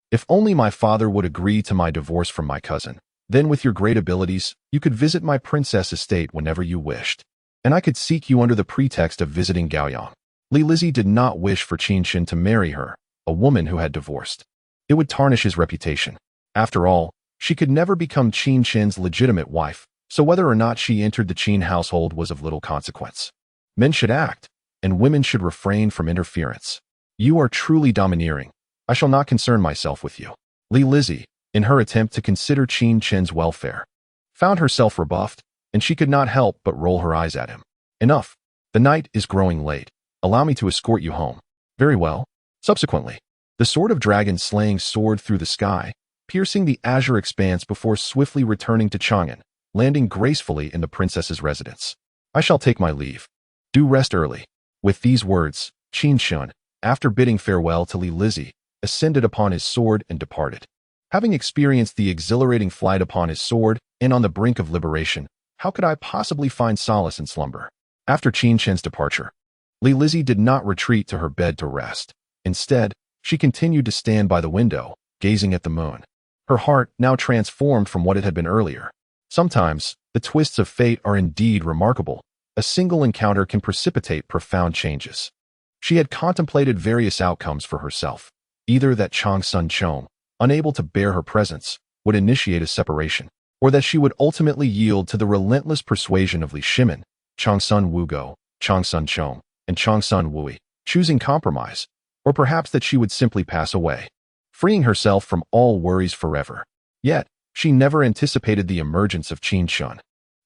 If only my father would agree to my divorce from my cousin, then with your great abilities, you could visit my princess estate whenever you wished, and I could seek you under the pretext of visiting Gaoyang. Li Lizzie did not wish for Qin Chen to marry her, a woman who had divorced. It would tarnish his reputation. After all, she could never become Qin Chen's legitimate wife, so whether or not she entered the Qin household was of little consequence. Men should act, and women should refrain from interference. You are truly domineering. I shall not concern myself with you. Li Lizzie, in her attempt to consider Qin Chen's welfare, found herself rebuffed, and she could not help but roll her eyes at him. Enough. The night is growing late. Allow me to escort you home. Very well. Subsequently, the sword of dragon slaying soared through the sky, piercing the azure expanse before swiftly returning to Chang'an, landing gracefully in the princess's residence. I shall take my leave. Do rest early. With these words, Qin Chen, after bidding farewell to Li Lizzie, ascended upon his sword and departed. Having experienced the exhilarating flight upon his sword and on the brink of liberation, how could I possibly find solace in slumber? After Qin Chen's departure, Li Lizzie did not retreat to her bed to rest. Instead, she continued to stand by the window, gazing at the moon. Her heart now transformed from what it had been earlier. Sometimes, the twists of fate are indeed remarkable. A single encounter can precipitate profound changes. She had contemplated various outcomes for herself, either that Changsun Chong, unable to bear her presence, would initiate a separation, or that she would ultimately yield to the relentless persuasion of Li Shimin, Changsun Wugo, Changsun Chong, and Changsun Wui, choosing compromise, or perhaps that she would simply pass away, freeing herself from all worries forever. Yet, she never anticipated the emergence of Qin Chen,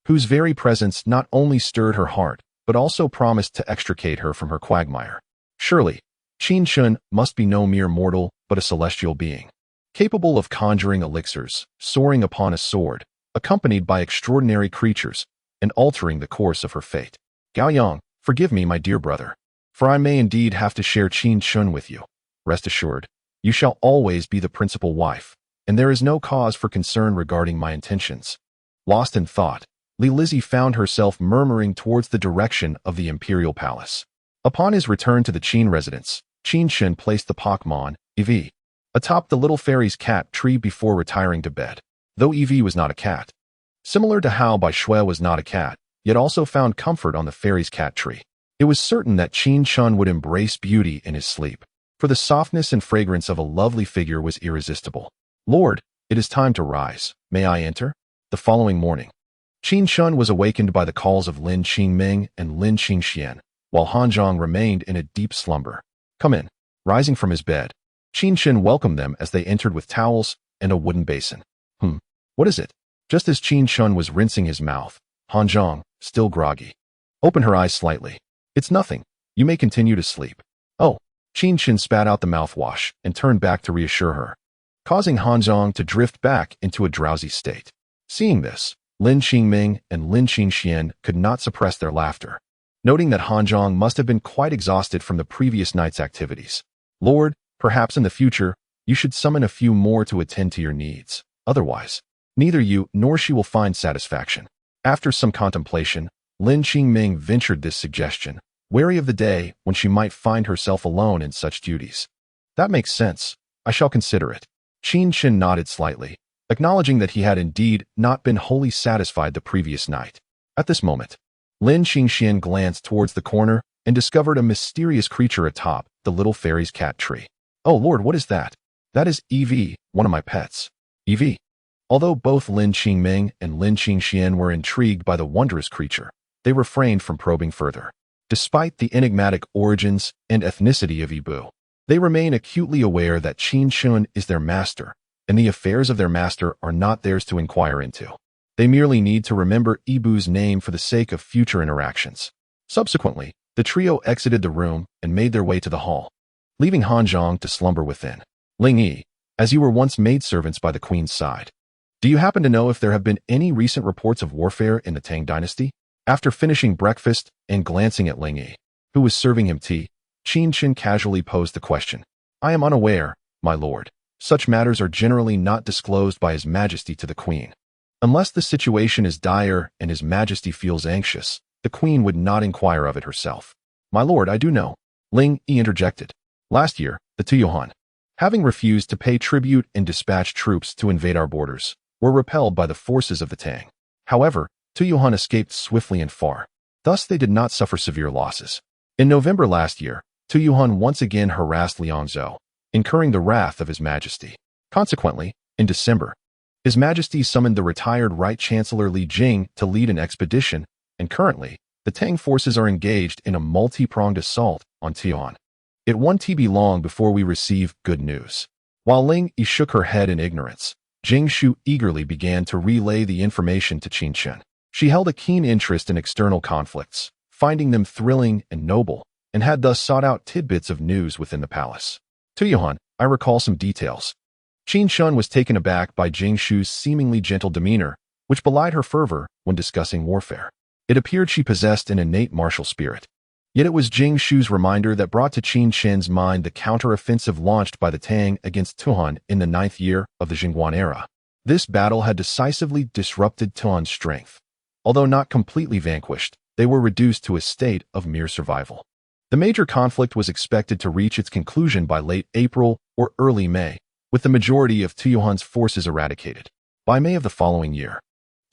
whose very presence not only stirred her heart, but also promised to extricate her from her quagmire. Surely, Qin Chen must be no mere mortal, but a celestial being, capable of conjuring elixirs, soaring upon a sword, accompanied by extraordinary creatures, and altering the course of her fate. Gaoyang, forgive me, my dear brother, for I may indeed have to share Qin Chen with you. Rest assured, you shall always be the principal wife, and there is no cause for concern regarding my intentions. Lost in thought, Li Lizzie found herself murmuring towards the direction of the imperial palace. Upon his return to the Qin residence, Qin Chen placed the Pokemon, Eevee, atop the little fairy's cat tree before retiring to bed. Though Eevee was not a cat, similar to how Bai Shui was not a cat, yet also found comfort on the fairy's cat tree, it was certain that Qin Chen would embrace beauty in his sleep, for the softness and fragrance of a lovely figure was irresistible. Lord, it is time to rise. May I enter? The following morning, Qin Chen was awakened by the calls of Lin Qingming and Lin Qingxian, while Han Zhong remained in a deep slumber. "Come in." Rising from his bed, Qin Chen welcomed them as they entered with towels and a wooden basin. What is it?" Just as Qin Chen was rinsing his mouth, Han Zhong, still groggy, opened her eyes slightly. "It's nothing. You may continue to sleep." "Oh." Qin Chen spat out the mouthwash and turned back to reassure her, causing Han Zhong to drift back into a drowsy state. Seeing this, Lin Qingming and Lin Qingxian could not suppress their laughter, noting that Han Zhong must have been quite exhausted from the previous night's activities. "Lord, perhaps in the future, you should summon a few more to attend to your needs. Otherwise, neither you nor she will find satisfaction." After some contemplation, Lin Qingming ventured this suggestion, wary of the day when she might find herself alone in such duties. "That makes sense. I shall consider it." Qin Chen nodded slightly, acknowledging that he had indeed not been wholly satisfied the previous night. At this moment, Lin Qingxian glanced towards the corner and discovered a mysterious creature atop the little fairy's cat tree. "Oh Lord, what is that?" "That is Evie, one of my pets." Evie. Although both Lin Qingming and Lin Qingxian were intrigued by the wondrous creature, they refrained from probing further. Despite the enigmatic origins and ethnicity of Ibu, they remain acutely aware that Qin Chen is their master, and the affairs of their master are not theirs to inquire into. They merely need to remember Ibu's name for the sake of future interactions. Subsequently, the trio exited the room and made their way to the hall, leaving Han Zhong to slumber within. "Ling Yi, as you were once maidservants by the queen's side, do you happen to know if there have been any recent reports of warfare in the Tang Dynasty?" After finishing breakfast and glancing at Ling Yi, who was serving him tea, Qin Chen casually posed the question. "I am unaware, my lord. Such matters are generally not disclosed by His Majesty to the Queen. Unless the situation is dire and His Majesty feels anxious, the Queen would not inquire of it herself." "My lord, I do know," Ling Yi interjected. "Last year, the Tuyuhan, having refused to pay tribute and dispatch troops to invade our borders, were repelled by the forces of the Tang. However, Tuyuhan escaped swiftly and far. Thus they did not suffer severe losses. In November last year, Tuyuhan once again harassed Liangzhou, incurring the wrath of His Majesty. Consequently, in December, His Majesty summoned the retired Right Chancellor Li Jing to lead an expedition, and currently, the Tang forces are engaged in a multi-pronged assault on Tuyuhan. It won't be long before we receive good news." While Ling Yi shook her head in ignorance, Jing Shu eagerly began to relay the information to Qin Chen. She held a keen interest in external conflicts, finding them thrilling and noble, and had thus sought out tidbits of news within the palace. "Tuyuhan, I recall some details." Qin Chen was taken aback by Jing Shu's seemingly gentle demeanor, which belied her fervor when discussing warfare. It appeared she possessed an innate martial spirit. Yet it was Jing Shu's reminder that brought to Qin Chen's mind the counter-offensive launched by the Tang against Tuyuhan in the 9th year of the Jingguan era. This battle had decisively disrupted Tuyuhan's strength. Although not completely vanquished, they were reduced to a state of mere survival. The major conflict was expected to reach its conclusion by late April or early May, with the majority of Tuyuhan's forces eradicated. By May of the following year,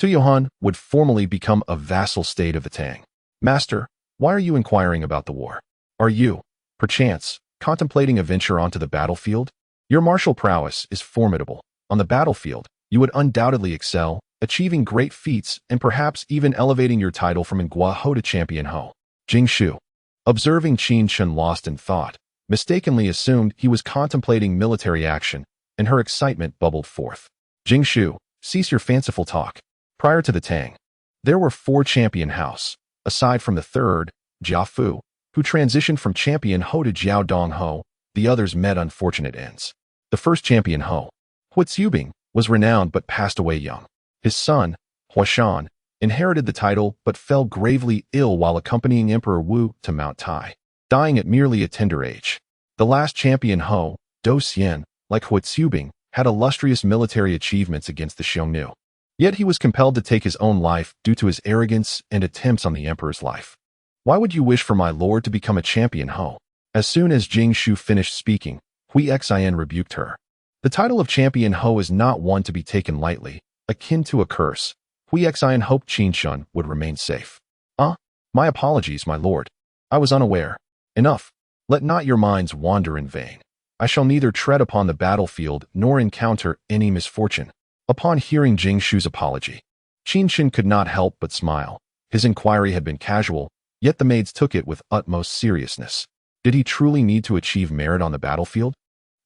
Tuyuhan would formally become a vassal state of the Tang. "Master, why are you inquiring about the war? Are you, perchance, contemplating a venture onto the battlefield? Your martial prowess is formidable. On the battlefield, you would undoubtedly excel, achieving great feats and perhaps even elevating your title from Ngua Ho to Champion Ho." Jing Shu, observing Qin Chen lost in thought, mistakenly assumed he was contemplating military action, and her excitement bubbled forth. "Jing Shu, cease your fanciful talk. Prior to the Tang, there were 4 champion house, aside from the third, Jia Fu, who transitioned from Champion Ho to Jiao Dong Ho. The others met unfortunate ends. The first Champion Ho, Hua Tsubing, was renowned but passed away young. His son, Hua Shan, inherited the title but fell gravely ill while accompanying Emperor Wu to Mount Tai, dying at merely a tender age. The last Champion Ho, Do Xian, like Hua Tsubing, had illustrious military achievements against the Xiongnu. Yet he was compelled to take his own life due to his arrogance and attempts on the emperor's life. Why would you wish for my lord to become a Champion Ho?" As soon as Jing Shu finished speaking, Hui Xian rebuked her. "The title of Champion Ho is not one to be taken lightly, akin to a curse." Hui Xian hoped Qin Chen would remain safe. My apologies, my lord. I was unaware." "Enough. Let not your minds wander in vain. I shall neither tread upon the battlefield nor encounter any misfortune." Upon hearing Jing Shu's apology, Qin Chen could not help but smile. His inquiry had been casual, yet the maids took it with utmost seriousness. Did he truly need to achieve merit on the battlefield?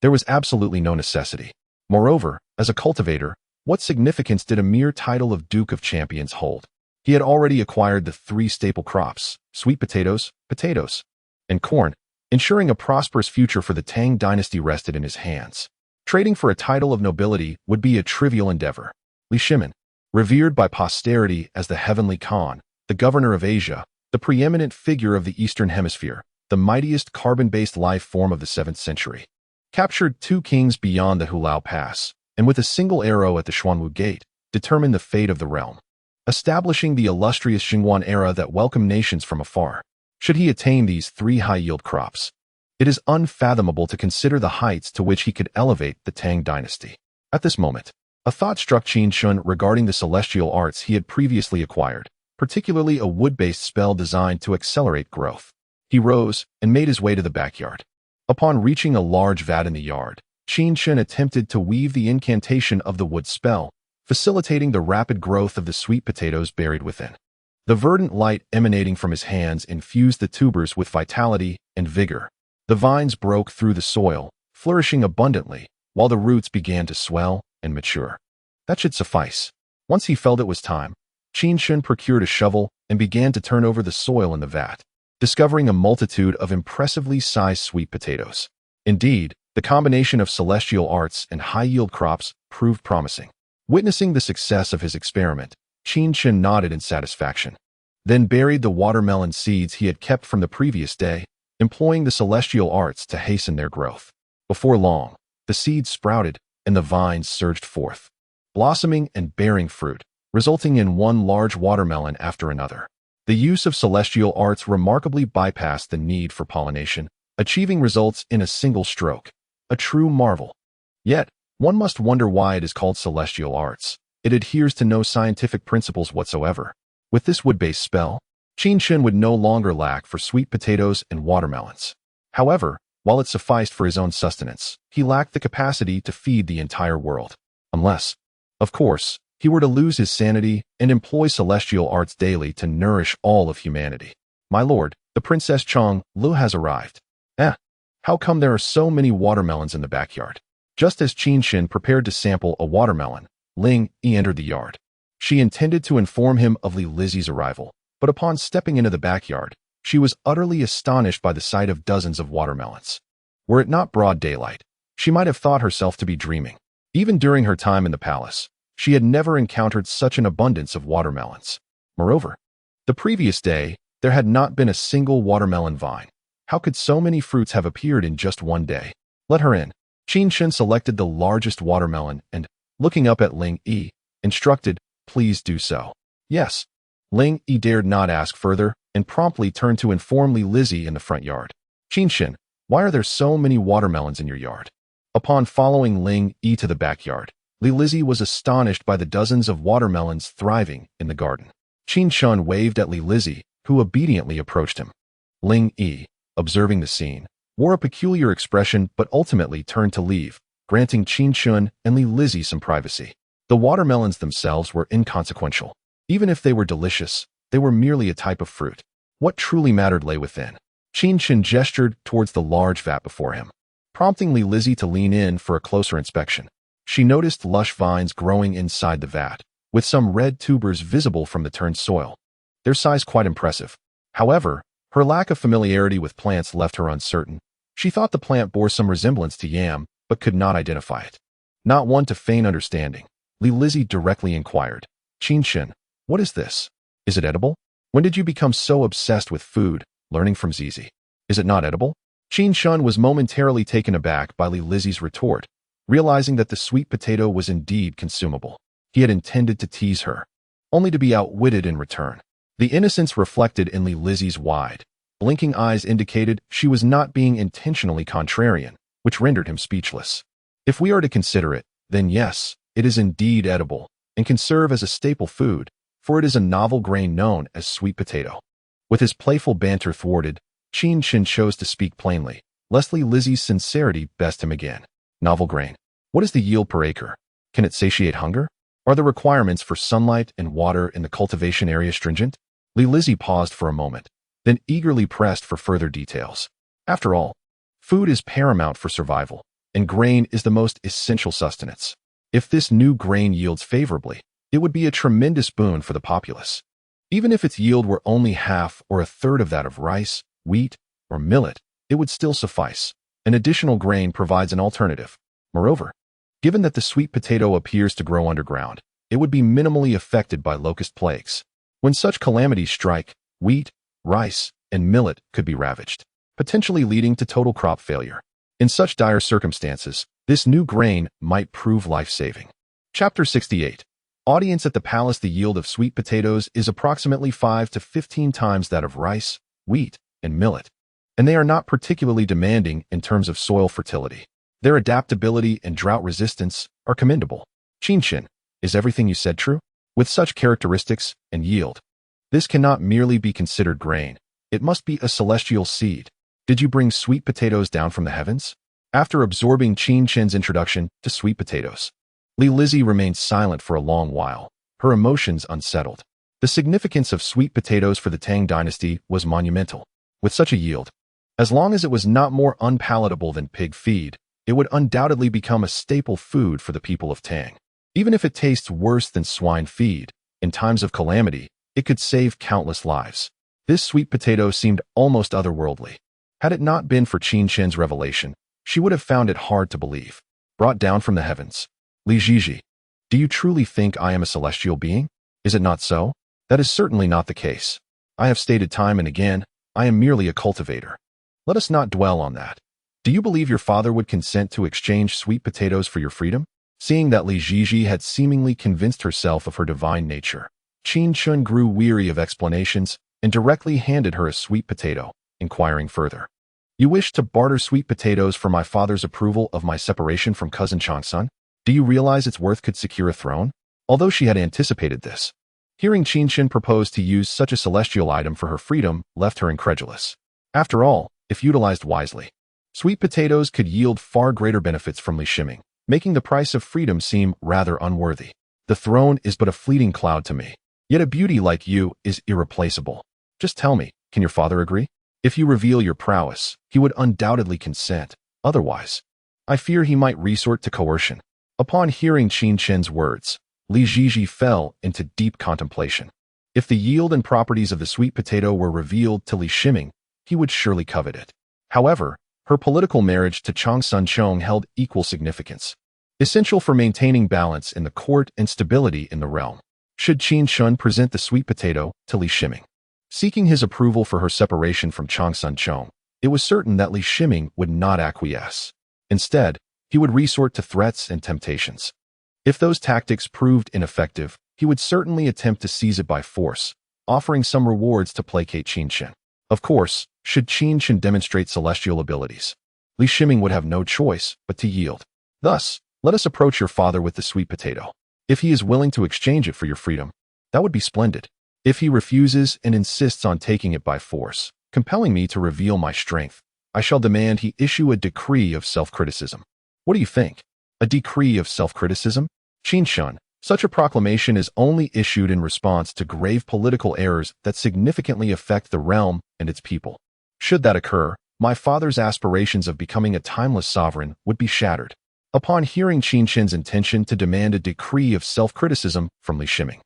There was absolutely no necessity. Moreover, as a cultivator, what significance did a mere title of Duke of Champions hold? He had already acquired the 3 staple crops, sweet potatoes, and corn, ensuring a prosperous future for the Tang Dynasty rested in his hands. Trading for a title of nobility would be a trivial endeavor. Li Shimin, revered by posterity as the Heavenly Khan, the governor of Asia, the preeminent figure of the Eastern Hemisphere, the mightiest carbon-based life form of the 7th century, captured 2 kings beyond the Hulao Pass, and with a single arrow at the Xuanwu Gate, determined the fate of the realm, establishing the illustrious Xinguan era that welcomed nations from afar. Should he attain these 3 high-yield crops, it is unfathomable to consider the heights to which he could elevate the Tang Dynasty. At this moment, a thought struck Qin Chen regarding the celestial arts he had previously acquired, particularly a wood-based spell designed to accelerate growth. He rose and made his way to the backyard. Upon reaching a large vat in the yard, Qin Chen attempted to weave the incantation of the wood spell, facilitating the rapid growth of the sweet potatoes buried within. The verdant light emanating from his hands infused the tubers with vitality and vigor. The vines broke through the soil, flourishing abundantly, while the roots began to swell and mature. That should suffice. Once he felt it was time, Qin Chen procured a shovel and began to turn over the soil in the vat, discovering a multitude of impressively sized sweet potatoes. Indeed, the combination of celestial arts and high-yield crops proved promising. Witnessing the success of his experiment, Qin Chen nodded in satisfaction, then buried the watermelon seeds he had kept from the previous day, employing the celestial arts to hasten their growth. Before long, the seeds sprouted and the vines surged forth, blossoming and bearing fruit, resulting in one large watermelon after another. The use of celestial arts remarkably bypassed the need for pollination, achieving results in a single stroke. A true marvel. Yet, one must wonder why it is called celestial arts. It adheres to no scientific principles whatsoever. With this wood-based spell, Qin Chen would no longer lack for sweet potatoes and watermelons. However, while it sufficed for his own sustenance, he lacked the capacity to feed the entire world. Unless, of course, he were to lose his sanity and employ celestial arts daily to nourish all of humanity. My lord, the Princess Chang Lu has arrived. How come there are so many watermelons in the backyard? Just as Qin Chen prepared to sample a watermelon, Ling Yi entered the yard. She intended to inform him of Li Lizzie's arrival, but upon stepping into the backyard, she was utterly astonished by the sight of dozens of watermelons. Were it not broad daylight, she might have thought herself to be dreaming. Even during her time in the palace, she had never encountered such an abundance of watermelons. Moreover, the previous day, there had not been a single watermelon vine. How could so many fruits have appeared in just one day? Let her in. Qin Chen selected the largest watermelon and, looking up at Ling Yi, instructed, "Please do so." Yes. Ling Yi dared not ask further and promptly turned to inform Li Lizzie in the front yard. "Qin Chen, why are there so many watermelons in your yard?" Upon following Ling Yi to the backyard, Li Lizzie was astonished by the dozens of watermelons thriving in the garden. Qin Chen waved at Li Lizzie, who obediently approached him. Ling Yi, observing the scene, wore a peculiar expression but ultimately turned to leave, granting Qin Chen and Li Lizzie some privacy. The watermelons themselves were inconsequential. Even if they were delicious, they were merely a type of fruit. What truly mattered lay within. Qin Chen gestured towards the large vat before him, prompting Li Lizzie to lean in for a closer inspection. She noticed lush vines growing inside the vat, with some red tubers visible from the turned soil. Their size quite impressive. However, her lack of familiarity with plants left her uncertain. She thought the plant bore some resemblance to yam, but could not identify it. Not one to feign understanding, Li Lizzie directly inquired, "Qin Chen, what is this? Is it edible? When did you become so obsessed with food, learning from Zizi? Is it not edible?" Qin Chen was momentarily taken aback by Li Lizzie's retort, realizing that the sweet potato was indeed consumable. He had intended to tease her, only to be outwitted in return. The innocence reflected in Li Lizzie's wide, blinking eyes indicated she was not being intentionally contrarian, which rendered him speechless. If we are to consider it, then yes, it is indeed edible, and can serve as a staple food, for it is a novel grain known as sweet potato. With his playful banter thwarted, Qin Chen chose to speak plainly, lest Li Lizzie's sincerity best him again. Novel grain. What is the yield per acre? Can it satiate hunger? Are the requirements for sunlight and water in the cultivation area stringent? Lizzie paused for a moment, then eagerly pressed for further details. After all, food is paramount for survival, and grain is the most essential sustenance. If this new grain yields favorably, it would be a tremendous boon for the populace. Even if its yield were only half or a third of that of rice, wheat, or millet, it would still suffice. An additional grain provides an alternative. Moreover, given that the sweet potato appears to grow underground, it would be minimally affected by locust plagues. When such calamities strike, wheat, rice, and millet could be ravaged, potentially leading to total crop failure. In such dire circumstances, this new grain might prove life-saving. Chapter 68. Audience at the palace. The yield of sweet potatoes is approximately 5 to 15 times that of rice, wheat, and millet, and they are not particularly demanding in terms of soil fertility. Their adaptability and drought resistance are commendable. Qin Chen, is everything you said true? With such characteristics and yield, this cannot merely be considered grain. It must be a celestial seed. Did you bring sweet potatoes down from the heavens? After absorbing Qin Chen's introduction to sweet potatoes, Lizzie remained silent for a long while, her emotions unsettled. The significance of sweet potatoes for the Tang Dynasty was monumental. With such a yield, as long as it was not more unpalatable than pig feed, it would undoubtedly become a staple food for the people of Tang. Even if it tastes worse than swine feed, in times of calamity, it could save countless lives. This sweet potato seemed almost otherworldly. Had it not been for Qin Chen's revelation, she would have found it hard to believe. Brought down from the heavens. Li Zhizhi, do you truly think I am a celestial being? Is it not so? That is certainly not the case. I have stated time and again, I am merely a cultivator. Let us not dwell on that. Do you believe your father would consent to exchange sweet potatoes for your freedom? Seeing that Li Zhizhi had seemingly convinced herself of her divine nature, Qin Chen grew weary of explanations and directly handed her a sweet potato, inquiring further. You wish to barter sweet potatoes for my father's approval of my separation from cousin Changsun? Do you realize its worth could secure a throne? Although she had anticipated this, hearing Qin Chen propose to use such a celestial item for her freedom left her incredulous. After all, if utilized wisely, sweet potatoes could yield far greater benefits from Li Shiming, making the price of freedom seem rather unworthy. The throne is but a fleeting cloud to me, yet a beauty like you is irreplaceable. Just tell me, can your father agree? If you reveal your prowess, he would undoubtedly consent. Otherwise, I fear he might resort to coercion. Upon hearing Qin Chen's words, Li Zhizhi fell into deep contemplation. If the yield and properties of the sweet potato were revealed to Li Shiming, he would surely covet it. However, her political marriage to Changsun Chong held equal significance, essential for maintaining balance in the court and stability in the realm. Should Qin Chen present the sweet potato to Li Shiming, seeking his approval for her separation from Changsun Chong, it was certain that Li Shiming would not acquiesce. Instead, he would resort to threats and temptations. If those tactics proved ineffective, he would certainly attempt to seize it by force, offering some rewards to placate Qin Chen. Of course, should Qin Chen demonstrate celestial abilities, Li Shiming would have no choice but to yield. Thus, let us approach your father with the sweet potato. If he is willing to exchange it for your freedom, that would be splendid. If he refuses and insists on taking it by force, compelling me to reveal my strength, I shall demand he issue a decree of self-criticism. What do you think? A decree of self-criticism? Qin Chen, such a proclamation is only issued in response to grave political errors that significantly affect the realm and its people. Should that occur, my father's aspirations of becoming a timeless sovereign would be shattered. Upon hearing Qin Chen's intention to demand a decree of self-criticism from Li Shiming,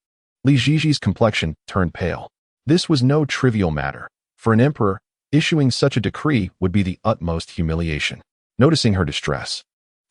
Li Zhizhi's complexion turned pale. This was no trivial matter. For an emperor, issuing such a decree would be the utmost humiliation. Noticing her distress,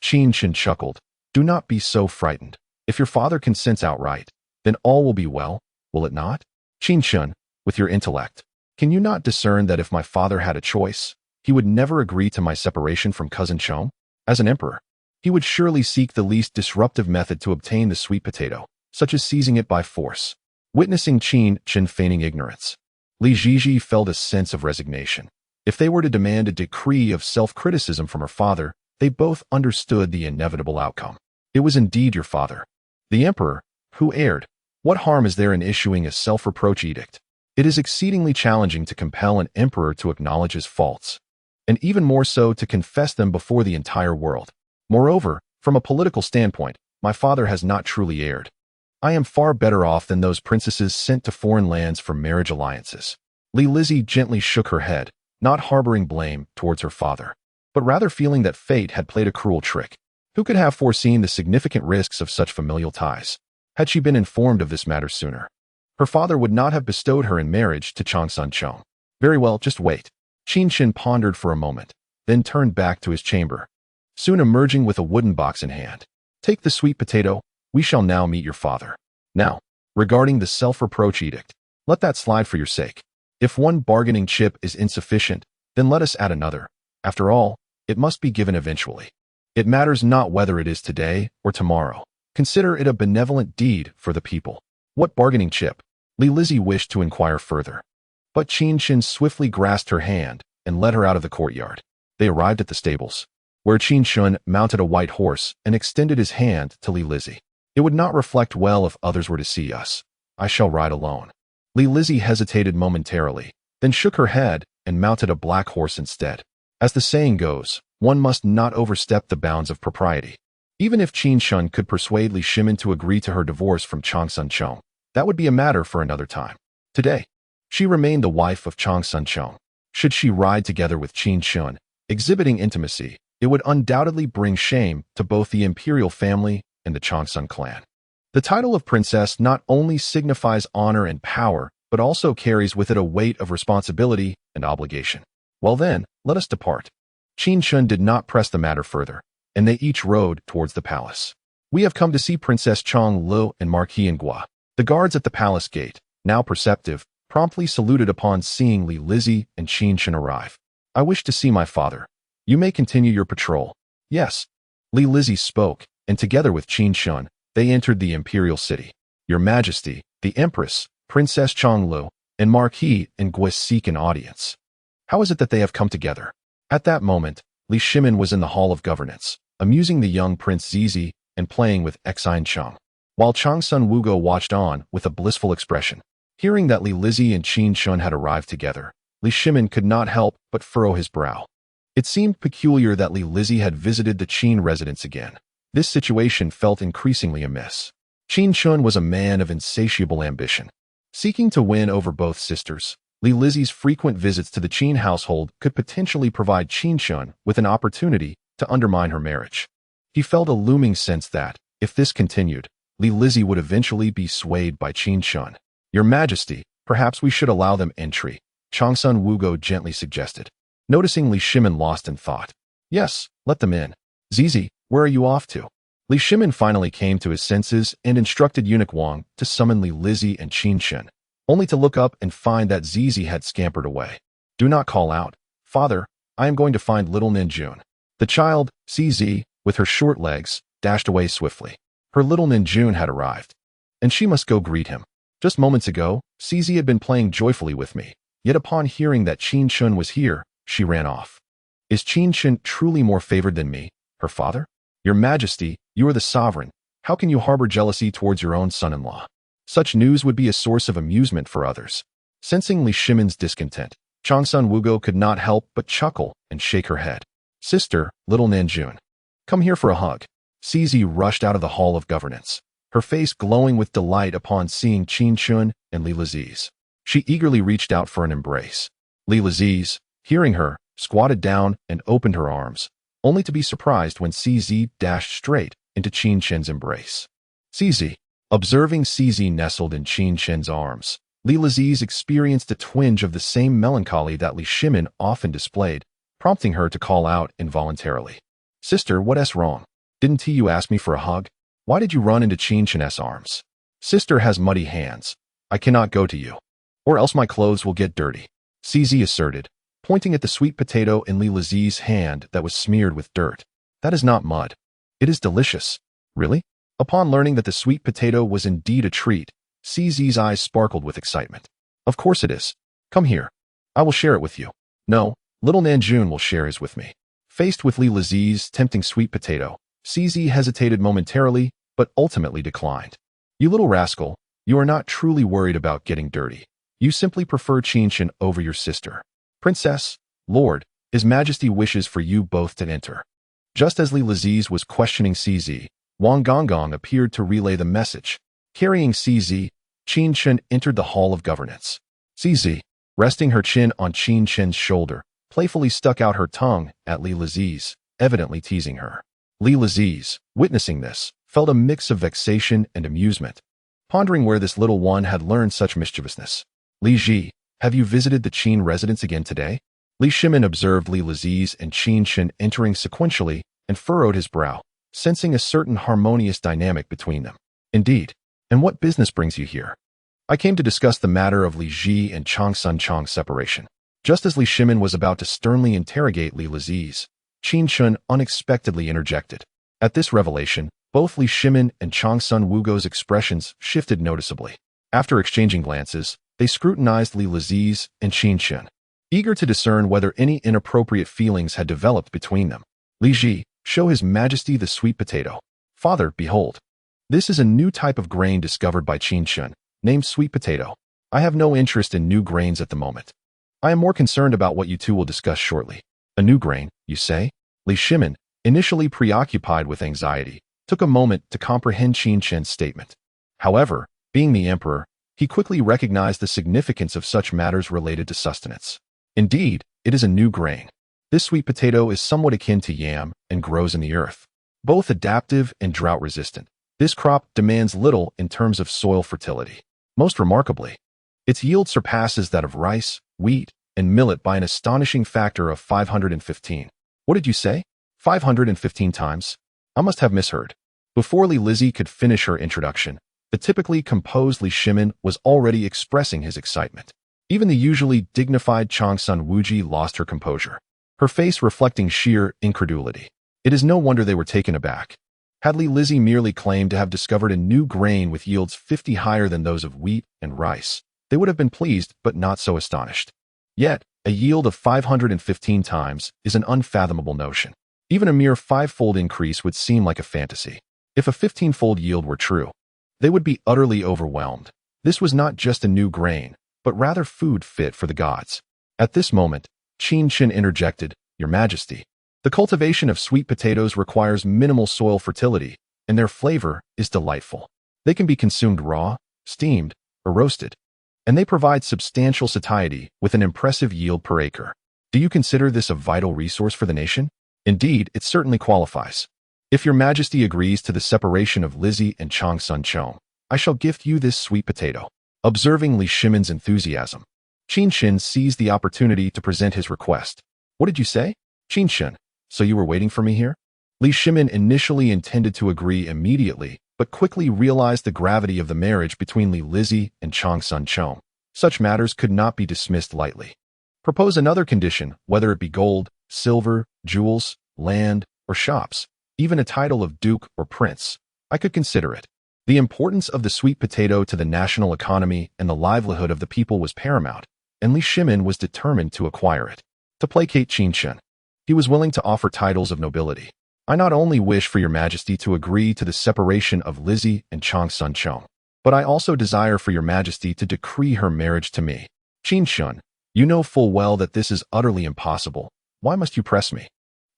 Qin Chen chuckled. Do not be so frightened. If your father consents outright, then all will be well, will it not? Qin Chen, with your intellect, can you not discern that if my father had a choice, he would never agree to my separation from cousin Chong? As an emperor, he would surely seek the least disruptive method to obtain the sweet potato, such as seizing it by force. Witnessing Qin Chen feigning ignorance, Li Zhizhi felt a sense of resignation. If they were to demand a decree of self-criticism from her father, they both understood the inevitable outcome. It was indeed your father, the emperor, who erred. What harm is there in issuing a self-reproach edict? It is exceedingly challenging to compel an emperor to acknowledge his faults, and even more so to confess them before the entire world. Moreover, from a political standpoint, my father has not truly erred. I am far better off than those princesses sent to foreign lands for marriage alliances. Li Lizzie gently shook her head, not harboring blame towards her father, but rather feeling that fate had played a cruel trick. Who could have foreseen the significant risks of such familial ties? Had she been informed of this matter sooner, her father would not have bestowed her in marriage to Changsun Chong. Very well, just wait. Qin Chen pondered for a moment, then turned back to his chamber, soon emerging with a wooden box in hand. Take the sweet potato, we shall now meet your father. Now, regarding the self-reproach edict, let that slide for your sake. If one bargaining chip is insufficient, then let us add another. After all, it must be given eventually. It matters not whether it is today or tomorrow. Consider it a benevolent deed for the people. What bargaining chip? Li Lizzie wished to inquire further, but Qin Chen swiftly grasped her hand and led her out of the courtyard. They arrived at the stables, where Qin Chen mounted a white horse and extended his hand to Li Lizzie. It would not reflect well if others were to see us. I shall ride alone. Li Lizzie hesitated momentarily, then shook her head and mounted a black horse instead. As the saying goes, one must not overstep the bounds of propriety. Even if Qin Chen could persuade Li Shimin to agree to her divorce from Changsun Chong, that would be a matter for another time. Today, she remained the wife of Changsun Chong. Should she ride together with Qin Chen, exhibiting intimacy, it would undoubtedly bring shame to both the imperial family and the Changsun clan. The title of princess not only signifies honor and power, but also carries with it a weight of responsibility and obligation. Well then, let us depart. Qin Chen did not press the matter further, and they each rode towards the palace. We have come to see Princess Chong Lu and Marquis Ngua. The guards at the palace gate, now perceptive, promptly saluted upon seeing Li Lizzie and Qin Chen arrive. I wish to see my father. You may continue your patrol. Yes. Li Lizzie spoke, and together with Qin Chen, they entered the imperial city. Your Majesty, the Empress, Princess Chong Lu, and Marquis Ngua seek an audience. How is it that they have come together? At that moment, Li Shimin was in the hall of governance, amusing the young Prince Zizi and playing with Xine Chong, while Changsun Wugo watched on with a blissful expression. Hearing that Li Lizzie and Qin Chen had arrived together, Li Shimin could not help but furrow his brow. It seemed peculiar that Li Lizzie had visited the Qin residence again. This situation felt increasingly amiss. Qin Chen was a man of insatiable ambition. Seeking to win over both sisters, Li Lizzie's frequent visits to the Qin household could potentially provide Qin Chen with an opportunity to undermine her marriage. He felt a looming sense that, if this continued, Li Lizzie would eventually be swayed by Qin Chen. Your Majesty, perhaps we should allow them entry, Changsun Wugo gently suggested. Noticing Li Shimin lost in thought. Yes, let them in. Zizi, where are you off to? Li Shimin finally came to his senses and instructed Eunuch Wang to summon Li Lizzie and Qin Chen, only to look up and find that Zizi had scampered away. Do not call out. Father, I am going to find little Ninjun. The child, CZ, with her short legs, dashed away swiftly. Her little Ninjun had arrived, and she must go greet him. Just moments ago, CZ had been playing joyfully with me, yet upon hearing that Qin Chen was here, she ran off. Is Qin Chen truly more favored than me, her father? Your Majesty, you are the sovereign. How can you harbor jealousy towards your own son-in-law? Such news would be a source of amusement for others. Sensing Li Shimin's discontent, Changsun Wugo could not help but chuckle and shake her head. Sister, little Nanjun, come here for a hug. CZ rushed out of the hall of governance, her face glowing with delight upon seeing Qin Chen and Li Liziz. She eagerly reached out for an embrace. Li Liziz, hearing her, squatted down and opened her arms, only to be surprised when CZ dashed straight into Qin Chen's embrace. CZ, observing CZ nestled in Qin Chen's arms, Li Liziz experienced a twinge of the same melancholy that Li Shimin often displayed, prompting her to call out involuntarily. Sister, what's wrong? Didn't you ask me for a hug? Why did you run into Qin Chen's arms? Sister has muddy hands. I cannot go to you, or else my clothes will get dirty, CZ asserted, pointing at the sweet potato in Li Liziz's hand that was smeared with dirt. That is not mud. It is delicious. Really? Upon learning that the sweet potato was indeed a treat, CZ's eyes sparkled with excitement. Of course it is. Come here. I will share it with you. No, little Nanjun will share his with me. Faced with Li Liziz's tempting sweet potato, CZ hesitated momentarily, but ultimately declined. You little rascal, you are not truly worried about getting dirty. You simply prefer Qin Chen over your sister. Princess, Lord, His Majesty wishes for you both to enter. Just as Li Liziz was questioning CZ, Wang Gonggong appeared to relay the message. Carrying CZ, Qin Chen entered the Hall of Governance. CZ, resting her chin on Qin Chen's shoulder, playfully stuck out her tongue at Li Liziz, evidently teasing her. Li Liziz, witnessing this, felt a mix of vexation and amusement, pondering where this little one had learned such mischievousness. Li Ji, have you visited the Qin residence again today? Li Shimin observed Li Liziz and Qin Chen entering sequentially and furrowed his brow, sensing a certain harmonious dynamic between them. Indeed. And what business brings you here? I came to discuss the matter of Li Ji and Chang Sun Chang's separation. Just as Li Shimin was about to sternly interrogate Li Liziz, Qin Chen unexpectedly interjected. At this revelation, both Li Shimin and Chang Sun Wugo's expressions shifted noticeably. After exchanging glances, they scrutinized Li Liziz and Qin Chen, eager to discern whether any inappropriate feelings had developed between them. Li Ji, show His Majesty the sweet potato. Father, behold. This is a new type of grain discovered by Qin Chen, named sweet potato. I have no interest in new grains at the moment. I am more concerned about what you two will discuss shortly. A new grain, you say? Li Shimin, initially preoccupied with anxiety, took a moment to comprehend Qin Chen's statement. However, being the emperor, he quickly recognized the significance of such matters related to sustenance. Indeed, it is a new grain. This sweet potato is somewhat akin to yam and grows in the earth. Both adaptive and drought-resistant, this crop demands little in terms of soil fertility. Most remarkably, its yield surpasses that of rice, wheat, and millet by an astonishing factor of 515. What did you say? 515 times? I must have misheard. Before Li Lizzie could finish her introduction, the typically composed Li Shimin was already expressing his excitement. Even the usually dignified Chang Sun Wuji lost her composure, her face reflecting sheer incredulity. It is no wonder they were taken aback. Had Li Lizzie merely claimed to have discovered a new grain with yields 50 higher than those of wheat and rice, they would have been pleased but not so astonished. Yet, a yield of 515 times is an unfathomable notion. Even a mere 5-fold increase would seem like a fantasy. If a 15-fold yield were true, they would be utterly overwhelmed. This was not just a new grain, but rather food fit for the gods. At this moment, Qin Chen interjected, Your Majesty. The cultivation of sweet potatoes requires minimal soil fertility, and their flavor is delightful. They can be consumed raw, steamed, or roasted, and they provide substantial satiety with an impressive yield per acre. Do you consider this a vital resource for the nation? Indeed, it certainly qualifies. If Your Majesty agrees to the separation of Lizzie and Chang Sun Chong, I shall gift you this sweet potato. Observing Li Shimin's enthusiasm, Qin Chen seized the opportunity to present his request. What did you say? Qin Chen, so you were waiting for me here? Li Shimin initially intended to agree immediately, but quickly realized the gravity of the marriage between Li Lizzie and Chang Sun Chong. Such matters could not be dismissed lightly. Propose another condition, whether it be gold, silver, jewels, land, or shops, even a title of duke or prince. I could consider it. The importance of the sweet potato to the national economy and the livelihood of the people was paramount, and Li Shimin was determined to acquire it. To placate Qin Chen, he was willing to offer titles of nobility. I not only wish for Your Majesty to agree to the separation of Lizzie and Chang Sun Chong, but I also desire for Your Majesty to decree her marriage to me. Qin Chen, you know full well that this is utterly impossible. Why must you press me?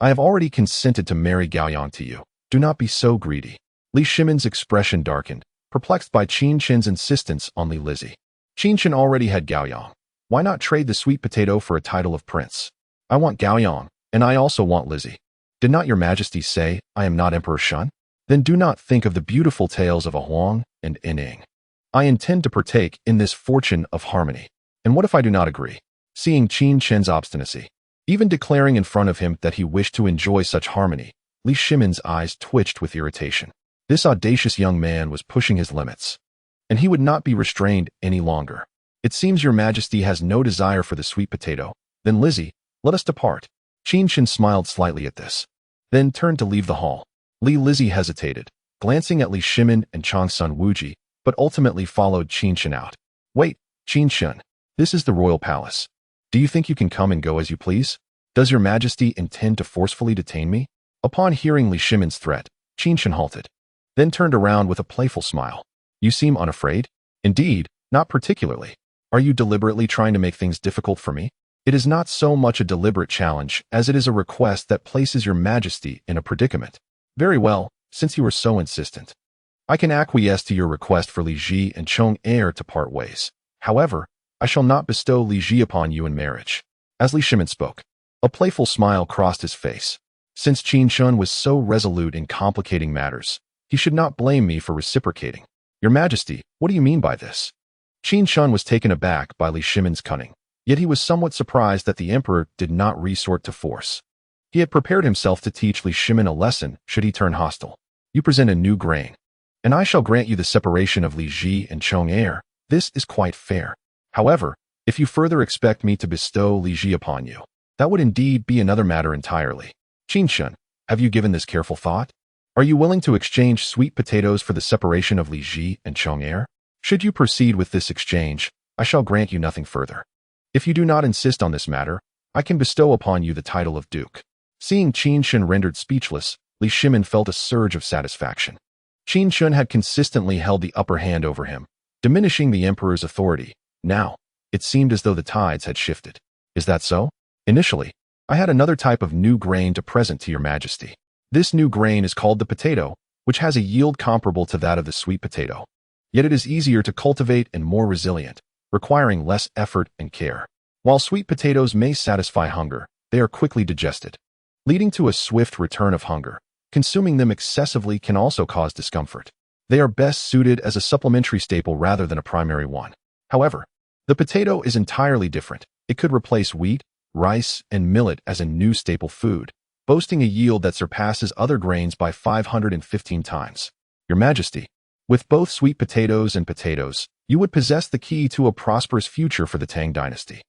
I have already consented to marry Gaoyang to you. Do not be so greedy. Li Shimin's expression darkened, perplexed by Qin Chen's insistence on Li Lizzie. Qin Chen already had Gaoyang. Why not trade the sweet potato for a title of prince? I want Gaoyang, and I also want Lizzie. Did not Your Majesty say I am not Emperor Shun? Then do not think of the beautiful tales of a Huang and Ining. I intend to partake in this fortune of harmony. And what if I do not agree? Seeing Qin Chen's obstinacy, even declaring in front of him that he wished to enjoy such harmony, Li Shimin's eyes twitched with irritation. This audacious young man was pushing his limits, and he would not be restrained any longer. It seems Your Majesty has no desire for the sweet potato. Then Lizzie, let us depart. Qin Chen smiled slightly at this, then turned to leave the hall. Li Lizzie hesitated, glancing at Li Shimin and Chang Sun Wuji, but ultimately followed Qin Chen out. Wait, Qin Chen, this is the royal palace. Do you think you can come and go as you please? Does Your Majesty intend to forcefully detain me? Upon hearing Li Shimin's threat, Qin Chen halted, then turned around with a playful smile. You seem unafraid? Indeed, not particularly. Are you deliberately trying to make things difficult for me? It is not so much a deliberate challenge as it is a request that places Your Majesty in a predicament. Very well, since you are so insistent. I can acquiesce to your request for Li Ji and Chong heir to part ways. However, I shall not bestow Li Ji upon you in marriage." As Li Shimin spoke, a playful smile crossed his face. Since Qin Chen was so resolute in complicating matters, he should not blame me for reciprocating. "Your Majesty, what do you mean by this?" Qin Chen was taken aback by Li Shimin's cunning, yet he was somewhat surprised that the emperor did not resort to force. He had prepared himself to teach Li Shimin a lesson should he turn hostile. "You present a new grain, and I shall grant you the separation of Li Ji and Chong heir. This is quite fair. However, if you further expect me to bestow Li Ji upon you, that would indeed be another matter entirely. Qin Chen, have you given this careful thought? Are you willing to exchange sweet potatoes for the separation of Li Ji and Chong heir? Should you proceed with this exchange, I shall grant you nothing further. If you do not insist on this matter, I can bestow upon you the title of Duke." Seeing Qin Chen rendered speechless, Li Shimin felt a surge of satisfaction. Qin Chen had consistently held the upper hand over him, diminishing the emperor's authority. Now, it seemed as though the tides had shifted. "Is that so? Initially, I had another type of new grain to present to your Majesty. This new grain is called the potato, which has a yield comparable to that of the sweet potato. Yet it is easier to cultivate and more resilient, requiring less effort and care. While sweet potatoes may satisfy hunger, they are quickly digested, leading to a swift return of hunger. Consuming them excessively can also cause discomfort. They are best suited as a supplementary staple rather than a primary one. However, the potato is entirely different. It could replace wheat, rice, and millet as a new staple food, boasting a yield that surpasses other grains by 515 times. Your Majesty, with both sweet potatoes and potatoes, you would possess the key to a prosperous future for the Tang Dynasty.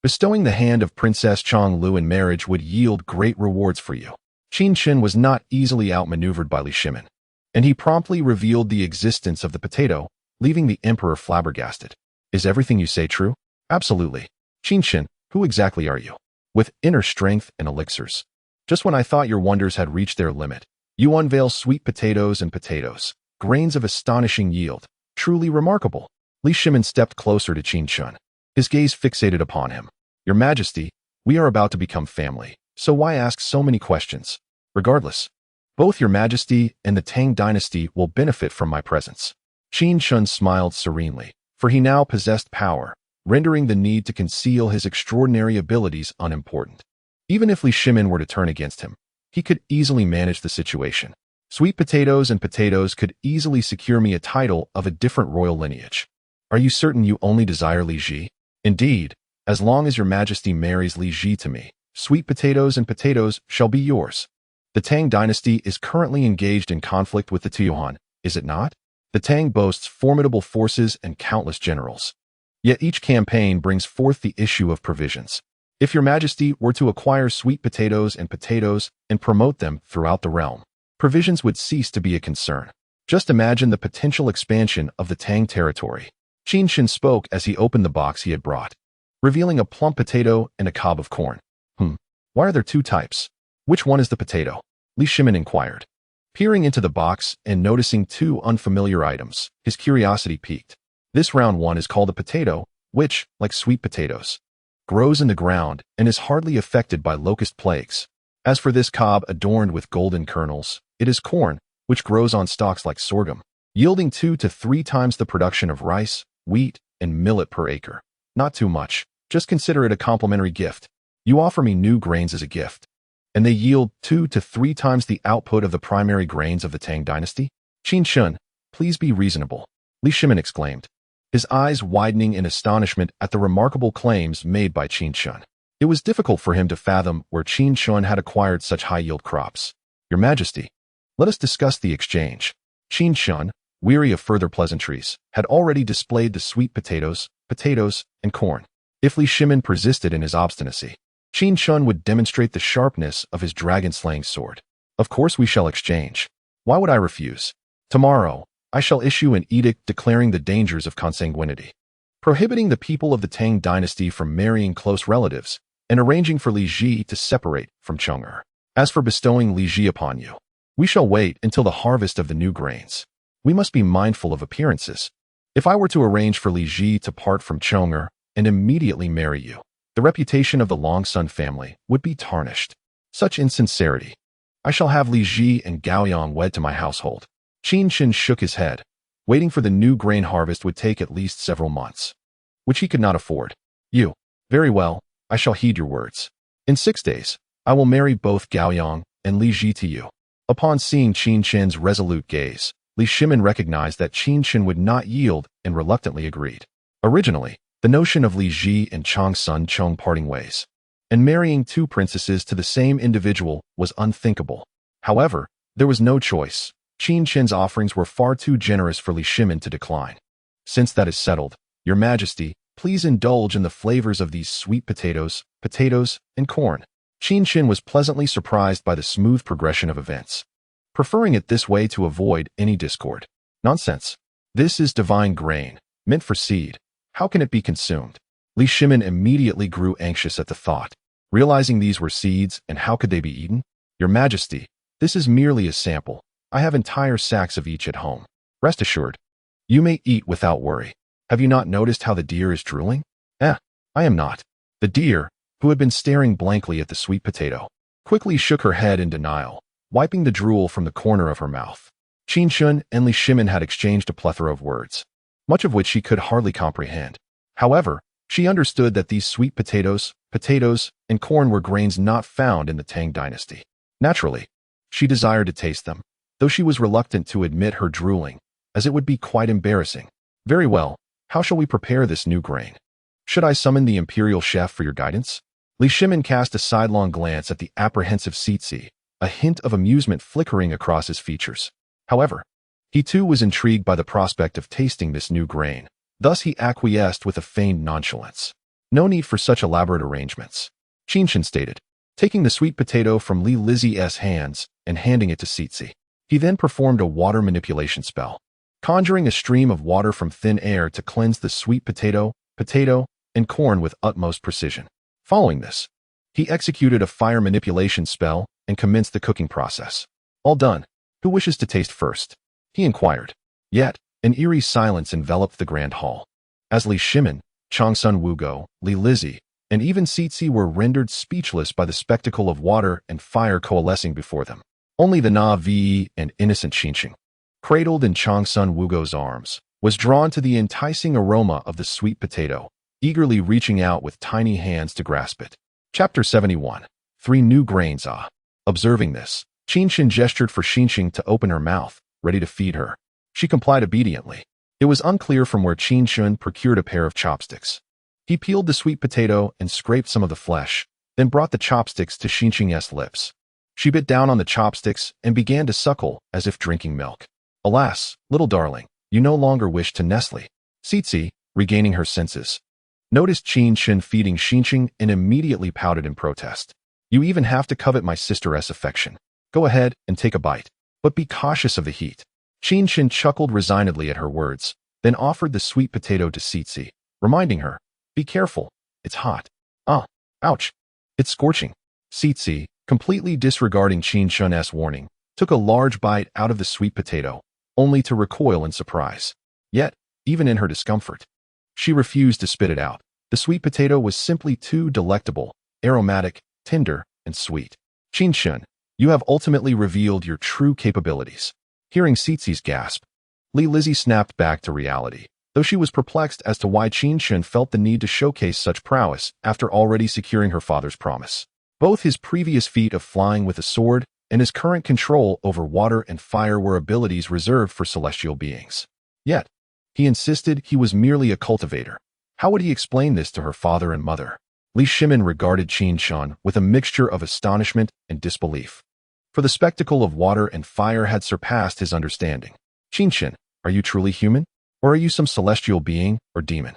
Bestowing the hand of Princess Chong Lu in marriage would yield great rewards for you." Qin Chen was not easily outmaneuvered by Li Shimin, and he promptly revealed the existence of the potato, leaving the emperor flabbergasted. "Is everything you say true?" "Absolutely. Qin Chen, who exactly are you? With inner strength and elixirs. Just when I thought your wonders had reached their limit, you unveil sweet potatoes and potatoes, grains of astonishing yield. Truly remarkable." Li Shimin stepped closer to Qin Chen, his gaze fixated upon him. "Your Majesty, we are about to become family, so why ask so many questions? Regardless, both your Majesty and the Tang Dynasty will benefit from my presence." Qin Chen smiled serenely, for he now possessed power, rendering the need to conceal his extraordinary abilities unimportant. Even if Li Shimin were to turn against him, he could easily manage the situation. Sweet potatoes and potatoes could easily secure me a title of a different royal lineage. "Are you certain you only desire Li Ji?" "Indeed, as long as your Majesty marries Li Ji to me, sweet potatoes and potatoes shall be yours." The Tang Dynasty is currently engaged in conflict with the Tuyuan, is it not? The Tang boasts formidable forces and countless generals. Yet each campaign brings forth the issue of provisions. If your Majesty were to acquire sweet potatoes and promote them throughout the realm, provisions would cease to be a concern. Just imagine the potential expansion of the Tang territory. Qin Chen spoke as he opened the box he had brought, revealing a plump potato and a cob of corn. Why are there two types? Which one is the potato?" Li Shimin inquired. Peering into the box and noticing two unfamiliar items, his curiosity piqued. "This round one is called a potato, which, like sweet potatoes, grows in the ground and is hardly affected by locust plagues. As for this cob adorned with golden kernels, it is corn, which grows on stalks like sorghum, yielding 2 to 3 times the production of rice, wheat, and millet per acre. Not too much, just consider it a complimentary gift. You offer me new grains as a gift, and they yield 2 to 3 times the output of the primary grains of the Tang Dynasty? Qin Chen, please be reasonable," Li Shimin exclaimed, his eyes widening in astonishment at the remarkable claims made by Qin Chen. It was difficult for him to fathom where Qin Chen had acquired such high-yield crops. "Your Majesty, let us discuss the exchange." Qin Chen, weary of further pleasantries, had already displayed the sweet potatoes, and corn. If Li Shimin persisted in his obstinacy, Qin Chen would demonstrate the sharpness of his dragon-slaying sword. "Of course we shall exchange. Why would I refuse? Tomorrow, I shall issue an edict declaring the dangers of consanguinity, prohibiting the people of the Tang Dynasty from marrying close relatives, and arranging for Li Ji to separate from Chong'er. As for bestowing Li Ji upon you, we shall wait until the harvest of the new grains. We must be mindful of appearances. If I were to arrange for Li Ji to part from Chong'er and immediately marry you, the reputation of the Long Sun family would be tarnished. Such insincerity. I shall have Li Ji and Gao Yang wed to my household." Qin Chen shook his head. Waiting for the new grain harvest would take at least several months, which he could not afford. You. Very well, I shall heed your words. In 6 days, I will marry both Gaoyang and Li Ji to you. Upon seeing Qin Chen's resolute gaze, Li Shimin recognized that Qin Chen would not yield and reluctantly agreed. Originally, the notion of Li Ji and Chang Sun Chong parting ways and marrying 2 princesses to the same individual was unthinkable. However, there was no choice. Qin Chen's offerings were far too generous for Li Shimin to decline. Since that is settled, Your Majesty, please indulge in the flavors of these sweet potatoes, and corn. Qin Chen was pleasantly surprised by the smooth progression of events, preferring it this way to avoid any discord. Nonsense. This is divine grain, meant for seed. How can it be consumed? Li Shimin immediately grew anxious at the thought, realizing these were seeds and how could they be eaten? Your Majesty, this is merely a sample. I have entire sacks of each at home. Rest assured, you may eat without worry. Have you not noticed how the deer is drooling? I am not. The deer, who had been staring blankly at the sweet potato, quickly shook her head in denial, wiping the drool from the corner of her mouth. Qin Chen and Li Shimin had exchanged a plethora of words, much of which she could hardly comprehend. However, she understood that these sweet potatoes, and corn were grains not found in the Tang Dynasty. Naturally, she desired to taste them, though she was reluctant to admit her drooling, as it would be quite embarrassing. Very well, how shall we prepare this new grain? Should I summon the imperial chef for your guidance? Li Shimin cast a sidelong glance at the apprehensive Syste, a hint of amusement flickering across his features. However, he too was intrigued by the prospect of tasting this new grain. Thus he acquiesced with a feigned nonchalance. No need for such elaborate arrangements, Qin Chen stated, taking the sweet potato from Li Lizi's hands and handing it to Syste. He then performed a water manipulation spell, conjuring a stream of water from thin air to cleanse the sweet potato, and corn with utmost precision. Following this, he executed a fire manipulation spell and commenced the cooking process. All done. Who wishes to taste first? He inquired. Yet, an eerie silence enveloped the grand hall, as Li Shimin, Chang Sun Wugo, Li Lizi, and even Syste were rendered speechless by the spectacle of water and fire coalescing before them. Only the naive and innocent Qin Chen, cradled in Chang Sun Wugo's arms, was drawn to the enticing aroma of the sweet potato, eagerly reaching out with tiny hands to grasp it. Chapter 71. 3 New Grains. Observing this, Qin Chen gestured for Qin Chen to open her mouth, ready to feed her. She complied obediently. It was unclear from where Qin Chen procured a pair of chopsticks. He peeled the sweet potato and scraped some of the flesh, then brought the chopsticks to Qin Chen's lips. She bit down on the chopsticks and began to suckle as if drinking milk. Alas, little darling, you no longer wish to nestle. Syste, regaining her senses, noticed Qin Chen feeding Qin Chen and immediately pouted in protest. You even have to covet my sister's affection. Go ahead and take a bite, but be cautious of the heat. Qin Chen chuckled resignedly at her words, then offered the sweet potato to Syste, reminding her, be careful, it's hot. Ouch, it's scorching. Syste, completely disregarding Qin Chen's warning, took a large bite out of the sweet potato, only to recoil in surprise. Yet, even in her discomfort, she refused to spit it out. The sweet potato was simply too delectable, aromatic, tender, and sweet. Qin Chen, you have ultimately revealed your true capabilities. Hearing Syste's gasp, Li Lizi snapped back to reality, though she was perplexed as to why Qin Chen felt the need to showcase such prowess after already securing her father's promise. Both his previous feat of flying with a sword and his current control over water and fire were abilities reserved for celestial beings. Yet, he insisted he was merely a cultivator. How would he explain this to her father and mother? Li Shimin regarded Qin Chen with a mixture of astonishment and disbelief, for the spectacle of water and fire had surpassed his understanding. Qin Chen, are you truly human? Or are you some celestial being or demon?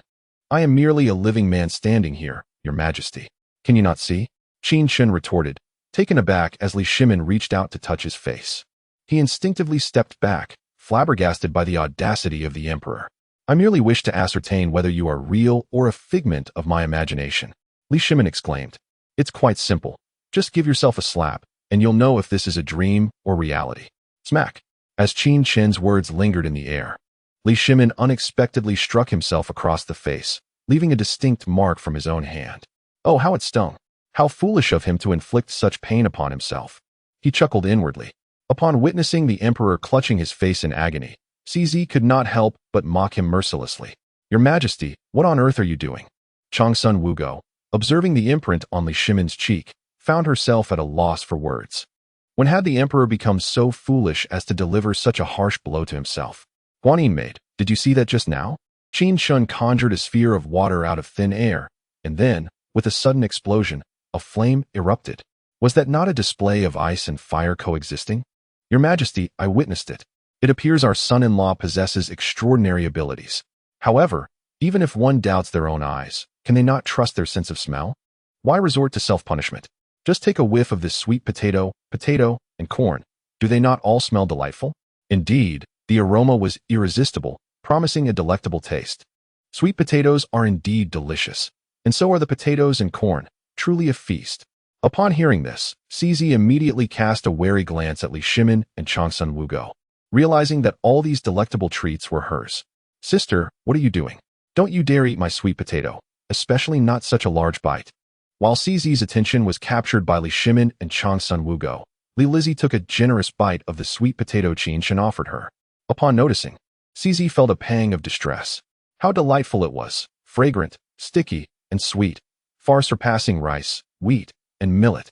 I am merely a living man standing here, Your Majesty. Can you not see? Qin Chen retorted, taken aback as Li Shimin reached out to touch his face. He instinctively stepped back, flabbergasted by the audacity of the emperor. I merely wish to ascertain whether you are real or a figment of my imagination, Li Shimin exclaimed. It's quite simple. Just give yourself a slap, and you'll know if this is a dream or reality. Smack. As Qin Chen's words lingered in the air, Li Shimin unexpectedly struck himself across the face, leaving a distinct mark from his own hand. Oh, how it stung. How foolish of him to inflict such pain upon himself. He chuckled inwardly. Upon witnessing the emperor clutching his face in agony, Syste could not help but mock him mercilessly. "Your Majesty, what on earth are you doing?" Changsun Wugo, observing the imprint on Li Shimin's cheek, found herself at a loss for words. When had the emperor become so foolish as to deliver such a harsh blow to himself? "Guanyin maid, did you see that just now?" Qin Chen conjured a sphere of water out of thin air, and then, with a sudden explosion, a flame erupted. Was that not a display of ice and fire coexisting? "Your Majesty, I witnessed it. It appears our son-in-law possesses extraordinary abilities. However, even if one doubts their own eyes, can they not trust their sense of smell? Why resort to self-punishment? Just take a whiff of this sweet potato, and corn. Do they not all smell delightful?" Indeed, the aroma was irresistible, promising a delectable taste. Sweet potatoes are indeed delicious, and so are the potatoes and corn, truly a feast. Upon hearing this, Syste immediately cast a wary glance at Li Shimin and Changsun Wugo, realizing that all these delectable treats were hers. "Sister, what are you doing? Don't you dare eat my sweet potato, especially not such a large bite." While Syste's attention was captured by Li Shimin and Changsun Wugo, Li Lizzie took a generous bite of the sweet potato Qin Chen offered her. Upon noticing, Syste felt a pang of distress. How delightful it was, fragrant, sticky, and sweet, far surpassing rice, wheat, and millet.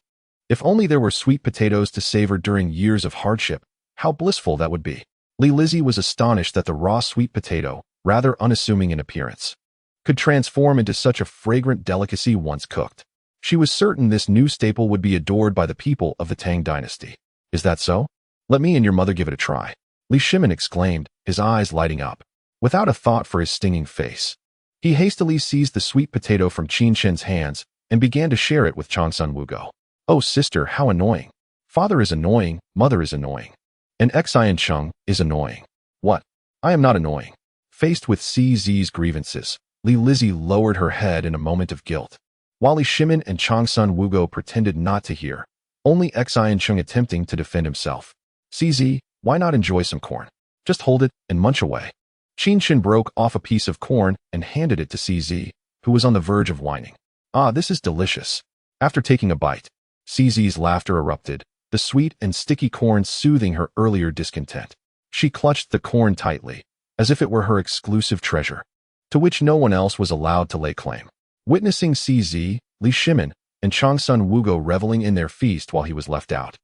If only there were sweet potatoes to savor during years of hardship, how blissful that would be. Li Lizzie was astonished that the raw sweet potato, rather unassuming in appearance, could transform into such a fragrant delicacy once cooked. She was certain this new staple would be adored by the people of the Tang Dynasty. "Is that so? Let me and your mother give it a try," Li Shimin exclaimed, his eyes lighting up. Without a thought for his stinging face, he hastily seized the sweet potato from Qin Chen's hands and began to share it with Changsun Wugo. "Oh, sister, how annoying. Father is annoying, mother is annoying. And Xian Cheng is annoying. What? I am not annoying." Faced with CZ's grievances, Li Lizzie lowered her head in a moment of guilt. While Li Shimin and Changsun Wugo pretended not to hear, only Xian Cheng attempting to defend himself. "CZ, why not enjoy some corn? Just hold it and munch away." Qin Chen broke off a piece of corn and handed it to CZ, who was on the verge of whining. "Ah, this is delicious." After taking a bite, CZ's laughter erupted, the sweet and sticky corn soothing her earlier discontent. She clutched the corn tightly, as if it were her exclusive treasure, to which no one else was allowed to lay claim. Witnessing CZ, Li Shimin, and Changsun Wugo reveling in their feast while he was left out,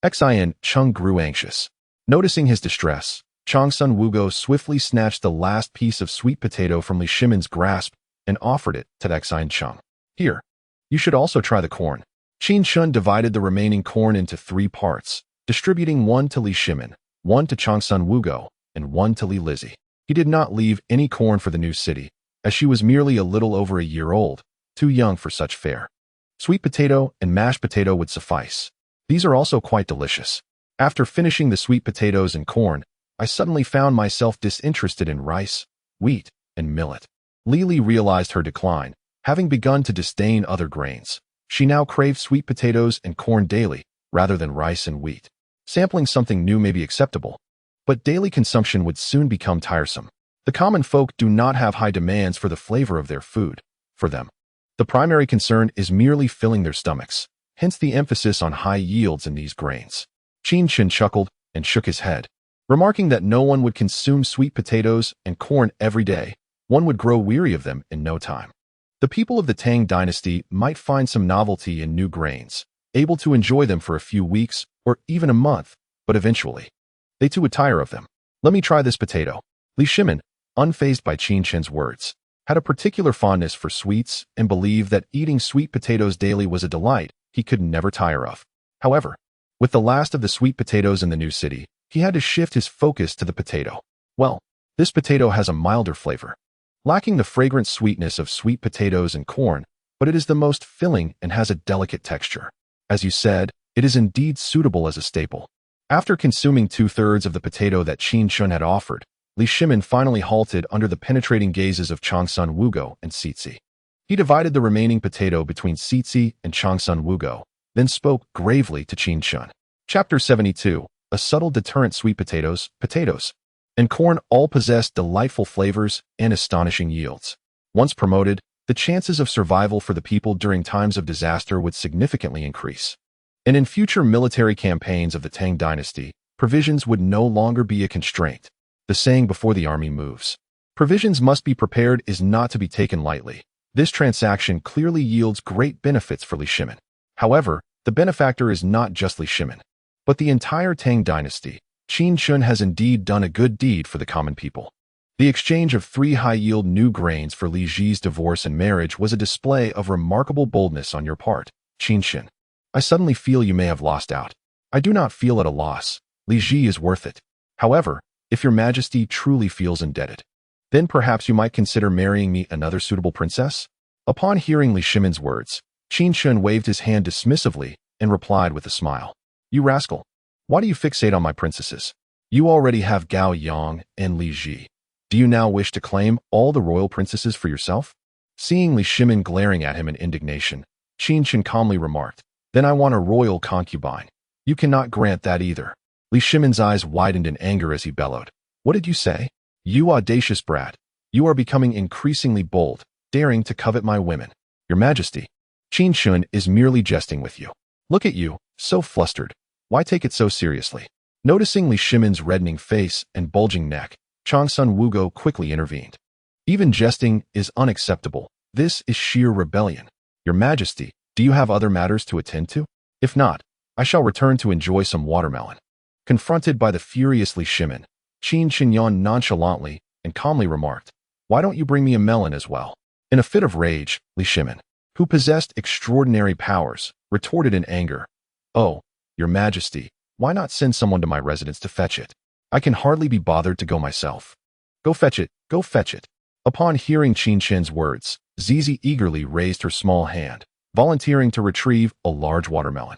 Xian Cheng grew anxious. Noticing his distress, Changsun Wugo swiftly snatched the last piece of sweet potato from Li Shimin's grasp and offered it to Xian Cheng. "Here, you should also try the corn." Qin Chen divided the remaining corn into 3 parts, distributing one to Li Shimin, one to Changsun Wugo, and one to Li Lizzie. He did not leave any corn for the new city, as she was merely a little over a year old, too young for such fare. Sweet potato and mashed potato would suffice. These are also quite delicious. After finishing the sweet potatoes and corn, I suddenly found myself disinterested in rice, wheat, and millet. Li realized her decline, having begun to disdain other grains. She now craved sweet potatoes and corn daily, rather than rice and wheat. Sampling something new may be acceptable, but daily consumption would soon become tiresome. The common folk do not have high demands for the flavor of their food. For them, the primary concern is merely filling their stomachs, hence the emphasis on high yields in these grains. Qin Chen chuckled and shook his head, remarking that no one would consume sweet potatoes and corn every day. One would grow weary of them in no time. The people of the Tang Dynasty might find some novelty in new grains, able to enjoy them for a few weeks or even a month, but eventually, they too would tire of them. "Let me try this potato." Li Shimin, unfazed by Qin Chen's words, had a particular fondness for sweets and believed that eating sweet potatoes daily was a delight he could never tire of. However, with the last of the sweet potatoes in the new city, he had to shift his focus to the potato. "Well, this potato has a milder flavor, lacking the fragrant sweetness of sweet potatoes and corn, but it is the most filling and has a delicate texture. As you said, it is indeed suitable as a staple." After consuming 2/3 of the potato that Qin Chen had offered, Li Shimin finally halted under the penetrating gazes of Changsun Wugo and Syste. He divided the remaining potato between Syste and Changsun Wugo, then spoke gravely to Qin Chen. Chapter 72, A Subtle Deterrent. Sweet potatoes, and corn all possess delightful flavors and astonishing yields. Once promoted, the chances of survival for the people during times of disaster would significantly increase. And in future military campaigns of the Tang Dynasty, Provisions would no longer be a constraint. The saying before the army moves, "Provisions must be prepared," is not to be taken lightly. This transaction clearly yields great benefits for Li Shimin. However, the benefactor is not just Li Shimin, but the entire Tang Dynasty. Qin Chen has indeed done a good deed for the common people. The exchange of 3 high-yield new grains for Li Ji's divorce and marriage was a display of remarkable boldness on your part, Qin Chen. I suddenly feel you may have lost out. I do not feel at a loss. Li Ji is worth it. However, if your majesty truly feels indebted, then perhaps you might consider marrying me another suitable princess? Upon hearing Li Shimin's words, Qin Chen waved his hand dismissively and replied with a smile. You rascal! Why do you fixate on my princesses? You already have Gao Yang and Li Ji. Do you now wish to claim all the royal princesses for yourself? Seeing Li Shimin glaring at him in indignation, Qin Chen calmly remarked, Then I want a royal concubine. You cannot grant that either. Li Shimin's eyes widened in anger as he bellowed. What did you say? You audacious brat. You are becoming increasingly bold, daring to covet my women. Your Majesty, Qin Chen is merely jesting with you. Look at you, so flustered. Why take it so seriously? Noticing Li Shimin's reddening face and bulging neck, Changsun Wugo quickly intervened. Even jesting is unacceptable. This is sheer rebellion. Your Majesty, do you have other matters to attend to? If not, I shall return to enjoy some watermelon. Confronted by the furious Li Shimin, Qin Chen yawned nonchalantly and calmly remarked, Why don't you bring me a melon as well? In a fit of rage, Li Shimin, who possessed extraordinary powers, retorted in anger, Oh, Your Majesty, why not send someone to my residence to fetch it? I can hardly be bothered to go myself. Go fetch it, go fetch it. Upon hearing Qin Chen's words, Zizi eagerly raised her small hand, volunteering to retrieve a large watermelon.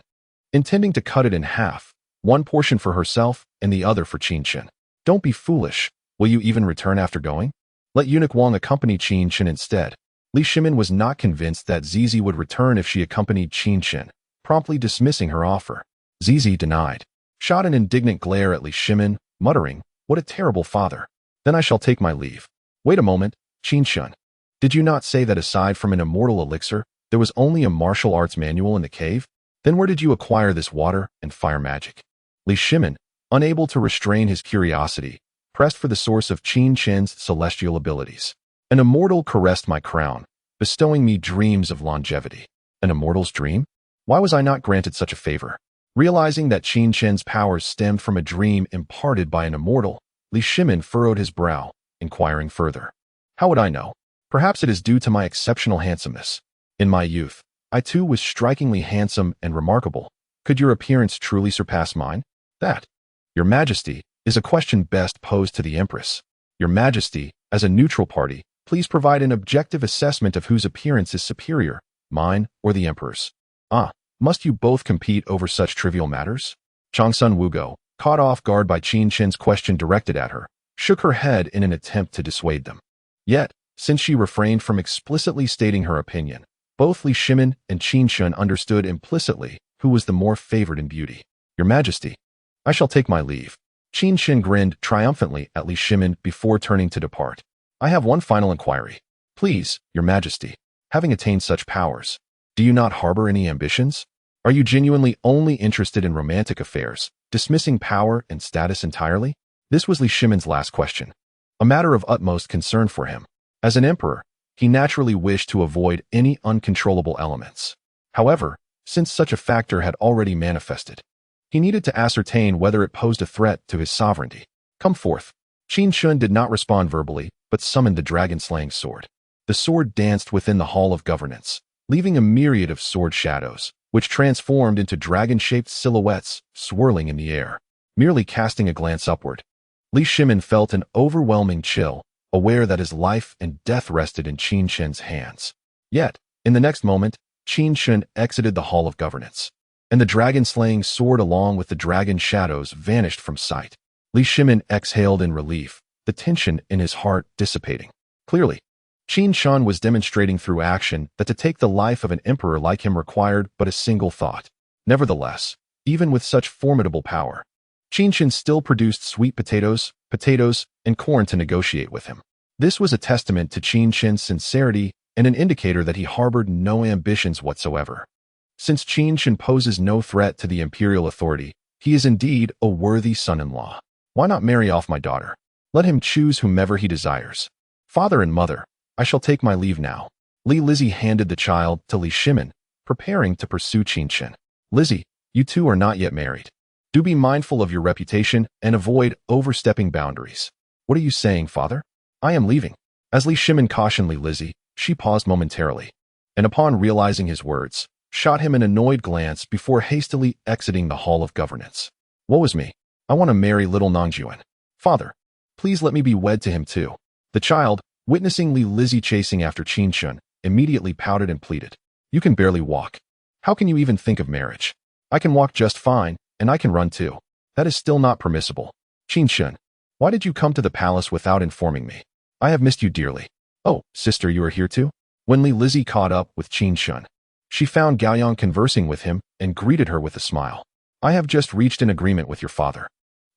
Intending to cut it in half, one portion for herself and the other for Qin Chen. Don't be foolish. Will you even return after going? Let eunuch Wang accompany Qin Chen instead. Li Shimin was not convinced that Zizi would return if she accompanied Qin Chen, promptly dismissing her offer. Zizi denied, shot an indignant glare at Li Shimin, muttering, What a terrible father. Then I shall take my leave. Wait a moment, Qin Chen. Did you not say that aside from an immortal elixir, there was only a martial arts manual in the cave? Then where did you acquire this water and fire magic? Li Shimin, unable to restrain his curiosity, pressed for the source of Qin Chen's celestial abilities. An immortal caressed my crown, bestowing me dreams of longevity. An immortal's dream? Why was I not granted such a favor? Realizing that Qin Chen's powers stemmed from a dream imparted by an immortal, Li Shimin furrowed his brow, inquiring further. How would I know? Perhaps it is due to my exceptional handsomeness. In my youth, I too was strikingly handsome and remarkable. Could your appearance truly surpass mine? That, Your Majesty, is a question best posed to the Empress. Your Majesty, as a neutral party, please provide an objective assessment of whose appearance is superior, mine or the Emperor's. Must you both compete over such trivial matters? Changsun Wugo, caught off guard by Qin Chen's question directed at her, shook her head in an attempt to dissuade them. Yet, since she refrained from explicitly stating her opinion, both Li Shimin and Qin Chen understood implicitly who was the more favored in beauty. Your Majesty, I shall take my leave. Qin Chen grinned triumphantly at Li Shimin before turning to depart. I have one final inquiry. Please, Your Majesty, having attained such powers, do you not harbor any ambitions? Are you genuinely only interested in romantic affairs, dismissing power and status entirely? This was Li Shimin's last question, a matter of utmost concern for him. As an emperor, he naturally wished to avoid any uncontrollable elements. However, since such a factor had already manifested, he needed to ascertain whether it posed a threat to his sovereignty. Come forth. Qin Chen did not respond verbally, but summoned the dragon-slaying sword. The sword danced within the Hall of Governance, leaving a myriad of sword shadows, which transformed into dragon-shaped silhouettes swirling in the air. Merely casting a glance upward, Li Shimin felt an overwhelming chill, aware that his life and death rested in Qin Chen's hands. Yet, in the next moment, Qin Chen exited the Hall of Governance, and the dragon-slaying sword along with the dragon shadows vanished from sight. Li Shimin exhaled in relief, the tension in his heart dissipating. Clearly, Qin Chen was demonstrating through action that to take the life of an emperor like him required but a single thought. Nevertheless, even with such formidable power, Qin Chen still produced sweet potatoes, and corn to negotiate with him. This was a testament to Qin Chen's sincerity and an indicator that he harbored no ambitions whatsoever. Since Qin Chen poses no threat to the imperial authority, He is indeed a worthy son-in-law. Why not marry off my daughter? Let him choose whomever he desires. Father and mother, I shall take my leave now. Lizzie handed the child to Li Shimin, preparing to pursue Qin Chen. Lizzie, you two are not yet married. Do be mindful of your reputation and avoid overstepping boundaries. What are you saying, father? I am leaving. As Li Shimin cautioned Lizzie, she paused momentarily, and upon realizing his words, shot him an annoyed glance before hastily exiting the Hall of Governance. Woe is me. I want to marry little Nangjuan. Father, please let me be wed to him too. The child, witnessing Lizzie chasing after Qin Chen, immediately pouted and pleaded. You can barely walk. How can you even think of marriage? I can walk just fine, and I can run too. That is still not permissible. Qin Chen, why did you come to the palace without informing me? I have missed you dearly. Oh, sister, you are here too? When Lizzie caught up with Qin Chen, she found Gaoyang conversing with him and greeted her with a smile. I have just reached an agreement with your father.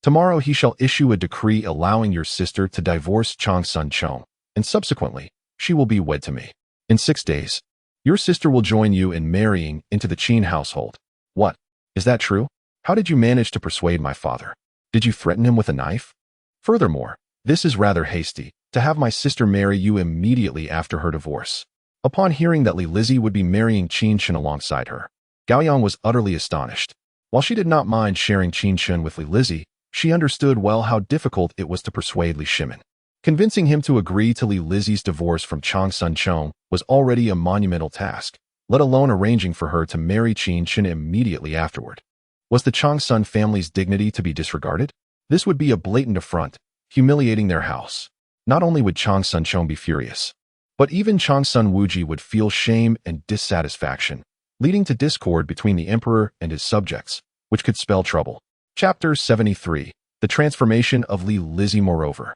Tomorrow he shall issue a decree allowing your sister to divorce Chang Sun Chong, and subsequently, she will be wed to me. In 6 days, your sister will join you in marrying into the Qin household. What? Is that true? How did you manage to persuade my father? Did you threaten him with a knife? Furthermore, this is rather hasty, to have my sister marry you immediately after her divorce. Upon hearing that Lizzie would be marrying Qin Chen alongside her, Gaoyang was utterly astonished. While she did not mind sharing Qin Chen with Lizzie, she understood well how difficult it was to persuade Li Shimin. Convincing him to agree to Lizzie's divorce from Chang Sun Chong was already a monumental task, let alone arranging for her to marry Qin Chen immediately afterward. Was the Chang Sun family's dignity to be disregarded? This would be a blatant affront, humiliating their house. Not only would Chang Sun Chong be furious, but even Chang Sun Wuji would feel shame and dissatisfaction, leading to discord between the emperor and his subjects, which could spell trouble. Chapter 73. The Transformation of Lizzie. Moreover,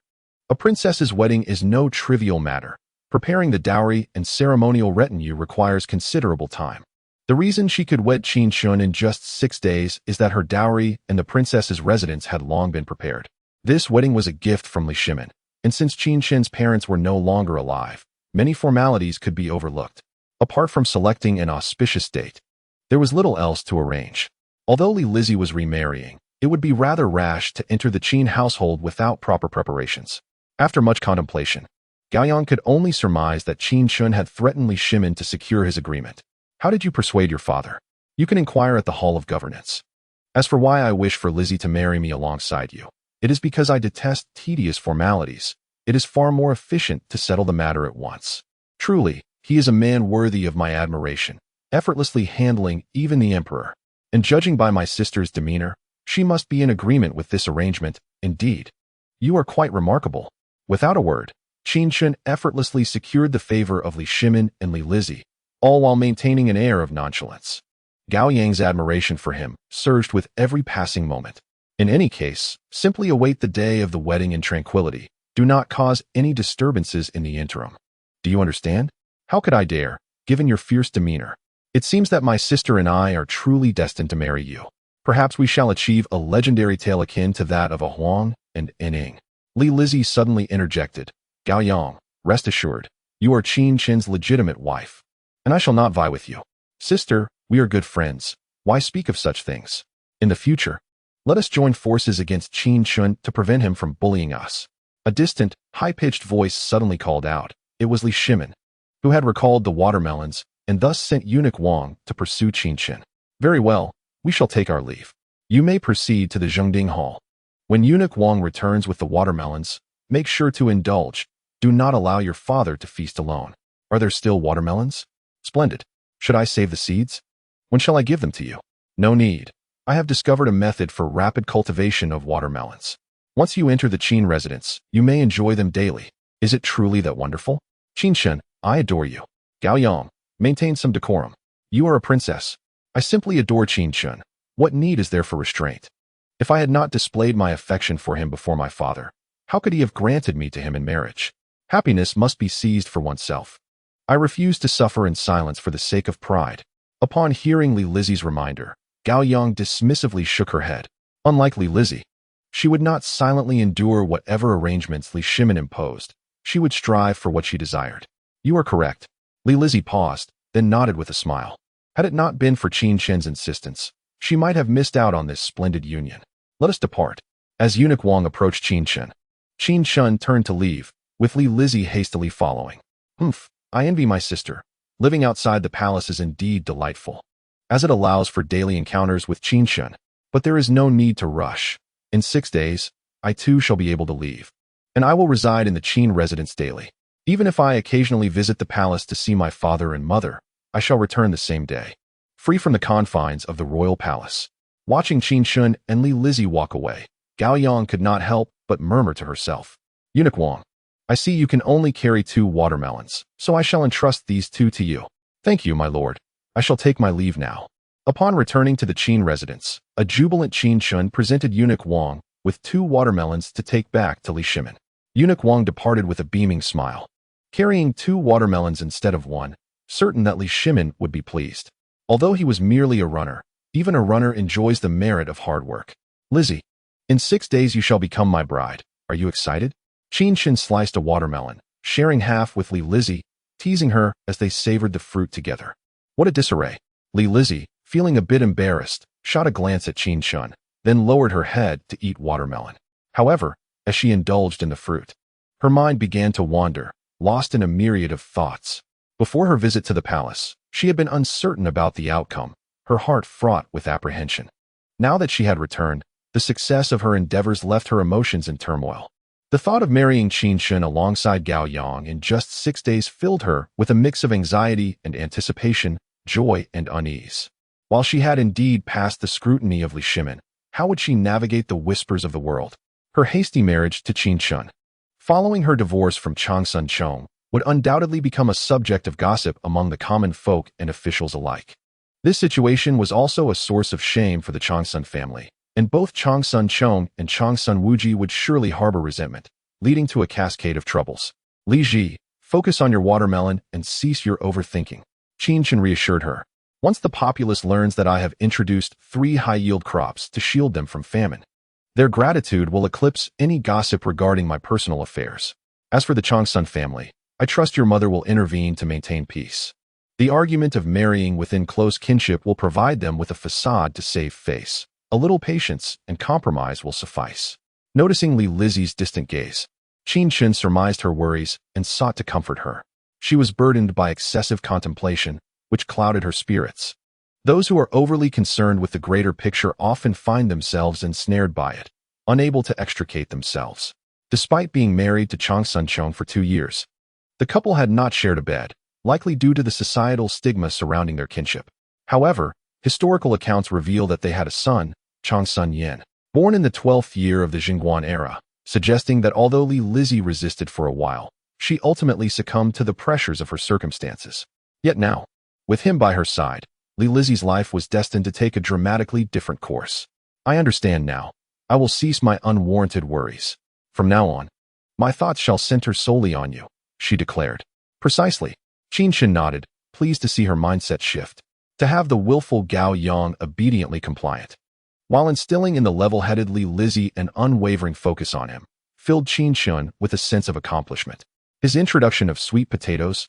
a princess's wedding is no trivial matter. Preparing the dowry and ceremonial retinue requires considerable time. The reason she could wed Qin Chen in just 6 days is that her dowry and the princess's residence had long been prepared. This wedding was a gift from Li Shimin, and since Qin Chen's parents were no longer alive, many formalities could be overlooked. Apart from selecting an auspicious date, there was little else to arrange. Although Lizzie was remarrying, it would be rather rash to enter the Qin household without proper preparations. After much contemplation, Gaoyang could only surmise that Qin Chen had threatened Li Shimin to secure his agreement. How did you persuade your father? You can inquire at the Hall of Governance. As for why I wish for Lizzie to marry me alongside you, it is because I detest tedious formalities. It is far more efficient to settle the matter at once. Truly, he is a man worthy of my admiration, effortlessly handling even the emperor. And judging by my sister's demeanor, she must be in agreement with this arrangement. Indeed, you are quite remarkable. Without a word, Qin Chen effortlessly secured the favor of Li Shimin and Lizzie, all while maintaining an air of nonchalance. Gaoyang's admiration for him surged with every passing moment. In any case, simply await the day of the wedding in tranquility. Do not cause any disturbances in the interim. Do you understand? How could I dare, given your fierce demeanor? It seems that my sister and I are truly destined to marry you. Perhaps we shall achieve a legendary tale akin to that of a Huang and Ning. Lizzie suddenly interjected. Gaoyang, rest assured, you are Qin Chen's legitimate wife, and I shall not vie with you. Sister, we are good friends. Why speak of such things? In the future, let us join forces against Qin Chen to prevent him from bullying us. A distant, high-pitched voice suddenly called out. It was Li Shimin, who had recalled the watermelons and thus sent eunuch Wang to pursue Qin Chen. Very well, we shall take our leave. You may proceed to the Zhengding Hall. When eunuch Wang returns with the watermelons, make sure to indulge. Do not allow your father to feast alone. Are there still watermelons? Splendid. Should I save the seeds? When shall I give them to you? No need. I have discovered a method for rapid cultivation of watermelons. Once you enter the Qin residence, you may enjoy them daily. Is it truly that wonderful? Qin Chen, I adore you. Gaoyang, maintain some decorum. You are a princess. I simply adore Qin Chen. What need is there for restraint? If I had not displayed my affection for him before my father, how could he have granted me to him in marriage? Happiness must be seized for oneself. I refuse to suffer in silence for the sake of pride. Upon hearing Lizzie's reminder, Gaoyang dismissively shook her head. Unlike Lizzie, she would not silently endure whatever arrangements Li Shimin imposed. She would strive for what she desired. You are correct. Lizzie paused, then nodded with a smile. Had it not been for Qin Chen's insistence, She might have missed out on this splendid union. Let us depart. As Eunuch Wang approached Qin Chen, Qin Chen turned to leave, with Li Lizzie hastily following. I envy my sister. Living outside the palace is indeed delightful, as it allows for daily encounters with Qin Chen. But there is no need to rush. In 6 days, I too shall be able to leave, and I will reside in the Qin residence daily. Even if I occasionally visit the palace to see my father and mother, I shall return the same day, free from the confines of the royal palace. Watching Qin Chen and Li Lizzie walk away, Gao Yang could not help but murmur to herself, Eunuch Wang, I see you can only carry 2 watermelons, so I shall entrust these 2 to you. Thank you, my lord. I shall take my leave now. Upon returning to the Qin residence, a jubilant Qin Chen presented Eunuch Wang with 2 watermelons to take back to Li Shimin. Eunuch Wang departed with a beaming smile, carrying 2 watermelons instead of 1, certain that Li Shimin would be pleased. Although he was merely a runner, even a runner enjoys the merit of hard work. Lizzie, in 6 days you shall become my bride. Are you excited? Qin Chen sliced a watermelon, sharing half with Li Lizzie, teasing her as they savored the fruit together. What a disarray. Li Lizzie, feeling a bit embarrassed, shot a glance at Qin Chen, then lowered her head to eat watermelon. However, as she indulged in the fruit, her mind began to wander, lost in a myriad of thoughts. Before her visit to the palace, she had been uncertain about the outcome, her heart fraught with apprehension. Now that she had returned, the success of her endeavors left her emotions in turmoil. The thought of marrying Qin Chen alongside Gao Yang in just 6 days filled her with a mix of anxiety and anticipation, joy and unease. While she had indeed passed the scrutiny of Li Shimin, how would she navigate the whispers of the world? Her hasty marriage to Qin Chen, following her divorce from Changsun Chong, would undoubtedly become a subject of gossip among the common folk and officials alike. This situation was also a source of shame for the Changsun family, and both Changsun Chong and Changsun Wuji would surely harbor resentment, leading to a cascade of troubles. Li Ji, focus on your watermelon and cease your overthinking, Qin Chen reassured her. Once the populace learns that I have introduced 3 high-yield crops to shield them from famine, their gratitude will eclipse any gossip regarding my personal affairs. As for the Changsun family, I trust your mother will intervene to maintain peace. The argument of marrying within close kinship will provide them with a facade to save face. A little patience and compromise will suffice. Noticing Li Lizzie's distant gaze, Qin Chen surmised her worries and sought to comfort her. She was burdened by excessive contemplation, which clouded her spirits. Those who are overly concerned with the greater picture often find themselves ensnared by it, unable to extricate themselves. Despite being married to Changsun Chong for 2 years, the couple had not shared a bed, likely due to the societal stigma surrounding their kinship. However, historical accounts reveal that they had a son, Changsun Yin, born in the 12th year of the Jingguan era, suggesting that although Li Lizzie resisted for a while, she ultimately succumbed to the pressures of her circumstances. Yet now, with him by her side, Li Lizzie's life was destined to take a dramatically different course. I understand now. I will cease my unwarranted worries. From now on, my thoughts shall center solely on you, she declared. Precisely. Qin Chen nodded, pleased to see her mindset shift, to have the willful Gao Yang obediently compliant, while instilling in the level-headed Li Lizzie an unwavering focus on him, filled Qin Chen with a sense of accomplishment. His introduction of sweet potatoes,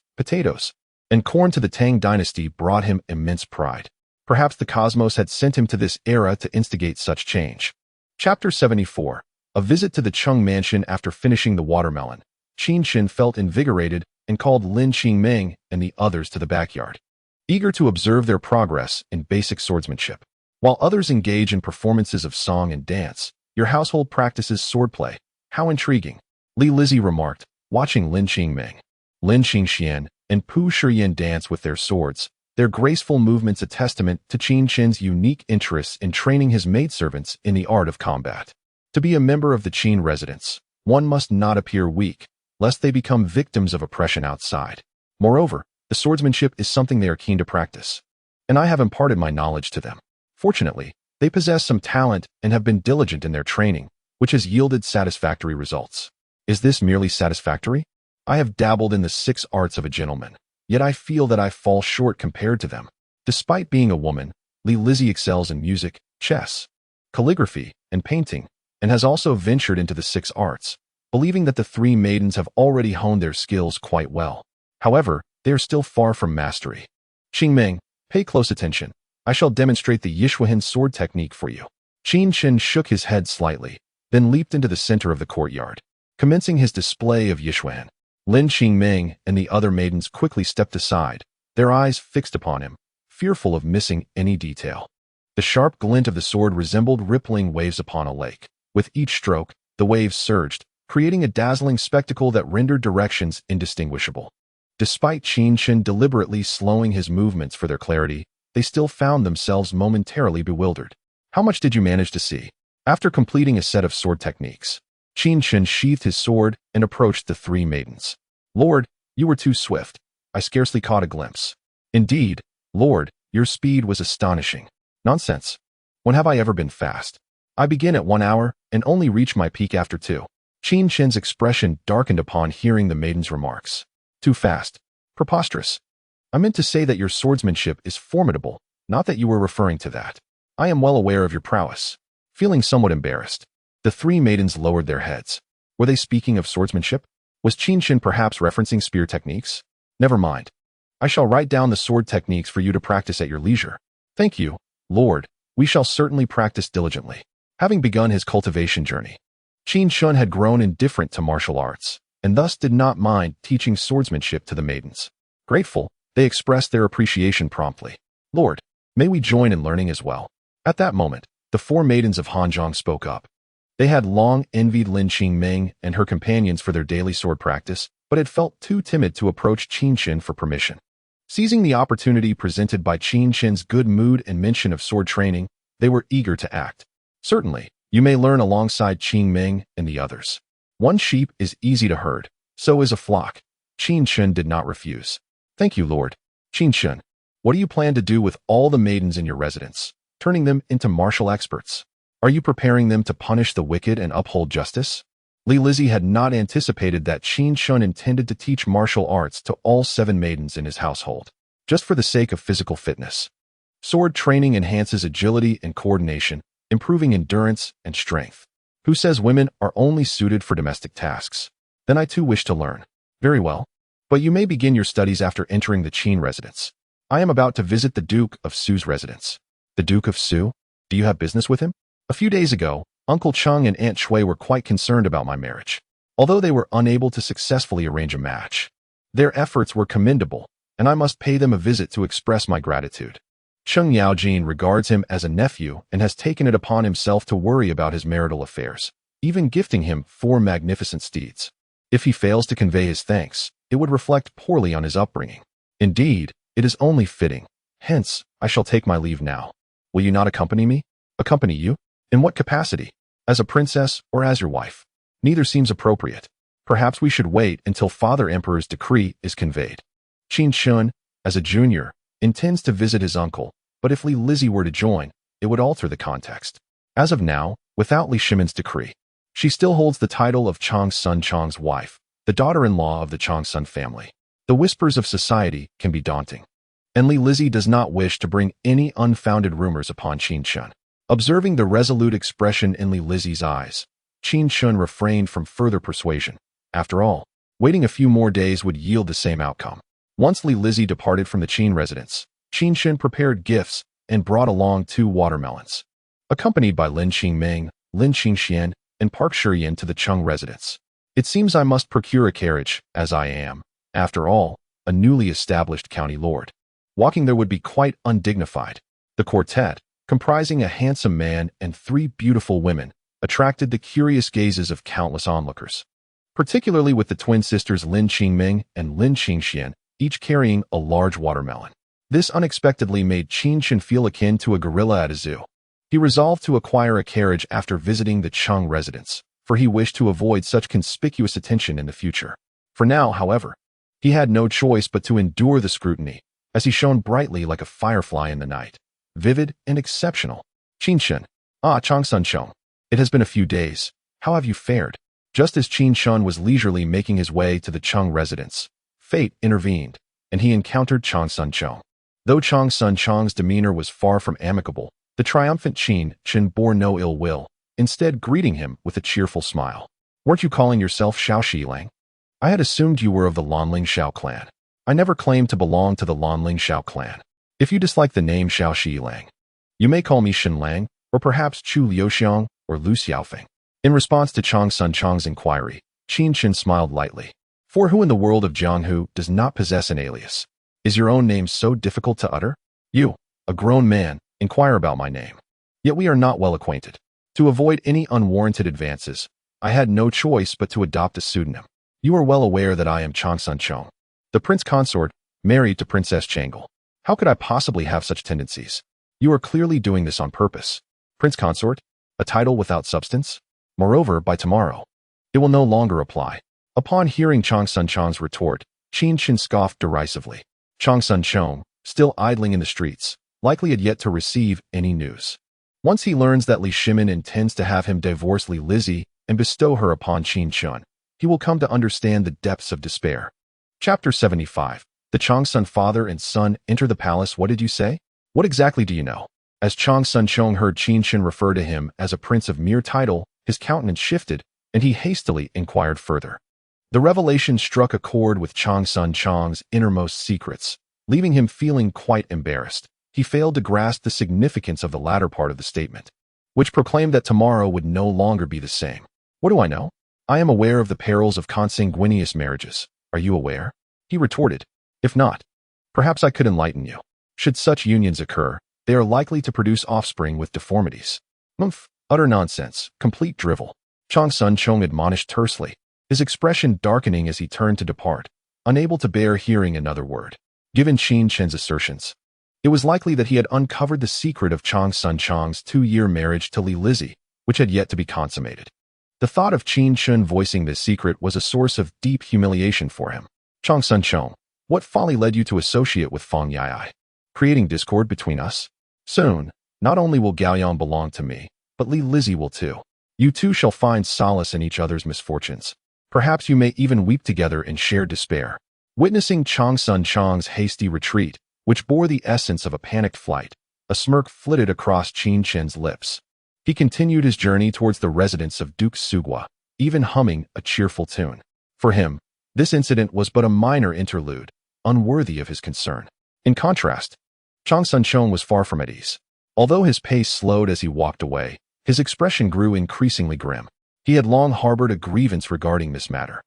and corn to the Tang Dynasty brought him immense pride. Perhaps the cosmos had sent him to this era to instigate such change. Chapter 74. A visit to the Chung mansion after finishing the watermelon. Qin Chen felt invigorated and called Lin Qingming and the others to the backyard, eager to observe their progress in basic swordsmanship. While others engage in performances of song and dance, your household practices swordplay. How intriguing, Li Lizzie remarked, watching Lin Qingming, Lin Qingxian, and Pu Shiyan dance with their swords, their graceful movements a testament to Qin Chen's unique interests in training his maidservants in the art of combat. To be a member of the Qin residence, one must not appear weak, lest they become victims of oppression outside. Moreover, the swordsmanship is something they are keen to practice, and I have imparted my knowledge to them. Fortunately, they possess some talent and have been diligent in their training, which has yielded satisfactory results. Is this merely satisfactory? I have dabbled in the 6 arts of a gentleman, yet I feel that I fall short compared to them. Despite being a woman, Li Lizzie excels in music, chess, calligraphy, and painting, and has also ventured into the 6 arts, believing that the 3 maidens have already honed their skills quite well. However, they are still far from mastery. Qingming, pay close attention. I shall demonstrate the Yishuahan sword technique for you. Qin Chen shook his head slightly, then leaped into the center of the courtyard, commencing his display of Yishuahan. Lin Qingming and the other maidens quickly stepped aside, their eyes fixed upon him, fearful of missing any detail. The sharp glint of the sword resembled rippling waves upon a lake. With each stroke, the waves surged, creating a dazzling spectacle that rendered directions indistinguishable. Despite Qin Chen deliberately slowing his movements for their clarity, they still found themselves momentarily bewildered. How much did you manage to see? After completing a set of sword techniques, Qin Chen sheathed his sword and approached the three maidens. Lord, you were too swift. I scarcely caught a glimpse. Indeed, Lord, your speed was astonishing. Nonsense. When have I ever been fast? I begin at 1 hour and only reach my peak after 2. Qin Chen's expression darkened upon hearing the maiden's remarks. Too fast. Preposterous. I meant to say that your swordsmanship is formidable, not that you were referring to that. I am well aware of your prowess. Feeling somewhat embarrassed, the three maidens lowered their heads. Were they speaking of swordsmanship? Was Qin Chen perhaps referencing spear techniques? Never mind. I shall write down the sword techniques for you to practice at your leisure. Thank you, Lord. We shall certainly practice diligently. Having begun his cultivation journey, Qin Chen had grown indifferent to martial arts, and thus did not mind teaching swordsmanship to the maidens. Grateful, they expressed their appreciation promptly. Lord, may we join in learning as well? At that moment, the four maidens of Hanzhong spoke up. They had long envied Lin Qingming and her companions for their daily sword practice, but had felt too timid to approach Qin Chen for permission. Seizing the opportunity presented by Qin Chen's good mood and mention of sword training, they were eager to act. Certainly, you may learn alongside Qingming and the others. One sheep is easy to herd, so is a flock. Qin Chen did not refuse. Thank you, Lord. Qin Chen, what do you plan to do with all the maidens in your residence, turning them into martial experts? Are you preparing them to punish the wicked and uphold justice? Li Lizzie had not anticipated that Qin Chen intended to teach martial arts to all 7 maidens in his household, just for the sake of physical fitness. Sword training enhances agility and coordination, improving endurance and strength. Who says women are only suited for domestic tasks? Then I too wish to learn. Very well. But you may begin your studies after entering the Qin residence. I am about to visit the Duke of Su's residence. The Duke of Su? Do you have business with him? A few days ago, Uncle Cheng and Aunt Shui were quite concerned about my marriage, although they were unable to successfully arrange a match. Their efforts were commendable, and I must pay them a visit to express my gratitude. Cheng Yaojin regards him as a nephew and has taken it upon himself to worry about his marital affairs, even gifting him 4 magnificent steeds. If he fails to convey his thanks, it would reflect poorly on his upbringing. Indeed, it is only fitting. Hence, I shall take my leave now. Will you not accompany me? Accompany you? In what capacity? As a princess or as your wife? Neither seems appropriate. Perhaps we should wait until Father Emperor's decree is conveyed. Qin Chen, as a junior, intends to visit his uncle, but if Li Lizzie were to join, it would alter the context. As of now, without Li Shimon's decree, she still holds the title of Chang Sun Chang's wife, the daughter-in-law of the Chang Sun family. The whispers of society can be daunting, and Li Lizzie does not wish to bring any unfounded rumors upon Qin Chen. Observing the resolute expression in Li Lizzie's eyes, Qin Chen refrained from further persuasion. After all, waiting a few more days would yield the same outcome. Once Li Lizzie departed from the Qin residence, Qin Chen prepared gifts and brought along 2 watermelons. Accompanied by Lin Qingming, Lin Qingxian, and Park Shiyan to the Cheng residence. It seems I must procure a carriage, as I am, after all, a newly established county lord. Walking there would be quite undignified. The quartet, comprising a handsome man and 3 beautiful women, attracted the curious gazes of countless onlookers, particularly with the twin sisters Lin Qingming and Lin Qingxian, each carrying a large watermelon. This unexpectedly made Qin Chen feel akin to a gorilla at a zoo. He resolved to acquire a carriage after visiting the Cheng residence, for he wished to avoid such conspicuous attention in the future. For now, however, he had no choice but to endure the scrutiny, as he shone brightly like a firefly in the night. Vivid and exceptional. Qin Chen. Ah, Chang Sun Chong. It has been a few days. How have you fared? Just as Qin Chen was leisurely making his way to the Cheng residence, fate intervened, and he encountered Chang Sun Chong. Though Chang Sun Chong's demeanor was far from amicable, the triumphant Qin Chen bore no ill will, instead greeting him with a cheerful smile. Weren't you calling yourself Xiao Shilang? I had assumed you were of the Lanling Xiao clan. I never claimed to belong to the Lanling Xiao clan. If you dislike the name Xiao Shi Lang, you may call me Shen Lang, or perhaps Chu Liuxiang or Lu Xiaofeng. In response to Chang Sun Chang's inquiry, Qin Chen smiled lightly. For who in the world of Jianghu does not possess an alias? Is your own name so difficult to utter? You, a grown man, inquire about my name. Yet we are not well acquainted. To avoid any unwarranted advances, I had no choice but to adopt a pseudonym. You are well aware that I am Chang Sun Chong, the prince consort, married to Princess Changle. How could I possibly have such tendencies? You are clearly doing this on purpose. Prince consort? A title without substance? Moreover, by tomorrow, it will no longer apply. Upon hearing Chang Sun Chong's retort, Qin Chen scoffed derisively. Chang Sun Chong, still idling in the streets, likely had yet to receive any news. Once he learns that Li Shimin intends to have him divorce Li Lizzie and bestow her upon Qin Chen, he will come to understand the depths of despair. Chapter 75. The Chang Sun father and son enter the palace. What did you say? What exactly do you know? As Chang Sun Chong heard Qin Chen refer to him as a prince of mere title, his countenance shifted, and he hastily inquired further. The revelation struck a chord with Chang Sun Chong's innermost secrets, leaving him feeling quite embarrassed. He failed to grasp the significance of the latter part of the statement, which proclaimed that tomorrow would no longer be the same. What do I know? I am aware of the perils of consanguineous marriages. Are you aware? He retorted. If not, perhaps I could enlighten you. Should such unions occur, they are likely to produce offspring with deformities. Utter nonsense, complete drivel. Chang Sun Chong admonished tersely, his expression darkening as he turned to depart, unable to bear hearing another word. Given Qin Chen's assertions, it was likely that he had uncovered the secret of Chang Sun Chong's 2-year marriage to Li Lizzie, which had yet to be consummated. The thought of Qin Chen voicing this secret was a source of deep humiliation for him. Chang Sun Chong, what folly led you to associate with Feng Yai, creating discord between us? Soon, not only will Gaoyang belong to me, but Li Lizzie will too. You two shall find solace in each other's misfortunes. Perhaps you may even weep together in shared despair. Witnessing Chang Sun Chong's hasty retreat, which bore the essence of a panicked flight, a smirk flitted across Qin Chen's lips. He continued his journey towards the residence of Duke Sugua, even humming a cheerful tune. For him, this incident was but a minor interlude, unworthy of his concern. In contrast, Chang Sun Chong was far from at ease. Although his pace slowed as he walked away, his expression grew increasingly grim. He had long harbored a grievance regarding this matter,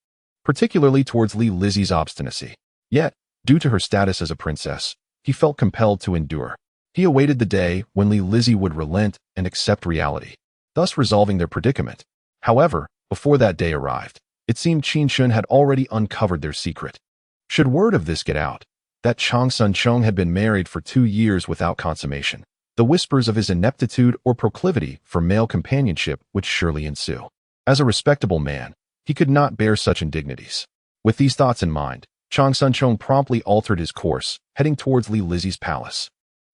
particularly towards Li Lizzie's obstinacy. Yet, due to her status as a princess, he felt compelled to endure. He awaited the day when Li Lizzie would relent and accept reality, thus resolving their predicament. However, before that day arrived, it seemed Qin Chen had already uncovered their secret. Should word of this get out, that Chang Sun Chong had been married for 2 years without consummation, the whispers of his ineptitude or proclivity for male companionship would surely ensue. As a respectable man, he could not bear such indignities. With these thoughts in mind, Chang Sun Chong promptly altered his course, heading towards Li Lizzie's palace.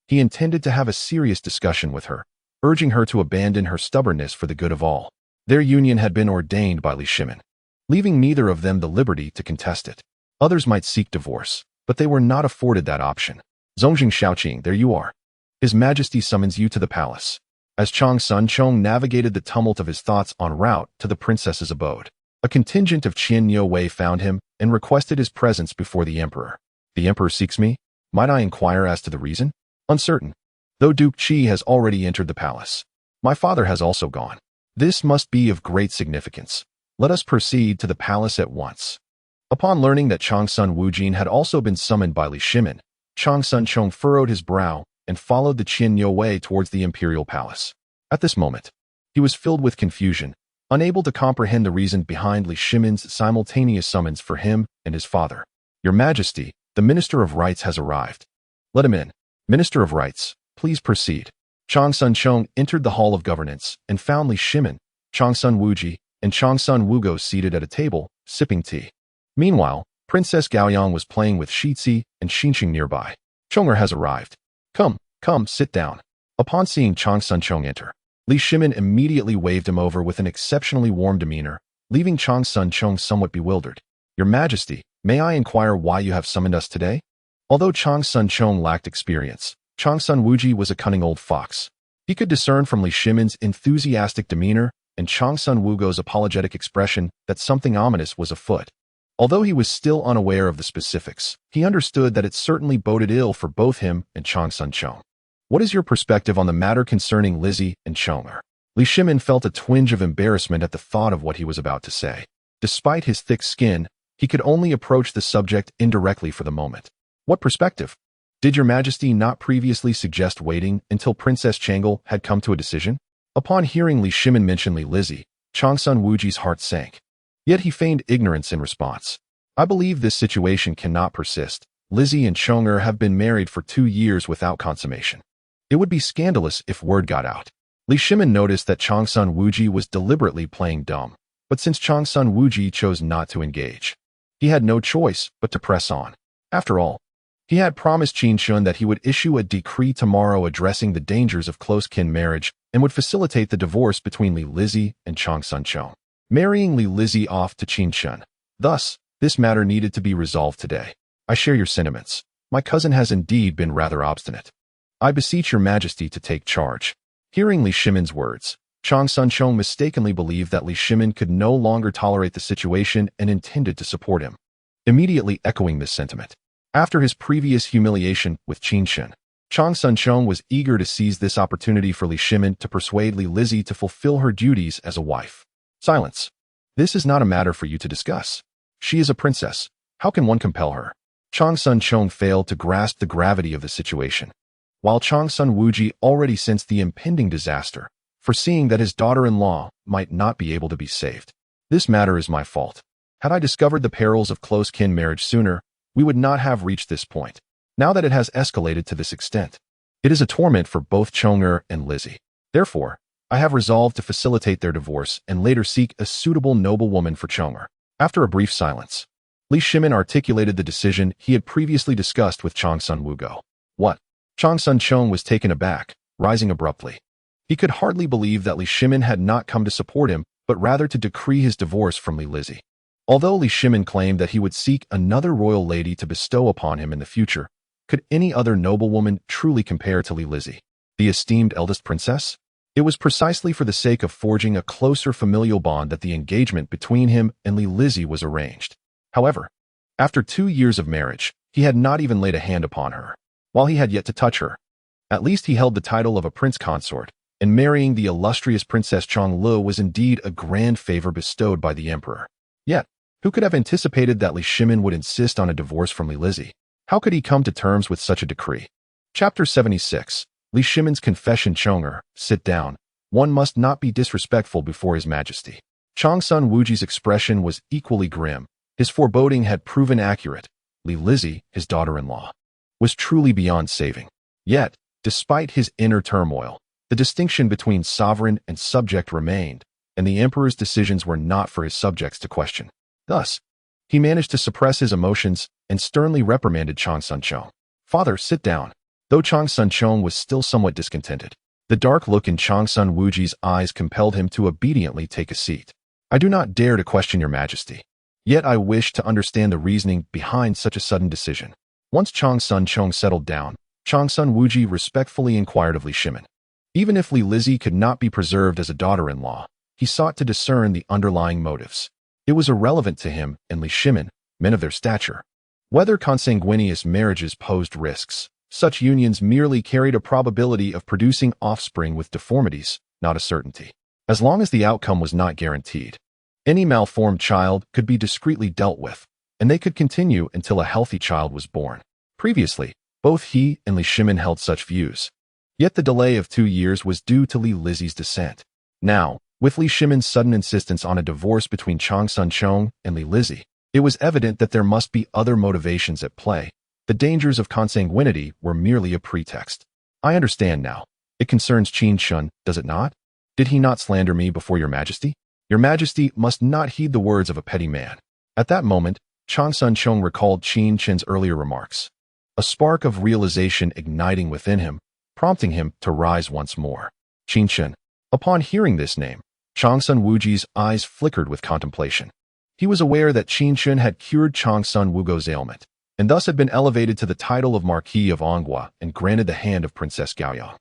He intended to have a serious discussion with her, urging her to abandon her stubbornness for the good of all. Their union had been ordained by Li Shimin, leaving neither of them the liberty to contest it. Others might seek divorce, but they were not afforded that option. Zongjing Shaoqing, there you are. His Majesty summons you to the palace. As Chang Sun Chong navigated the tumult of his thoughts en route to the princess's abode, a contingent of Qian Wei found him and requested his presence before the emperor. The emperor seeks me? Might I inquire as to the reason? Uncertain. Though Duke Qi has already entered the palace, my father has also gone. This must be of great significance. Let us proceed to the palace at once. Upon learning that Chang Sun Wujin had also been summoned by Li Shimin, Chang Sun Chong furrowed his brow and followed the Qian Wei towards the imperial palace. At this moment, he was filled with confusion, unable to comprehend the reason behind Li Shimin's simultaneous summons for him and his father. Your Majesty, the Minister of Rights has arrived. Let him in. Minister of Rights, please proceed. Chang Sun Chong entered the Hall of Governance and found Li Shimin, Chang Sun Wuji, and Chang Sun Wugo seated at a table, sipping tea. Meanwhile, Princess Gaoyang was playing with Shixi and Xinqing nearby. Chonger has arrived. Come, sit down. Upon seeing Chang Sun Chong enter, Li Shimin immediately waved him over with an exceptionally warm demeanor, leaving Chang Sun Chong somewhat bewildered. Your Majesty, may I inquire why you have summoned us today? Although Chang Sun Chong lacked experience, Chang Sun Wuji was a cunning old fox. He could discern from Li Shimin's enthusiastic demeanor and Chang Sun Wugo's apologetic expression that something ominous was afoot. Although he was still unaware of the specifics, he understood that it certainly boded ill for both him and Chang Sun-cheong. What is your perspective on the matter concerning Lizzie and Chong-er? Li Shimin felt a twinge of embarrassment at the thought of what he was about to say. Despite his thick skin, he could only approach the subject indirectly for the moment. What perspective? Did your majesty not previously suggest waiting until Princess Changle had come to a decision? Upon hearing Li Shimin mention Li Lizzie, Chang Sun Wuji's heart sank. Yet he feigned ignorance in response. I believe this situation cannot persist. Lizzie and Chong-er have been married for 2 years without consummation. It would be scandalous if word got out. Li Shimin noticed that Chang Sun Wuji was deliberately playing dumb, but since Chang Sun Wuji chose not to engage, he had no choice but to press on. After all, he had promised Qin Chen that he would issue a decree tomorrow addressing the dangers of close kin marriage and would facilitate the divorce between Li Lizzie and Chang Sun-cheong, marrying Li Lizzie off to Qin Chen. Thus, this matter needed to be resolved today. I share your sentiments. My cousin has indeed been rather obstinate. I beseech your majesty to take charge. Hearing Li Shimin's words, Chang Sun-cheong mistakenly believed that Li Shimin could no longer tolerate the situation and intended to support him, immediately echoing this sentiment. After his previous humiliation with Qin Chen, Chang Sun-cheong was eager to seize this opportunity for Li Shimin to persuade Li Lizzie to fulfill her duties as a wife. Silence. This is not a matter for you to discuss. She is a princess. How can one compel her? Chang Sun-cheong failed to grasp the gravity of the situation. While Chang Sun Wuji already sensed the impending disaster, foreseeing that his daughter-in-law might not be able to be saved. This matter is my fault. Had I discovered the perils of close kin marriage sooner, we would not have reached this point. Now that it has escalated to this extent, it is a torment for both Chong-er and Lizzie. Therefore, I have resolved to facilitate their divorce and later seek a suitable noblewoman for Chong-er. After a brief silence, Li Shimin articulated the decision he had previously discussed with Chang Sun Wugo. What? Chang Sun-cheong was taken aback, rising abruptly. He could hardly believe that Li Shimin had not come to support him, but rather to decree his divorce from Li Lizzie. Although Li Shimin claimed that he would seek another royal lady to bestow upon him in the future, could any other noblewoman truly compare to Li Lizzie, the esteemed eldest princess? It was precisely for the sake of forging a closer familial bond that the engagement between him and Li Lizzie was arranged. However, after 2 years of marriage, he had not even laid a hand upon her, while he had yet to touch her. At least he held the title of a prince consort, and marrying the illustrious Princess Chong Lu was indeed a grand favor bestowed by the emperor. Yet, who could have anticipated that Li Shimin would insist on a divorce from Li Lizzie? How could he come to terms with such a decree? Chapter 76. Li Shimin's confession. Chong-er, sit down. One must not be disrespectful before his majesty. Chang Sun Wuji's expression was equally grim. His foreboding had proven accurate. Li Lizzie, his daughter-in-law, was truly beyond saving. Yet, despite his inner turmoil, the distinction between sovereign and subject remained, and the emperor's decisions were not for his subjects to question. Thus, he managed to suppress his emotions and sternly reprimanded Chang Sun-cheong. Father, sit down. Though Chang Sun-cheong was still somewhat discontented, the dark look in Chang Sun Wuji's eyes compelled him to obediently take a seat. I do not dare to question your majesty. Yet I wish to understand the reasoning behind such a sudden decision. Once Chang Sun-cheong settled down, Chang Sun Wuji respectfully inquired of Li Shimin. Even if Li Lizzie could not be preserved as a daughter-in-law, he sought to discern the underlying motives. It was irrelevant to him and Li Shimin, men of their stature, whether consanguineous marriages posed risks. Such unions merely carried a probability of producing offspring with deformities, not a certainty. As long as the outcome was not guaranteed, any malformed child could be discreetly dealt with, and they could continue until a healthy child was born. Previously, both he and Li Shimin held such views. Yet the delay of 2 years was due to Li Lizzie's dissent. Now, with Li Shimin's sudden insistence on a divorce between Chang Sun-cheong and Li Lizzie, it was evident that there must be other motivations at play. The dangers of consanguinity were merely a pretext. I understand now. It concerns Qin Chen, does it not? Did he not slander me before your majesty? Your majesty must not heed the words of a petty man. At that moment, Chang Sun-cheong recalled Qin Chen's earlier remarks, a spark of realization igniting within him, prompting him to rise once more. Qin Chen. Upon hearing this name, Chang Sun Wuji's eyes flickered with contemplation. He was aware that Qin Chen had cured Chang Sun Wugo's ailment, and thus had been elevated to the title of Marquis of Anghua and granted the hand of Princess Gaoyang.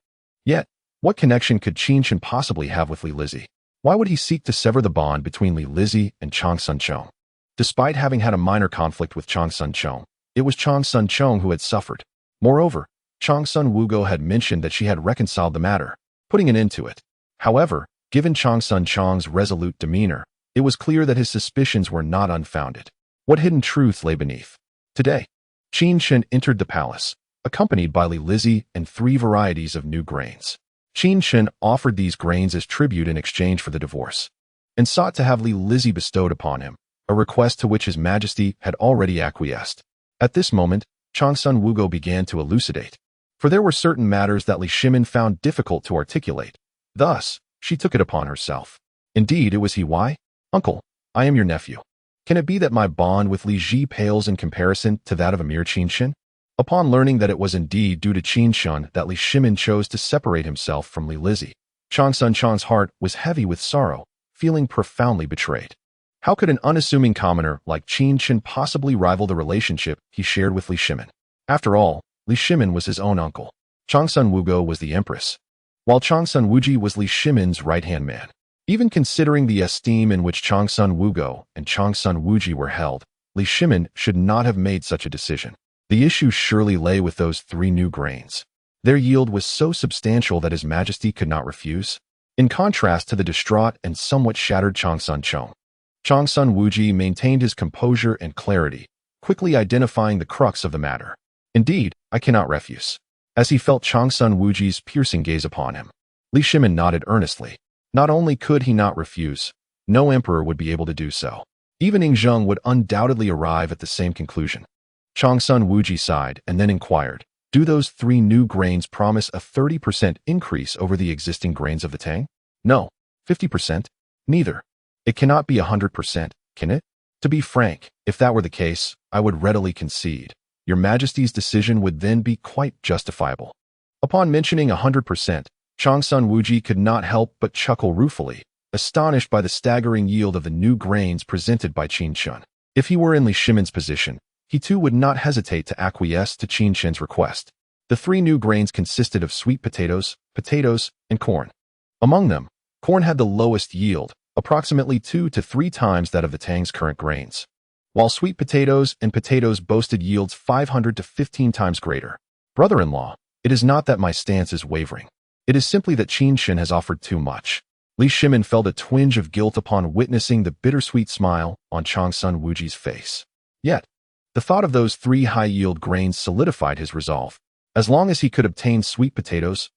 Yet, what connection could Qin Chen possibly have with Li Lizzie? Why would he seek to sever the bond between Li Lizzie and Chang Sun-cheong? Despite having had a minor conflict with Chang Sun Chong, it was Chang Sun Chong who had suffered. Moreover, Chang Sun Wugo had mentioned that she had reconciled the matter, putting an end to it. However, given Chang Sun Chong's resolute demeanor, it was clear that his suspicions were not unfounded. What hidden truth lay beneath? Today, Qin Chen entered the palace, accompanied by Li Lizzie and 3 varieties of new grains. Qin Chen offered these grains as tribute in exchange for the divorce, and sought to have Li Lizzie bestowed upon him, a request to which His Majesty had already acquiesced. At this moment, Chang Sun Wugo began to elucidate, for there were certain matters that Li Shimin found difficult to articulate. Thus, she took it upon herself. Indeed, it was he. Why? Uncle, I am your nephew. Can it be that my bond with Li Ji pales in comparison to that of a mere Qin Chen? Upon learning that it was indeed due to Qin Chen that Li Shimin chose to separate himself from Li Lizzie, Chang Sun Chong's heart was heavy with sorrow, feeling profoundly betrayed. How could an unassuming commoner like Qin Chen possibly rival the relationship he shared with Li Shimin? After all, Li Shimin was his own uncle. Chang Sun Wugo was the empress, while Chang Sun Wuji was Li Shimin's right-hand man. Even considering the esteem in which Chang Sun Wugo and Chang Sun Wuji were held, Li Shimin should not have made such a decision. The issue surely lay with those 3 new grains. Their yield was so substantial that His Majesty could not refuse. In contrast to the distraught and somewhat shattered Chang Sun Chong, Chang Sun Wuji maintained his composure and clarity, quickly identifying the crux of the matter. Indeed, I cannot refuse. As he felt Chang Sun Wuji's piercing gaze upon him, Li Shimin nodded earnestly. Not only could he not refuse, no emperor would be able to do so. Even Ing Zheng would undoubtedly arrive at the same conclusion. Chang Sun Wuji sighed and then inquired, do those 3 new grains promise a 30% increase over the existing grains of the Tang? No. 50%? Neither. It cannot be 100%, can it? To be frank, if that were the case, I would readily concede. Your Majesty's decision would then be quite justifiable. Upon mentioning 100%, Chang Sun Wuji could not help but chuckle ruefully, astonished by the staggering yield of the new grains presented by Qin Chen. If he were in Li Shimin's position, he too would not hesitate to acquiesce to Qin Chen's request. The 3 new grains consisted of sweet potatoes, and corn. Among them, corn had the lowest yield, approximately 2 to 3 times that of the Tang's current grains, while sweet potatoes and potatoes boasted yields 500 to 15 times greater. Brother-in-law, it is not that my stance is wavering. It is simply that Qin Chen has offered too much. Li Shimin felt a twinge of guilt upon witnessing the bittersweet smile on Chang Sun Wuji's face. Yet, the thought of those 3 high-yield grains solidified his resolve. As long as he could obtain sweet potatoes,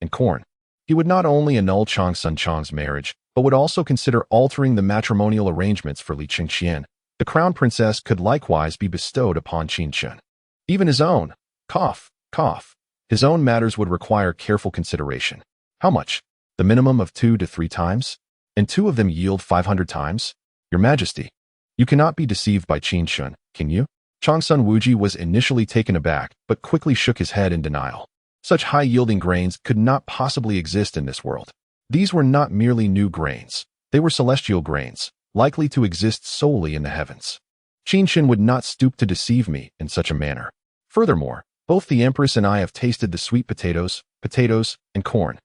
and corn, he would not only annul Chang Sun Chong's marriage, but would also consider altering the matrimonial arrangements for Li Qingqian. The crown princess could likewise be bestowed upon Qin Chen. Even his own, his own matters would require careful consideration. How much? The minimum of 2 to 3 times? And 2 of them yield 500 times? Your Majesty, you cannot be deceived by Qin Chen, can you? Chang Sun Wuji was initially taken aback, but quickly shook his head in denial. Such high-yielding grains could not possibly exist in this world. These were not merely new grains. They were celestial grains, likely to exist solely in the heavens. Qin Chen would not stoop to deceive me in such a manner. Furthermore, both the Empress and I have tasted the sweet potatoes, and corn,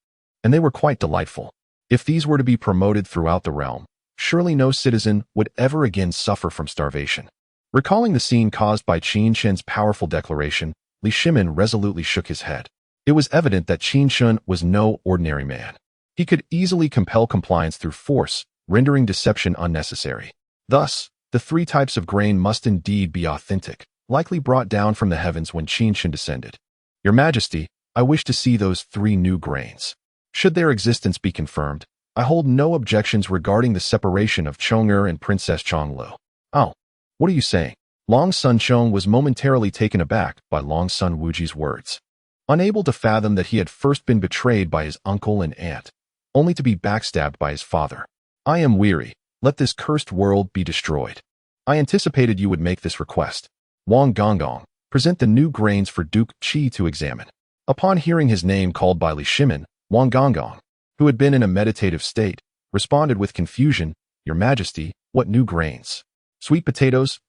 and they were quite delightful. If these were to be promoted throughout the realm, surely no citizen would ever again suffer from starvation. Recalling the scene caused by Qin Chen's powerful declaration, Li Shimin resolutely shook his head. It was evident that Qin Chen was no ordinary man. He could easily compel compliance through force, rendering deception unnecessary. Thus, the 3 types of grain must indeed be authentic, likely brought down from the heavens when Qin Chen descended. Your Majesty, I wish to see those 3 new grains. Should their existence be confirmed, I hold no objections regarding the separation of Chong'er and Princess Chonglu. Oh, what are you saying? Long Sun Chong was momentarily taken aback by Long Sun Wuji's words. Unable to fathom that he had first been betrayed by his uncle and aunt, only to be backstabbed by his father. I am weary. Let this cursed world be destroyed. I anticipated you would make this request. Wang Gonggong, present the new grains for Duke Qi to examine. Upon hearing his name called by Li Shimin, Wang Gonggong, who had been in a meditative state, responded with confusion, Your Majesty, what new grains? Sweet potatoes,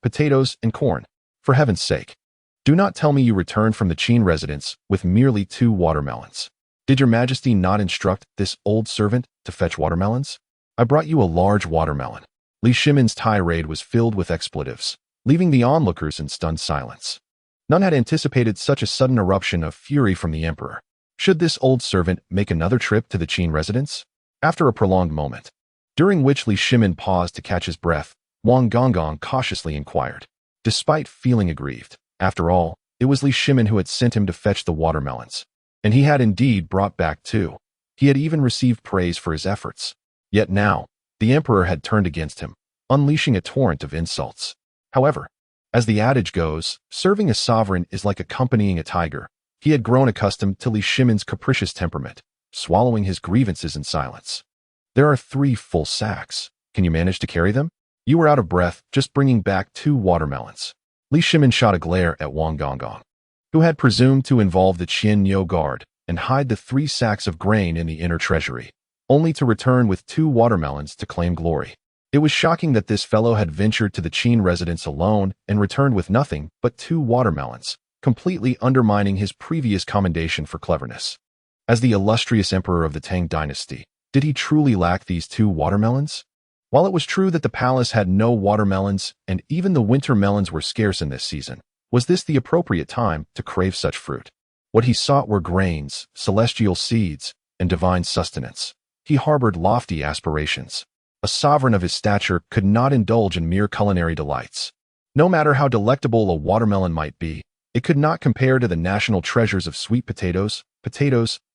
and corn. For heaven's sake, do not tell me you returned from the Qin residence with merely 2 watermelons. Did your Majesty not instruct this old servant to fetch watermelons? I brought you a large watermelon. Li Shimin's tirade was filled with expletives, leaving the onlookers in stunned silence. None had anticipated such a sudden eruption of fury from the emperor. Should this old servant make another trip to the Qin residence? After a prolonged moment, during which Li Shimin paused to catch his breath, Wang Gonggong cautiously inquired. Despite feeling aggrieved, after all, it was Li Shimin who had sent him to fetch the watermelons. And he had indeed brought back two. He had even received praise for his efforts. Yet now, the emperor had turned against him, unleashing a torrent of insults. However, as the adage goes, serving a sovereign is like accompanying a tiger. He had grown accustomed to Li Shimin's capricious temperament, swallowing his grievances in silence. There are 3 full sacks. Can you manage to carry them? You were out of breath just bringing back 2 watermelons. Li Shimin shot a glare at Wang Gonggong, who had presumed to involve the Qin Yo guard and hide the 3 sacks of grain in the inner treasury, only to return with 2 watermelons to claim glory. It was shocking that this fellow had ventured to the Qin residence alone and returned with nothing but 2 watermelons, completely undermining his previous commendation for cleverness. As the illustrious emperor of the Tang Dynasty, did he truly lack these 2 watermelons? While it was true that the palace had no watermelons and even the winter melons were scarce in this season, was this the appropriate time to crave such fruit? What he sought were grains, celestial seeds, and divine sustenance. He harbored lofty aspirations. A sovereign of his stature could not indulge in mere culinary delights. No matter how delectable a watermelon might be, it could not compare to the national treasures of sweet potatoes,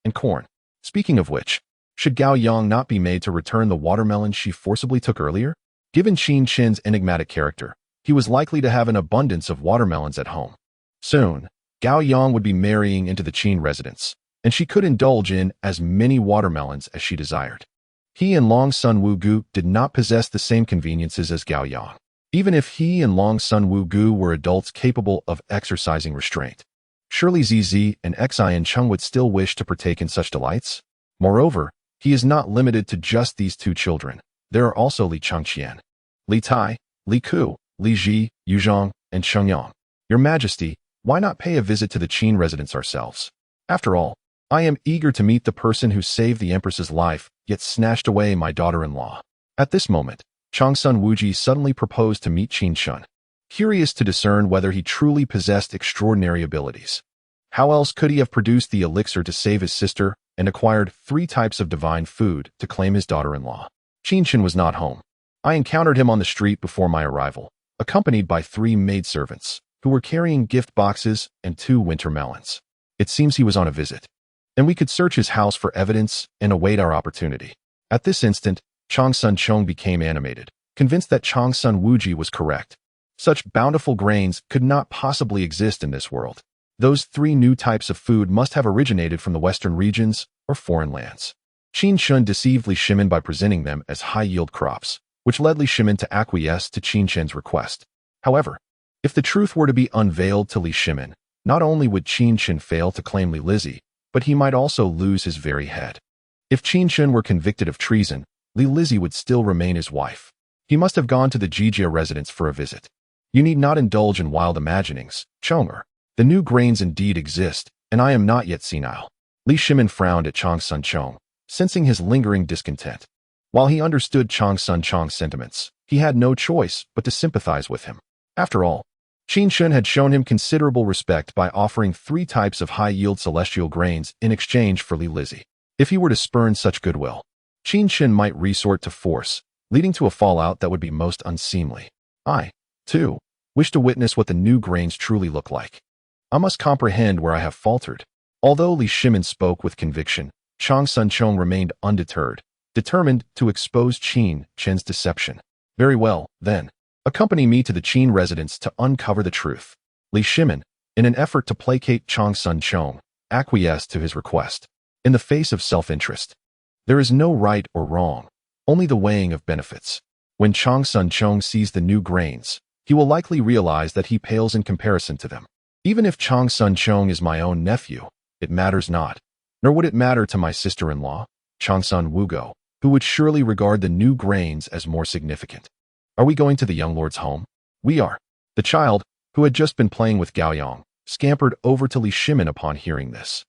and corn. Speaking of which, should Gao Yang not be made to return the watermelon she forcibly took earlier? Given Qin Chen's enigmatic character, he was likely to have an abundance of watermelons at home. Soon, Gao Yang would be marrying into the Qin residence, and she could indulge in as many watermelons as she desired. He and Long Sun Wugu did not possess the same conveniences as Gao Yang, even if he and Long Sun Wugu were adults capable of exercising restraint. Surely Zizi and Xian Cheng would still wish to partake in such delights. Moreover, he is not limited to just these 2 children. There are also Li Changqian, Li Tai, Li Ku, Li Ji, Yu Zhang, and Chengyang. Your Majesty, why not pay a visit to the Qin residence ourselves? After all, I am eager to meet the person who saved the empress's life, yet snatched away my daughter-in-law. At this moment, Changsun Wuji suddenly proposed to meet Qin Chen, curious to discern whether he truly possessed extraordinary abilities. How else could he have produced the elixir to save his sister and acquired 3 types of divine food to claim his daughter-in-law? Qin Chen was not home. I encountered him on the street before my arrival, accompanied by 3 maidservants, who were carrying gift boxes and 2 winter melons. It seems he was on a visit, and we could search his house for evidence and await our opportunity. At this instant, Changsun Chong became animated, convinced that Changsun Wuji was correct. Such bountiful grains could not possibly exist in this world. Those 3 new types of food must have originated from the western regions or foreign lands. Qin Chen deceived Li Shimin by presenting them as high-yield crops, which led Li Shimin to acquiesce to Qin Chen's request. However, if the truth were to be unveiled to Li Shimin, not only would Qin Chen fail to claim Li Lizzie, but he might also lose his very head. If Qin Chen were convicted of treason, Li Lizzie would still remain his wife. He must have gone to the Jijia residence for a visit. You need not indulge in wild imaginings, Chonger. The new grains indeed exist, and I am not yet senile. Li Shimin frowned at Changsun Chong, sensing his lingering discontent. While he understood Changsun Chong's sentiments, he had no choice but to sympathize with him. After all, Qin Chen had shown him considerable respect by offering 3 types of high-yield celestial grains in exchange for Li Lizzie. If he were to spurn such goodwill, Qin Chen might resort to force, leading to a fallout that would be most unseemly. I, too, wish to witness what the new grains truly look like. I must comprehend where I have faltered. Although Li Shimin spoke with conviction, Changsun Chong remained undeterred, determined to expose Qin Chen's deception. Very well, then. Accompany me to the Qin residence to uncover the truth. Li Shimin, in an effort to placate Changsun Chong, acquiesced to his request. In the face of self-interest, there is no right or wrong, only the weighing of benefits. When Changsun Chong sees the new grains, he will likely realize that he pales in comparison to them. Even if Changsun Chong is my own nephew, it matters not, nor would it matter to my sister-in-law, Changsun Wugo, who would surely regard the new grains as more significant. Are we going to the young lord's home? We are. The child, who had just been playing with Gao Yang, scampered over to Li Shimin upon hearing this.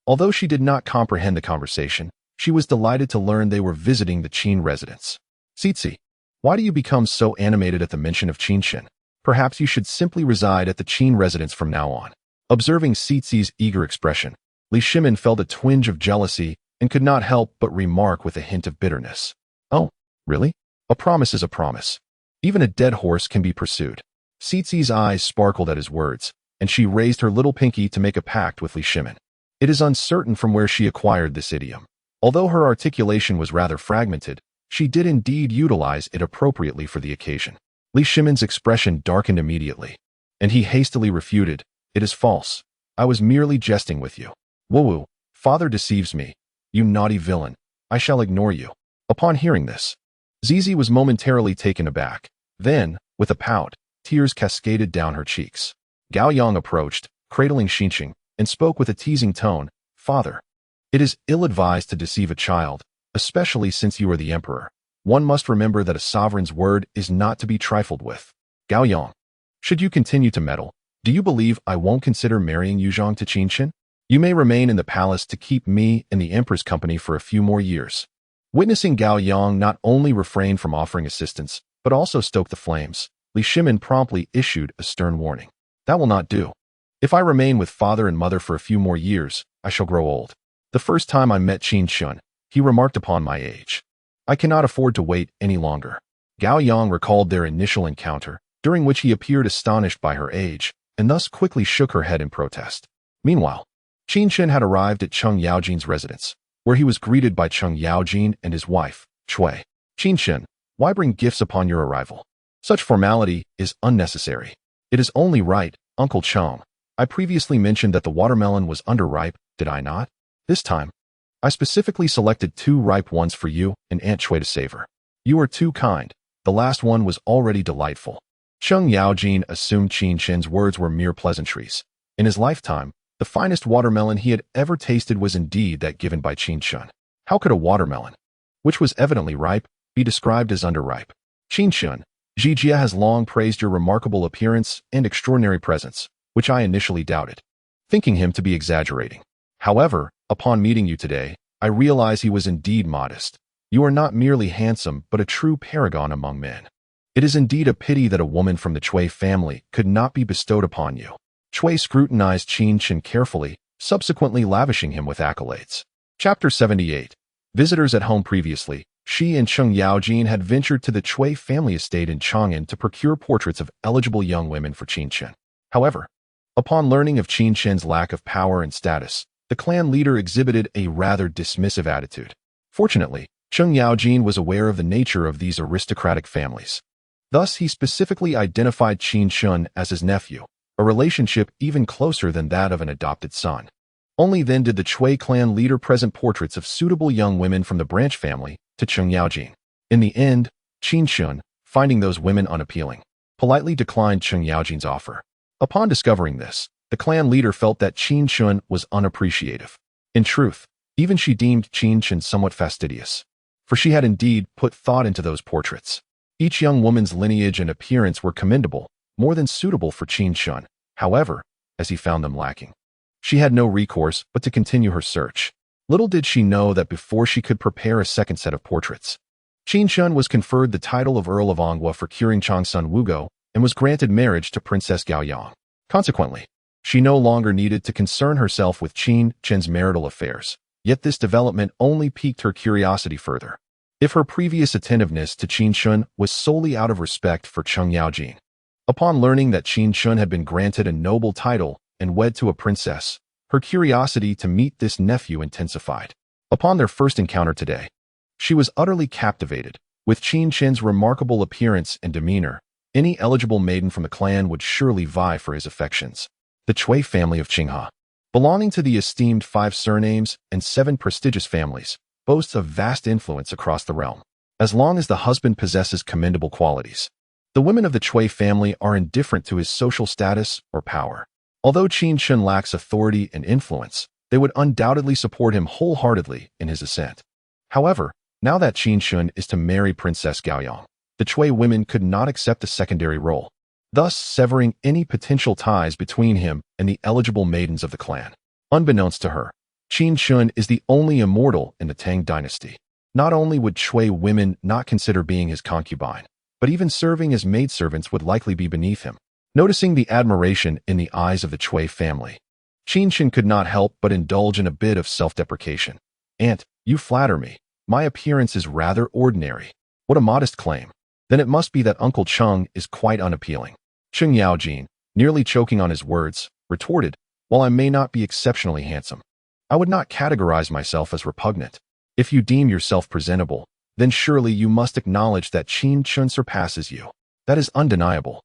Although she did not comprehend the conversation, she was delighted to learn they were visiting the Qin residence. Syste, Why do you become so animated at the mention of Qin Chen? Perhaps you should simply reside at the Qin residence from now on. Observing Syste's eager expression, Li Shimin felt a twinge of jealousy and could not help but remark with a hint of bitterness. Oh, really? A promise is a promise. Even a dead horse can be pursued. Syste's eyes sparkled at his words, and she raised her little pinky to make a pact with Li Shimin. It is uncertain from where she acquired this idiom. Although her articulation was rather fragmented, she did indeed utilize it appropriately for the occasion. Li Shimin's expression darkened immediately, and he hastily refuted, "It is false. I was merely jesting with you." "Woo-woo, father deceives me. You naughty villain. I shall ignore you." Upon hearing this, Zizi was momentarily taken aback. Then, with a pout, tears cascaded down her cheeks. Gao Yang approached, cradling Xinqing, and spoke with a teasing tone, "Father, it is ill-advised to deceive a child, especially since you are the emperor. One must remember that a sovereign's word is not to be trifled with." "Gao Yang, should you continue to meddle, do you believe I won't consider marrying Yuzhong to Qin Chen? You may remain in the palace to keep me in the emperor's company for a few more years." Witnessing Gao Yang not only refrain from offering assistance, but also stoke the flames, Li Shimin promptly issued a stern warning. "That will not do. If I remain with father and mother for a few more years, I shall grow old. The first time I met Qin Chen, he remarked upon my age. I cannot afford to wait any longer." Gao Yang recalled their initial encounter, during which he appeared astonished by her age, and thus quickly shook her head in protest. Meanwhile, Qin Chen had arrived at Cheng Yaojin's residence, where he was greeted by Cheng Yaojin and his wife, Cui. "Qin Chen, why bring gifts upon your arrival? Such formality is unnecessary. It is only right, Uncle Cheng. I previously mentioned that the watermelon was underripe, did I not? This time, I specifically selected 2 ripe ones for you and Aunt Cui to savor. You are too kind. The last one was already delightful." Cheng Yaojin assumed Qin Chen's words were mere pleasantries. In his lifetime, the finest watermelon he had ever tasted was indeed that given by Qin Chen. How could a watermelon, which was evidently ripe, be described as underripe? "Qin Chen, Zhijia has long praised your remarkable appearance and extraordinary presence, which I initially doubted, thinking him to be exaggerating. However, upon meeting you today, I realize he was indeed modest. You are not merely handsome, but a true paragon among men. It is indeed a pity that a woman from the Cui family could not be bestowed upon you." Cui scrutinized Qin Chen carefully, subsequently lavishing him with accolades. Chapter 78. Visitors at home. Previously, she and Cheng Yaojin had ventured to the Cui family estate in Chang'an to procure portraits of eligible young women for Qin Chen. However, upon learning of Qin Chen's lack of power and status, the clan leader exhibited a rather dismissive attitude. Fortunately, Cheng Yaojin was aware of the nature of these aristocratic families. Thus, he specifically identified Qin Chen as his nephew, a relationship even closer than that of an adopted son. Only then did the Cui clan leader present portraits of suitable young women from the branch family to Cheng Yaojin. In the end, Qin Chen, finding those women unappealing, politely declined Cheng Yaojin's offer. Upon discovering this, the clan leader felt that Qin Chen was unappreciative. In truth, even she deemed Qin Chen somewhat fastidious, for she had indeed put thought into those portraits. Each young woman's lineage and appearance were commendable, more than suitable for Qin Chen. However, as he found them lacking, she had no recourse but to continue her search. Little did she know that before she could prepare a second set of portraits, Qin Chen was conferred the title of Earl of Anghua for curing Changsun Wugo and was granted marriage to Princess Gao Yang. Consequently, she no longer needed to concern herself with Qin Chen's marital affairs. Yet this development only piqued her curiosity further. If her previous attentiveness to Qin Chen was solely out of respect for Cheng Yaojin, upon learning that Qin Chen had been granted a noble title and wed to a princess, her curiosity to meet this nephew intensified. Upon their first encounter today, she was utterly captivated. With Qin Chen's remarkable appearance and demeanor, any eligible maiden from the clan would surely vie for his affections. The Cui family of Qinghe, belonging to the esteemed 5 surnames and 7 prestigious families, boasts of vast influence across the realm, as long as the husband possesses commendable qualities. The women of the Cui family are indifferent to his social status or power. Although Qin Chen lacks authority and influence, they would undoubtedly support him wholeheartedly in his ascent. However, now that Qin Chen is to marry Princess Gao Yang, the Cui women could not accept a secondary role, thus severing any potential ties between him and the eligible maidens of the clan. Unbeknownst to her, Qin Chen is the only immortal in the Tang Dynasty. Not only would Chui women not consider being his concubine, but even serving as maidservants would likely be beneath him. Noticing the admiration in the eyes of the Chui family, Qin Chen could not help but indulge in a bit of self-deprecation. "Aunt, you flatter me. My appearance is rather ordinary." What a modest claim. Then it must be that Uncle Cheng is quite unappealing. Cheng Yaojin, nearly choking on his words, retorted, "While I may not be exceptionally handsome, I would not categorize myself as repugnant. If you deem yourself presentable, then surely you must acknowledge that Qin Chen surpasses you. That is undeniable.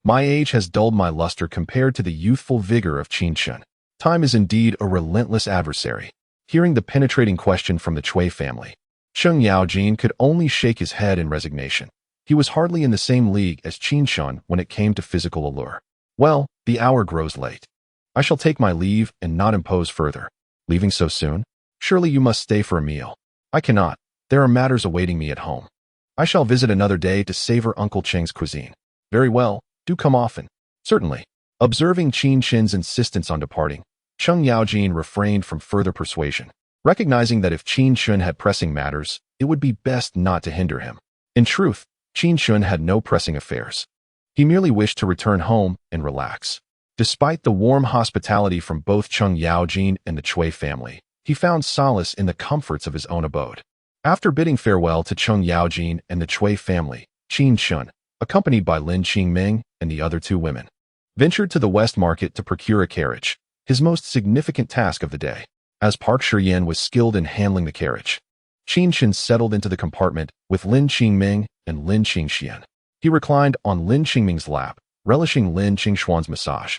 My age has dulled my luster compared to the youthful vigor of Qin Chen. Time is indeed a relentless adversary." Hearing the penetrating question from the Chui family, Cheng Yaojin could only shake his head in resignation. He was hardly in the same league as Qin Chen when it came to physical allure. "Well, the hour grows late. I shall take my leave and not impose further." "Leaving so soon? Surely you must stay for a meal." "I cannot. There are matters awaiting me at home. I shall visit another day to savor Uncle Cheng's cuisine." "Very well. Do come often." "Certainly." Observing Qin Chen's insistence on departing, Cheng Yaojin refrained from further persuasion, recognizing that if Qin Chen had pressing matters, it would be best not to hinder him. In truth, Qin Chen had no pressing affairs. He merely wished to return home and relax. Despite the warm hospitality from both Cheng Yaojin and the Chui family, he found solace in the comforts of his own abode. After bidding farewell to Cheng Yaojin and the Chui family, Qin Chen, accompanied by Lin Qingming and the other two women, ventured to the West Market to procure a carriage, his most significant task of the day, as Park Shiyan was skilled in handling the carriage. Qin Chen settled into the compartment with Lin Qingming and Lin Qingxian. He reclined on Lin Qingming's lap, relishing Lin Qingshuan's massage,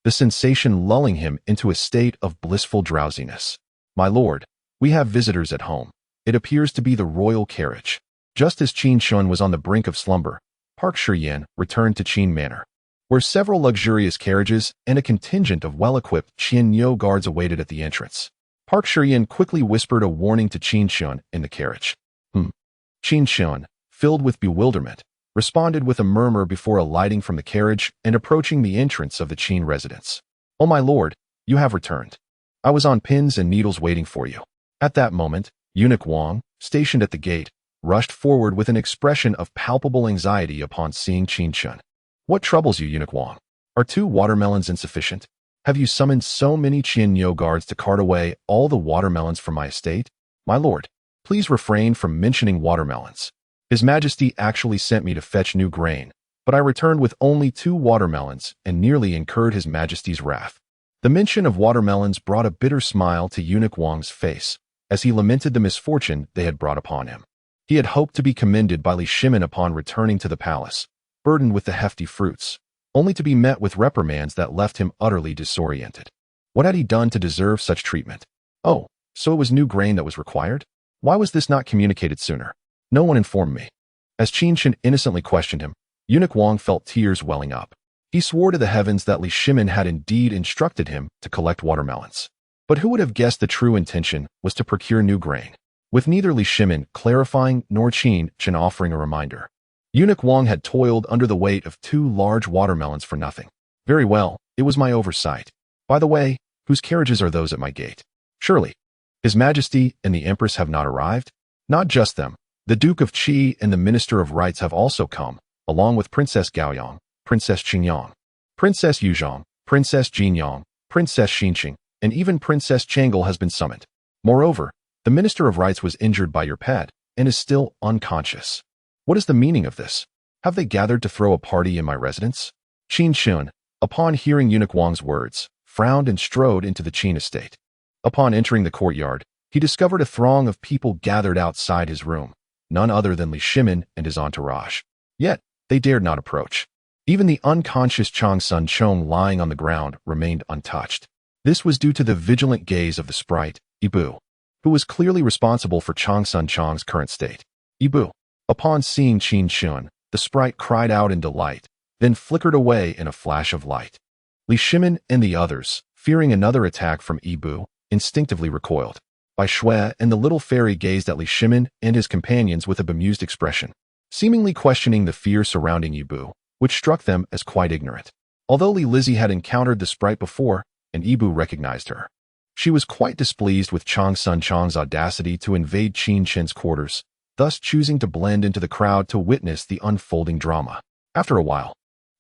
the sensation lulling him into a state of blissful drowsiness. "My lord, we have visitors at home. It appears to be the royal carriage." Just as Qin Chen was on the brink of slumber, Park Shiyan returned to Qin Manor, where several luxurious carriages and a contingent of well-equipped Qianyo guards awaited at the entrance. Park Shiyan quickly whispered a warning to Qin Chen in the carriage. Qin Chen, filled with bewilderment, responded with a murmur before alighting from the carriage and approaching the entrance of the Qin residence. "Oh my lord, you have returned. I was on pins and needles waiting for you." At that moment, Eunuch Wang, stationed at the gate, rushed forward with an expression of palpable anxiety upon seeing Qin Chen. "What troubles you, Eunuch Wang? Are 2 watermelons insufficient? Have you summoned so many Qianyo guards to cart away all the watermelons from my estate?" "My lord, please refrain from mentioning watermelons. His Majesty actually sent me to fetch new grain, but I returned with only 2 watermelons and nearly incurred His Majesty's wrath." The mention of watermelons brought a bitter smile to Eunuch Wang's face, as he lamented the misfortune they had brought upon him. He had hoped to be commended by Li Shimin upon returning to the palace, burdened with the hefty fruits, only to be met with reprimands that left him utterly disoriented. What had he done to deserve such treatment? Oh, so it was new grain that was required? Why was this not communicated sooner? No one informed me. As Qin Chen innocently questioned him, Eunuch Wang felt tears welling up. He swore to the heavens that Li Shimin had indeed instructed him to collect watermelons. But who would have guessed the true intention was to procure new grain, with neither Li Shimin clarifying nor Qin Chen offering a reminder. Eunuch Wang had toiled under the weight of 2 large watermelons for nothing. "Very well, it was my oversight. By the way, whose carriages are those at my gate? Surely, His Majesty and the Empress have not arrived?" "Not just them. The Duke of Qi and the Minister of Rites have also come, along with Princess Gaoyang, Princess Qingyang, Princess Yuzhong, Princess Jinyang, Princess Xinqing, and even Princess Changle has been summoned. Moreover, the Minister of Rites was injured by your pet and is still unconscious. What is the meaning of this? Have they gathered to throw a party in my residence?" Qin Chen, upon hearing Eunuch Wang's words, frowned and strode into the Qin estate. Upon entering the courtyard, he discovered a throng of people gathered outside his room, none other than Li Shimin and his entourage. Yet, they dared not approach. Even the unconscious Chang Sun Chong lying on the ground remained untouched. This was due to the vigilant gaze of the sprite, Ibu, who was clearly responsible for Chang Sun Chong's current state. Ibu. Upon seeing Qin Chen, the sprite cried out in delight, then flickered away in a flash of light. Li Shimin and the others, fearing another attack from Ibu, instinctively recoiled. Bai Shui and the little fairy gazed at Li Shimin and his companions with a bemused expression, seemingly questioning the fear surrounding Ibu, which struck them as quite ignorant. Although Li Lizzie had encountered the sprite before, and Ibu recognized her, She was quite displeased with Chang Sun Chang's audacity to invade Qin Chen's quarters, thus choosing to blend into the crowd to witness the unfolding drama. After a while,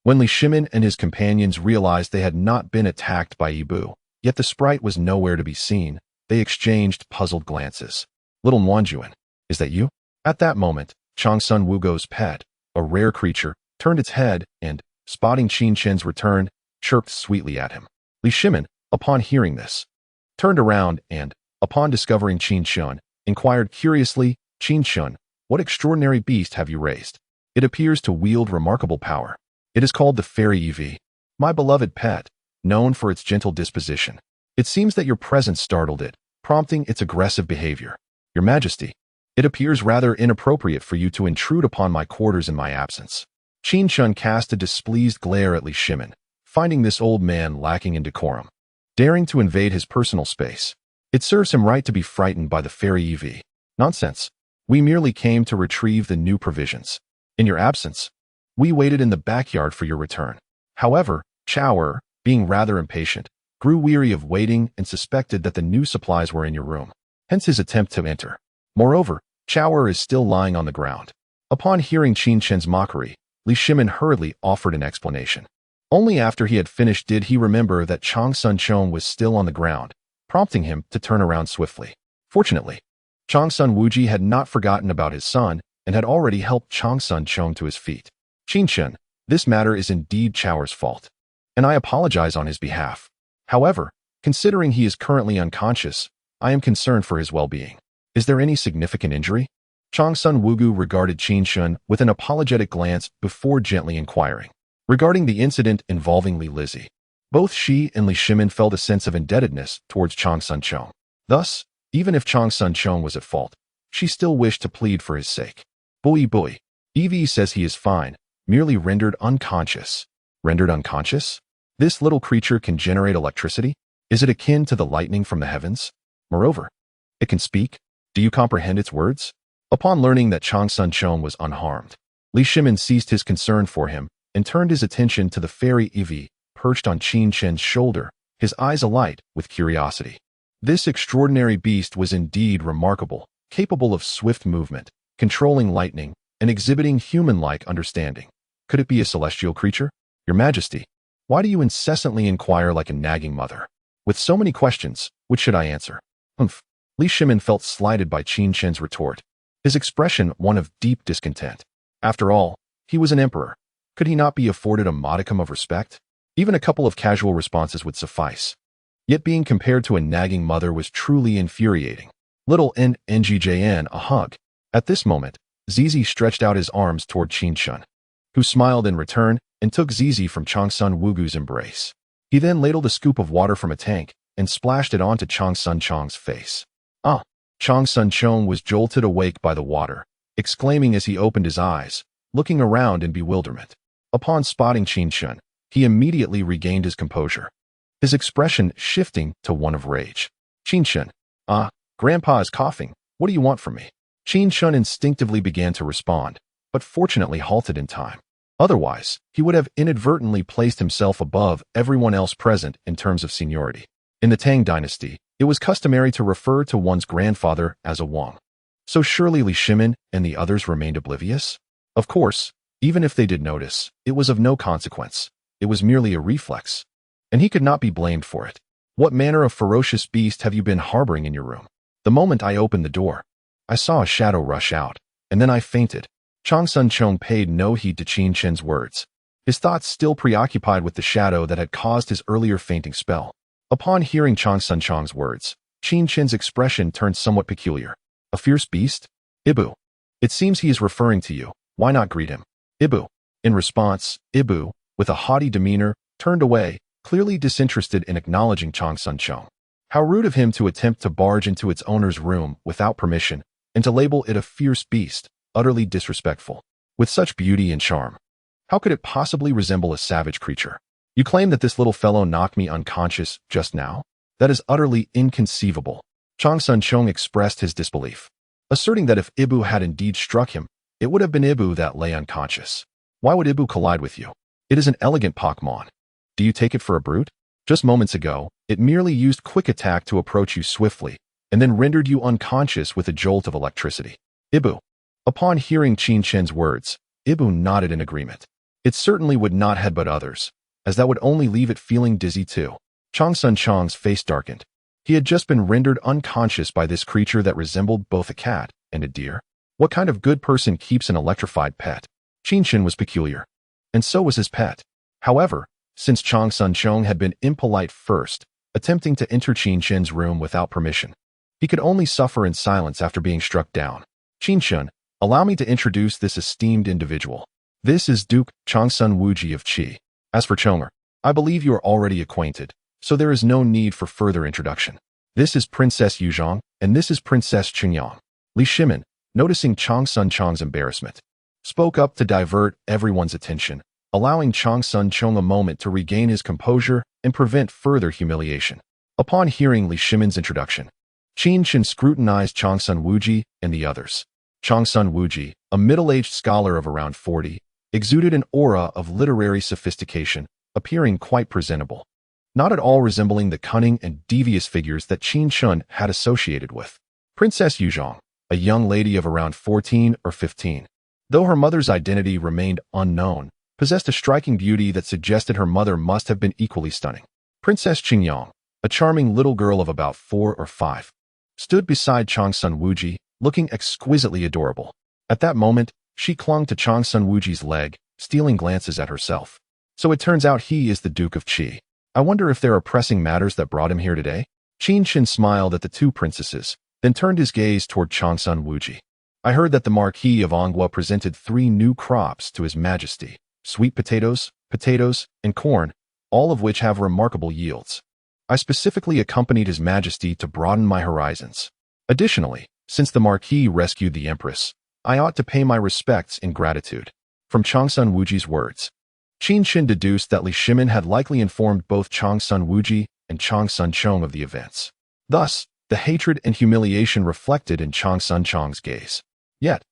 when Li Shimin and his companions realized they had not been attacked by Yibu, yet the sprite was nowhere to be seen, they exchanged puzzled glances. "Little Nguanjuan, is that you?" At that moment, Chang Sun Wugo's pet, a rare creature, turned its head and, spotting Qin Chen's return, chirped sweetly at him. Li Shimin, upon hearing this, turned around and, upon discovering Qin Chen, inquired curiously, "Qin Chen, what extraordinary beast have you raised? It appears to wield remarkable power." "It is called the fairy Ev, my beloved pet, known for its gentle disposition. It seems that your presence startled it, prompting its aggressive behavior. Your Majesty, it appears rather inappropriate for you to intrude upon my quarters in my absence." Qin Chen cast a displeased glare at Li Shimin, finding this old man lacking in decorum, daring to invade his personal space. "It serves him right to be frightened by the fairy Ev. Nonsense. We merely came to retrieve the new provisions. In your absence, we waited in the backyard for your return." However, Chao, being rather impatient, grew weary of waiting and suspected that the new supplies were in your room, hence his attempt to enter. Moreover, Chao is still lying on the ground. Upon hearing Qin Chen's mockery, Li Shimin hurriedly offered an explanation. Only after he had finished did he remember that Chang Sun Chong was still on the ground, prompting him to turn around swiftly. Fortunately, Chang Sun Wuji had not forgotten about his son and had already helped Chang Sun Chong to his feet. "Qin Chen, this matter is indeed Chao's fault, and I apologize on his behalf. However, considering he is currently unconscious, I am concerned for his well-being. Is there any significant injury?" Chang Sun Wugu regarded Qin Chen with an apologetic glance before gently inquiring. Regarding the incident involving Li Lizzie, both she and Li Shimin felt a sense of indebtedness towards Chang Sun Chong. Thus, even if Chang Sun Chong was at fault, she still wished to plead for his sake. Boy, Evie says he is fine, merely rendered unconscious." Rendered unconscious? This little creature can generate electricity? Is it akin to the lightning from the heavens? Moreover, it can speak? Do you comprehend its words? Upon learning that Chang Sun Chong was unharmed, Li Shimin ceased his concern for him and turned his attention to the fairy Evie, perched on Qin Chen's shoulder, his eyes alight with curiosity. This extraordinary beast was indeed remarkable, capable of swift movement, controlling lightning, and exhibiting human-like understanding. Could it be a celestial creature? "Your Majesty, why do you incessantly inquire like a nagging mother? With so many questions, which should I answer?" "Humph." Li Shimin felt slighted by Qin Chen's retort, his expression one of deep discontent. After all, he was an emperor. Could he not be afforded a modicum of respect? Even a couple of casual responses would suffice. Yet being compared to a nagging mother was truly infuriating. Little NGJN, a hug. At this moment, Zizi stretched out his arms toward Qin Chen, who smiled in return and took Zizi from Chang Sun Wugu's embrace. He then ladled a scoop of water from a tank and splashed it onto Chang Sun Chong's face. "Ah!" Chang Sun Chong was jolted awake by the water, exclaiming as he opened his eyes, looking around in bewilderment. Upon spotting Qin Chen, he immediately regained his composure, his expression shifting to one of rage. "Qin Chen, Grandpa is coughing. What do you want from me?" Qin Chen instinctively began to respond, but fortunately halted in time. Otherwise, he would have inadvertently placed himself above everyone else present in terms of seniority. In the Tang Dynasty, it was customary to refer to one's grandfather as a Wang. So surely Li Shimin and the others remained oblivious? Of course, even if they did notice, it was of no consequence. It was merely a reflex, and he could not be blamed for it. "What manner of ferocious beast have you been harboring in your room?" "The moment I opened the door, I saw a shadow rush out, and then I fainted." Chang Sun Chong paid no heed to Qin Chen's words, his thoughts still preoccupied with the shadow that had caused his earlier fainting spell. Upon hearing Chang Sun Chong's words, Qin Chen's expression turned somewhat peculiar. "A fierce beast? Ibu. It seems he is referring to you. Why not greet him?" "Ibu." In response, Ibu, with a haughty demeanor, turned away, clearly disinterested in acknowledging Chang Sun Chong. How rude of him to attempt to barge into its owner's room without permission and to label it a fierce beast, utterly disrespectful. With such beauty and charm, how could it possibly resemble a savage creature? "You claim that this little fellow knocked me unconscious just now? That is utterly inconceivable." Chang Sun Chong expressed his disbelief, asserting that if Ibu had indeed struck him, it would have been Ibu that lay unconscious. "Why would Ibu collide with you? It is an elegant Pokemon. Do you take it for a brute? Just moments ago, It merely used quick attack to approach you swiftly, and then rendered you unconscious with a jolt of electricity. Ibu. Upon hearing Qin Chen's words, Ibu nodded in agreement. It certainly would not headbutt others, as that would only leave it feeling dizzy too. Changsun Chang's face darkened. He had just been rendered unconscious by this creature that resembled both a cat and a deer. What kind of good person keeps an electrified pet? Qin Chen was peculiar, and so was his pet. However, since Changsun Chang had been impolite first, attempting to enter Qin Chen's room without permission, he could only suffer in silence after being struck down. Qin Chen, allow me to introduce this esteemed individual. This is Duke Changsun Wuji of Qi. As for Chonger, I believe you are already acquainted, so there is no need for further introduction. This is Princess Yuzhong, and this is Princess Qingyang. Li Shimin, noticing Changsun Chang's embarrassment, spoke up to divert everyone's attention, allowing Changsun Chang a moment to regain his composure and prevent further humiliation. Upon hearing Li Shimin's introduction, Qin Chen scrutinized Changsun Wuji and the others. Changsun Wuji, a middle-aged scholar of around 40, exuded an aura of literary sophistication, appearing quite presentable, not at all resembling the cunning and devious figures that Qin Chen had associated with. Princess Yuzhong, a young lady of around 14 or 15, though her mother's identity remained unknown, possessed a striking beauty that suggested her mother must have been equally stunning. Princess Qingyang, a charming little girl of about 4 or 5, stood beside Changsun Wuji, looking exquisitely adorable. At that moment, she clung to Changsun Wuji's leg, stealing glances at herself. So it turns out he is the Duke of Qi. I wonder if there are pressing matters that brought him here today? Qin Chen smiled at the two princesses, then turned his gaze toward Changsun Wuji. I heard that the Marquis of Anghua presented 3 new crops to His Majesty: sweet potatoes, and corn, all of which have remarkable yields. I specifically accompanied His Majesty to broaden my horizons. Additionally, since the Marquis rescued the Empress, I ought to pay my respects in gratitude. From Changsun Wuji's words, Qin Chen deduced that Li Shimin had likely informed both Changsun Wuji and Changsun Chang of the events. Thus, the hatred and humiliation reflected in Changsun Chang's gaze. Yet,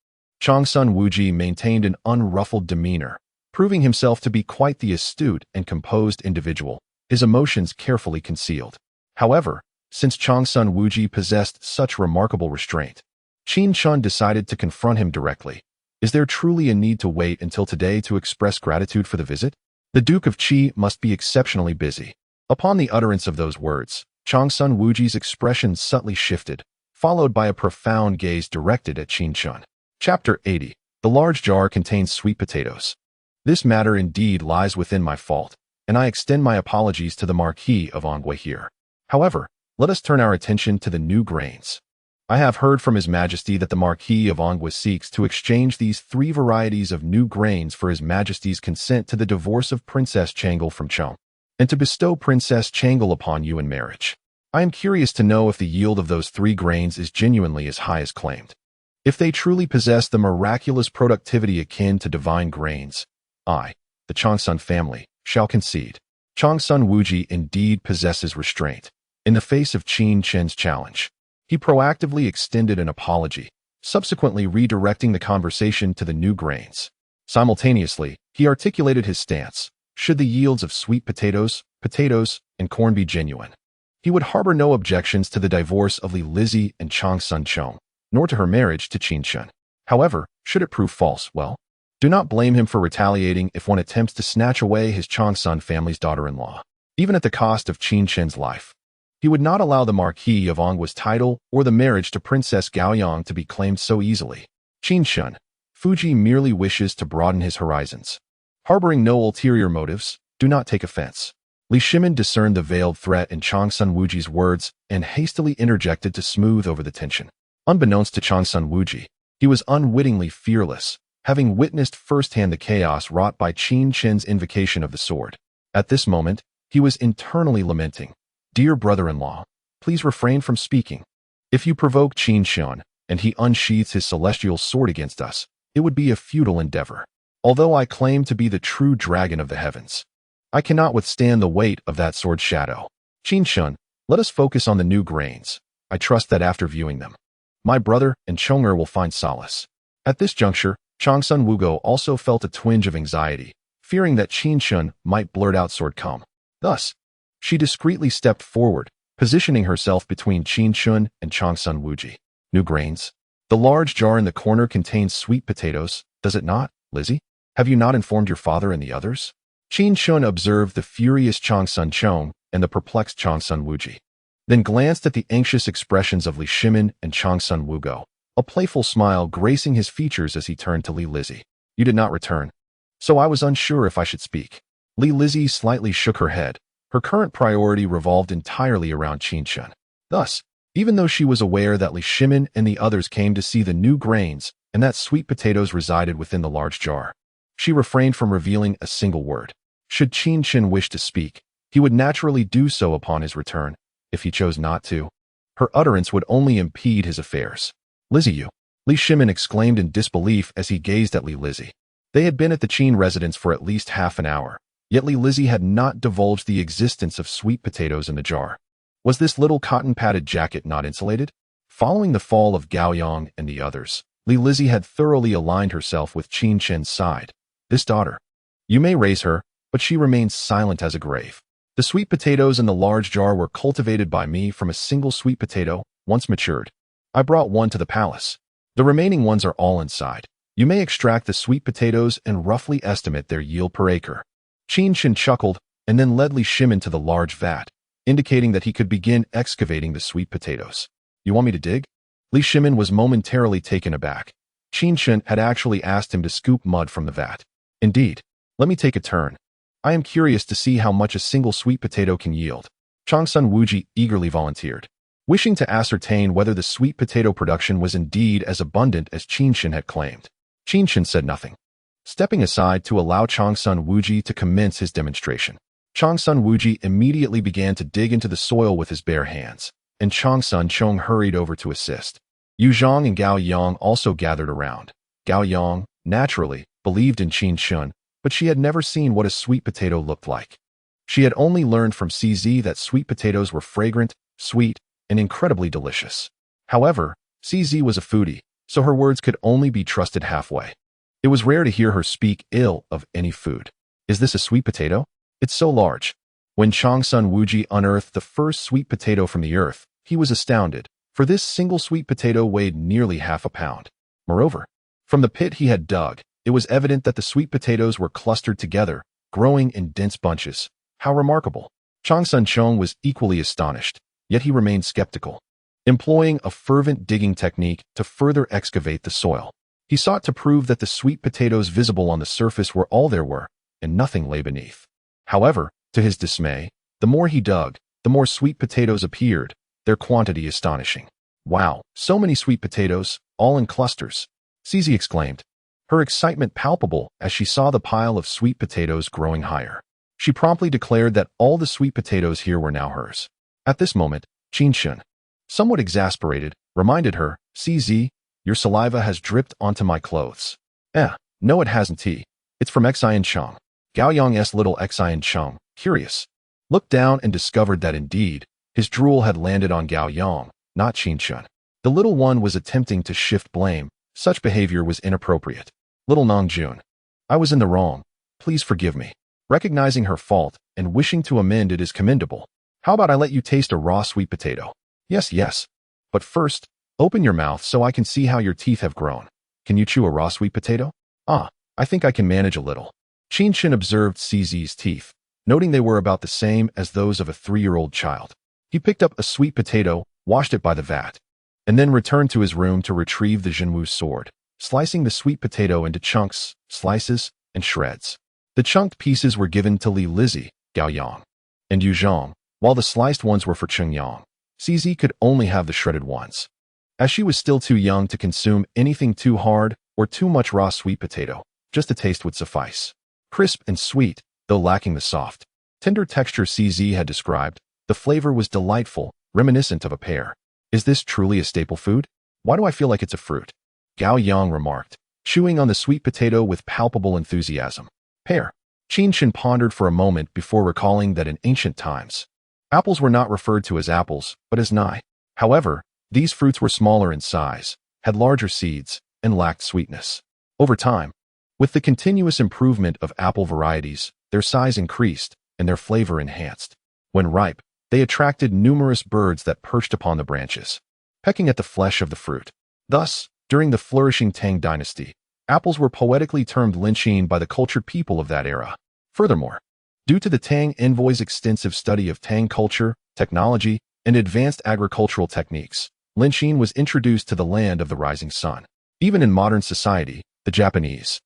Changsun Wuji maintained an unruffled demeanor, proving himself to be quite the astute and composed individual, his emotions carefully concealed. However, since Changsun Wuji possessed such remarkable restraint, Qin Chen decided to confront him directly. Is there truly a need to wait until today to express gratitude for the visit? The Duke of Qi must be exceptionally busy. Upon the utterance of those words, Changsun Wuji's expression subtly shifted, followed by a profound gaze directed at Qin Chen. Chapter 80. The large jar contains sweet potatoes. This matter indeed lies within my fault, and I extend my apologies to the Marquis of Anghua here. However, let us turn our attention to the new grains. I have heard from His Majesty that the Marquis of Anghua seeks to exchange these 3 varieties of new grains for His Majesty's consent to the divorce of Princess Changle from Chong, and to bestow Princess Changle upon you in marriage. I am curious to know if the yield of those 3 grains is genuinely as high as claimed. If they truly possess the miraculous productivity akin to divine grains, I, the Changsun family, shall concede. Changsun Wuji indeed possesses restraint. In the face of Qin Chen's challenge, he proactively extended an apology, subsequently redirecting the conversation to the new grains. Simultaneously, he articulated his stance. Should the yields of sweet potatoes, and corn be genuine, he would harbor no objections to the divorce of Li Lizzie and Changsun Chang, nor to her marriage to Qin Chen. However, should it prove false, well, do not blame him for retaliating if one attempts to snatch away his Changsun family's daughter-in-law, even at the cost of Qin Chen's life. He would not allow the Marquis of Anghua's title or the marriage to Princess Gaoyang to be claimed so easily. Qin Chen, Fuji merely wishes to broaden his horizons. Harboring no ulterior motives, do not take offense. Li Shimin discerned the veiled threat in Changsun Wuji's words and hastily interjected to smooth over the tension. Unbeknownst to Changsun Wuji, he was unwittingly fearless, having witnessed firsthand the chaos wrought by Qin Chen's invocation of the sword. At this moment, he was internally lamenting. Dear brother-in-law, please refrain from speaking. If you provoke Qin Chen, and he unsheaths his celestial sword against us, it would be a futile endeavor. Although I claim to be the true dragon of the heavens, I cannot withstand the weight of that sword's shadow. Qin Chen, let us focus on the new grains. I trust that after viewing them, my brother and Chonger will find solace. At this juncture, Changsun Wugo also felt a twinge of anxiety, fearing that Qin Chen might blurt out sword come. Thus, She discreetly stepped forward, positioning herself between Qin Chen and Changsun Wuji. New grains. The large jar in the corner contains sweet potatoes, does it not, Lizzie? Have you not informed your father and the others? Qin Chen observed the furious Changsun Chong and the perplexed Changsun Wuji, then glanced at the anxious expressions of Li Shimin and Changsun Wugo, a playful smile gracing his features as he turned to Li Lizzie. You did not return. So I was unsure if I should speak. Li Lizzie slightly shook her head. Her current priority revolved entirely around Qin Chen. Thus, even though she was aware that Li Shimin and the others came to see the new grains and that sweet potatoes resided within the large jar, she refrained from revealing a single word. Should Qin Chen wish to speak, he would naturally do so upon his return. If he chose not to, her utterance would only impede his affairs. Lizzie, you! Li Shimin exclaimed in disbelief as he gazed at Li Lizzie. They had been at the Qin residence for at least half an hour, yet Li Lizzie had not divulged the existence of sweet potatoes in the jar. Was this little cotton-padded jacket not insulated? Following the fall of Gao Yang and the others, Li Lizzie had thoroughly aligned herself with Qin Chen's side. This daughter. You may raise her, but she remains silent as a grave. The sweet potatoes in the large jar were cultivated by me from a single sweet potato, once matured. I brought one to the palace. The remaining ones are all inside. You may extract the sweet potatoes and roughly estimate their yield per acre. Qin Chen chuckled and then led Li Shimin to the large vat, indicating that he could begin excavating the sweet potatoes. You want me to dig? Li Shimin was momentarily taken aback. Qin Chen had actually asked him to scoop mud from the vat. Indeed. Let me take a turn. I am curious to see how much a single sweet potato can yield. Changsun Wuji eagerly volunteered, wishing to ascertain whether the sweet potato production was indeed as abundant as Qin Chen had claimed. Qin Chen said nothing, stepping aside to allow Changsun Wuji to commence his demonstration. Changsun Wuji immediately began to dig into the soil with his bare hands, and Changsun Chong hurried over to assist. Yu Zhang and Gao Yang also gathered around. Gao Yang, naturally, believed in Qin Chen, but she had never seen what a sweet potato looked like. She had only learned from Syste that sweet potatoes were fragrant, sweet, and incredibly delicious. However, Syste was a foodie, so her words could only be trusted halfway. It was rare to hear her speak ill of any food. Is this a sweet potato? It's so large. When Changsun Wuji unearthed the first sweet potato from the earth, he was astounded, for this single sweet potato weighed nearly half a pound. Moreover, from the pit he had dug, it was evident that the sweet potatoes were clustered together, growing in dense bunches. How remarkable! Changsun Chong was equally astonished, yet he remained skeptical. Employing a fervent digging technique to further excavate the soil, he sought to prove that the sweet potatoes visible on the surface were all there were, and nothing lay beneath. However, to his dismay, the more he dug, the more sweet potatoes appeared, their quantity astonishing. Wow, so many sweet potatoes, all in clusters, Syste exclaimed, her excitement palpable as she saw the pile of sweet potatoes growing higher. She promptly declared that all the sweet potatoes here were now hers. At this moment, Qin Chen, somewhat exasperated, reminded her, Syste, your saliva has dripped onto my clothes. No it hasn't. It's from Xian Chong. Gao Yang's little Xian Chong, curious, looked down and discovered that indeed, his drool had landed on Gao Yang, not Qin Chen. The little one was attempting to shift blame. Such behavior was inappropriate. Little Nong Jun, I was in the wrong. Please forgive me. Recognizing her fault and wishing to amend it is commendable. How about I let you taste a raw sweet potato? Yes. But first, open your mouth so I can see how your teeth have grown. Can you chew a raw sweet potato? I think I can manage a little. Qin Chen observed Syste's teeth, noting they were about the same as those of a 3-year-old child. He picked up a sweet potato, washed it by the vat, and then returned to his room to retrieve the Zhenwu sword, slicing the sweet potato into chunks, slices, and shreds. The chunked pieces were given to Li Lizzie, Gao Yang, and Yu Zhang, while the sliced ones were for Cheng Yang. Syste could only have the shredded ones, as she was still too young to consume anything too hard or too much raw sweet potato. Just a taste would suffice. Crisp and sweet, though lacking the soft, tender texture Syste had described, the flavor was delightful, reminiscent of a pear. Is this truly a staple food? Why do I feel like it's a fruit? Gao Yang remarked, chewing on the sweet potato with palpable enthusiasm. Pear. Qin Chen pondered for a moment before recalling that in ancient times, apples were not referred to as apples, but as nai. However, these fruits were smaller in size, had larger seeds, and lacked sweetness. Over time, with the continuous improvement of apple varieties, their size increased and their flavor enhanced. When ripe, they attracted numerous birds that perched upon the branches, pecking at the flesh of the fruit. Thus, during the flourishing Tang Dynasty, apples were poetically termed Qin by the cultured people of that era. Furthermore, due to the Tang envoy's extensive study of Tang culture, technology, and advanced agricultural techniques, Qin was introduced to the land of the rising sun. Even in modern society, the Japanese,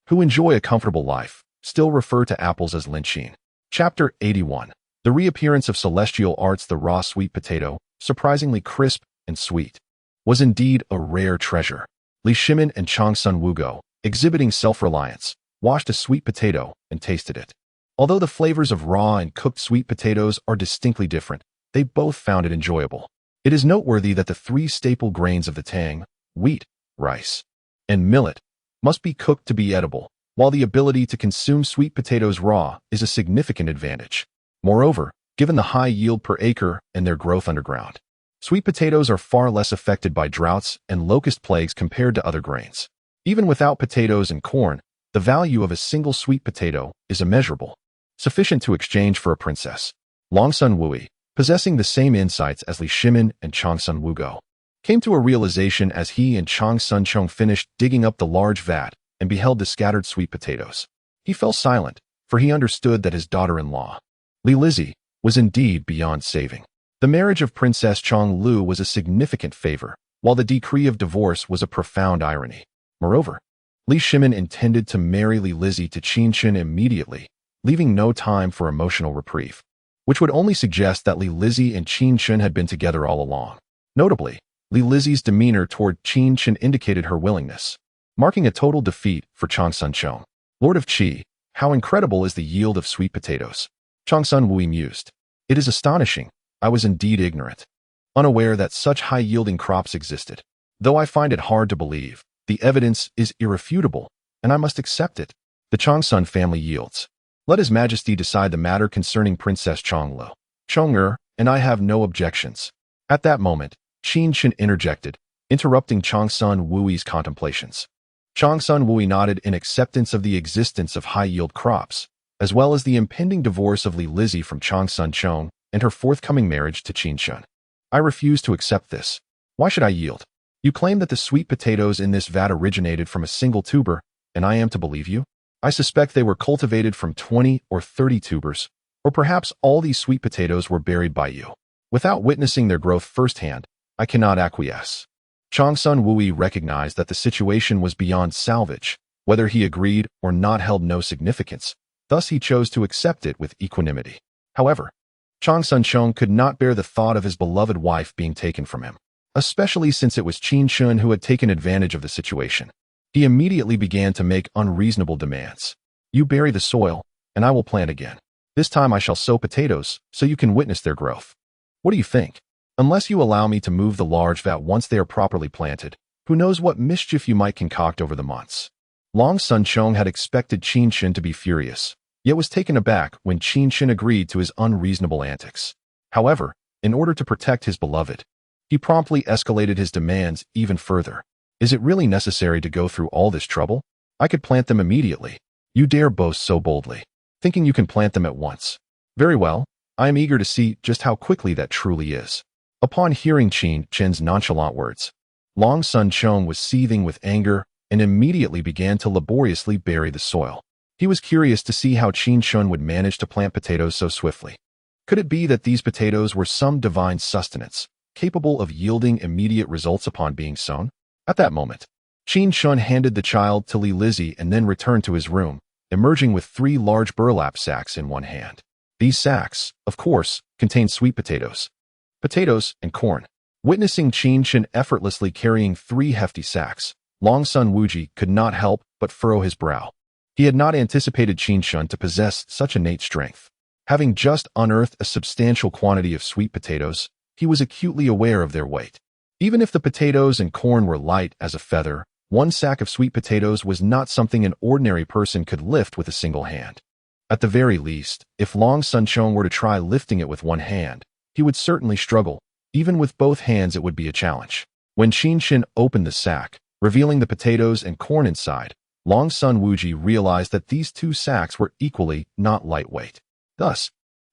who enjoy a comfortable life, still refer to apples as Qin. Chapter 81. The reappearance of celestial arts. The raw sweet potato, surprisingly crisp and sweet, was indeed a rare treasure. Li Shimin and Chang Sun Wugo, exhibiting self-reliance, washed a sweet potato and tasted it. Although the flavors of raw and cooked sweet potatoes are distinctly different, they both found it enjoyable. It is noteworthy that the three staple grains of the Tang, wheat, rice, and millet, must be cooked to be edible, while the ability to consume sweet potatoes raw is a significant advantage. Moreover, given the high yield per acre and their growth underground, sweet potatoes are far less affected by droughts and locust plagues compared to other grains. Even without potatoes and corn, the value of a single sweet potato is immeasurable, sufficient to exchange for a princess. Long Sun Wui, possessing the same insights as Li Shimin and Chang Sun Wugo, came to a realization as he and Chang Sun Chong finished digging up the large vat and beheld the scattered sweet potatoes. He fell silent, for he understood that his daughter-in-law, Li Lizzie, was indeed beyond saving. The marriage of Princess Chong Lu was a significant favor, while the decree of divorce was a profound irony. Moreover, Li Shimin intended to marry Li Lizzie to Qin Chen immediately, leaving no time for emotional reprieve, which would only suggest that Li Lizzie and Qin Chen had been together all along. Notably, Li Lizzie's demeanor toward Qin Chen indicated her willingness, marking a total defeat for Chang Sun Chong. Lord of Qi, how incredible is the yield of sweet potatoes. Chang Sun Wui mused. It is astonishing. I was indeed ignorant, unaware that such high-yielding crops existed. Though I find it hard to believe, the evidence is irrefutable, and I must accept it. The Chang Sun family yields. Let His Majesty decide the matter concerning Princess Chonglu. Chong-er and I have no objections. At that moment, Qin Chen interjected, interrupting Chang Sun Wui's contemplations. Chang Sun Wui nodded in acceptance of the existence of high-yield crops, as well as the impending divorce of Li Lizzie from Chang Sun Chong and her forthcoming marriage to Qin Chen. I refuse to accept this. Why should I yield? You claim that the sweet potatoes in this vat originated from a single tuber, and I am to believe you? I suspect they were cultivated from 20 or 30 tubers, or perhaps all these sweet potatoes were buried by you. Without witnessing their growth firsthand, I cannot acquiesce. Chang Sun Wui recognized that the situation was beyond salvage. Whether he agreed or not held no significance. Thus he chose to accept it with equanimity. However, Chang Sun Chong could not bear the thought of his beloved wife being taken from him, especially since it was Qin Chen who had taken advantage of the situation. He immediately began to make unreasonable demands. You bury the soil, and I will plant again. This time I shall sow potatoes, so you can witness their growth. What do you think? Unless you allow me to move the large vat once they are properly planted, who knows what mischief you might concoct over the months. Long Sun Chong had expected Qin Chen to be furious, yet was taken aback when Qin Chen agreed to his unreasonable antics. However, in order to protect his beloved, he promptly escalated his demands even further. Is it really necessary to go through all this trouble? I could plant them immediately. You dare boast so boldly, thinking you can plant them at once. Very well, I am eager to see just how quickly that truly is. Upon hearing Qin Chen's nonchalant words, Long Sun Chong was seething with anger and immediately began to laboriously bury the soil. He was curious to see how Qin Chen would manage to plant potatoes so swiftly. Could it be that these potatoes were some divine sustenance, capable of yielding immediate results upon being sown? At that moment, Qin Chen handed the child to Li Lizzie and then returned to his room, emerging with 3 large burlap sacks in one hand. These sacks, of course, contained sweet potatoes, and corn. Witnessing Qin Chen effortlessly carrying 3 hefty sacks, Long Sun Wuji could not help but furrow his brow. He had not anticipated Qin Chen to possess such innate strength. Having just unearthed a substantial quantity of sweet potatoes, he was acutely aware of their weight. Even if the potatoes and corn were light as a feather, 1 sack of sweet potatoes was not something an ordinary person could lift with a single hand. At the very least, if Long Sun Chong were to try lifting it with one hand, he would certainly struggle. Even with both hands it would be a challenge. When Qin Chen opened the sack, revealing the potatoes and corn inside, Long Sun Wuji realized that these 2 sacks were equally not lightweight. Thus,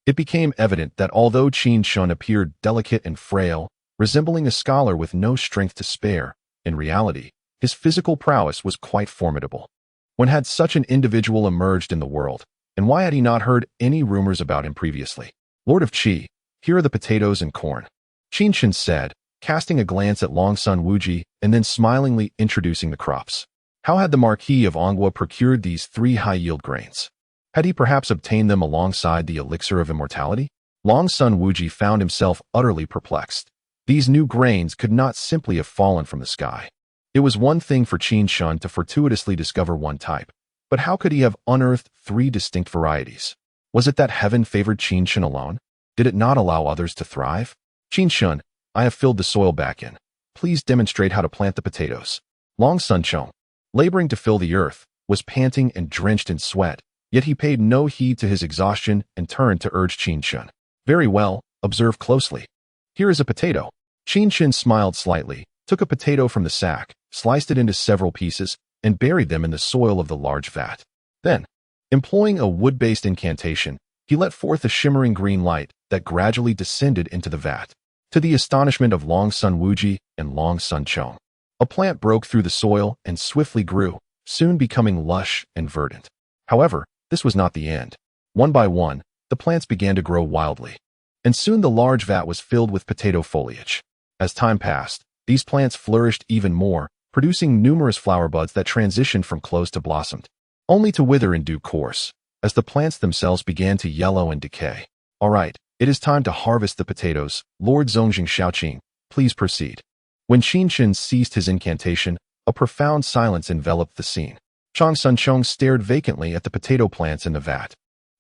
It became evident that although Qin Chen appeared delicate and frail, resembling a scholar with no strength to spare, in reality, his physical prowess was quite formidable. When had such an individual emerged in the world, and why had he not heard any rumors about him previously? Lord of Qi, here are the potatoes and corn, Qin Chen said, casting a glance at Long Sun Wuji and then smilingly introducing the crops. How had the Marquis of Ongwa procured these 3 high-yield grains? Had he perhaps obtained them alongside the elixir of immortality? Long Sun Wuji found himself utterly perplexed. These new grains could not simply have fallen from the sky. It was one thing for Qin Chen to fortuitously discover one type, but how could he have unearthed 3 distinct varieties? Was it that heaven favored Qin Chen alone? Did it not allow others to thrive? Qin Chen, I have filled the soil back in. Please demonstrate how to plant the potatoes. Long Sun Chen, laboring to fill the earth, was panting and drenched in sweat, yet he paid no heed to his exhaustion and turned to urge Qin Chen. Very well, observe closely. Here is a potato. Qin Chen smiled slightly, took a potato from the sack, sliced it into several pieces, and buried them in the soil of the large vat. Then, employing a wood-based incantation, he let forth a shimmering green light that gradually descended into the vat. To the astonishment of Long Sun Wuji and Long Sun Chen, a plant broke through the soil and swiftly grew, soon becoming lush and verdant. However, this was not the end. One by one, the plants began to grow wildly, and soon the large vat was filled with potato foliage. As time passed, these plants flourished even more, producing numerous flower buds that transitioned from closed to blossomed, only to wither in due course, as the plants themselves began to yellow and decay. All right, it is time to harvest the potatoes. Lord Zongjing Shaoqing, please proceed. When Qin Chen ceased his incantation, a profound silence enveloped the scene. Chang Sun Chong stared vacantly at the potato plants in the vat,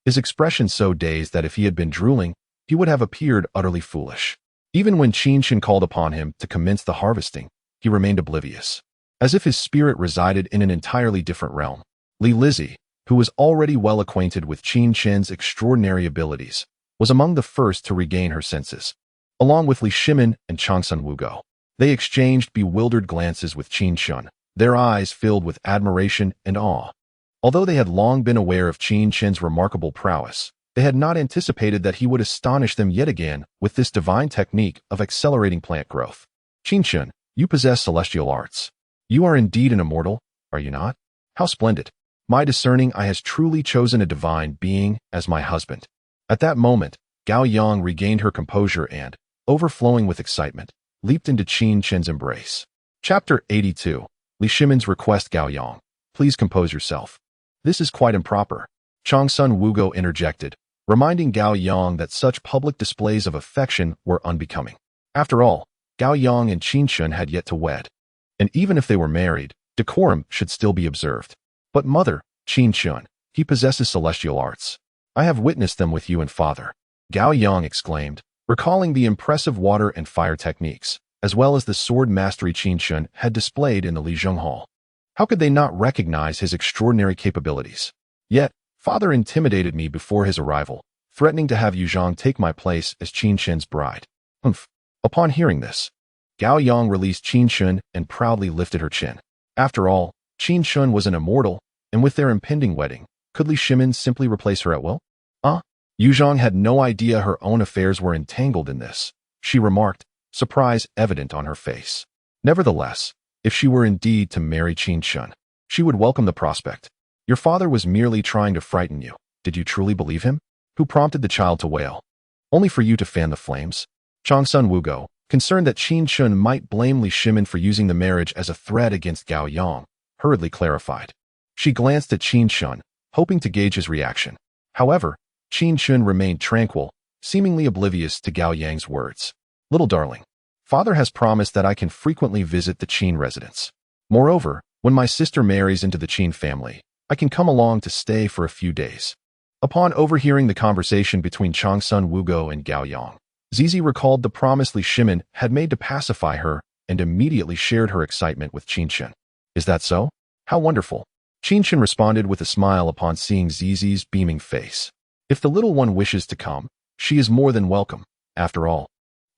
his expression so dazed that if he had been drooling, he would have appeared utterly foolish. Even when Qin Chen called upon him to commence the harvesting, he remained oblivious, as if his spirit resided in an entirely different realm. Li Lizzie, who was already well acquainted with Qin Chen's extraordinary abilities, was among the first to regain her senses. Along with Li Shimin and Changsun Wugo, they exchanged bewildered glances with Qin Chen, their eyes filled with admiration and awe. Although they had long been aware of Qin Chen's remarkable prowess, they had not anticipated that he would astonish them yet again with this divine technique of accelerating plant growth. Qin Chen, you possess celestial arts. You are indeed an immortal, are you not? How splendid. My discerning eye has truly chosen a divine being as my husband. At that moment, Gao Yang regained her composure and, overflowing with excitement, leaped into Qin Chen's embrace. Chapter 82. Li Shimin's request. Gao Yang, please compose yourself. This is quite improper. Changsun Wugo interjected, reminding Gao Yang that such public displays of affection were unbecoming. After all, Gao Yang and Qin Chen had yet to wed, and even if they were married, decorum should still be observed. But mother, Qin Chen, he possesses celestial arts. I have witnessed them with you and father. Gao Yang exclaimed, recalling the impressive water and fire techniques, as well as the sword mastery Qin Chen had displayed in the Lijiang Hall. How could they not recognize his extraordinary capabilities? Yet, father intimidated me before his arrival, threatening to have Yu Zhang take my place as Qin Chen's bride. Humph. Upon hearing this, Gao Yang released Qin Chen and proudly lifted her chin. After all, Qin Chen was an immortal, and with their impending wedding, could Li Shimin simply replace her at will? Yu Zhang had no idea her own affairs were entangled in this, she remarked, surprise evident on her face. Nevertheless, if she were indeed to marry Qin Chen, she would welcome the prospect. Your father was merely trying to frighten you. Did you truly believe him? Who prompted the child to wail? Only for you to fan the flames? Changsun Wugo, concerned that Qin Chen might blame Li Shimin for using the marriage as a threat against Gao Yang, hurriedly clarified. She glanced at Qin Chen, hoping to gauge his reaction. However, Qin Chen remained tranquil, seemingly oblivious to Gao Yang's words. Little darling, father has promised that I can frequently visit the Qin residence. Moreover, when my sister marries into the Qin family, I can come along to stay for a few days. Upon overhearing the conversation between Changsun Wugo and Gao Yang, Zizi recalled the promise Li Shimin had made to pacify her and immediately shared her excitement with Qin Chen. Is that so? How wonderful. Qin Chen responded with a smile upon seeing Zizi's beaming face. If the little one wishes to come, she is more than welcome. After all,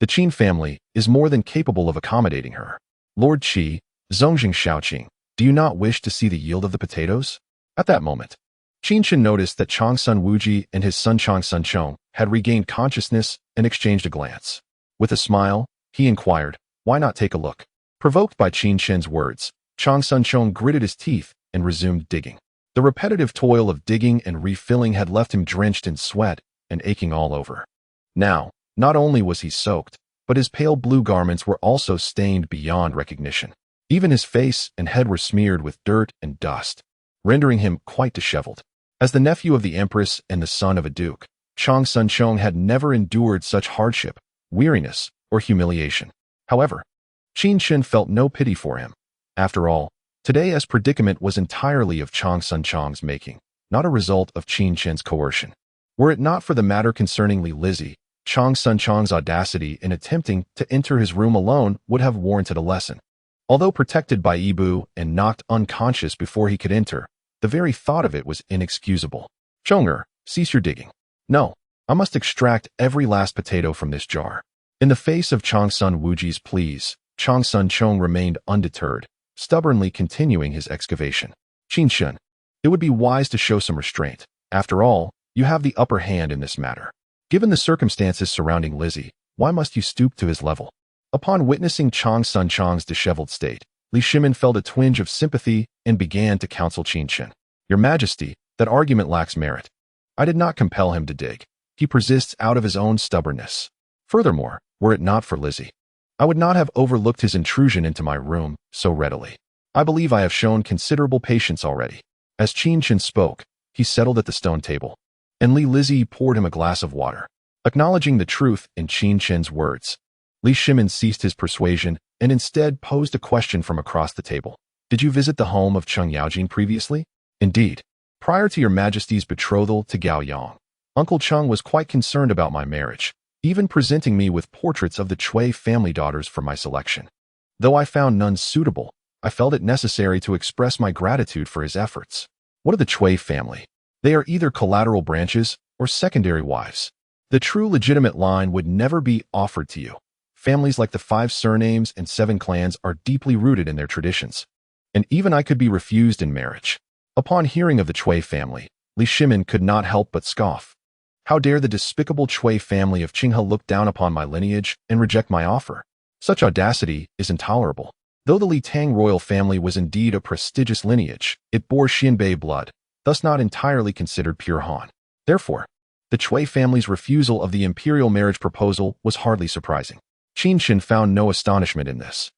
the Qin family is more than capable of accommodating her. Lord Qi, Zongjing Shaoqing, do you not wish to see the yield of the potatoes? At that moment, Qin Chen noticed that Chang Sun Wuji and his son Chang Sun Chong had regained consciousness and exchanged a glance. With a smile, he inquired, "Why not take a look?" Provoked by Qin Chen's words, Chang Sun Chong gritted his teeth and resumed digging. The repetitive toil of digging and refilling had left him drenched in sweat and aching all over. Now, not only was he soaked, but his pale blue garments were also stained beyond recognition. Even his face and head were smeared with dirt and dust, rendering him quite disheveled. As the nephew of the empress and the son of a duke, Chang Sun Chong had never endured such hardship, weariness, or humiliation. However, Qin Chen felt no pity for him. After all, today's predicament was entirely of Chang Sun Chong's making, not a result of Qin Chen's coercion. Were it not for the matter concerning Li Lizzie, Chang Sun Chong's audacity in attempting to enter his room alone would have warranted a lesson. Although protected by Ibu and knocked unconscious before he could enter, the very thought of it was inexcusable. "Chonger, cease your digging. No, I must extract every last potato from this jar." In the face of Chang Sun Wuji's pleas, Chang Sun Chong remained undeterred, stubbornly continuing his excavation. "Qin Chen, it would be wise to show some restraint. After all, you have the upper hand in this matter. Given the circumstances surrounding Lizzie, why must you stoop to his level?" Upon witnessing Chang Sun Chong's disheveled state, Li Shimin felt a twinge of sympathy and began to counsel Qin Chen. "Your Majesty, that argument lacks merit. I did not compel him to dig. He persists out of his own stubbornness. Furthermore, were it not for Lizzie, I would not have overlooked his intrusion into my room so readily. I believe I have shown considerable patience already." As Qin Chen spoke, he settled at the stone table, and Li Lizzie poured him a glass of water. Acknowledging the truth in Qin Chen's words, Li Shimin ceased his persuasion and instead posed a question from across the table. "Did you visit the home of Cheng Yaojin previously?" "Indeed. Prior to your Majesty's betrothal to Gao Yang, Uncle Cheng was quite concerned about my marriage, even presenting me with portraits of the Cui family daughters for my selection. Though I found none suitable, I felt it necessary to express my gratitude for his efforts." "What are the Cui family?" "They are either collateral branches or secondary wives. The true legitimate line would never be offered to you. Families like the 5 surnames and 7 clans are deeply rooted in their traditions, and even I could be refused in marriage." Upon hearing of the Cui family, Li Shimin could not help but scoff. "How dare the despicable Cui family of Qinghe look down upon my lineage and reject my offer? Such audacity is intolerable." Though the Li Tang royal family was indeed a prestigious lineage, it bore Xianbei blood, thus not entirely considered pure Han. Therefore, the Cui family's refusal of the imperial marriage proposal was hardly surprising. Qin Chen found no astonishment in this.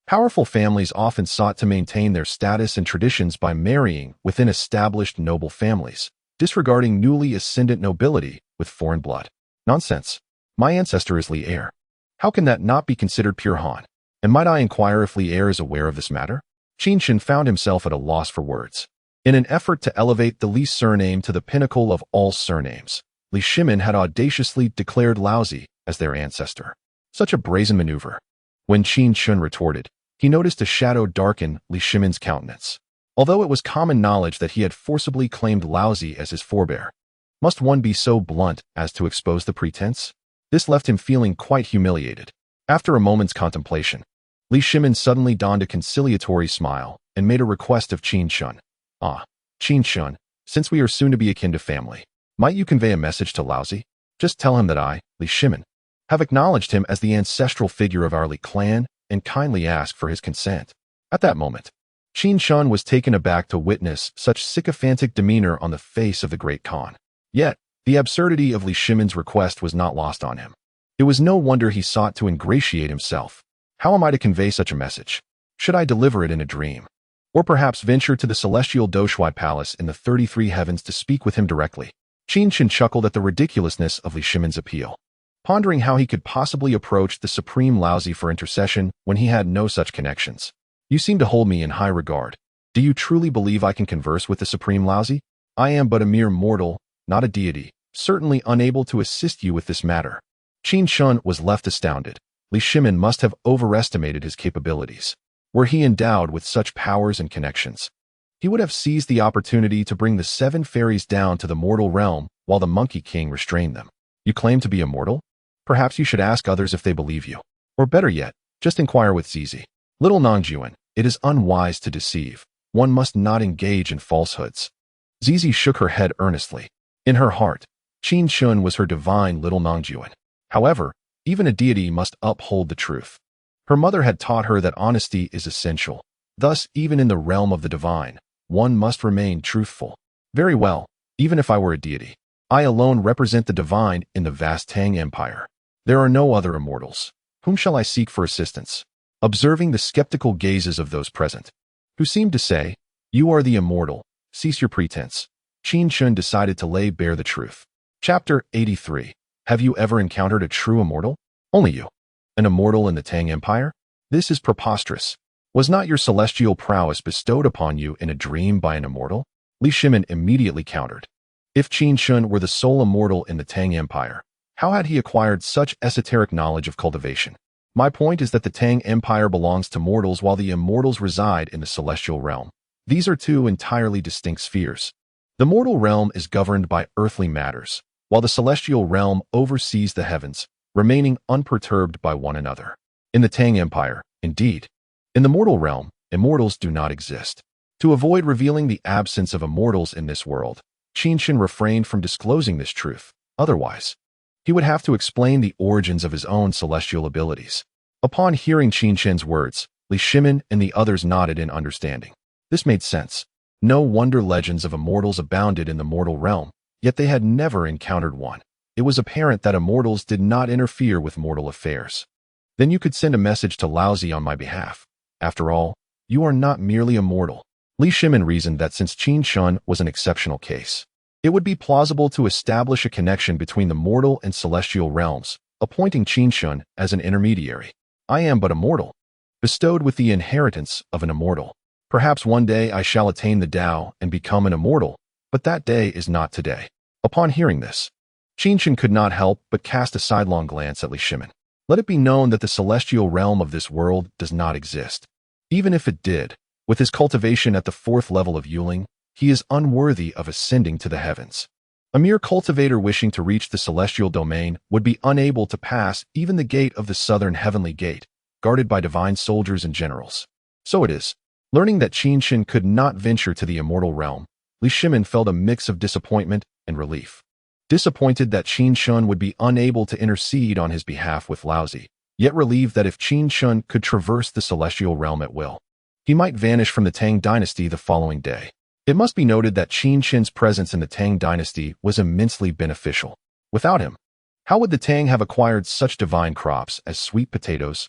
Powerful families often sought to maintain their status and traditions by marrying within established noble families, disregarding newly ascendant nobility with foreign blood. "Nonsense. My ancestor is Li Heir. How can that not be considered pure Han? And might I inquire if Li Heir is aware of this matter?" Qin Chen found himself at a loss for words. In an effort to elevate the Li surname to the pinnacle of all surnames, Li Shimin had audaciously declared Laozi as their ancestor. Such a brazen maneuver. When Qin Chen retorted, he noticed a shadow darken Li Shimin's countenance. Although it was common knowledge that he had forcibly claimed Laozi as his forebear, must one be so blunt as to expose the pretense? This left him feeling quite humiliated. After a moment's contemplation, Li Shimin suddenly donned a conciliatory smile and made a request of Qin Chen. "Ah, Qin Chen, since we are soon to be akin to family, might you convey a message to Laozi? Just tell him that I, Li Shimin, have acknowledged him as the ancestral figure of our Li clan and kindly ask for his consent." At that moment, Qin Chen was taken aback to witness such sycophantic demeanor on the face of the great Khan. Yet, the absurdity of Li Shimin's request was not lost on him. It was no wonder he sought to ingratiate himself. How am I to convey such a message? Should I deliver it in a dream? Or perhaps venture to the celestial Doshui palace in the 33 heavens to speak with him directly? Qin Chen chuckled at the ridiculousness of Li Shimin's appeal, pondering how he could possibly approach the supreme Laozi for intercession when he had no such connections. "You seem to hold me in high regard. Do you truly believe I can converse with the supreme Laozi? I am but a mere mortal, not a deity, certainly unable to assist you with this matter." Qin Chen was left astounded. Li Shimin must have overestimated his capabilities. Were he endowed with such powers and connections, he would have seized the opportunity to bring the 7 fairies down to the mortal realm while the Monkey King restrained them. "You claim to be immortal? Perhaps you should ask others if they believe you. Or better yet, just inquire with Zizi. Little Nangjuan, it is unwise to deceive. One must not engage in falsehoods." Zizi shook her head earnestly. In her heart, Qin Chen was her divine little Nongjuan. However, even a deity must uphold the truth. Her mother had taught her that honesty is essential. Thus, even in the realm of the divine, one must remain truthful. Very well, even if I were a deity, I alone represent the divine in the vast Tang Empire. There are no other immortals. Whom shall I seek for assistance? Observing the skeptical gazes of those present, who seemed to say, "You are the immortal, cease your pretense," Qin Chen decided to lay bare the truth. Chapter 83. Have you ever encountered a true immortal? Only you. An immortal in the Tang Empire? This is preposterous. Was not your celestial prowess bestowed upon you in a dream by an immortal? Li Shimin immediately countered. If Qin Chen were the sole immortal in the Tang Empire, how had he acquired such esoteric knowledge of cultivation? My point is that the Tang Empire belongs to mortals while the immortals reside in the celestial realm. These are two entirely distinct spheres. The mortal realm is governed by earthly matters, while the celestial realm oversees the heavens, remaining unperturbed by one another. In the Tang Empire, indeed, in the mortal realm, immortals do not exist. To avoid revealing the absence of immortals in this world, Qin Chen refrained from disclosing this truth. Otherwise, he would have to explain the origins of his own celestial abilities. Upon hearing Qin Chen's words, Li Shimin and the others nodded in understanding. This made sense. No wonder legends of immortals abounded in the mortal realm, yet they had never encountered one. It was apparent that immortals did not interfere with mortal affairs. Then you could send a message to Laozi on my behalf. After all, you are not merely immortal. Li Shimin reasoned that since Qin Chen was an exceptional case, it would be plausible to establish a connection between the mortal and celestial realms, appointing Qin Chen as an intermediary. I am but a mortal, bestowed with the inheritance of an immortal. Perhaps one day I shall attain the Tao and become an immortal, but that day is not today. Upon hearing this, Qin Chen could not help but cast a sidelong glance at Li Shimin. Let it be known that the celestial realm of this world does not exist. Even if it did, with his cultivation at the 4th level of Yuling, he is unworthy of ascending to the heavens. A mere cultivator wishing to reach the celestial domain would be unable to pass even the gate of the southern heavenly gate, guarded by divine soldiers and generals. So it is. Learning that Qin Chen could not venture to the immortal realm, Li Shimin felt a mix of disappointment and relief. Disappointed that Qin Chen would be unable to intercede on his behalf with Laozi, yet relieved that if Qin Chen could traverse the celestial realm at will, he might vanish from the Tang Dynasty the following day. It must be noted that Qin Chen's presence in the Tang Dynasty was immensely beneficial. Without him, how would the Tang have acquired such divine crops as sweet potatoes,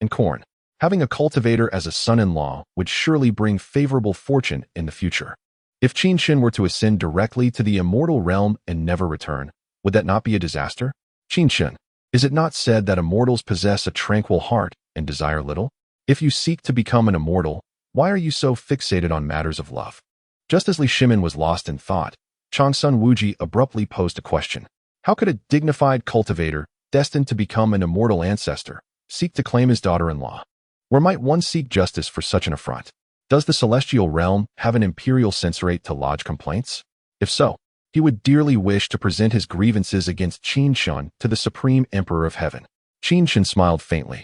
and corn? Having a cultivator as a son-in-law would surely bring favorable fortune in the future. If Qin Chen were to ascend directly to the immortal realm and never return, would that not be a disaster? Qin Chen, is it not said that immortals possess a tranquil heart and desire little? If you seek to become an immortal, why are you so fixated on matters of love? Just as Li Shimin was lost in thought, Changsun Wuji abruptly posed a question. How could a dignified cultivator, destined to become an immortal ancestor, seek to claim his daughter-in-law? Where might one seek justice for such an affront? Does the celestial realm have an imperial censorate to lodge complaints? If so, he would dearly wish to present his grievances against Qin Chen to the Supreme Emperor of Heaven. Qin Chen smiled faintly,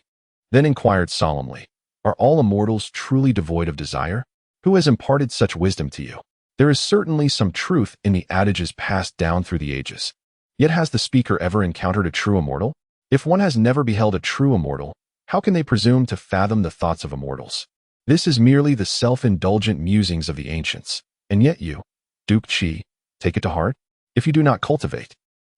then inquired solemnly, "Are all immortals truly devoid of desire? Who has imparted such wisdom to you?" There is certainly some truth in the adages passed down through the ages. Yet has the speaker ever encountered a true immortal? If one has never beheld a true immortal, how can they presume to fathom the thoughts of immortals? This is merely the self-indulgent musings of the ancients. And yet you, Duke Qi, take it to heart? If you do not cultivate,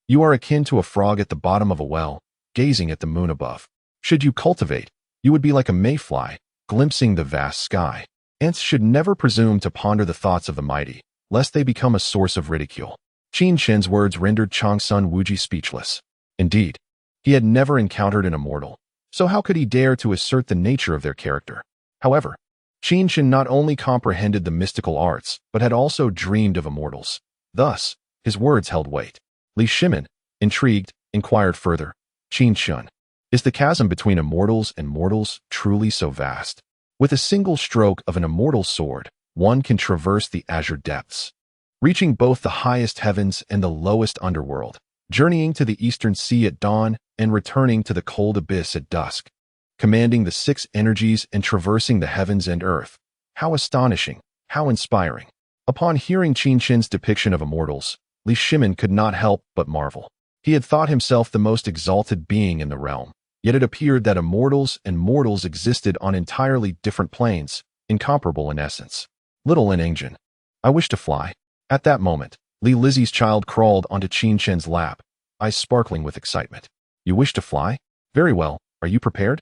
you are akin to a frog at the bottom of a well, gazing at the moon above. Should you cultivate, you would be like a mayfly, glimpsing the vast sky. Ants should never presume to ponder the thoughts of the mighty, lest they become a source of ridicule. Qin Chen's words rendered Changsun Wuji speechless. Indeed, he had never encountered an immortal, so how could he dare to assert the nature of their character? However, Qin Chen not only comprehended the mystical arts, but had also dreamed of immortals. Thus, his words held weight. Li Shimin, intrigued, inquired further, "Qin Chen, is the chasm between immortals and mortals truly so vast? With a single stroke of an immortal sword, one can traverse the azure depths, reaching both the highest heavens and the lowest underworld, journeying to the eastern sea at dawn and returning to the cold abyss at dusk, commanding the 6 energies and traversing the heavens and earth. How astonishing, how inspiring." Upon hearing Qin Chen's depiction of immortals, Li Shimin could not help but marvel. He had thought himself the most exalted being in the realm, yet it appeared that immortals and mortals existed on entirely different planes, incomparable in essence. Little in engine. I wish to fly. At that moment, Li Lizzie's child crawled onto Qin Chen's lap, eyes sparkling with excitement. You wish to fly? Very well. Are you prepared?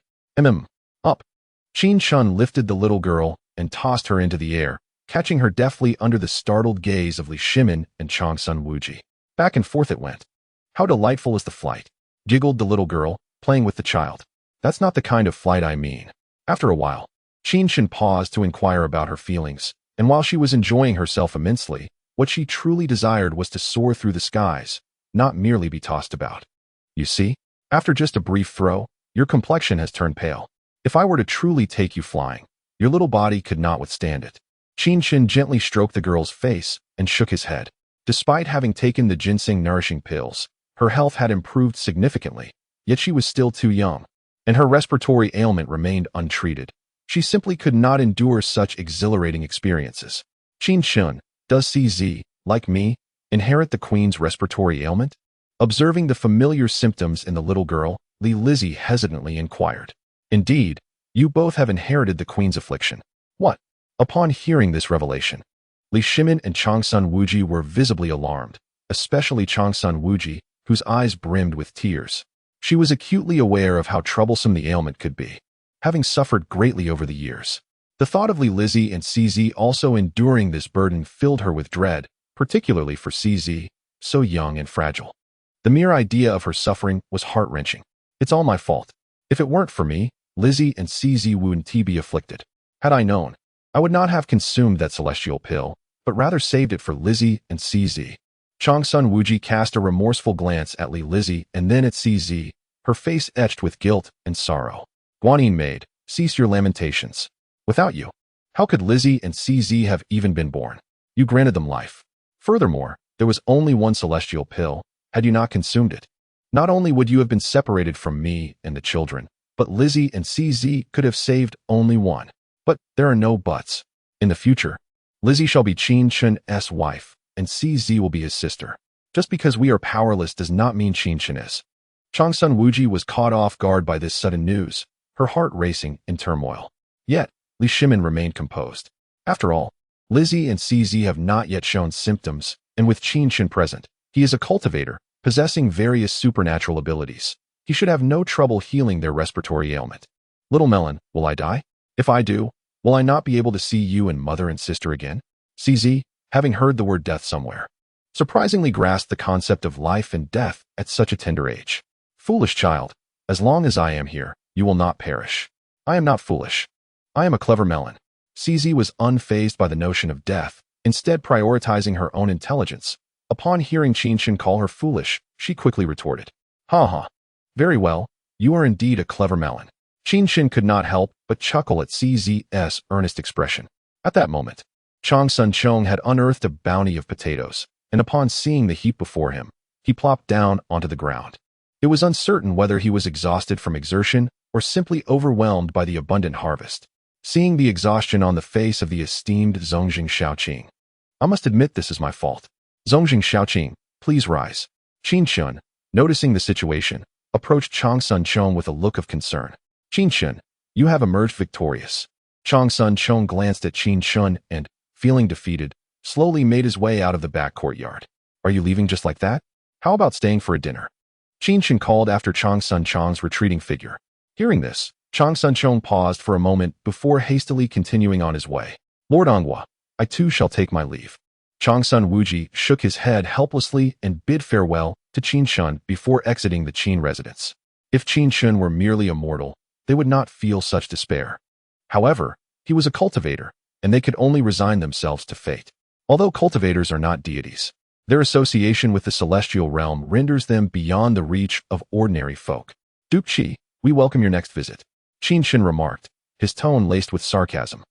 Up. Qin Chen lifted the little girl and tossed her into the air, catching her deftly under the startled gaze of Li Shimin and Changsun Wuji. Back and forth it went. How delightful is the flight, giggled the little girl, playing with the child. That's not the kind of flight I mean. After a while, Qin Chen paused to inquire about her feelings, and while she was enjoying herself immensely, what she truly desired was to soar through the skies, not merely be tossed about. You see, after just a brief throw, your complexion has turned pale. If I were to truly take you flying, your little body could not withstand it. Qin Chen gently stroked the girl's face and shook his head. Despite having taken the ginseng nourishing pills, her health had improved significantly, yet she was still too young, and her respiratory ailment remained untreated. She simply could not endure such exhilarating experiences. Qin Chen, does CZ, like me, inherit the queen's respiratory ailment? Observing the familiar symptoms in the little girl, Li Lizzie hesitantly inquired. Indeed, you both have inherited the queen's affliction. What? Upon hearing this revelation, Li Shimin and Changsun Wuji were visibly alarmed, especially Changsun Wuji, whose eyes brimmed with tears. She was acutely aware of how troublesome the ailment could be, having suffered greatly over the years. The thought of Li Lizzie and CZ also enduring this burden filled her with dread, particularly for CZ, so young and fragile. The mere idea of her suffering was heart-wrenching. It's all my fault. If it weren't for me, Lizzie and CZ wouldn't be afflicted. Had I known, I would not have consumed that celestial pill, but rather saved it for Lizzie and CZ. Changsun Wuji cast a remorseful glance at Li Lizzie and then at CZ, her face etched with guilt and sorrow. Guanyin maid, cease your lamentations. Without you, how could Lizzie and CZ have even been born? You granted them life. Furthermore, there was only one celestial pill. Had you not consumed it, not only would you have been separated from me and the children, but Lizzie and CZ could have saved only one. But there are no buts. In the future, Lizzie shall be Qin Chen's wife, and CZ will be his sister. Just because we are powerless does not mean Qin Chen is. Changsun Wuji was caught off guard by this sudden news, her heart racing in turmoil. Yet, Li Shimin remained composed. After all, Lizzie and CZ have not yet shown symptoms, and with Qin Chen present, he is a cultivator, possessing various supernatural abilities. He should have no trouble healing their respiratory ailment. Little Melon, will I die? If I do, will I not be able to see you and mother and sister again? CZ, having heard the word death somewhere, surprisingly grasped the concept of life and death at such a tender age. Foolish child, as long as I am here, you will not perish. I am not foolish. I am a clever melon. CZ was unfazed by the notion of death, instead prioritizing her own intelligence. Upon hearing Qin Chen call her foolish, she quickly retorted, "Ha ha. Very well, you are indeed a clever melon." Qin Chen could not help but chuckle at CZ's earnest expression. At that moment, Changsun Chong had unearthed a bounty of potatoes, and upon seeing the heap before him, he plopped down onto the ground. It was uncertain whether he was exhausted from exertion or simply overwhelmed by the abundant harvest. Seeing the exhaustion on the face of the esteemed Zongjing Shaoqing, I must admit this is my fault. Zongjing Shaoqing, please rise. Qin Chen, noticing the situation, approached Changsun Chong with a look of concern. Qin Chen, you have emerged victorious. Changsun Chong glanced at Qin Chen and, feeling defeated, slowly made his way out of the back courtyard. Are you leaving just like that? How about staying for a dinner? Qin Chen called after Changsun Chong's retreating figure. Hearing this, Changsun Chong paused for a moment before hastily continuing on his way. Lord Anghua, I too shall take my leave. Changsun Wuji shook his head helplessly and bid farewell to Qin Chen before exiting the Qin residence. If Qin Chen were merely a mortal, they would not feel such despair. However, he was a cultivator, and they could only resign themselves to fate. Although cultivators are not deities, their association with the celestial realm renders them beyond the reach of ordinary folk. Duke Qi, we welcome your next visit, Qin Chen remarked, his tone laced with sarcasm.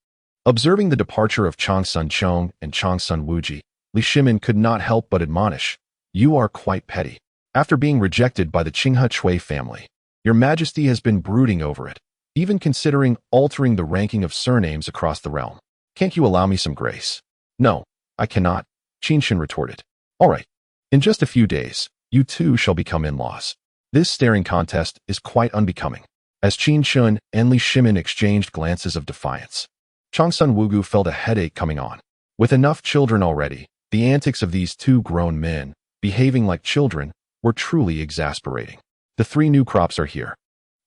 Observing the departure of Changsun Chong and Changsun Wuji, Li Shimin could not help but admonish, you are quite petty. After being rejected by the Qinghe Chui family, your Majesty has been brooding over it, even considering altering the ranking of surnames across the realm. Can't you allow me some grace? No, I cannot, Qin Chen retorted. All right. In just a few days, you two shall become in-laws. This staring contest is quite unbecoming. As Qin Chen and Li Shimin exchanged glances of defiance, Changsun Wugu felt a headache coming on. With enough children already, the antics of these two grown men, behaving like children, were truly exasperating. The 3 new crops are here.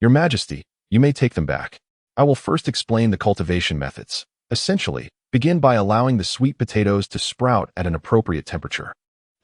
Your Majesty, you may take them back. I will first explain the cultivation methods. Essentially, begin by allowing the sweet potatoes to sprout at an appropriate temperature.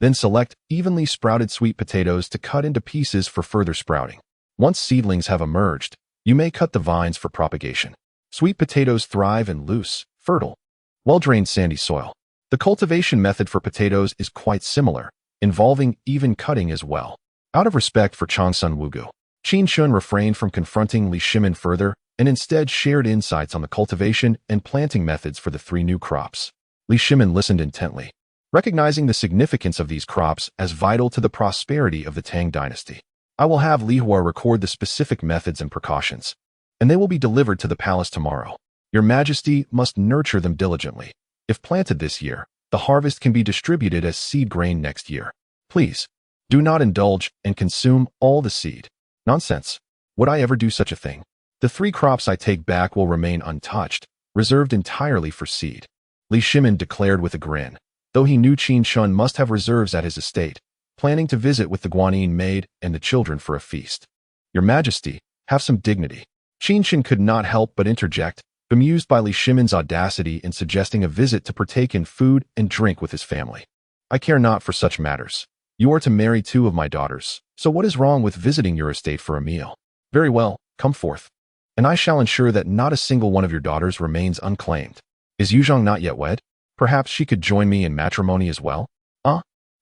Then select evenly sprouted sweet potatoes to cut into pieces for further sprouting. Once seedlings have emerged, you may cut the vines for propagation. Sweet potatoes thrive in loose, fertile, well-drained sandy soil. The cultivation method for potatoes is quite similar, involving even cutting as well. Out of respect for Changsun Wugu, Qin Chen refrained from confronting Li Shimin further and instead shared insights on the cultivation and planting methods for the 3 new crops. Li Shimin listened intently, recognizing the significance of these crops as vital to the prosperity of the Tang Dynasty. I will have Li Hua record the specific methods and precautions, and they will be delivered to the palace tomorrow. Your Majesty must nurture them diligently. If planted this year, the harvest can be distributed as seed grain next year. Please, do not indulge and consume all the seed. Nonsense. Would I ever do such a thing? The 3 crops I take back will remain untouched, reserved entirely for seed. Li Shimin declared with a grin, though he knew Qin Chen must have reserves at his estate, planning to visit with the Guanyin maid and the children for a feast. Your Majesty, have some dignity. Qin Chen could not help but interject, bemused by Li Shimin's audacity in suggesting a visit to partake in food and drink with his family. I care not for such matters. You are to marry 2 of my daughters, so what is wrong with visiting your estate for a meal? Very well, come forth, and I shall ensure that not a single one of your daughters remains unclaimed. Is Yuzhong not yet wed? Perhaps she could join me in matrimony as well?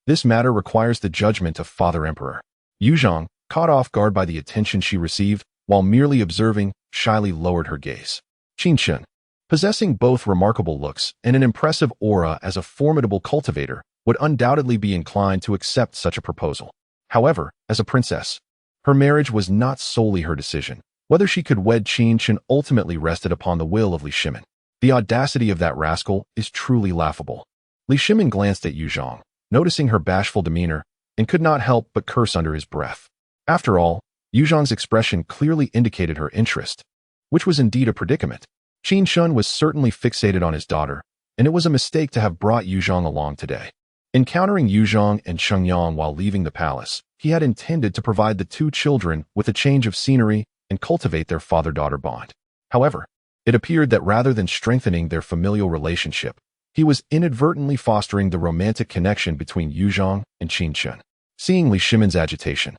This matter requires the judgment of Father Emperor. Yuzhong, caught off guard by the attention she received, while merely observing, shyly lowered her gaze. Qin Chen, possessing both remarkable looks and an impressive aura as a formidable cultivator, would undoubtedly be inclined to accept such a proposal. However, as a princess, her marriage was not solely her decision. Whether she could wed Qin Chen ultimately rested upon the will of Li Shimin. The audacity of that rascal is truly laughable. Li Shimin glanced at Yuzhong, noticing her bashful demeanor, and could not help but curse under his breath. After all, Yuzhong's expression clearly indicated her interest, which was indeed a predicament. Qin Chen was certainly fixated on his daughter, and it was a mistake to have brought Yuzhong along today. Encountering Yuzhong and Chengyang while leaving the palace, he had intended to provide the 2 children with a change of scenery and cultivate their father-daughter bond. However, it appeared that rather than strengthening their familial relationship, he was inadvertently fostering the romantic connection between Yuzhong and Qin Chen. Seeing Li Shimin's agitation,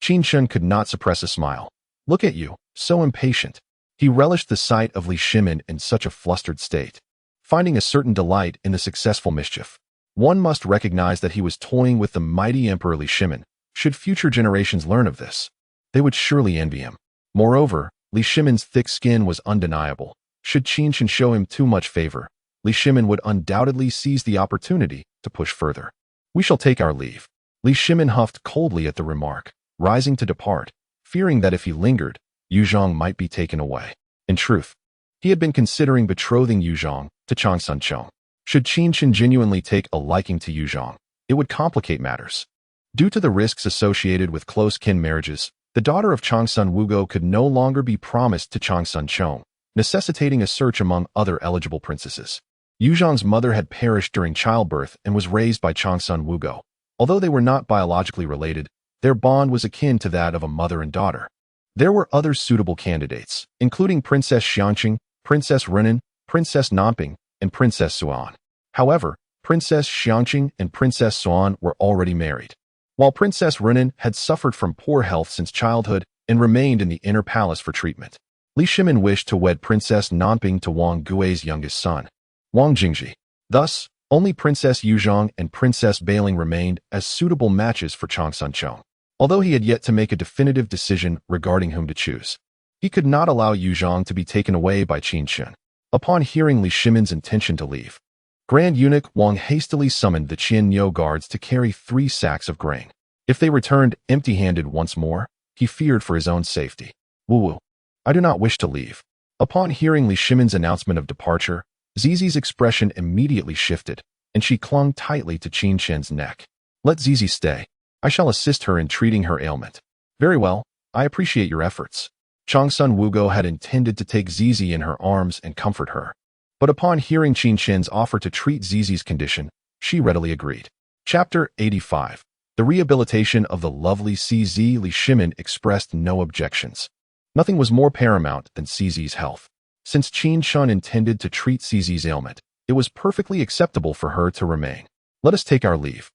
Qin Chen could not suppress a smile. Look at you, so impatient. He relished the sight of Li Shimin in such a flustered state, finding a certain delight in the successful mischief. One must recognize that he was toying with the mighty Emperor Li Shimin. Should future generations learn of this, they would surely envy him. Moreover, Li Shimin's thick skin was undeniable. Should Qin Chen show him too much favor, Li Shimin would undoubtedly seize the opportunity to push further. We shall take our leave. Li Shimin huffed coldly at the remark, rising to depart, fearing that if he lingered, Yuzhong might be taken away. In truth, he had been considering betrothing Yuzhong to Changsun Chong. Should Qin Chen genuinely take a liking to Yuzhong, it would complicate matters. Due to the risks associated with close kin marriages, the daughter of Changsun Wugo could no longer be promised to Changsun Chong, necessitating a search among other eligible princesses. Yuzhong's mother had perished during childbirth and was raised by Changsun Wugo. Although they were not biologically related, their bond was akin to that of a mother and daughter. There were other suitable candidates, including Princess Xiangqing, Princess Renan, Princess Namping, and Princess Suan. However, Princess Xiangqing and Princess Suan were already married, while Princess Renan had suffered from poor health since childhood and remained in the inner palace for treatment. Li Shimin wished to wed Princess Namping to Wang Gui's youngest son, Wang Jingji. Thus, only Princess Yuzhong and Princess Bailing remained as suitable matches for Changsun Chong. Although he had yet to make a definitive decision regarding whom to choose, he could not allow Yuzhong to be taken away by Qin Chen. Upon hearing Li Shimin's intention to leave, Grand Eunuch Wang hastily summoned the Qian guards to carry 3 sacks of grain. If they returned empty-handed once more, he feared for his own safety. Wu, I do not wish to leave. Upon hearing Li Shimin's announcement of departure, Zizi's expression immediately shifted, and she clung tightly to Qin Chen's neck. Let Zizi stay. I shall assist her in treating her ailment. Very well, I appreciate your efforts. Changsun Wugo had intended to take Zizi in her arms and comfort her. But upon hearing Qin Chen's offer to treat Zizi's condition, she readily agreed. Chapter 85. The rehabilitation of the lovely CZ Li Shimin expressed no objections. Nothing was more paramount than CZ's health. Since Qin Chen intended to treat CZ's ailment, it was perfectly acceptable for her to remain. Let us take our leave.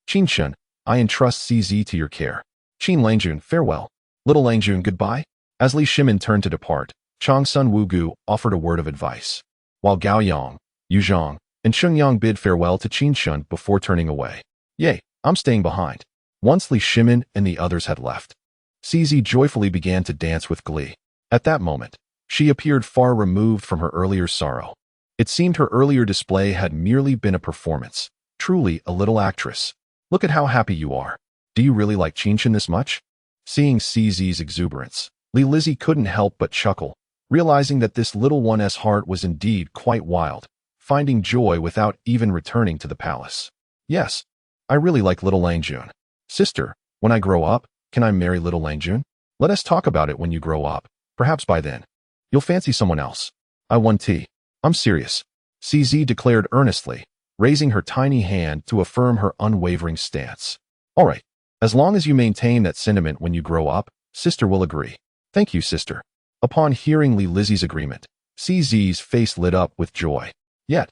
Qin Chen, I entrust CZ to your care. Qin Langjun, farewell. Little Langjun, goodbye. As Li Shimin turned to depart, Changsun Wugu offered a word of advice, while Gao Yang, Yu Zhang, and Sheng Yang bid farewell to Qin Chen before turning away. Yay, I'm staying behind. Once Li Shimin and the others had left, CZ joyfully began to dance with glee. At that moment, she appeared far removed from her earlier sorrow. It seemed her earlier display had merely been a performance, truly a little actress. Look at how happy you are. Do you really like Qin Chen this much? Seeing CZ's exuberance, Li Lizzie couldn't help but chuckle, realizing that this little one's heart was indeed quite wild, finding joy without even returning to the palace. Yes, I really like little Langjun. Sister, when I grow up, can I marry little Langjun? Let us talk about it when you grow up. Perhaps by then, you'll fancy someone else. I want tea. I'm serious. CZ declared earnestly, raising her tiny hand to affirm her unwavering stance. All right, as long as you maintain that sentiment when you grow up, sister will agree. Thank you, sister. Upon hearing Li Lizzie's agreement, CZ's face lit up with joy. Yet,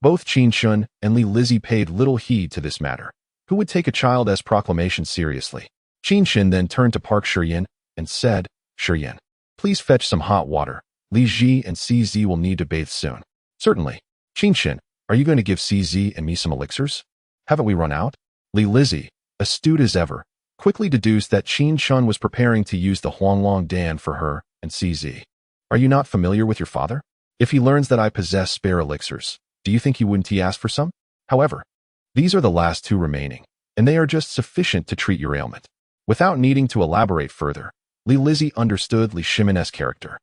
both Qin Chen and Li Lizzie paid little heed to this matter. Who would take a child as proclamation seriously? Qin Chen then turned to Park Shiyin and said, Shiyin, please fetch some hot water. Li Ji and CZ will need to bathe soon. Certainly. Qin Chen, are you going to give CZ and me some elixirs? Haven't we run out? Li Lizzie, astute as ever, quickly deduced that Qin Chen was preparing to use the Huanglong Dan for her and CZ. Are you not familiar with your father? If he learns that I possess spare elixirs, do you think he wouldn't ask for some? However, these are the last two remaining, and they are just sufficient to treat your ailment. Without needing to elaborate further, Li Lizzie understood Li Shimin's character.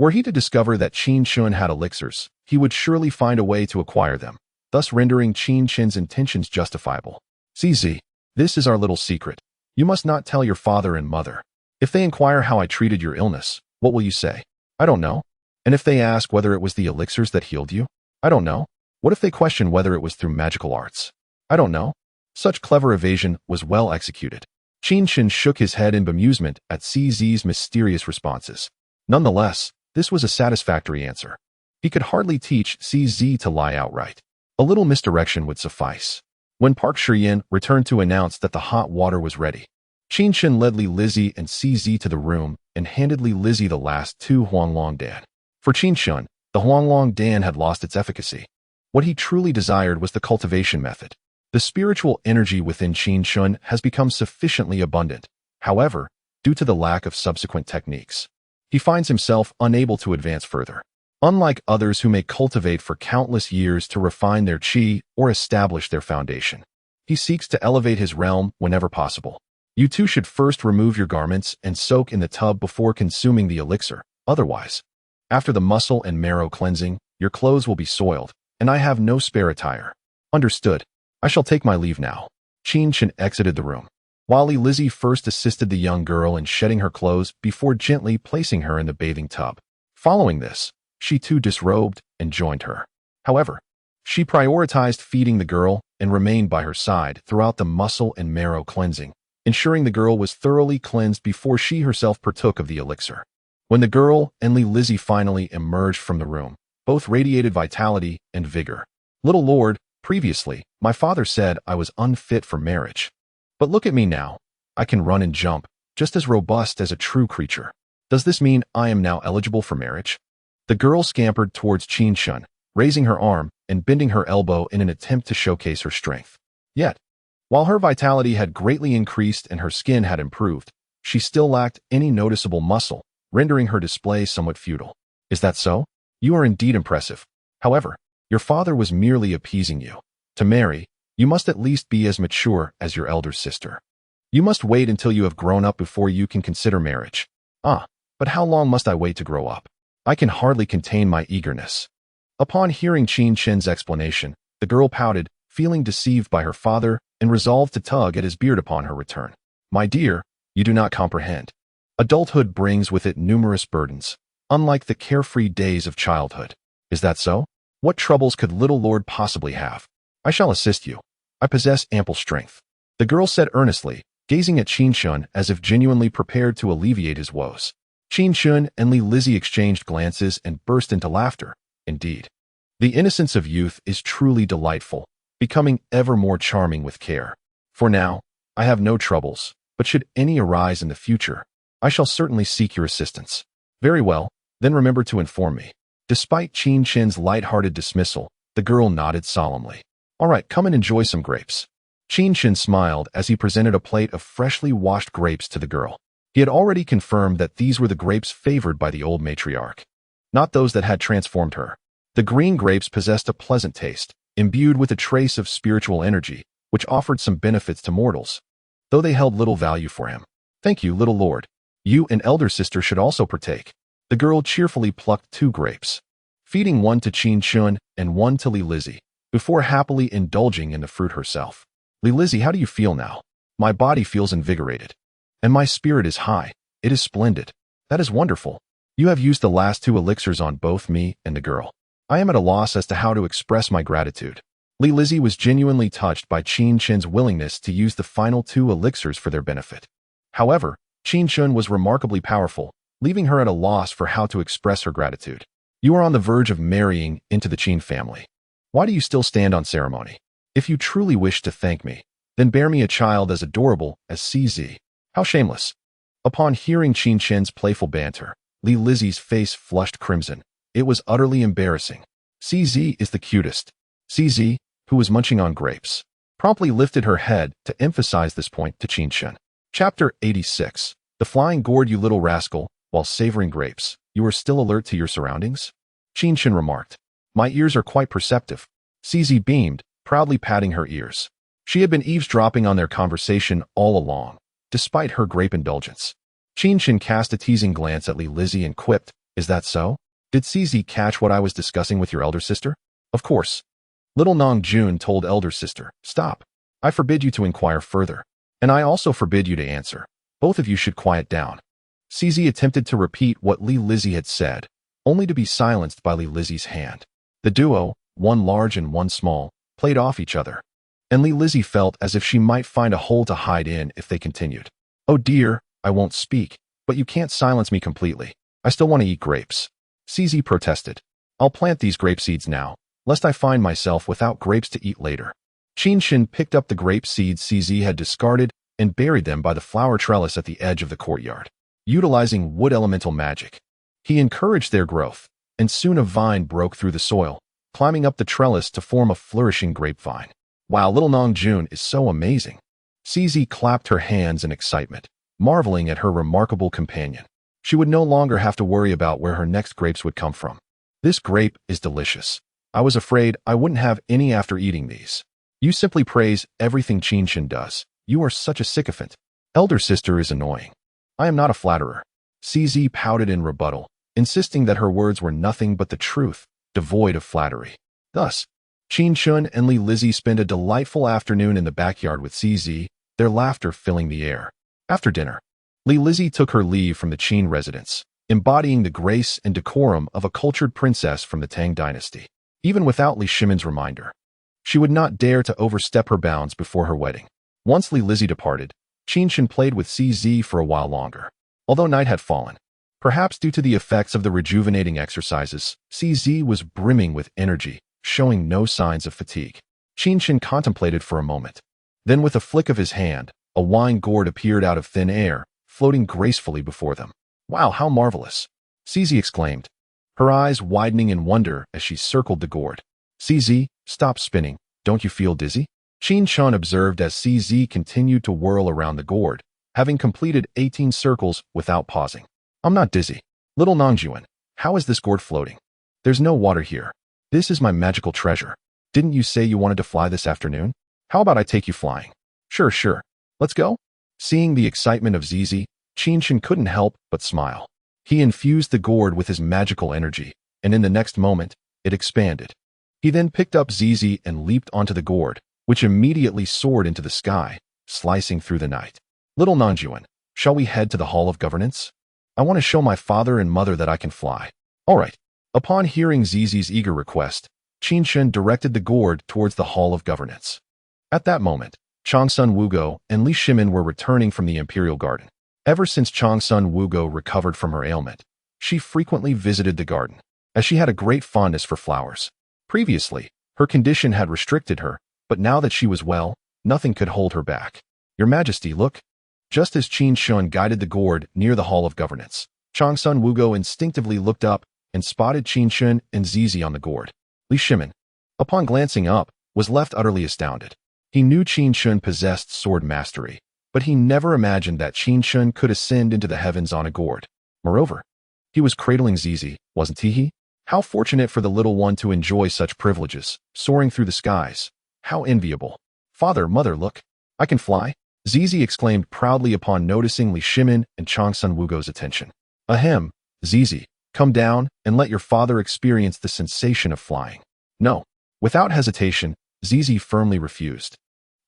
Were he to discover that Qin Chen had elixirs, he would surely find a way to acquire them, thus rendering Qin Chen's intentions justifiable. CZ, this is our little secret. You must not tell your father and mother. If they inquire how I treated your illness, what will you say? I don't know. And if they ask whether it was the elixirs that healed you? I don't know. What if they question whether it was through magical arts? I don't know. Such clever evasion was well executed. Qin Chen shook his head in bemusement at CZ's mysterious responses. Nonetheless, this was a satisfactory answer. He could hardly teach CZ to lie outright. A little misdirection would suffice. When Park Shiyin returned to announce that the hot water was ready, Qin Chen led Li Lizzie and CZ to the room and handed Li Lizzie the last two Huanglong Dan. For Qin Chen, the Huanglong Dan had lost its efficacy. What he truly desired was the cultivation method. The spiritual energy within Qin Chen has become sufficiently abundant. However, due to the lack of subsequent techniques, he finds himself unable to advance further. Unlike others who may cultivate for countless years to refine their qi or establish their foundation, he seeks to elevate his realm whenever possible. You too should first remove your garments and soak in the tub before consuming the elixir. Otherwise, after the muscle and marrow cleansing, your clothes will be soiled, and I have no spare attire. Understood. I shall take my leave now. Qin Chen exited the room, while Li Lizzie first assisted the young girl in shedding her clothes before gently placing her in the bathing tub. Following this, she too disrobed and joined her. However, she prioritized feeding the girl and remained by her side throughout the muscle and marrow cleansing, ensuring the girl was thoroughly cleansed before she herself partook of the elixir. When the girl and Li Lizzie finally emerged from the room, both radiated vitality and vigor. Little Lord, previously, my father said I was unfit for marriage. But look at me now. I can run and jump, just as robust as a true creature. Does this mean I am now eligible for marriage? The girl scampered towards Qin Chen, raising her arm and bending her elbow in an attempt to showcase her strength. Yet, while her vitality had greatly increased and her skin had improved, she still lacked any noticeable muscle, rendering her display somewhat futile. Is that so? You are indeed impressive. However, your father was merely appeasing you. To marry, you must at least be as mature as your elder sister. You must wait until you have grown up before you can consider marriage. But how long must I wait to grow up? I can hardly contain my eagerness. Upon hearing Qin Chen's explanation, the girl pouted, feeling deceived by her father and resolved to tug at his beard upon her return. My dear, you do not comprehend. Adulthood brings with it numerous burdens, unlike the carefree days of childhood. Is that so? What troubles could little Lord possibly have? I shall assist you. I possess ample strength. The girl said earnestly, gazing at Qin Chen as if genuinely prepared to alleviate his woes. Qin Chen and Li Lizzie exchanged glances and burst into laughter. Indeed, the innocence of youth is truly delightful, becoming ever more charming with care. For now, I have no troubles, but should any arise in the future, I shall certainly seek your assistance. Very well, then remember to inform me. Despite Qin Chen's light-hearted dismissal, the girl nodded solemnly. All right, come and enjoy some grapes. Qin Chen smiled as he presented a plate of freshly washed grapes to the girl. He had already confirmed that these were the grapes favored by the old matriarch, not those that had transformed her. The green grapes possessed a pleasant taste, imbued with a trace of spiritual energy, which offered some benefits to mortals, though they held little value for him. Thank you, little lord. You and elder sister should also partake. The girl cheerfully plucked 2 grapes, feeding one to Qin Chen and one to Li Lizzie, before happily indulging in the fruit herself. Li Lizzie, how do you feel now? My body feels invigorated, and my spirit is high. It is splendid. That is wonderful. You have used the last 2 elixirs on both me and the girl. I am at a loss as to how to express my gratitude. Li Lizzie was genuinely touched by Qin Chen's willingness to use the final 2 elixirs for their benefit. However, Qin Chen was remarkably powerful, leaving her at a loss for how to express her gratitude. You are on the verge of marrying into the Qin family. Why do you still stand on ceremony? If you truly wish to thank me, then bear me a child as adorable as Syste. How shameless. Upon hearing Qin Chen's playful banter, Li Lizzie's face flushed crimson. It was utterly embarrassing. Syste is the cutest. Syste, who was munching on grapes, promptly lifted her head to emphasize this point to Qin Chen. Chapter 86. The flying gourd, you little rascal, while savoring grapes, you are still alert to your surroundings? Qin Chen remarked. My ears are quite perceptive. Syste beamed, proudly patting her ears. She had been eavesdropping on their conversation all along, despite her grape indulgence. Qin Chen cast a teasing glance at Li Lizzie and quipped, Is that so? Did Syste catch what I was discussing with your elder sister? Of course. Little Nong Jun told elder sister, Stop. I forbid you to inquire further. And I also forbid you to answer. Both of you should quiet down. Syste attempted to repeat what Li Lizzie had said, only to be silenced by Li Lizzie's hand. The duo, one large and one small, played off each other, and Li Lizzie felt as if she might find a hole to hide in if they continued. Oh dear, I won't speak, but you can't silence me completely. I still want to eat grapes. Syste protested. I'll plant these grape seeds now, lest I find myself without grapes to eat later. Qin Chen picked up the grape seeds Syste had discarded and buried them by the flower trellis at the edge of the courtyard. Utilizing wood elemental magic, he encouraged their growth, and soon a vine broke through the soil, climbing up the trellis to form a flourishing grapevine. Wow, little Nong Jun is so amazing. Syste clapped her hands in excitement, marveling at her remarkable companion. She would no longer have to worry about where her next grapes would come from. This grape is delicious. I was afraid I wouldn't have any after eating these. You simply praise everything Qin Chen does. You are such a sycophant. Elder sister is annoying. I am not a flatterer. Syste pouted in rebuttal, insisting that her words were nothing but the truth, devoid of flattery. Thus, Qin Chen and Li Lizzie spent a delightful afternoon in the backyard with Syste, their laughter filling the air. After dinner, Li Lizzie took her leave from the Qin residence, embodying the grace and decorum of a cultured princess from the Tang Dynasty. Even without Li Shimon's reminder, she would not dare to overstep her bounds before her wedding. Once Li Lizzie departed, Qin Chen played with Syste for a while longer. Although night had fallen, perhaps due to the effects of the rejuvenating exercises, Syste was brimming with energy, showing no signs of fatigue. Qin Chen contemplated for a moment. Then with a flick of his hand, a wine gourd appeared out of thin air, floating gracefully before them. Wow, how marvelous! Syste exclaimed, her eyes widening in wonder as she circled the gourd. Syste, stop spinning. Don't you feel dizzy? Qin Chen observed as Syste continued to whirl around the gourd, having completed 18 circles without pausing. I'm not dizzy. Little Nongjuan, how is this gourd floating? There's no water here. This is my magical treasure. Didn't you say you wanted to fly this afternoon? How about I take you flying? Sure. Let's go? Seeing the excitement of Zizi, Qin Chen couldn't help but smile. He infused the gourd with his magical energy, and in the next moment, it expanded. He then picked up Zizi and leaped onto the gourd, which immediately soared into the sky, slicing through the night. Little Nanjuan, shall we head to the Hall of Governance? I want to show my father and mother that I can fly. All right. Upon hearing Zizi's eager request, Qin Chen directed the gourd towards the Hall of Governance. At that moment, Changsun Wugo and Li Shimin were returning from the Imperial Garden. Ever since Changsun Wugo recovered from her ailment, she frequently visited the garden, as she had a great fondness for flowers. Previously, her condition had restricted her, but now that she was well, nothing could hold her back. Your Majesty, look. Just as Qin Chen guided the gourd near the Hall of Governance, Changsun Wugo instinctively looked up and spotted Qin Chen and Zizi on the gourd. Li Shimin, upon glancing up, was left utterly astounded. He knew Qin Chen possessed sword mastery, but he never imagined that Qin Chen could ascend into the heavens on a gourd. Moreover, he was cradling Zizi, wasn't he? How fortunate for the little one to enjoy such privileges, soaring through the skies. How enviable. Father, mother, look. I can fly. Zizi exclaimed proudly upon noticing Li Shimin and Changsun Wugo's attention. Ahem, Zizi, come down and let your father experience the sensation of flying. No. Without hesitation, Zizi firmly refused.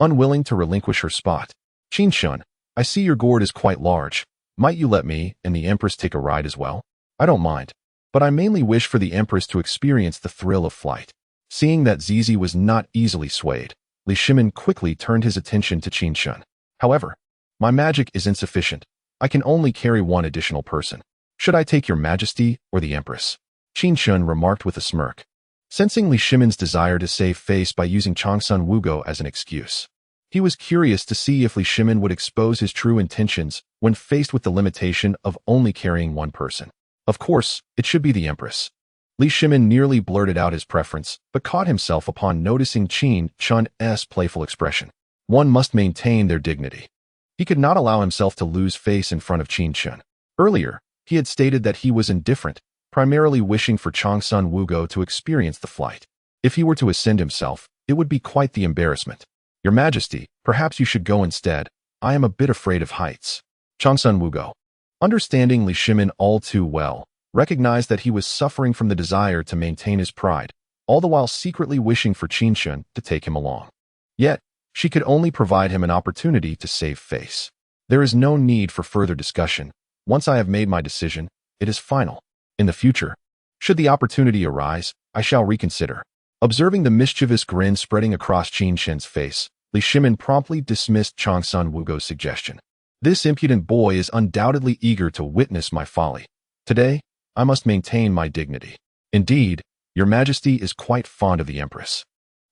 Unwilling to relinquish her spot. Qin Chen, I see your gourd is quite large. Might you let me and the Empress take a ride as well? I don't mind, but I mainly wish for the Empress to experience the thrill of flight. Seeing that Zizi was not easily swayed, Li Shimin quickly turned his attention to Qin Chen. However, my magic is insufficient. I can only carry one additional person. Should I take your Majesty or the Empress? Qin Chen remarked with a smirk, sensing Li Shimin's desire to save face by using Changsun Wugo as an excuse. He was curious to see if Li Shimin would expose his true intentions when faced with the limitation of only carrying one person. Of course, it should be the Empress. Li Shimin nearly blurted out his preference, but caught himself upon noticing Qin Chen's playful expression. One must maintain their dignity. He could not allow himself to lose face in front of Qin Chen. Earlier, he had stated that he was indifferent, primarily wishing for Changsun Wugo to experience the flight. If he were to ascend himself, it would be quite the embarrassment. Your Majesty, perhaps you should go instead. I am a bit afraid of heights. Changsun Wugo, understanding Li Shimin all too well, recognized that he was suffering from the desire to maintain his pride, all the while secretly wishing for Qin Chen to take him along. Yet, she could only provide him an opportunity to save face. There is no need for further discussion. Once I have made my decision, it is final. In the future, should the opportunity arise, I shall reconsider. Observing the mischievous grin spreading across Qin Chen's face, Li Shimin promptly dismissed Changsun Wugo's suggestion. This impudent boy is undoubtedly eager to witness my folly. Today, I must maintain my dignity. Indeed, your Majesty is quite fond of the Empress.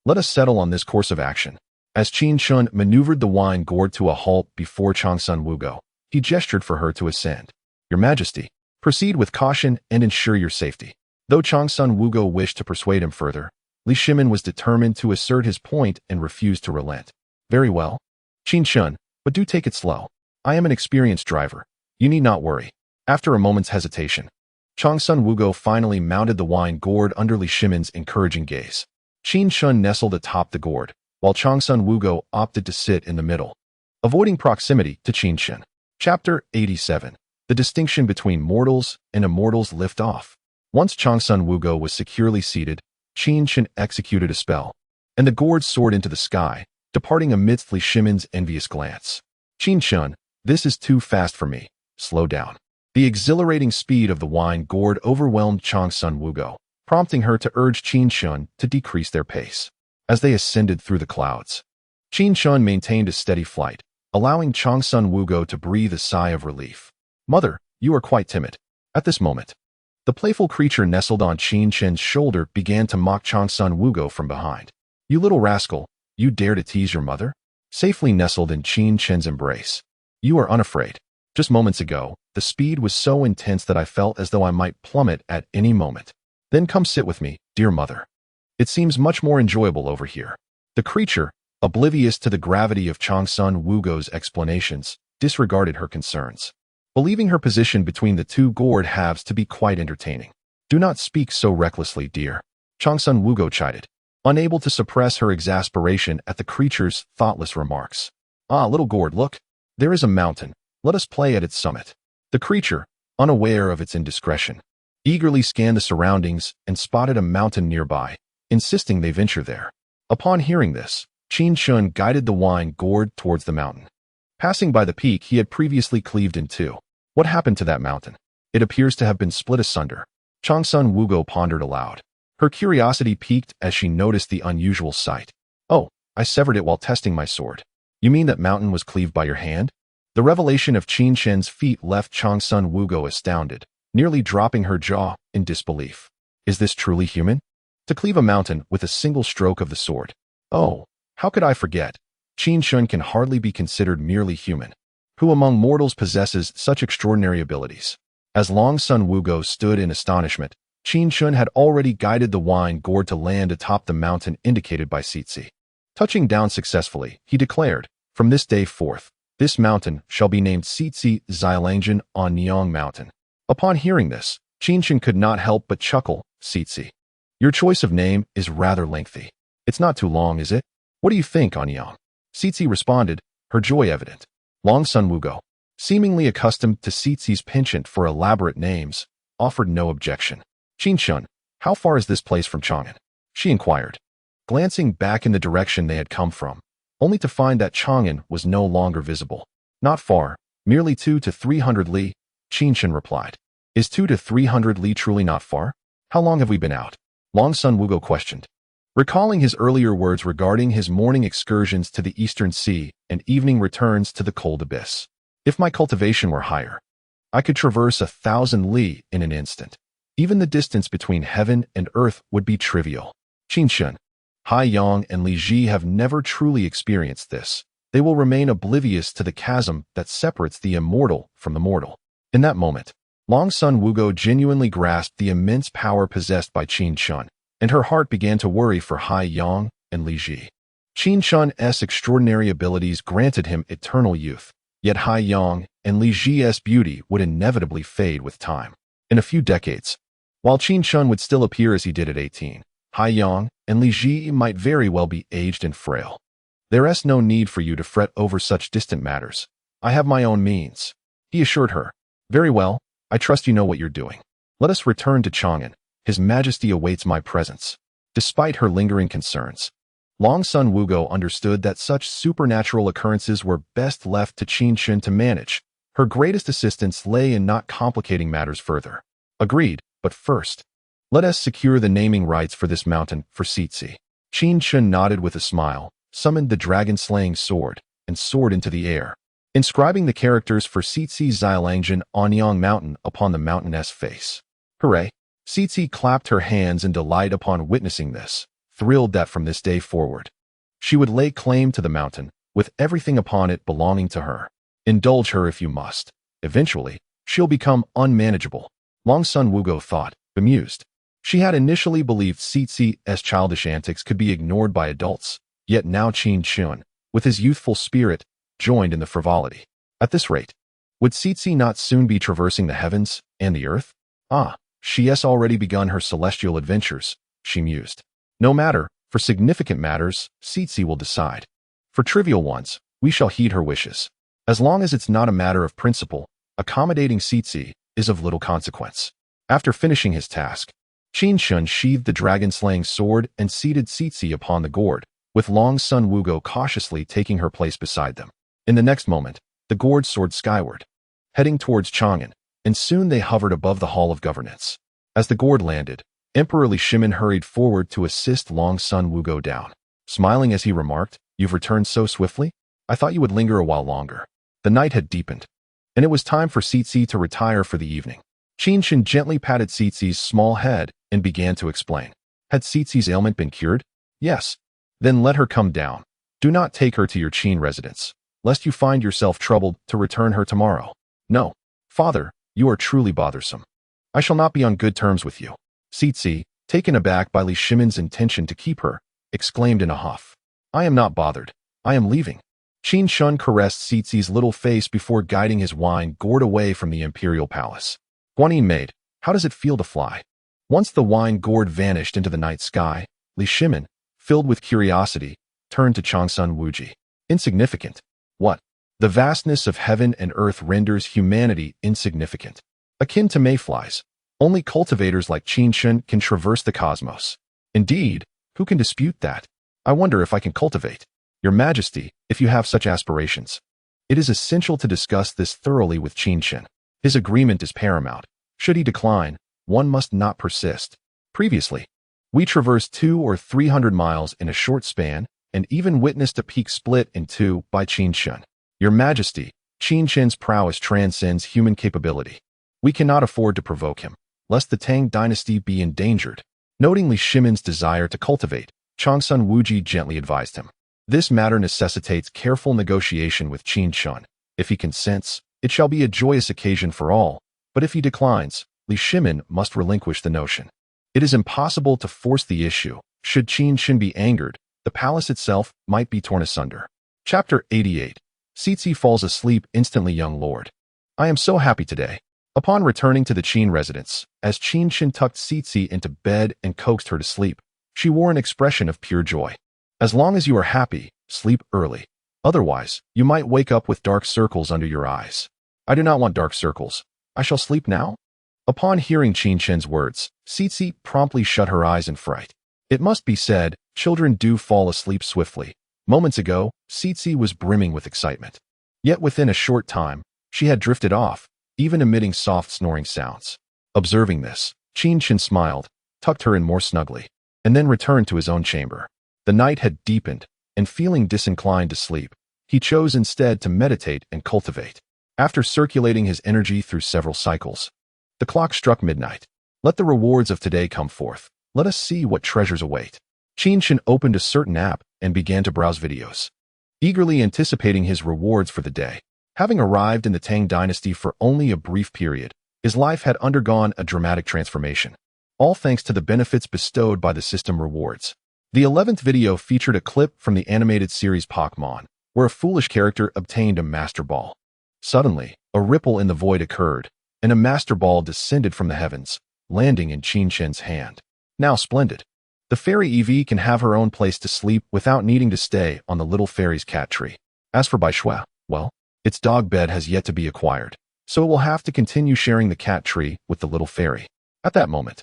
Let us settle on this course of action. As Qin Chen maneuvered the wine gourd to a halt before Changsun Wugo, he gestured for her to ascend. Your Majesty, proceed with caution and ensure your safety. Though Changsun Wugo wished to persuade him further, Li Shimin was determined to assert his point and refused to relent. Very well. Qin Chen, but do take it slow. I am an experienced driver. You need not worry. After a moment's hesitation, Changsun Wugo finally mounted the wine gourd under Li Shimin's encouraging gaze. Qin Chen nestled atop the gourd, while Changsun Wugo opted to sit in the middle, avoiding proximity to Qin Chen. Chapter 87. The distinction between mortals and immortals lift off. Once Changsun Wugo was securely seated, Qin Chen executed a spell, and the gourd soared into the sky, departing amidst Li Shimin's envious glance. Qin Chen, this is too fast for me. Slow down. The exhilarating speed of the wine gourd overwhelmed Changsun Wugo, prompting her to urge Qin Chen to decrease their pace. As they ascended through the clouds, Qin Chen maintained a steady flight, allowing Changsun Wugo to breathe a sigh of relief. Mother, you are quite timid. At this moment, the playful creature nestled on Qin Chen's shoulder began to mock Changsun Wugo from behind. You little rascal, you dare to tease your mother? Safely nestled in Qin Chen's embrace. You are unafraid. Just moments ago, the speed was so intense that I felt as though I might plummet at any moment. Then come sit with me, dear mother. It seems much more enjoyable over here. The creature, oblivious to the gravity of Changsun Wugo's explanations, disregarded her concerns, believing her position between the two gourd halves to be quite entertaining. Do not speak so recklessly, dear. Changsun Wugo chided, unable to suppress her exasperation at the creature's thoughtless remarks. Ah, little gourd, look. There is a mountain. Let us play at its summit. The creature, unaware of its indiscretion, eagerly scanned the surroundings and spotted a mountain nearby, insisting they venture there. Upon hearing this, Qin Chen guided the wine gourd towards the mountain. Passing by the peak he had previously cleaved in two. What happened to that mountain? It appears to have been split asunder. Changsun Wugo pondered aloud. Her curiosity piqued as she noticed the unusual sight. Oh, I severed it while testing my sword. You mean that mountain was cleaved by your hand? The revelation of Qin Chen's feat left Changsun Wugo astounded, nearly dropping her jaw in disbelief. Is this truly human? To cleave a mountain with a single stroke of the sword. Oh, how could I forget? Qin Chen can hardly be considered merely human. Who among mortals possesses such extraordinary abilities? As Longsun Wugo stood in astonishment, Qin Chen had already guided the wine gourd to land atop the mountain indicated by Syste. Touching down successfully, he declared, from this day forth, this mountain shall be named Syste Xilangjin on Nyang Mountain. Upon hearing this, Qin Chen could not help but chuckle. Syste, your choice of name is rather lengthy. It's not too long, is it? What do you think, Anyang? Syste responded, her joy evident. Longsun Wugo, seemingly accustomed to Syste's penchant for elaborate names, offered no objection. Qin Chen, how far is this place from Chang'an? She inquired, glancing back in the direction they had come from, only to find that Chang'an was no longer visible. Not far, merely 200 to 300 li, Qin Chen replied. Is 200 to 300 li truly not far? How long have we been out? Longsun Wugo questioned. Recalling his earlier words regarding his morning excursions to the eastern sea and evening returns to the cold abyss. If my cultivation were higher, I could traverse 1,000 li in an instant. Even the distance between heaven and earth would be trivial. Qin Chen, Hai Yang and Li Ji have never truly experienced this. They will remain oblivious to the chasm that separates the immortal from the mortal. In that moment, Longsun Wugo genuinely grasped the immense power possessed by Qin Chen, and her heart began to worry for Hai Yang and Li Ji. Qin Chen's extraordinary abilities granted him eternal youth, yet Hai Yang and Li Ji's beauty would inevitably fade with time. In a few decades, while Qin Chen would still appear as he did at 18, Hai Yang and Li Ji might very well be aged and frail. There's no need for you to fret over such distant matters. I have my own means, he assured her. Very well, I trust you know what you're doing. Let us return to Chang'an. His Majesty awaits my presence. Despite her lingering concerns, Longsun Wugo understood that such supernatural occurrences were best left to Qin Chen to manage. Her greatest assistance lay in not complicating matters further. Agreed, but first, let us secure the naming rights for this mountain for Syste. Qin Chen nodded with a smile, summoned the dragon-slaying sword, and soared into the air, inscribing the characters for Syste Xilangjin on Yang Mountain upon the mountain's face. Hooray! Syste clapped her hands in delight upon witnessing this, thrilled that from this day forward, she would lay claim to the mountain, with everything upon it belonging to her. Indulge her if you must. Eventually, she'll become unmanageable. Longsun Wugo thought, bemused. She had initially believed Syste's childish antics could be ignored by adults, yet now Qin Chen, with his youthful spirit, joined in the frivolity. At this rate, would Syste not soon be traversing the heavens and the earth? She has already begun her celestial adventures, she mused. No matter, for significant matters, Syste will decide. For trivial ones, we shall heed her wishes. As long as it's not a matter of principle, accommodating Syste is of little consequence. After finishing his task, Qin Chen sheathed the dragon-slaying sword and seated Syste upon the gourd, with Longsun Wugo cautiously taking her place beside them. In the next moment, the gourd soared skyward, heading towards Chang'an, and soon they hovered above the Hall of Governance. As the gourd landed, Emperor Li Shimin hurried forward to assist Longsun Wugo down. Smiling as he remarked, "You've returned so swiftly? I thought you would linger a while longer." The night had deepened, and it was time for Syste to retire for the evening. Qin Chen gently patted Syste's small head and began to explain. Had Syste's ailment been cured? Yes. Then let her come down. Do not take her to your Qin residence, lest you find yourself troubled to return her tomorrow. No. Father, you are truly bothersome. I shall not be on good terms with you. Syste, taken aback by Li Shimin's intention to keep her, exclaimed in a huff. I am not bothered. I am leaving. Qin Chen caressed Syste's little face before guiding his wine gourd away from the imperial palace. Guanyin maid, how does it feel to fly? Once the wine gourd vanished into the night sky, Li Shimin, filled with curiosity, turned to Changsun Wuji. Insignificant. What? The vastness of heaven and earth renders humanity insignificant. Akin to mayflies, only cultivators like Qin Chen can traverse the cosmos. Indeed, Who can dispute that? I wonder if I can cultivate. Your Majesty, if you have such aspirations. It is essential to discuss this thoroughly with Qin Chen. His agreement is paramount. Should he decline, one must not persist. Previously, we traversed 200 or 300 miles in a short span and even witnessed a peak split in two by Qin Chen. Your Majesty, Qin Chen's prowess transcends human capability. We cannot afford to provoke him, lest the Tang Dynasty be endangered. Noting Li Shimin's desire to cultivate, Changsun Wuji gently advised him. This matter necessitates careful negotiation with Qin Chen. If he consents, it shall be a joyous occasion for all, but if he declines, Li Shimin must relinquish the notion. It is impossible to force the issue. Should Qin Chen be angered, the palace itself might be torn asunder. Chapter 88. Syste falls asleep instantly. Young lord, I am so happy today. Upon returning to the Qin residence, as Qin Chen tucked Syste into bed and coaxed her to sleep, she wore an expression of pure joy. As long as you are happy, sleep early. Otherwise, you might wake up with dark circles under your eyes. I do not want dark circles. I shall sleep now. Upon hearing Qin Chen's words, Syste promptly shut her eyes in fright. It must be said, children do fall asleep swiftly. Moments ago, Syste was brimming with excitement. Yet within a short time, she had drifted off, even emitting soft snoring sounds. Observing this, Qin Chen smiled, tucked her in more snugly, and then returned to his own chamber. The night had deepened, and feeling disinclined to sleep, he chose instead to meditate and cultivate. After circulating his energy through several cycles, the clock struck midnight. Let the rewards of today come forth. Let us see what treasures await. Qin Chen opened a certain app and began to browse videos, eagerly anticipating his rewards for the day. Having arrived in the Tang Dynasty for only a brief period, his life had undergone a dramatic transformation, all thanks to the benefits bestowed by the system rewards. The 11th video featured a clip from the animated series Pokemon, where a foolish character obtained a Master Ball. Suddenly, a ripple in the void occurred, and a Master Ball descended from the heavens, landing in Qin Chen's hand. Now splendid. The fairy Eevee can have her own place to sleep without needing to stay on the little fairy's cat tree. As for Baishui, well, its dog bed has yet to be acquired, so it will have to continue sharing the cat tree with the little fairy. At that moment,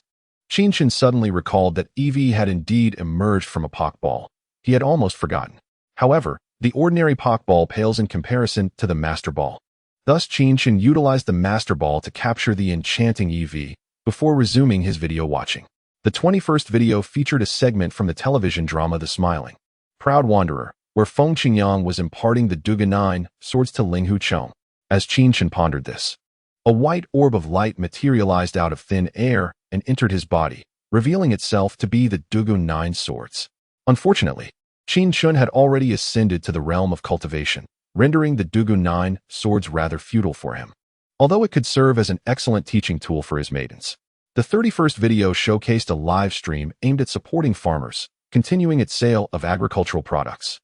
Qin Chen suddenly recalled that Eevee had indeed emerged from a Pokeball. He had almost forgotten. However, the ordinary Pokeball pales in comparison to the Master Ball. Thus, Qin Chen utilized the Master Ball to capture the enchanting Eevee before resuming his video watching. The 21st video featured a segment from the television drama The Smiling Proud Wanderer, where Feng Qingyang was imparting the Duga 9 swords to Ling Huchong. As Qin Chen pondered this, a white orb of light materialized out of thin air and entered his body, revealing itself to be the Dugu 9 swords. Unfortunately, Qin Chen had already ascended to the realm of cultivation, rendering the Dugu 9 swords rather futile for him, although it could serve as an excellent teaching tool for his maidens. The 31st video showcased a live stream aimed at supporting farmers, continuing its sale of agricultural products.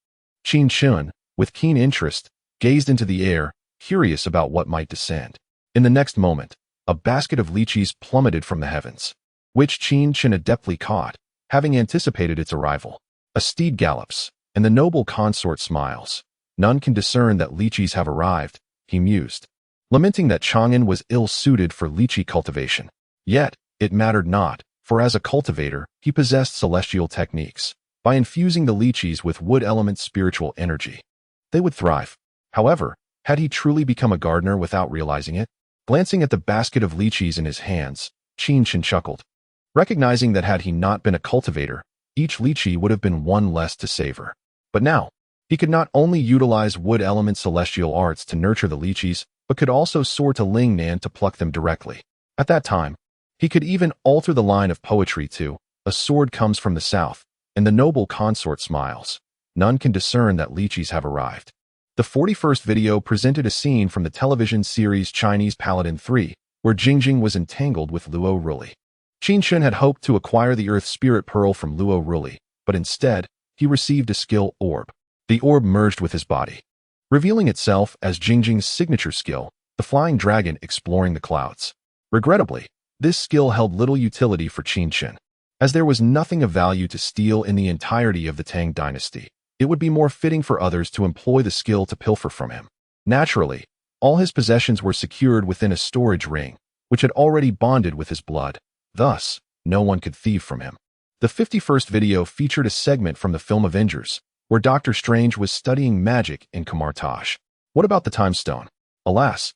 Qin Chen, with keen interest, gazed into the air, curious about what might descend. In the next moment, a basket of lychees plummeted from the heavens, which Qin Chen adeptly caught, having anticipated its arrival. A steed gallops, and the noble consort smiles. None can discern that lychees have arrived, he mused, lamenting that Chang'an was ill-suited for lychee cultivation. Yet, it mattered not, for as a cultivator, he possessed celestial techniques. By infusing the lychees with wood element's spiritual energy, they would thrive. However, had he truly become a gardener without realizing it? Glancing at the basket of lychees in his hands, Qin Chen chuckled, recognizing that had he not been a cultivator, each lychee would have been one less to savor. But now, he could not only utilize wood element celestial arts to nurture the lychees, but could also soar to Ling Nan to pluck them directly. At that time, he could even alter the line of poetry to, "A sword comes from the south, and the noble consort smiles. None can discern that lychees have arrived." The 41st video presented a scene from the television series Chinese Paladin 3, where Jingjing was entangled with Luo Ruli. Qin Chen had hoped to acquire the Earth Spirit Pearl from Luo Ruli, but instead, he received a skill orb. The orb merged with his body, revealing itself as Jingjing's signature skill, the Flying Dragon exploring the clouds. Regrettably, this skill held little utility for Qin Chen, as there was nothing of value to steal in the entirety of the Tang Dynasty. It would be more fitting for others to employ the skill to pilfer from him. Naturally, all his possessions were secured within a storage ring, which had already bonded with his blood. Thus, no one could thieve from him. The 51st video featured a segment from the film Avengers, where Doctor Strange was studying magic in Kamartaj. What about the Time Stone? Alas,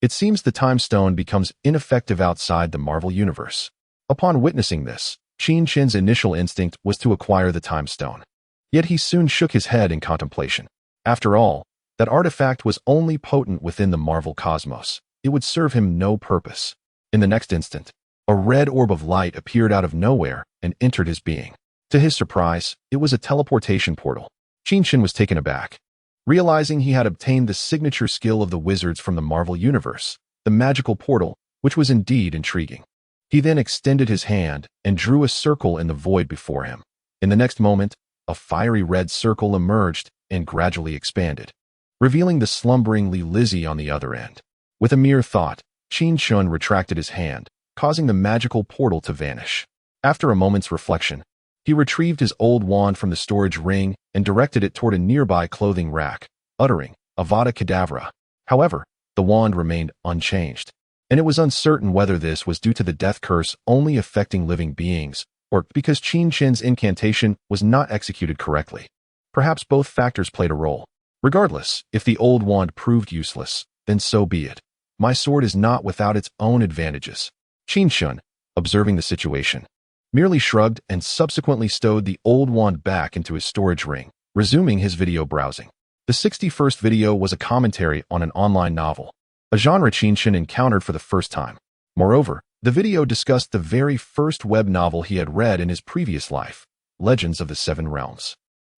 it seems the Time Stone becomes ineffective outside the Marvel Universe. Upon witnessing this, Qin Chen's initial instinct was to acquire the Time Stone. Yet he soon shook his head in contemplation. After all, that artifact was only potent within the Marvel cosmos. It would serve him no purpose. In the next instant, a red orb of light appeared out of nowhere and entered his being. To his surprise, it was a teleportation portal. Qin Chen was taken aback. Realizing he had obtained the signature skill of the wizards from the Marvel Universe, the magical portal, which was indeed intriguing. He then extended his hand and drew a circle in the void before him. In the next moment, a fiery red circle emerged and gradually expanded, revealing the slumbering Li Lizzie on the other end. With a mere thought, Qin Chen retracted his hand, causing the magical portal to vanish. After a moment's reflection, he retrieved his old wand from the storage ring and directed it toward a nearby clothing rack, uttering, Avada Kedavra. However, the wand remained unchanged, and it was uncertain whether this was due to the death curse only affecting living beings, or because Qin Chen's incantation was not executed correctly. Perhaps both factors played a role. Regardless, if the old wand proved useless, then so be it. My sword is not without its own advantages. Qin Chen, observing the situation, merely shrugged and subsequently stowed the old wand back into his storage ring, resuming his video browsing. The 61st video was a commentary on an online novel, a genre Qin Chen encountered for the first time. Moreover, the video discussed the very first web novel he had read in his previous life, Legends of the Seven Realms.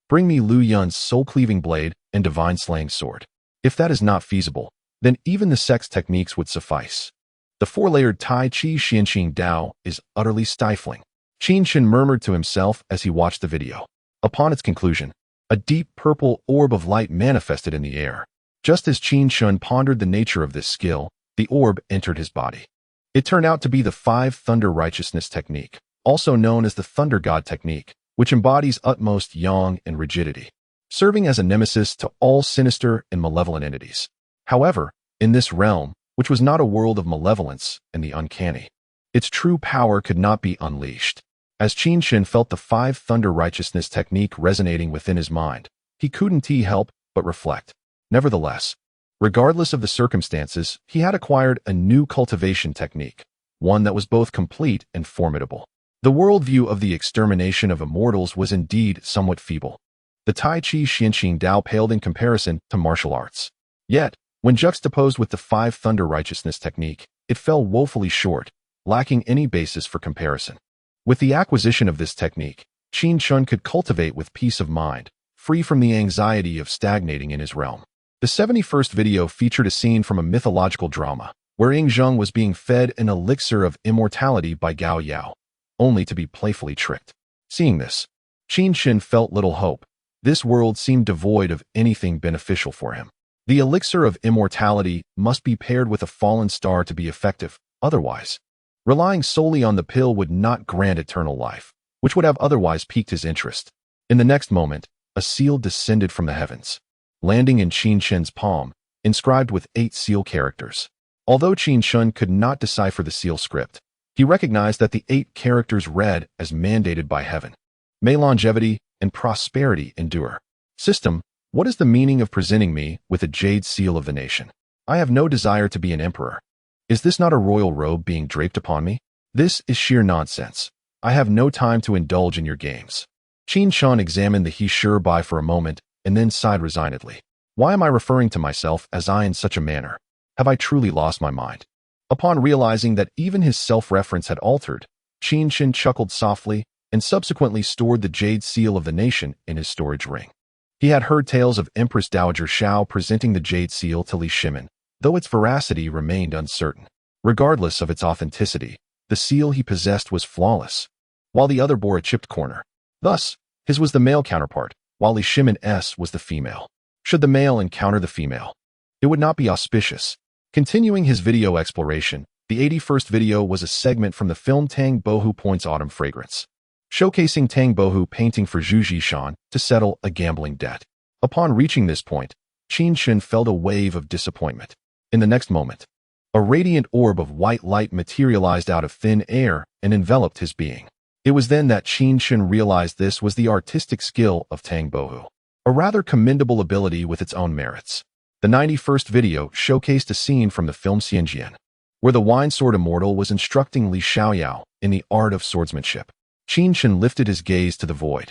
Bring me Lu Yun's soul-cleaving blade and divine-slaying sword. If that is not feasible, then even the sex techniques would suffice. The four-layered Tai Chi Xianqing Dao is utterly stifling. Qin Chen murmured to himself as he watched the video. Upon its conclusion, a deep purple orb of light manifested in the air. Just as Qin Chen pondered the nature of this skill, the orb entered his body. It turned out to be the Five Thunder Righteousness technique, also known as the Thunder God technique, which embodies utmost yang and rigidity, serving as a nemesis to all sinister and malevolent entities. However, in this realm, which was not a world of malevolence and the uncanny, its true power could not be unleashed. As Qin Chen felt the Five Thunder Righteousness technique resonating within his mind, he couldn't help but reflect. Nevertheless, regardless of the circumstances, he had acquired a new cultivation technique, one that was both complete and formidable. The worldview of the extermination of immortals was indeed somewhat feeble. The Tai Chi Xianqing Dao paled in comparison to martial arts. Yet, when juxtaposed with the Five Thunder Righteousness technique, it fell woefully short, lacking any basis for comparison. With the acquisition of this technique, Qin Chen could cultivate with peace of mind, free from the anxiety of stagnating in his realm. The 71st video featured a scene from a mythological drama, where Ying Zheng was being fed an elixir of immortality by Gao Yao, only to be playfully tricked. Seeing this, Qin Chen felt little hope. This world seemed devoid of anything beneficial for him. The elixir of immortality must be paired with a fallen star to be effective, otherwise, relying solely on the pill would not grant eternal life, which would have otherwise piqued his interest. In the next moment, a seal descended from the heavens, landing in Qin Chen's palm, inscribed with 8 seal characters. Although Qin Chen could not decipher the seal script, he recognized that the 8 characters read as mandated by heaven. May longevity and prosperity endure. System, what is the meaning of presenting me with a jade seal of the nation? I have no desire to be an emperor. Is this not a royal robe being draped upon me? This is sheer nonsense. I have no time to indulge in your games. Qin Chen examined the he sure by for a moment and then sighed resignedly. Why am I referring to myself as I in such a manner? Have I truly lost my mind? Upon realizing that even his self-reference had altered, Qin Chen chuckled softly and subsequently stored the jade seal of the nation in his storage ring. He had heard tales of Empress Dowager Xiao presenting the jade seal to Li Shimin, though its veracity remained uncertain. Regardless of its authenticity, the seal he possessed was flawless, while the other bore a chipped corner. Thus, his was the male counterpart, while Li Shimin's was the female. Should the male encounter the female, it would not be auspicious. Continuing his video exploration, the 81st video was a segment from the film Tang Bohu Point's Autumn Fragrance, showcasing Tang Bohu painting for Zhu Zhishan to settle a gambling debt. Upon reaching this point, Qin Chen felt a wave of disappointment. In the next moment, a radiant orb of white light materialized out of thin air and enveloped his being. It was then that Qin Chen realized this was the artistic skill of Tang Bohu, a rather commendable ability with its own merits. The 91st video showcased a scene from the film Xianjian, where the wine sword immortal was instructing Li Xiaoyao in the art of swordsmanship. Qin Chen lifted his gaze to the void,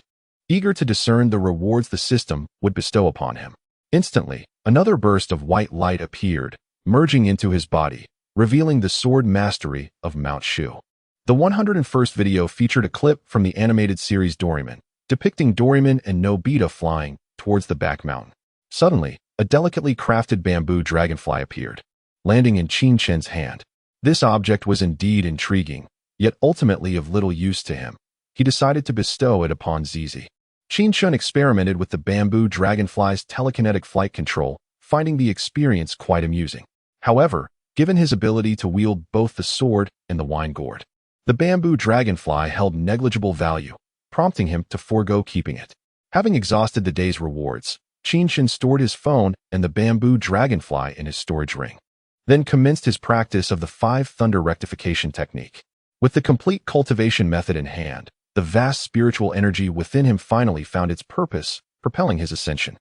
eager to discern the rewards the system would bestow upon him. Instantly, another burst of white light appeared, merging into his body, revealing the sword mastery of Mount Shu. The 101st video featured a clip from the animated series Doraemon, depicting Doraemon and Nobita flying towards the back mountain. Suddenly, a delicately crafted bamboo dragonfly appeared, landing in Qin Chen's hand. This object was indeed intriguing, yet ultimately of little use to him. He decided to bestow it upon Zizi. Qin Chen experimented with the bamboo dragonfly's telekinetic flight control, finding the experience quite amusing. However, given his ability to wield both the sword and the wine gourd, the bamboo dragonfly held negligible value, prompting him to forego keeping it. Having exhausted the day's rewards, Qin Chen stored his phone and the bamboo dragonfly in his storage ring, then commenced his practice of the 5 thunder rectification technique. With the complete cultivation method in hand, the vast spiritual energy within him finally found its purpose, propelling his ascension.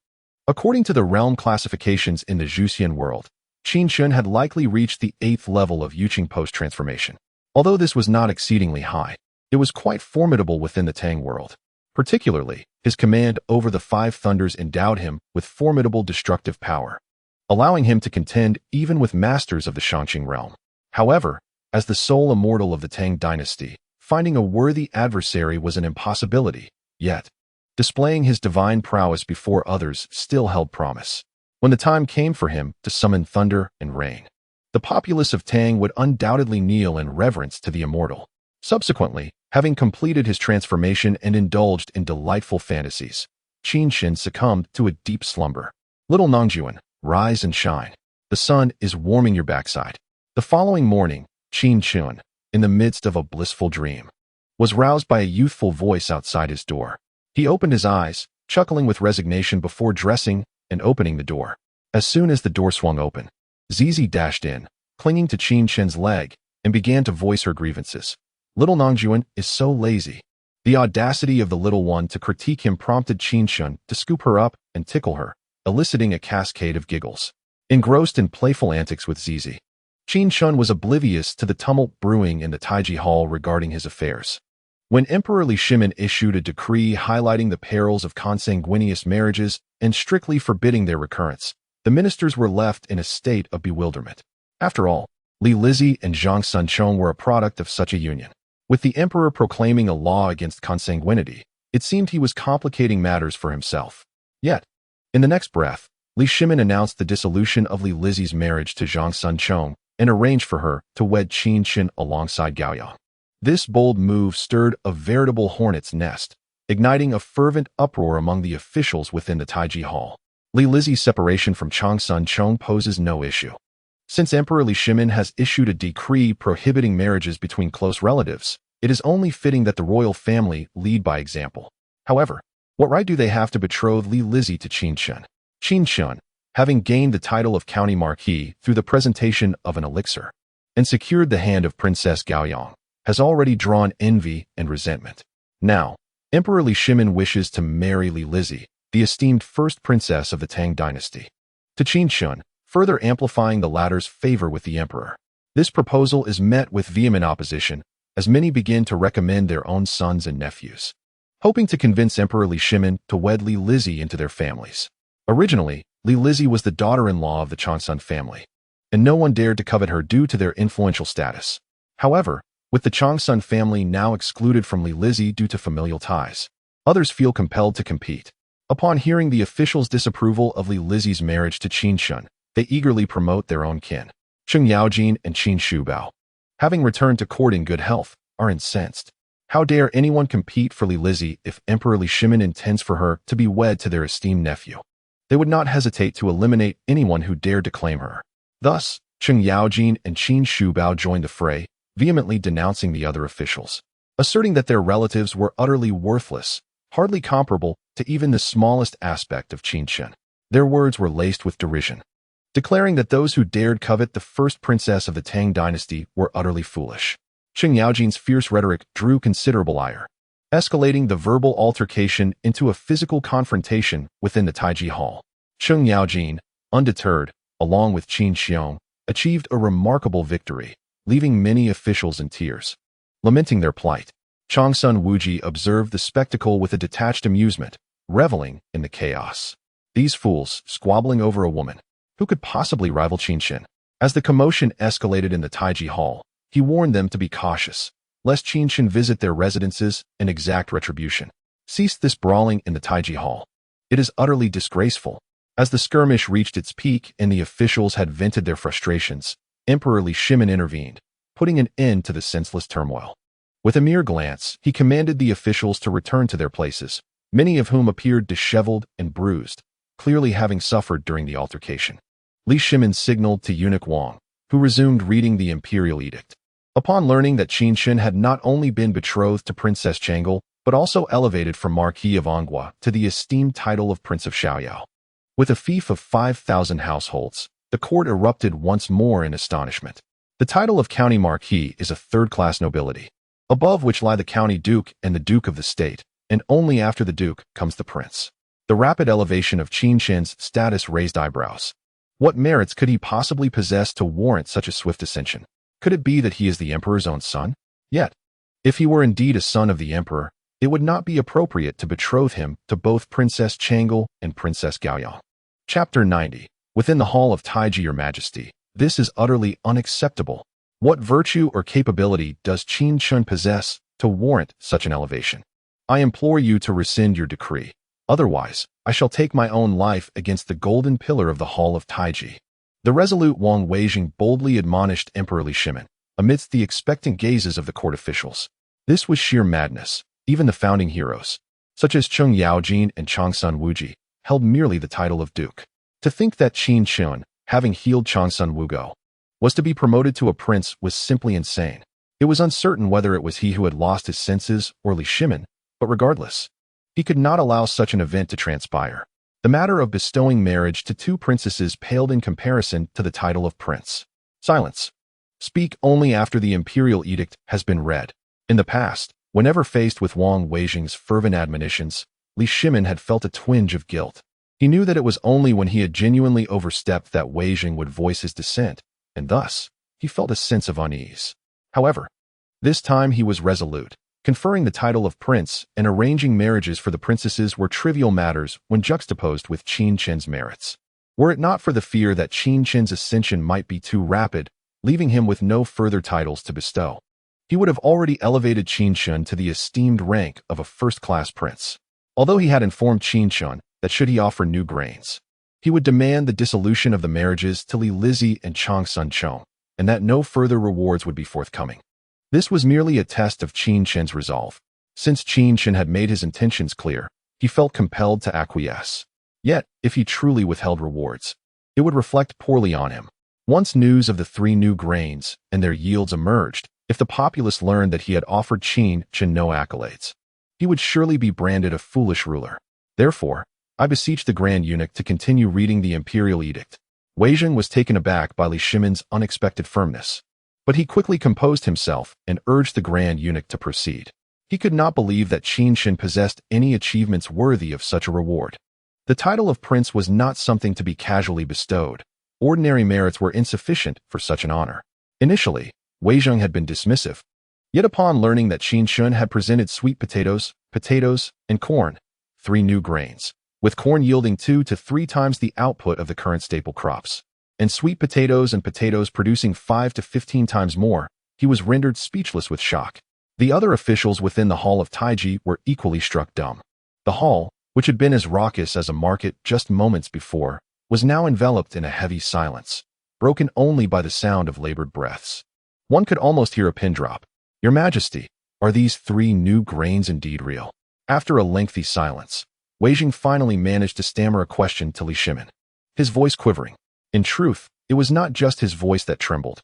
According to the realm classifications in the Zhuxian world, Qin Chen had likely reached the 8th level of Yuqing post-transformation. Although this was not exceedingly high, it was quite formidable within the Tang world. Particularly, his command over the 5 thunders endowed him with formidable destructive power, allowing him to contend even with masters of the Shangqing realm. However, as the sole immortal of the Tang Dynasty, finding a worthy adversary was an impossibility, yet displaying his divine prowess before others still held promise. When the time came for him to summon thunder and rain, the populace of Tang would undoubtedly kneel in reverence to the immortal. Subsequently, having completed his transformation and indulged in delightful fantasies, Qin Chen succumbed to a deep slumber. Little Nongjuan, rise and shine. The sun is warming your backside. The following morning, Qin Chen, in the midst of a blissful dream, was roused by a youthful voice outside his door. He opened his eyes, chuckling with resignation before dressing and opening the door. As soon as the door swung open, Zizi dashed in, clinging to Qin Chen's leg, and began to voice her grievances. Little Nongjuan is so lazy. The audacity of the little one to critique him prompted Qin Chen to scoop her up and tickle her, eliciting a cascade of giggles. Engrossed in playful antics with Zizi, Qin Chen was oblivious to the tumult brewing in the Taiji Hall regarding his affairs. When Emperor Li Shimin issued a decree highlighting the perils of consanguineous marriages and strictly forbidding their recurrence, the ministers were left in a state of bewilderment. After all, Li Lizhi and Zhang Sunchong were a product of such a union. With the emperor proclaiming a law against consanguinity, it seemed he was complicating matters for himself. Yet, in the next breath, Li Shimin announced the dissolution of Li Lizhi's marriage to Zhang Sunchong and arranged for her to wed Qin Chen alongside Gaoyang. This bold move stirred a veritable hornet's nest, igniting a fervent uproar among the officials within the Taiji Hall. Li Lizhi's separation from Zhang Sunchong poses no issue. Since Emperor Li Shimin has issued a decree prohibiting marriages between close relatives, it is only fitting that the royal family lead by example. However, what right do they have to betroth Li Lizhi to Qin Chen? Qin Chen, having gained the title of County Marquis through the presentation of an elixir, and secured the hand of Princess Gaoyang, has already drawn envy and resentment. Now, Emperor Li Shimin wishes to marry Li Lizhi, the esteemed first princess of the Tang Dynasty, to Qin Chen, further amplifying the latter's favor with the emperor. This proposal is met with vehement opposition, as many begin to recommend their own sons and nephews, hoping to convince Emperor Li Shimin to wed Li Lizhi into their families. Originally, Li Lizhi was the daughter-in-law of the Changsun family, and no one dared to covet her due to their influential status. However, with the Changsun family now excluded from Li Lizhi due to familial ties, others feel compelled to compete. Upon hearing the officials' disapproval of Li Lizhi's marriage to Qin Chen, they eagerly promote their own kin. Cheng Yaojin and Qin Shubao, having returned to court in good health, are incensed. How dare anyone compete for Li Lizhi if Emperor Li Shimin intends for her to be wed to their esteemed nephew? They would not hesitate to eliminate anyone who dared to claim her. Thus, Cheng Yaojin and Qin Shubao joined the fray, vehemently denouncing the other officials, asserting that their relatives were utterly worthless, hardly comparable to even the smallest aspect of Qin Chen. Their words were laced with derision, declaring that those who dared covet the first princess of the Tang Dynasty were utterly foolish. Qin Yaojin's fierce rhetoric drew considerable ire, escalating the verbal altercation into a physical confrontation within the Taiji Hall. Qin Yaojin, undeterred, along with Qin Chen, achieved a remarkable victory, leaving many officials in tears. Lamenting their plight, Changsun Wuji observed the spectacle with a detached amusement, reveling in the chaos. These fools squabbling over a woman. Who could possibly rival Qin Chen? As the commotion escalated in the Taiji Hall, he warned them to be cautious, lest Qin Chen visit their residences and exact retribution. Cease this brawling in the Taiji Hall. It is utterly disgraceful. As the skirmish reached its peak and the officials had vented their frustrations, Emperor Li Shimin intervened, putting an end to the senseless turmoil. With a mere glance, he commanded the officials to return to their places, many of whom appeared disheveled and bruised, clearly having suffered during the altercation. Li Shimin signaled to eunuch Wang, who resumed reading the imperial edict. Upon learning that Qin Chen had not only been betrothed to Princess Changle, but also elevated from Marquis of Anghua to the esteemed title of Prince of Xiaoyao. With a fief of 5,000 households, the court erupted once more in astonishment. The title of County Marquis is a third-class nobility, above which lie the County Duke and the Duke of the State, and only after the Duke comes the Prince. The rapid elevation of Qin Chen's status raised eyebrows. What merits could he possibly possess to warrant such a swift ascension? Could it be that he is the Emperor's own son? Yet, if he were indeed a son of the Emperor, it would not be appropriate to betroth him to both Princess Changle and Princess Gaoyang. Chapter 90. Within the Hall of Taiji, Your Majesty, this is utterly unacceptable. What virtue or capability does Qin Chen possess to warrant such an elevation? I implore you to rescind your decree. Otherwise, I shall take my own life against the golden pillar of the Hall of Taiji. The resolute Wang Weijing boldly admonished Emperor Li Shimin, amidst the expectant gazes of the court officials. This was sheer madness. Even the founding heroes, such as Qin Yaojin and Changsun Wuji, held merely the title of duke. To think that Qin Chen, having healed Changsun Wugo, was to be promoted to a prince was simply insane. It was uncertain whether it was he who had lost his senses or Li Shimin, but regardless, he could not allow such an event to transpire. The matter of bestowing marriage to two princesses paled in comparison to the title of prince. Silence. Speak only after the imperial edict has been read. In the past, whenever faced with Wang Weijing's fervent admonitions, Li Shimin had felt a twinge of guilt. He knew that it was only when he had genuinely overstepped that Weijing would voice his dissent, and thus, he felt a sense of unease. However, this time he was resolute. Conferring the title of prince and arranging marriages for the princesses were trivial matters when juxtaposed with Qin Chen's merits. Were it not for the fear that Qin Chen's ascension might be too rapid, leaving him with no further titles to bestow, he would have already elevated Qin Chen to the esteemed rank of a first-class prince. Although he had informed Qin Chen that should he offer new grains, he would demand the dissolution of the marriages to Li Lizhi and Changsun Chong, and that no further rewards would be forthcoming. This was merely a test of Qin Chen's resolve. Since Qin Chen had made his intentions clear, he felt compelled to acquiesce. Yet, if he truly withheld rewards, it would reflect poorly on him. Once news of the 3 new grains and their yields emerged, if the populace learned that he had offered Qin Chen no accolades, he would surely be branded a foolish ruler. Therefore, I beseech the Grand Eunuch to continue reading the imperial edict. Weijing was taken aback by Li Shimin's unexpected firmness, but he quickly composed himself and urged the Grand Eunuch to proceed. He could not believe that Qin Chen possessed any achievements worthy of such a reward. The title of prince was not something to be casually bestowed. Ordinary merits were insufficient for such an honor. Initially, Weijing had been dismissive. Yet upon learning that Qin Chen had presented sweet potatoes, and corn, 3 new grains, with corn yielding 2 to 3 times the output of the current staple crops, and sweet potatoes and potatoes producing 5 to 15 times more, he was rendered speechless with shock. The other officials within the Hall of Taiji were equally struck dumb. The hall, which had been as raucous as a market just moments before, was now enveloped in a heavy silence, broken only by the sound of labored breaths. One could almost hear a pin drop. Your Majesty, are these 3 new grains indeed real? After a lengthy silence, Weijing finally managed to stammer a question to Li Shimin, his voice quivering. In truth, it was not just his voice that trembled.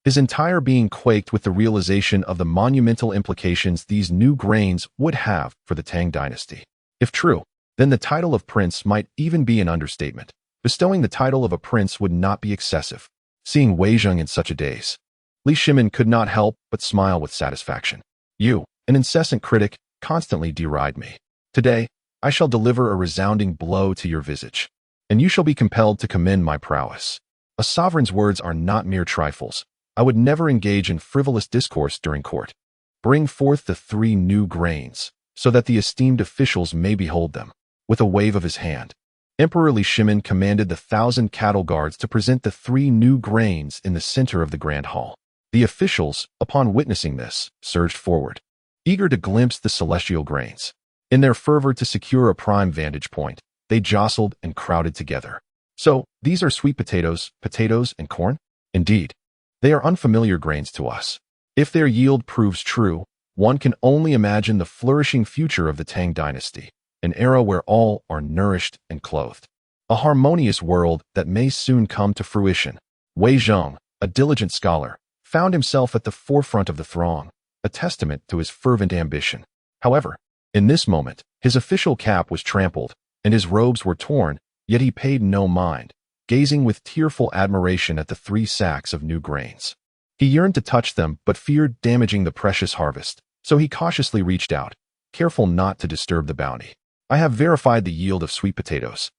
His entire being quaked with the realization of the monumental implications these new grains would have for the Tang Dynasty. If true, then the title of prince might even be an understatement. Bestowing the title of a prince would not be excessive. Seeing Weijing in such a daze, Li Shimin could not help but smile with satisfaction. You, an incessant critic, constantly deride me. Today, I shall deliver a resounding blow to your visage, and you shall be compelled to commend my prowess. A sovereign's words are not mere trifles. I would never engage in frivolous discourse during court. Bring forth the 3 new grains, so that the esteemed officials may behold them. With a wave of his hand, Emperor Li Shimin commanded the 1,000 cattle guards to present the 3 new grains in the center of the grand hall. The officials, upon witnessing this, surged forward, eager to glimpse the celestial grains. In their fervor to secure a prime vantage point, they jostled and crowded together. So, these are sweet potatoes, and corn? Indeed, they are unfamiliar grains to us. If their yield proves true, one can only imagine the flourishing future of the Tang Dynasty, an era where all are nourished and clothed. A harmonious world that may soon come to fruition. Wei Zheng, a diligent scholar, found himself at the forefront of the throng, a testament to his fervent ambition. However, in this moment, his official cap was trampled, and his robes were torn, yet he paid no mind, gazing with tearful admiration at the 3 sacks of new grains. He yearned to touch them, but feared damaging the precious harvest, so he cautiously reached out, careful not to disturb the bounty. I have verified the yield of sweet potatoes,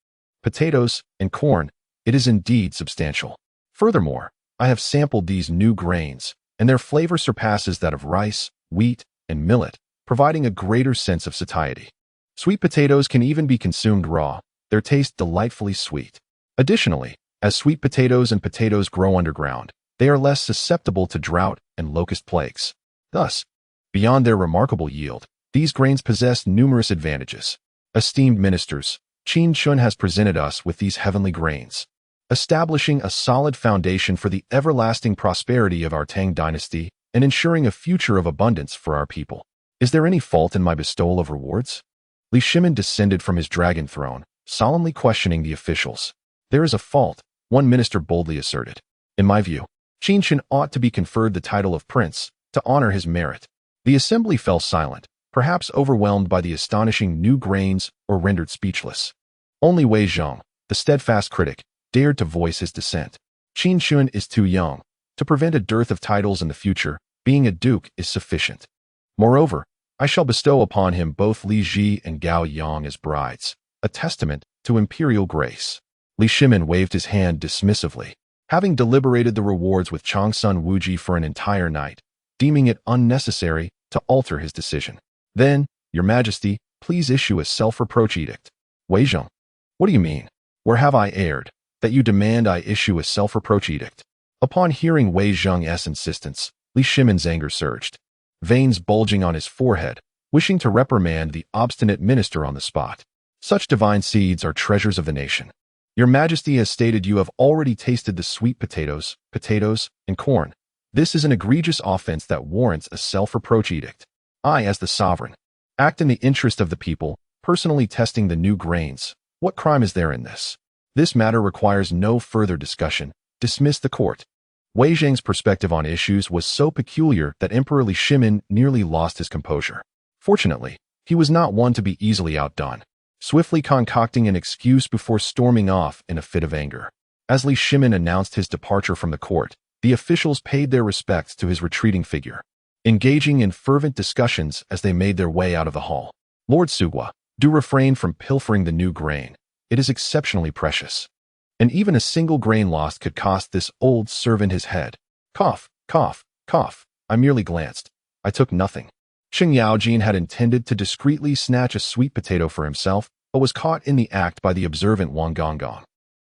and corn. It is indeed substantial. Furthermore, I have sampled these new grains, and their flavor surpasses that of rice, wheat, and millet, providing a greater sense of satiety. Sweet potatoes can even be consumed raw, their taste delightfully sweet. Additionally, as sweet potatoes and potatoes grow underground, they are less susceptible to drought and locust plagues. Thus, beyond their remarkable yield, these grains possess numerous advantages. Esteemed ministers, Qin Chen has presented us with these heavenly grains, establishing a solid foundation for the everlasting prosperity of our Tang Dynasty and ensuring a future of abundance for our people. Is there any fault in my bestowal of rewards? Li Shimin descended from his dragon throne, solemnly questioning the officials. There is a fault, one minister boldly asserted. In my view, Qin Chen ought to be conferred the title of prince, to honor his merit. The assembly fell silent, perhaps overwhelmed by the astonishing new grains or rendered speechless. Only Wei Zheng, the steadfast critic, dared to voice his dissent. Qin Chen is too young. To prevent a dearth of titles in the future, being a duke is sufficient. Moreover, I shall bestow upon him both Li Ji and Gao Yang as brides, a testament to imperial grace. Li Shimin waved his hand dismissively, having deliberated the rewards with Changsun Wuji for an entire night, deeming it unnecessary to alter his decision. Then, Your Majesty, please issue a self-reproach edict. Wei Zheng, what do you mean? Where have I erred, that you demand I issue a self-reproach edict? Upon hearing Wei Zheng's insistence, Li Shimin's anger surged, veins bulging on his forehead, wishing to reprimand the obstinate minister on the spot. Such divine seeds are treasures of the nation. Your Majesty has stated you have already tasted the sweet potatoes, and corn. This is an egregious offense that warrants a self-reproach edict. I, as the sovereign, act in the interest of the people, personally testing the new grains. What crime is there in this? This matter requires no further discussion. Dismiss the court. Wei Zheng's perspective on issues was so peculiar that Emperor Li Shimin nearly lost his composure. Fortunately, he was not one to be easily outdone, swiftly concocting an excuse before storming off in a fit of anger. As Li Shimin announced his departure from the court, the officials paid their respects to his retreating figure, engaging in fervent discussions as they made their way out of the hall. Lord Sugua, do refrain from pilfering the new grain. It is exceptionally precious. And even a single grain lost could cost this old servant his head. Cough, cough, cough. I merely glanced. I took nothing. Xing Yaojin had intended to discreetly snatch a sweet potato for himself, but was caught in the act by the observant Wang Gonggong,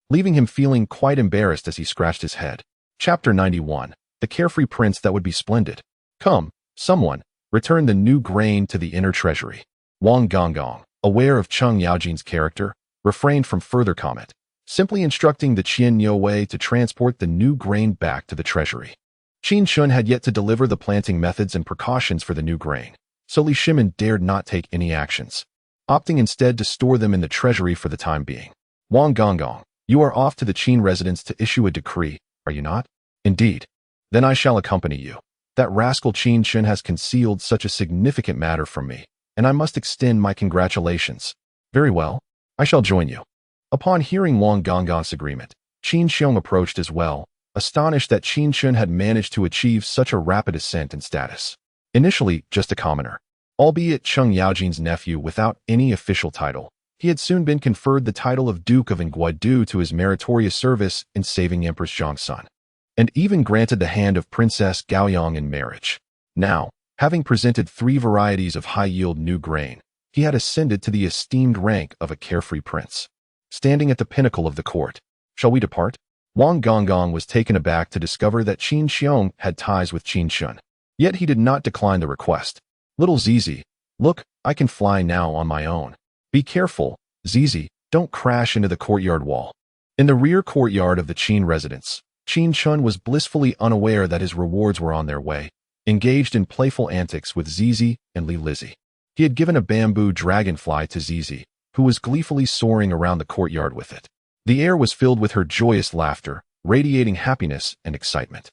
leaving him feeling quite embarrassed as he scratched his head. Chapter 91. The Carefree Prince That Would Be Splendid. Come, someone, return the new grain to the inner treasury. Wang Gonggong, aware of Cheng Yaojin's character, refrained from further comment, simply instructing the Qian Yue to transport the new grain back to the treasury. Qin Chen had yet to deliver the planting methods and precautions for the new grain, so Li Shimin dared not take any actions, opting instead to store them in the treasury for the time being. Wang Gonggong, you are off to the Qin residence to issue a decree, are you not? Indeed. Then I shall accompany you. That rascal Qin Chen has concealed such a significant matter from me, and I must extend my congratulations. Very well, I shall join you. Upon hearing Wang Gonggong's agreement, Qin Xiong approached as well, astonished that Qin Chen had managed to achieve such a rapid ascent in status. Initially just a commoner, albeit Cheng Yaojin's nephew without any official title, he had soon been conferred the title of Duke of Ingui due to his meritorious service in saving Empress Zhang's son, and even granted the hand of Princess Gaoyang in marriage. Now, having presented 3 varieties of high-yield new grain, he had ascended to the esteemed rank of a carefree prince. Standing at the pinnacle of the court, "Shall we depart?" Wang Gonggong was taken aback to discover that Qin Xiong had ties with Qin Chen. Yet he did not decline the request. "Little Zizi, look, I can fly now on my own. Be careful, Zizi, don't crash into the courtyard wall." In the rear courtyard of the Qin residence, Qin Chen was blissfully unaware that his rewards were on their way, engaged in playful antics with Zizi and Li Lizzie. He had given a bamboo dragonfly to Zizi, who was gleefully soaring around the courtyard with it. The air was filled with her joyous laughter, radiating happiness and excitement.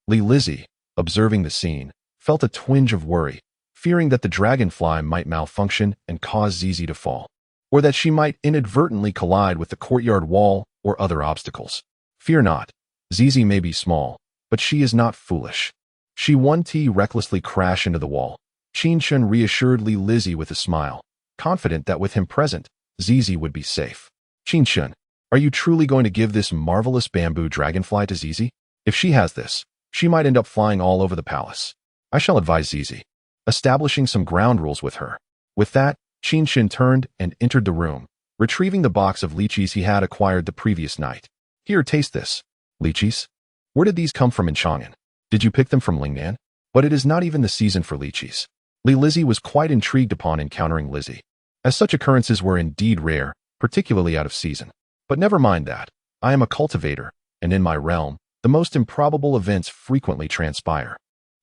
Li Lizzie, observing the scene, felt a twinge of worry, fearing that the dragonfly might malfunction and cause Zizi to fall, or that she might inadvertently collide with the courtyard wall or other obstacles. "Fear not. Zizi may be small, but she is not foolish. She won't recklessly crash into the wall." Qin Chen reassured Li Lizzie with a smile, confident that with him present, Zizi would be safe. "Qin Chen, are you truly going to give this marvelous bamboo dragonfly to Zizi? If she has this, she might end up flying all over the palace. I shall advise Zizi, establishing some ground rules with her." With that, Qin Chen turned and entered the room, retrieving the box of lychees he had acquired the previous night. "Here, taste this." "Lychees? Where did these come from in Chang'an? Did you pick them from Lingnan?" But it is not even the season for lychees. Li Lizzie was quite intrigued upon encountering Lizzie, as such occurrences were indeed rare, particularly out of season. "But never mind that. I am a cultivator, and in my realm, the most improbable events frequently transpire."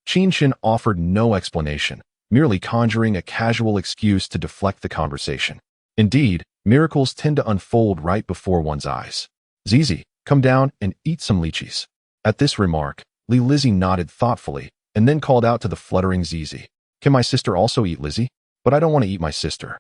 Qin Chen offered no explanation, merely conjuring a casual excuse to deflect the conversation. Indeed, miracles tend to unfold right before one's eyes. "Zizi, come down and eat some lychees." At this remark, Li Lizzie nodded thoughtfully and then called out to the fluttering Zizi, "Can my sister also eat, Lizzie?" "But I don't want to eat my sister."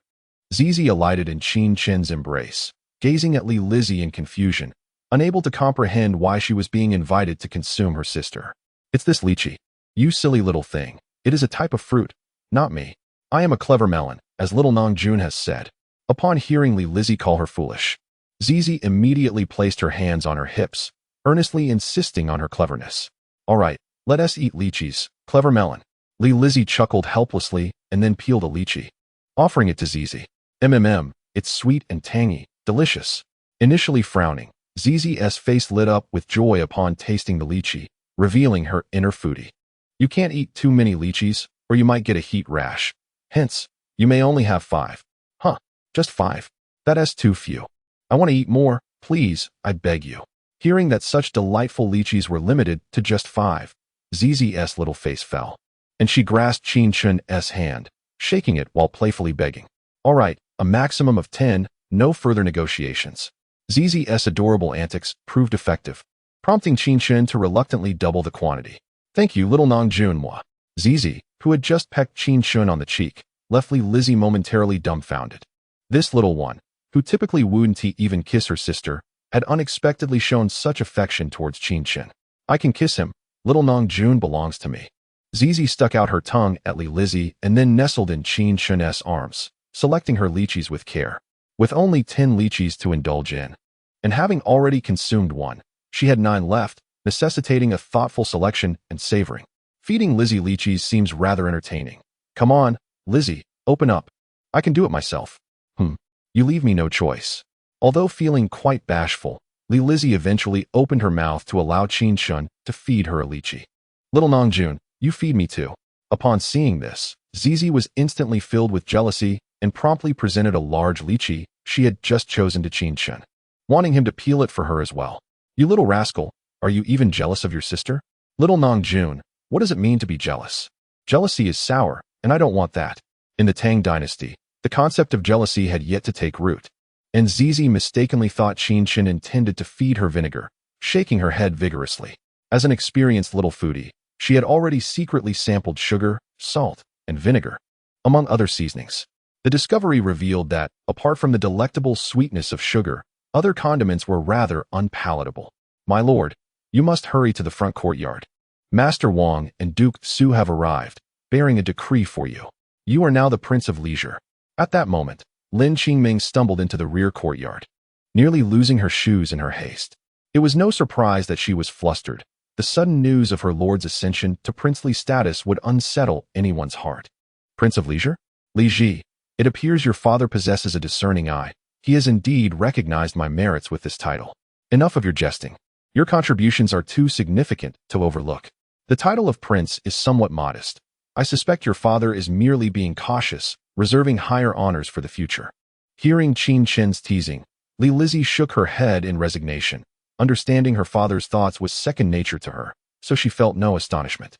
Zizi alighted in Qin Chen's embrace, gazing at Li Lizzie in confusion, unable to comprehend why she was being invited to consume her sister. "It's this lychee. You silly little thing. It is a type of fruit, not me. I am a clever melon, as little Nong Jun has said." Upon hearing Li Lizzie call her foolish, Zizi immediately placed her hands on her hips, earnestly insisting on her cleverness. "All right, let us eat lychees, clever melon." Li Lizzie chuckled helplessly and then peeled a lychee, offering it to Zizi. It's sweet and tangy, delicious." Initially frowning, Zizi's face lit up with joy upon tasting the lychee, revealing her inner foodie. "You can't eat too many lychees, or you might get a heat rash. Hence, you may only have 5. "Huh, just 5? That's too few. I want to eat more, please, I beg you." Hearing that such delightful lychees were limited to just 5, Zizi's little face fell, and she grasped Qin Chen's hand, shaking it while playfully begging. "All right, a maximum of 10, no further negotiations." Zizi's adorable antics proved effective, prompting Qin Chen to reluctantly double the quantity. "Thank you, little Nong Jun moi." Zizi, who had just pecked Qin Chen on the cheek, left Li Lizzie momentarily dumbfounded. This little one, who typically wouldn't even kiss her sister, had unexpectedly shown such affection towards Qin Chen. "I can kiss him. Little Nong Jun belongs to me." Zizi stuck out her tongue at Li Lizzie and then nestled in Qin Chen's arms, selecting her lychees with care. With only 10 lychees to indulge in, and having already consumed 1, she had 9 left, necessitating a thoughtful selection and savoring. Feeding Lizzie lychees seems rather entertaining. "Come on, Lizzie, open up. I can do it myself." You leave me no choice." Although feeling quite bashful, Li Lizzie eventually opened her mouth to allow Qin Chen to feed her a lychee. "Little Nong Jun, you feed me too." Upon seeing this, Zizi was instantly filled with jealousy and promptly presented a large lychee she had just chosen to Qin Chen, wanting him to peel it for her as well. "You little rascal, are you even jealous of your sister?" "Little Nong Jun, what does it mean to be jealous? Jealousy is sour, and I don't want that." In the Tang Dynasty, the concept of jealousy had yet to take root, and Zizi mistakenly thought Qin Chen intended to feed her vinegar, shaking her head vigorously. As an experienced little foodie, she had already secretly sampled sugar, salt, and vinegar, among other seasonings. The discovery revealed that, apart from the delectable sweetness of sugar, other condiments were rather unpalatable. "My lord, You must hurry to the front courtyard. Master Wang and Duke Su have arrived, bearing a decree for you. You are now the Prince of Leisure. At that moment, Lin Qingming stumbled into the rear courtyard, nearly losing her shoes in her haste. It was no surprise that she was flustered. The sudden news of her lord's ascension to princely status would unsettle anyone's heart. Prince of Leisure? Li Ji, it appears your father possesses a discerning eye. He has indeed recognized my merits with this title. Enough of your jesting. Your contributions are too significant to overlook. The title of prince is somewhat modest. I suspect your father is merely being cautious, reserving higher honors for the future. Hearing Qin Chen's teasing, Li Lizzie shook her head in resignation. Understanding her father's thoughts was second nature to her, so she felt no astonishment.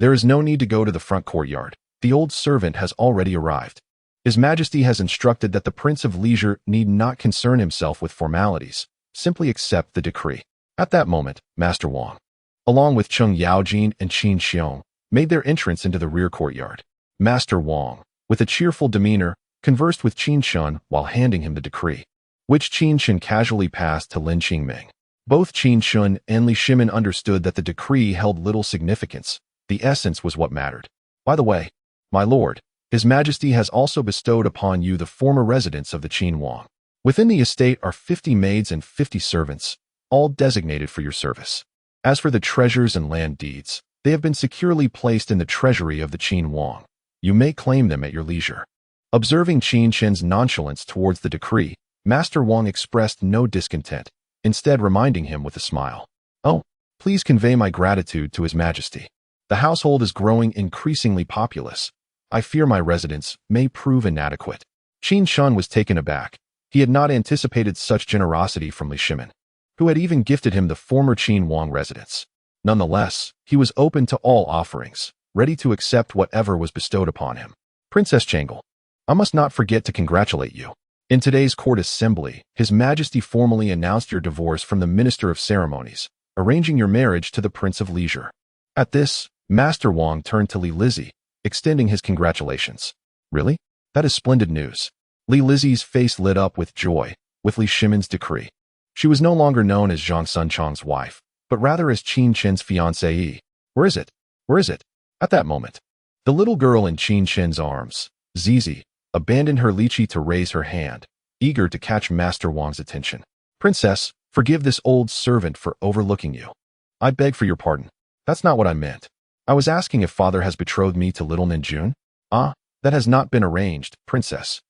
There is no need to go to the front courtyard. The old servant has already arrived. His Majesty has instructed that the Prince of Leisure need not concern himself with formalities, simply accept the decree. At that moment, Master Wang, along with Cheng Yaojin and Qin Xiong, made their entrance into the rear courtyard. Master Wang, with a cheerful demeanor, conversed with Qin Chen while handing him the decree, which Qin Chen casually passed to Lin Qingming. Both Qin Chen and Li Shimin understood that the decree held little significance. The essence was what mattered. By the way, my lord, His Majesty has also bestowed upon you the former residence of the Qin Wang. Within the estate are 50 maids and 50 servants, all designated for your service. As for the treasures and land deeds, they have been securely placed in the treasury of the Qin Wang. You may claim them at your leisure. Observing Qin Chen's nonchalance towards the decree, Master Wang expressed no discontent, instead reminding him with a smile. Oh, please convey my gratitude to His Majesty. The household is growing increasingly populous. I fear my residence may prove inadequate. Qin Chen was taken aback. He had not anticipated such generosity from Li Shimin, who had even gifted him the former Qin Wang residence. Nonetheless, he was open to all offerings, ready to accept whatever was bestowed upon him. Princess Changle, I must not forget to congratulate you. In today's court assembly, His Majesty formally announced your divorce from the Minister of Ceremonies, arranging your marriage to the Prince of Leisure. At this, Master Wang turned to Li Lizzie, extending his congratulations. Really? That is splendid news. Li Lizzie's face lit up with joy, with Li Shimin's decree. She was no longer known as Zhang Sunchang's wife, but rather as Qin Chen's fiancée. Where is it? Where is it? At that moment, the little girl in Qin Chen's arms, Zizi, abandoned her lychee to raise her hand, eager to catch Master Wang's attention. Princess, forgive this old servant for overlooking you. I beg for your pardon. That's not what I meant. I was asking if father has betrothed me to little Ninjun. Ah, that has not been arranged, princess.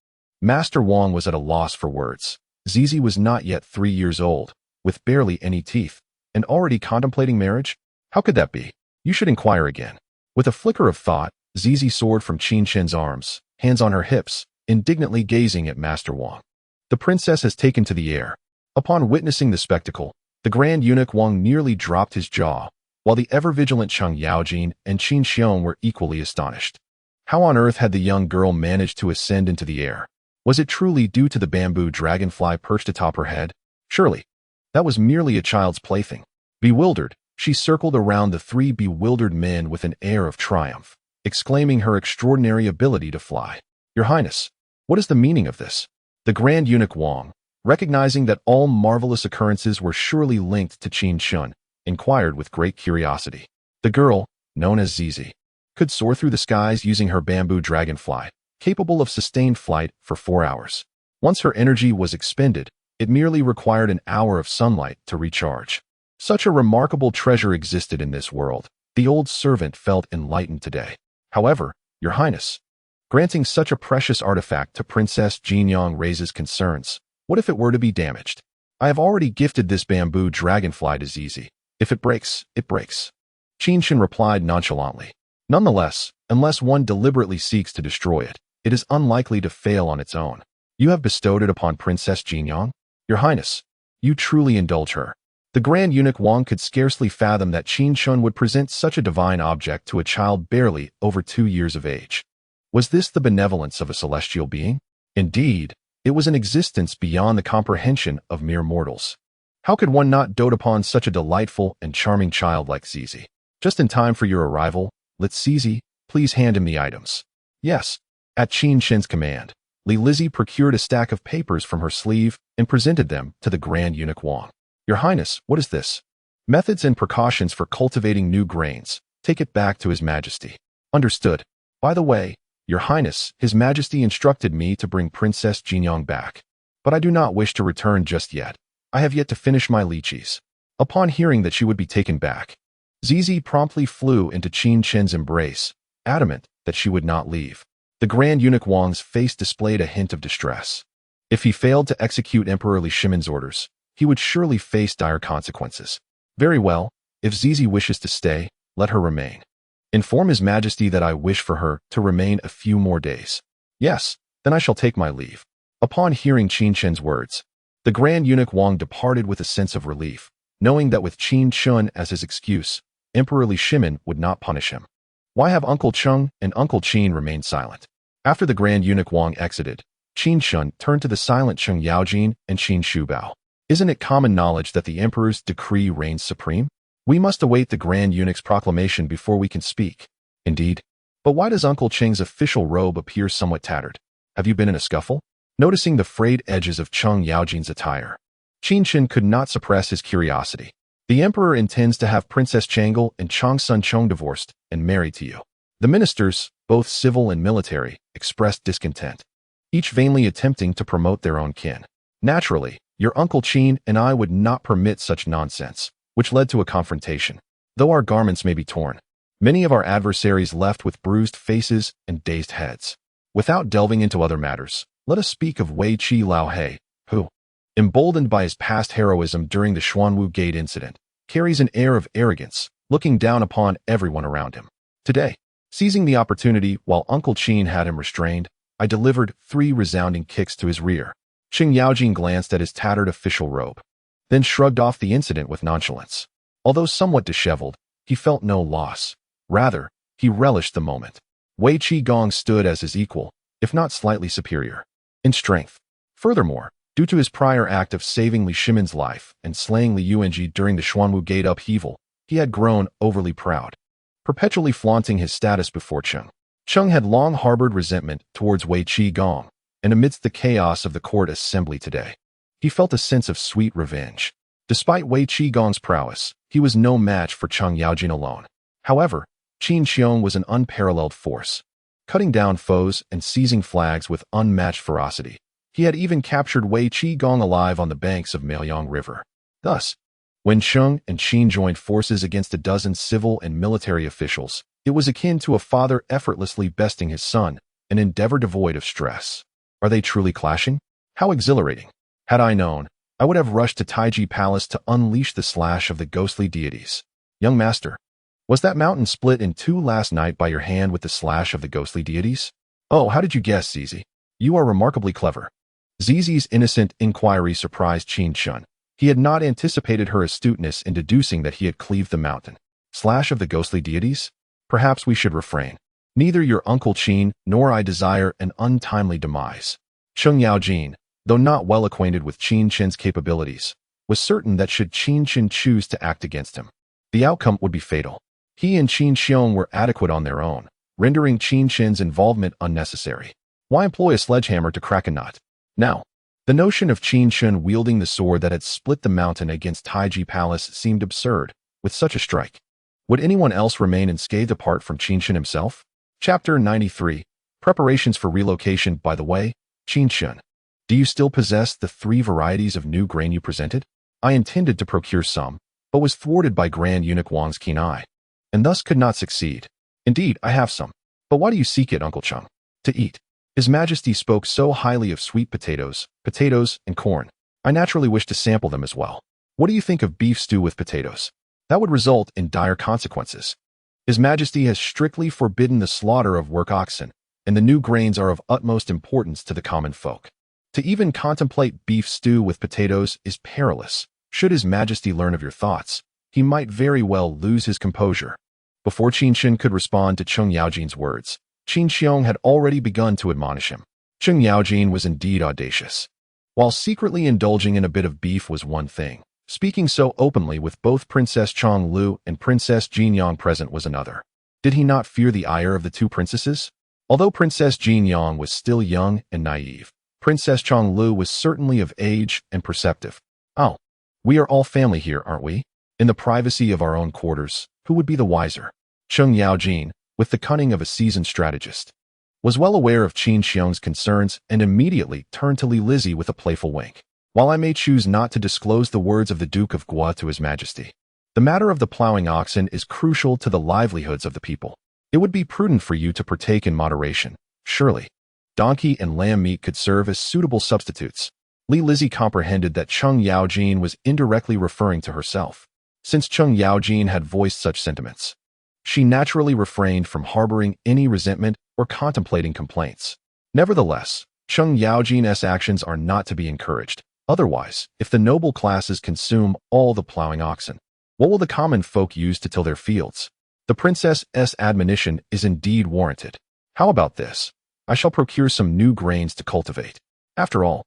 Master Wang was at a loss for words. Zizi was not yet 3 years old, with barely any teeth, and already contemplating marriage? How could that be? You should inquire again. With a flicker of thought, Zizi soared from Qin Chen's arms, hands on her hips, indignantly gazing at Master Wang. The princess has taken to the air. Upon witnessing the spectacle, the Grand Eunuch Wang nearly dropped his jaw, while the ever-vigilant Cheng Yaojin and Qin Xiong were equally astonished. How on earth had the young girl managed to ascend into the air? Was it truly due to the bamboo dragonfly perched atop her head? Surely, that was merely a child's plaything. Bewildered, she circled around the 3 bewildered men with an air of triumph, exclaiming her extraordinary ability to fly. Your Highness, what is the meaning of this? The Grand Eunuch Wang, recognizing that all marvelous occurrences were surely linked to Qin Chen, inquired with great curiosity. The girl, known as Zizi, could soar through the skies using her bamboo dragonfly, capable of sustained flight for 4 hours. Once her energy was expended, it merely required an hour of sunlight to recharge. Such a remarkable treasure existed in this world. The old servant felt enlightened today. However, Your Highness, granting such a precious artifact to Princess Jinyang raises concerns. What if it were to be damaged? I have already gifted this bamboo dragonfly to Zizi. If it breaks, it breaks. Qin Chen replied nonchalantly. Nonetheless, unless one deliberately seeks to destroy it, it is unlikely to fail on its own. You have bestowed it upon Princess Jinyang? Your Highness, you truly indulge her. The Grand Eunuch Wang could scarcely fathom that Qin Chen would present such a divine object to a child barely over 2 years of age. Was this the benevolence of a celestial being? Indeed, it was an existence beyond the comprehension of mere mortals. How could one not dote upon such a delightful and charming child like Zizi? Just in time for your arrival, let Zizi please hand him the items. Yes. At Qin Chen's command, Li Lizzie procured a stack of papers from her sleeve and presented them to the Grand Eunuch Wang. Your Highness, what is this? Methods and precautions for cultivating new grains. Take it back to His Majesty. Understood. By the way, Your Highness, His Majesty instructed me to bring Princess Jingyang back. But I do not wish to return just yet. I have yet to finish my lychees. Upon hearing that she would be taken back, Zizi promptly flew into Qin Chen's embrace, adamant that she would not leave. The Grand Eunuch Wang's face displayed a hint of distress. If he failed to execute Emperor Li Shimon's orders, he would surely face dire consequences. Very well, if Zizi wishes to stay, let her remain. Inform His Majesty that I wish for her to remain a few more days. Yes, then I shall take my leave. Upon hearing Qin Chen's words, the Grand Eunuch Wang departed with a sense of relief, knowing that with Qin Chen as his excuse, Emperor Li Shimon would not punish him. Why have Uncle Cheng and Uncle Qin remained silent? After the Grand Eunuch Wang exited, Qin Chen turned to the silent Cheng Yaojin and Qin Shubao. Isn't it common knowledge that the Emperor's decree reigns supreme? We must await the Grand Eunuch's proclamation before we can speak. Indeed. But why does Uncle Cheng's official robe appear somewhat tattered? Have you been in a scuffle? Noticing the frayed edges of Cheng Yaojin's attire, Qin Chen could not suppress his curiosity. The Emperor intends to have Princess Changle and Chang's son Cheng divorced and married to you. The ministers, both civil and military, expressed discontent, each vainly attempting to promote their own kin. Naturally, your Uncle Qin and I would not permit such nonsense, which led to a confrontation. Though our garments may be torn, many of our adversaries left with bruised faces and dazed heads. Without delving into other matters, let us speak of Wei Qi Laohe, who, emboldened by his past heroism during the Xuanwu Gate incident, carries an air of arrogance, looking down upon everyone around him. Today, seizing the opportunity while Uncle Qin had him restrained, I delivered 3 resounding kicks to his rear. Cheng Yaojin glanced at his tattered official robe, then shrugged off the incident with nonchalance. Although somewhat disheveled, he felt no loss. Rather, he relished the moment. Wei Qigong stood as his equal, if not slightly superior, in strength. Furthermore, due to his prior act of saving Li Shimon's life and slaying Li Yuanji during the Xuanwu Gate upheaval, he had grown overly proud, perpetually flaunting his status before Cheng. Cheng had long harbored resentment towards Wei Qigong, and amidst the chaos of the court assembly today, he felt a sense of sweet revenge. Despite Wei Qigong's prowess, he was no match for Cheng Yaojin alone. However, Qin Xiong was an unparalleled force, cutting down foes and seizing flags with unmatched ferocity. He had even captured Wei Qigong alive on the banks of Miaoyang River. Thus, when Cheng and Qin joined forces against a dozen civil and military officials, it was akin to a father effortlessly besting his son, an endeavor devoid of stress. Are they truly clashing? How exhilarating! Had I known, I would have rushed to Taiji Palace to unleash the slash of the ghostly deities. Young master, was that mountain split in 2 last night by your hand with the slash of the ghostly deities? Oh, how did you guess, Zizi? You are remarkably clever. Zizi's innocent inquiry surprised Qin Chen. He had not anticipated her astuteness in deducing that he had cleaved the mountain. Slash of the ghostly deities? Perhaps we should refrain. Neither your Uncle Qin nor I desire an untimely demise. Cheng Yaojin, though not well acquainted with Qin Chen's capabilities, was certain that should Qin Chen choose to act against him, the outcome would be fatal. He and Qin Xiong were adequate on their own, rendering Qin Chen's involvement unnecessary. Why employ a sledgehammer to crack a nut? Now, the notion of Qin Chen wielding the sword that had split the mountain against Taiji Palace seemed absurd. With such a strike, would anyone else remain unscathed apart from Qin Chen himself? Chapter 93. Preparations for relocation. By the way, Qin Chen, do you still possess the 3 varieties of new grain you presented? I intended to procure some, but was thwarted by Grand Eunuch Wang's keen eye, and thus could not succeed. Indeed, I have some. But why do you seek it, Uncle Cheng? To eat. His Majesty spoke so highly of sweet potatoes, and corn. I naturally wish to sample them as well. What do you think of beef stew with potatoes? That would result in dire consequences. His Majesty has strictly forbidden the slaughter of work oxen, and the new grains are of utmost importance to the common folk. To even contemplate beef stew with potatoes is perilous. Should His Majesty learn of your thoughts, he might very well lose his composure. Before Qin Chen could respond to Cheng Yaojin's words, Qin Xiong had already begun to admonish him. Cheng Yaojin was indeed audacious. While secretly indulging in a bit of beef was one thing, speaking so openly with both Princess Chong Lu and Princess Jinyang present was another. Did he not fear the ire of the 2 princesses? Although Princess Jinyang was still young and naive, Princess Chong Lu was certainly of age and perceptive. Oh, we are all family here, aren't we? In the privacy of our own quarters, who would be the wiser? Cheng Yaojin, with the cunning of a seasoned strategist, was well aware of Qin Xiong's concerns and immediately turned to Li Lizzie with a playful wink. While I may choose not to disclose the words of the Duke of Gua to His Majesty, the matter of the plowing oxen is crucial to the livelihoods of the people. It would be prudent for you to partake in moderation, surely. Donkey and lamb meat could serve as suitable substitutes. Li Lizzie comprehended that Cheng Yaojin was indirectly referring to herself. Since Cheng Yaojin had voiced such sentiments, she naturally refrained from harboring any resentment or contemplating complaints. Nevertheless, Cheng Yaojin's actions are not to be encouraged. Otherwise, if the noble classes consume all the plowing oxen, what will the common folk use to till their fields? The princess's admonition is indeed warranted. How about this? I shall procure some new grains to cultivate. After all,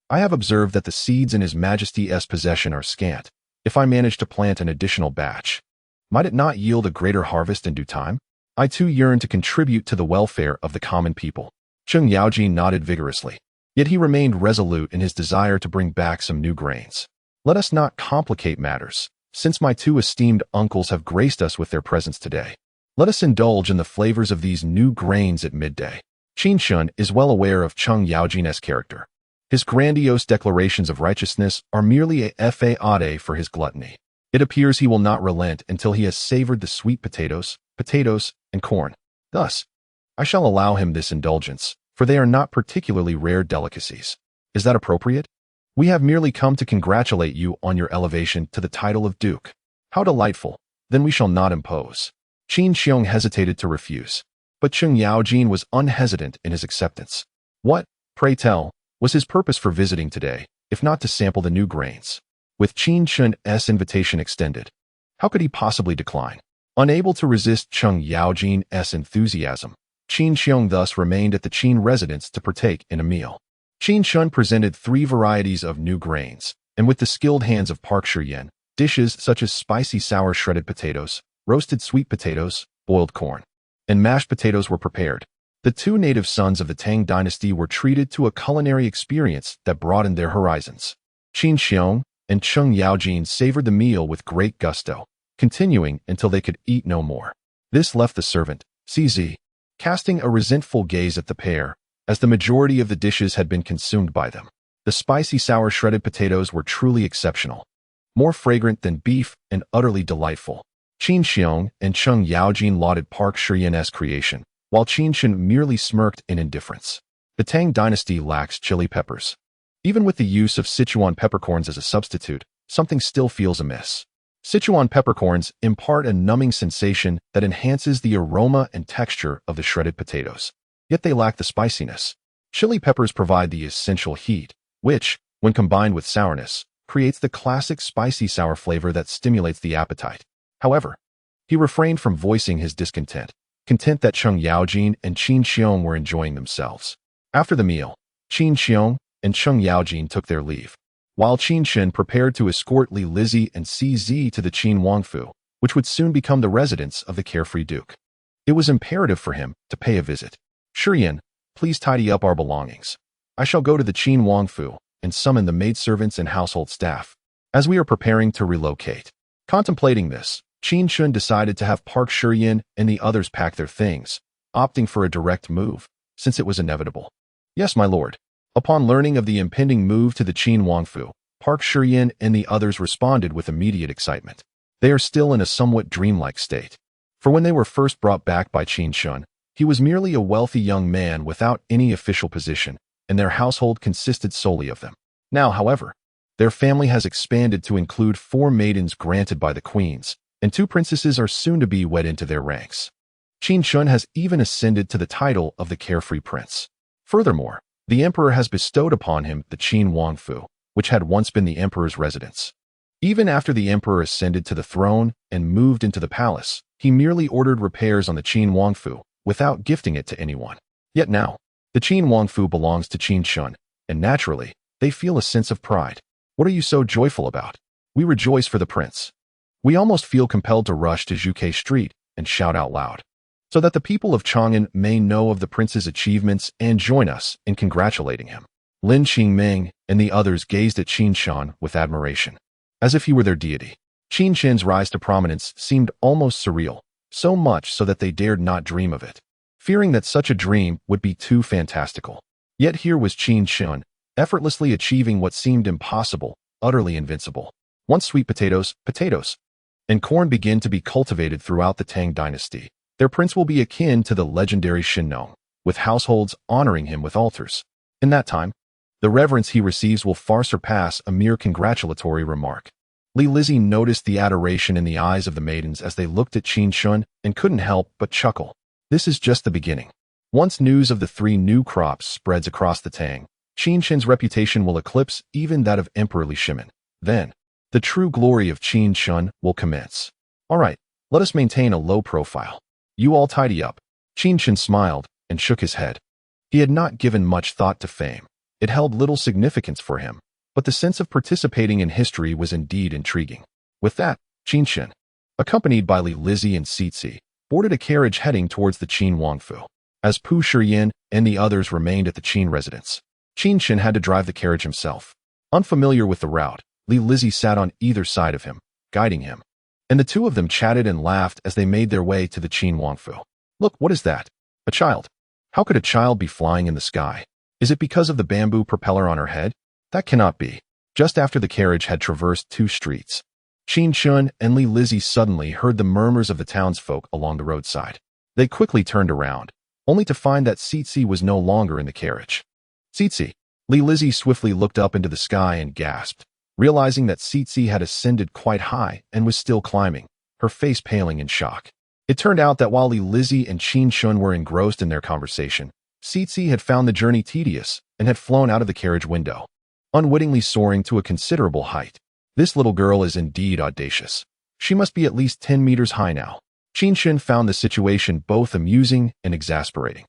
I have observed that the seeds in His Majesty's possession are scant. If I manage to plant an additional batch, might it not yield a greater harvest in due time? I too yearn to contribute to the welfare of the common people. Cheng Yaojin nodded vigorously, yet he remained resolute in his desire to bring back some new grains. Let us not complicate matters. Since my two esteemed uncles have graced us with their presence today, let us indulge in the flavors of these new grains at midday. Qin Chen is well aware of Cheng Yaojin's character. His grandiose declarations of righteousness are merely a fade for his gluttony. It appears he will not relent until he has savored the sweet potatoes, and corn. Thus, I shall allow him this indulgence, for they are not particularly rare delicacies. Is that appropriate? We have merely come to congratulate you on your elevation to the title of Duke. How delightful! Then we shall not impose. Qin Xiong hesitated to refuse, but Cheng Yaojin was unhesitant in his acceptance. What, pray tell, was his purpose for visiting today, if not to sample the new grains? With Qin Chen's invitation extended, how could he possibly decline? Unable to resist Cheng Yaojin's enthusiasm, Qin Xiong thus remained at the Qin residence to partake in a meal. Qin Chen presented 3 varieties of new grains, and with the skilled hands of Park Shiyan, dishes such as spicy sour shredded potatoes, roasted sweet potatoes, boiled corn, and mashed potatoes were prepared. The 2 native sons of the Tang Dynasty were treated to a culinary experience that broadened their horizons. Qin Xiong and Cheng Yaojin savored the meal with great gusto, continuing until they could eat no more. This left the servant, Syste, casting a resentful gaze at the pair, as the majority of the dishes had been consumed by them. The spicy sour shredded potatoes were truly exceptional, more fragrant than beef and utterly delightful. Qin Xiong and Cheng Yaojin lauded Park Shiyan's creation, while Qin Chen merely smirked in indifference. The Tang Dynasty lacks chili peppers. Even with the use of Sichuan peppercorns as a substitute, something still feels amiss. Sichuan peppercorns impart a numbing sensation that enhances the aroma and texture of the shredded potatoes. Yet they lack the spiciness. Chili peppers provide the essential heat, which, when combined with sourness, creates the classic spicy sour flavor that stimulates the appetite. However, he refrained from voicing his discontent, content that Cheng Yaojin and Qin Xiong were enjoying themselves. After the meal, Qin Xiong and Cheng Yaojin took their leave, while Qin Chen prepared to escort Li Lizzie and CZ to the Qin Wangfu, which would soon become the residence of the carefree duke. It was imperative for him to pay a visit. Shiyan, please tidy up our belongings. I shall go to the Qin Wangfu and summon the maidservants and household staff, as we are preparing to relocate. Contemplating this, Qin Chen decided to have Park Shiyan and the others pack their things, opting for a direct move, since it was inevitable. Yes, my lord. Upon learning of the impending move to the Qin Wangfu, Park Shiyan and the others responded with immediate excitement. They are still in a somewhat dreamlike state. For when they were first brought back by Qin Chen, he was merely a wealthy young man without any official position, and their household consisted solely of them. Now, however, their family has expanded to include 4 maidens granted by the queens, and 2 princesses are soon to be wed into their ranks. Qin Chen has even ascended to the title of the carefree prince. Furthermore, the emperor has bestowed upon him the Qin Wangfu, which had once been the emperor's residence. Even after the emperor ascended to the throne and moved into the palace, he merely ordered repairs on the Qin Wangfu, without gifting it to anyone. Yet now, the Qin Wangfu belongs to Qin Chen, and naturally, they feel a sense of pride. What are you so joyful about? We rejoice for the prince. We almost feel compelled to rush to Zhuke Street and shout out loud, so that the people of Chang'an may know of the prince's achievements and join us in congratulating him. Lin Qingming and the others gazed at Qin Shan with admiration, as if he were their deity. Qin Chen's rise to prominence seemed almost surreal, so much so that they dared not dream of it, fearing that such a dream would be too fantastical. Yet here was Qin Chen, effortlessly achieving what seemed impossible, utterly invincible. Once sweet potatoes, and corn begin to be cultivated throughout the Tang Dynasty, their prince will be akin to the legendary Shin, with households honoring him with altars. In that time, the reverence he receives will far surpass a mere congratulatory remark. Li Lizzie noticed the adoration in the eyes of the maidens as they looked at Qin Chen and couldn't help but chuckle. This is just the beginning. Once news of the 3 new crops spreads across the Tang, Qin Chen's reputation will eclipse even that of Emperor Li Shimin. Then, the true glory of Qin Chen will commence. All right, let us maintain a low profile. You all tidy up. Qin Chen smiled and shook his head. He had not given much thought to fame. It held little significance for him, but the sense of participating in history was indeed intriguing. With that, Qin Chen, accompanied by Li Lizzie and Syste, boarded a carriage heading towards the Qin Wangfu. As Pu Shiyin and the others remained at the Qin residence, Qin Chen had to drive the carriage himself. Unfamiliar with the route, Li Lizzie sat on either side of him, guiding him, and the two of them chatted and laughed as they made their way to the Qin Wangfu. Look, what is that? A child. How could a child be flying in the sky? Is it because of the bamboo propeller on her head? That cannot be. Just after the carriage had traversed 2 streets, Qin Chen and Li Lizzie suddenly heard the murmurs of the townsfolk along the roadside. They quickly turned around, only to find that Syste was no longer in the carriage. Syste. Li Lizzie swiftly looked up into the sky and gasped, realizing that Syste had ascended quite high and was still climbing, her face paling in shock. It turned out that while Li Lizzie and Qin Chen were engrossed in their conversation, Syste had found the journey tedious and had flown out of the carriage window, unwittingly soaring to a considerable height. This little girl is indeed audacious. She must be at least 10 meters high now. Qin Chen found the situation both amusing and exasperating.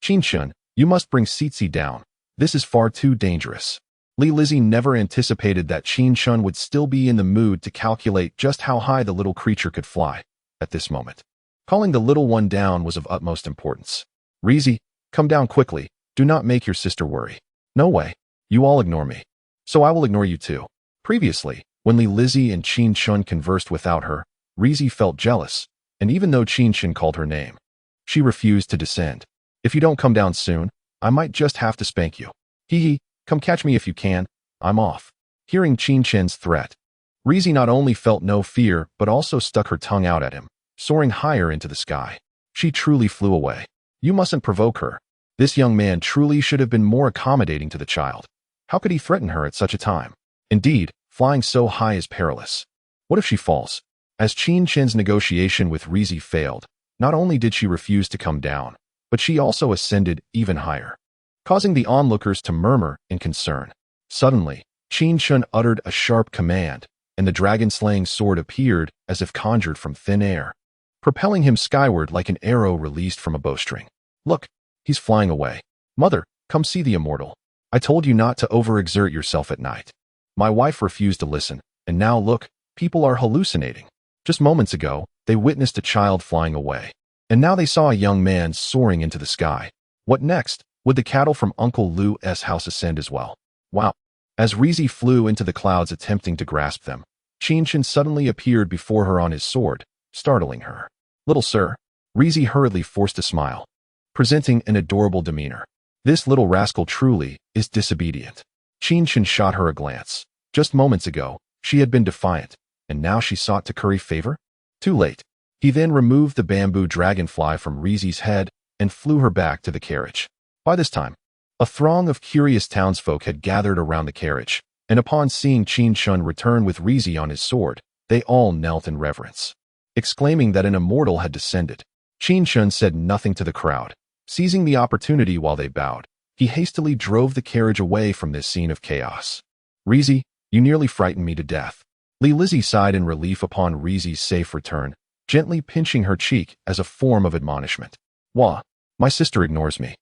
Qin Chen, you must bring Syste down. This is far too dangerous. Li Lizzie never anticipated that Qin Chen would still be in the mood to calculate just how high the little creature could fly at this moment. Calling the little one down was of utmost importance. Rizi, come down quickly. Do not make your sister worry. No way. You all ignore me. So I will ignore you too. Previously, when Li Lizzie and Qin Chen conversed without her, Rizi felt jealous, and even though Qin Chen called her name, she refused to descend. If you don't come down soon, I might just have to spank you. Hee hee, come catch me if you can. I'm off. Hearing Qin Chen's threat, Rizi not only felt no fear but also stuck her tongue out at him, soaring higher into the sky. She truly flew away. You mustn't provoke her. This young man truly should have been more accommodating to the child. How could he threaten her at such a time? Indeed, flying so high is perilous. What if she falls? As Qin Chen's negotiation with Rizi failed, not only did she refuse to come down, but she also ascended even higher, causing the onlookers to murmur in concern. Suddenly, Qin Chen uttered a sharp command, and the dragon-slaying sword appeared as if conjured from thin air, propelling him skyward like an arrow released from a bowstring. Look, he's flying away. Mother, come see the immortal. I told you not to overexert yourself at night. My wife refused to listen, and now look, people are hallucinating. Just moments ago, they witnessed a child flying away, and now they saw a young man soaring into the sky. What next? Would the cattle from Uncle Lu's house ascend as well? Wow. As Rizi flew into the clouds attempting to grasp them, Qin Chen suddenly appeared before her on his sword, startling her. Little sir. Rizi hurriedly forced a smile, presenting an adorable demeanor. This little rascal truly is disobedient. Qin Chen shot her a glance. Just moments ago, she had been defiant, and now she sought to curry favor? Too late. He then removed the bamboo dragonfly from Rizi's head and flew her back to the carriage. By this time, a throng of curious townsfolk had gathered around the carriage, and upon seeing Qin Chen return with Rizi on his sword, they all knelt in reverence, exclaiming that an immortal had descended. Qin Chen said nothing to the crowd. Seizing the opportunity while they bowed, he hastily drove the carriage away from this scene of chaos. Rizi, you nearly frightened me to death. Li Lizzie sighed in relief upon Rizi's safe return, gently pinching her cheek as a form of admonishment. Wah, my sister ignores me.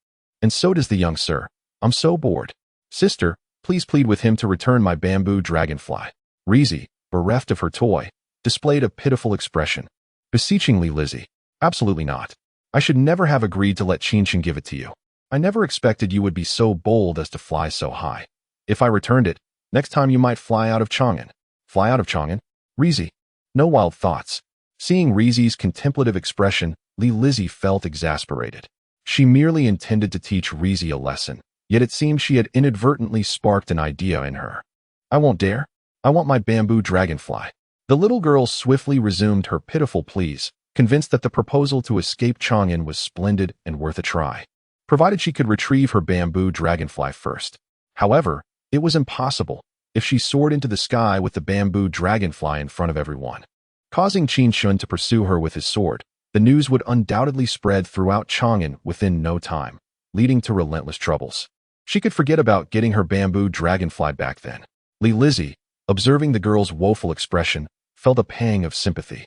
And so does the young sir. I'm so bored. Sister, please plead with him to return my bamboo dragonfly. Rizi, bereft of her toy, displayed a pitiful expression, beseeching Li Lizzie. Absolutely not. I should never have agreed to let Qin Chen give it to you. I never expected you would be so bold as to fly so high. If I returned it, next time you might fly out of Chang'an. Fly out of Chang'an? Rizi. No wild thoughts. Seeing Rizi's contemplative expression, Lizzie felt exasperated. She merely intended to teach Rizi a lesson, yet it seemed she had inadvertently sparked an idea in her. I won't dare. I want my bamboo dragonfly. The little girl swiftly resumed her pitiful pleas, convinced that the proposal to escape Chang'an was splendid and worth a try, provided she could retrieve her bamboo dragonfly first. However, it was impossible if she soared into the sky with the bamboo dragonfly in front of everyone. Causing Qin Chen to pursue her with his sword, the news would undoubtedly spread throughout Chang'an within no time, leading to relentless troubles. She could forget about getting her bamboo dragonfly back then. Lizzie, observing the girl's woeful expression, felt a pang of sympathy.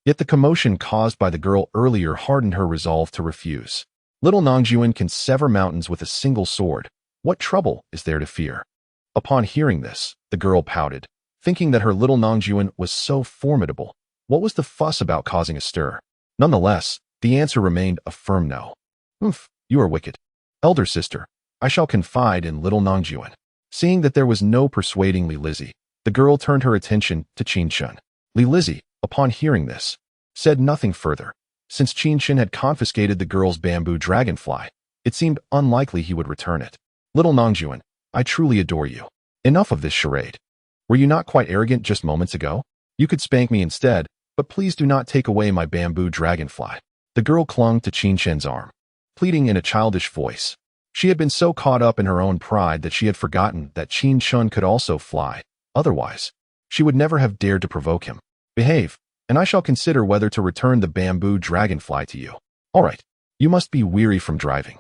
Yet the commotion caused by the girl earlier hardened her resolve to refuse. Little Nangjuan can sever mountains with a single sword. What trouble is there to fear? Upon hearing this, the girl pouted, thinking that her little Nangjuan was so formidable. What was the fuss about causing a stir? Nonetheless, the answer remained a firm no. You are wicked. Elder sister, I shall confide in little Nangjuan. Seeing that there was no persuading Lizzie, the girl turned her attention to Qin Chen. Lizzie, upon hearing this, said nothing further. Since Qin Chen had confiscated the girl's bamboo dragonfly, it seemed unlikely he would return it. Little Nangjuan, I truly adore you. Enough of this charade. Were you not quite arrogant just moments ago? You could spank me instead, but please do not take away my bamboo dragonfly. The girl clung to Qin Chen's arm, pleading in a childish voice. She had been so caught up in her own pride that she had forgotten that Qin Chen could also fly. Otherwise, she would never have dared to provoke him. Behave, and I shall consider whether to return the bamboo dragonfly to you. All right, you must be weary from driving.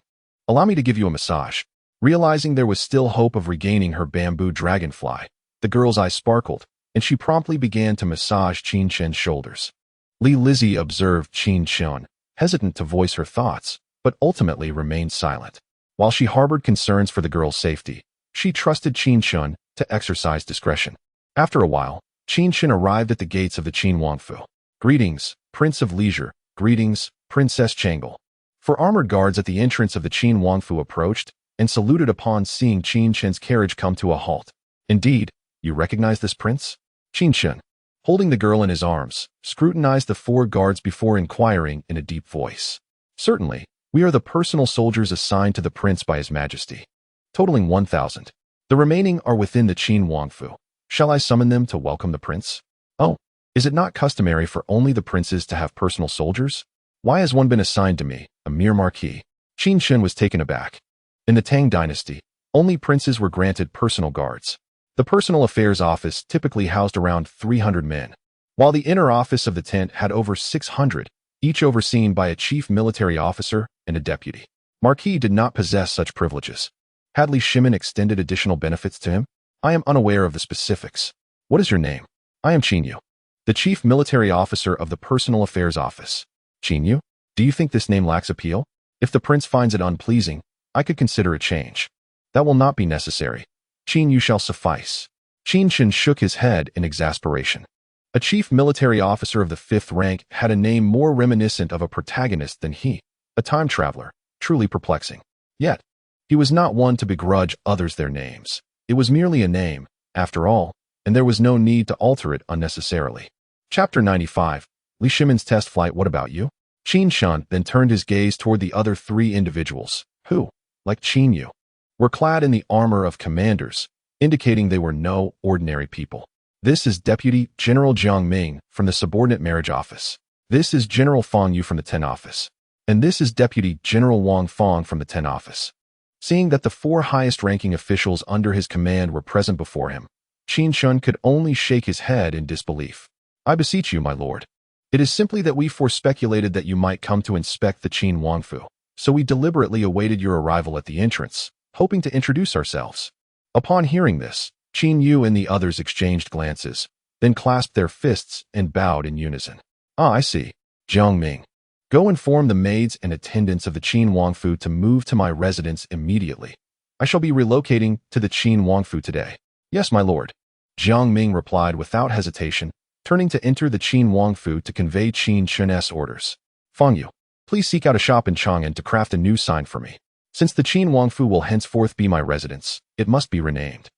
Allow me to give you a massage. Realizing there was still hope of regaining her bamboo dragonfly, the girl's eyes sparkled, and she promptly began to massage Qin Chen's shoulders. Lizzie observed Qin Chen, hesitant to voice her thoughts, but ultimately remained silent. While she harbored concerns for the girl's safety, she trusted Qin Chen to exercise discretion. After a while, Qin Chen arrived at the gates of the Qin Wangfu. Greetings, Prince of Leisure. Greetings, Princess Changle. Four armored guards at the entrance of the Qin Wangfu approached and saluted upon seeing Qin Chen's carriage come to a halt. Indeed, you recognize this prince? Qin Chen, holding the girl in his arms, scrutinized the four guards before inquiring in a deep voice. Certainly, we are the personal soldiers assigned to the prince by his majesty, totaling 1,000. The remaining are within the Qin Wangfu. Shall I summon them to welcome the prince? Oh, is it not customary for only the princes to have personal soldiers? Why has one been assigned to me, a mere marquis? Qin Chen was taken aback. In the Tang Dynasty, only princes were granted personal guards. The Personal Affairs Office typically housed around 300 men, while the inner office of the tent had over 600, each overseen by a chief military officer and a deputy. Marquis did not possess such privileges. Had Li Shimin extended additional benefits to him? I am unaware of the specifics. What is your name? I am Qin Yu, the chief military officer of the Personal Affairs Office. Qin Yu? Do you think this name lacks appeal? If the prince finds it unpleasing, I could consider a change. That will not be necessary. Qin Yu shall suffice. Qin Chen shook his head in exasperation. A chief military officer of the 5th rank had a name more reminiscent of a protagonist than he, a time traveler, truly perplexing. Yet, he was not one to begrudge others their names. It was merely a name, after all, and there was no need to alter it unnecessarily. Chapter 95, Li Shimin's test flight. What about you? Qin Chen then turned his gaze toward the other 3 individuals, who, like Qin Yu, were clad in the armor of commanders, indicating they were no ordinary people. This is Deputy General Jiang Ming from the Subordinate Marriage Office. This is General Fang Yu from the 10 Office. And this is Deputy General Wang Fang from the 10 Office. Seeing that the 4 highest-ranking officials under his command were present before him, Qin Chen could only shake his head in disbelief. I beseech you, my lord. It is simply that we forespeculated that you might come to inspect the Qin Wangfu, so we deliberately awaited your arrival at the entrance, hoping to introduce ourselves. Upon hearing this, Qin Yu and the others exchanged glances, then clasped their fists and bowed in unison. Ah, I see. Jiang Ming. Go inform the maids and attendants of the Qin Wangfu to move to my residence immediately. I shall be relocating to the Qin Wangfu today. Yes, my lord. Jiang Ming replied without hesitation, turning to enter the Qin Wangfu to convey Qin Chen's orders. Fang Yu, please seek out a shop in Chang'an to craft a new sign for me. Since the Qin Wangfu will henceforth be my residence, it must be renamed.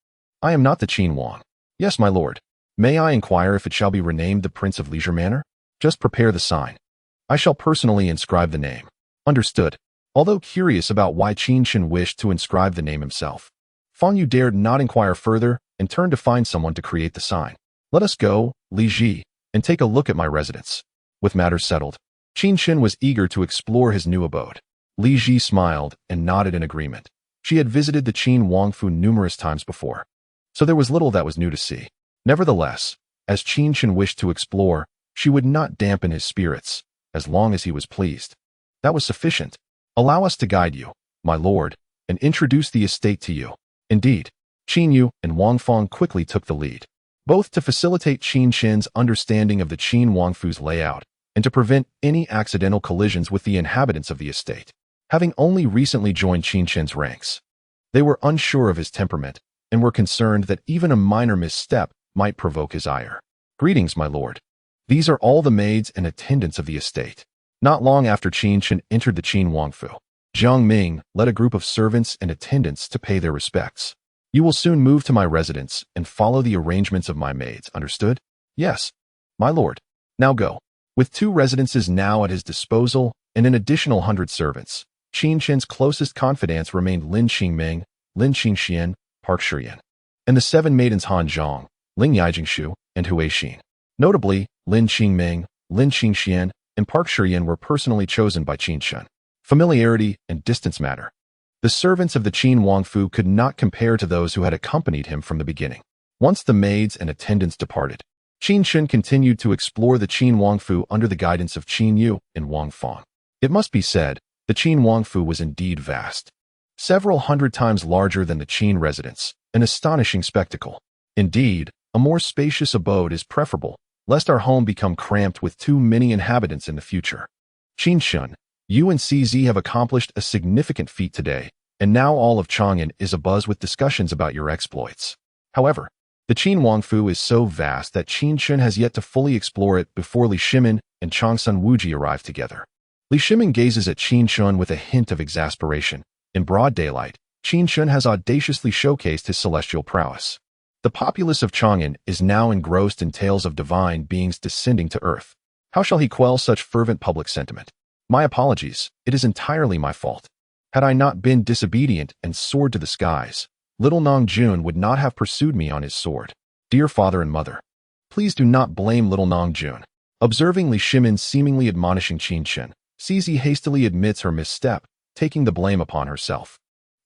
I am not the Qin Wang. Yes, my lord. May I inquire if it shall be renamed the Prince of Leisure Manor? Just prepare the sign. I shall personally inscribe the name. Understood. Although curious about why Qin Chen wished to inscribe the name himself, Fang Yu dared not inquire further and turned to find someone to create the sign. Let us go, Li Ji, and take a look at my residence. With matters settled, Qin Chen was eager to explore his new abode. Li Ji smiled and nodded in agreement. She had visited the Qin Wangfu numerous times before, so there was little that was new to see. Nevertheless, as Qin Chen wished to explore, she would not dampen his spirits, as long as he was pleased. That was sufficient. Allow us to guide you, my lord, and introduce the estate to you. Indeed, Qin Yu and Wang Fang quickly took the lead, both to facilitate Qin Chen's understanding of the Qin Wangfu's layout and to prevent any accidental collisions with the inhabitants of the estate. Having only recently joined Qin Chen's ranks, they were unsure of his temperament and were concerned that even a minor misstep might provoke his ire. Greetings, my lord. These are all the maids and attendants of the estate. Not long after Qin Chen entered the Qin Wangfu, Jiang Ming led a group of servants and attendants to pay their respects. You will soon move to my residence and follow the arrangements of my maids, understood? Yes, my lord. Now go. With 2 residences now at his disposal and an additional 100 servants, Qin Chen's closest confidants remained Lin Qingming, Lin Qingxian, Park Shiyan, and the 7 maidens Han Zhang, Ling Yijingshu, and Hui Xin. Notably, Lin Qingming, Lin Qingxian, and Park Shiyan were personally chosen by Qin Chen. Familiarity and distance matter. The servants of the Qin Wangfu could not compare to those who had accompanied him from the beginning. Once the maids and attendants departed, Qin Chen continued to explore the Qin Wangfu under the guidance of Qin Yu and Wang Fang. It must be said, the Qin Wangfu was indeed vast. Several hundred times larger than the Qin residence, an astonishing spectacle. Indeed, a more spacious abode is preferable, lest our home become cramped with too many inhabitants in the future. Qin Chen, you and CZ have accomplished a significant feat today, and now all of Chang'an is abuzz with discussions about your exploits. However, the Qin Wangfu is so vast that Qin Chen has yet to fully explore it before Li Shimin and Changsun Wuji arrive together. Li Shimin gazes at Qin Chen with a hint of exasperation. In broad daylight, Qin Chen has audaciously showcased his celestial prowess. The populace of Chang'an is now engrossed in tales of divine beings descending to earth. How shall he quell such fervent public sentiment? My apologies, it is entirely my fault. Had I not been disobedient and soared to the skies, little Nong Jun would not have pursued me on his sword. Dear father and mother, please do not blame little Nong Jun. Observing Li Shimin seemingly admonishing Qin Chen, CZ hastily admits her misstep, taking the blame upon herself.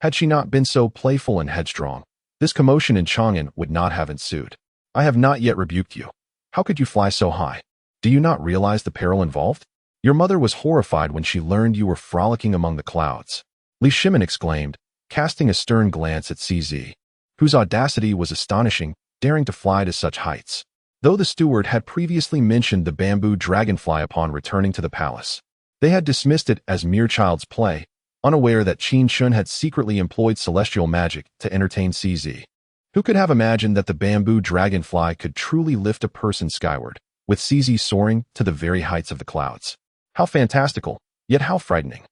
Had she not been so playful and headstrong, this commotion in Chang'an would not have ensued. I have not yet rebuked you. How could you fly so high? Do you not realize the peril involved? Your mother was horrified when she learned you were frolicking among the clouds. Li Shimin exclaimed, casting a stern glance at CZ, whose audacity was astonishing, daring to fly to such heights. Though the steward had previously mentioned the bamboo dragonfly upon returning to the palace, they had dismissed it as mere child's play, unaware that Qin Chen had secretly employed celestial magic to entertain CZ. Who could have imagined that the bamboo dragonfly could truly lift a person skyward, with CZ soaring to the very heights of the clouds? How fantastical, yet how frightening.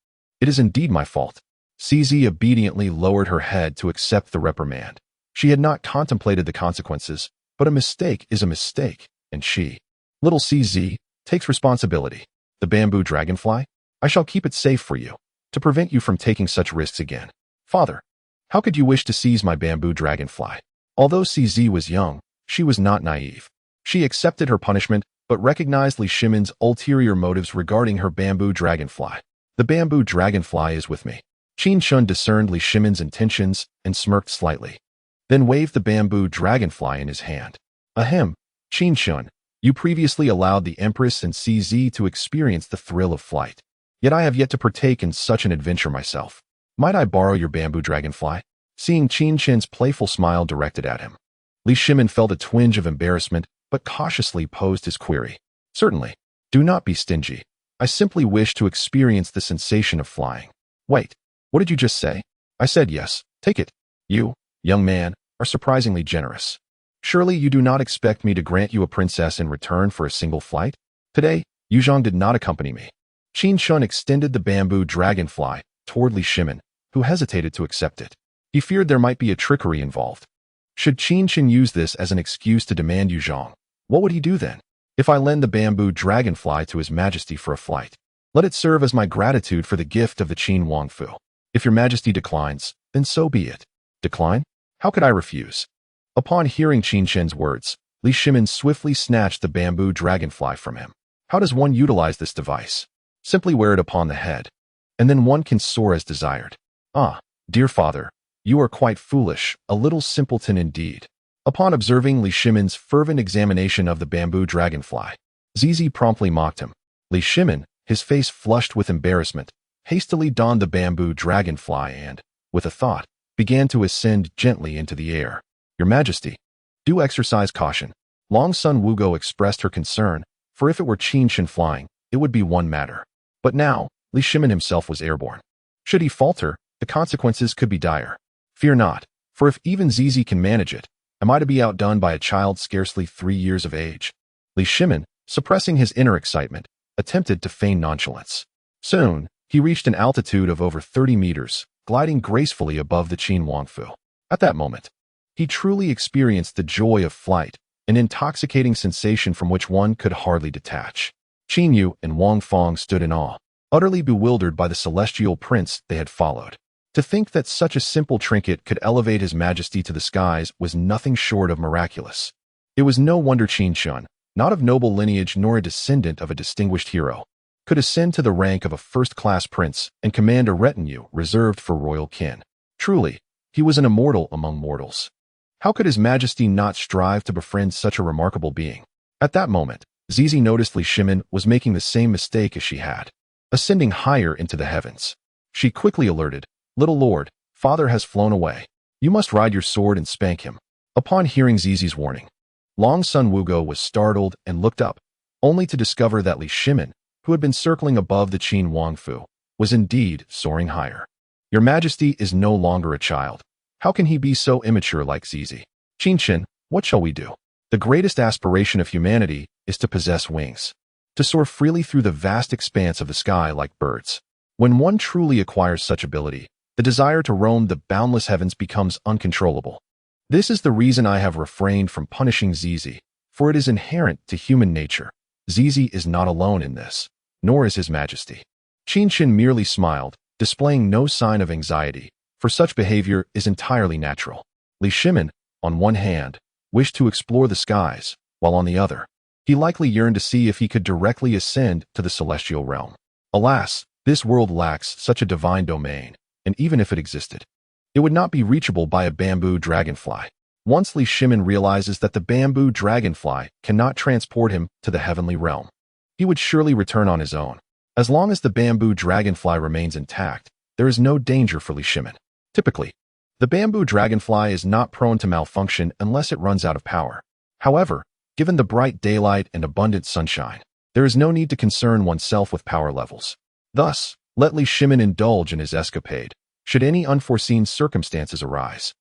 It is indeed my fault. CZ obediently lowered her head to accept the reprimand. She had not contemplated the consequences, but a mistake is a mistake, and she, little CZ, takes responsibility. The bamboo dragonfly? I shall keep it safe for you, to prevent you from taking such risks again. Father, how could you wish to seize my bamboo dragonfly? Although CZ was young, she was not naive. She accepted her punishment, but recognized Li Shimin's ulterior motives regarding her bamboo dragonfly. The bamboo dragonfly is with me. Qin Chen discerned Li Shimin's intentions and smirked slightly, then waved the bamboo dragonfly in his hand. Ahem, Qin Chen, you previously allowed the Empress and CZ to experience the thrill of flight. Yet I have yet to partake in such an adventure myself. Might I borrow your bamboo dragonfly? Seeing Qin Chen's playful smile directed at him, Li Shimin felt a twinge of embarrassment, but cautiously posed his query. Certainly. Do not be stingy. I simply wish to experience the sensation of flying. Wait, what did you just say? I said yes. Take it. You, young man, are surprisingly generous. Surely you do not expect me to grant you a princess in return for a single flight? Today, Yuzhong did not accompany me. Qin Chen extended the bamboo dragonfly toward Li Shimin, who hesitated to accept it. He feared there might be a trickery involved. Should Qin Chen use this as an excuse to demand Yuzhong? What would he do then? If I lend the bamboo dragonfly to His Majesty for a flight, let it serve as my gratitude for the gift of the Qin Wangfu. If your Majesty declines, then so be it. Decline? How could I refuse? Upon hearing Qin Chen's words, Li Shimin swiftly snatched the bamboo dragonfly from him. How does one utilize this device? Simply wear it upon the head, and then one can soar as desired. Ah, dear father, you are quite foolish, a little simpleton indeed. Upon observing Li Shimin's fervent examination of the bamboo dragonfly, Zizi promptly mocked him. Li Shimin, his face flushed with embarrassment, hastily donned the bamboo dragonfly and, with a thought, began to ascend gently into the air. Your Majesty, do exercise caution. Long Sun Wugo expressed her concern, for if it were Qin Chen flying, it would be one matter. But now, Li Shimin himself was airborne. Should he falter, the consequences could be dire. Fear not, for if even Zizi can manage it, am I to be outdone by a child scarcely 3 years of age? Li Shimin, suppressing his inner excitement, attempted to feign nonchalance. Soon, he reached an altitude of over 30 meters, gliding gracefully above the Qin Wangfu. At that moment, he truly experienced the joy of flight, an intoxicating sensation from which one could hardly detach. Qin Yu and Wang Fong stood in awe, utterly bewildered by the celestial prince they had followed. To think that such a simple trinket could elevate His Majesty to the skies was nothing short of miraculous. It was no wonder Qin Chen, not of noble lineage nor a descendant of a distinguished hero, could ascend to the rank of a first-class prince and command a retinue reserved for royal kin. Truly, he was an immortal among mortals. How could His Majesty not strive to befriend such a remarkable being? At that moment, Zizi noticed Li Shimin was making the same mistake as she had, ascending higher into the heavens. She quickly alerted, Little lord, father has flown away. You must ride your sword and spank him. Upon hearing Zizi's warning, Long Sun Wugo was startled and looked up, only to discover that Li Shimin, who had been circling above the Qin Wangfu, was indeed soaring higher. Your Majesty is no longer a child. How can he be so immature like Zizi? Qin Chen, what shall we do? The greatest aspiration of humanity is to possess wings, to soar freely through the vast expanse of the sky like birds. When one truly acquires such ability, the desire to roam the boundless heavens becomes uncontrollable. This is the reason I have refrained from punishing Zizi, for it is inherent to human nature. Zizi is not alone in this, nor is His Majesty. Qin Chen merely smiled, displaying no sign of anxiety, for such behavior is entirely natural. Li Shimin, on one hand, wished to explore the skies, while on the other, he likely yearned to see if he could directly ascend to the celestial realm. Alas, this world lacks such a divine domain, and even if it existed, it would not be reachable by a bamboo dragonfly. Once Li Shimin realizes that the bamboo dragonfly cannot transport him to the heavenly realm, he would surely return on his own. As long as the bamboo dragonfly remains intact, there is no danger for Li Shimin. Typically, the bamboo dragonfly is not prone to malfunction unless it runs out of power. However, given the bright daylight and abundant sunshine, there is no need to concern oneself with power levels. Thus, let Li Shimin indulge in his escapade, should any unforeseen circumstances arise.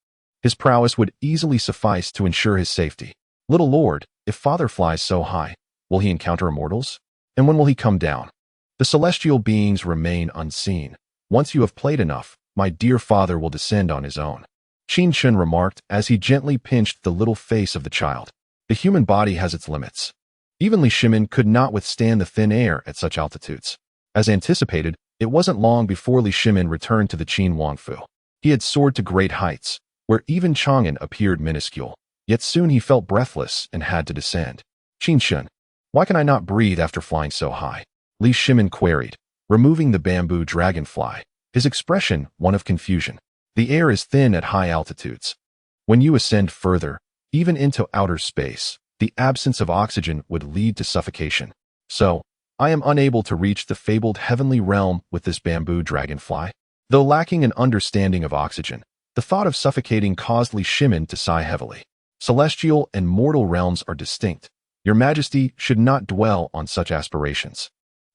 His prowess would easily suffice to ensure his safety. Little lord, if father flies so high, will he encounter immortals? And when will he come down? The celestial beings remain unseen. Once you have played enough, my dear father will descend on his own. Qin Chen remarked as he gently pinched the little face of the child. The human body has its limits. Even Li Shimin could not withstand the thin air at such altitudes. As anticipated, it wasn't long before Li Shimin returned to the Qin Wangfu. He had soared to great heights, where even Chang'an appeared minuscule, yet soon he felt breathless and had to descend. Qin Chen, why can I not breathe after flying so high? Li Shimin queried, removing the bamboo dragonfly, his expression one of confusion. The air is thin at high altitudes. When you ascend further, even into outer space, the absence of oxygen would lead to suffocation. So, I am unable to reach the fabled heavenly realm with this bamboo dragonfly. Though lacking an understanding of oxygen, the thought of suffocating caused Li Shimin to sigh heavily. Celestial and mortal realms are distinct. Your Majesty should not dwell on such aspirations.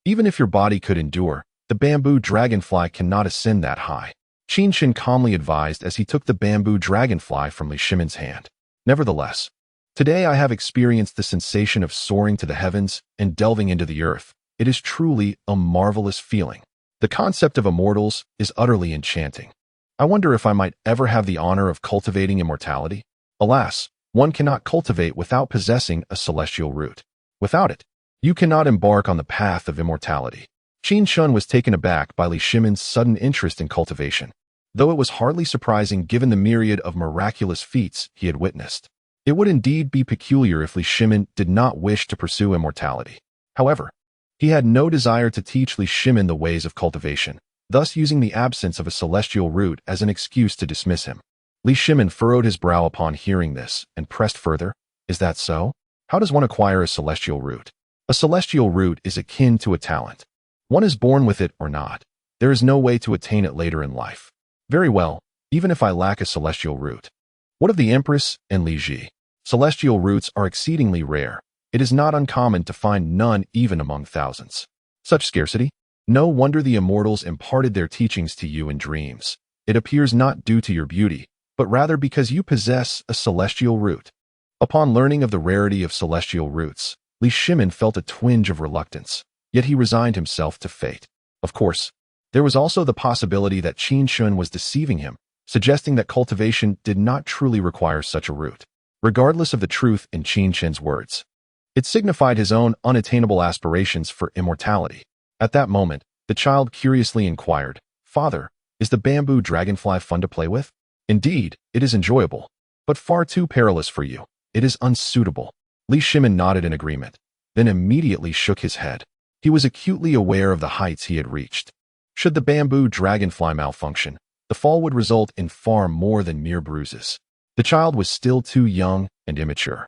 Even if your body could endure, the bamboo dragonfly cannot ascend that high. Qin Chen calmly advised as he took the bamboo dragonfly from Li Shimin's hand. Nevertheless, today I have experienced the sensation of soaring to the heavens and delving into the earth. It is truly a marvelous feeling. The concept of immortals is utterly enchanting. I wonder if I might ever have the honor of cultivating immortality. Alas, one cannot cultivate without possessing a celestial root. Without it, you cannot embark on the path of immortality. Qin Chen was taken aback by Li Shimon's sudden interest in cultivation, though it was hardly surprising given the myriad of miraculous feats he had witnessed. It would indeed be peculiar if Li Shimon did not wish to pursue immortality. However, he had no desire to teach Li Shimon the ways of cultivation, thus using the absence of a celestial root as an excuse to dismiss him. Li Shimon furrowed his brow upon hearing this and pressed further. Is that so? How does one acquire a celestial root? A celestial root is akin to a talent. One is born with it or not. There is no way to attain it later in life. Very well, even if I lack a celestial root. What of the Empress and Li Ji? Celestial roots are exceedingly rare. It is not uncommon to find none even among thousands. Such scarcity? No wonder the immortals imparted their teachings to you in dreams. It appears not due to your beauty, but rather because you possess a celestial root. Upon learning of the rarity of celestial roots, Li Shimon felt a twinge of reluctance, yet he resigned himself to fate. Of course, there was also the possibility that Qin Chen was deceiving him, suggesting that cultivation did not truly require such a root. Regardless of the truth in Qin Chen's words, it signified his own unattainable aspirations for immortality. At that moment, the child curiously inquired, "Father, is the bamboo dragonfly fun to play with?" "Indeed, it is enjoyable, but far too perilous for you. It is unsuitable." Li Shimon nodded in agreement, then immediately shook his head. He was acutely aware of the heights he had reached. Should the bamboo dragonfly malfunction, the fall would result in far more than mere bruises. The child was still too young and immature.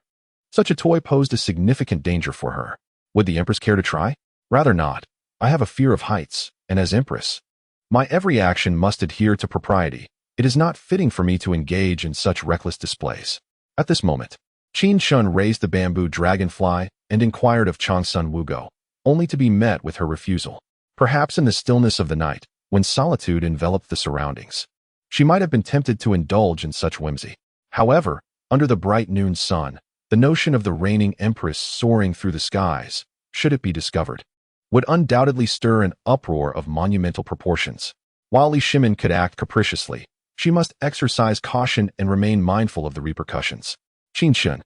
Such a toy posed a significant danger for her. Would the Empress care to try? Rather not. I have a fear of heights, and as Empress, my every action must adhere to propriety. It is not fitting for me to engage in such reckless displays. At this moment, Qin Chen raised the bamboo dragonfly and inquired of Changsun Wugo, only to be met with her refusal. Perhaps in the stillness of the night, when solitude enveloped the surroundings, she might have been tempted to indulge in such whimsy. However, under the bright noon sun, the notion of the reigning empress soaring through the skies, should it be discovered, would undoubtedly stir an uproar of monumental proportions. While Li Shimon could act capriciously, she must exercise caution and remain mindful of the repercussions. Qin Chen,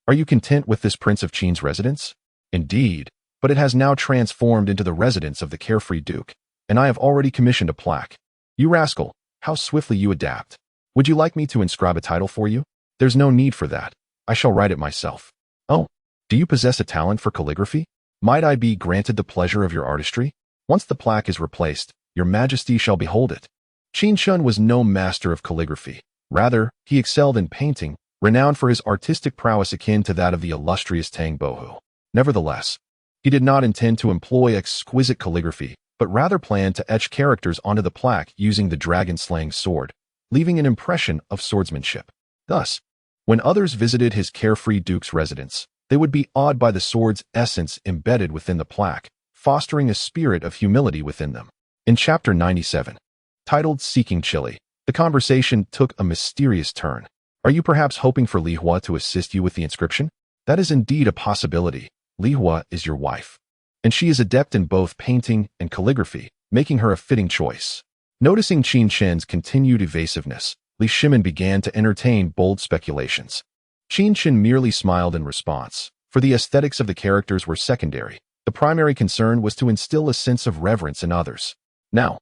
are you content with this Prince of Qin's residence? Indeed, but it has now transformed into the residence of the carefree Duke, and I have already commissioned a plaque. You rascal, how swiftly you adapt. Would you like me to inscribe a title for you? There's no need for that. I shall write it myself. Oh, do you possess a talent for calligraphy? Might I be granted the pleasure of your artistry? Once the plaque is replaced, your majesty shall behold it. Qin Chen was no master of calligraphy. Rather, he excelled in painting, renowned for his artistic prowess akin to that of the illustrious Tang Bohu. Nevertheless, he did not intend to employ exquisite calligraphy, but rather planned to etch characters onto the plaque using the dragon-slaying sword, leaving an impression of swordsmanship. Thus, when others visited his carefree duke's residence, they would be awed by the sword's essence embedded within the plaque, fostering a spirit of humility within them. In Chapter 97, titled Seeking Chili, the conversation took a mysterious turn. Are you perhaps hoping for Li Hua to assist you with the inscription? That is indeed a possibility. Li Hua is your wife, and she is adept in both painting and calligraphy, making her a fitting choice. Noticing Qin Chen's continued evasiveness, Li Shimon began to entertain bold speculations. Qin Chen merely smiled in response, for the aesthetics of the characters were secondary. The primary concern was to instill a sense of reverence in others. Now,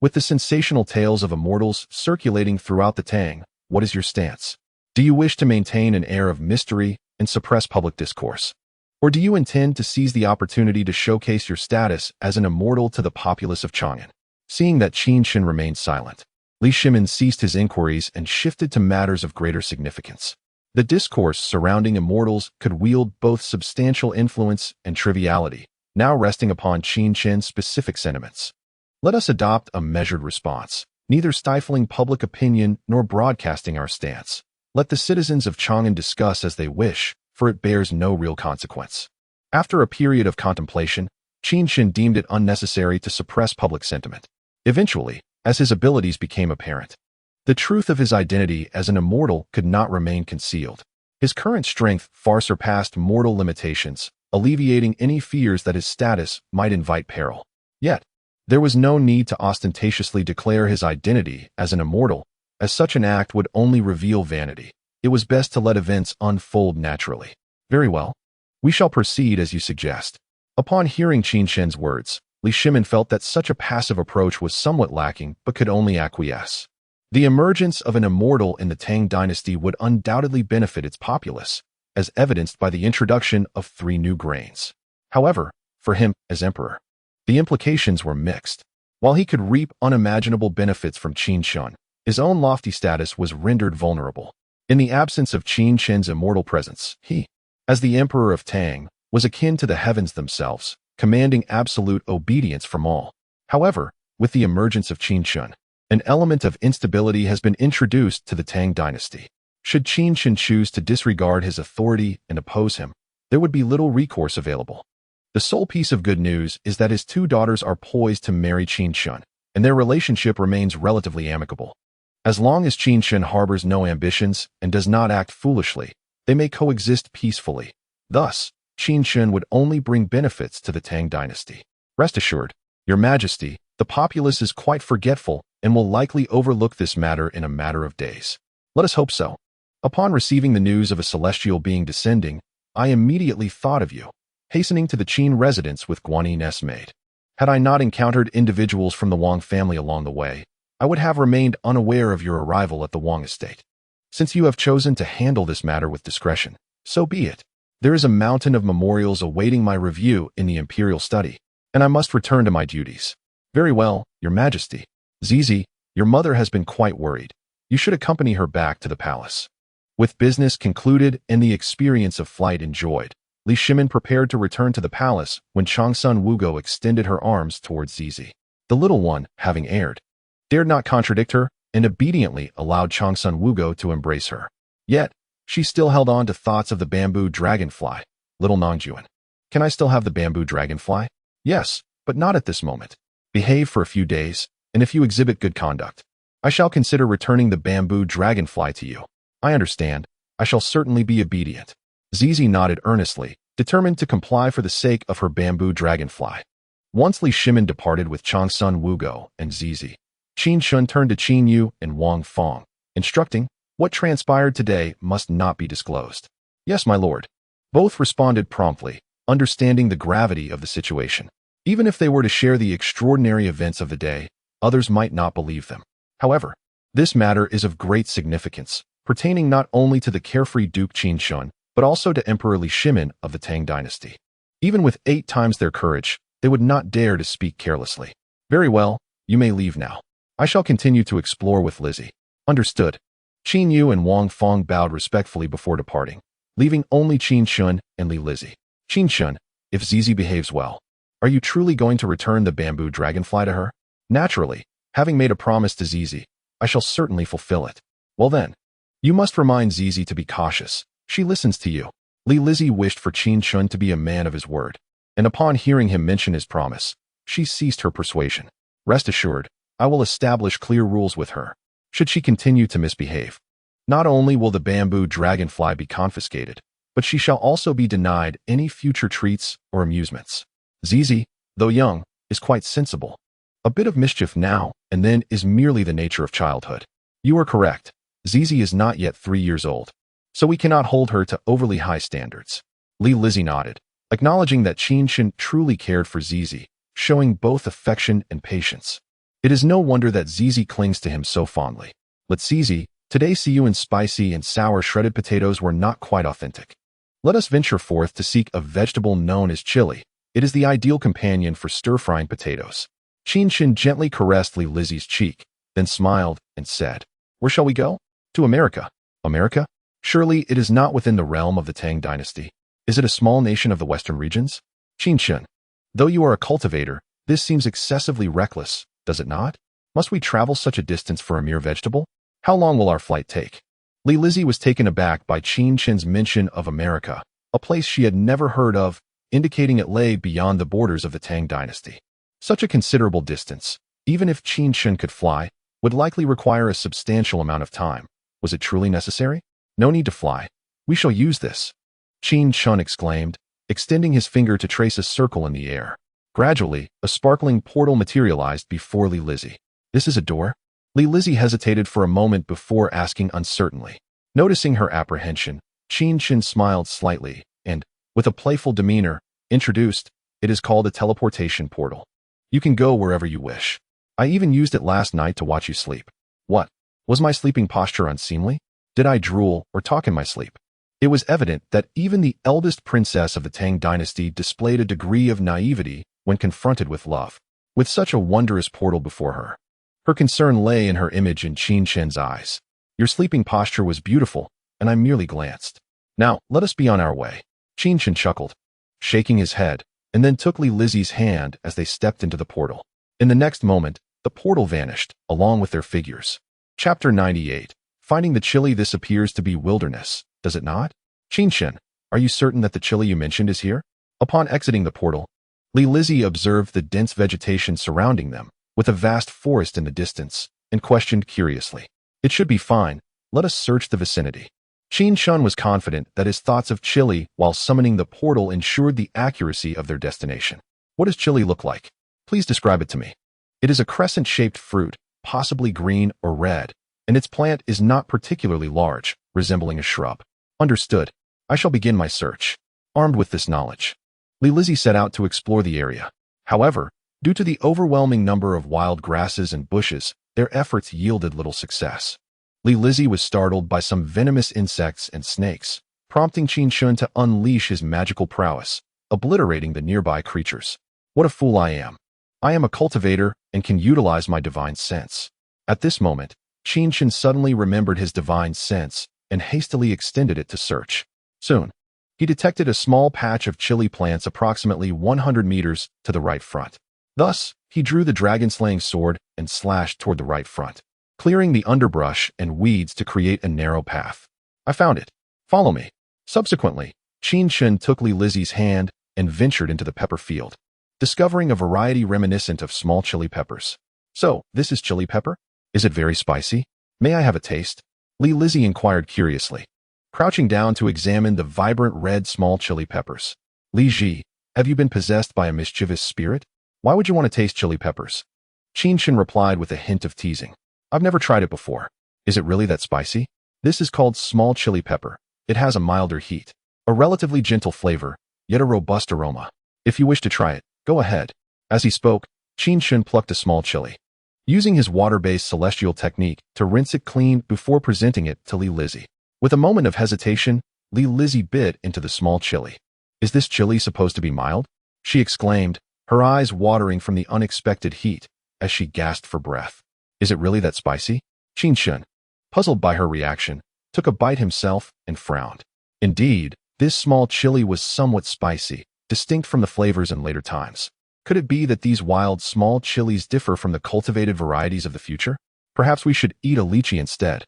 with the sensational tales of immortals circulating throughout the Tang, what is your stance? Do you wish to maintain an air of mystery and suppress public discourse? Or do you intend to seize the opportunity to showcase your status as an immortal to the populace of Chang'an? Seeing that Qin Chen remained silent, Li Shimon ceased his inquiries and shifted to matters of greater significance. The discourse surrounding immortals could wield both substantial influence and triviality, now resting upon Qin Chen's specific sentiments. Let us adopt a measured response, neither stifling public opinion nor broadcasting our stance. Let the citizens of Chang'an discuss as they wish, for it bears no real consequence. After a period of contemplation, Qin Chen deemed it unnecessary to suppress public sentiment. Eventually, as his abilities became apparent, the truth of his identity as an immortal could not remain concealed. His current strength far surpassed mortal limitations, alleviating any fears that his status might invite peril. Yet, there was no need to ostentatiously declare his identity as an immortal, as such an act would only reveal vanity. it was best to let events unfold naturally. Very well. We shall proceed as you suggest. Upon hearing Qin Chen's words, Li Shimin felt that such a passive approach was somewhat lacking but could only acquiesce. The emergence of an immortal in the Tang Dynasty would undoubtedly benefit its populace, as evidenced by the introduction of 3 new grains. However, for him, as emperor, the implications were mixed. While he could reap unimaginable benefits from Qin Chen, his own lofty status was rendered vulnerable. In the absence of Qin Chen's immortal presence, he, as the emperor of Tang, was akin to the heavens themselves, commanding absolute obedience from all. However, with the emergence of Qin Chen, an element of instability has been introduced to the Tang Dynasty. Should Qin Chen choose to disregard his authority and oppose him, there would be little recourse available. The sole piece of good news is that his 2 daughters are poised to marry Qin Chen, and their relationship remains relatively amicable. As long as Qin Chen harbors no ambitions and does not act foolishly, they may coexist peacefully. Thus, Qin Chen would only bring benefits to the Tang Dynasty. Rest assured, Your Majesty, the populace is quite forgetful and will likely overlook this matter in a matter of days. Let us hope so. Upon receiving the news of a celestial being descending, I immediately thought of you, hastening to the Qin residence with Guanin's maid. Had I not encountered individuals from the Wang family along the way, I would have remained unaware of your arrival at the Wang estate. Since you have chosen to handle this matter with discretion, so be it. There is a mountain of memorials awaiting my review in the imperial study, and I must return to my duties. Very well, Your Majesty. Zizi, your mother has been quite worried. You should accompany her back to the palace. With business concluded and the experience of flight enjoyed, Li Shimin prepared to return to the palace when Changsun Wugo extended her arms towards Zizi. The little one, having dared not contradict her, and obediently allowed Changsun Wugo to embrace her. Yet, she still held on to thoughts of the bamboo dragonfly. Little Nongjuan. Can I still have the bamboo dragonfly? Yes, but not at this moment. Behave for a few days, and if you exhibit good conduct, I shall consider returning the bamboo dragonfly to you. I understand. I shall certainly be obedient. Zizi nodded earnestly, determined to comply for the sake of her bamboo dragonfly. Once Li Shimin departed with Changsun Wugo and Zizi, Qin Chen turned to Qin Yu and Wang Fong, instructing, what transpired today must not be disclosed. Yes, my lord. Both responded promptly, understanding the gravity of the situation. Even if they were to share the extraordinary events of the day, others might not believe them. However, this matter is of great significance, pertaining not only to the carefree Duke Qin Chen, but also to Emperor Li Shimin of the Tang Dynasty. Even with 8 times their courage, they would not dare to speak carelessly. Very well, you may leave now. I shall continue to explore with Lizzie. Understood. Qin Yu and Wang Fong bowed respectfully before departing, leaving only Qin Chen and Li Lizzie. Qin Chen, if Zizi behaves well, are you truly going to return the bamboo dragonfly to her? Naturally, having made a promise to Zizi, I shall certainly fulfill it. Well then, you must remind Zizi to be cautious. She listens to you. Li Lizzie wished for Qin Chen to be a man of his word, and upon hearing him mention his promise, she ceased her persuasion. Rest assured, I will establish clear rules with her. Should she continue to misbehave, not only will the bamboo dragonfly be confiscated, but she shall also be denied any future treats or amusements. Zizi, though young, is quite sensible. A bit of mischief now and then is merely the nature of childhood. You are correct. Zizi is not yet 3 years old, so we cannot hold her to overly high standards. Li Lizzie nodded, acknowledging that Qin Chen truly cared for Zizi, showing both affection and patience. It is no wonder that Zizi clings to him so fondly. Let's Zizi, today see you in spicy and sour shredded potatoes were not quite authentic. Let us venture forth to seek a vegetable known as chili. It is the ideal companion for stir-frying potatoes. Qin Chen gently caressed Li Lizzie's cheek, then smiled and said, Where shall we go? To America. America? Surely it is not within the realm of the Tang Dynasty. Is it a small nation of the western regions? Qin Chen, though you are a cultivator, this seems excessively reckless, does it not? Must we travel such a distance for a mere vegetable? How long will our flight take? Li Lizzie was taken aback by Qin Chen's mention of America, a place she had never heard of, indicating it lay beyond the borders of the Tang Dynasty. Such a considerable distance, even if Qin Chen could fly, would likely require a substantial amount of time. Was it truly necessary? No need to fly. We shall use this. Qin Chen exclaimed, extending his finger to trace a circle in the air. Gradually, a sparkling portal materialized before Li Lizzie. This is a door? Li Lizzie hesitated for a moment before asking uncertainly. Noticing her apprehension, Qin Chen smiled slightly and, with a playful demeanor, introduced, "It is called a teleportation portal. You can go wherever you wish. I even used it last night to watch you sleep." What? Was my sleeping posture unseemly? Did I drool or talk in my sleep? It was evident that even the eldest princess of the Tang Dynasty displayed a degree of naivety when confronted with love. With such a wondrous portal before her, her concern lay in her image in Qin Chen's eyes. "Your sleeping posture was beautiful, and I merely glanced. Now, let us be on our way." Qin Chen chuckled, shaking his head, and then took Li Lizzie's hand as they stepped into the portal. In the next moment, the portal vanished, along with their figures. Chapter 98. Finding the chili. This appears to be wilderness, does it not? Qin Chen, are you certain that the chili you mentioned is here? Upon exiting the portal, Li Lizzie observed the dense vegetation surrounding them, with a vast forest in the distance, and questioned curiously. "It should be fine. Let us search the vicinity." Qin Chen was confident that his thoughts of chili while summoning the portal ensured the accuracy of their destination. "What does chili look like? Please describe it to me." "It is a crescent-shaped fruit, possibly green or red, and its plant is not particularly large, resembling a shrub." "Understood. I shall begin my search." Armed with this knowledge, Li Lizzie set out to explore the area. However, due to the overwhelming number of wild grasses and bushes, their efforts yielded little success. Li Lizzie was startled by some venomous insects and snakes, prompting Qin Chen to unleash his magical prowess, obliterating the nearby creatures. "What a fool I am. I am a cultivator and can utilize my divine sense." At this moment, Qin Chen suddenly remembered his divine sense and hastily extended it to search. Soon, he detected a small patch of chili plants approximately 100 meters to the right front. Thus, he drew the dragon-slaying sword and slashed toward the right front, clearing the underbrush and weeds to create a narrow path. "I found it. Follow me." Subsequently, Qin Chen took Li Lizzie's hand and ventured into the pepper field, discovering a variety reminiscent of small chili peppers. "So, this is chili pepper? Is it very spicy? May I have a taste?" Li Lizzie inquired curiously, crouching down to examine the vibrant red small chili peppers. "Li Ji, have you been possessed by a mischievous spirit? Why would you want to taste chili peppers?" Qin Chen replied with a hint of teasing. "I've never tried it before. Is it really that spicy?" "This is called small chili pepper. It has a milder heat, a relatively gentle flavor, yet a robust aroma. If you wish to try it, go ahead." As he spoke, Qin Chen plucked a small chili, using his water-based celestial technique to rinse it clean before presenting it to Li Lizzie. With a moment of hesitation, Li Lizzie bit into the small chili. "Is this chili supposed to be mild?" she exclaimed, her eyes watering from the unexpected heat as she gasped for breath. "Is it really that spicy?" Qin Chen, puzzled by her reaction, took a bite himself and frowned. Indeed, this small chili was somewhat spicy, distinct from the flavors in later times. Could it be that these wild small chilies differ from the cultivated varieties of the future? Perhaps we should eat a lychee instead.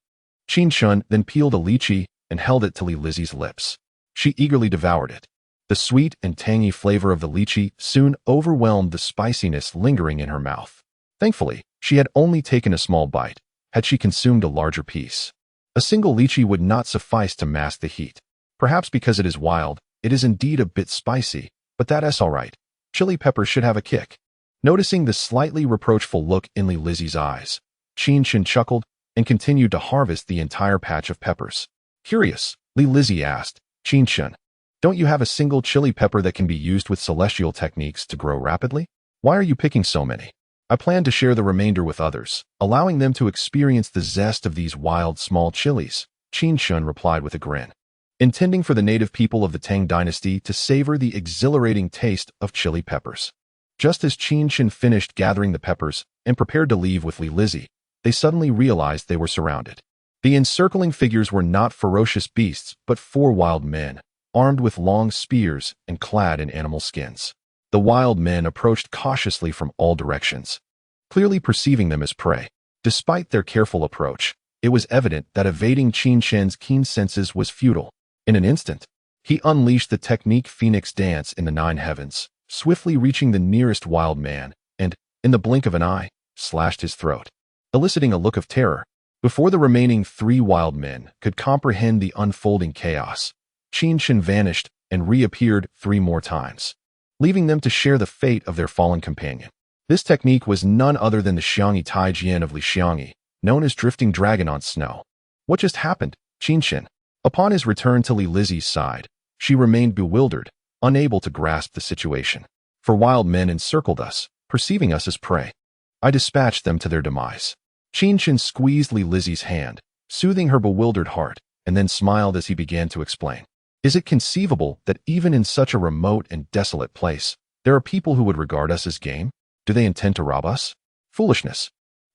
Qin Chen then peeled a lychee and held it to Li Lizzie's lips. She eagerly devoured it. The sweet and tangy flavor of the lychee soon overwhelmed the spiciness lingering in her mouth. Thankfully, she had only taken a small bite. Had she consumed a larger piece, a single lychee would not suffice to mask the heat. Perhaps because it is wild, it is indeed a bit spicy, but that's all right. Chili pepper should have a kick. Noticing the slightly reproachful look in Li Lizzie's eyes, Qin Chen chuckled and continued to harvest the entire patch of peppers. Curious, Li Lizzie asked, "Qin Chen, don't you have a single chili pepper that can be used with celestial techniques to grow rapidly? Why are you picking so many?" "I plan to share the remainder with others, allowing them to experience the zest of these wild small chilies," Qin Chen replied with a grin, intending for the native people of the Tang Dynasty to savor the exhilarating taste of chili peppers. Just as Qin Chen finished gathering the peppers and prepared to leave with Li Lizzie, they suddenly realized they were surrounded. The encircling figures were not ferocious beasts, but 4 wild men, armed with long spears and clad in animal skins. The wild men approached cautiously from all directions, clearly perceiving them as prey. Despite their careful approach, it was evident that evading Qin Chen's keen senses was futile. In an instant, he unleashed the technique Phoenix Dance in the 9 heavens, swiftly reaching the nearest wild man, and, in the blink of an eye, slashed his throat, eliciting a look of terror. Before the remaining 3 wild men could comprehend the unfolding chaos, Qin Chen vanished and reappeared 3 more times, leaving them to share the fate of their fallen companion. This technique was none other than the Xiangyi Taijian of Li Xiangyi, known as Drifting Dragon on Snow. "What just happened?" Qin Chen. Upon his return to Li Lizzie's side, she remained bewildered, unable to grasp the situation. For wild men encircled us, perceiving us as prey. I dispatched them to their demise. Qin Chen squeezed Li Lizzie's hand, soothing her bewildered heart, and then smiled as he began to explain. Is it conceivable that even in such a remote and desolate place, there are people who would regard us as game? Do they intend to rob us? Foolishness.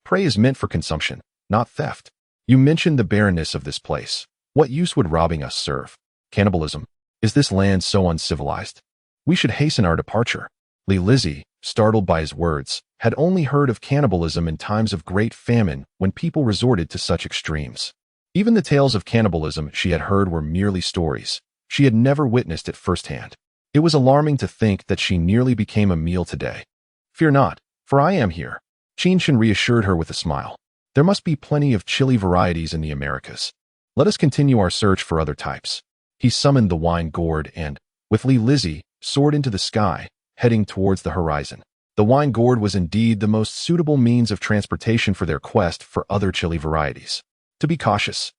Prey is meant for consumption, not theft. You mentioned the barrenness of this place. What use would robbing us serve? Cannibalism. Is this land so uncivilized? We should hasten our departure. Li Lizzie, startled by his words, had only heard of cannibalism in times of great famine when people resorted to such extremes. Even the tales of cannibalism she had heard were merely stories. She had never witnessed it firsthand. It was alarming to think that she nearly became a meal today. Fear not, for I am here. Qin Chen reassured her with a smile. There must be plenty of chili varieties in the Americas. Let us continue our search for other types. He summoned the wine gourd and, with Li Lizzie, soared into the sky, heading towards the horizon. The wine gourd was indeed the most suitable means of transportation for their quest for other chili varieties. To be cautious,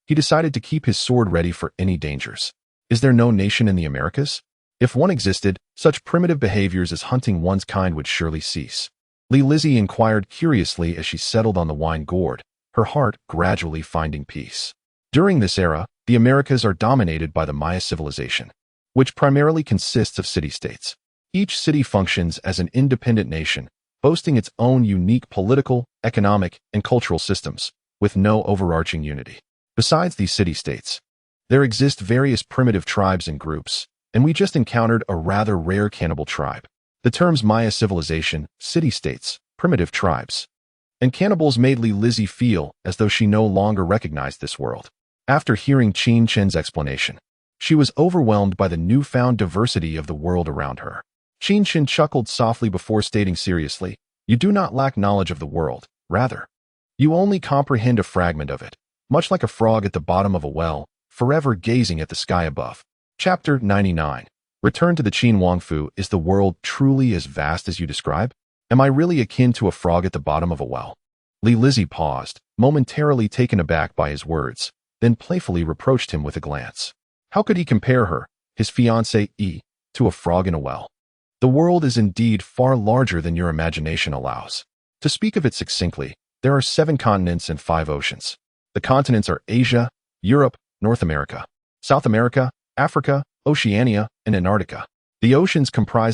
he decided to keep his sword ready for any dangers. Is there no nation in the Americas? If one existed, such primitive behaviors as hunting one's kind would surely cease. Li Lizzie inquired curiously as she settled on the wine gourd, her heart gradually finding peace. During this era, the Americas are dominated by the Maya civilization, which primarily consists of city-states. Each city functions as an independent nation, boasting its own unique political, economic, and cultural systems, with no overarching unity. Besides these city-states, there exist various primitive tribes and groups, and we just encountered a rather rare cannibal tribe. The terms Maya civilization, city-states, primitive tribes, and cannibals made Li Lizzie feel as though she no longer recognized this world. After hearing Qin Chen's explanation, she was overwhelmed by the newfound diversity of the world around her. Qin Chen chuckled softly before stating seriously, "You do not lack knowledge of the world. Rather, you only comprehend a fragment of it, much like a frog at the bottom of a well, forever gazing at the sky above." Chapter 99. Return to the Qin Wangfu. Is the world truly as vast as you describe? Am I really akin to a frog at the bottom of a well? Li Lizzie paused, momentarily taken aback by his words, then playfully reproached him with a glance. How could he compare her, his fiancée, to a frog in a well? The world is indeed far larger than your imagination allows. To speak of it succinctly, there are 7 continents and 5 oceans. The continents are Asia, Europe, North America, South America, Africa, Oceania, and Antarctica. The oceans comprise the